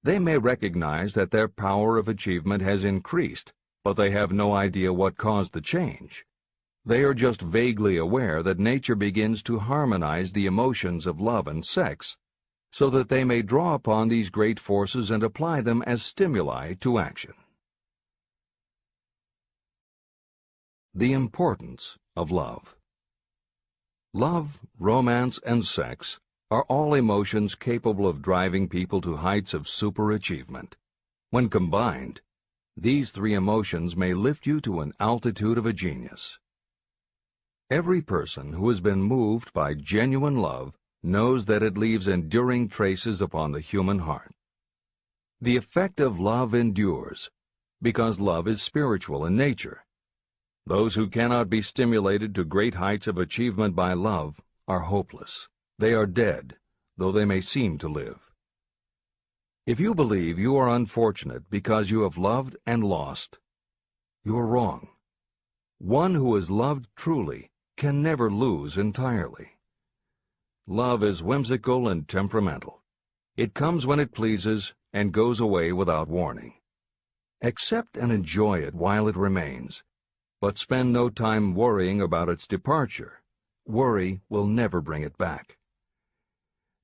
They may recognize that their power of achievement has increased, but they have no idea what caused the change. They are just vaguely aware that nature begins to harmonize the emotions of love and sex, so that they may draw upon these great forces and apply them as stimuli to action. The importance of love. Love, romance, and sex are all emotions capable of driving people to heights of superachievement. When combined, these three emotions may lift you to an altitude of a genius. Every person who has been moved by genuine love knows that it leaves enduring traces upon the human heart. The effect of love endures, because love is spiritual in nature. Those who cannot be stimulated to great heights of achievement by love are hopeless. They are dead, though they may seem to live. If you believe you are unfortunate because you have loved and lost, you are wrong. One who has loved truly can never lose entirely. Love is whimsical and temperamental. It comes when it pleases and goes away without warning. Accept and enjoy it while it remains, but spend no time worrying about its departure. Worry will never bring it back.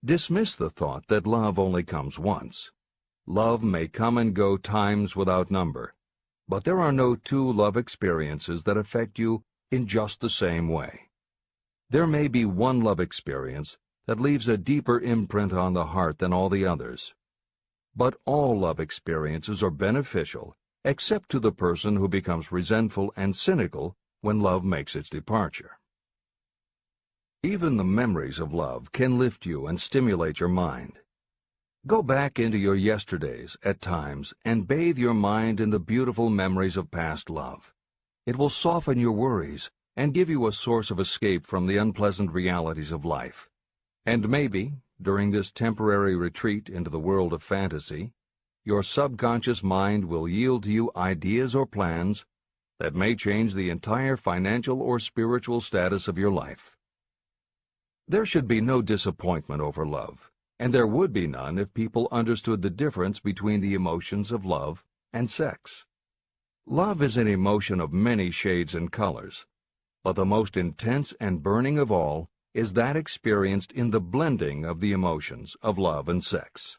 Dismiss the thought that love only comes once. Love may come and go times without number, but there are no two love experiences that affect you in just the same way. There may be one love experience that leaves a deeper imprint on the heart than all the others. But all love experiences are beneficial, except to the person who becomes resentful and cynical when love makes its departure. Even the memories of love can lift you and stimulate your mind. Go back into your yesterdays at times and bathe your mind in the beautiful memories of past love. It will soften your worries and give you a source of escape from the unpleasant realities of life. And maybe, during this temporary retreat into the world of fantasy, your subconscious mind will yield to you ideas or plans that may change the entire financial or spiritual status of your life. There should be no disappointment over love, and there would be none if people understood the difference between the emotions of love and sex. Love is an emotion of many shades and colors, but the most intense and burning of all is that experienced in the blending of the emotions of love and sex.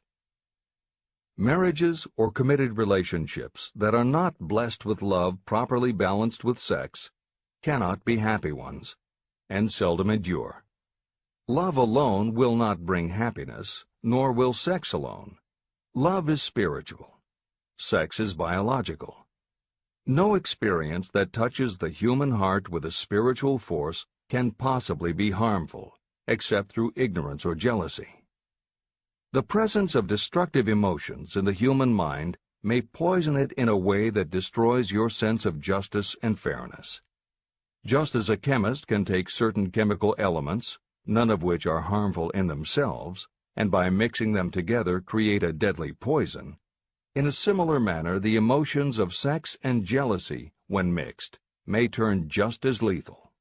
Marriages or committed relationships that are not blessed with love properly balanced with sex cannot be happy ones, and seldom endure. Love alone will not bring happiness, nor will sex alone. Love is spiritual. Sex is biological. No experience that touches the human heart with a spiritual force can possibly be harmful, except through ignorance or jealousy. The presence of destructive emotions in the human mind may poison it in a way that destroys your sense of justice and fairness. Just as a chemist can take certain chemical elements, none of which are harmful in themselves, and by mixing them together create a deadly poison, in a similar manner the emotions of sex and jealousy, when mixed, may turn just as lethal.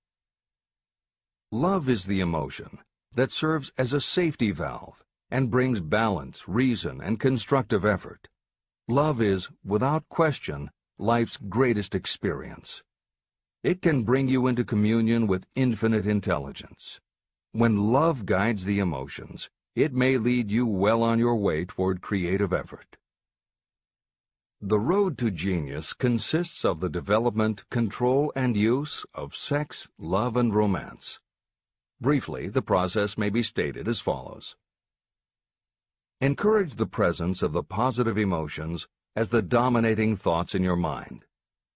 Love is the emotion that serves as a safety valve and brings balance, reason, and constructive effort. Love is, without question, life's greatest experience. It can bring you into communion with infinite intelligence. When love guides the emotions, it may lead you well on your way toward creative effort. The road to genius consists of the development, control, and use of sex, love, and romance. Briefly, the process may be stated as follows. Encourage the presence of the positive emotions as the dominating thoughts in your mind,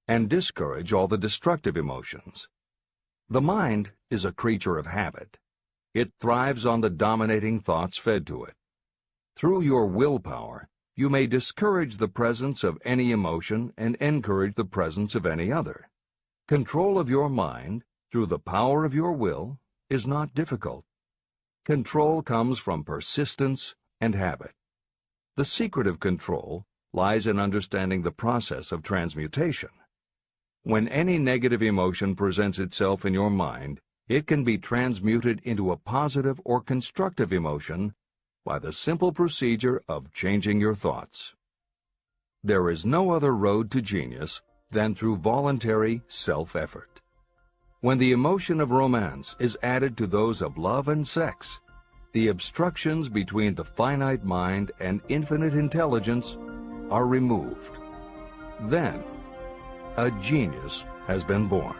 and discourage all the destructive emotions. The mind is a creature of habit. It thrives on the dominating thoughts fed to it. Through your willpower, you may discourage the presence of any emotion and encourage the presence of any other. Control of your mind, through the power of your will, is not difficult. Control comes from persistence and habit. The secret of control lies in understanding the process of transmutation. When any negative emotion presents itself in your mind, it can be transmuted into a positive or constructive emotion by the simple procedure of changing your thoughts. There is no other road to genius than through voluntary self-effort. When the emotion of romance is added to those of love and sex, the obstructions between the finite mind and infinite intelligence are removed. Then, a genius has been born.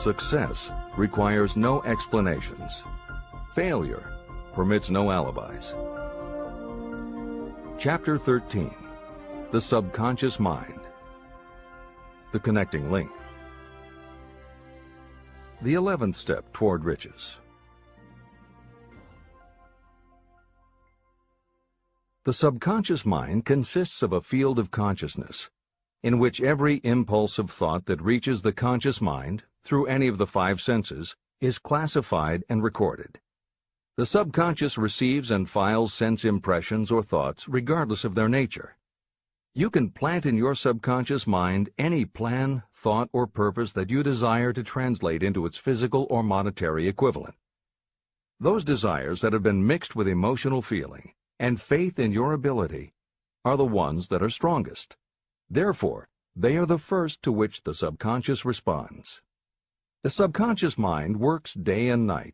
Success requires no explanations. Failure permits no alibis. Chapter 13. The Subconscious Mind. The Connecting Link. The 11th Step Toward Riches. The subconscious mind consists of a field of consciousness, in which every impulse of thought that reaches the conscious mind, through any of the 5 senses, is classified and recorded. The subconscious receives and files sense impressions or thoughts regardless of their nature. You can plant in your subconscious mind any plan, thought, or purpose that you desire to translate into its physical or monetary equivalent. Those desires that have been mixed with emotional feeling and faith in your ability are the ones that are strongest. Therefore, they are the first to which the subconscious responds. The subconscious mind works day and night,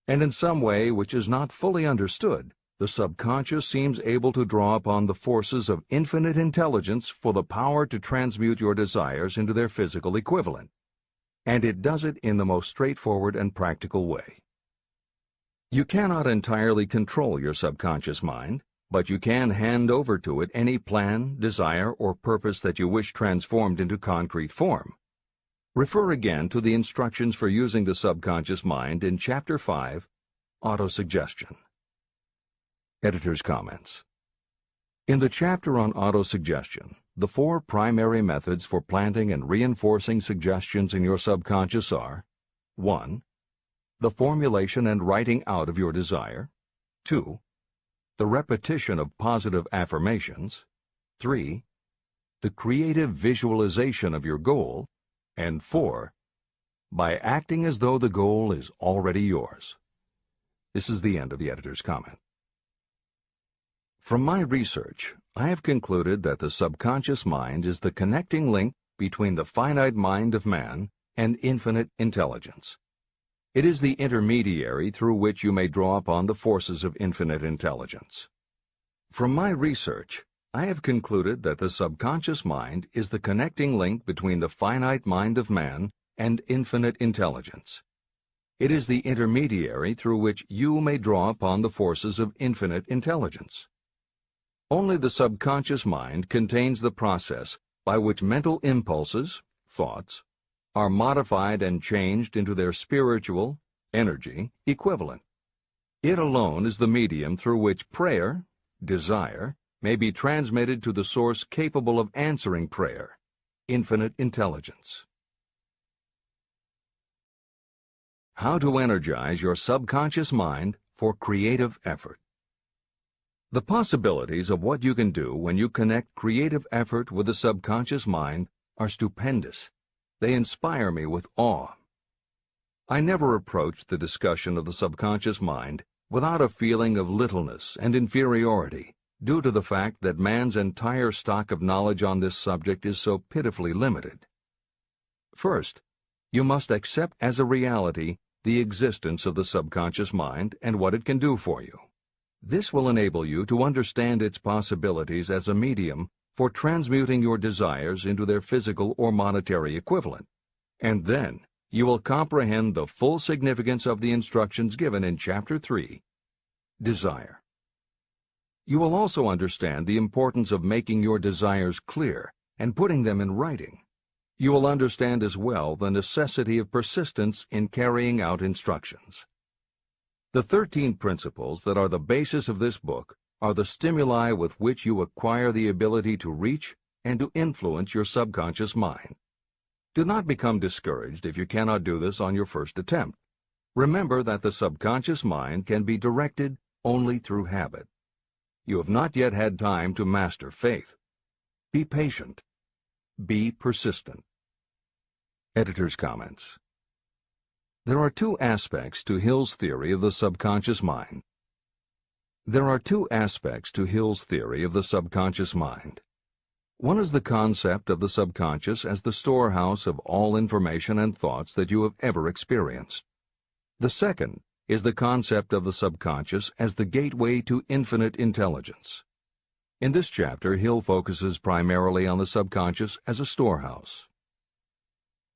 and in some way which is not fully understood, the subconscious seems able to draw upon the forces of infinite intelligence for the power to transmute your desires into their physical equivalent. And it does it in the most straightforward and practical way. You cannot entirely control your subconscious mind, but you can hand over to it any plan, desire, or purpose that you wish transformed into concrete form. Refer again to the instructions for using the subconscious mind in Chapter 5, Autosuggestion. Editor's comments. In the chapter on autosuggestion, the 4 primary methods for planting and reinforcing suggestions in your subconscious are: 1. The formulation and writing out of your desire. 2. The repetition of positive affirmations. 3. The creative visualization of your goal. And 4. By acting as though the goal is already yours. This is the end of the editor's comment. From my research, I have concluded that the subconscious mind is the connecting link between the finite mind of man and infinite intelligence. It is the intermediary through which you may draw upon the forces of infinite intelligence. From my research, I have concluded that the subconscious mind is the connecting link between the finite mind of man and infinite intelligence. It is the intermediary through which you may draw upon the forces of infinite intelligence. Only the subconscious mind contains the process by which mental impulses, thoughts, are modified and changed into their spiritual, energy, equivalent. It alone is the medium through which prayer, desire, may be transmitted to the source capable of answering prayer, infinite intelligence. How to energize your subconscious mind for creative effort. The possibilities of what you can do when you connect creative effort with the subconscious mind are stupendous. They inspire me with awe. I never approach the discussion of the subconscious mind without a feeling of littleness and inferiority, due to the fact that man's entire stock of knowledge on this subject is so pitifully limited. First, you must accept as a reality the existence of the subconscious mind and what it can do for you. This will enable you to understand its possibilities as a medium for transmuting your desires into their physical or monetary equivalent, and then you will comprehend the full significance of the instructions given in Chapter 3, Desire. You will also understand the importance of making your desires clear and putting them in writing. You will understand as well the necessity of persistence in carrying out instructions. The 13 principles that are the basis of this book are the stimuli with which you acquire the ability to reach and to influence your subconscious mind. Do not become discouraged if you cannot do this on your first attempt. Remember that the subconscious mind can be directed only through habit. You have not yet had time to master faith. Be patient. Be persistent. Editor's comments. There are two aspects to Hill's theory of the subconscious mind. There are two aspects to Hill's theory of the subconscious mind. One is the concept of the subconscious as the storehouse of all information and thoughts that you have ever experienced. The second is the concept of the subconscious as the gateway to infinite intelligence. In this chapter, Hill focuses primarily on the subconscious as a storehouse.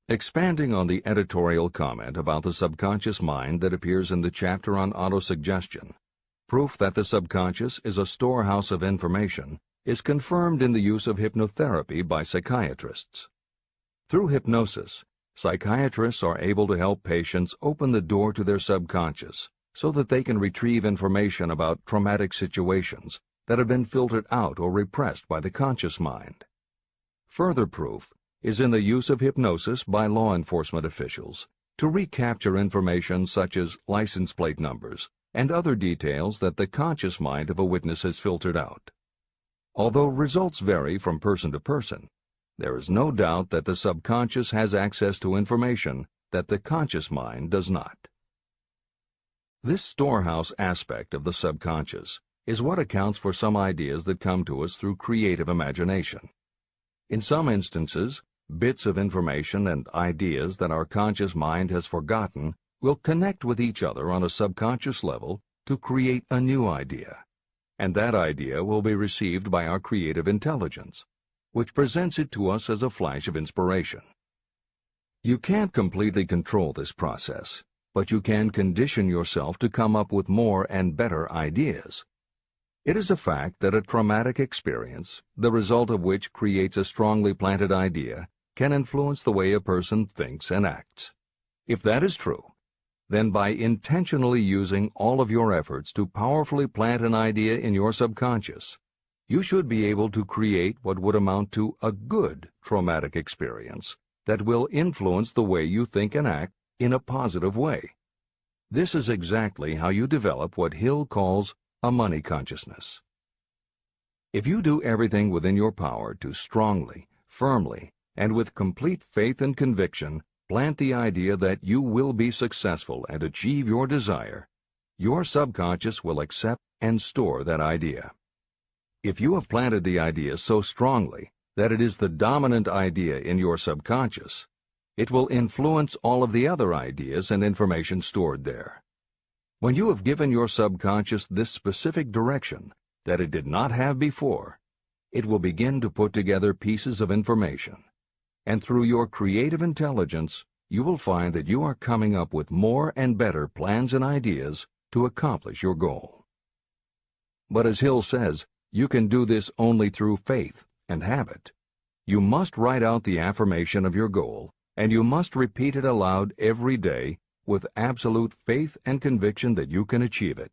Expanding on the editorial comment about the subconscious mind that appears in the chapter on autosuggestion, proof that the subconscious is a storehouse of information is confirmed in the use of hypnotherapy by psychiatrists. Through hypnosis, psychiatrists are able to help patients open the door to their subconscious so that they can retrieve information about traumatic situations that have been filtered out or repressed by the conscious mind. Further proof is in the use of hypnosis by law enforcement officials to recapture information such as license plate numbers and other details that the conscious mind of a witness has filtered out. Although results vary from person to person, there is no doubt that the subconscious has access to information that the conscious mind does not. This storehouse aspect of the subconscious is what accounts for some ideas that come to us through creative imagination. In some instances, bits of information and ideas that our conscious mind has forgotten will connect with each other on a subconscious level to create a new idea, and that idea will be received by our creative intelligence, which presents it to us as a flash of inspiration. You can't completely control this process, but you can condition yourself to come up with more and better ideas. It is a fact that a traumatic experience, the result of which creates a strongly planted idea, can influence the way a person thinks and acts. If that is true, then by intentionally using all of your efforts to powerfully plant an idea in your subconscious, you should be able to create what would amount to a good traumatic experience that will influence the way you think and act in a positive way. This is exactly how you develop what Hill calls a money consciousness. If you do everything within your power to strongly, firmly, and with complete faith and conviction plant the idea that you will be successful and achieve your desire, your subconscious will accept and store that idea. If you have planted the idea so strongly that it is the dominant idea in your subconscious, it will influence all of the other ideas and information stored there. When you have given your subconscious this specific direction that it did not have before, it will begin to put together pieces of information, and through your creative intelligence, you will find that you are coming up with more and better plans and ideas to accomplish your goal. But as Hill says, you can do this only through faith and habit. You must write out the affirmation of your goal, and you must repeat it aloud every day with absolute faith and conviction that you can achieve it.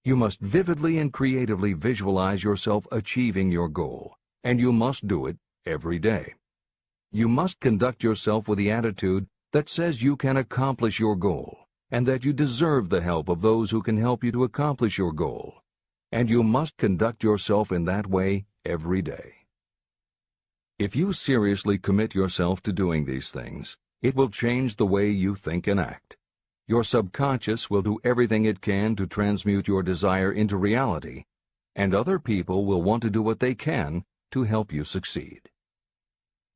You must vividly and creatively visualize yourself achieving your goal, and you must do it every day. You must conduct yourself with the attitude that says you can accomplish your goal, and that you deserve the help of those who can help you to accomplish your goal. And you must conduct yourself in that way every day. If you seriously commit yourself to doing these things, it will change the way you think and act. Your subconscious will do everything it can to transmute your desire into reality, and other people will want to do what they can to help you succeed.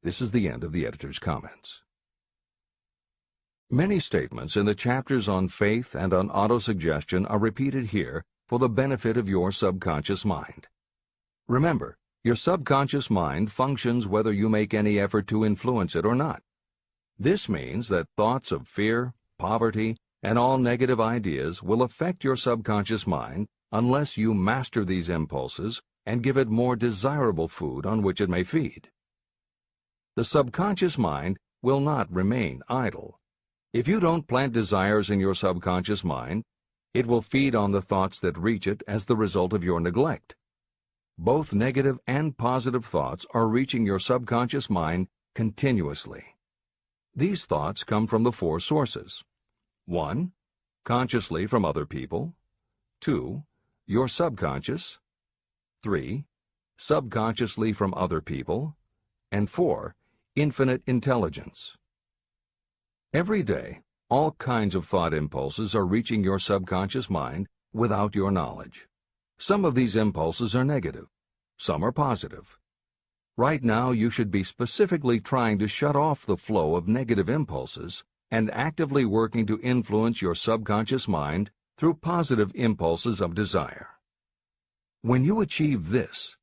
This is the end of the editor's comments. Many statements in the chapters on faith and on autosuggestion are repeated here for the benefit of your subconscious mind. Remember, your subconscious mind functions whether you make any effort to influence it or not. This means that thoughts of fear, poverty, and all negative ideas will affect your subconscious mind unless you master these impulses and give it more desirable food on which it may feed. The subconscious mind will not remain idle. If you don't plant desires in your subconscious mind, it will feed on the thoughts that reach it as the result of your neglect. Both negative and positive thoughts are reaching your subconscious mind continuously. These thoughts come from the four sources. 1. Consciously from other people. 2. Your subconscious. 3. Subconsciously from other people. And 4. Infinite intelligence. Every day, all kinds of thought impulses are reaching your subconscious mind without your knowledge. Some of these impulses are negative. Some are positive. Right now, you should be specifically trying to shut off the flow of negative impulses and actively working to influence your subconscious mind through positive impulses of desire. When you achieve this,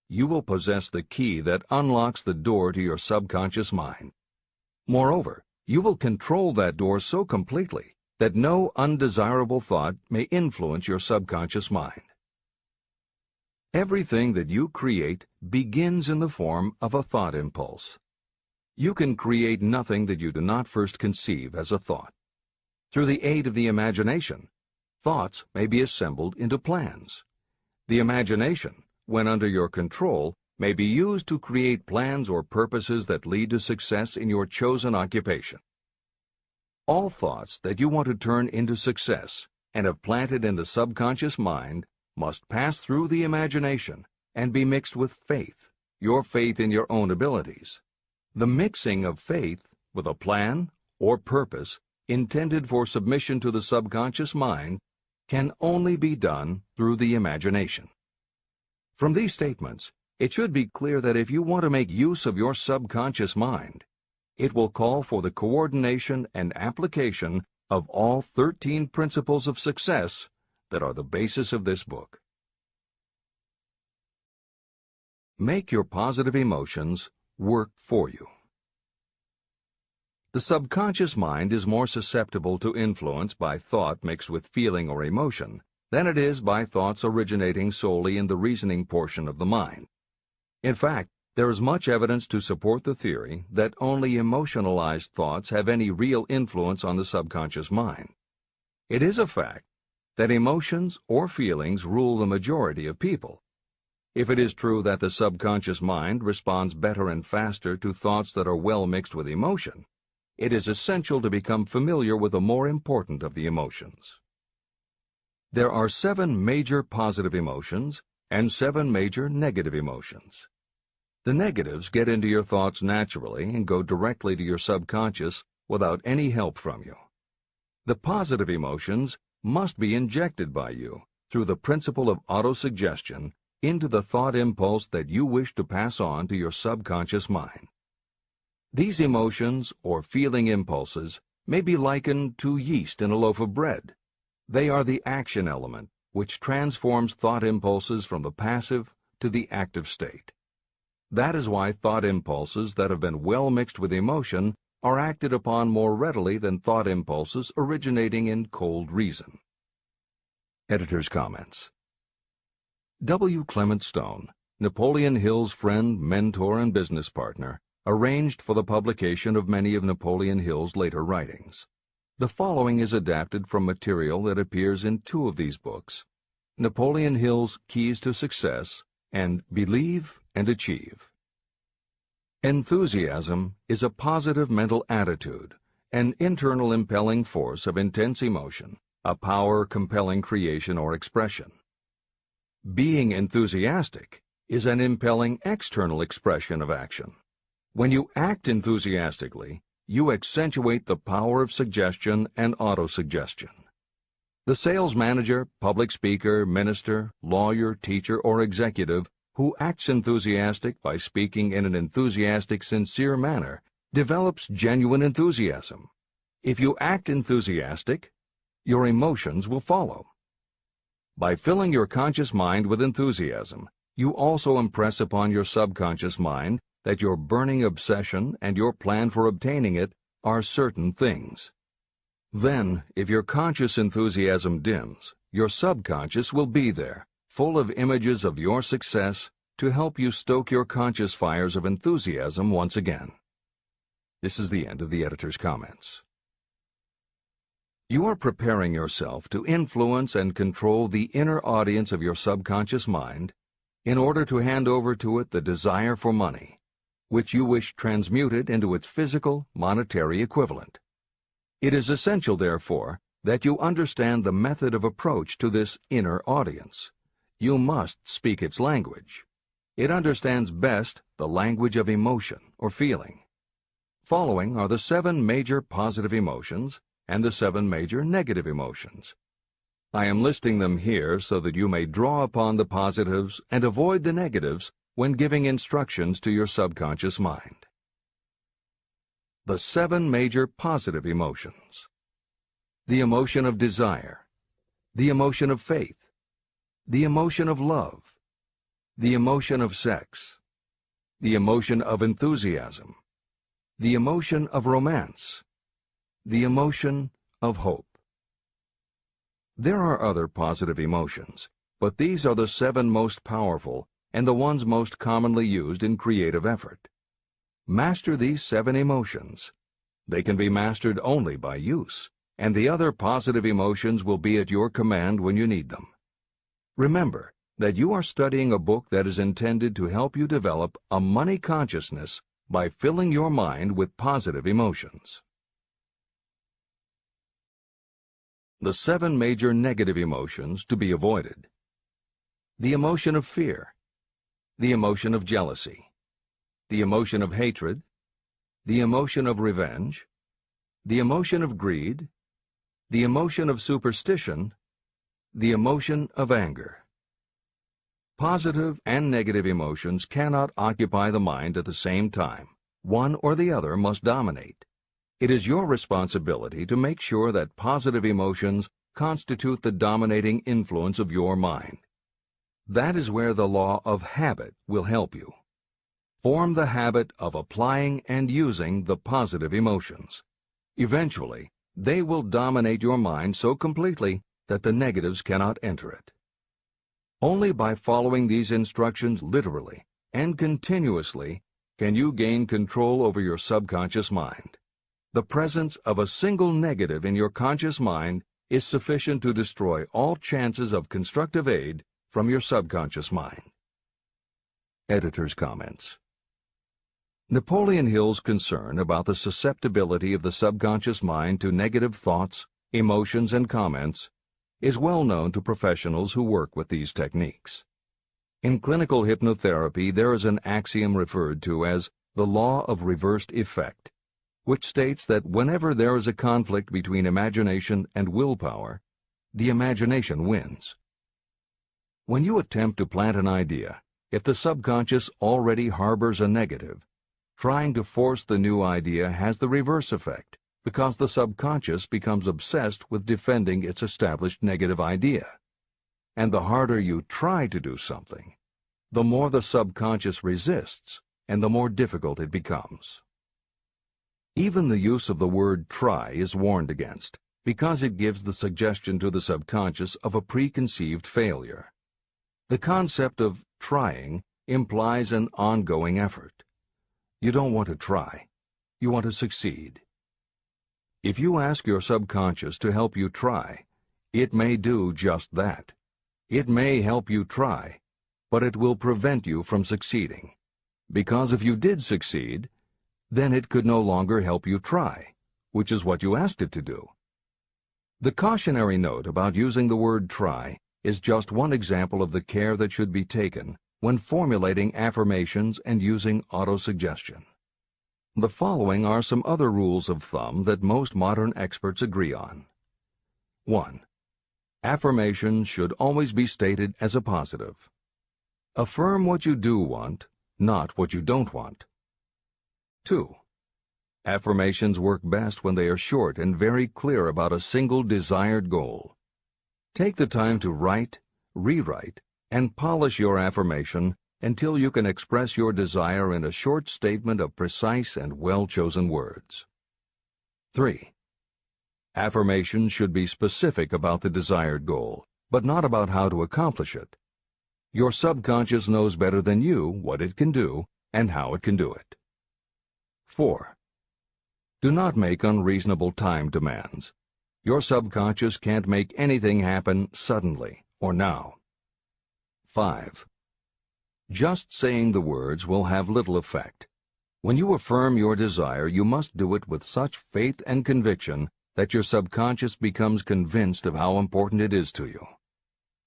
you will possess the key that unlocks the door to your subconscious mind. Moreover, you will control that door so completely that no undesirable thought may influence your subconscious mind. Everything that you create begins in the form of a thought impulse. You can create nothing that you do not first conceive as a thought. Through the aid of the imagination, thoughts may be assembled into plans. The imagination, when under your control, may be used to create plans or purposes that lead to success in your chosen occupation. All thoughts that you want to turn into success and have planted in the subconscious mind must pass through the imagination and be mixed with faith, your faith in your own abilities. The mixing of faith with a plan or purpose intended for submission to the subconscious mind can only be done through the imagination. From these statements, it should be clear that if you want to make use of your subconscious mind, it will call for the coordination and application of all 13 principles of success that are the basis of this book. Make your positive emotions work for you. The subconscious mind is more susceptible to influence by thought mixed with feeling or emotion than it is by thoughts originating solely in the reasoning portion of the mind. In fact, there is much evidence to support the theory that only emotionalized thoughts have any real influence on the subconscious mind. It is a fact that emotions or feelings rule the majority of people. If it is true that the subconscious mind responds better and faster to thoughts that are well mixed with emotion, it is essential to become familiar with the more important of the emotions. There are 7 major positive emotions and 7 major negative emotions. The negatives get into your thoughts naturally and go directly to your subconscious without any help from you. The positive emotions must be injected by you through the principle of autosuggestion into the thought impulse that you wish to pass on to your subconscious mind. These emotions or feeling impulses may be likened to yeast in a loaf of bread. They are the action element which transforms thought impulses from the passive to the active state. That is why thought impulses that have been well mixed with emotion are acted upon more readily than thought impulses originating in cold reason. Editor's comments. W. Clement Stone, Napoleon Hill's friend, mentor, and business partner, arranged for the publication of many of Napoleon Hill's later writings. The following is adapted from material that appears in 2 of these books, Napoleon Hill's Keys to Success and Believe and Achieve. Enthusiasm is a positive mental attitude, an internal impelling force of intense emotion, a power compelling creation or expression. Being enthusiastic is an impelling external expression of action. When you act enthusiastically, you accentuate the power of suggestion and autosuggestion. The sales manager, public speaker, minister, lawyer, teacher, or executive who acts enthusiastic by speaking in an enthusiastic, sincere manner develops genuine enthusiasm. If you act enthusiastic, your emotions will follow. By filling your conscious mind with enthusiasm, you also impress upon your subconscious mind that your burning obsession and your plan for obtaining it are certain things. Then, if your conscious enthusiasm dims, your subconscious will be there, full of images of your success to help you stoke your conscious fires of enthusiasm once again. This is the end of the editor's comments. You are preparing yourself to influence and control the inner audience of your subconscious mind in order to hand over to it the desire for money, which you wish transmuted into its physical, monetary equivalent. It is essential, therefore, that you understand the method of approach to this inner audience. You must speak its language. It understands best the language of emotion or feeling. Following are the 7 major positive emotions and the 7 major negative emotions. I am listing them here so that you may draw upon the positives and avoid the negatives when giving instructions to your subconscious mind. The 7 major positive emotions. The emotion of desire, the emotion of faith, the emotion of love, the emotion of sex, the emotion of enthusiasm, the emotion of romance, the emotion of hope. There are other positive emotions, but these are the 7 most powerful and the ones most commonly used in creative effort. Master these 7 emotions. They can be mastered only by use, and the other positive emotions will be at your command when you need them. Remember that you are studying a book that is intended to help you develop a money consciousness by filling your mind with positive emotions. The 7 major negative emotions to be avoided. The emotion of fear, the emotion of jealousy, the emotion of hatred, the emotion of revenge, the emotion of greed, the emotion of superstition, the emotion of anger. Positive and negative emotions cannot occupy the mind at the same time. One or the other must dominate. It is your responsibility to make sure that positive emotions constitute the dominating influence of your mind. That is where the law of habit will help you. Form the habit of applying and using the positive emotions. Eventually, they will dominate your mind so completely that the negatives cannot enter it. Only by following these instructions literally and continuously can you gain control over your subconscious mind. The presence of a single negative in your conscious mind is sufficient to destroy all chances of constructive aid from your subconscious mind. Editor's comments. Napoleon Hill's concern about the susceptibility of the subconscious mind to negative thoughts, emotions, and comments is well known to professionals who work with these techniques. In clinical hypnotherapy, there is an axiom referred to as the law of reversed effect, which states that whenever there is a conflict between imagination and willpower, the imagination wins. When you attempt to plant an idea, if the subconscious already harbors a negative, trying to force the new idea has the reverse effect, because the subconscious becomes obsessed with defending its established negative idea. And the harder you try to do something, the more the subconscious resists, and the more difficult it becomes. Even the use of the word try is warned against, because it gives the suggestion to the subconscious of a preconceived failure. The concept of trying implies an ongoing effort. You don't want to try. You want to succeed. If you ask your subconscious to help you try, it may do just that. It may help you try, but it will prevent you from succeeding. Because if you did succeed, then it could no longer help you try, which is what you asked it to do. The cautionary note about using the word try is just one example of the care that should be taken when formulating affirmations and using autosuggestion. The following are some other rules of thumb that most modern experts agree on. 1. Affirmations should always be stated as a positive. Affirm what you do want, not what you don't want. 2. Affirmations work best when they are short and very clear about a single desired goal. Take the time to write, rewrite, and polish your affirmation until you can express your desire in a short statement of precise and well-chosen words. 3. Affirmations should be specific about the desired goal, but not about how to accomplish it. Your subconscious knows better than you what it can do and how it can do it. 4. Do not make unreasonable time demands. Your subconscious can't make anything happen suddenly or now. 5. Just saying the words will have little effect. When you affirm your desire, you must do it with such faith and conviction that your subconscious becomes convinced of how important it is to you.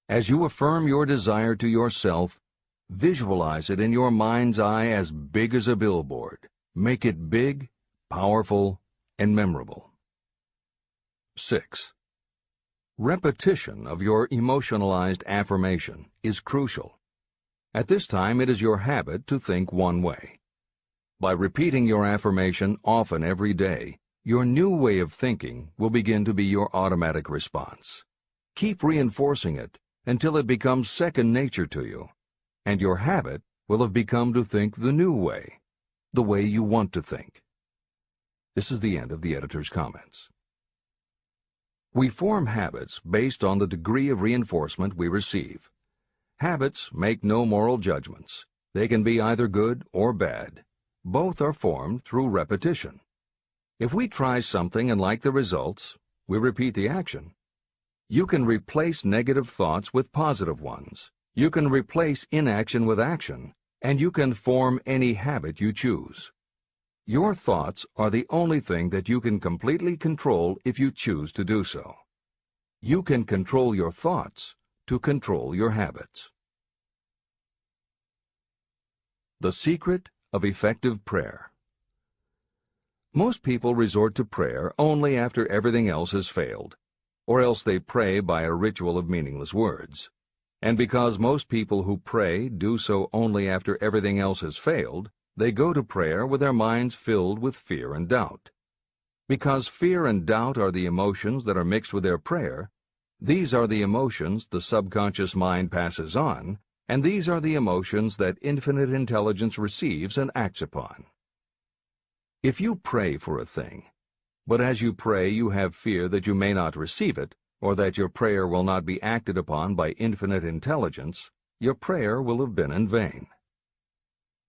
As you affirm your desire to yourself, visualize it in your mind's eye as big as a billboard. Make it big, powerful, and memorable. 6. Repetition of your emotionalized affirmation is crucial. At this time, it is your habit to think one way. By repeating your affirmation often every day, your new way of thinking will begin to be your automatic response. Keep reinforcing it until it becomes second nature to you, and your habit will have become to think the new way, the way you want to think. This is the end of the editor's comments. We form habits based on the degree of reinforcement we receive. Habits make no moral judgments. They can be either good or bad. Both are formed through repetition. If we try something and like the results, we repeat the action. You can replace negative thoughts with positive ones. You can replace inaction with action, and you can form any habit you choose. Your thoughts are the only thing that you can completely control if you choose to do so. You can control your thoughts to control your habits. The secret of effective prayer. Most people resort to prayer only after everything else has failed, or else they pray by a ritual of meaningless words. And because most people who pray do so only after everything else has failed, they go to prayer with their minds filled with fear and doubt. Because fear and doubt are the emotions that are mixed with their prayer, these are the emotions the subconscious mind passes on, and these are the emotions that infinite intelligence receives and acts upon. If you pray for a thing, but as you pray you have fear that you may not receive it, or that your prayer will not be acted upon by infinite intelligence, your prayer will have been in vain.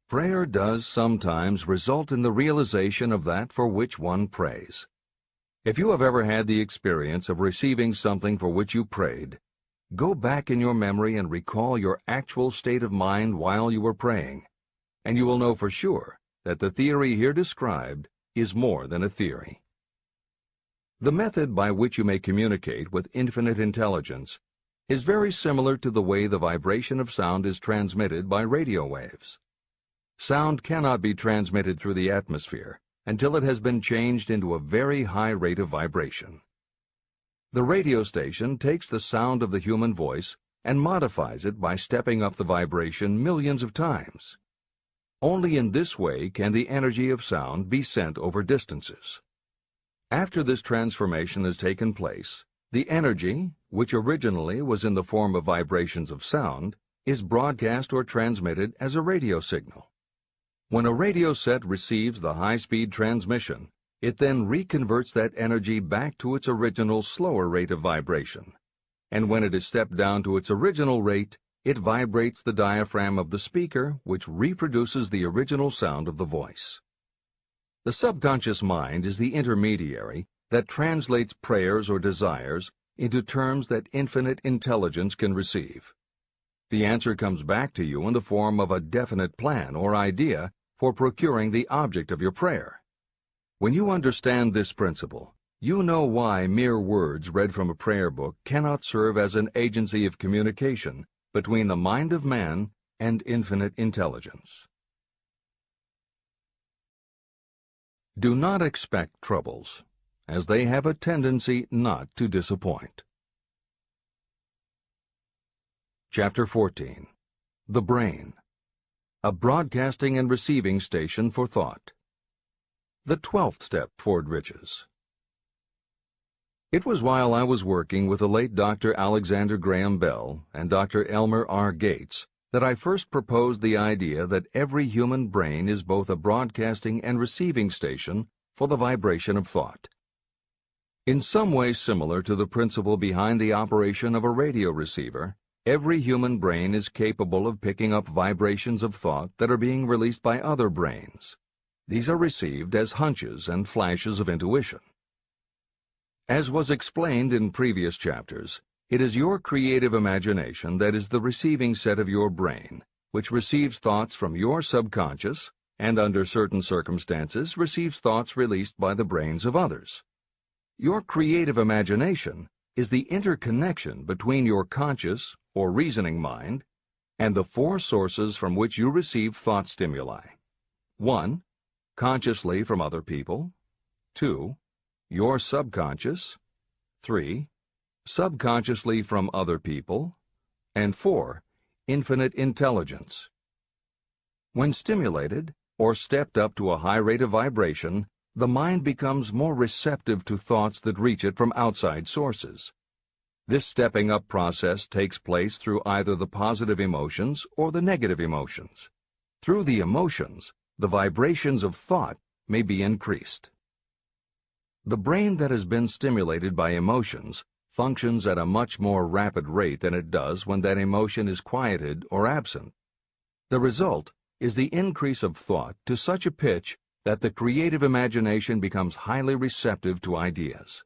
Prayer does sometimes result in the realization of that for which one prays. If you have ever had the experience of receiving something for which you prayed, go back in your memory and recall your actual state of mind while you were praying, and you will know for sure that the theory here described is more than a theory. The method by which you may communicate with infinite intelligence is very similar to the way the vibration of sound is transmitted by radio waves. Sound cannot be transmitted through the atmosphere until it has been changed into a very high rate of vibration. The radio station takes the sound of the human voice and modifies it by stepping up the vibration millions of times. Only in this way can the energy of sound be sent over distances. After this transformation has taken place, the energy, which originally was in the form of vibrations of sound, is broadcast or transmitted as a radio signal. When a radio set receives the high-speed transmission, it then reconverts that energy back to its original slower rate of vibration. And when it is stepped down to its original rate, it vibrates the diaphragm of the speaker, which reproduces the original sound of the voice. The subconscious mind is the intermediary that translates prayers or desires into terms that infinite intelligence can receive. The answer comes back to you in the form of a definite plan or idea for procuring the object of your prayer. When you understand this principle, you know why mere words read from a prayer book cannot serve as an agency of communication between the mind of man and infinite intelligence. Do not expect troubles, as they have a tendency not to disappoint. Chapter 14. The Brain. A broadcasting and receiving station for thought. The 12th step toward riches. It was while I was working with the late Dr. Alexander Graham Bell and Dr. Elmer R. Gates that I first proposed the idea that every human brain is both a broadcasting and receiving station for the vibration of thought. In some way similar to the principle behind the operation of a radio receiver, every human brain is capable of picking up vibrations of thought that are being released by other brains. These are received as hunches and flashes of intuition. As was explained in previous chapters, it is your creative imagination that is the receiving set of your brain, which receives thoughts from your subconscious and, under certain circumstances, receives thoughts released by the brains of others. Your creative imagination is the interconnection between your conscious or reasoning mind and the four sources from which you receive thought stimuli. 1. Consciously from other people. 2. Your subconscious. 3. Subconsciously from other people. And 4. Infinite intelligence. When stimulated or stepped up to a high rate of vibration, the mind becomes more receptive to thoughts that reach it from outside sources. This stepping up process takes place through either the positive emotions or the negative emotions. Through the emotions, the vibrations of thought may be increased. The brain that has been stimulated by emotions functions at a much more rapid rate than it does when that emotion is quieted or absent. The result is the increase of thought to such a pitch that the creative imagination becomes highly receptive to ideas.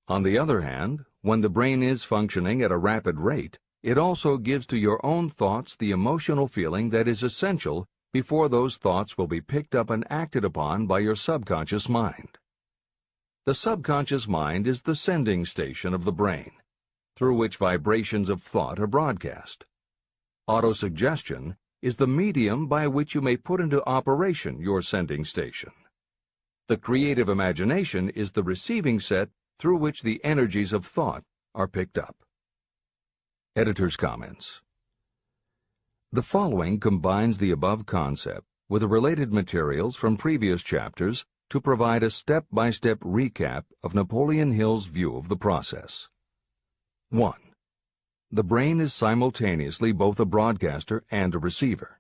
On the other hand, when the brain is functioning at a rapid rate, it also gives to your own thoughts the emotional feeling that is essential before those thoughts will be picked up and acted upon by your subconscious mind. The subconscious mind is the sending station of the brain, through which vibrations of thought are broadcast. Autosuggestion is the medium by which you may put into operation your sending station. The creative imagination is the receiving set through which the energies of thought are picked up. Editor's comments. The following combines the above concept with the related materials from previous chapters to provide a step-by-step recap of Napoleon Hill's view of the process. 1. The brain is simultaneously both a broadcaster and a receiver.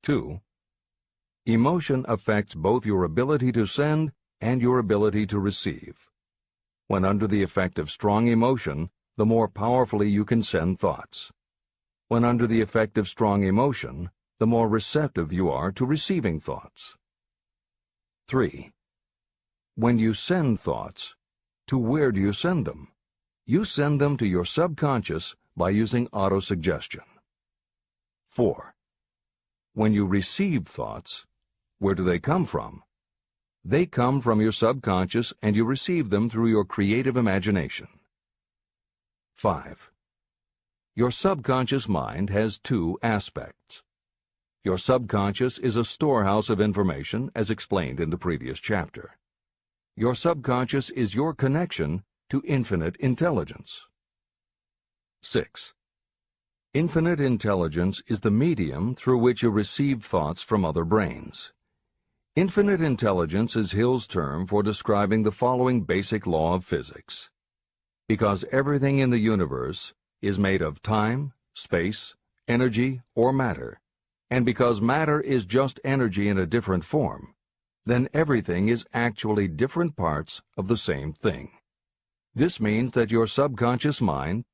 2. Emotion affects both your ability to send and your ability to receive. When under the effect of strong emotion, the more powerfully you can send thoughts. When under the effect of strong emotion, the more receptive you are to receiving thoughts. 3. When you send thoughts, to where do you send them? You send them to your subconscious by using autosuggestion. 4. When you receive thoughts, where do they come from? They come from your subconscious and you receive them through your creative imagination. 5. Your subconscious mind has two aspects. Your subconscious is a storehouse of information, as explained in the previous chapter. Your subconscious is your connection to infinite intelligence. 6. Infinite intelligence is the medium through which you receive thoughts from other brains. Infinite intelligence is Hill's term for describing the following basic law of physics. Because everything in the universe is made of time, space, energy, or matter, and because matter is just energy in a different form, then everything is actually different parts of the same thing. This means that your subconscious mind,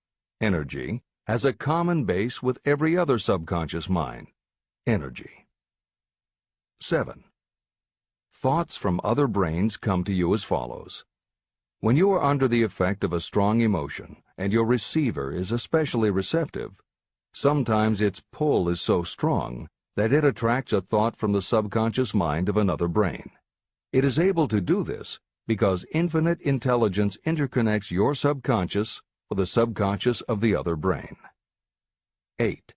energy, has a common base with every other subconscious mind, energy. 7. Thoughts from other brains come to you as follows. When you are under the effect of a strong emotion and your receiver is especially receptive, sometimes its pull is so strong that it attracts a thought from the subconscious mind of another brain. It is able to do this because infinite intelligence interconnects your subconscious with the subconscious of the other brain. 8.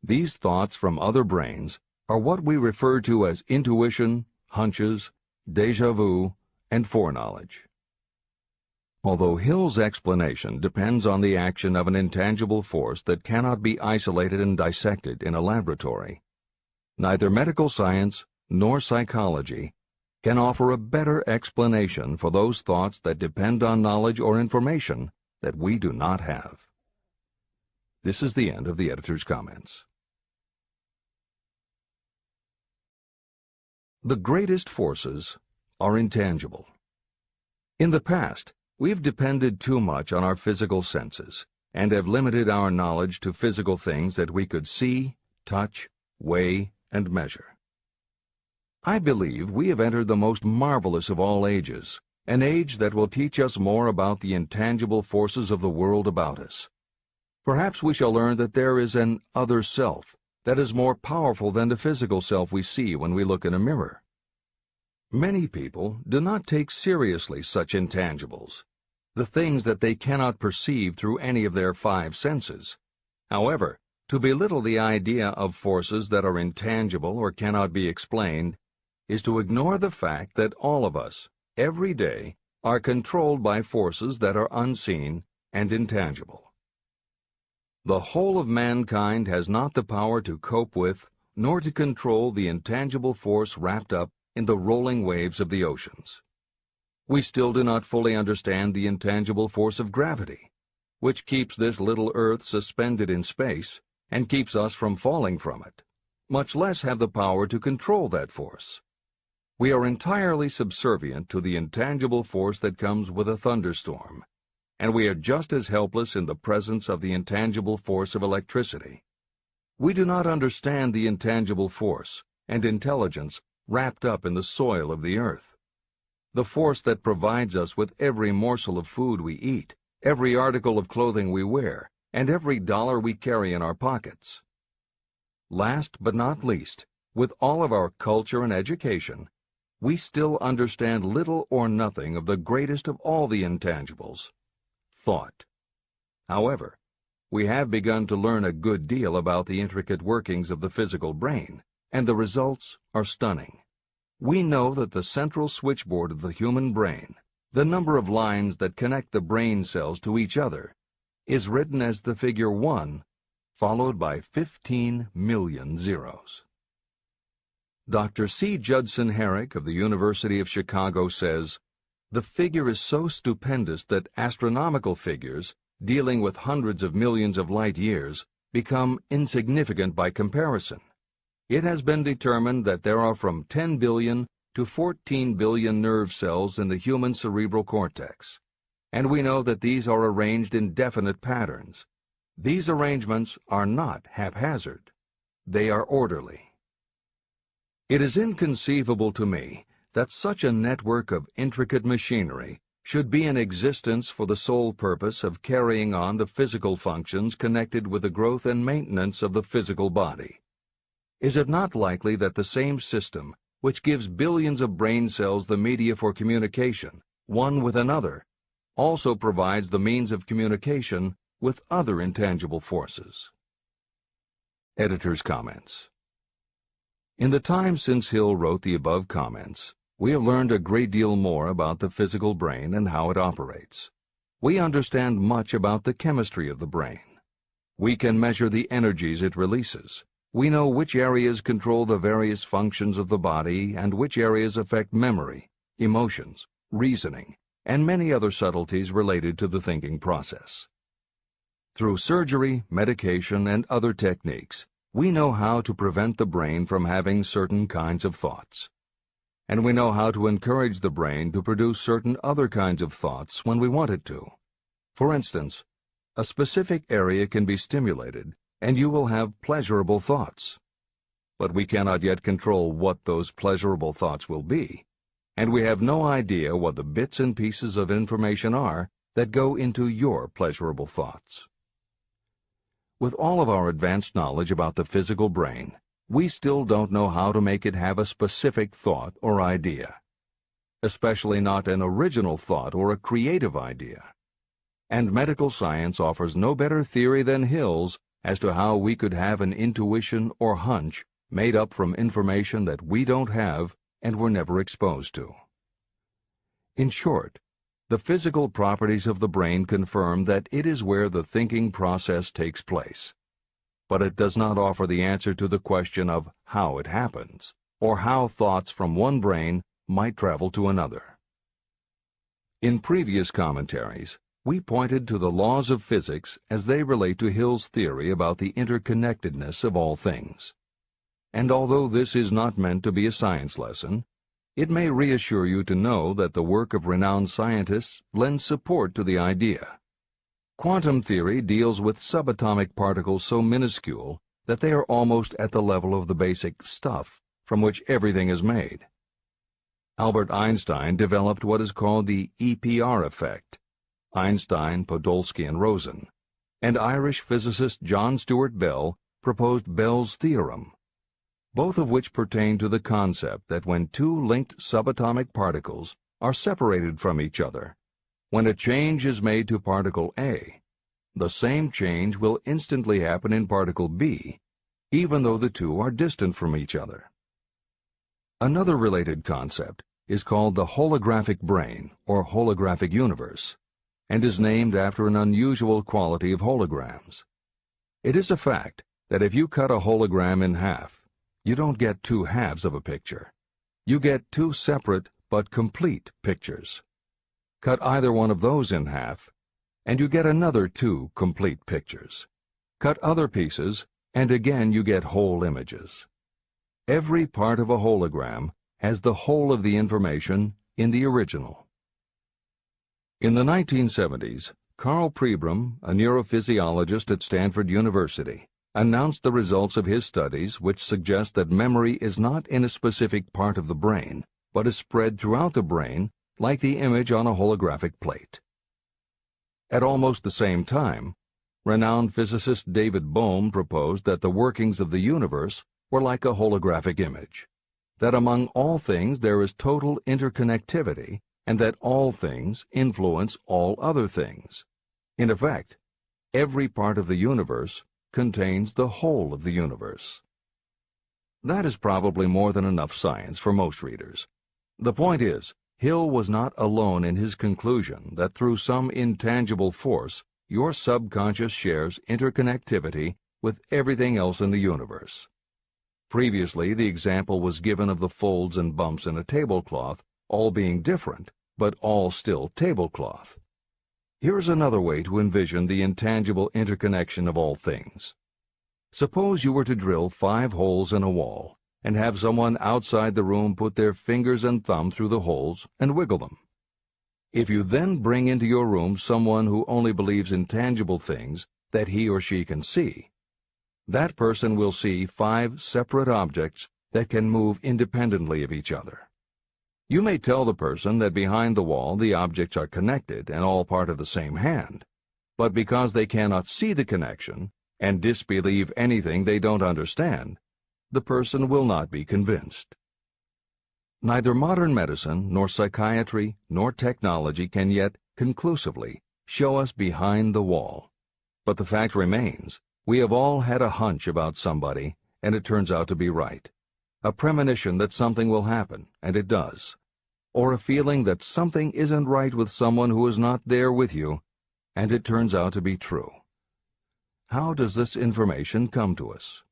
These thoughts from other brains are what we refer to as intuition, hunches, déjà vu, and foreknowledge. Although Hill's explanation depends on the action of an intangible force that cannot be isolated and dissected in a laboratory, neither medical science nor psychology can offer a better explanation for those thoughts that depend on knowledge or information that we do not have. This is the end of the editor's comments. The greatest forces are intangible. In the past, we've depended too much on our physical senses and have limited our knowledge to physical things that we could see, touch, weigh, and measure. I believe we have entered the most marvelous of all ages, an age that will teach us more about the intangible forces of the world about us. Perhaps we shall learn that there is an other self that is more powerful than the physical self we see when we look in a mirror. Many people do not take seriously such intangibles, the things that they cannot perceive through any of their five senses. However, to belittle the idea of forces that are intangible or cannot be explained is to ignore the fact that all of us, every day, are controlled by forces that are unseen and intangible. The whole of mankind has not the power to cope with nor to control the intangible force wrapped up in the rolling waves of the oceans. We still do not fully understand the intangible force of gravity, which keeps this little Earth suspended in space and keeps us from falling from it, much less have the power to control that force. We are entirely subservient to the intangible force that comes with a thunderstorm, and we are just as helpless in the presence of the intangible force of electricity. We do not understand the intangible force and intelligence wrapped up in the soil of the earth, the force that provides us with every morsel of food we eat, every article of clothing we wear, and every dollar we carry in our pockets. Last but not least, with all of our culture and education, we still understand little or nothing of the greatest of all the intangibles, thought. However, we have begun to learn a good deal about the intricate workings of the physical brain, and the results are stunning. We know that the central switchboard of the human brain, the number of lines that connect the brain cells to each other, is written as the figure 1, followed by 15 million zeros. Dr. C. Judson Herrick of the University of Chicago says, "The figure is so stupendous that astronomical figures, dealing with hundreds of millions of light years, become insignificant by comparison. It has been determined that there are from 10 billion to 14 billion nerve cells in the human cerebral cortex, and we know that these are arranged in definite patterns. These arrangements are not haphazard. They are orderly. It is inconceivable to me that such a network of intricate machinery should be in existence for the sole purpose of carrying on the physical functions connected with the growth and maintenance of the physical body. Is it not likely that the same system, which gives billions of brain cells the media for communication, one with another, also provides the means of communication with other intangible forces?" Editor's comments. In the time since Hill wrote the above comments, we have learned a great deal more about the physical brain and how it operates. We understand much about the chemistry of the brain. We can measure the energies it releases. We know which areas control the various functions of the body and which areas affect memory, emotions, reasoning, and many other subtleties related to the thinking process. Through surgery, medication, and other techniques, we know how to prevent the brain from having certain kinds of thoughts. And we know how to encourage the brain to produce certain other kinds of thoughts when we want it to. For instance, a specific area can be stimulated and you will have pleasurable thoughts. But we cannot yet control what those pleasurable thoughts will be, and we have no idea what the bits and pieces of information are that go into your pleasurable thoughts. With all of our advanced knowledge about the physical brain, we still don't know how to make it have a specific thought or idea, especially not an original thought or a creative idea. And medical science offers no better theory than Hill's as to how we could have an intuition or hunch made up from information that we don't have and were never exposed to. In short, the physical properties of the brain confirm that it is where the thinking process takes place, but it does not offer the answer to the question of how it happens, or how thoughts from one brain might travel to another. In previous commentaries, we pointed to the laws of physics as they relate to Hill's theory about the interconnectedness of all things. And although this is not meant to be a science lesson, It may reassure you to know that the work of renowned scientists lends support to the idea. Quantum theory deals with subatomic particles so minuscule that they are almost at the level of the basic stuff from which everything is made. Albert Einstein developed what is called the EPR effect. Einstein, Podolsky, and Rosen, and Irish physicist John Stuart Bell proposed Bell's theorem, both of which pertain to the concept that when two linked subatomic particles are separated from each other, when a change is made to particle A, the same change will instantly happen in particle B, even though the two are distant from each other. Another related concept is called the holographic brain or holographic universe, and is named after an unusual quality of holograms. It is a fact that if you cut a hologram in half, you don't get two halves of a picture. You get two separate but complete pictures. Cut either one of those in half, and you get another two complete pictures. Cut other pieces, and again you get whole images. Every part of a hologram has the whole of the information in the original. In the 1970s, Carl Pribram, a neurophysiologist at Stanford University, announced the results of his studies which suggest that memory is not in a specific part of the brain, but is spread throughout the brain like the image on a holographic plate. At almost the same time, renowned physicist David Bohm proposed that the workings of the universe were like a holographic image, that among all things there is total interconnectivity, and that all things influence all other things. In effect, every part of the universe contains the whole of the universe. That is probably more than enough science for most readers. The point is, Hill was not alone in his conclusion that through some intangible force, your subconscious shares interconnectivity with everything else in the universe. Previously, the example was given of the folds and bumps in a tablecloth, all being different, but all still tablecloth. Here is another way to envision the intangible interconnection of all things. Suppose you were to drill 5 holes in a wall, and have someone outside the room put their fingers and thumb through the holes and wiggle them. If you then bring into your room someone who only believes in tangible things that he or she can see, that person will see 5 separate objects that can move independently of each other. You may tell the person that behind the wall the objects are connected and all part of the same hand, but because they cannot see the connection and disbelieve anything they don't understand, the person will not be convinced. Neither modern medicine, nor psychiatry, nor technology can yet conclusively show us behind the wall. But the fact remains, we have all had a hunch about somebody, and it turns out to be right. A premonition that something will happen, and it does. Or a feeling that something isn't right with someone who is not there with you, and it turns out to be true. How does this information come to us?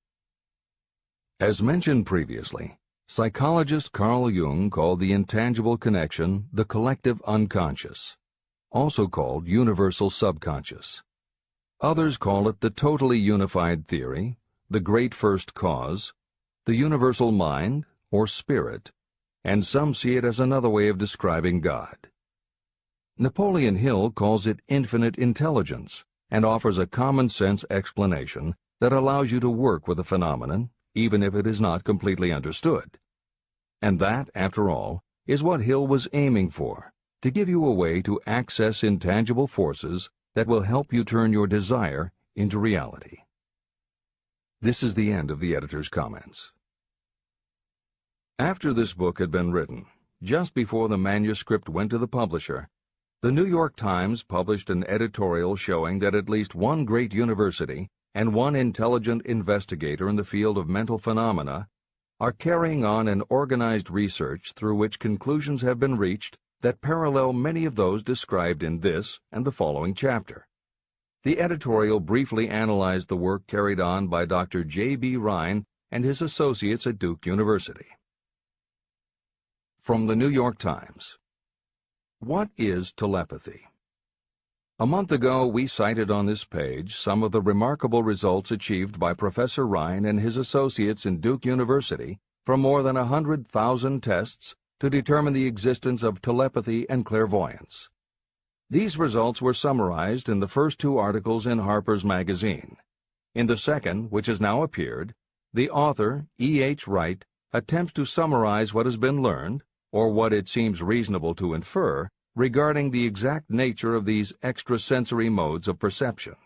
As mentioned previously, psychologist Carl Jung called the intangible connection the collective unconscious, also called universal subconscious. Others call it the totally unified theory, the great first cause, the universal mind, or spirit, and some see it as another way of describing God. Napoleon Hill calls it infinite intelligence and offers a common-sense explanation that allows you to work with a phenomenon, even if it is not completely understood. And that, after all, is what Hill was aiming for, to give you a way to access intangible forces that will help you turn your desire into reality. This is the end of the editor's comments. After this book had been written, just before the manuscript went to the publisher, the New York Times published an editorial showing that at least one great university and one intelligent investigator in the field of mental phenomena are carrying on an organized research through which conclusions have been reached that parallel many of those described in this and the following chapter. The editorial briefly analyzed the work carried on by Dr. J.B. Rhine and his associates at Duke University. From the New York Times. What is telepathy? A month ago, we cited on this page some of the remarkable results achieved by Professor Rhine and his associates in Duke University from more than 100,000 tests to determine the existence of telepathy and clairvoyance. These results were summarized in the first two articles in Harper's Magazine. In the second, which has now appeared, the author, E.H. Wright, attempts to summarize what has been learned, or what it seems reasonable to infer, regarding the exact nature of these extrasensory modes of perception.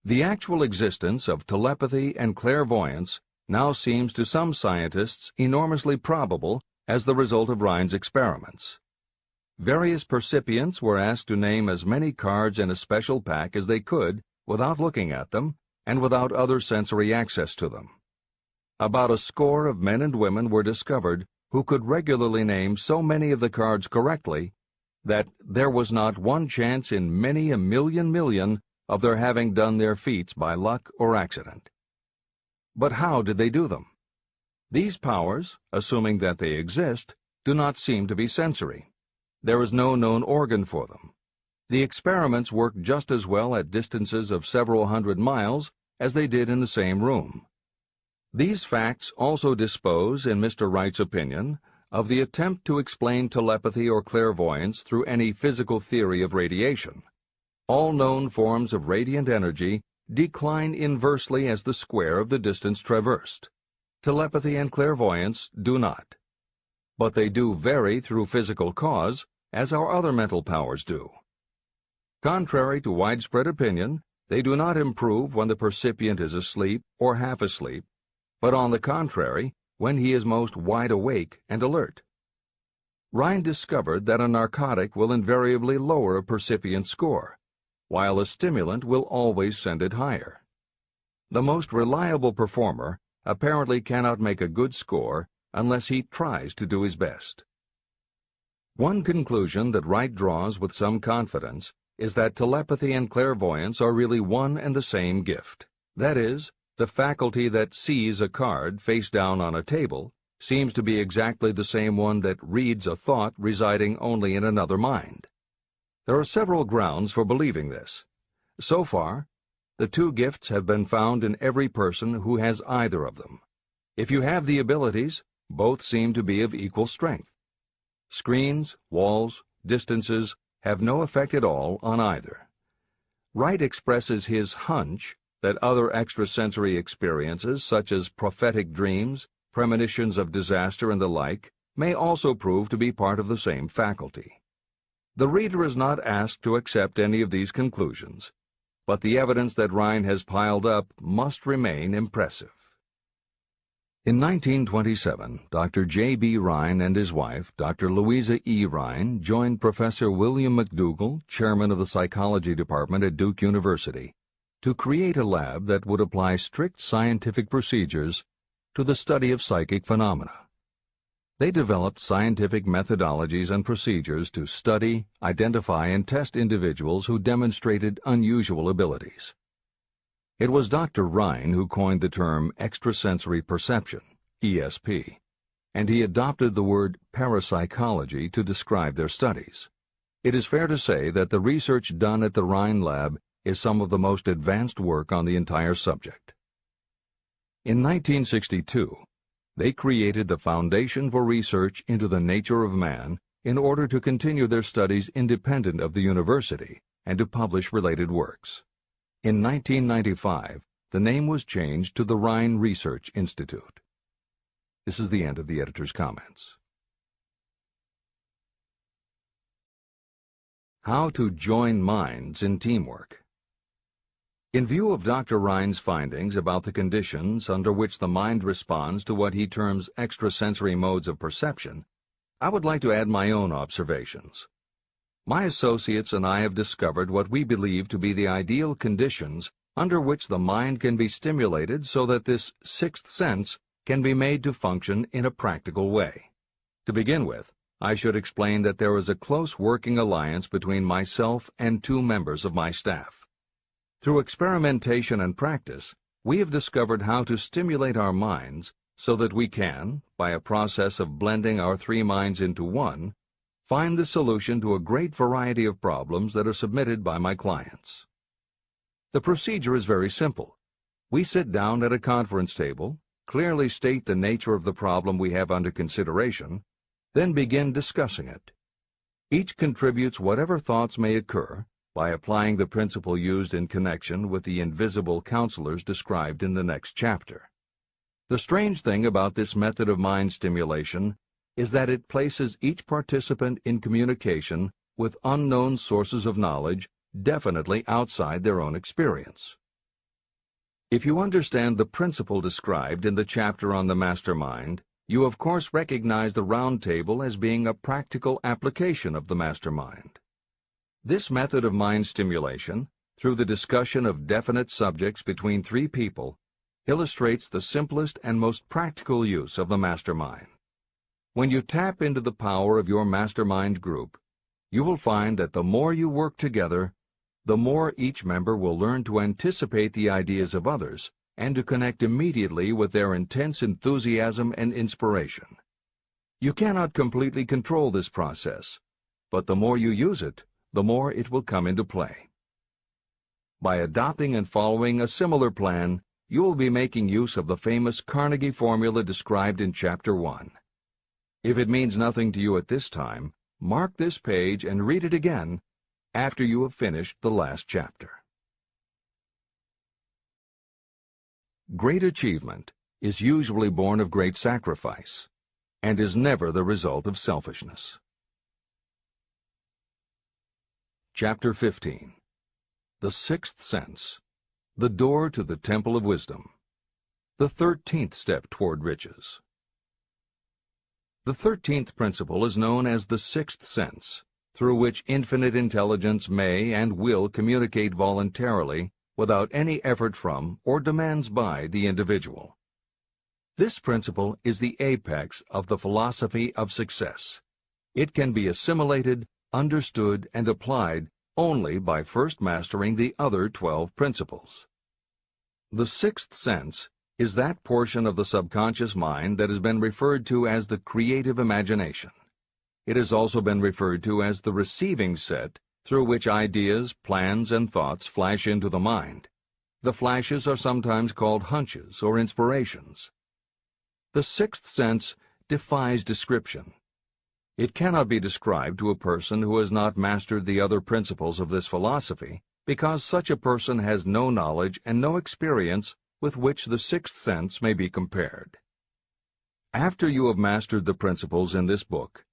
The actual existence of telepathy and clairvoyance now seems to some scientists enormously probable as the result of Rhine's experiments. Various percipients were asked to name as many cards in a special pack as they could without looking at them and without other sensory access to them. About a score of men and women were discovered who could regularly name so many of the cards correctly that there was not one chance in many a million of their having done their feats by luck or accident. But how did they do them? These powers, assuming that they exist, do not seem to be sensory. There is no known organ for them. The experiments work just as well at distances of several hundred miles as they did in the same room. These facts also dispose, in Mr. Wright's opinion, of the attempt to explain telepathy or clairvoyance through any physical theory of radiation. All known forms of radiant energy decline inversely as the square of the distance traversed. Telepathy and clairvoyance do not. But they do vary through physical cause, as our other mental powers do. Contrary to widespread opinion, they do not improve when the percipient is asleep or half asleep, but on the contrary, when he is most wide awake and alert. Rhine discovered that a narcotic will invariably lower a percipient score, while a stimulant will always send it higher. The most reliable performer apparently cannot make a good score unless he tries to do his best. One conclusion that Wright draws with some confidence is that telepathy and clairvoyance are really one and the same gift. That is, the faculty that sees a card face down on a table seems to be exactly the same one that reads a thought residing only in another mind. There are several grounds for believing this. So far, the two gifts have been found in every person who has either of them. If you have the abilities, both seem to be of equal strength. Screens, walls, distances have no effect at all on either. Wright expresses his hunch that other extrasensory experiences, such as prophetic dreams, premonitions of disaster, and the like, may also prove to be part of the same faculty. The reader is not asked to accept any of these conclusions, but the evidence that Rhine has piled up must remain impressive. In 1927, Dr. J.B. Rhine and his wife, Dr. Louisa E. Rhine, joined Professor William McDougall, chairman of the psychology department at Duke University, to create a lab that would apply strict scientific procedures to the study of psychic phenomena. They developed scientific methodologies and procedures to study, identify, and test individuals who demonstrated unusual abilities. It was Dr. Rhine who coined the term extrasensory perception, ESP, and he adopted the word parapsychology to describe their studies. It is fair to say that the research done at the Rhine lab is some of the most advanced work on the entire subject. In 1962, they created the Foundation for Research into the Nature of Man in order to continue their studies independent of the university and to publish related works. In 1995, the name was changed to the Rhine Research Institute. This is the end of the editor's comments. How to join minds in teamwork. In view of Dr. Rhine's findings about the conditions under which the mind responds to what he terms extrasensory modes of perception, I would like to add my own observations. My associates and I have discovered what we believe to be the ideal conditions under which the mind can be stimulated so that this sixth sense can be made to function in a practical way. To begin with, I should explain that there is a close working alliance between myself and two members of my staff. Through experimentation and practice, we have discovered how to stimulate our minds so that we can, by a process of blending our three minds into one, find the solution to a great variety of problems that are submitted by my clients. The procedure is very simple. We sit down at a conference table, clearly state the nature of the problem we have under consideration, Then begin discussing it. Each contributes whatever thoughts may occur by applying the principle used in connection with the invisible counselors described in the next chapter. The strange thing about this method of mind stimulation is that it places each participant in communication with unknown sources of knowledge definitely outside their own experience. If you understand the principle described in the chapter on the mastermind, you of course recognize the round table as being a practical application of the mastermind. This method of mind stimulation, through the discussion of definite subjects between three people, illustrates the simplest and most practical use of the mastermind. When you tap into the power of your mastermind group, you will find that the more you work together, the more each member will learn to anticipate the ideas of others and to connect immediately with their intense enthusiasm and inspiration. You cannot completely control this process, but the more you use it, the more it will come into play. By adopting and following a similar plan, you will be making use of the famous Carnegie formula described in Chapter 1. If it means nothing to you at this time, mark this page and read it again after you have finished the last chapter. Great achievement is usually born of great sacrifice and is never the result of selfishness. Chapter 15. The Sixth Sense, the Door to the Temple of Wisdom, the 13th Step Toward Riches. The 13th principle is known as the Sixth Sense, through which infinite intelligence may and will communicate voluntarily without any effort from or demands by the individual. This principle is the apex of the philosophy of success. It can be assimilated, understood, and applied only by first mastering the other 12 principles. The sixth sense is that portion of the subconscious mind that has been referred to as the creative imagination. It has also been referred to as the receiving set through which ideas, plans, and thoughts flash into the mind. The flashes are sometimes called hunches or inspirations. The sixth sense defies description. It cannot be described to a person who has not mastered the other principles of this philosophy, because such a person has no knowledge and no experience with which the sixth sense may be compared. After you have mastered the principles in this book,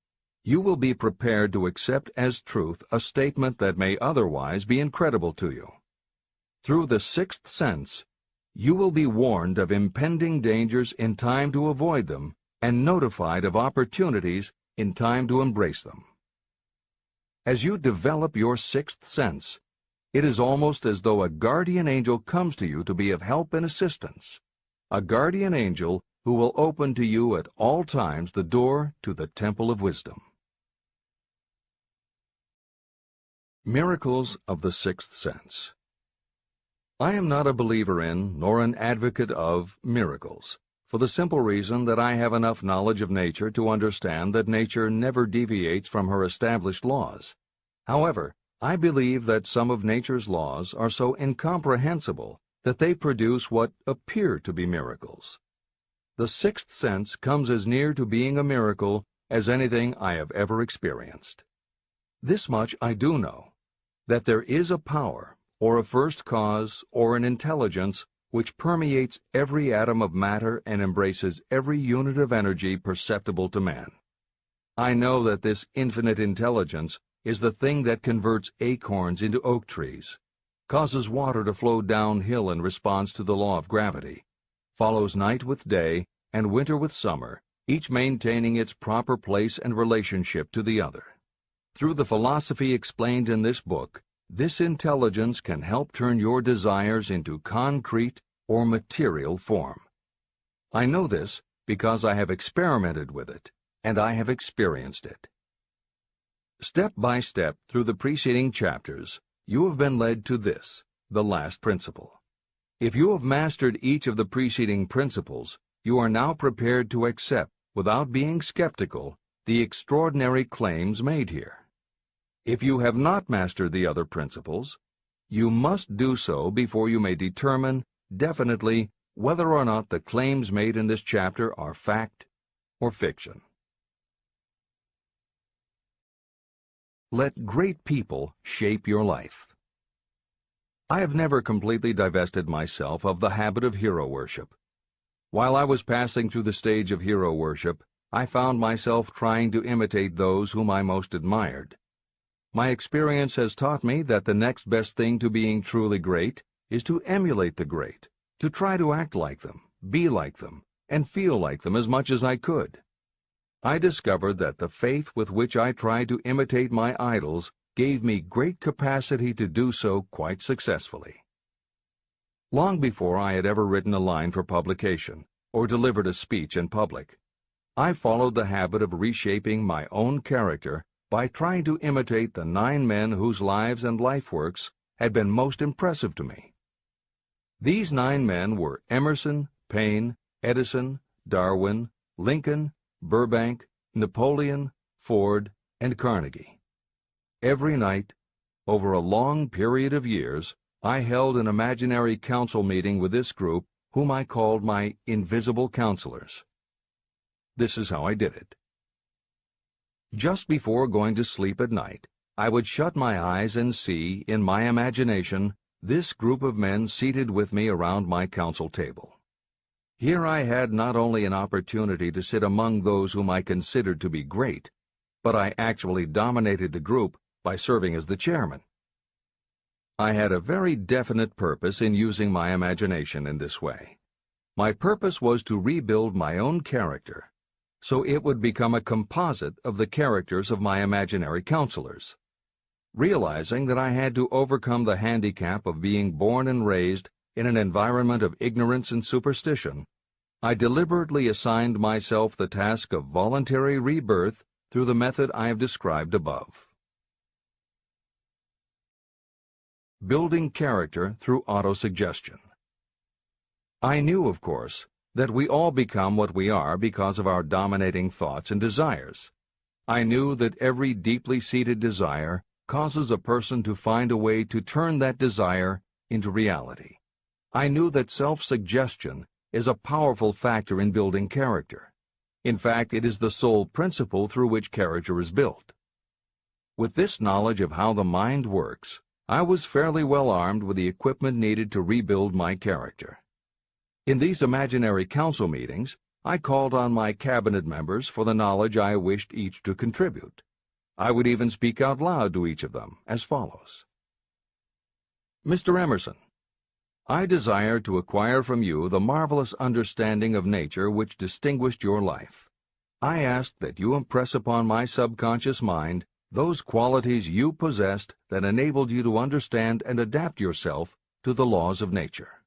you will be prepared to accept as truth a statement that may otherwise be incredible to you. Through the sixth sense, you will be warned of impending dangers in time to avoid them and notified of opportunities in time to embrace them. As you develop your sixth sense, it is almost as though a guardian angel comes to you to be of help and assistance, a guardian angel who will open to you at all times the door to the temple of wisdom. Miracles of the Sixth Sense. I am not a believer in, nor an advocate of, miracles, for the simple reason that I have enough knowledge of nature to understand that nature never deviates from her established laws. However, I believe that some of nature's laws are so incomprehensible that they produce what appear to be miracles. The sixth sense comes as near to being a miracle as anything I have ever experienced. This much I do know, that there is a power, or a first cause, or an intelligence which permeates every atom of matter and embraces every unit of energy perceptible to man. I know that this infinite intelligence is the thing that converts acorns into oak trees, causes water to flow downhill in response to the law of gravity, follows night with day and winter with summer, each maintaining its proper place and relationship to the other. Through the philosophy explained in this book, this intelligence can help turn your desires into concrete or material form. I know this because I have experimented with it, and I have experienced it. Step by step through the preceding chapters, you have been led to this, the last principle. If you have mastered each of the preceding principles, you are now prepared to accept, without being skeptical, the extraordinary claims made here. If you have not mastered the other principles, you must do so before you may determine definitely whether or not the claims made in this chapter are fact or fiction. Let great people shape your life. I have never completely divested myself of the habit of hero worship. While I was passing through the stage of hero worship, I found myself trying to imitate those whom I most admired. My experience has taught me that the next best thing to being truly great is to emulate the great, to try to act like them, be like them, and feel like them as much as I could. I discovered that the faith with which I tried to imitate my idols gave me great capacity to do so quite successfully. Long before I had ever written a line for publication or delivered a speech in public, I followed the habit of reshaping my own character by trying to imitate the 9 men whose lives and life works had been most impressive to me. These 9 men were Emerson, Paine, Edison, Darwin, Lincoln, Burbank, Napoleon, Ford, and Carnegie. Every night, over a long period of years, I held an imaginary council meeting with this group, whom I called my invisible counselors. This is how I did it. Just before going to sleep at night, I would shut my eyes and see, in my imagination, this group of men seated with me around my council table. Here I had not only an opportunity to sit among those whom I considered to be great, but I actually dominated the group by serving as the chairman. I had a very definite purpose in using my imagination in this way. My purpose was to rebuild my own character, so it would become a composite of the characters of my imaginary counselors. Realizing that I had to overcome the handicap of being born and raised in an environment of ignorance and superstition, I deliberately assigned myself the task of voluntary rebirth through the method I have described above. Building character through autosuggestion. I knew, of course, that we all become what we are because of our dominating thoughts and desires. I knew that every deeply seated desire causes a person to find a way to turn that desire into reality. I knew that self-suggestion is a powerful factor in building character. In fact, it is the sole principle through which character is built. With this knowledge of how the mind works, I was fairly well armed with the equipment needed to rebuild my character. In these imaginary council meetings, I called on my cabinet members for the knowledge I wished each to contribute. I would even speak out loud to each of them as follows. Mr. Emerson, I desire to acquire from you the marvelous understanding of nature which distinguished your life. I ask that you impress upon my subconscious mind those qualities you possessed that enabled you to understand and adapt yourself to the laws of nature.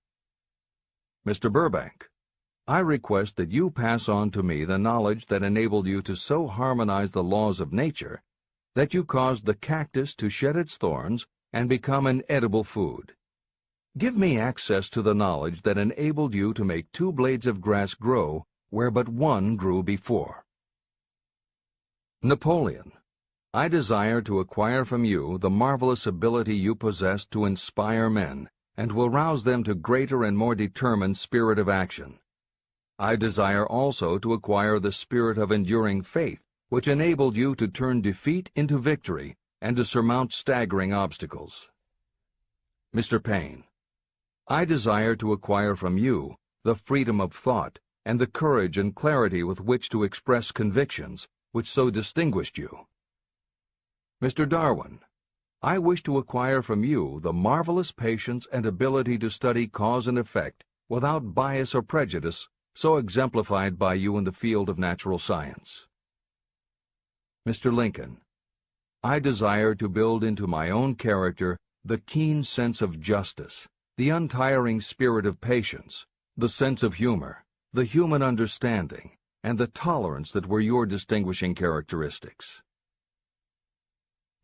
Mr. Burbank, I request that you pass on to me the knowledge that enabled you to so harmonize the laws of nature that you caused the cactus to shed its thorns and become an edible food. Give me access to the knowledge that enabled you to make 2 blades of grass grow where but 1 grew before. Napoleon, I desire to acquire from you the marvelous ability you possess to inspire men and to arouse them to greater and more determined spirit of action. I desire also to acquire the spirit of enduring faith which enabled you to turn defeat into victory and to surmount staggering obstacles. Mr. Paine, I desire to acquire from you the freedom of thought and the courage and clarity with which to express convictions which so distinguished you. Mr. Darwin, I wish to acquire from you the marvelous patience and ability to study cause and effect without bias or prejudice so exemplified by you in the field of natural science. Mr. Lincoln, I desire to build into my own character the keen sense of justice, the untiring spirit of patience, the sense of humor, the human understanding, and the tolerance that were your distinguishing characteristics.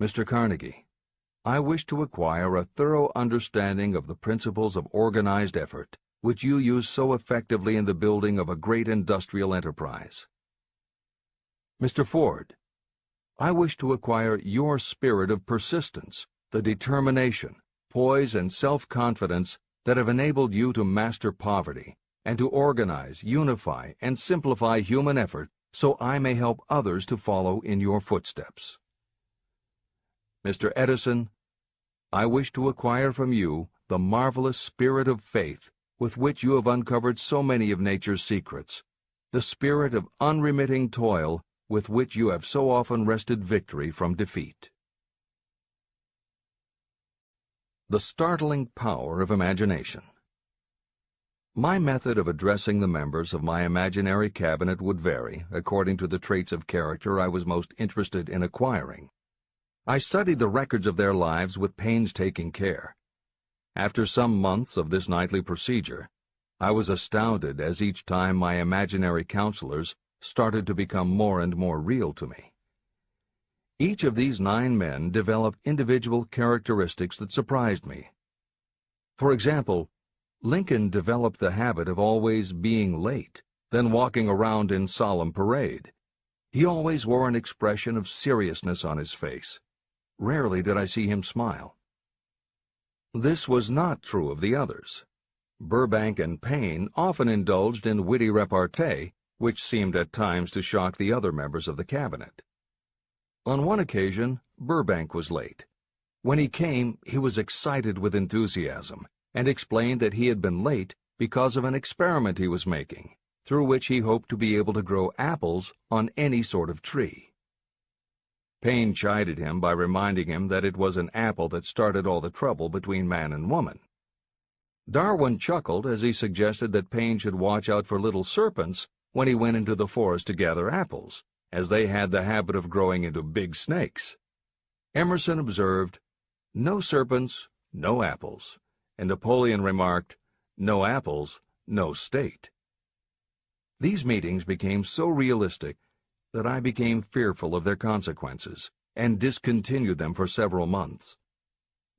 Mr. Carnegie, I wish to acquire a thorough understanding of the principles of organized effort, which you use so effectively in the building of a great industrial enterprise. Mr. Ford, I wish to acquire your spirit of persistence, the determination, poise, and self-confidence that have enabled you to master poverty and to organize, unify, and simplify human effort so I may help others to follow in your footsteps. Mr. Edison, I wish to acquire from you the marvelous spirit of faith with which you have uncovered so many of nature's secrets, the spirit of unremitting toil with which you have so often wrested victory from defeat. The startling power of imagination. My method of addressing the members of my imaginary cabinet would vary according to the traits of character I was most interested in acquiring. I studied the records of their lives with painstaking care. After some months of this nightly procedure, I was astounded as each time my imaginary counselors started to become more and more real to me. Each of these 9 men developed individual characteristics that surprised me. For example, Lincoln developed the habit of always being late, then walking around in solemn parade. He always wore an expression of seriousness on his face. Rarely did I see him smile. This was not true of the others. Burbank and Payne often indulged in witty repartee, which seemed at times to shock the other members of the cabinet. On one occasion, Burbank was late. When he came, he was excited with enthusiasm, and explained that he had been late because of an experiment he was making, through which he hoped to be able to grow apples on any sort of tree. Payne chided him by reminding him that it was an apple that started all the trouble between man and woman. Darwin chuckled as he suggested that Payne should watch out for little serpents when he went into the forest to gather apples, as they had the habit of growing into big snakes. Emerson observed, "No serpents, no apples," and Napoleon remarked, "No apples, no state." These meetings became so realistic that I became fearful of their consequences and discontinued them for several months.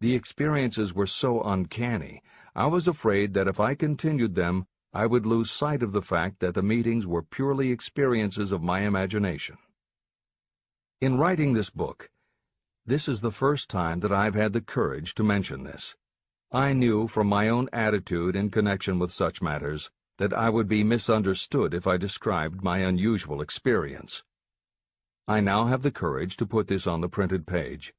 The experiences were so uncanny, I was afraid that if I continued them, I would lose sight of the fact that the meetings were purely experiences of my imagination. In writing this book, this is the first time that I've had the courage to mention this. I knew from my own attitude in connection with such matters that I would be misunderstood if I described my unusual experience. I now have the courage to put this on the printed page,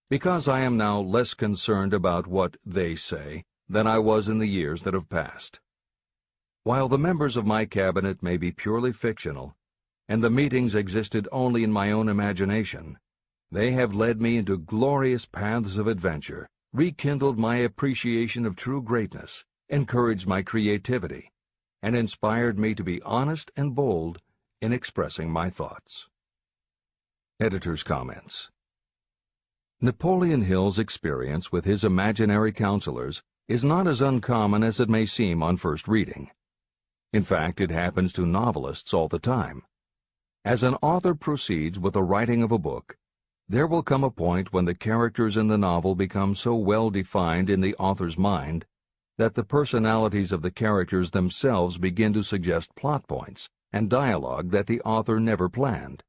because I am now less concerned about what they say than I was in the years that have passed. While the members of my cabinet may be purely fictional, and the meetings existed only in my own imagination, they have led me into glorious paths of adventure, rekindled my appreciation of true greatness, encouraged my creativity, and inspired me to be honest and bold in expressing my thoughts. Editor's comments. Napoleon Hill's experience with his imaginary counselors is not as uncommon as it may seem on first reading. In fact, it happens to novelists all the time. As an author proceeds with the writing of a book, there will come a point when the characters in the novel become so well defined in the author's mind that the personalities of the characters themselves begin to suggest plot points and dialogue that the author never planned.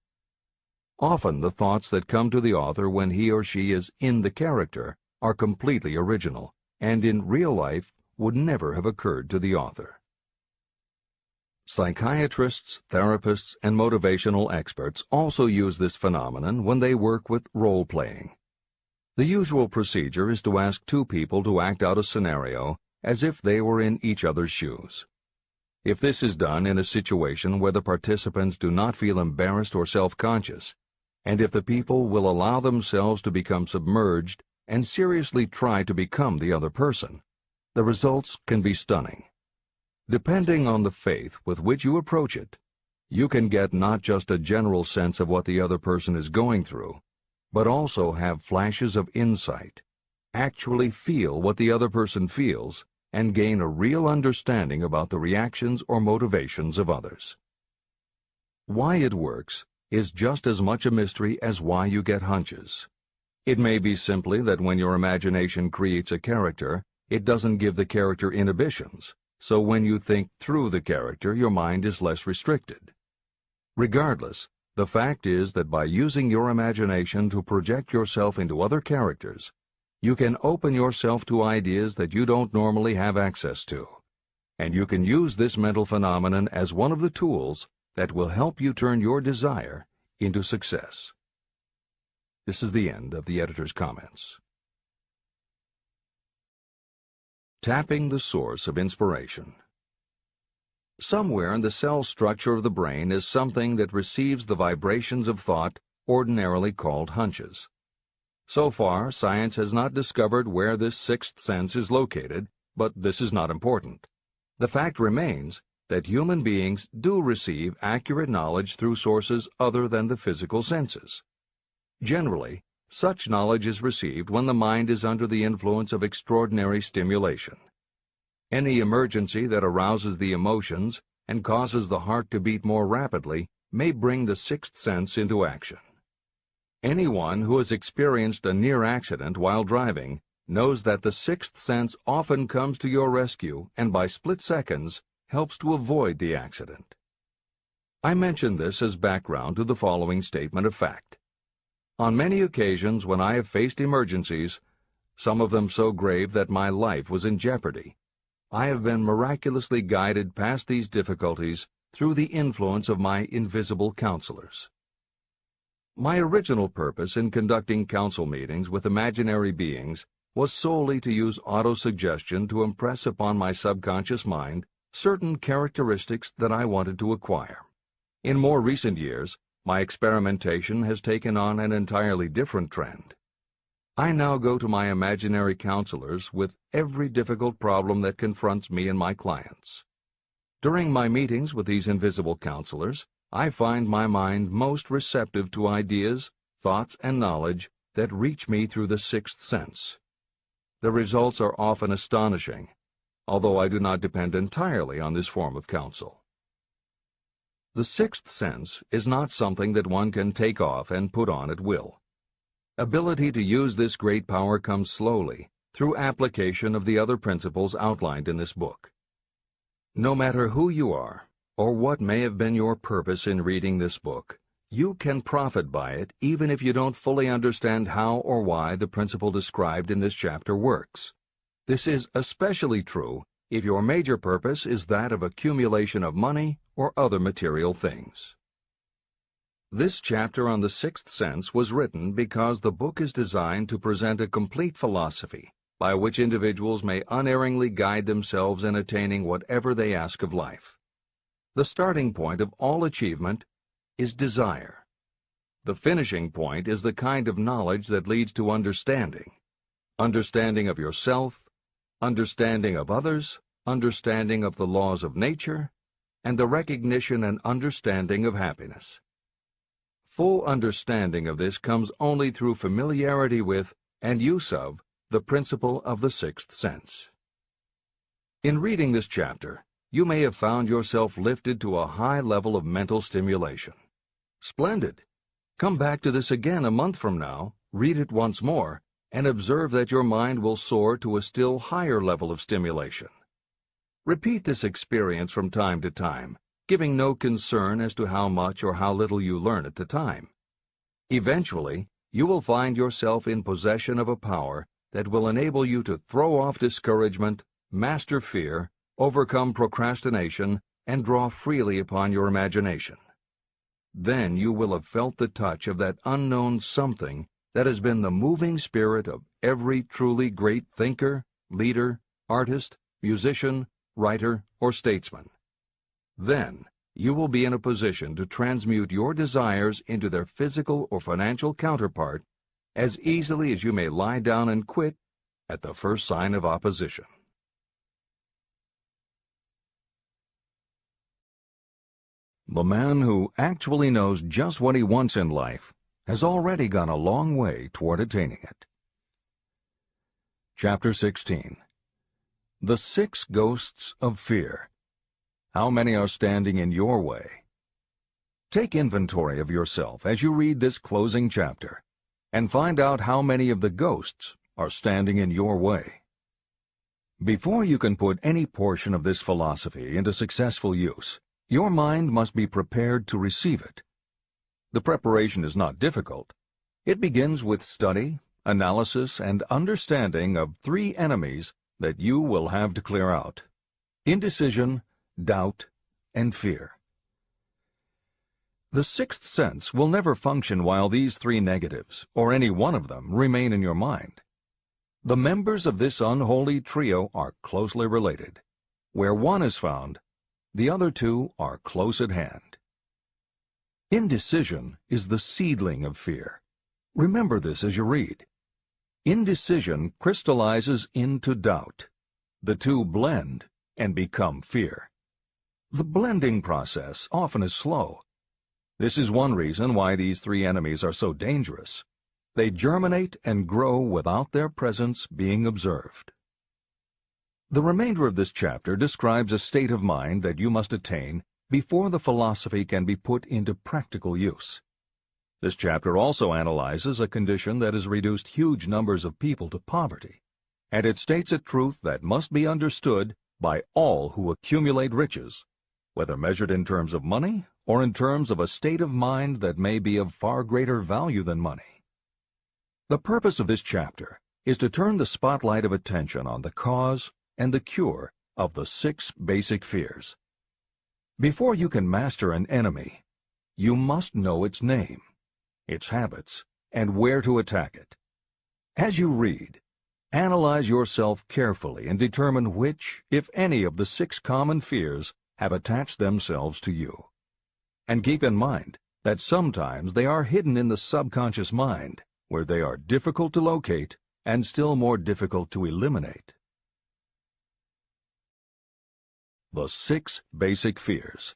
Often the thoughts that come to the author when he or she is in the character are completely original, and in real life would never have occurred to the author. Psychiatrists, therapists, and motivational experts also use this phenomenon when they work with role-playing. The usual procedure is to ask 2 people to act out a scenario as if they were in each other's shoes. If this is done in a situation where the participants do not feel embarrassed or self-conscious, and if the people will allow themselves to become submerged and seriously try to become the other person, the results can be stunning. Depending on the faith with which you approach it, you can get not just a general sense of what the other person is going through, but also have flashes of insight, actually feel what the other person feels, and gain a real understanding about the reactions or motivations of others. Why it works is just as much a mystery as why you get hunches. It may be simply that when your imagination creates a character, it doesn't give the character inhibitions, so when you think through the character, your mind is less restricted. Regardless, the fact is that by using your imagination to project yourself into other characters, you can open yourself to ideas that you don't normally have access to, and you can use this mental phenomenon as one of the tools that will help you turn your desire into success. This is the end of the editor's comments. Tapping the source of inspiration. Somewhere in the cell structure of the brain is something that receives the vibrations of thought ordinarily called hunches. So far, science has not discovered where this sixth sense is located, but this is not important. The fact remains that human beings do receive accurate knowledge through sources other than the physical senses. Generally, such knowledge is received when the mind is under the influence of extraordinary stimulation. Any emergency that arouses the emotions and causes the heart to beat more rapidly may bring the sixth sense into action. Anyone who has experienced a near accident while driving knows that the sixth sense often comes to your rescue and by split seconds helps to avoid the accident. I mention this as background to the following statement of fact. On many occasions when I have faced emergencies, some of them so grave that my life was in jeopardy, I have been miraculously guided past these difficulties through the influence of my invisible counselors. My original purpose in conducting council meetings with imaginary beings was solely to use autosuggestion to impress upon my subconscious mind certain characteristics that I wanted to acquire. In more recent years, my experimentation has taken on an entirely different trend. I now go to my imaginary counselors with every difficult problem that confronts me and my clients. During my meetings with these invisible counselors, I find my mind most receptive to ideas, thoughts, and knowledge that reach me through the sixth sense. The results are often astonishing, although I do not depend entirely on this form of counsel. The sixth sense is not something that one can take off and put on at will. Ability to use this great power comes slowly, through application of the other principles outlined in this book. No matter who you are, or what may have been your purpose in reading this book, you can profit by it even if you don't fully understand how or why the principle described in this chapter works. This is especially true if your major purpose is that of accumulation of money or other material things. This chapter on the sixth sense was written because the book is designed to present a complete philosophy by which individuals may unerringly guide themselves in attaining whatever they ask of life. The starting point of all achievement is desire. The finishing point is the kind of knowledge that leads to understanding. Understanding of yourself, understanding of others, understanding of the laws of nature, and the recognition and understanding of happiness. Full understanding of this comes only through familiarity with and use of the principle of the sixth sense. In reading this chapter, you may have found yourself lifted to a high level of mental stimulation. Splendid! Come back to this again a month from now, read it once more, and observe that your mind will soar to a still higher level of stimulation. Repeat this experience from time to time, giving no concern as to how much or how little you learn at the time. Eventually, you will find yourself in possession of a power that will enable you to throw off discouragement, master fear, overcome procrastination, and draw freely upon your imagination. Then you will have felt the touch of that unknown something that has been the moving spirit of every truly great thinker, leader, artist, musician, writer, or statesman. Then you will be in a position to transmute your desires into their physical or financial counterpart as easily as you may lie down and quit at the first sign of opposition. The man who actually knows just what he wants in life has already gone a long way toward attaining it. Chapter 16. The Six Ghosts of Fear. How many are standing in your way? Take inventory of yourself as you read this closing chapter, and find out how many of the ghosts are standing in your way. Before you can put any portion of this philosophy into successful use, your mind must be prepared to receive it. The preparation is not difficult. It begins with study, analysis, and understanding of three enemies that you will have to clear out: indecision, doubt, and fear. The sixth sense will never function while these three negatives, or any one of them, remain in your mind. The members of this unholy trio are closely related. Where one is found, the other two are close at hand. Indecision is the seedling of fear. Remember this as you read. Indecision crystallizes into doubt. The two blend and become fear. The blending process often is slow. This is one reason why these three enemies are so dangerous. They germinate and grow without their presence being observed. The remainder of this chapter describes a state of mind that you must attain before the philosophy can be put into practical use. This chapter also analyzes a condition that has reduced huge numbers of people to poverty, and it states a truth that must be understood by all who accumulate riches, whether measured in terms of money or in terms of a state of mind that may be of far greater value than money. The purpose of this chapter is to turn the spotlight of attention on the cause and the cure of the 6 basic fears. Before you can master an enemy, you must know its name, its habits, and where to attack it. As you read, analyze yourself carefully and determine which, if any, of the 6 common fears have attached themselves to you. And keep in mind that sometimes they are hidden in the subconscious mind, where they are difficult to locate and still more difficult to eliminate. The 6 basic fears.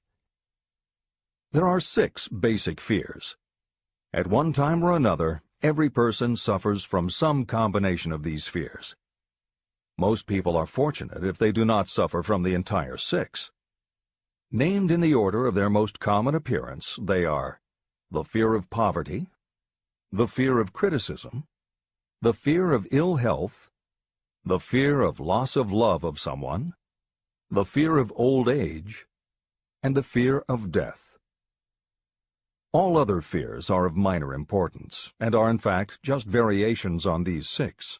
There are 6 basic fears. At one time or another, every person suffers from some combination of these fears. Most people are fortunate if they do not suffer from the entire 6. Named in the order of their most common appearance, they are the fear of poverty, the fear of criticism, the fear of ill health, the fear of loss of love of someone, the fear of old age, and the fear of death. All other fears are of minor importance, and are in fact just variations on these 6.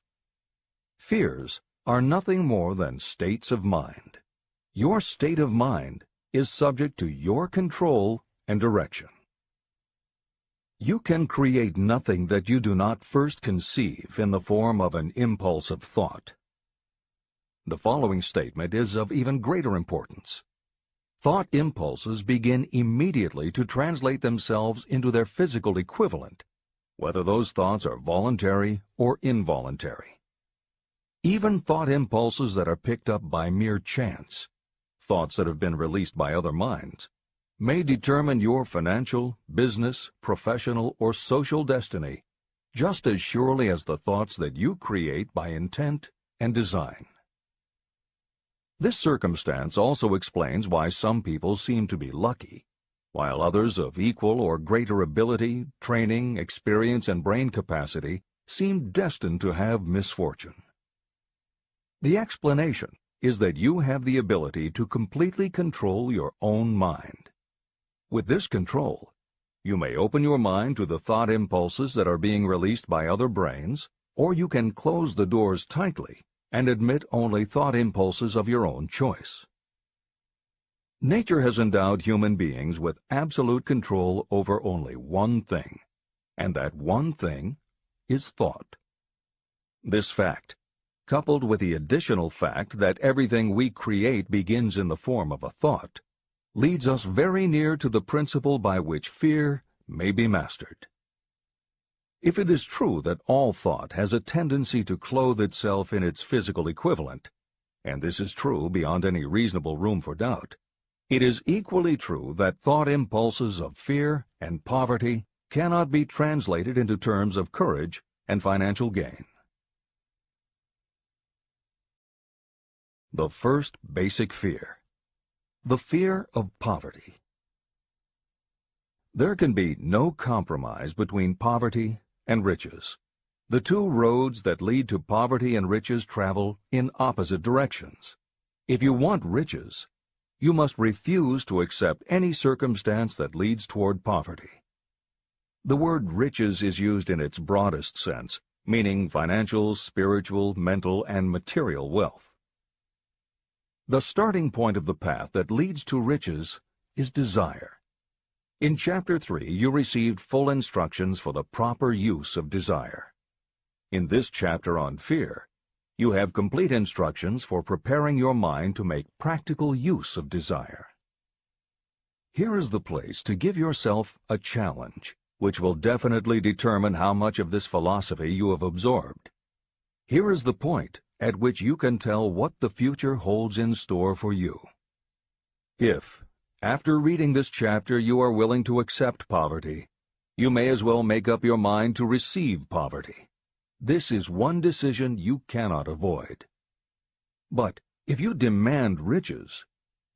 Fears are nothing more than states of mind. Your state of mind is subject to your control and direction. You can create nothing that you do not first conceive in the form of an impulse of thought. The following statement is of even greater importance. Thought impulses begin immediately to translate themselves into their physical equivalent, whether those thoughts are voluntary or involuntary. Even thought impulses that are picked up by mere chance, thoughts that have been released by other minds, may determine your financial, business, professional, or social destiny just as surely as the thoughts that you create by intent and design. This circumstance also explains why some people seem to be lucky, while others of equal or greater ability, training, experience, and brain capacity seem destined to have misfortune. The explanation is that you have the ability to completely control your own mind. With this control, you may open your mind to the thought impulses that are being released by other brains, or you can close the doors tightly and admit only thought impulses of your own choice. Nature has endowed human beings with absolute control over only one thing, and that one thing is thought. This fact, coupled with the additional fact that everything we create begins in the form of a thought, leads us very near to the principle by which fear may be mastered. If it is true that all thought has a tendency to clothe itself in its physical equivalent, and this is true beyond any reasonable room for doubt, it is equally true that thought impulses of fear and poverty cannot be translated into terms of courage and financial gain. The first basic fear. The fear of poverty. There can be no compromise between poverty and riches. The two roads that lead to poverty and riches travel in opposite directions. If you want riches, you must refuse to accept any circumstance that leads toward poverty. The word riches is used in its broadest sense, meaning financial, spiritual, mental, and material wealth. The starting point of the path that leads to riches is desire. In Chapter 3, you received full instructions for the proper use of desire. In this chapter on fear, you have complete instructions for preparing your mind to make practical use of desire. Here is the place to give yourself a challenge, which will definitely determine how much of this philosophy you have absorbed. Here is the point at which you can tell what the future holds in store for you. If, after reading this chapter, you are willing to accept poverty, you may as well make up your mind to receive poverty. This is one decision you cannot avoid. But if you demand riches,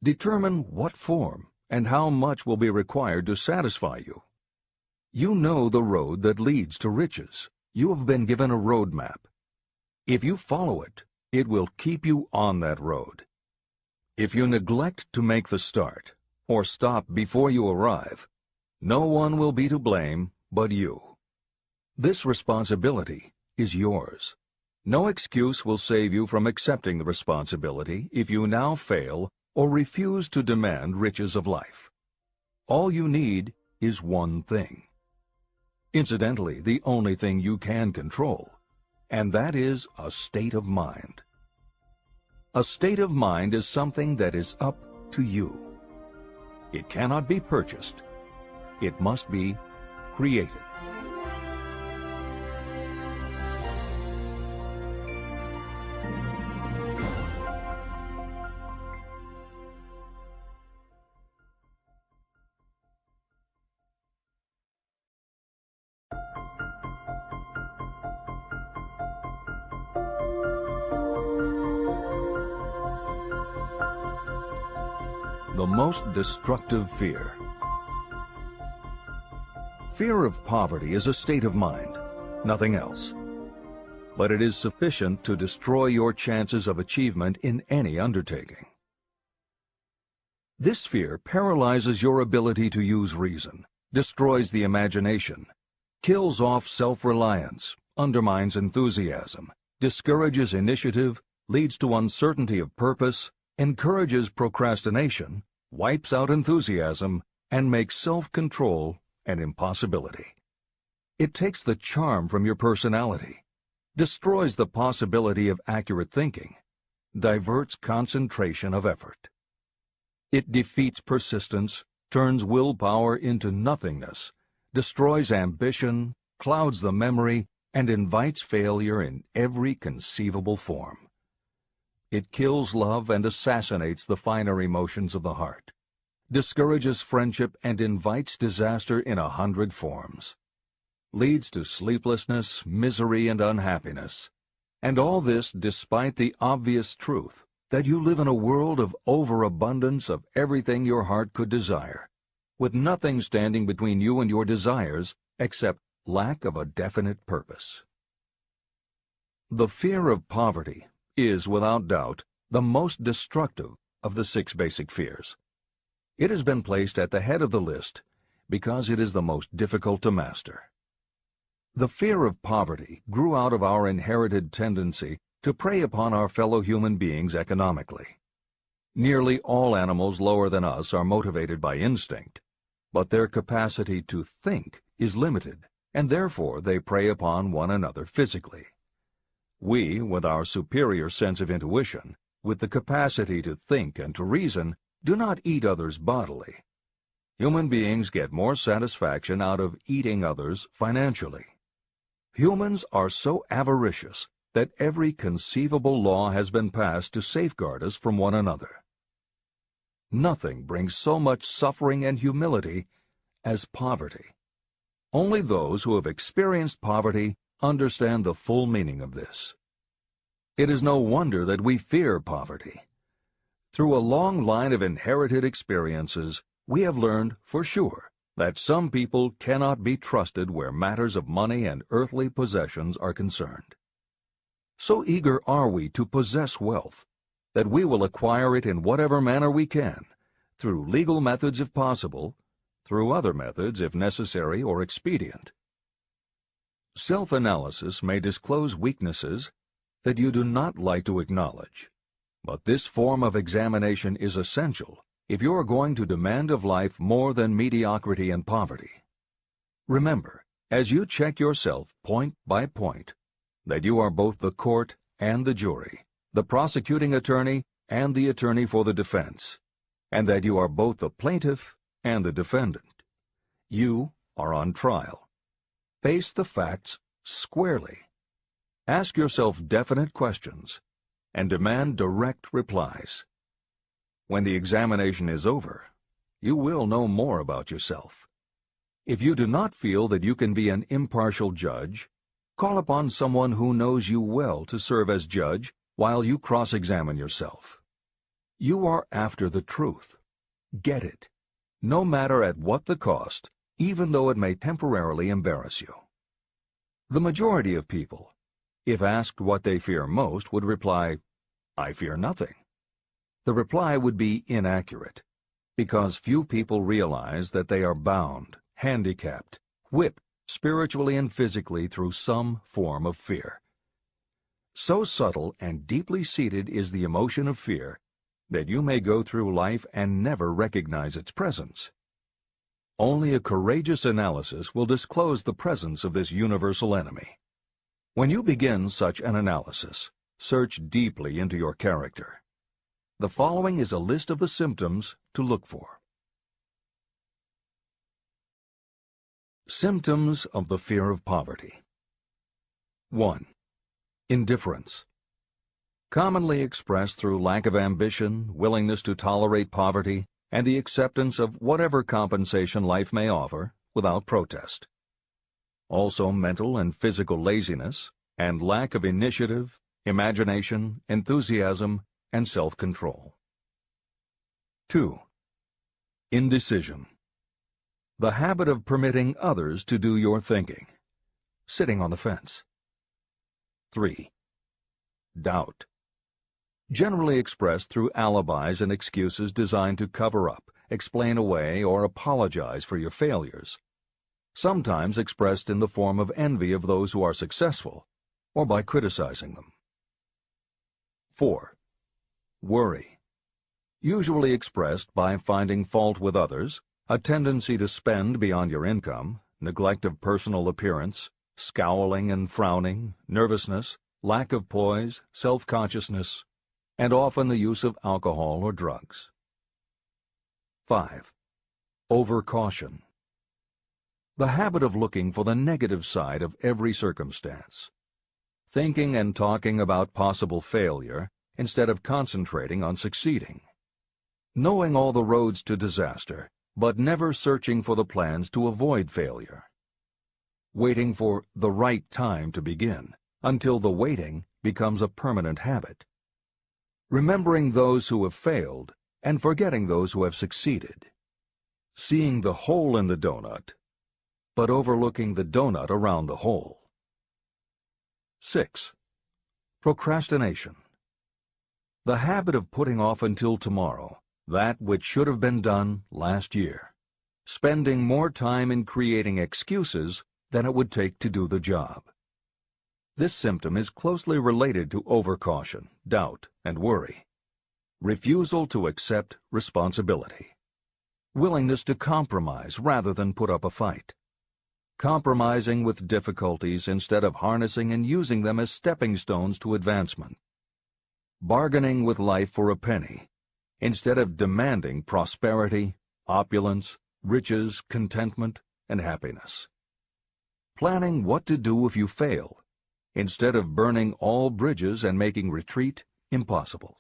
determine what form and how much will be required to satisfy you. You know the road that leads to riches. You have been given a road map. If you follow it, it will keep you on that road. If you neglect to make the start, or stop before you arrive, no one will be to blame but you. This responsibility is yours. No excuse will save you from accepting the responsibility if you now fail or refuse to demand riches of life. All you need is one thing. Incidentally, the only thing you can control, and that is a state of mind. A state of mind is something that is up to you. It cannot be purchased. It must be created. The most destructive fear. Fear of poverty is a state of mind, nothing else. But it is sufficient to destroy your chances of achievement in any undertaking. This fear paralyzes your ability to use reason, destroys the imagination, kills off self-reliance, undermines enthusiasm, discourages initiative, leads to uncertainty of purpose, encourages procrastination, wipes out enthusiasm, and makes self-control an impossibility. It takes the charm from your personality, destroys the possibility of accurate thinking, diverts concentration of effort. It defeats persistence, turns willpower into nothingness, destroys ambition, clouds the memory, and invites failure in every conceivable form. It kills love and assassinates the finer emotions of the heart, discourages friendship and invites disaster in 100 forms, leads to sleeplessness, misery, and unhappiness, and all this despite the obvious truth that you live in a world of overabundance of everything your heart could desire, with nothing standing between you and your desires except lack of a definite purpose. The fear of poverty is, without doubt, the most destructive of the 6 basic fears. It has been placed at the head of the list because it is the most difficult to master. The fear of poverty grew out of our inherited tendency to prey upon our fellow human beings economically. Nearly all animals lower than us are motivated by instinct, but their capacity to think is limited, and therefore they prey upon one another physically. We, with our superior sense of intuition, with the capacity to think and to reason, do not eat others bodily. Human beings get more satisfaction out of eating others financially. Humans are so avaricious that every conceivable law has been passed to safeguard us from one another. Nothing brings so much suffering and humility as poverty. Only those who have experienced poverty understand the full meaning of this. It is no wonder that we fear poverty. Through a long line of inherited experiences, we have learned for sure that some people cannot be trusted where matters of money and earthly possessions are concerned. So eager are we to possess wealth that we will acquire it in whatever manner we can, through legal methods if possible, through other methods if necessary or expedient. Self-analysis may disclose weaknesses that you do not like to acknowledge, but this form of examination is essential if you are going to demand of life more than mediocrity and poverty. Remember, as you check yourself point by point, that you are both the court and the jury, the prosecuting attorney and the attorney for the defense, and that you are both the plaintiff and the defendant. You are on trial. Face the facts squarely. Ask yourself definite questions and demand direct replies. When the examination is over, you will know more about yourself. If you do not feel that you can be an impartial judge, call upon someone who knows you well to serve as judge while you cross-examine yourself. You are after the truth. Get it, no matter at what the cost, even though it may temporarily embarrass you. The majority of people, if asked what they fear most, would reply, "I fear nothing." The reply would be inaccurate, because few people realize that they are bound, handicapped, whipped spiritually and physically through some form of fear. So subtle and deeply seated is the emotion of fear that you may go through life and never recognize its presence. Only a courageous analysis will disclose the presence of this universal enemy. When you begin such an analysis, search deeply into your character. The following is a list of the symptoms to look for. Symptoms of the fear of poverty. 1. Indifference. Commonly expressed through lack of ambition, willingness to tolerate poverty, and the acceptance of whatever compensation life may offer without protest. Also mental and physical laziness, and lack of initiative, imagination, enthusiasm, and self-control. 2. Indecision. The habit of permitting others to do your thinking. Sitting on the fence. 3. Doubt. Generally expressed through alibis and excuses designed to cover up, explain away, or apologize for your failures. Sometimes expressed in the form of envy of those who are successful, or by criticizing them. 4. Worry. Usually expressed by finding fault with others, a tendency to spend beyond your income, neglect of personal appearance, scowling and frowning, nervousness, lack of poise, self-consciousness, and often the use of alcohol or drugs. 5. Overcaution. The habit of looking for the negative side of every circumstance. Thinking and talking about possible failure instead of concentrating on succeeding. Knowing all the roads to disaster, but never searching for the plans to avoid failure. Waiting for the right time to begin, until the waiting becomes a permanent habit. Remembering those who have failed and forgetting those who have succeeded. Seeing the hole in the donut, but overlooking the donut around the hole. 6. Procrastination. The habit of putting off until tomorrow that which should have been done last year, spending more time in creating excuses than it would take to do the job. This symptom is closely related to overcaution, doubt, and worry. Refusal to accept responsibility. Willingness to compromise rather than put up a fight. Compromising with difficulties instead of harnessing and using them as stepping stones to advancement. Bargaining with life for a penny instead of demanding prosperity, opulence, riches, contentment, and happiness. Planning what to do if you fail, instead of burning all bridges and making retreat impossible.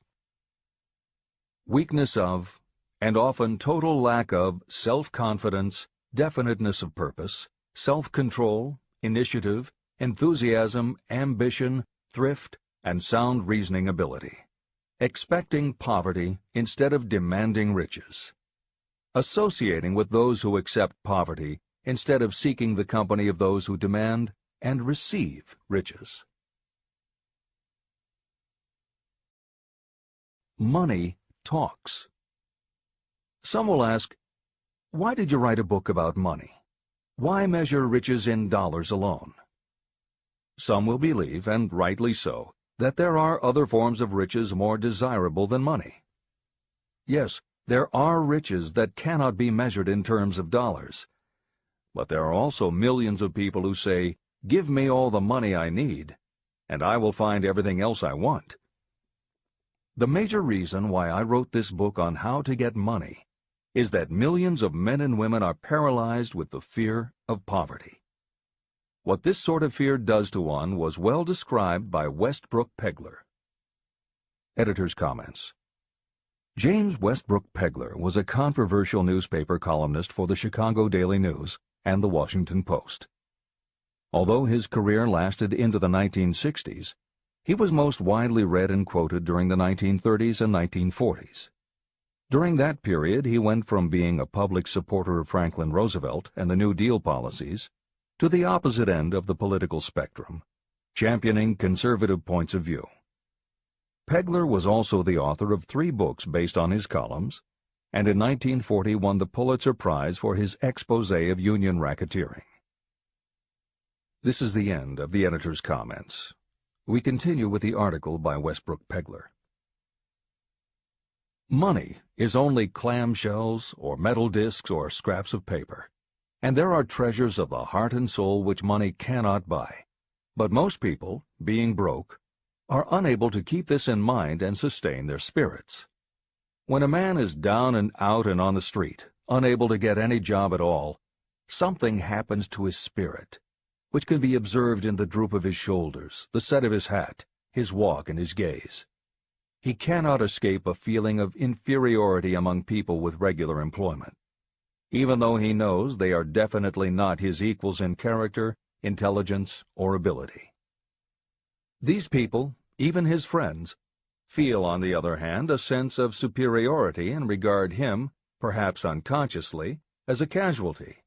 Weakness of, and often total lack of, self-confidence, definiteness of purpose, self-control, initiative, enthusiasm, ambition, thrift, and sound reasoning ability. Expecting poverty instead of demanding riches. Associating with those who accept poverty instead of seeking the company of those who demand and receive riches. Money talks. Some will ask, why did you write a book about money? Why measure riches in dollars alone? Some will believe, and rightly so, that there are other forms of riches more desirable than money. Yes, There are riches that cannot be measured in terms of dollars. But there are also millions of people who say, "Give me all the money I need, and I will find everything else I want." The major reason why I wrote this book on how to get money is that millions of men and women are paralyzed with the fear of poverty. What this sort of fear does to one was well described by Westbrook Pegler. Editor's comments. James Westbrook Pegler was a controversial newspaper columnist for the Chicago Daily News and the Washington Post. Although his career lasted into the 1960s, he was most widely read and quoted during the 1930s and 1940s. During that period, he went from being a public supporter of Franklin Roosevelt and the New Deal policies to the opposite end of the political spectrum, championing conservative points of view. Pegler was also the author of 3 books based on his columns, and in 1940 won the Pulitzer Prize for his expose of union racketeering. This is the end of the editor's comments. We continue with the article by Westbrook Pegler. Money is only clamshells or metal discs or scraps of paper, and there are treasures of the heart and soul which money cannot buy. But most people, being broke, are unable to keep this in mind and sustain their spirits. When a man is down and out and on the street, unable to get any job at all, something happens to his spirit, which can be observed in the droop of his shoulders, the set of his hat, his walk, and his gaze. He cannot escape a feeling of inferiority among people with regular employment, even though he knows they are definitely not his equals in character, intelligence, or ability. These people, even his friends, feel, on the other hand, a sense of superiority and regard him, perhaps unconsciously, as a casualty.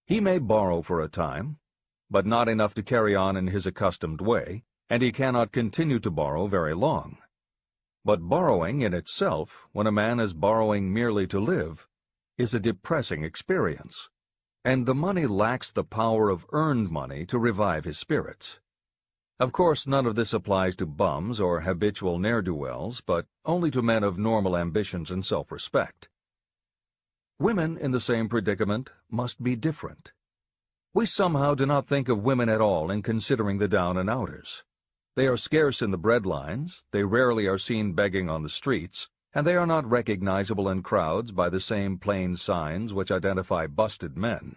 He may borrow for a time, but not enough to carry on in his accustomed way, and he cannot continue to borrow very long. But borrowing in itself, when a man is borrowing merely to live, is a depressing experience, and the money lacks the power of earned money to revive his spirits. Of course, none of this applies to bums or habitual ne'er-do-wells, but only to men of normal ambitions and self-respect. Women in the same predicament must be different. We somehow do not think of women at all in considering the down-and-outers. They are scarce in the bread lines, they rarely are seen begging on the streets, and they are not recognizable in crowds by the same plain signs which identify busted men.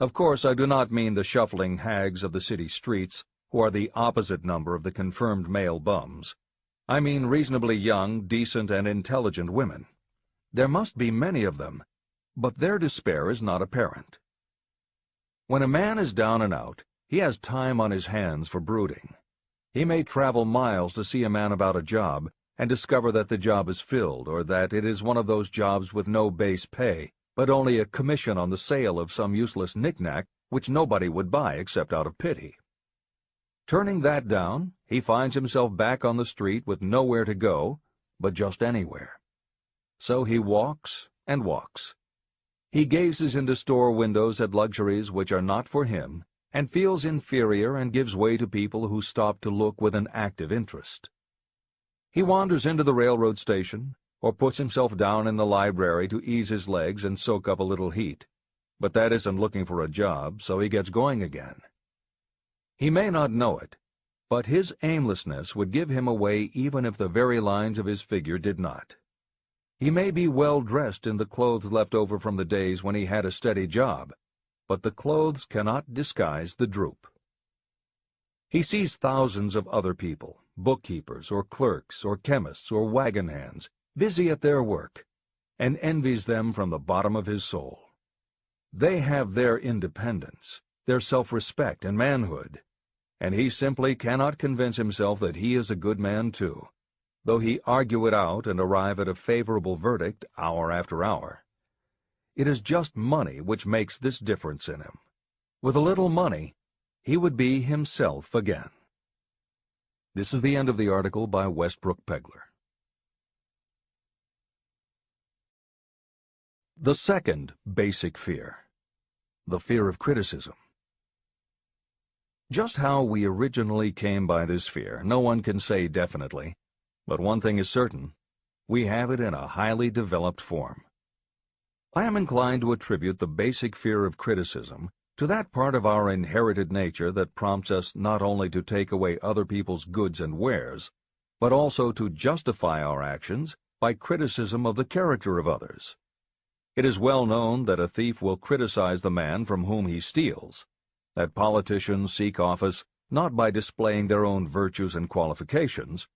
Of course, I do not mean the shuffling hags of the city streets, who are the opposite number of the confirmed male bums. I mean reasonably young, decent, and intelligent women. There must be many of them, but their despair is not apparent. When a man is down and out, he has time on his hands for brooding. He may travel miles to see a man about a job and discover that the job is filled, or that it is one of those jobs with no base pay, but only a commission on the sale of some useless knick-knack which nobody would buy except out of pity. Turning that down, he finds himself back on the street with nowhere to go, but just anywhere. So he walks and walks. He gazes into store windows at luxuries which are not for him, and feels inferior and gives way to people who stop to look with an active interest. He wanders into the railroad station, or puts himself down in the library to ease his legs and soak up a little heat, but that isn't looking for a job, so he gets going again. He may not know it, but his aimlessness would give him away even if the very lines of his figure did not. He may be well dressed in the clothes left over from the days when he had a steady job, but the clothes cannot disguise the droop. He sees thousands of other people, bookkeepers or clerks or chemists or wagon hands, busy at their work, and envies them from the bottom of his soul. They have their independence, their self-respect and manhood, and he simply cannot convince himself that he is a good man too, though he argue it out and arrive at a favorable verdict hour after hour. It is just money which makes this difference in him. With a little money, he would be himself again. This is the end of the article by Westbrook Pegler. The second basic fear, the fear of criticism. Just how we originally came by this fear, no one can say definitely, but one thing is certain: we have it in a highly developed form. I am inclined to attribute the basic fear of criticism to that part of our inherited nature that prompts us not only to take away other people's goods and wares, but also to justify our actions by criticism of the character of others. It is well known that a thief will criticize the man from whom he steals, that politicians seek office not by displaying their own virtues and qualifications,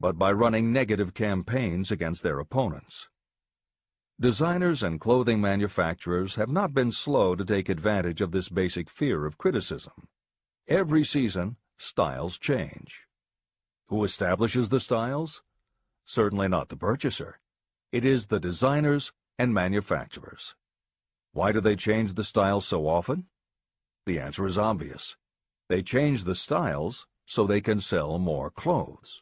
but by running negative campaigns against their opponents. Designers and clothing manufacturers have not been slow to take advantage of this basic fear of criticism. Every season, styles change. Who establishes the styles? Certainly not the purchaser. It is the designers and manufacturers. Why do they change the styles so often? The answer is obvious. They change the styles so they can sell more clothes.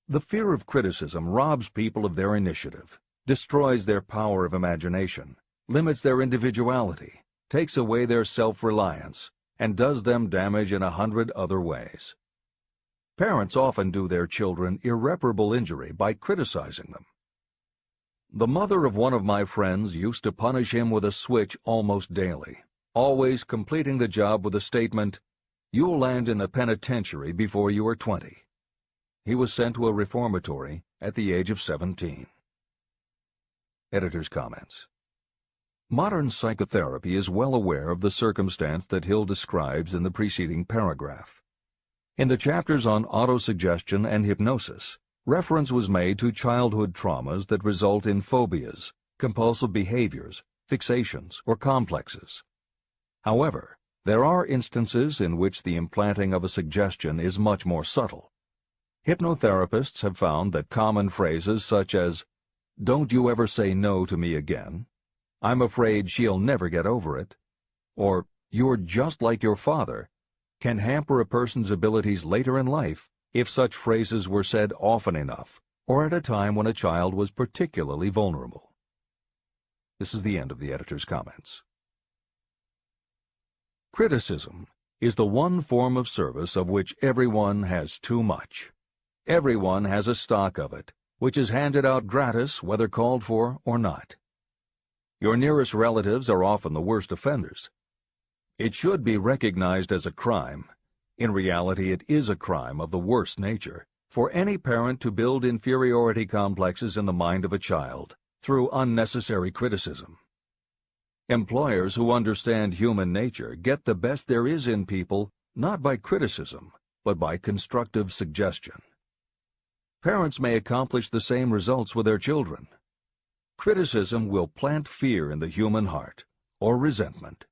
The fear of criticism robs people of their initiative, destroys their power of imagination, limits their individuality, takes away their self-reliance, and does them damage in 100 other ways. Parents often do their children irreparable injury by criticizing them. The mother of one of my friends used to punish him with a switch almost daily, always completing the job with the statement, "You'll land in a penitentiary before you are 20. He was sent to a reformatory at the age of 17. Editor's comments. Modern psychotherapy is well aware of the circumstance that Hill describes in the preceding paragraph. In the chapters on autosuggestion and hypnosis, reference was made to childhood traumas that result in phobias, compulsive behaviors, fixations, or complexes. However, there are instances in which the implanting of a suggestion is much more subtle. Hypnotherapists have found that common phrases such as, "Don't you ever say no to me again," "I'm afraid she'll never get over it," or "You're just like your father," can hamper a person's abilities later in life if such phrases were said often enough, or at a time when a child was particularly vulnerable. This is the end of the editor's comments. Criticism is the one form of service of which everyone has too much. Everyone has a stock of it, which is handed out gratis whether called for or not. Your nearest relatives are often the worst offenders. It should be recognized as a crime. In reality, it is a crime of the worst nature for any parent to build inferiority complexes in the mind of a child through unnecessary criticism. Employers who understand human nature get the best there is in people not by criticism, but by constructive suggestion. Parents may accomplish the same results with their children. Criticism will plant fear in the human heart, or resentment,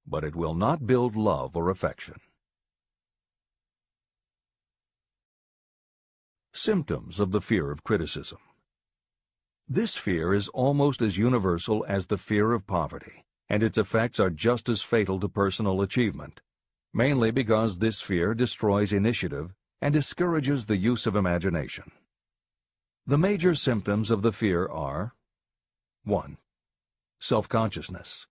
but it will not build love or affection. Symptoms of the fear of criticism. This fear is almost as universal as the fear of poverty, and its effects are just as fatal to personal achievement, mainly because this fear destroys initiative and discourages the use of imagination. The major symptoms of the fear are: 1. Self-consciousness,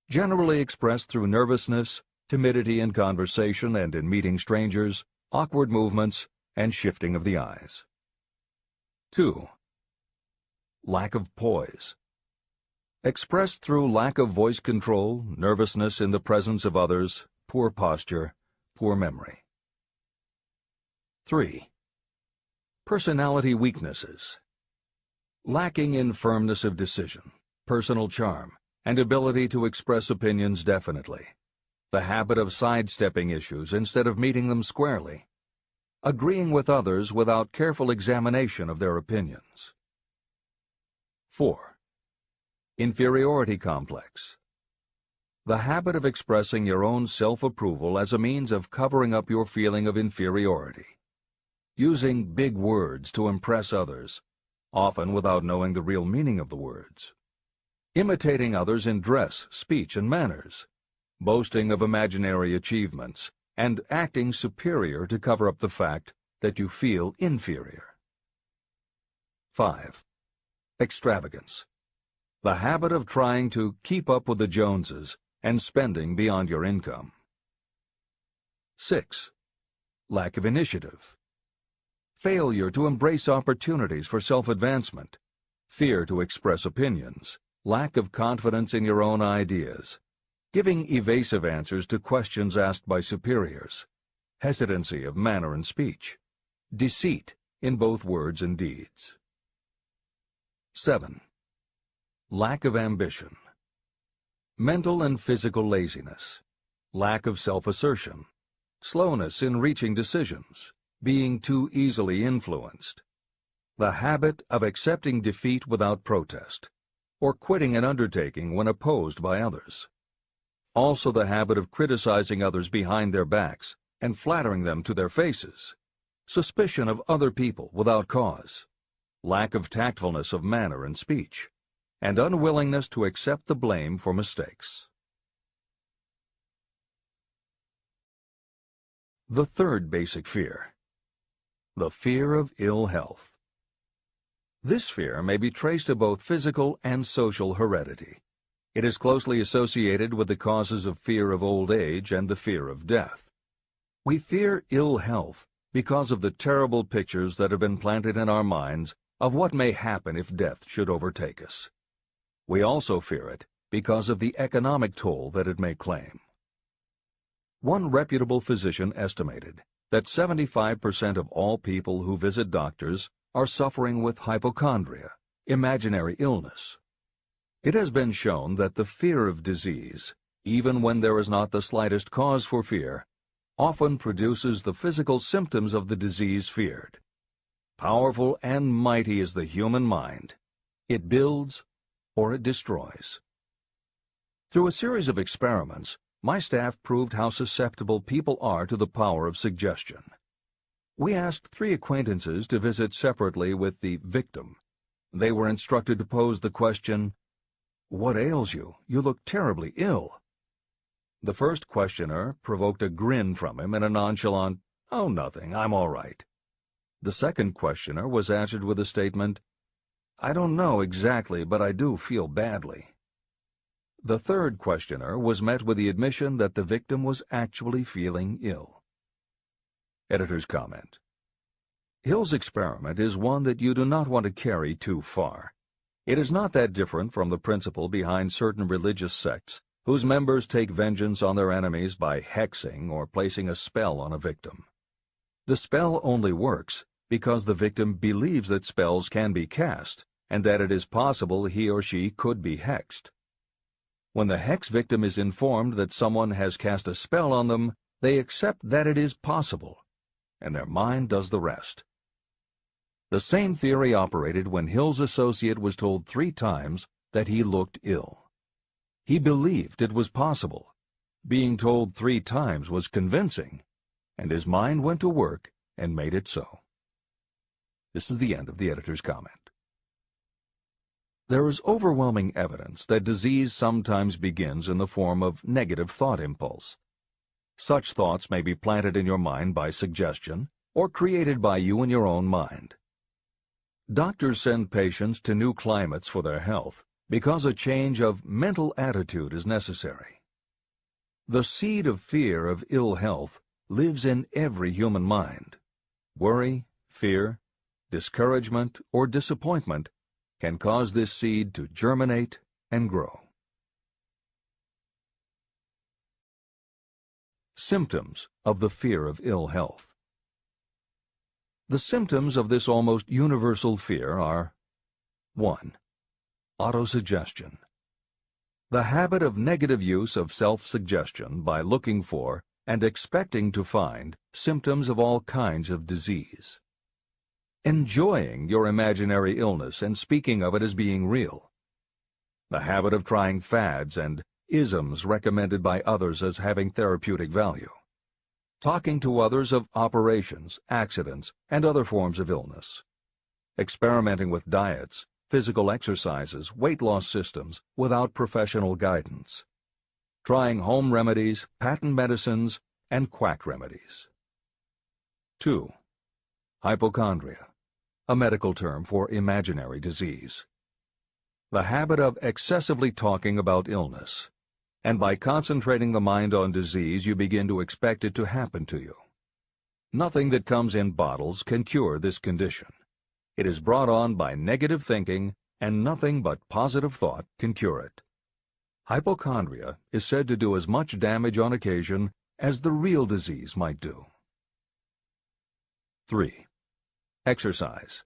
generally expressed through nervousness, timidity in conversation and in meeting strangers, awkward movements, and shifting of the eyes. 2. Lack of poise, expressed through lack of voice control, nervousness in the presence of others, poor posture, poor memory. 3. Personality weaknesses, lacking in firmness of decision, personal charm, and ability to express opinions definitely, the habit of sidestepping issues instead of meeting them squarely, agreeing with others without careful examination of their opinions. 4. Inferiority complex, the habit of expressing your own self-approval as a means of covering up your feeling of inferiority, using big words to impress others, often without knowing the real meaning of the words, imitating others in dress, speech, and manners, boasting of imaginary achievements, and acting superior to cover up the fact that you feel inferior. 5. Extravagance, the habit of trying to keep up with the Joneses and spending beyond your income. 6. Lack of initiative, failure to embrace opportunities for self-advancement, fear to express opinions, lack of confidence in your own ideas, giving evasive answers to questions asked by superiors, hesitancy of manner and speech, deceit in both words and deeds. 7. Lack of ambition. Mental and physical laziness, lack of self-assertion, slowness in reaching decisions, being too easily influenced, the habit of accepting defeat without protest, or quitting an undertaking when opposed by others. Also the habit of criticizing others behind their backs and flattering them to their faces, suspicion of other people without cause, lack of tactfulness of manner and speech, and unwillingness to accept the blame for mistakes. The third basic fear, the fear of ill health. This fear may be traced to both physical and social heredity. It is closely associated with the causes of fear of old age and the fear of death. We fear ill health because of the terrible pictures that have been planted in our minds of what may happen if death should overtake us. We also fear it because of the economic toll that it may claim. One reputable physician estimated that 75% of all people who visit doctors are suffering with hypochondria, imaginary illness. It has been shown that the fear of disease, even when there is not the slightest cause for fear, often produces the physical symptoms of the disease feared. Powerful and mighty is the human mind. It builds or it destroys. Through a series of experiments, my staff proved how susceptible people are to the power of suggestion. We asked 3 acquaintances to visit separately with the victim. They were instructed to pose the question, "What ails you? You look terribly ill." The first questioner provoked a grin from him and a nonchalant, "Oh, nothing, I'm all right." The second questioner was answered with a statement, "I don't know exactly, but I do feel badly." The third questioner was met with the admission that the victim was actually feeling ill. Editor's comment. Hill's experiment is one that you do not want to carry too far. It is not that different from the principle behind certain religious sects whose members take vengeance on their enemies by hexing or placing a spell on a victim. The spell only works because the victim believes that spells can be cast and that it is possible he or she could be hexed. When the hex victim is informed that someone has cast a spell on them, they accept that it is possible, and their mind does the rest. The same theory operated when Hill's associate was told 3 times that he looked ill. He believed it was possible. Being told 3 times was convincing, and his mind went to work and made it so. This is the end of the editor's comment. There is overwhelming evidence that disease sometimes begins in the form of negative thought impulse. Such thoughts may be planted in your mind by suggestion or created by you in your own mind. Doctors send patients to new climates for their health because a change of mental attitude is necessary. The seed of fear of ill health lives in every human mind. Worry, fear, discouragement, or disappointment can cause this seed to germinate and grow. Symptoms of the fear of ill health. The symptoms of this almost universal fear are 1. Autosuggestion. The habit of negative use of self-suggestion by looking for and expecting to find symptoms of all kinds of disease. Enjoying your imaginary illness and speaking of it as being real. The habit of trying fads and isms recommended by others as having therapeutic value. Talking to others of operations, accidents, and other forms of illness. Experimenting with diets, physical exercises, weight loss systems without professional guidance. Trying home remedies, patent medicines, and quack remedies. 2. Hypochondria, a medical term for imaginary disease. The habit of excessively talking about illness, and by concentrating the mind on disease, you begin to expect it to happen to you. Nothing that comes in bottles can cure this condition. It is brought on by negative thinking, and nothing but positive thought can cure it. Hypochondria is said to do as much damage on occasion as the real disease might do. 3. Exercise.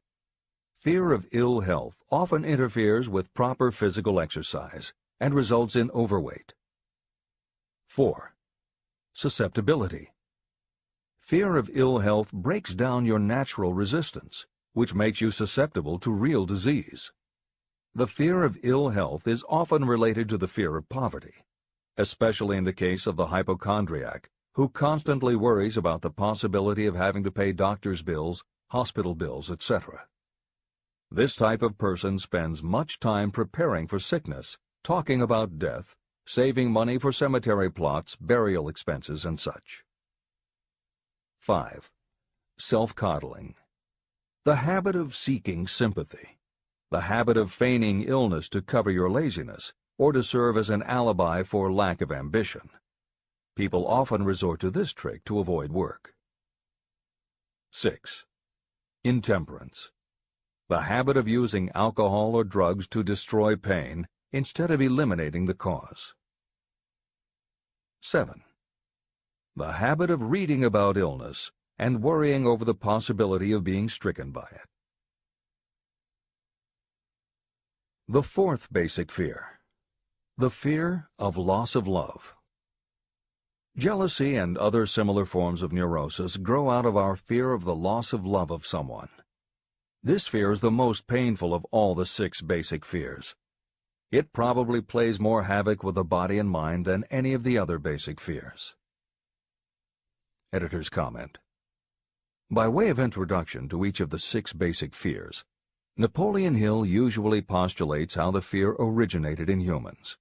Fear of ill health often interferes with proper physical exercise and results in overweight. 4. Susceptibility. Fear of ill health breaks down your natural resistance, which makes you susceptible to real disease. The fear of ill health is often related to the fear of poverty, especially in the case of the hypochondriac, who constantly worries about the possibility of having to pay doctor's bills, hospital bills, etc. This type of person spends much time preparing for sickness, talking about death, saving money for cemetery plots, burial expenses, and such. 5. Self-coddling. The habit of seeking sympathy. The habit of feigning illness to cover your laziness or to serve as an alibi for lack of ambition. People often resort to this trick to avoid work. 6. Intemperance. The habit of using alcohol or drugs to destroy pain instead of eliminating the cause. 7. The habit of reading about illness and worrying over the possibility of being stricken by it. The fourth basic fear. The fear of loss of love. Jealousy and other similar forms of neurosis grow out of our fear of the loss of love of someone. This fear is the most painful of all the 6 basic fears. It probably plays more havoc with the body and mind than any of the other basic fears. Editor's comment. By way of introduction to each of the 6 basic fears, Napoleon Hill usually postulates how the fear originated in humans.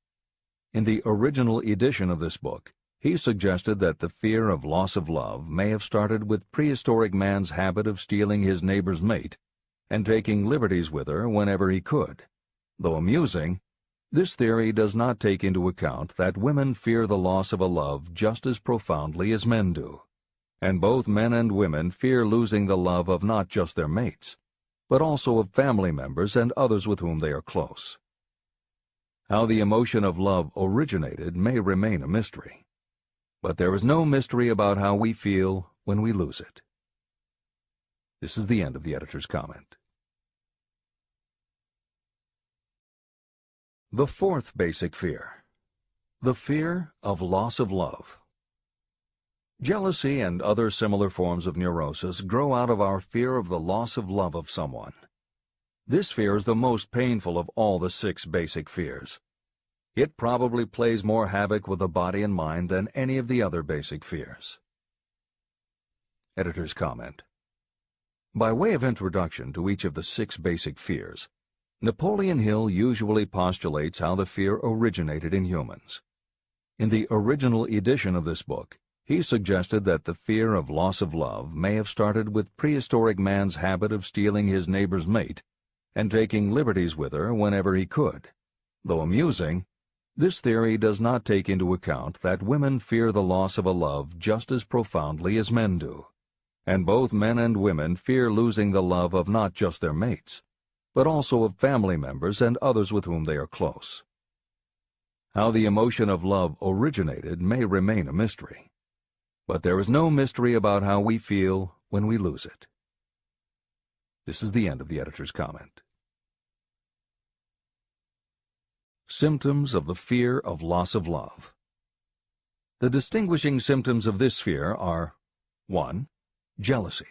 In the original edition of this book, he suggested that the fear of loss of love may have started with prehistoric man's habit of stealing his neighbor's mate and taking liberties with her whenever he could. Though amusing, this theory does not take into account that women fear the loss of a love just as profoundly as men do, and both men and women fear losing the love of not just their mates, but also of family members and others with whom they are close. How the emotion of love originated may remain a mystery, but there is no mystery about how we feel when we lose it. This is the end of the editor's comment. The fourth basic fear. The fear of loss of love. Jealousy and other similar forms of neurosis grow out of our fear of the loss of love of someone. This fear is the most painful of all the 6 basic fears. It probably plays more havoc with the body and mind than any of the other basic fears. Editor's comment. By way of introduction to each of the 6 basic fears, Napoleon Hill usually postulates how the fear originated in humans. In the original edition of this book, he suggested that the fear of loss of love may have started with prehistoric man's habit of stealing his neighbor's mate and taking liberties with her whenever he could. Though amusing, this theory does not take into account that women fear the loss of a love just as profoundly as men do, and both men and women fear losing the love of not just their mates, but also of family members and others with whom they are close. How the emotion of love originated may remain a mystery, but there is no mystery about how we feel when we lose it. This is the end of the editor's comment. Symptoms of the fear of loss of love. The distinguishing symptoms of this fear are 1. Jealousy.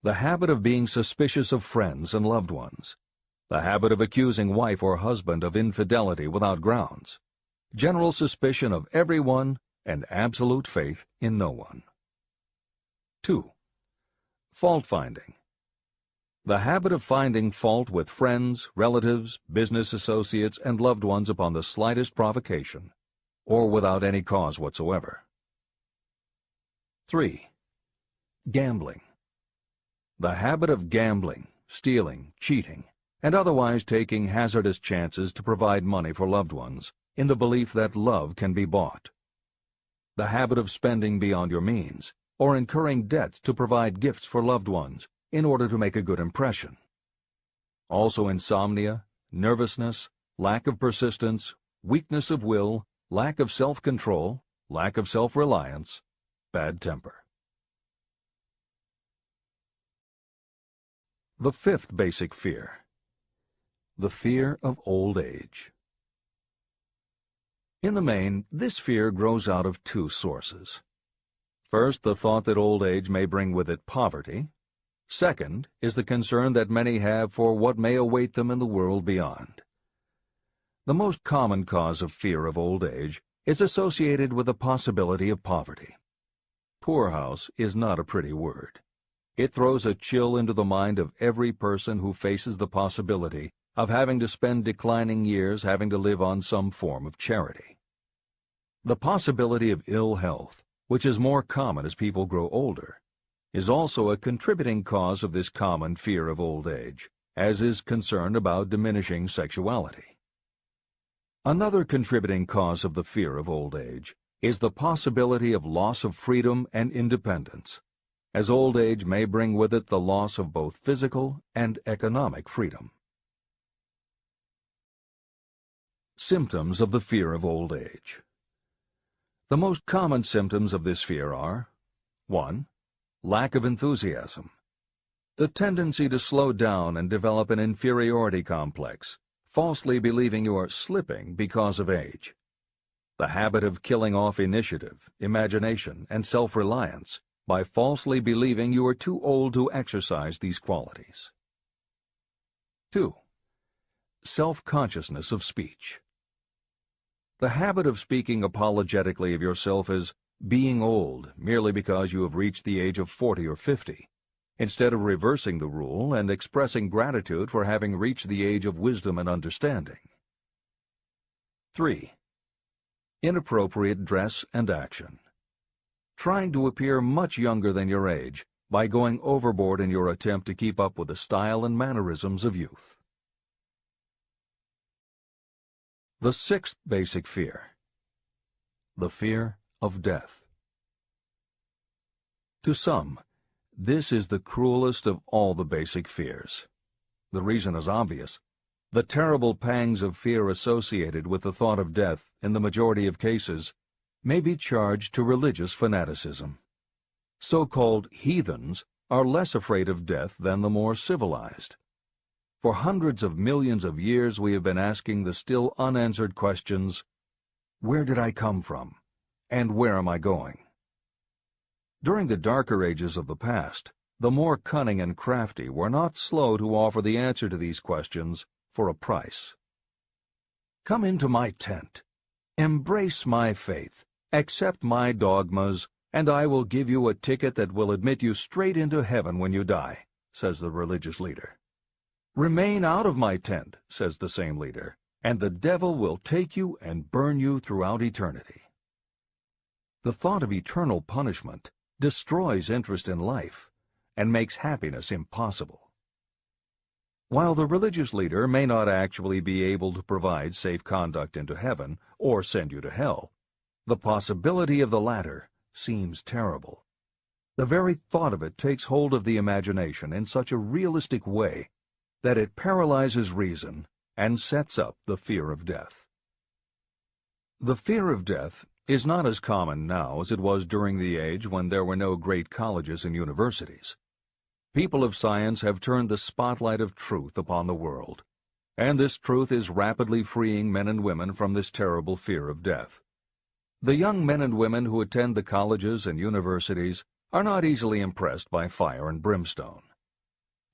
The habit of being suspicious of friends and loved ones. The habit of accusing wife or husband of infidelity without grounds. General suspicion of everyone and absolute faith in no one. 2. Fault-finding. The habit of finding fault with friends, relatives, business associates, and loved ones upon the slightest provocation, or without any cause whatsoever. 3. Gambling. The habit of gambling, stealing, cheating, and otherwise taking hazardous chances to provide money for loved ones, in the belief that love can be bought. The habit of spending beyond your means, or incurring debts to provide gifts for loved ones in order to make a good impression. Also insomnia, nervousness, lack of persistence, weakness of will, lack of self-control, lack of self-reliance, bad temper. The fifth basic fear: the fear of old age. In the main, this fear grows out of two sources. First, the thought that old age may bring with it poverty. Second is the concern that many have for what may await them in the world beyond. The most common cause of fear of old age is associated with the possibility of poverty. Poorhouse is not a pretty word. It throws a chill into the mind of every person who faces the possibility of having to spend declining years having to live on some form of charity. The possibility of ill health, which is more common as people grow older, is also a contributing cause of this common fear of old age, as is concern about diminishing sexuality. Another contributing cause of the fear of old age is the possibility of loss of freedom and independence, as old age may bring with it the loss of both physical and economic freedom. Symptoms of the fear of old age. The most common symptoms of this fear are: 1. Lack of enthusiasm. The tendency to slow down and develop an inferiority complex, falsely believing you are slipping because of age. The habit of killing off initiative, imagination, and self-reliance by falsely believing you are too old to exercise these qualities. 2. Self-consciousness of speech. The habit of speaking apologetically of yourself as being old merely because you have reached the age of 40 or 50, instead of reversing the rule and expressing gratitude for having reached the age of wisdom and understanding. 3. Inappropriate dress and action. Trying to appear much younger than your age by going overboard in your attempt to keep up with the style and mannerisms of youth. The sixth basic fear: the fear of death. To some, this is the cruelest of all the basic fears. The reason is obvious. The terrible pangs of fear associated with the thought of death, in the majority of cases, may be charged to religious fanaticism. So-called heathens are less afraid of death than the more civilized. For hundreds of millions of years we have been asking the still unanswered questions: where did I come from? And where am I going? During the darker ages of the past, the more cunning and crafty were not slow to offer the answer to these questions for a price. Come into my tent, embrace my faith, accept my dogmas, and I will give you a ticket that will admit you straight into heaven when you die, says the religious leader. Remain out of my tent, says the same leader, and the devil will take you and burn you throughout eternity. The thought of eternal punishment destroys interest in life and makes happiness impossible. While the religious leader may not actually be able to provide safe conduct into heaven or send you to hell, the possibility of the latter seems terrible. The very thought of it takes hold of the imagination in such a realistic way that it paralyzes reason and sets up the fear of death. The fear of death is not as common now as it was during the age when there were no great colleges and universities. People of science have turned the spotlight of truth upon the world, and this truth is rapidly freeing men and women from this terrible fear of death. The young men and women who attend the colleges and universities are not easily impressed by fire and brimstone.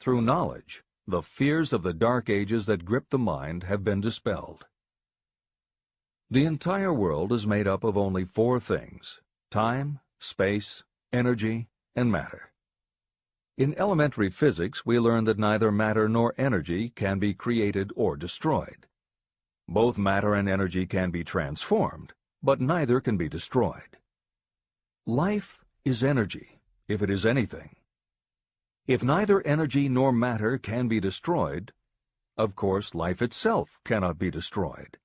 Through knowledge, the fears of the dark ages that grip the mind have been dispelled. The entire world is made up of only four things: time, space, energy, and matter. In elementary physics, we learn that neither matter nor energy can be created or destroyed. Both matter and energy can be transformed, but neither can be destroyed. Life is energy, if it is anything. If neither energy nor matter can be destroyed, of course life itself cannot be destroyed.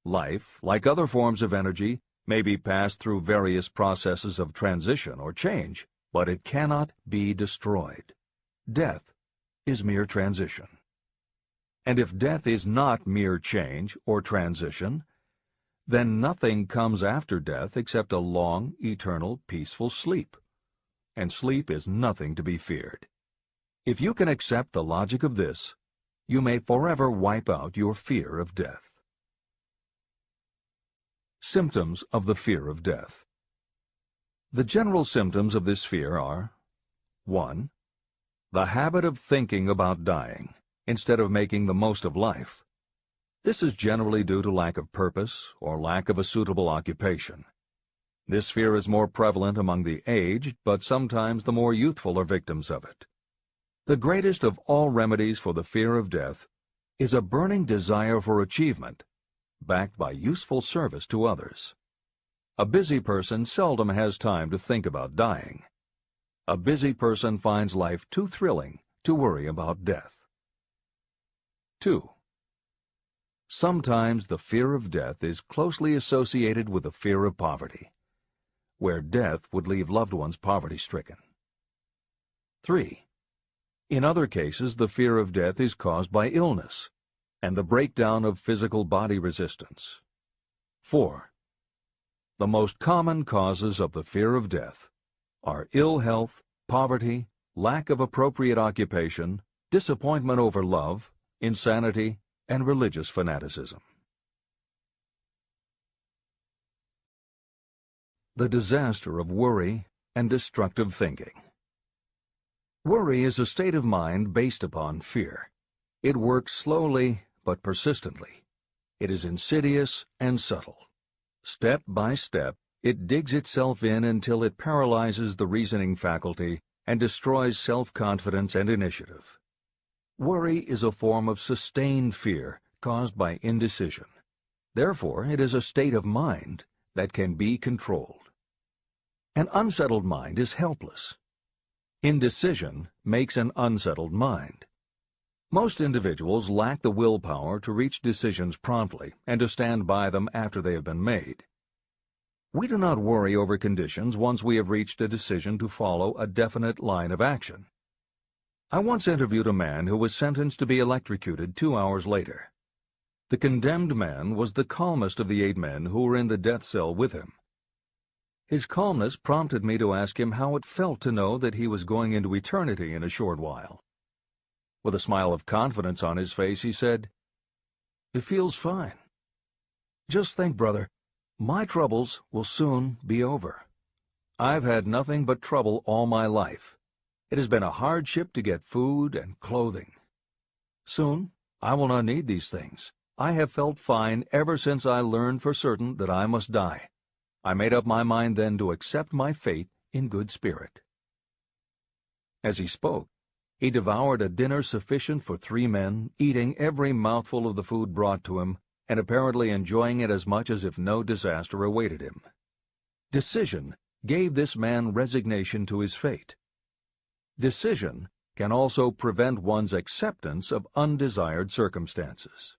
Life, like other forms of energy, may be passed through various processes of transition or change, but it cannot be destroyed. Death is mere transition. And if death is not mere change or transition, then nothing comes after death except a long, eternal, peaceful sleep. And sleep is nothing to be feared. If you can accept the logic of this, you may forever wipe out your fear of death. Symptoms of the fear of death. The general symptoms of this fear are: 1. The habit of thinking about dying, instead of making the most of life. This is generally due to lack of purpose or lack of a suitable occupation. This fear is more prevalent among the aged, but sometimes the more youthful are victims of it. The greatest of all remedies for the fear of death is a burning desire for achievement, backed by useful service to others. A busy person seldom has time to think about dying. A busy person finds life too thrilling to worry about death. 2. Sometimes the fear of death is closely associated with the fear of poverty, where death would leave loved ones poverty-stricken. 3. In other cases, the fear of death is caused by illness and the breakdown of physical body resistance. 4. The most common causes of the fear of death are ill health, poverty, lack of appropriate occupation, disappointment over love, insanity, and religious fanaticism. The disaster of worry and destructive thinking. Worry is a state of mind based upon fear. It works slowly but persistently. It is insidious and subtle. Step by step, it digs itself in until it paralyzes the reasoning faculty and destroys self-confidence and initiative. Worry is a form of sustained fear caused by indecision. Therefore, it is a state of mind that can be controlled. An unsettled mind is helpless. Indecision makes an unsettled mind. Most individuals lack the willpower to reach decisions promptly and to stand by them after they have been made. We do not worry over conditions once we have reached a decision to follow a definite line of action. I once interviewed a man who was sentenced to be electrocuted 2 hours later. The condemned man was the calmest of the 8 men who were in the death cell with him. His calmness prompted me to ask him how it felt to know that he was going into eternity in a short while. With a smile of confidence on his face, he said, "It feels fine. Just think, brother, my troubles will soon be over. I've had nothing but trouble all my life. It has been a hardship to get food and clothing. Soon, I will not need these things. I have felt fine ever since I learned for certain that I must die. I made up my mind then to accept my fate in good spirit." As he spoke, he devoured a dinner sufficient for 3 men, eating every mouthful of the food brought to him, and apparently enjoying it as much as if no disaster awaited him. Decision gave this man resignation to his fate. Decision can also prevent one's acceptance of undesired circumstances.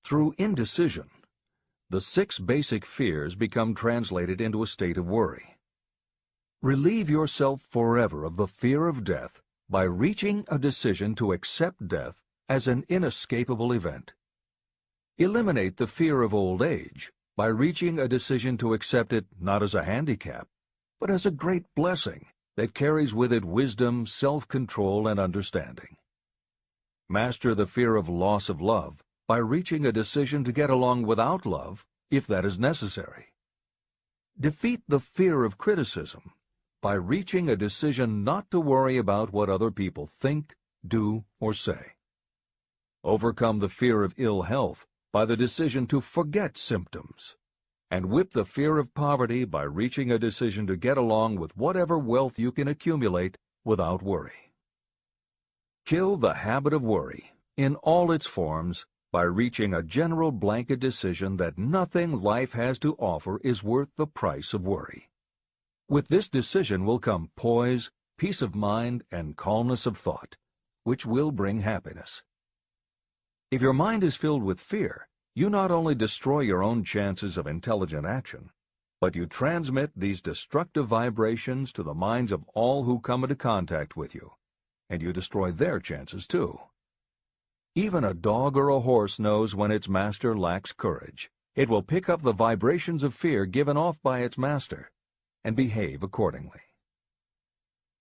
Through indecision, the 6 basic fears become translated into a state of worry. Relieve yourself forever of the fear of death by reaching a decision to accept death as an inescapable event. Eliminate the fear of old age by reaching a decision to accept it not as a handicap, but as a great blessing that carries with it wisdom, self-control, and understanding. Master the fear of loss of love by reaching a decision to get along without love, if that is necessary. Defeat the fear of criticism by reaching a decision not to worry about what other people think, do, or say. Overcome the fear of ill health by the decision to forget symptoms, and whip the fear of poverty by reaching a decision to get along with whatever wealth you can accumulate without worry. Kill the habit of worry in all its forms by reaching a general blanket decision that nothing life has to offer is worth the price of worry. With this decision will come poise, peace of mind, and calmness of thought, which will bring happiness. If your mind is filled with fear, you not only destroy your own chances of intelligent action, but you transmit these destructive vibrations to the minds of all who come into contact with you, and you destroy their chances too. Even a dog or a horse knows when its master lacks courage. It will pick up the vibrations of fear given off by its master and behave accordingly.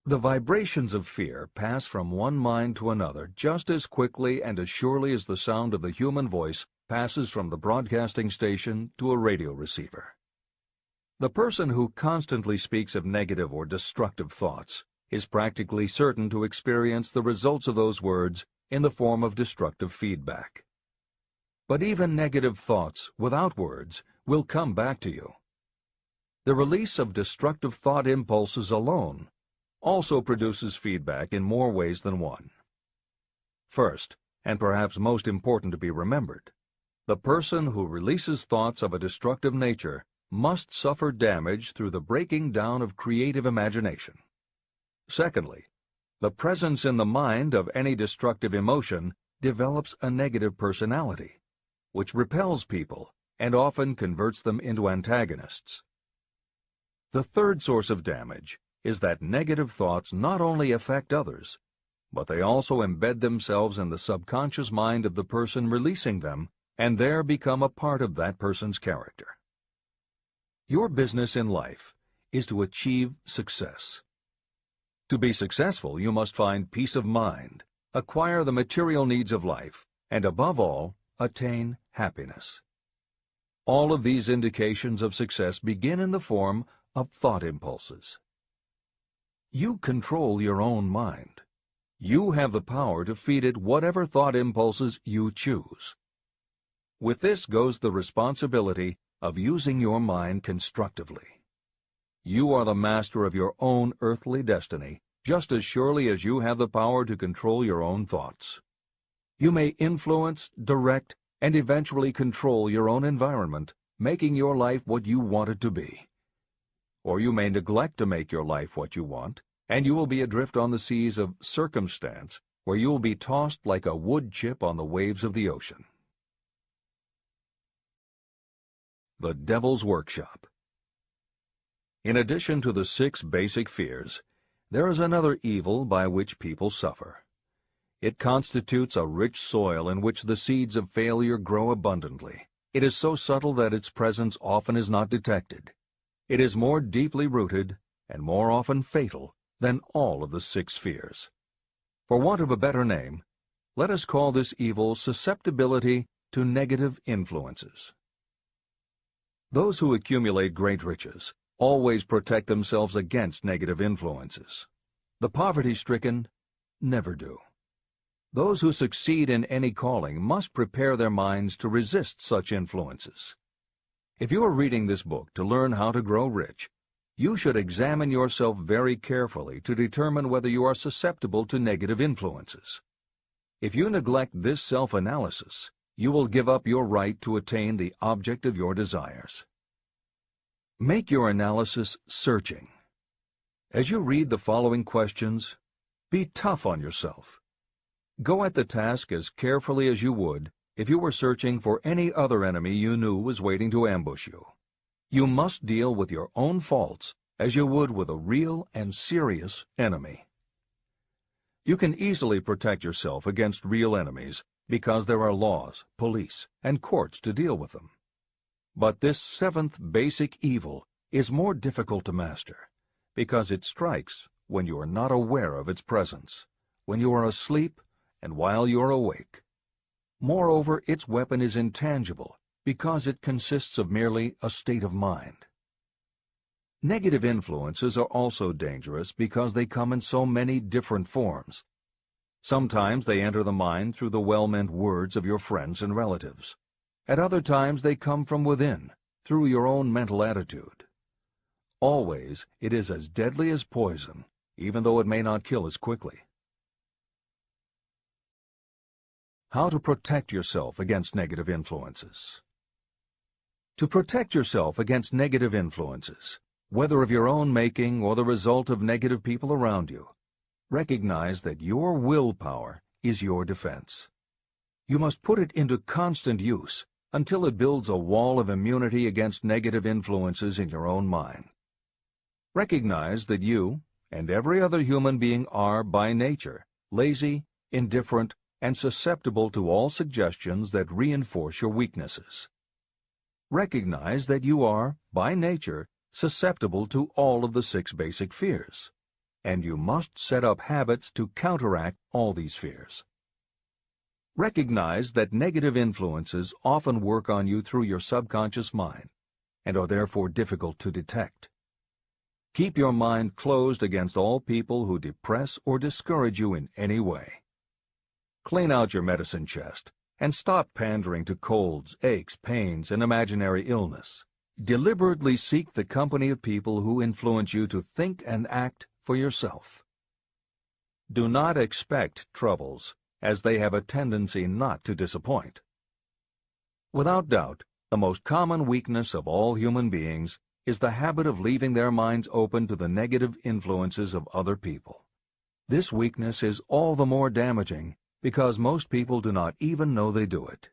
The vibrations of fear pass from one mind to another just as quickly and as surely as the sound of the human voice passes from the broadcasting station to a radio receiver. The person who constantly speaks of negative or destructive thoughts is practically certain to experience the results of those words in the form of destructive feedback. But even negative thoughts without words will come back to you. The release of destructive thought impulses alone also produces feedback in more ways than one. First, and perhaps most important to be remembered, the person who releases thoughts of a destructive nature must suffer damage through the breaking down of creative imagination. Secondly, the presence in the mind of any destructive emotion develops a negative personality, which repels people and often converts them into antagonists. The third source of damage is that negative thoughts not only affect others, but they also embed themselves in the subconscious mind of the person releasing them and there become a part of that person's character. Your business in life is to achieve success. To be successful, you must find peace of mind, acquire the material needs of life, and above all, attain happiness. All of these indications of success begin in the form of thought impulses. You control your own mind. You have the power to feed it whatever thought impulses you choose. With this goes the responsibility of using your mind constructively. You are the master of your own earthly destiny, just as surely as you have the power to control your own thoughts. You may influence, direct, and eventually control your own environment, making your life what you want it to be. Or you may neglect to make your life what you want, and you will be adrift on the seas of circumstance, where you will be tossed like a wood chip on the waves of the ocean. The Devil's Workshop. In addition to the 6 basic fears, there is another evil by which people suffer. It constitutes a rich soil in which the seeds of failure grow abundantly. It is so subtle that its presence often is not detected. It is more deeply rooted and more often fatal than all of the 6 fears. For want of a better name, let us call this evil susceptibility to negative influences. Those who accumulate great riches always protect themselves against negative influences. The poverty-stricken never do. Those who succeed in any calling must prepare their minds to resist such influences. If you are reading this book to learn how to grow rich, you should examine yourself very carefully to determine whether you are susceptible to negative influences. If you neglect this self-analysis, you will give up your right to attain the object of your desires. Make your analysis searching. As you read the following questions, be tough on yourself. Go at the task as carefully as you would if you were searching for any other enemy you knew was waiting to ambush you. You must deal with your own faults as you would with a real and serious enemy. You can easily protect yourself against real enemies because there are laws, police, and courts to deal with them. But this 7th basic evil is more difficult to master because it strikes when you are not aware of its presence, when you are asleep and while you are awake. Moreover, its weapon is intangible because it consists of merely a state of mind. Negative influences are also dangerous because they come in so many different forms. Sometimes they enter the mind through the well-meant words of your friends and relatives. At other times they come from within, through your own mental attitude. Always it is as deadly as poison, even though it may not kill as quickly. How to protect yourself against negative influences. To protect yourself against negative influences, whether of your own making or the result of negative people around you, recognize that your willpower is your defense. You must put it into constant use until it builds a wall of immunity against negative influences in your own mind. Recognize that you and every other human being are, by nature, lazy, indifferent, and susceptible to all suggestions that reinforce your weaknesses. Recognize that you are, by nature, susceptible to all of the 6 basic fears, and you must set up habits to counteract all these fears. Recognize that negative influences often work on you through your subconscious mind and are therefore difficult to detect. Keep your mind closed against all people who depress or discourage you in any way. Clean out your medicine chest and stop pandering to colds, aches, pains, and imaginary illness. Deliberately seek the company of people who influence you to think and act for yourself. Do not expect troubles, as they have a tendency not to disappoint. Without doubt, the most common weakness of all human beings is the habit of leaving their minds open to the negative influences of other people. This weakness is all the more damaging because most people do not even know they do it.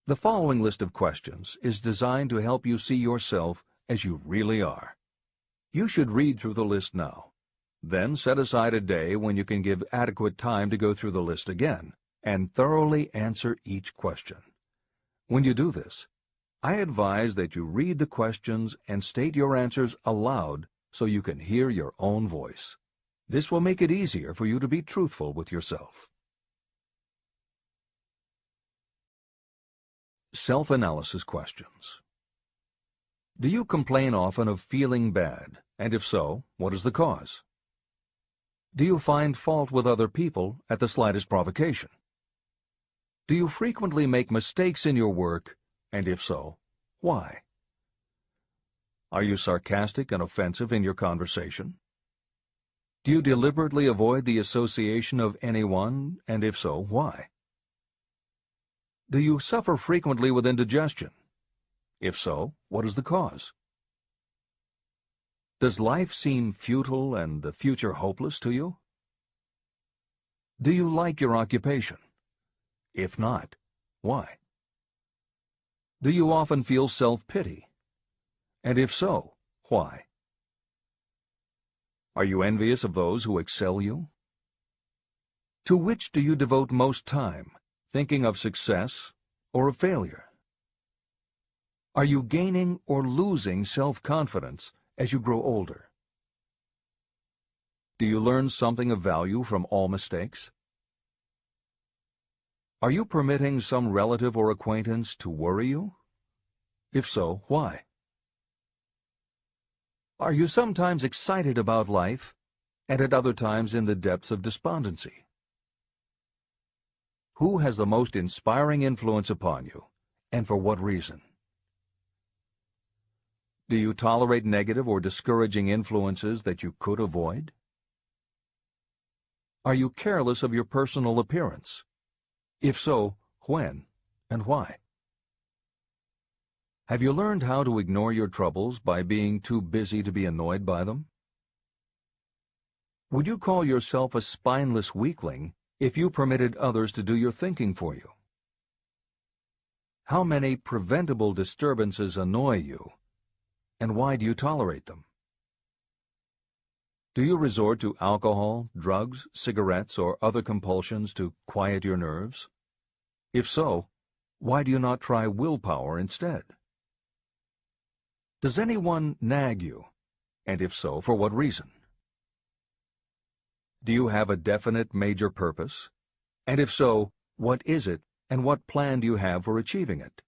The following list of questions is designed to help you see yourself as you really are. You should read through the list now. Then set aside a day when you can give adequate time to go through the list again and thoroughly answer each question. When you do this, I advise that you read the questions and state your answers aloud so you can hear your own voice. This will make it easier for you to be truthful with yourself. Self-analysis questions. Do you complain often of feeling bad, and if so, what is the cause? Do you find fault with other people at the slightest provocation? Do you frequently make mistakes in your work, and if so, why? Are you sarcastic and offensive in your conversation? Do you deliberately avoid the association of anyone, and if so, why? Do you suffer frequently with indigestion? If so, what is the cause? Does life seem futile and the future hopeless to you? Do you like your occupation? If not, why? Do you often feel self-pity? And if so, why? Are you envious of those who excel you? To which do you devote most time, thinking of success or of failure? Are you gaining or losing self-confidence as you grow older? Do you learn something of value from all mistakes? Are you permitting some relative or acquaintance to worry you? If so, why? Are you sometimes excited about life, and at other times in the depths of despondency? Who has the most inspiring influence upon you, and for what reason? Do you tolerate negative or discouraging influences that you could avoid? Are you careless of your personal appearance? If so, when and why? Have you learned how to ignore your troubles by being too busy to be annoyed by them? Would you call yourself a spineless weakling if you permitted others to do your thinking for you? How many preventable disturbances annoy you, and why do you tolerate them? Do you resort to alcohol, drugs, cigarettes, or other compulsions to quiet your nerves? If so, why do you not try willpower instead? Does anyone nag you, and if so, for what reason? Do you have a definite major purpose? And if so, what is it, and what plan do you have for achieving it?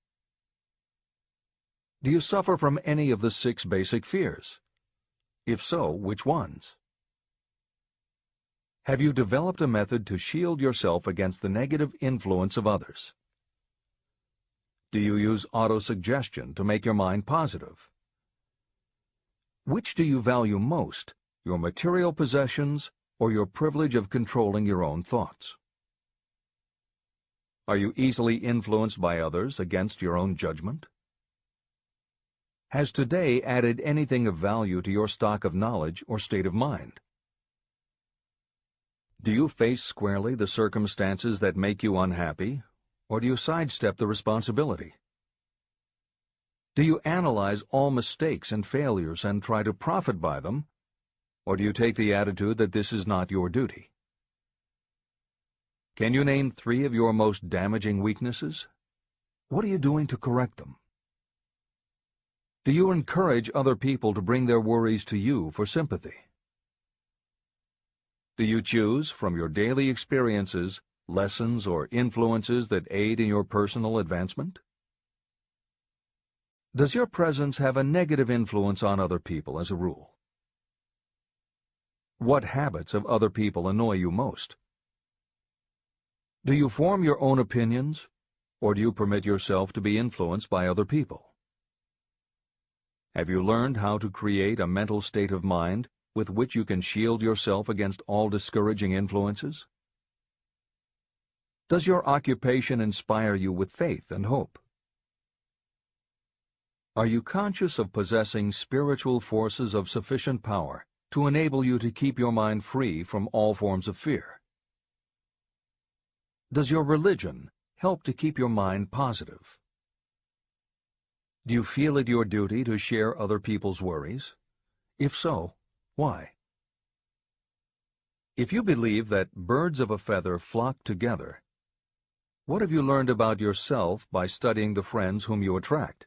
Do you suffer from any of the 6 basic fears? If so, which ones? Have you developed a method to shield yourself against the negative influence of others? Do you use autosuggestion to make your mind positive? Which do you value most, your material possessions or your privilege of controlling your own thoughts? Are you easily influenced by others against your own judgment? Has today added anything of value to your stock of knowledge or state of mind? Do you face squarely the circumstances that make you unhappy, or do you sidestep the responsibility? Do you analyze all mistakes and failures and try to profit by them, or do you take the attitude that this is not your duty? Can you name 3 of your most damaging weaknesses? What are you doing to correct them? Do you encourage other people to bring their worries to you for sympathy? Do you choose, from your daily experiences, lessons or influences that aid in your personal advancement? Does your presence have a negative influence on other people as a rule? What habits of other people annoy you most? Do you form your own opinions, or do you permit yourself to be influenced by other people? Have you learned how to create a mental state of mind with which you can shield yourself against all discouraging influences? Does your occupation inspire you with faith and hope? Are you conscious of possessing spiritual forces of sufficient power to enable you to keep your mind free from all forms of fear? Does your religion help to keep your mind positive? Do you feel it your duty to share other people's worries? If so, why? If you believe that birds of a feather flock together, what have you learned about yourself by studying the friends whom you attract?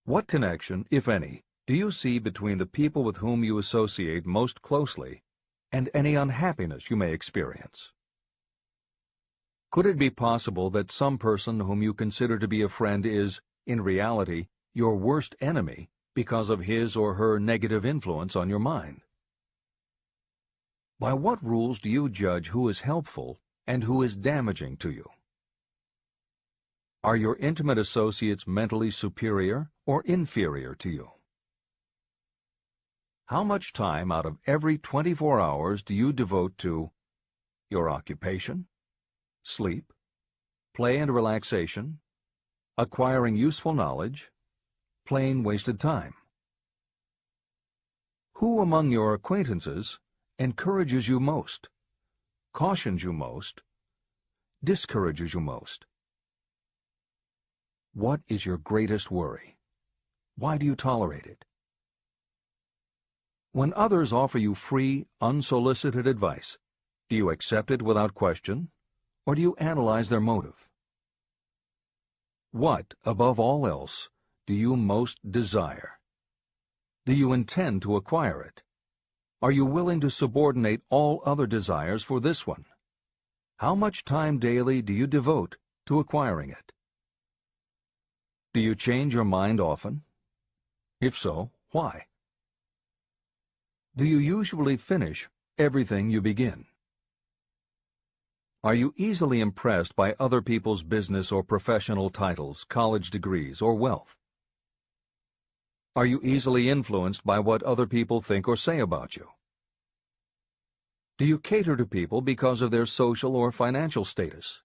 What connection, if any, do you see between the people with whom you associate most closely and any unhappiness you may experience? Could it be possible that some person whom you consider to be a friend is, in reality, your worst enemy because of his or her negative influence on your mind? By what rules do you judge who is helpful and who is damaging to you? Are your intimate associates mentally superior or inferior to you? How much time out of every 24 hours do you devote to your occupation, sleep, play and relaxation, acquiring useful knowledge, plain wasted time? Who among your acquaintances encourages you most, cautions you most, discourages you most? What is your greatest worry? Why do you tolerate it? When others offer you free, unsolicited advice, do you accept it without question, or do you analyze their motive? What, above all else, do you most desire? Do you intend to acquire it? Are you willing to subordinate all other desires for this one? How much time daily do you devote to acquiring it? Do you change your mind often? If so, why? Do you usually finish everything you begin? Are you easily impressed by other people's business or professional titles, college degrees, or wealth? Are you easily influenced by what other people think or say about you? Do you cater to people because of their social or financial status?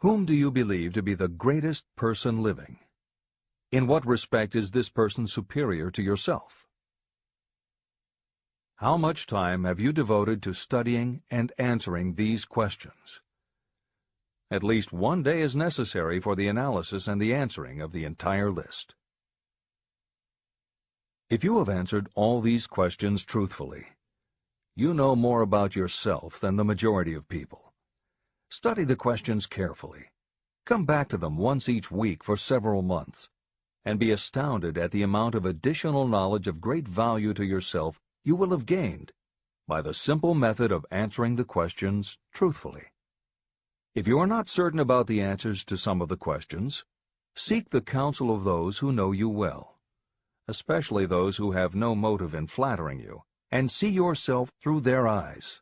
Whom do you believe to be the greatest person living? In what respect is this person superior to yourself? How much time have you devoted to studying and answering these questions? At least one day is necessary for the analysis and the answering of the entire list. If you have answered all these questions truthfully, you know more about yourself than the majority of people. Study the questions carefully. Come back to them once each week for several months, and be astounded at the amount of additional knowledge of great value to yourself you will have gained by the simple method of answering the questions truthfully. If you are not certain about the answers to some of the questions, seek the counsel of those who know you well, especially those who have no motive in flattering you, and see yourself through their eyes.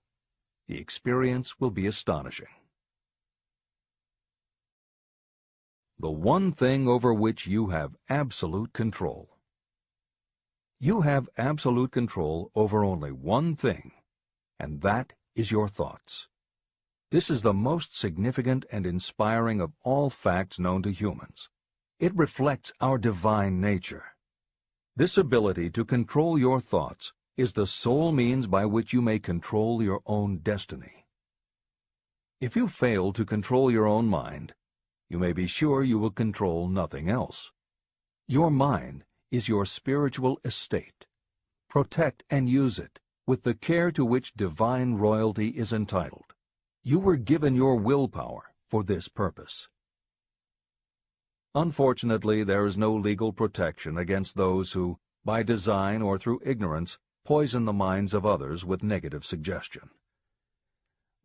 The experience will be astonishing. The one thing over which you have absolute control. You have absolute control over only one thing, and that is your thoughts. This is the most significant and inspiring of all facts known to humans. It reflects our divine nature. This ability to control your thoughts is the sole means by which you may control your own destiny. If you fail to control your own mind, you may be sure you will control nothing else. Your mind is your spiritual estate. Protect and use it with the care to which divine royalty is entitled. You were given your willpower for this purpose. Unfortunately, there is no legal protection against those who, by design or through ignorance, poison the minds of others with negative suggestion.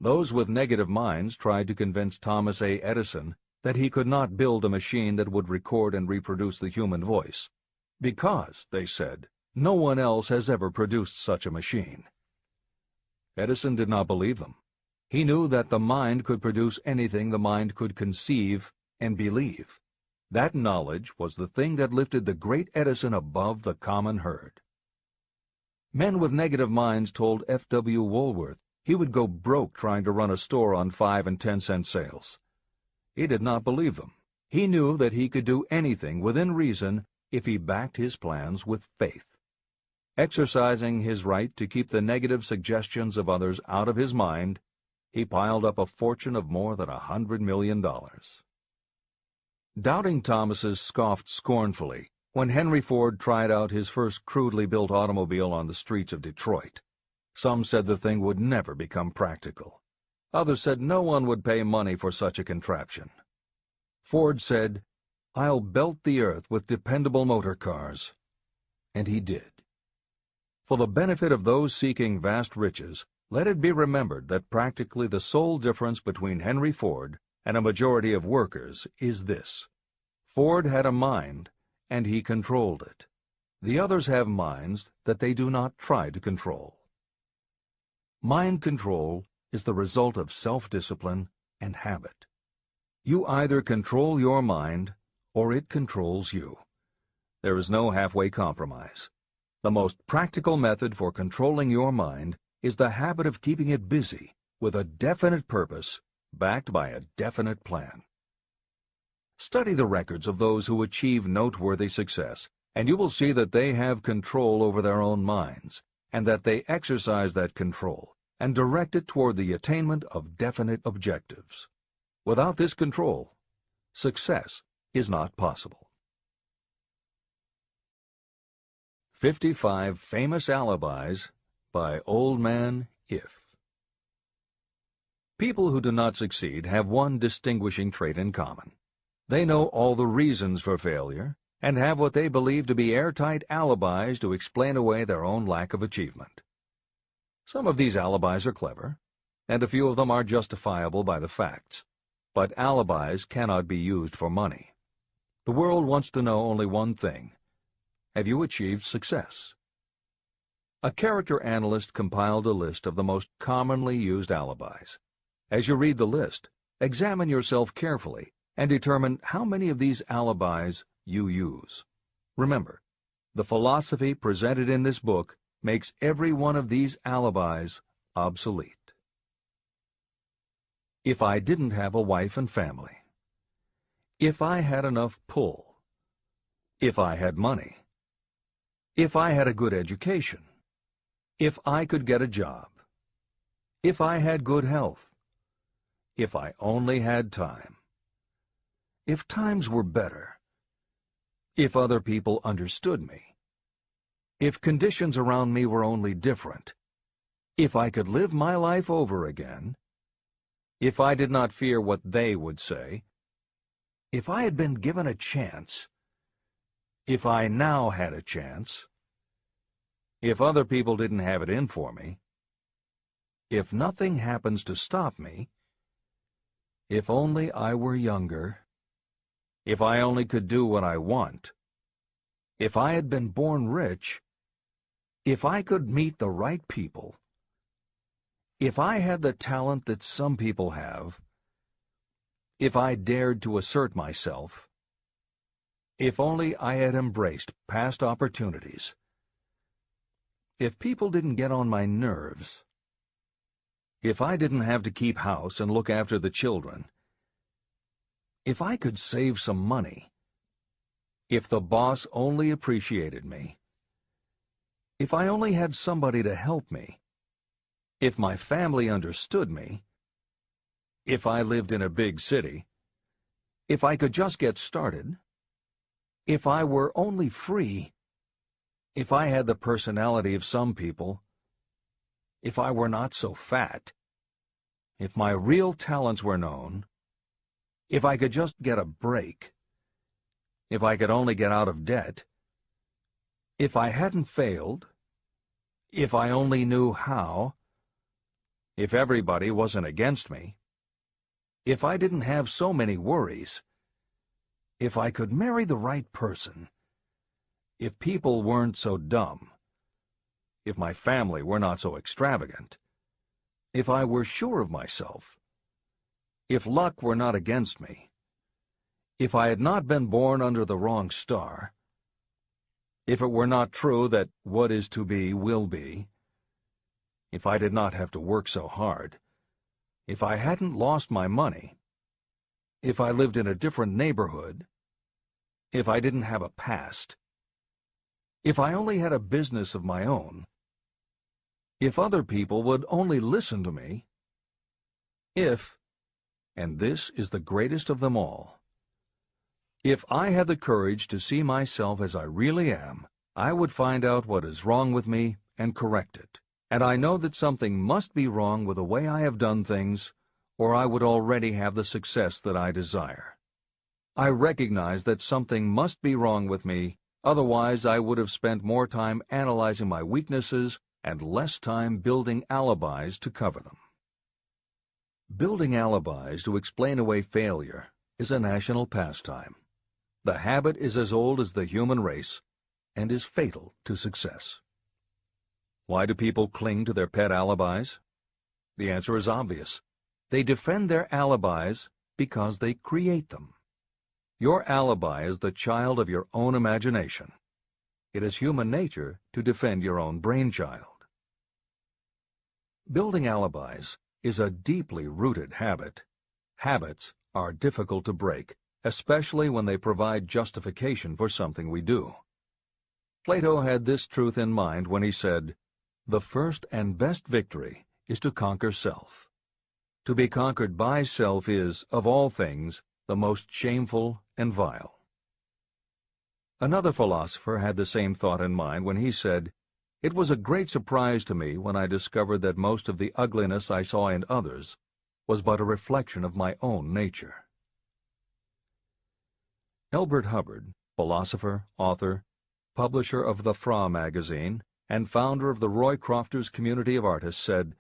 Those with negative minds tried to convince Thomas A. Edison that he could not build a machine that would record and reproduce the human voice, because, they said, no one else has ever produced such a machine. Edison did not believe them. He knew that the mind could produce anything the mind could conceive and believe. That knowledge was the thing that lifted the great Edison above the common herd. Men with negative minds told F.W. Woolworth he would go broke trying to run a store on 5 and 10-cent sales. He did not believe them. He knew that he could do anything within reason if he backed his plans with faith. Exercising his right to keep the negative suggestions of others out of his mind, he piled up a fortune of more than $100 million. Doubting Thomases scoffed scornfully when Henry Ford tried out his first crudely built automobile on the streets of Detroit. Some said the thing would never become practical. Others said no one would pay money for such a contraption. Ford said, "I'll belt the earth with dependable motor cars." And he did. For the benefit of those seeking vast riches, let it be remembered that practically the sole difference between Henry Ford and a majority of workers is this: Ford had a mind, and he controlled it. The others have minds that they do not try to control. Mind control is the result of self-discipline and habit. You either control your mind, or it controls you. There is no halfway compromise. The most practical method for controlling your mind is the habit of keeping it busy with a definite purpose, backed by a definite plan. Study the records of those who achieve noteworthy success, and you will see that they have control over their own minds, and that they exercise that control and direct it toward the attainment of definite objectives. Without this control, success is not possible. 55 Famous Alibis by Old Man If. People who do not succeed have one distinguishing trait in common. They know all the reasons for failure and have what they believe to be airtight alibis to explain away their own lack of achievement. Some of these alibis are clever, and a few of them are justifiable by the facts, but alibis cannot be used for money. The world wants to know only one thing: have you achieved success? A character analyst compiled a list of the most commonly used alibis. As you read the list, examine yourself carefully and determine how many of these alibis you use. Remember, the philosophy presented in this book makes every one of these alibis obsolete. If I didn't have a wife and family. If I had enough pull. If I had money. If I had a good education. If I could get a job. If I had good health. If I only had time. If times were better. If other people understood me. If conditions around me were only different. If I could live my life over again. If I did not fear what they would say. If I had been given a chance. If I now had a chance. If other people didn't have it in for me. If nothing happens to stop me. If only I were younger. If I only could do what I want. If I had been born rich. If I could meet the right people. If I had the talent that some people have. If I dared to assert myself. If only I had embraced past opportunities. If people didn't get on my nerves. If I didn't have to keep house and look after the children. If I could save some money. If the boss only appreciated me. If I only had somebody to help me. If my family understood me. if I lived in a big city, if I could just get started, if I were only free, if I had the personality of some people, if I were not so fat, if my real talents were known, if I could just get a break, if I could only get out of debt, if I hadn't failed, if I only knew how, if everybody wasn't against me, if I didn't have so many worries, if I could marry the right person, if people weren't so dumb, if my family were not so extravagant, if I were sure of myself, if luck were not against me, if I had not been born under the wrong star, if it were not true that what is to be will be, if I did not have to work so hard, if I hadn't lost my money, if I lived in a different neighborhood, if I didn't have a past, if I only had a business of my own, if other people would only listen to me, if, and this is the greatest of them all, if I had the courage to see myself as I really am, I would find out what is wrong with me and correct it. And I know that something must be wrong with the way I have done things, or I would already have the success that I desire. I recognize that something must be wrong with me, otherwise I would have spent more time analyzing my weaknesses and less time building alibis to cover them. Building alibis to explain away failure is a national pastime. The habit is as old as the human race and is fatal to success. Why do people cling to their pet alibis? The answer is obvious. They defend their alibis because they create them. Your alibi is the child of your own imagination. It is human nature to defend your own brainchild. Building alibis is a deeply rooted habit. Habits are difficult to break, especially when they provide justification for something we do. Plato had this truth in mind when he said, "The first and best victory is to conquer self. To be conquered by self is, of all things, the most shameful and vile." Another philosopher had the same thought in mind when he said, "It was a great surprise to me when I discovered that most of the ugliness I saw in others was but a reflection of my own nature." Elbert Hubbard, philosopher, author, publisher of the Fra magazine, and founder of the Roycrofters community of artists, said,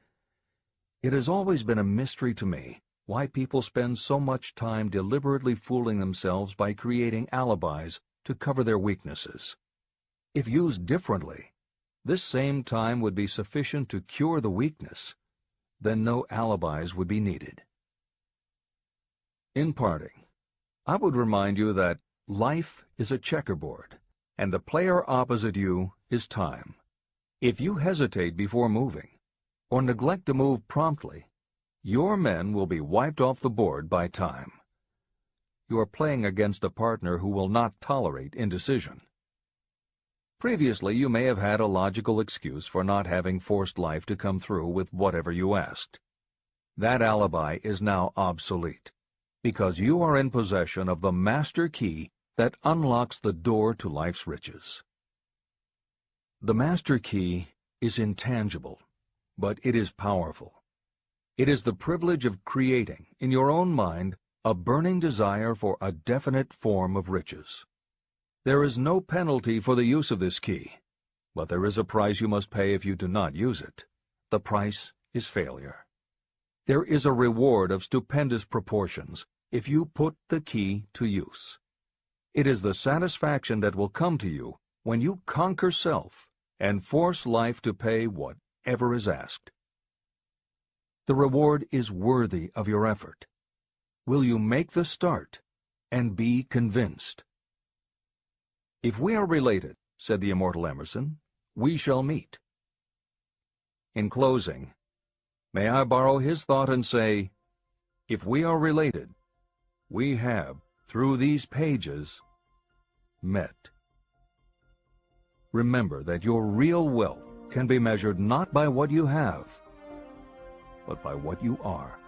"It has always been a mystery to me why people spend so much time deliberately fooling themselves by creating alibis to cover their weaknesses. If used differently, this same time would be sufficient to cure the weakness. Then no alibis would be needed." In parting, I would remind you that life is a checkerboard, and the player opposite you is time. If you hesitate before moving, or neglect to move promptly, your men will be wiped off the board by time. You are playing against a partner who will not tolerate indecision. Previously, you may have had a logical excuse for not having forced life to come through with whatever you asked. That alibi is now obsolete, because you are in possession of the master key that unlocks the door to life's riches. The master key is intangible, but it is powerful. It is the privilege of creating, in your own mind, a burning desire for a definite form of riches. There is no penalty for the use of this key, but there is a price you must pay if you do not use it. The price is failure. There is a reward of stupendous proportions if you put the key to use. It is the satisfaction that will come to you when you conquer self and force life to pay whatever is asked. The reward is worthy of your effort. Will you make the start and be convinced? "If we are related," said the immortal Emerson, "we shall meet." In closing, may I borrow his thought and say, if we are related, we have, through these pages, met. Remember that your real wealth can be measured not by what you have, but by what you are.